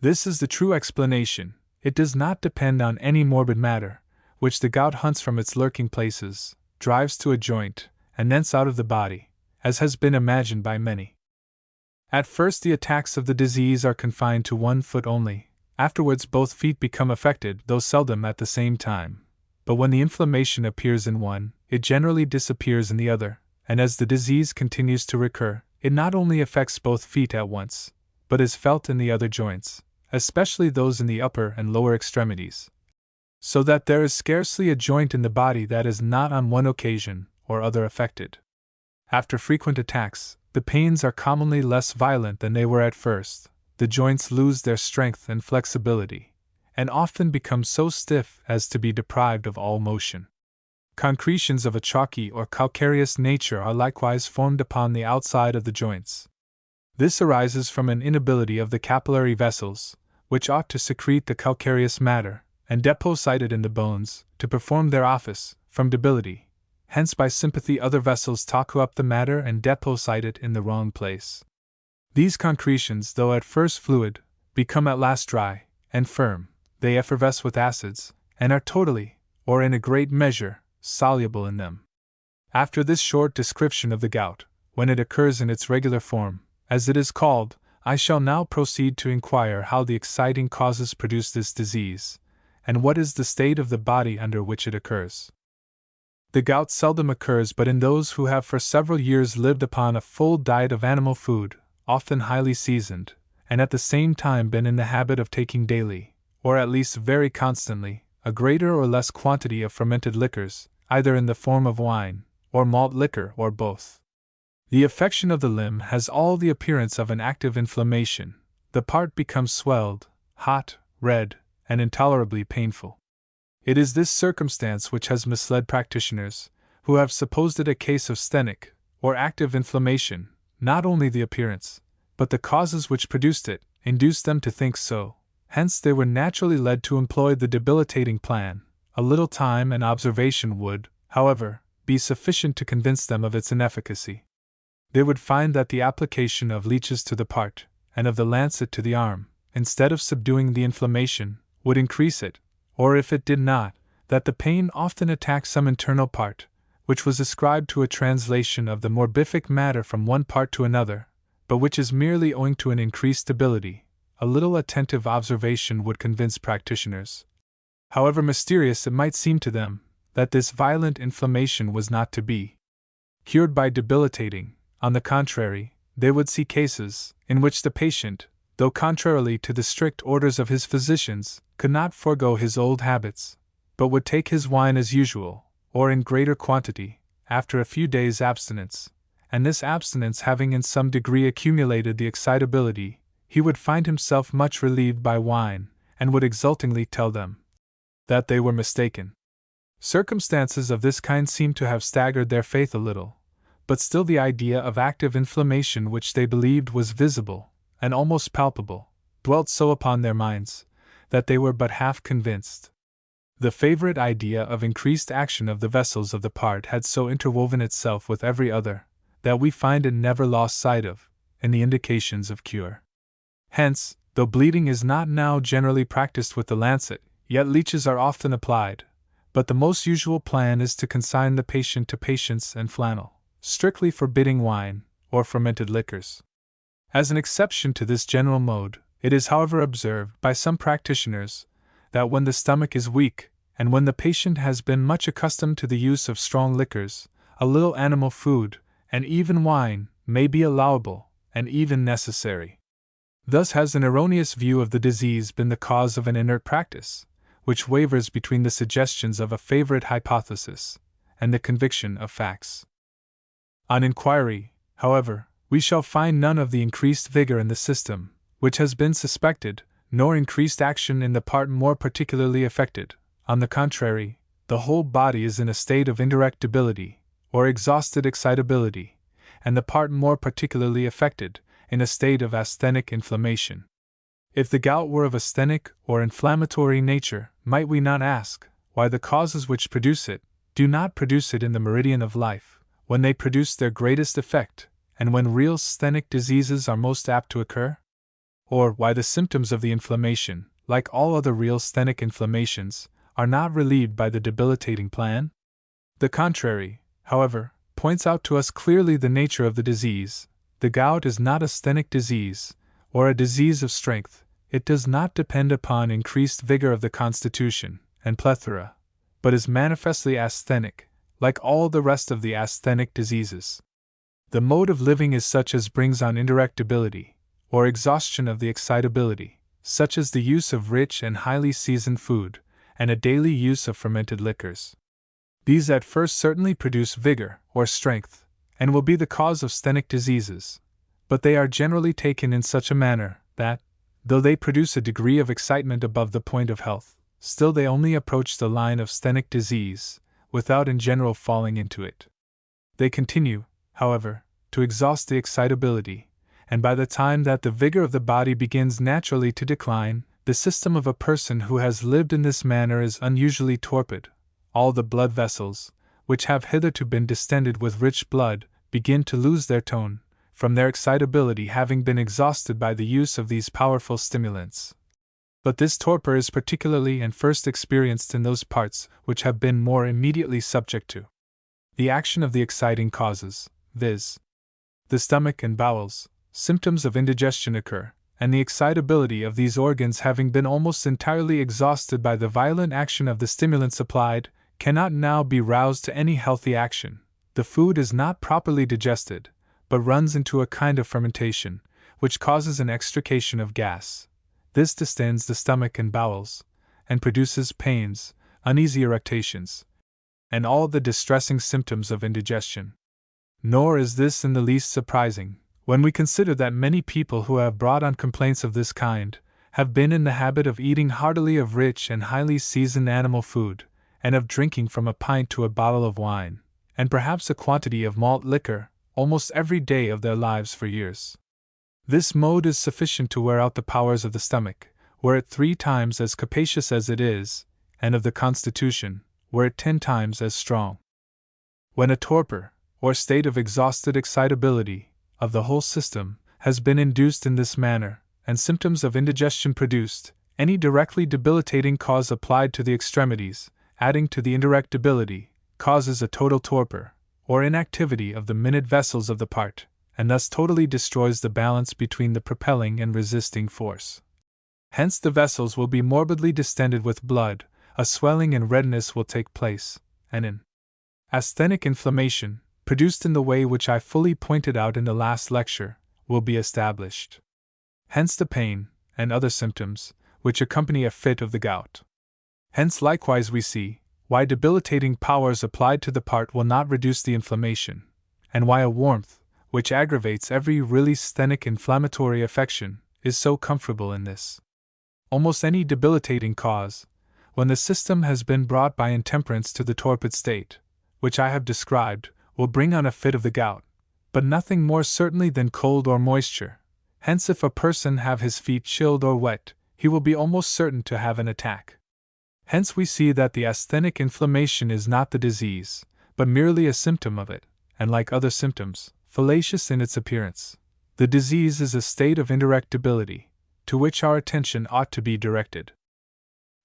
This is the true explanation. It does not depend on any morbid matter, which the gout hunts from its lurking places, drives to a joint, and thence out of the body, as has been imagined by many. At first the attacks of the disease are confined to one foot only, afterwards both feet become affected, though seldom at the same time. But when the inflammation appears in one, it generally disappears in the other, and as the disease continues to recur, it not only affects both feet at once, but is felt in the other joints, especially those in the upper and lower extremities. So that there is scarcely a joint in the body that is not on one occasion or other affected. After frequent attacks, the pains are commonly less violent than they were at first, the joints lose their strength and flexibility, and often become so stiff as to be deprived of all motion. Concretions of a chalky or calcareous nature are likewise formed upon the outside of the joints. This arises from an inability of the capillary vessels, which ought to secrete the calcareous matter, and deposit it in the bones, to perform their office, from debility. Hence by sympathy other vessels talk up the matter and deposit it in the wrong place. These concretions, though at first fluid, become at last dry and firm. They effervesce with acids, and are totally, or in a great measure, soluble in them. After this short description of the gout, when it occurs in its regular form, as it is called, I shall now proceed to inquire how the exciting causes produce this disease, and what is the state of the body under which it occurs. The gout seldom occurs but in those who have for several years lived upon a full diet of animal food, often highly seasoned, and at the same time been in the habit of taking daily, or at least very constantly, a greater or less quantity of fermented liquors, either in the form of wine, or malt liquor, or both. The affection of the limb has all the appearance of an active inflammation. The part becomes swelled, hot, red, and intolerably painful. It is this circumstance which has misled practitioners, who have supposed it a case of sthenic, or active inflammation. Not only the appearance, but the causes which produced it, induced them to think so. Hence they were naturally led to employ the debilitating plan. A little time and observation would, however, be sufficient to convince them of its inefficacy. They would find that the application of leeches to the part, and of the lancet to the arm, instead of subduing the inflammation, would increase it, or if it did not, that the pain often attacked some internal part, which was ascribed to a translation of the morbific matter from one part to another, but which is merely owing to an increased debility. A little attentive observation would convince practitioners, however mysterious it might seem to them, that this violent inflammation was not to be cured by debilitating. On the contrary, they would see cases in which the patient, though contrarily to the strict orders of his physicians, could not forego his old habits, but would take his wine as usual, or in greater quantity, after a few days' abstinence, and this abstinence having in some degree accumulated the excitability, he would find himself much relieved by wine, and would exultingly tell them that they were mistaken. Circumstances of this kind seem to have staggered their faith a little, but still the idea of active inflammation which they believed was visible, and almost palpable, dwelt so upon their minds, that they were but half convinced. The favorite idea of increased action of the vessels of the part had so interwoven itself with every other, that we find it never lost sight of, in the indications of cure. Hence, though bleeding is not now generally practiced with the lancet, yet leeches are often applied, but the most usual plan is to consign the patient to patience and flannel, strictly forbidding wine, or fermented liquors. As an exception to this general mode, it is however observed by some practitioners, that when the stomach is weak, and when the patient has been much accustomed to the use of strong liquors, a little animal food, and even wine, may be allowable, and even necessary. Thus has an erroneous view of the disease been the cause of an inert practice, which wavers between the suggestions of a favorite hypothesis, and the conviction of facts. On inquiry, however, we shall find none of the increased vigor in the system, which has been suspected, nor increased action in the part more particularly affected. On the contrary, the whole body is in a state of indirect debility, or exhausted excitability, and the part more particularly affected, in a state of asthenic inflammation. If the gout were of a sthenic or inflammatory nature, might we not ask, why the causes which produce it do not produce it in the meridian of life, when they produce their greatest effect, and when real sthenic diseases are most apt to occur? Or why the symptoms of the inflammation, like all other real sthenic inflammations, are not relieved by the debilitating plan? The contrary, however, points out to us clearly the nature of the disease. The gout is not a sthenic disease, or a disease of strength. It does not depend upon increased vigor of the constitution, and plethora, but is manifestly asthenic, like all the rest of the asthenic diseases. The mode of living is such as brings on indirect debility, or exhaustion of the excitability, such as the use of rich and highly seasoned food, and a daily use of fermented liquors. These at first certainly produce vigor, or strength, and will be the cause of sthenic diseases, but they are generally taken in such a manner that, though they produce a degree of excitement above the point of health, still they only approach the line of sthenic disease, without in general falling into it. They continue, however, to exhaust the excitability, and by the time that the vigor of the body begins naturally to decline, the system of a person who has lived in this manner is unusually torpid. All the blood vessels, which have hitherto been distended with rich blood, begin to lose their tone, from their excitability having been exhausted by the use of these powerful stimulants. But this torpor is particularly and first experienced in those parts which have been more immediately subject to the action of the exciting causes, viz., the stomach and bowels. Symptoms of indigestion occur, and the excitability of these organs having been almost entirely exhausted by the violent action of the stimulants applied, cannot now be roused to any healthy action. The food is not properly digested, but runs into a kind of fermentation, which causes an extrication of gas. This distends the stomach and bowels, and produces pains, uneasy erections, and all the distressing symptoms of indigestion. Nor is this in the least surprising, when we consider that many people who have brought on complaints of this kind have been in the habit of eating heartily of rich and highly seasoned animal food, and of drinking from a pint to a bottle of wine, and perhaps a quantity of malt liquor, almost every day of their lives for years. This mode is sufficient to wear out the powers of the stomach, were it 3 times as capacious as it is, and of the constitution, were it 10 times as strong. When a torpor, or state of exhausted excitability, of the whole system, has been induced in this manner, and symptoms of indigestion produced, any directly debilitating cause applied to the extremities, adding to the indirect debility, causes a total torpor, or inactivity of the minute vessels of the part, and thus totally destroys the balance between the propelling and resisting force. Hence the vessels will be morbidly distended with blood, a swelling and redness will take place, and an asthenic inflammation, produced in the way which I fully pointed out in the last lecture, will be established. Hence the pain, and other symptoms, which accompany a fit of the gout. Hence likewise we see why debilitating powers applied to the part will not reduce the inflammation, and why a warmth, which aggravates every really sthenic inflammatory affection, is so comfortable in this. Almost any debilitating cause, when the system has been brought by intemperance to the torpid state, which I have described, will bring on a fit of the gout, but nothing more certainly than cold or moisture. Hence if a person have his feet chilled or wet, he will be almost certain to have an attack. Hence we see that the asthenic inflammation is not the disease, but merely a symptom of it, and like other symptoms, fallacious in its appearance. The disease is a state of indirect debility, to which our attention ought to be directed.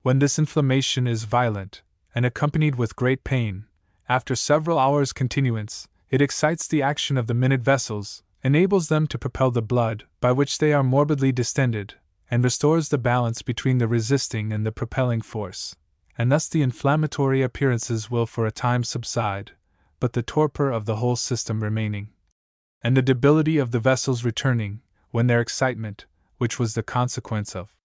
When this inflammation is violent, and accompanied with great pain, after several hours' continuance, it excites the action of the minute vessels, enables them to propel the blood, by which they are morbidly distended, and restores the balance between the resisting and the propelling force, and thus the inflammatory appearances will for a time subside, but the torpor of the whole system remaining, and the debility of the vessels returning, when their excitement, which was the consequence of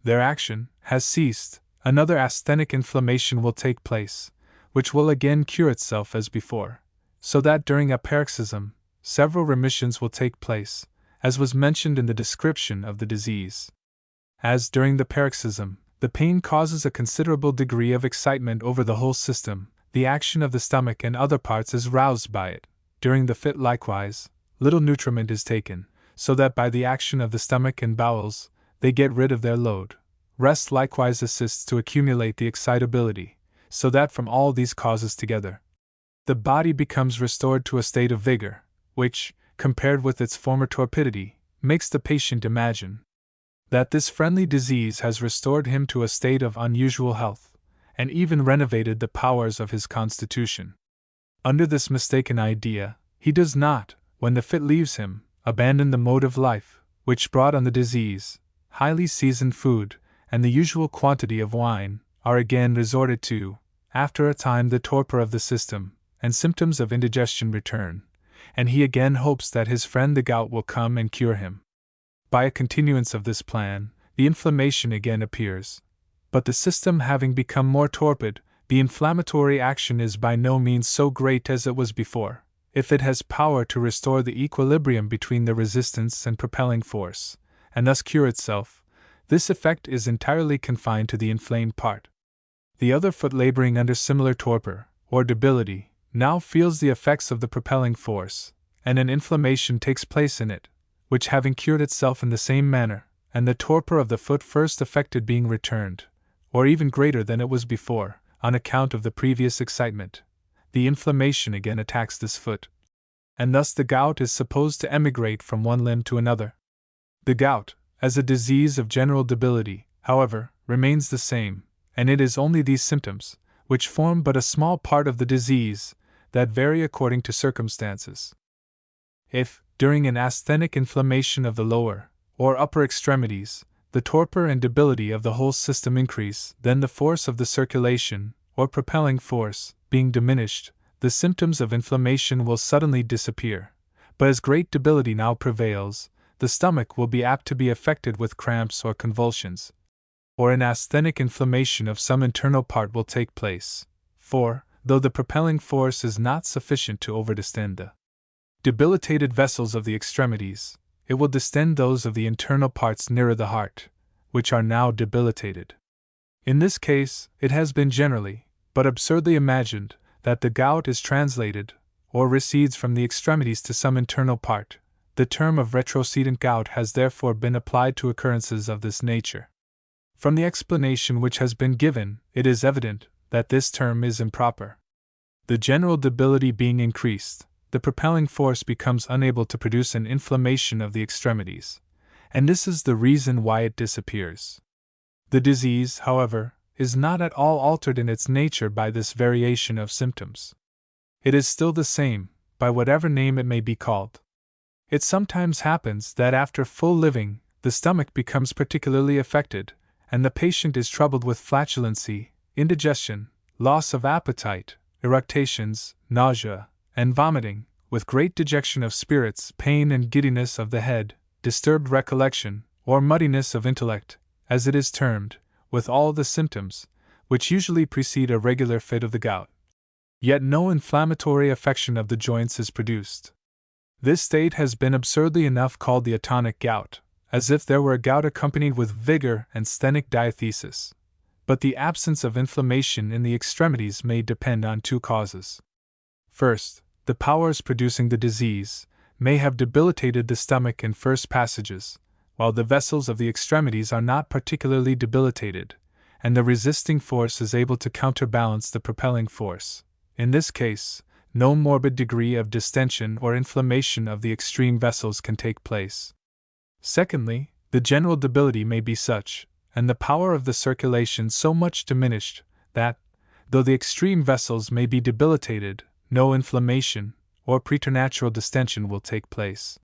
their action, has ceased, another asthenic inflammation will take place, which will again cure itself as before, so that during a paroxysm, several remissions will take place, as was mentioned in the description of the disease. As during the paroxysm, the pain causes a considerable degree of excitement over the whole system, the action of the stomach and other parts is roused by it. During the fit likewise, little nutriment is taken, so that by the action of the stomach and bowels, they get rid of their load. Rest likewise assists to accumulate the excitability, so that from all these causes together, the body becomes restored to a state of vigor, which, compared with its former torpidity, makes the patient imagine that this friendly disease has restored him to a state of unusual health, and even renovated the powers of his constitution. Under this mistaken idea, he does not, when the fit leaves him, abandon the mode of life which brought on the disease. Highly seasoned food, and the usual quantity of wine, are again resorted to. After a time the torpor of the system, and symptoms of indigestion return, and he again hopes that his friend the gout will come and cure him. By a continuance of this plan, the inflammation again appears, but the system having become more torpid, the inflammatory action is by no means so great as it was before. If it has power to restore the equilibrium between the resistance and propelling force, and thus cure itself, this effect is entirely confined to the inflamed part. The other foot, laboring under similar torpor, or debility, now feels the effects of the propelling force, and an inflammation takes place in it, which having cured itself in the same manner, and the torpor of the foot first affected being returned, or even greater than it was before, on account of the previous excitement, the inflammation again attacks this foot, and thus the gout is supposed to emigrate from one limb to another. The gout, as a disease of general debility, however, remains the same, and it is only these symptoms, which form but a small part of the disease, that vary according to circumstances. If, during an asthenic inflammation of the lower, or upper extremities, the torpor and debility of the whole system increase, then the force of the circulation, or propelling force, being diminished, the symptoms of inflammation will suddenly disappear. But as great debility now prevails, the stomach will be apt to be affected with cramps or convulsions, or an asthenic inflammation of some internal part will take place, for, though the propelling force is not sufficient to overdistend the debilitated vessels of the extremities, it will distend those of the internal parts nearer the heart, which are now debilitated. In this case, it has been generally, but absurdly imagined, that the gout is translated, or recedes from the extremities to some internal part. The term of retrocedent gout has therefore been applied to occurrences of this nature. From the explanation which has been given, it is evident that this term is improper. The general debility being increased, the propelling force becomes unable to produce an inflammation of the extremities, and this is the reason why it disappears. The disease, however, is not at all altered in its nature by this variation of symptoms. It is still the same, by whatever name it may be called. It sometimes happens that after full living, the stomach becomes particularly affected, and the patient is troubled with flatulency, indigestion, loss of appetite, eructations, nausea, and vomiting, with great dejection of spirits, pain and giddiness of the head, disturbed recollection, or muddiness of intellect, as it is termed, with all the symptoms, which usually precede a regular fit of the gout. Yet no inflammatory affection of the joints is produced. This state has been absurdly enough called the atonic gout, as if there were a gout accompanied with vigor and sthenic diathesis. But the absence of inflammation in the extremities may depend on two causes. First, the powers producing the disease may have debilitated the stomach in first passages, while the vessels of the extremities are not particularly debilitated, and the resisting force is able to counterbalance the propelling force. In this case, no morbid degree of distension or inflammation of the extreme vessels can take place. Secondly, the general debility may be such, and the power of the circulation so much diminished, that, though the extreme vessels may be debilitated, no inflammation or preternatural distension will take place.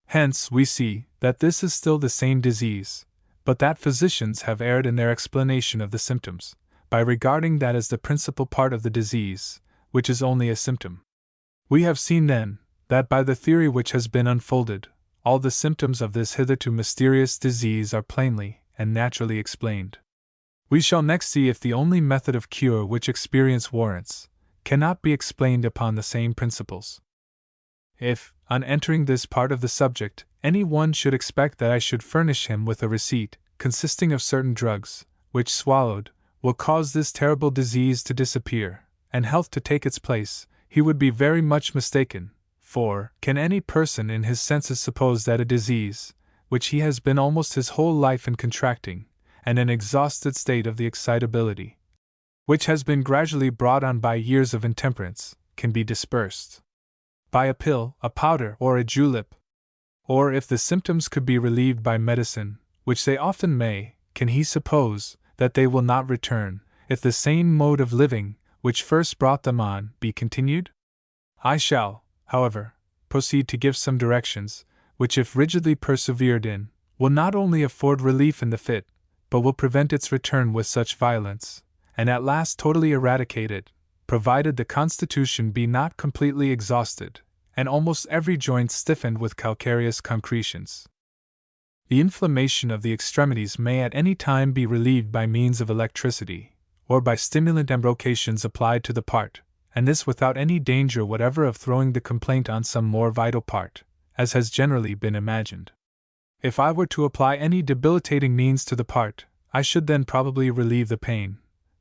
Hence, we see that this is still the same disease, but that physicians have erred in their explanation of the symptoms, by regarding that as the principal part of the disease, which is only a symptom. We have seen then, that by the theory which has been unfolded, all the symptoms of this hitherto mysterious disease are plainly and naturally explained. We shall next see if the only method of cure which experience warrants cannot be explained upon the same principles. If, on entering this part of the subject, any one should expect that I should furnish him with a receipt, consisting of certain drugs, which swallowed, will cause this terrible disease to disappear, and health to take its place, he would be very much mistaken, for, can any person in his senses suppose that a disease, which he has been almost his whole life in contracting, and an exhausted state of the excitability, which has been gradually brought on by years of intemperance, can be dispersed by a pill, a powder, or a julep. Or if the symptoms could be relieved by medicine, which they often may, can he suppose that they will not return, if the same mode of living, which first brought them on, be continued? I shall, however, proceed to give some directions, which if rigidly persevered in, will not only afford relief in the fit, but will prevent its return with such violence, and at last totally eradicate it, provided the constitution be not completely exhausted, and almost every joint stiffened with calcareous concretions. The inflammation of the extremities may at any time be relieved by means of electricity, or by stimulant embrocations applied to the part, and this without any danger whatever of throwing the complaint on some more vital part, as has generally been imagined. If I were to apply any debilitating means to the part, I should then probably relieve the pain,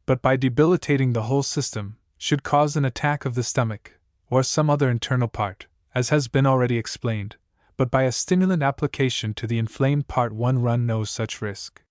but by debilitating the whole system, should cause an attack of the stomach, or some other internal part, as has been already explained, but by a stimulant application to the inflamed part one run no such risk.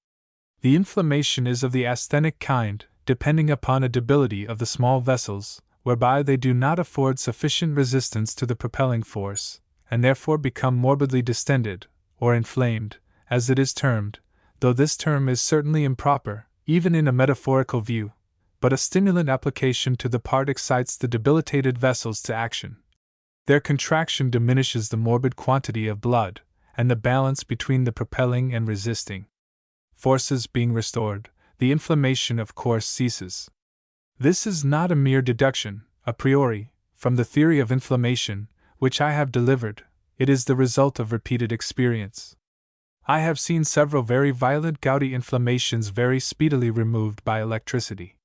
The inflammation is of the asthenic kind, depending upon a debility of the small vessels, whereby they do not afford sufficient resistance to the propelling force, and therefore become morbidly distended, or inflamed, as it is termed, though this term is certainly improper, even in a metaphorical view, but a stimulant application to the part excites the debilitated vessels to action. Their contraction diminishes the morbid quantity of blood, and the balance between the propelling and resisting forces being restored, the inflammation of course ceases. This is not a mere deduction, a priori, from the theory of inflammation, which I have delivered, it is the result of repeated experience. I have seen several very violent gouty inflammations very speedily removed by electricity.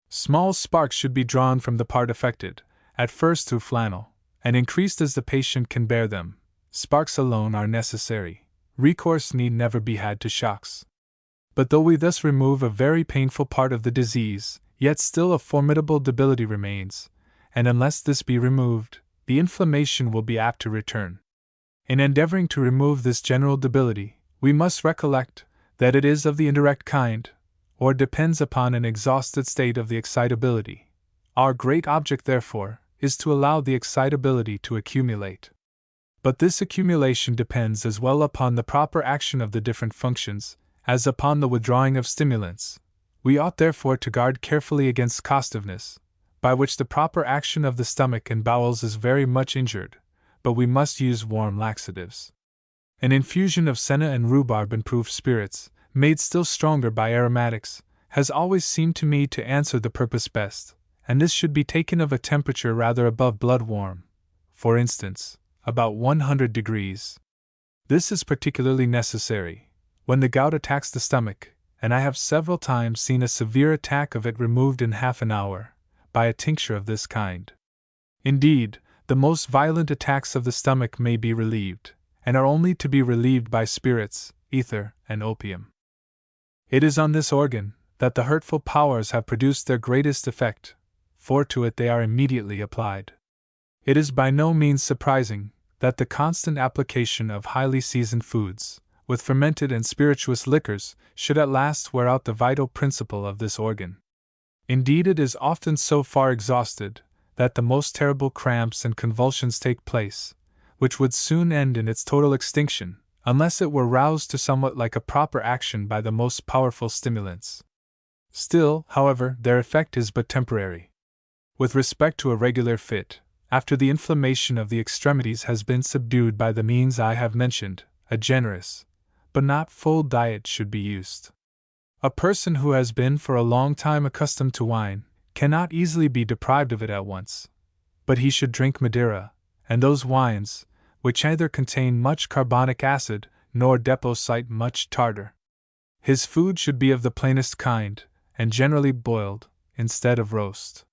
Small sparks should be drawn from the part affected, at first through flannel, and increased as the patient can bear them. Sparks alone are necessary. Recourse need never be had to shocks. But though we thus remove a very painful part of the disease, yet still a formidable debility remains, and unless this be removed, the inflammation will be apt to return. In endeavoring to remove this general debility, we must recollect that it is of the indirect kind, or depends upon an exhausted state of the excitability. Our great object, therefore, is to allow the excitability to accumulate. But this accumulation depends as well upon the proper action of the different functions, as upon the withdrawing of stimulants. We ought therefore to guard carefully against costiveness, by which the proper action of the stomach and bowels is very much injured, but we must use warm laxatives. An infusion of senna and rhubarb improved spirits, made still stronger by aromatics, has always seemed to me to answer the purpose best, and this should be taken of a temperature rather above blood warm, for instance, about 100 degrees. This is particularly necessary when the gout attacks the stomach, and I have several times seen a severe attack of it removed in half an hour, by a tincture of this kind. Indeed, the most violent attacks of the stomach may be relieved, and are only to be relieved by spirits, ether, and opium. It is on this organ that the hurtful powers have produced their greatest effect, for to it they are immediately applied. It is by no means surprising that the constant application of highly seasoned foods, with fermented and spirituous liquors, should at last wear out the vital principle of this organ. Indeed, it is often so far exhausted that the most terrible cramps and convulsions take place, which would soon end in its total extinction, unless it were roused to somewhat like a proper action by the most powerful stimulants. Still, however, their effect is but temporary. With respect to a regular fit, after the inflammation of the extremities has been subdued by the means I have mentioned, a generous, but not full diet should be used. A person who has been for a long time accustomed to wine cannot easily be deprived of it at once, but he should drink Madeira, and those wines which neither contain much carbonic acid nor deposite much tartar. His food should be of the plainest kind, and generally boiled, instead of roast.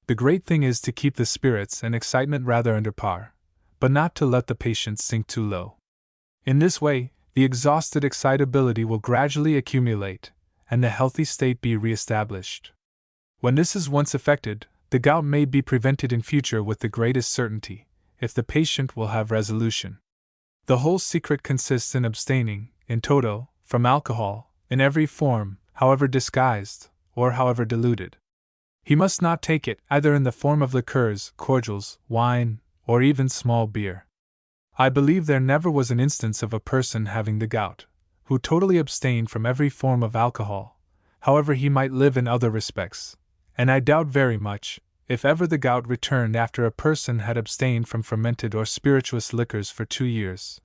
The great thing is to keep the spirits and excitement rather under par, but not to let the patient sink too low. In this way, the exhausted excitability will gradually accumulate, and the healthy state be re-established. When this is once effected, the gout may be prevented in future with the greatest certainty, if the patient will have resolution. The whole secret consists in abstaining, in toto, from alcohol, in every form, however disguised, or however diluted. He must not take it either in the form of liqueurs, cordials, wine, or even small beer. I believe there never was an instance of a person having the gout, who totally abstained from every form of alcohol, however he might live in other respects, and I doubt very much, if ever the gout returned after a person had abstained from fermented or spirituous liquors for 2 years.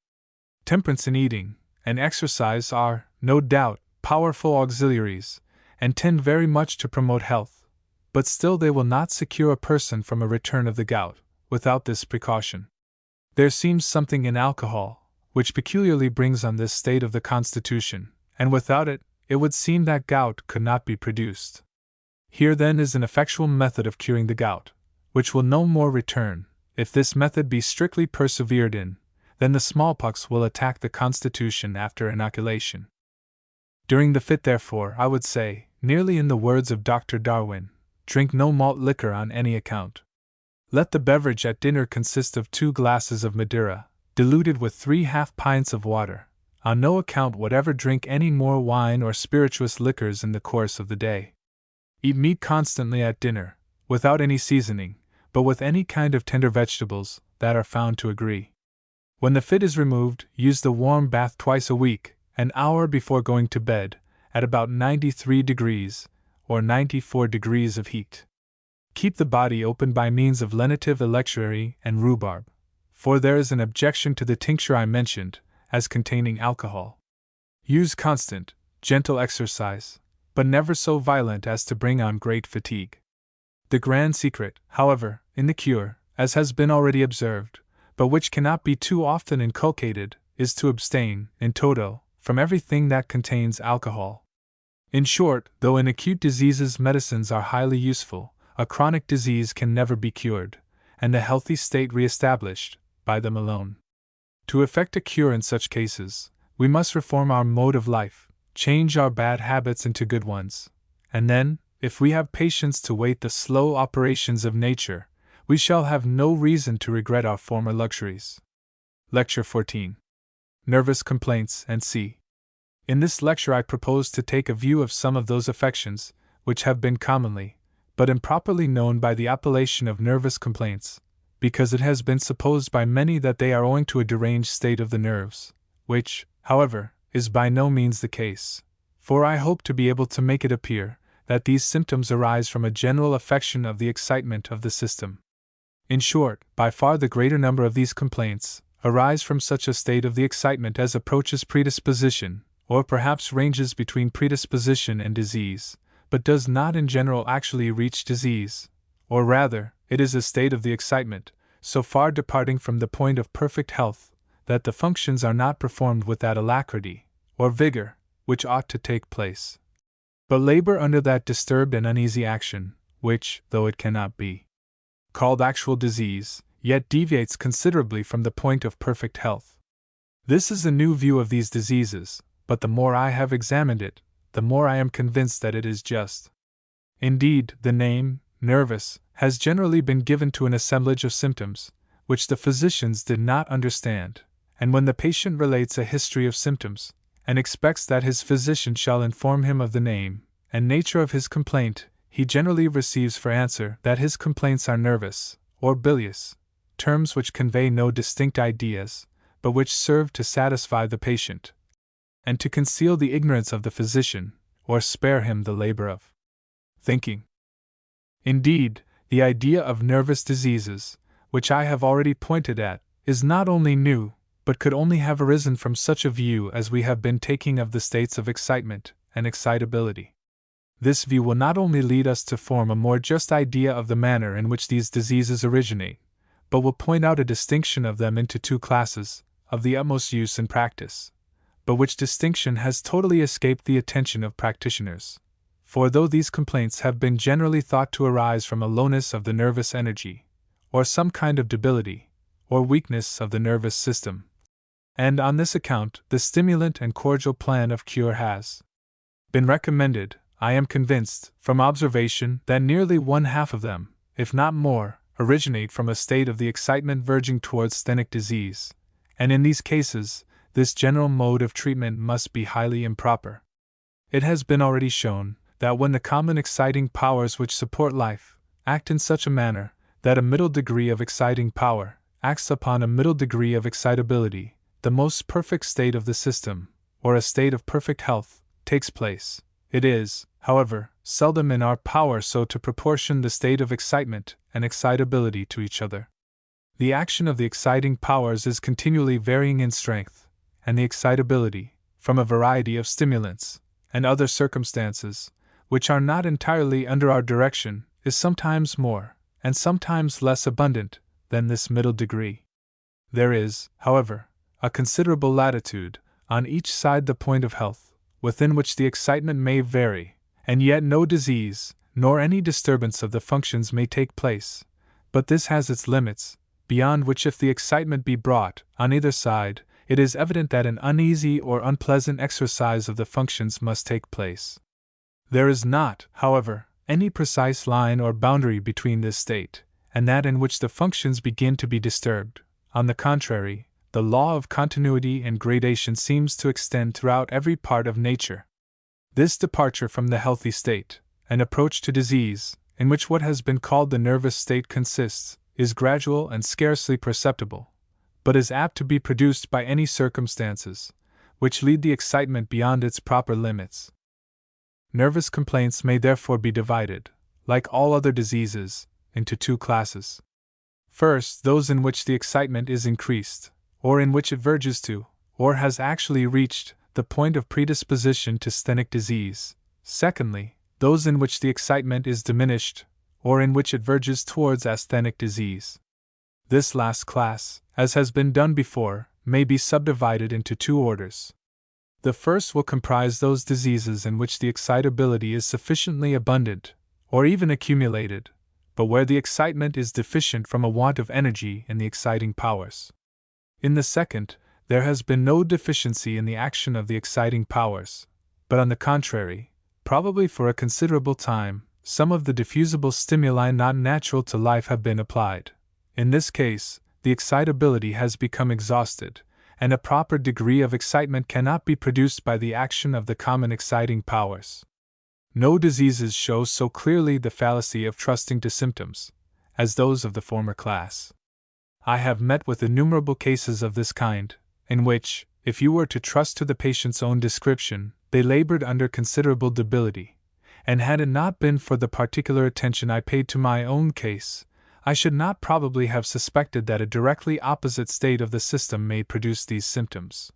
Temperance in eating and exercise are, no doubt, powerful auxiliaries, and tend very much to promote health, but still they will not secure a person from a return of the gout, without this precaution. There seems something in alcohol, which peculiarly brings on this state of the constitution, and without it, it would seem that gout could not be produced. Here then is an effectual method of curing the gout, which will no more return, if this method be strictly persevered in, than the smallpox will attack the constitution after inoculation. During the fit, therefore, I would say, nearly in the words of Dr. Darwin, drink no malt liquor on any account. Let the beverage at dinner consist of 2 glasses of Madeira, diluted with 3/2 pints of water. On no account whatever drink any more wine or spirituous liquors in the course of the day. Eat meat constantly at dinner, without any seasoning, but with any kind of tender vegetables that are found to agree. When the fit is removed, use the warm bath twice a week, an hour before going to bed, at about 93 degrees, or 94 degrees of heat. Keep the body open by means of lenitive electuary and rhubarb, for there is an objection to the tincture I mentioned, as containing alcohol. Use constant, gentle exercise, but never so violent as to bring on great fatigue. The grand secret, however, in the cure, as has been already observed, but which cannot be too often inculcated, is to abstain, in toto, from everything that contains alcohol. In short, though in acute diseases medicines are highly useful, a chronic disease can never be cured, and the healthy state re-established, by them alone. To effect a cure in such cases, we must reform our mode of life, change our bad habits into good ones, and then, if we have patience to wait the slow operations of nature, we shall have no reason to regret our former luxuries. Lecture 14. Nervous Complaints and C. In this lecture I propose to take a view of some of those affections, which have been commonly, but improperly known by the appellation of nervous complaints, because it has been supposed by many that they are owing to a deranged state of the nerves, which, however, is by no means the case, for I hope to be able to make it appear that these symptoms arise from a general affection of the excitement of the system. In short, by far the greater number of these complaints arise from such a state of the excitement as approaches predisposition, or perhaps ranges between predisposition and disease, but does not in general actually reach disease, or rather, it is a state of the excitement, so far departing from the point of perfect health, that the functions are not performed with that alacrity, or vigor, which ought to take place, but labor under that disturbed and uneasy action, which, though it cannot be called actual disease, yet deviates considerably from the point of perfect health. This is a new view of these diseases, but the more I have examined it, the more I am convinced that it is just. Indeed, the name, nervous, has generally been given to an assemblage of symptoms, which the physicians did not understand, and when the patient relates a history of symptoms, and expects that his physician shall inform him of the name and nature of his complaint, he generally receives for answer that his complaints are nervous, or bilious, terms which convey no distinct ideas, but which serve to satisfy the patient, and to conceal the ignorance of the physician, or spare him the labor of thinking. Indeed, the idea of nervous diseases, which I have already pointed at, is not only new, but could only have arisen from such a view as we have been taking of the states of excitement and excitability. This view will not only lead us to form a more just idea of the manner in which these diseases originate, but will point out a distinction of them into 2 classes, of the utmost use in practice, but which distinction has totally escaped the attention of practitioners. For though these complaints have been generally thought to arise from a lowness of the nervous energy, or some kind of debility, or weakness of the nervous system, and on this account the stimulant and cordial plan of cure has been recommended, I am convinced, from observation, that nearly 1/2 of them, if not more, originate from a state of the excitement verging towards sthenic disease, and in these cases, this general mode of treatment must be highly improper. It has been already shown that when the common exciting powers which support life act in such a manner that a middle degree of exciting power acts upon a middle degree of excitability, the most perfect state of the system, or a state of perfect health, takes place. It is, however, seldom in our power so to proportion the state of excitement and excitability to each other. The action of the exciting powers is continually varying in strength, and the excitability, from a variety of stimulants and other circumstances, which are not entirely under our direction, is sometimes more, and sometimes less abundant than this middle degree. There is, however, a considerable latitude, on each side the point of health, within which the excitement may vary, and yet no disease, nor any disturbance of the functions may take place, but this has its limits, beyond which if the excitement be brought, on either side, it is evident that an uneasy or unpleasant exercise of the functions must take place. There is not, however, any precise line or boundary between this state and that in which the functions begin to be disturbed. On the contrary, the law of continuity and gradation seems to extend throughout every part of nature. This departure from the healthy state, and approach to disease, in which what has been called the nervous state consists, is gradual and scarcely perceptible, but is apt to be produced by any circumstances which lead the excitement beyond its proper limits. Nervous complaints may therefore be divided, like all other diseases, into two classes. First, those in which the excitement is increased, or in which it verges to, or has actually reached, the point of predisposition to sthenic disease. Secondly, those in which the excitement is diminished, or in which it verges towards asthenic disease. This last class, as has been done before, may be subdivided into two orders. The first will comprise those diseases in which the excitability is sufficiently abundant, or even accumulated, but where the excitement is deficient from a want of energy in the exciting powers. In the second, there has been no deficiency in the action of the exciting powers, but on the contrary, probably for a considerable time, some of the diffusible stimuli not natural to life have been applied. In this case, the excitability has become exhausted, and a proper degree of excitement cannot be produced by the action of the common exciting powers. No diseases show so clearly the fallacy of trusting to symptoms as those of the former class. I have met with innumerable cases of this kind, in which, if you were to trust to the patient's own description, they labored under considerable debility, and had it not been for the particular attention I paid to my own case, I should not probably have suspected that a directly opposite state of the system may produce these symptoms.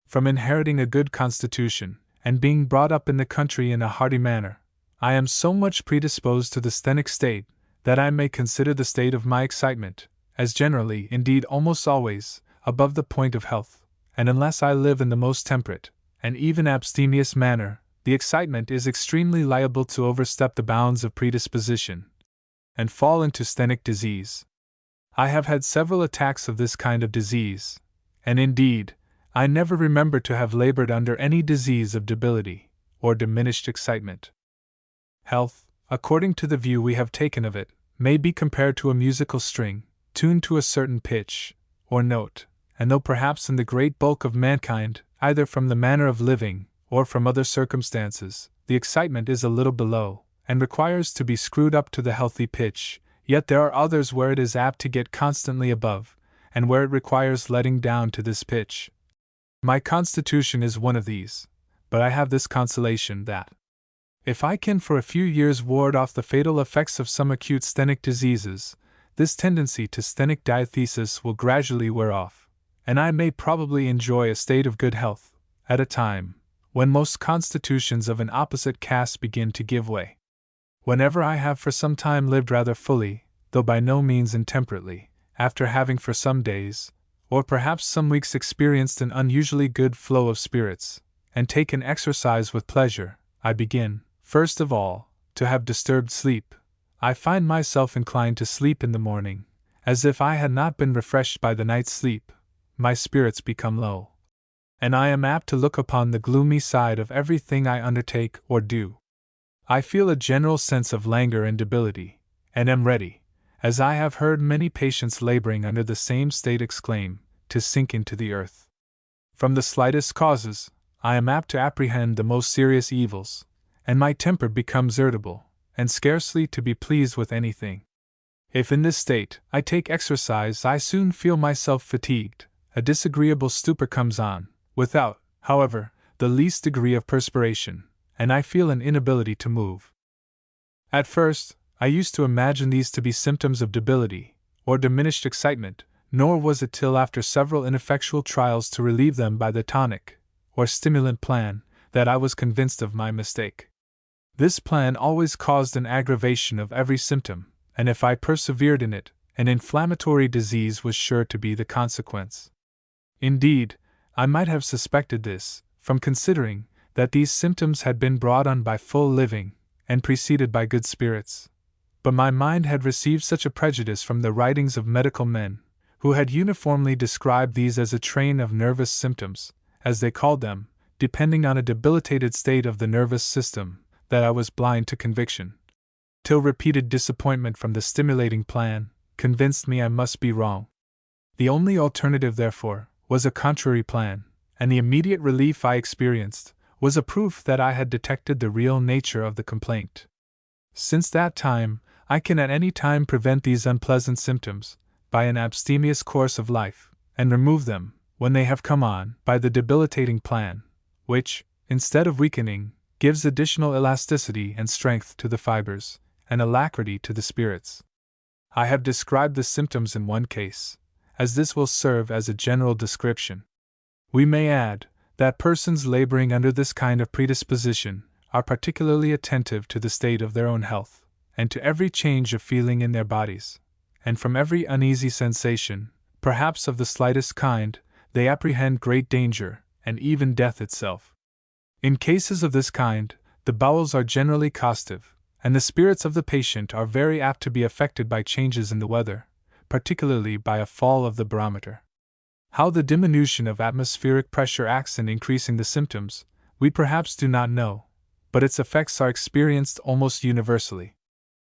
From inheriting a good constitution, and being brought up in the country in a hearty manner, I am so much predisposed to the sthenic state that I may consider the state of my excitement as generally, indeed almost always, above the point of health, and unless I live in the most temperate and even abstemious manner, the excitement is extremely liable to overstep the bounds of predisposition and fall into sthenic disease. I have had several attacks of this kind of disease, and indeed, I never remember to have labored under any disease of debility or diminished excitement. Health, according to the view we have taken of it, may be compared to a musical string, tuned to a certain pitch or note, and though perhaps in the great bulk of mankind, either from the manner of living or from other circumstances, the excitement is a little below, and requires to be screwed up to the healthy pitch, yet there are others where it is apt to get constantly above, and where it requires letting down to this pitch. My constitution is one of these, but I have this consolation that, if I can for a few years ward off the fatal effects of some acute sthenic diseases, this tendency to sthenic diathesis will gradually wear off, and I may probably enjoy a state of good health, at a time when most constitutions of an opposite cast begin to give way. Whenever I have for some time lived rather fully, though by no means intemperately, after having for some days, or perhaps some weeks experienced an unusually good flow of spirits, and taken exercise with pleasure, I begin, first of all, to have disturbed sleep. I find myself inclined to sleep in the morning, as if I had not been refreshed by the night's sleep. My spirits become low, and I am apt to look upon the gloomy side of everything I undertake or do. I feel a general sense of languor and debility, and am ready, as I have heard many patients laboring under the same state exclaim, to sink into the earth. From the slightest causes, I am apt to apprehend the most serious evils, and my temper becomes irritable, and scarcely to be pleased with anything. If in this state I take exercise, I soon feel myself fatigued, a disagreeable stupor comes on, without, however, the least degree of perspiration, and I feel an inability to move. At first, I used to imagine these to be symptoms of debility, or diminished excitement, nor was it till after several ineffectual trials to relieve them by the tonic, or stimulant plan, that I was convinced of my mistake. This plan always caused an aggravation of every symptom, and if I persevered in it, an inflammatory disease was sure to be the consequence. Indeed, I might have suspected this, from considering that these symptoms had been brought on by full living, and preceded by good spirits. But my mind had received such a prejudice from the writings of medical men, who had uniformly described these as a train of nervous symptoms, as they called them, depending on a debilitated state of the nervous system, that I was blind to conviction, till repeated disappointment from the stimulating plan convinced me I must be wrong. The only alternative, therefore, was a contrary plan, and the immediate relief I experienced was a proof that I had detected the real nature of the complaint. Since that time, I can at any time prevent these unpleasant symptoms by an abstemious course of life, and remove them, when they have come on, by the debilitating plan, which, instead of weakening, gives additional elasticity and strength to the fibers, and alacrity to the spirits. I have described the symptoms in one case, as this will serve as a general description. We may add that persons laboring under this kind of predisposition are particularly attentive to the state of their own health, and to every change of feeling in their bodies, and from every uneasy sensation, perhaps of the slightest kind, they apprehend great danger, and even death itself. In cases of this kind, the bowels are generally costive, and the spirits of the patient are very apt to be affected by changes in the weather, particularly by a fall of the barometer. How the diminution of atmospheric pressure acts in increasing the symptoms, we perhaps do not know, but its effects are experienced almost universally.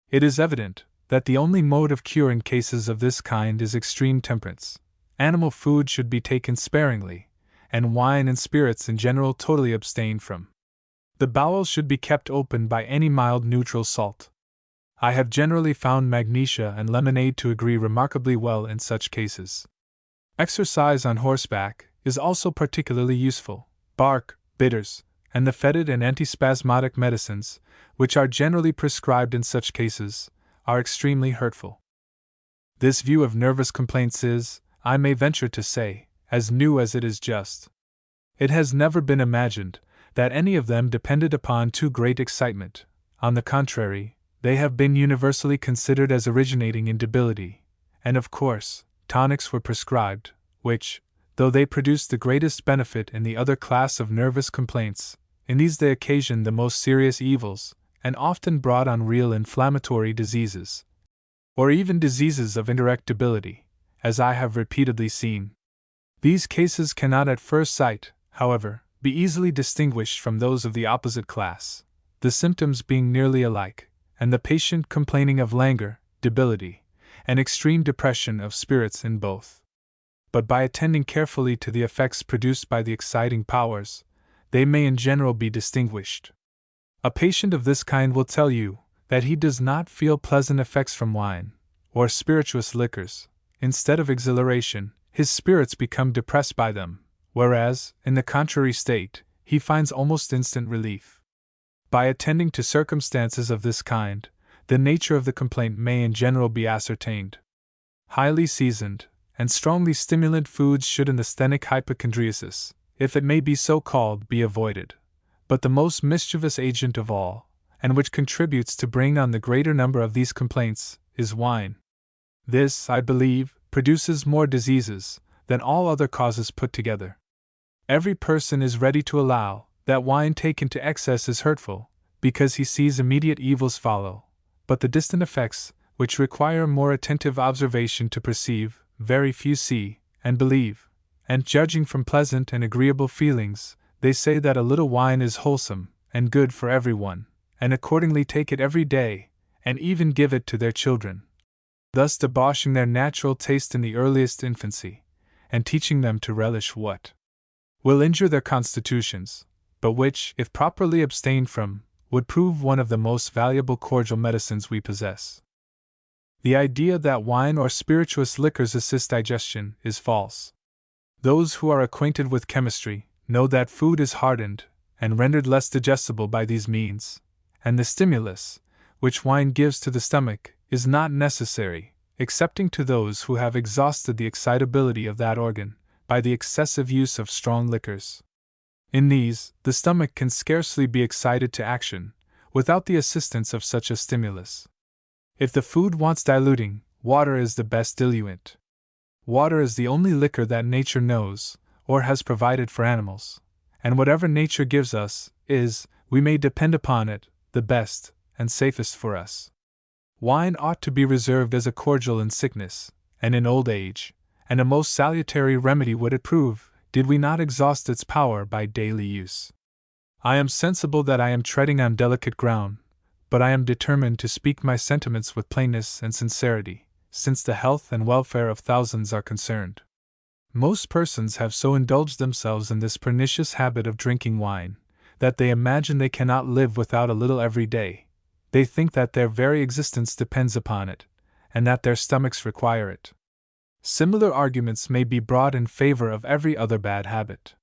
It is evident that the only mode of cure in cases of this kind is extreme temperance. Animal food should be taken sparingly, and wine and spirits in general totally abstained from. The bowels should be kept open by any mild neutral salt. I have generally found magnesia and lemonade to agree remarkably well in such cases. Exercise on horseback is also particularly useful. Bark, bitters, and the fetid and antispasmodic medicines, which are generally prescribed in such cases, are extremely hurtful. This view of nervous complaints is, I may venture to say, as new as it is just. It has never been imagined that any of them depended upon too great excitement. On the contrary, they have been universally considered as originating in debility, and of course, tonics were prescribed, which, though they produced the greatest benefit in the other class of nervous complaints, in these they occasioned the most serious evils, and often brought on real inflammatory diseases, or even diseases of indirect debility, as I have repeatedly seen. These cases cannot at first sight, however, be easily distinguished from those of the opposite class, the symptoms being nearly alike, and the patient complaining of languor, debility, and extreme depression of spirits in both. But by attending carefully to the effects produced by the exciting powers, they may in general be distinguished. A patient of this kind will tell you that he does not feel pleasant effects from wine, or spirituous liquors. Instead of exhilaration, his spirits become depressed by them, whereas, in the contrary state, he finds almost instant relief. By attending to circumstances of this kind, the nature of the complaint may in general be ascertained. Highly seasoned and strongly stimulant foods should in the sthenic hypochondriasis, if it may be so called, be avoided. But the most mischievous agent of all, and which contributes to bring on the greater number of these complaints, is wine. This, I believe, produces more diseases than all other causes put together. Every person is ready to allow that wine taken to excess is hurtful, because he sees immediate evils follow, but the distant effects, which require more attentive observation to perceive, very few see and believe, and judging from pleasant and agreeable feelings, they say that a little wine is wholesome and good for everyone, and accordingly take it every day, and even give it to their children, thus debauching their natural taste in the earliest infancy, and teaching them to relish what will injure their constitutions, but which, if properly abstained from, would prove one of the most valuable cordial medicines we possess. The idea that wine or spirituous liquors assist digestion is false. Those who are acquainted with chemistry know that food is hardened and rendered less digestible by these means, and the stimulus, which wine gives to the stomach, is not necessary, excepting to those who have exhausted the excitability of that organ by the excessive use of strong liquors. In these, the stomach can scarcely be excited to action without the assistance of such a stimulus. If the food wants diluting, water is the best diluent. Water is the only liquor that nature knows, or has provided for animals, and whatever nature gives us is, we may depend upon it, the best and safest for us. Wine ought to be reserved as a cordial in sickness and in old age, and a most salutary remedy would it prove, did we not exhaust its power by daily use. I am sensible that I am treading on delicate ground, but I am determined to speak my sentiments with plainness and sincerity, since the health and welfare of thousands are concerned. Most persons have so indulged themselves in this pernicious habit of drinking wine, that they imagine they cannot live without a little every day. They think that their very existence depends upon it, and that their stomachs require it. Similar arguments may be brought in favor of every other bad habit.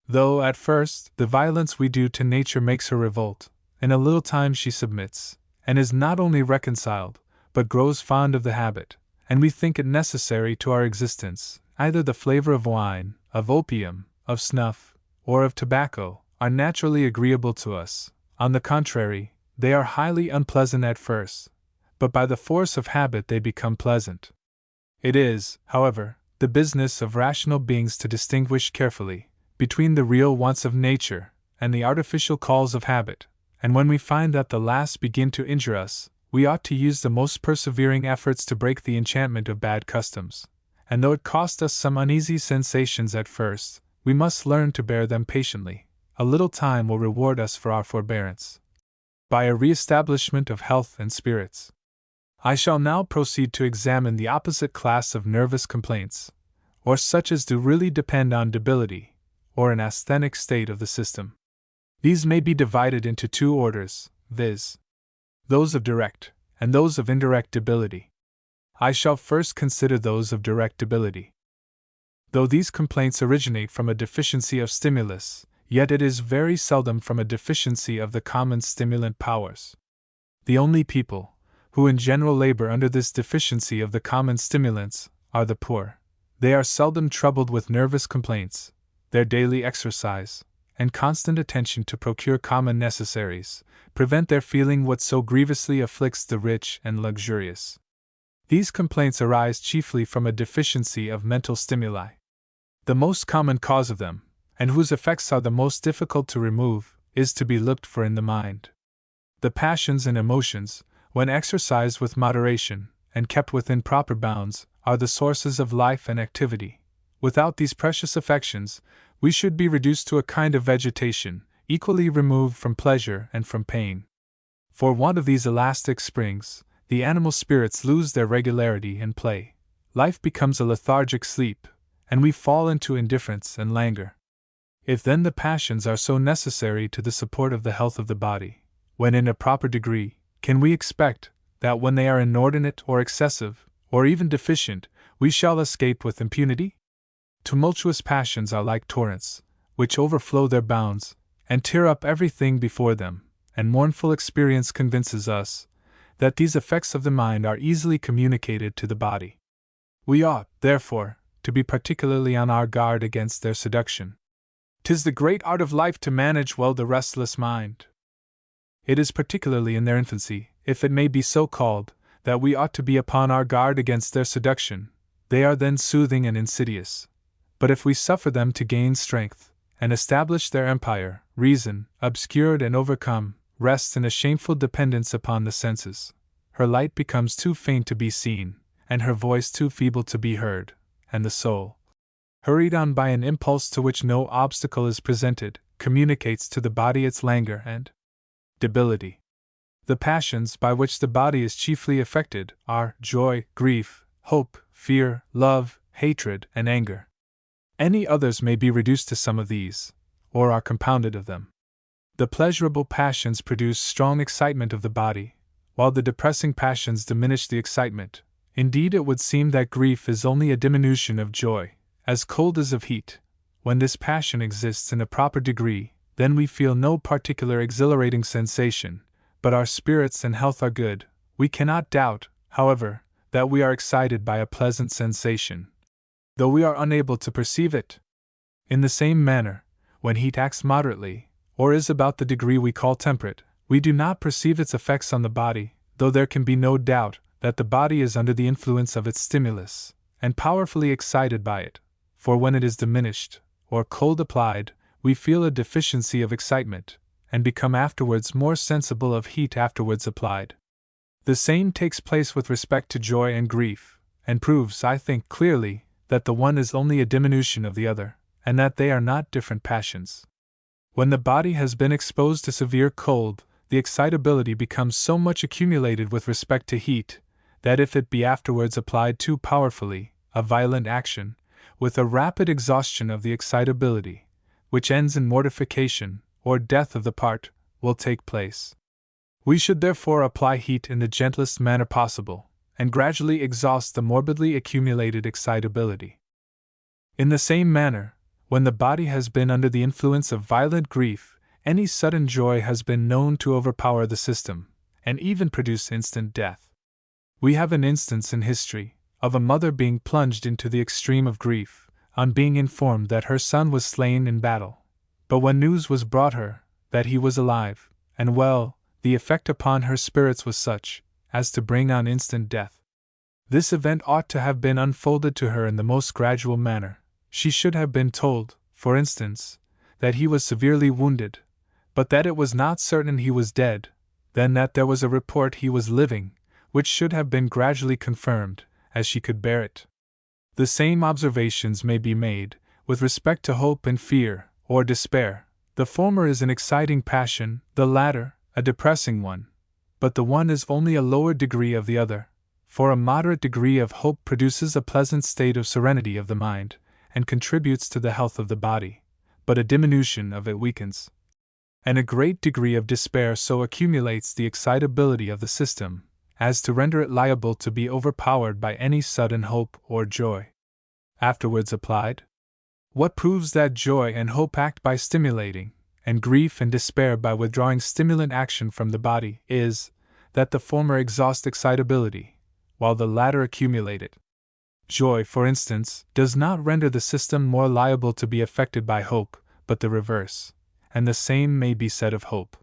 Though, at first, the violence we do to nature makes her revolt, in a little time she submits, and is not only reconciled, but grows fond of the habit, and we think it necessary to our existence. Either the flavor of wine, of opium, of snuff, or of tobacco, are naturally agreeable to us. On the contrary, they are highly unpleasant at first, but by the force of habit they become pleasant. It is, however, the business of rational beings to distinguish carefully between the real wants of nature and the artificial calls of habit, and when we find that the last begin to injure us, we ought to use the most persevering efforts to break the enchantment of bad customs. And though it cost us some uneasy sensations at first, we must learn to bear them patiently. A little time will reward us for our forbearance by a re-establishment of health and spirits. I shall now proceed to examine the opposite class of nervous complaints, or such as do really depend on debility, or an asthenic state of the system. These may be divided into two orders, viz., those of direct and those of indirect debility. I shall first consider those of direct debility. Though these complaints originate from a deficiency of stimulus, yet it is very seldom from a deficiency of the common stimulant powers. The only people who in general labor under this deficiency of the common stimulants are the poor. They are seldom troubled with nervous complaints. Their daily exercise and constant attention to procure common necessaries prevent their feeling what so grievously afflicts the rich and luxurious. These complaints arise chiefly from a deficiency of mental stimuli. The most common cause of them, and whose effects are the most difficult to remove, is to be looked for in the mind. The passions and emotions, when exercised with moderation, and kept within proper bounds, are the sources of life and activity. Without these precious affections, we should be reduced to a kind of vegetation, equally removed from pleasure and from pain. For want of these elastic springs, the animal spirits lose their regularity and play. Life becomes a lethargic sleep, and we fall into indifference and languor. If then the passions are so necessary to the support of the health of the body, when in a proper degree, can we expect that when they are inordinate or excessive, or even deficient, we shall escape with impunity? Tumultuous passions are like torrents, which overflow their bounds, and tear up everything before them, and mournful experience convinces us that these effects of the mind are easily communicated to the body. We ought, therefore, to be particularly on our guard against their seduction. 'Tis the great art of life to manage well the restless mind. It is particularly in their infancy, if it may be so called, that we ought to be upon our guard against their seduction. They are then soothing and insidious. But if we suffer them to gain strength, and establish their empire, reason, obscured and overcome, rests in a shameful dependence upon the senses. Her light becomes too faint to be seen, and her voice too feeble to be heard, and the soul, hurried on by an impulse to which no obstacle is presented, communicates to the body its languor and debility. The passions by which the body is chiefly affected are joy, grief, hope, fear, love, hatred, and anger. Any others may be reduced to some of these, or are compounded of them. The pleasurable passions produce strong excitement of the body, while the depressing passions diminish the excitement. Indeed, it would seem that grief is only a diminution of joy, as cold as of heat. When this passion exists in a proper degree, then we feel no particular exhilarating sensation, but our spirits and health are good. We cannot doubt, however, that we are excited by a pleasant sensation, though we are unable to perceive it. In the same manner, when heat acts moderately, or is about the degree we call temperate, we do not perceive its effects on the body, though there can be no doubt that the body is under the influence of its stimulus, and powerfully excited by it, for when it is diminished, or cold applied, we feel a deficiency of excitement, and become afterwards more sensible of heat afterwards applied. The same takes place with respect to joy and grief, and proves, I think, clearly, that the one is only a diminution of the other, and that they are not different passions. When the body has been exposed to severe cold, the excitability becomes so much accumulated with respect to heat, that if it be afterwards applied too powerfully, a violent action, with a rapid exhaustion of the excitability, which ends in mortification, or death of the part, will take place. We should therefore apply heat in the gentlest manner possible, and gradually exhaust the morbidly accumulated excitability. In the same manner, when the body has been under the influence of violent grief, any sudden joy has been known to overpower the system, and even produce instant death. We have an instance in history of a mother being plunged into the extreme of grief, on being informed that her son was slain in battle. But when news was brought her that he was alive and well, the effect upon her spirits was such as to bring on instant death. This event ought to have been unfolded to her in the most gradual manner. She should have been told, for instance, that he was severely wounded, but that it was not certain he was dead, then that there was a report he was living, which should have been gradually confirmed, as she could bear it. The same observations may be made with respect to hope and fear, or despair. The former is an exciting passion, the latter, a depressing one, but the one is only a lower degree of the other, for a moderate degree of hope produces a pleasant state of serenity of the mind, and contributes to the health of the body, but a diminution of it weakens. And a great degree of despair so accumulates the excitability of the system, as to render it liable to be overpowered by any sudden hope or joy, afterwards applied. What proves that joy and hope act by stimulating, and grief and despair by withdrawing stimulant action from the body, is, that the former exhaust excitability, while the latter accumulate it. Joy, for instance, does not render the system more liable to be affected by hope, but the reverse, and the same may be said of hope.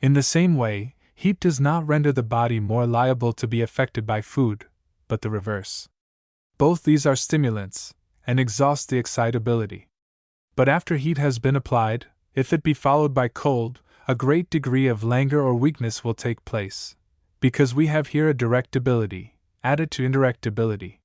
In the same way, heat does not render the body more liable to be affected by food, but the reverse. Both these are stimulants, and exhaust the excitability. But after heat has been applied, if it be followed by cold, a great degree of languor or weakness will take place, because we have here a direct debility, added to indirect debility.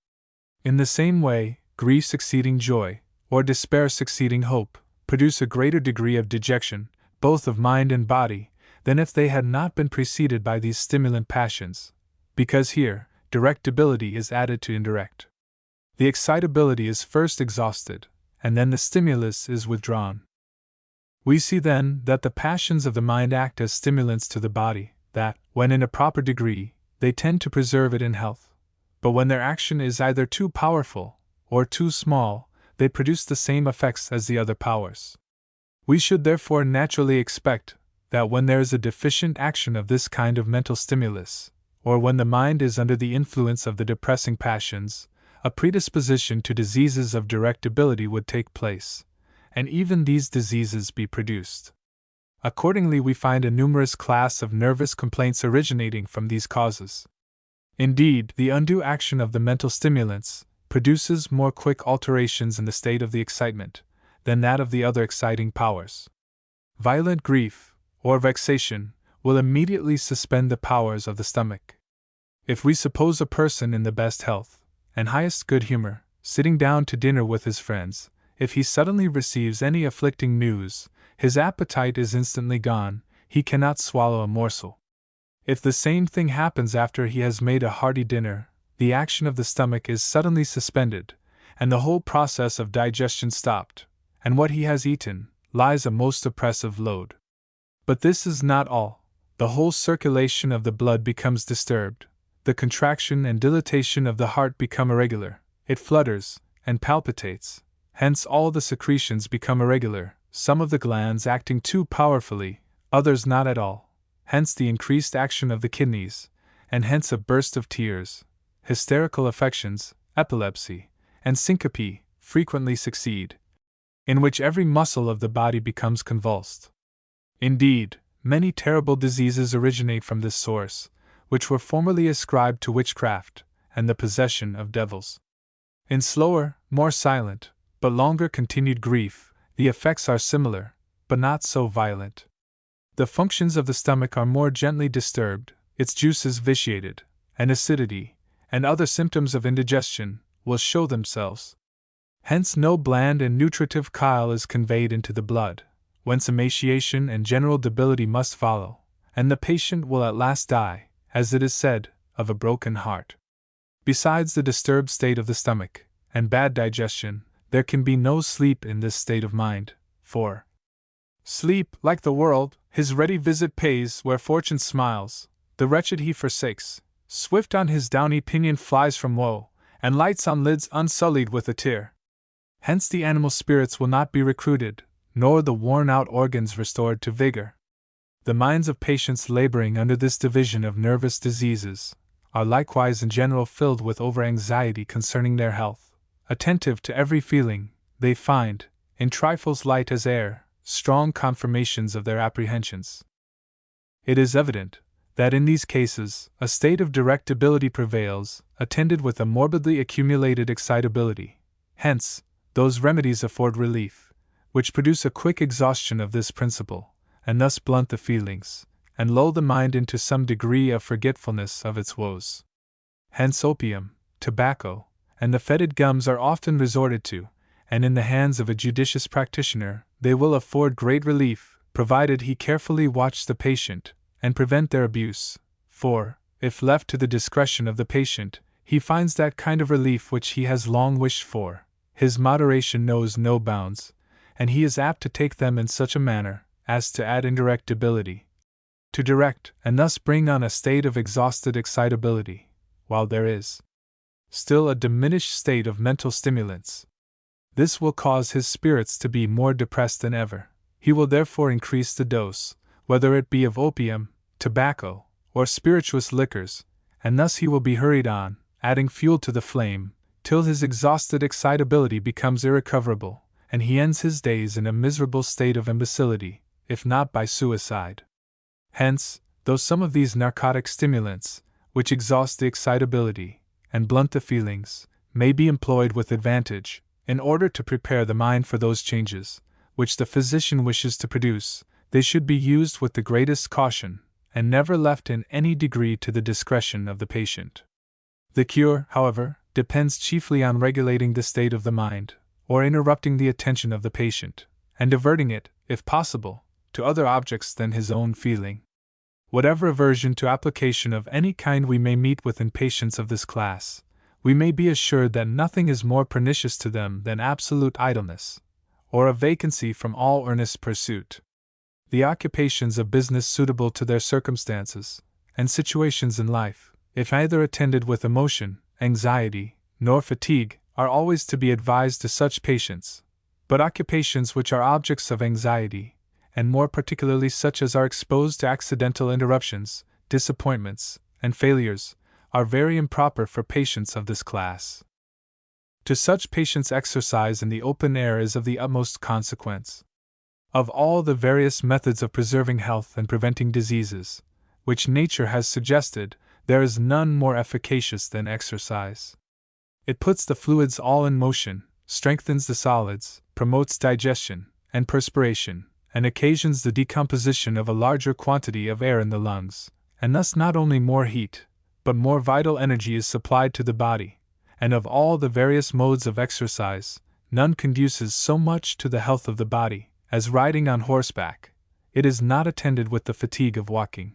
In the same way, grief succeeding joy, or despair succeeding hope, produce a greater degree of dejection, both of mind and body, than if they had not been preceded by these stimulant passions, because here, direct debility is added to indirect. The excitability is first exhausted, and then the stimulus is withdrawn. We see then that the passions of the mind act as stimulants to the body, that, when in a proper degree, they tend to preserve it in health. But when their action is either too powerful, or too small, they produce the same effects as the other powers. We should therefore naturally expect that when there is a deficient action of this kind of mental stimulus, or when the mind is under the influence of the depressing passions, a predisposition to diseases of direct debility would take place, and even these diseases be produced. Accordingly, we find a numerous class of nervous complaints originating from these causes. Indeed, the undue action of the mental stimulants produces more quick alterations in the state of the excitement than that of the other exciting powers. Violent grief, or vexation, will immediately suspend the powers of the stomach. If we suppose a person in the best health and highest good humor, sitting down to dinner with his friends, if he suddenly receives any afflicting news, his appetite is instantly gone, he cannot swallow a morsel. If the same thing happens after he has made a hearty dinner, the action of the stomach is suddenly suspended, and the whole process of digestion stopped, and what he has eaten lies a most oppressive load. But this is not all. The whole circulation of the blood becomes disturbed. The contraction and dilatation of the heart become irregular. It flutters and palpitates. Hence all the secretions become irregular, some of the glands acting too powerfully, others not at all. Hence the increased action of the kidneys, and hence a burst of tears. Hysterical affections, epilepsy, and syncope frequently succeed, in which every muscle of the body becomes convulsed. Indeed, many terrible diseases originate from this source, which were formerly ascribed to witchcraft and the possession of devils. In slower, more silent, but longer continued grief, the effects are similar, but not so violent. The functions of the stomach are more gently disturbed, its juices vitiated, and acidity, and other symptoms of indigestion, will show themselves. Hence no bland and nutritive chyle is conveyed into the blood, whence emaciation and general debility must follow, and the patient will at last die, as it is said, of a broken heart. Besides the disturbed state of the stomach, and bad digestion, there can be no sleep in this state of mind, for sleep, like the world, his ready visit pays where fortune smiles, the wretched he forsakes, swift on his downy pinion flies from woe, and lights on lids unsullied with a tear. Hence the animal spirits will not be recruited, nor the worn-out organs restored to vigor. The minds of patients laboring under this division of nervous diseases are likewise in general filled with over-anxiety concerning their health. Attentive to every feeling, they find, in trifles light as air, strong confirmations of their apprehensions. It is evident that in these cases a state of direct debility prevails, attended with a morbidly accumulated excitability. Hence, those remedies afford relief, which produce a quick exhaustion of this principle, and thus blunt the feelings, and lull the mind into some degree of forgetfulness of its woes. Hence opium, tobacco, and the fetid gums are often resorted to, and in the hands of a judicious practitioner, they will afford great relief, provided he carefully watch the patient, and prevent their abuse, for, if left to the discretion of the patient, he finds that kind of relief which he has long wished for. His moderation knows no bounds, and he is apt to take them in such a manner as to add indirect debility to direct, and thus bring on a state of exhausted excitability, while there is still a diminished state of mental stimulants. This will cause his spirits to be more depressed than ever. He will therefore increase the dose, whether it be of opium, tobacco, or spirituous liquors, and thus he will be hurried on, adding fuel to the flame, till his exhausted excitability becomes irrecoverable, and he ends his days in a miserable state of imbecility, if not by suicide. Hence, though some of these narcotic stimulants, which exhaust the excitability and blunt the feelings, may be employed with advantage, in order to prepare the mind for those changes which the physician wishes to produce, they should be used with the greatest caution, and never left in any degree to the discretion of the patient. The cure, however, depends chiefly on regulating the state of the mind, or interrupting the attention of the patient, and diverting it, if possible, to other objects than his own feeling. Whatever aversion to application of any kind we may meet with in patients of this class, we may be assured that nothing is more pernicious to them than absolute idleness, or a vacancy from all earnest pursuit. The occupations of business suitable to their circumstances and situations in life, if either attended with emotion, anxiety, nor fatigue, are always to be advised to such patients, but occupations which are objects of anxiety, and more particularly such as are exposed to accidental interruptions, disappointments, and failures, are very improper for patients of this class. To such patients exercise in the open air is of the utmost consequence. Of all the various methods of preserving health and preventing diseases, which nature has suggested, there is none more efficacious than exercise. It puts the fluids all in motion, strengthens the solids, promotes digestion and perspiration, and occasions the decomposition of a larger quantity of air in the lungs, and thus not only more heat, but more vital energy is supplied to the body, and of all the various modes of exercise, none conduces so much to the health of the body as riding on horseback. It is not attended with the fatigue of walking,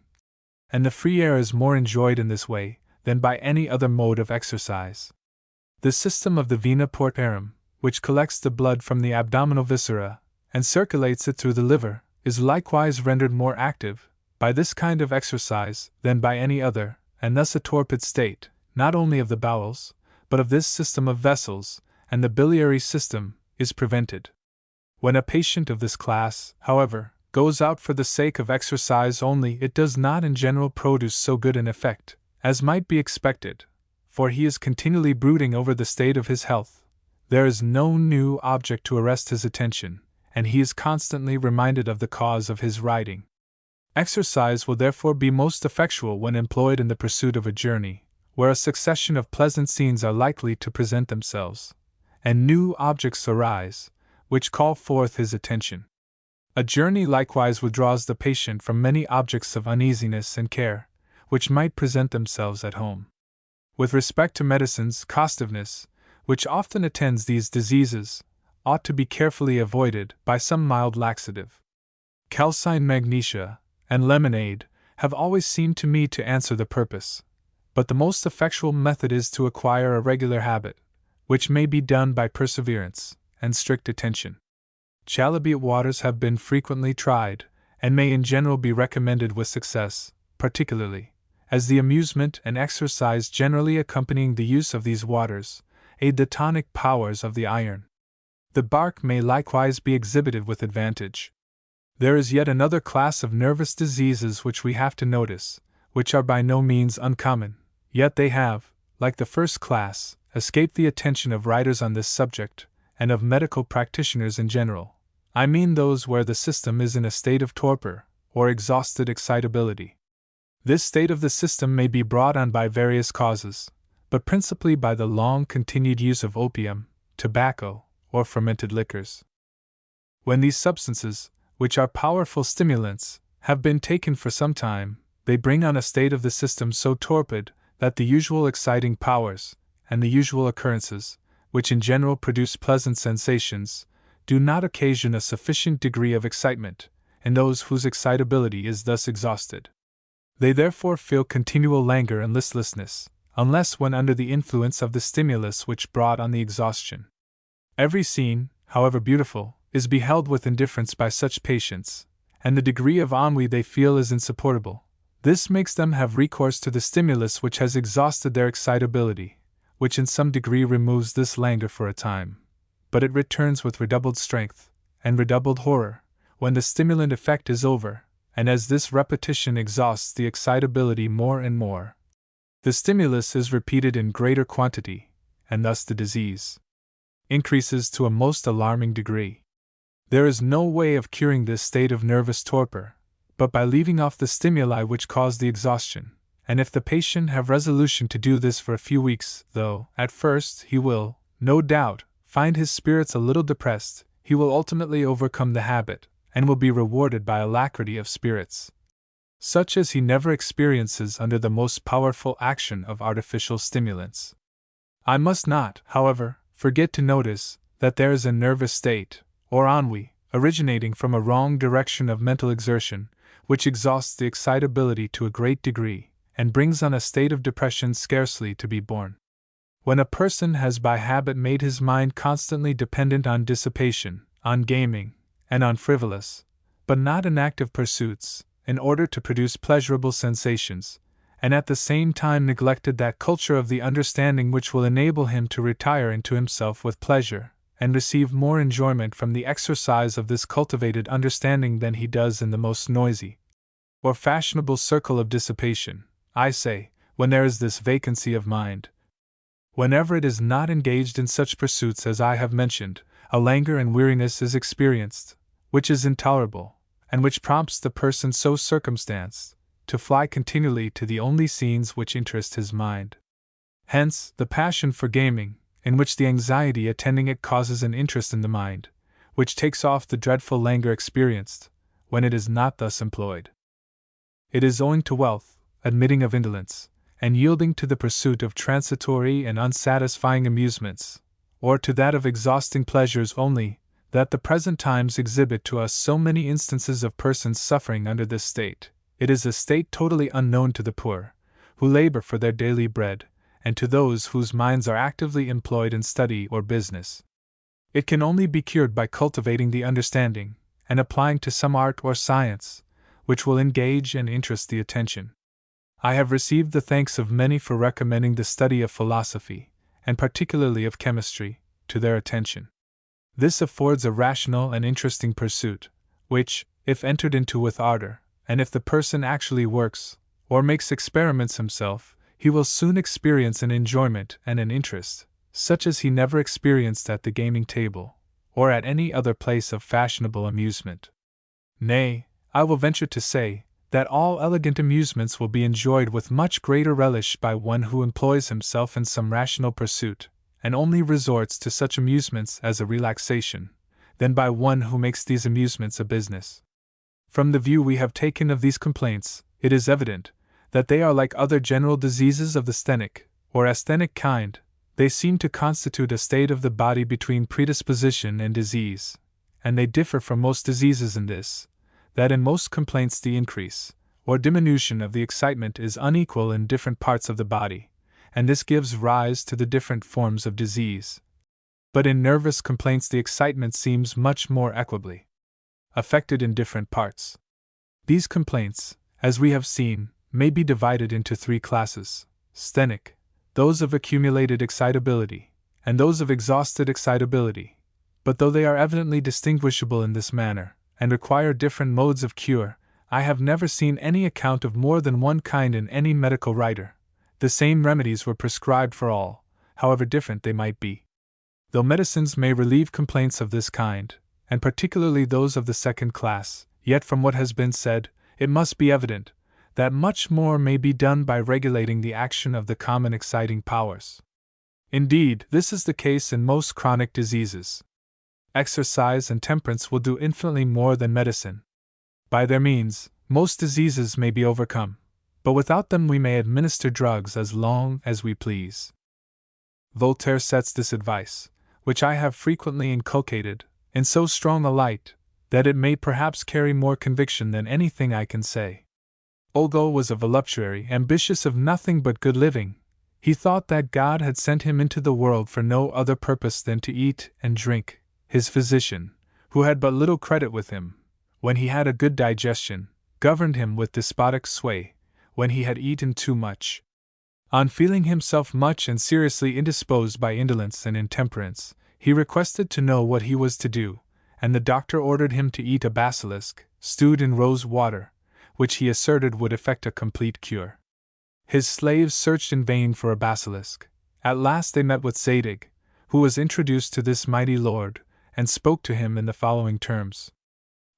and the free air is more enjoyed in this way than by any other mode of exercise. The system of the vena portarum, which collects the blood from the abdominal viscera and circulates it through the liver, is likewise rendered more active by this kind of exercise than by any other, and thus a torpid state, not only of the bowels, but of this system of vessels, and the biliary system, is prevented. When a patient of this class, however, goes out for the sake of exercise only, it does not in general produce so good an effect as might be expected, for he is continually brooding over the state of his health. There is no new object to arrest his attention, and he is constantly reminded of the cause of his riding. Exercise will therefore be most effectual when employed in the pursuit of a journey, where a succession of pleasant scenes are likely to present themselves, and new objects arise, which call forth his attention. A journey likewise withdraws the patient from many objects of uneasiness and care, which might present themselves at home. With respect to medicines, costiveness, which often attends these diseases, ought to be carefully avoided by some mild laxative. Calcined magnesia and lemonade have always seemed to me to answer the purpose, but the most effectual method is to acquire a regular habit, which may be done by perseverance and strict attention. Chalybeate waters have been frequently tried, and may in general be recommended with success, particularly as the amusement and exercise generally accompanying the use of these waters aid the tonic powers of the iron. The bark may likewise be exhibited with advantage. There is yet another class of nervous diseases which we have to notice, which are by no means uncommon, yet they have, like the first class, escaped the attention of writers on this subject, and of medical practitioners in general. I mean those where the system is in a state of torpor, or exhausted excitability. This state of the system may be brought on by various causes, but principally by the long-continued use of opium, tobacco, or fermented liquors. When these substances, which are powerful stimulants, have been taken for some time, they bring on a state of the system so torpid that the usual exciting powers, and the usual occurrences, which in general produce pleasant sensations, do not occasion a sufficient degree of excitement in those whose excitability is thus exhausted. They therefore feel continual languor and listlessness, unless when under the influence of the stimulus which brought on the exhaustion. Every scene, however beautiful, is beheld with indifference by such patients, and the degree of ennui they feel is insupportable. This makes them have recourse to the stimulus which has exhausted their excitability, which in some degree removes this languor for a time, but it returns with redoubled strength and redoubled horror when the stimulant effect is over, and as this repetition exhausts the excitability more and more, the stimulus is repeated in greater quantity, and thus the disease increases to a most alarming degree. There is no way of curing this state of nervous torpor, but by leaving off the stimuli which cause the exhaustion, and if the patient have resolution to do this for a few weeks, though, at first, he will, no doubt, find his spirits a little depressed, he will ultimately overcome the habit, and will be rewarded by alacrity of spirits, such as he never experiences under the most powerful action of artificial stimulants. I must not, however, forget to notice that there is a nervous state, or ennui, originating from a wrong direction of mental exertion, which exhausts the excitability to a great degree, and brings on a state of depression scarcely to be borne. When a person has by habit made his mind constantly dependent on dissipation, on gaming, and on frivolous, but not inactive pursuits, in order to produce pleasurable sensations, and at the same time neglected that culture of the understanding which will enable him to retire into himself with pleasure, and receive more enjoyment from the exercise of this cultivated understanding than he does in the most noisy or fashionable circle of dissipation, I say, when there is this vacancy of mind, whenever it is not engaged in such pursuits as I have mentioned, a languor and weariness is experienced, which is intolerable, and which prompts the person so circumstanced to fly continually to the only scenes which interest his mind. Hence, the passion for gaming, in which the anxiety attending it causes an interest in the mind, which takes off the dreadful languor experienced, when it is not thus employed. It is owing to wealth, admitting of indolence, and yielding to the pursuit of transitory and unsatisfying amusements, or to that of exhausting pleasures only, that the present times exhibit to us so many instances of persons suffering under this state. It is a state totally unknown to the poor, who labor for their daily bread, and to those whose minds are actively employed in study or business. It can only be cured by cultivating the understanding, and applying to some art or science, which will engage and interest the attention. I have received the thanks of many for recommending the study of philosophy, and particularly of chemistry, to their attention. This affords a rational and interesting pursuit, which, if entered into with ardor, and if the person actually works, or makes experiments himself, he will soon experience an enjoyment and an interest, such as he never experienced at the gaming table, or at any other place of fashionable amusement. Nay, I will venture to say, that all elegant amusements will be enjoyed with much greater relish by one who employs himself in some rational pursuit, and only resorts to such amusements as a relaxation, than by one who makes these amusements a business. From the view we have taken of these complaints, it is evident that they are like other general diseases of the sthenic, or asthenic kind. They seem to constitute a state of the body between predisposition and disease, and they differ from most diseases in this, that in most complaints the increase, or diminution of the excitement is unequal in different parts of the body, and this gives rise to the different forms of disease. But in nervous complaints the excitement seems much more equably affected in different parts. These complaints, as we have seen, may be divided into three classes: sthenic, those of accumulated excitability, and those of exhausted excitability. But though they are evidently distinguishable in this manner, and require different modes of cure, I have never seen any account of more than one kind in any medical writer. The same remedies were prescribed for all, however different they might be. Though medicines may relieve complaints of this kind, and particularly those of the second class, yet from what has been said, it must be evident that much more may be done by regulating the action of the common exciting powers. Indeed, this is the case in most chronic diseases. Exercise and temperance will do infinitely more than medicine. By their means, most diseases may be overcome, but without them we may administer drugs as long as we please. Voltaire sets this advice, which I have frequently inculcated, in so strong a light, that it may perhaps carry more conviction than anything I can say. Olgo was a voluptuary, ambitious of nothing but good living. He thought that God had sent him into the world for no other purpose than to eat and drink. His physician, who had but little credit with him, when he had a good digestion, governed him with despotic sway, when he had eaten too much. On feeling himself much and seriously indisposed by indolence and intemperance, he requested to know what he was to do, and the doctor ordered him to eat a basilisk, stewed in rose water, which he asserted would effect a complete cure. His slaves searched in vain for a basilisk. At last they met with Zadig, who was introduced to this mighty lord, and spoke to him in the following terms: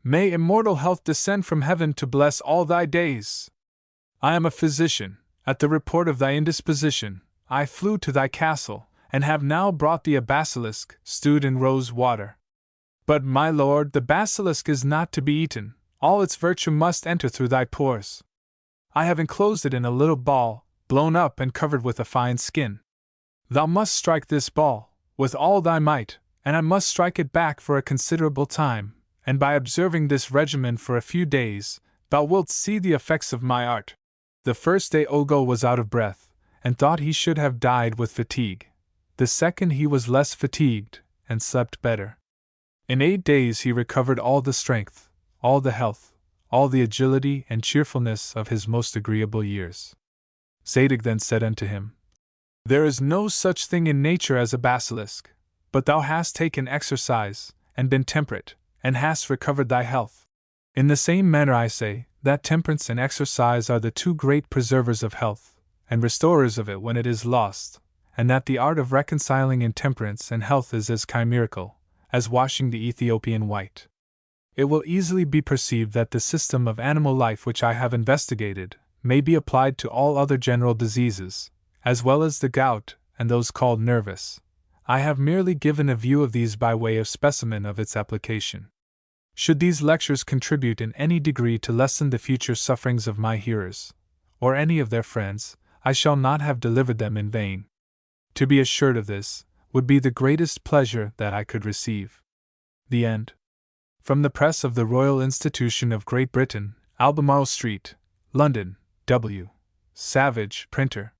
"May immortal health descend from heaven to bless all thy days! I am a physician. At the report of thy indisposition, I flew to thy castle, and have now brought thee a basilisk, stewed in rose water. But, my lord, the basilisk is not to be eaten, all its virtue must enter through thy pores. I have enclosed it in a little ball, blown up and covered with a fine skin. Thou must strike this ball, with all thy might, and I must strike it back for a considerable time, and by observing this regimen for a few days, thou wilt see the effects of my art." The first day Olgo was out of breath, and thought he should have died with fatigue. The second he was less fatigued, and slept better. In 8 days he recovered all the strength, all the health, all the agility and cheerfulness of his most agreeable years. Zadig then said unto him, "There is no such thing in nature as a basilisk, but thou hast taken exercise, and been temperate, and hast recovered thy health. In the same manner I say, that temperance and exercise are the two great preservers of health, and restorers of it when it is lost, and that the art of reconciling intemperance and health is as chimerical as washing the Ethiopian white. It will easily be perceived that the system of animal life which I have investigated may be applied to all other general diseases, as well as the gout and those called nervous. I have merely given a view of these by way of specimen of its application. Should these lectures contribute in any degree to lessen the future sufferings of my hearers, or any of their friends, I shall not have delivered them in vain. To be assured of this would be the greatest pleasure that I could receive. The End. From the Press of the Royal Institution of Great Britain, Albemarle Street, London, W. Savage, Printer.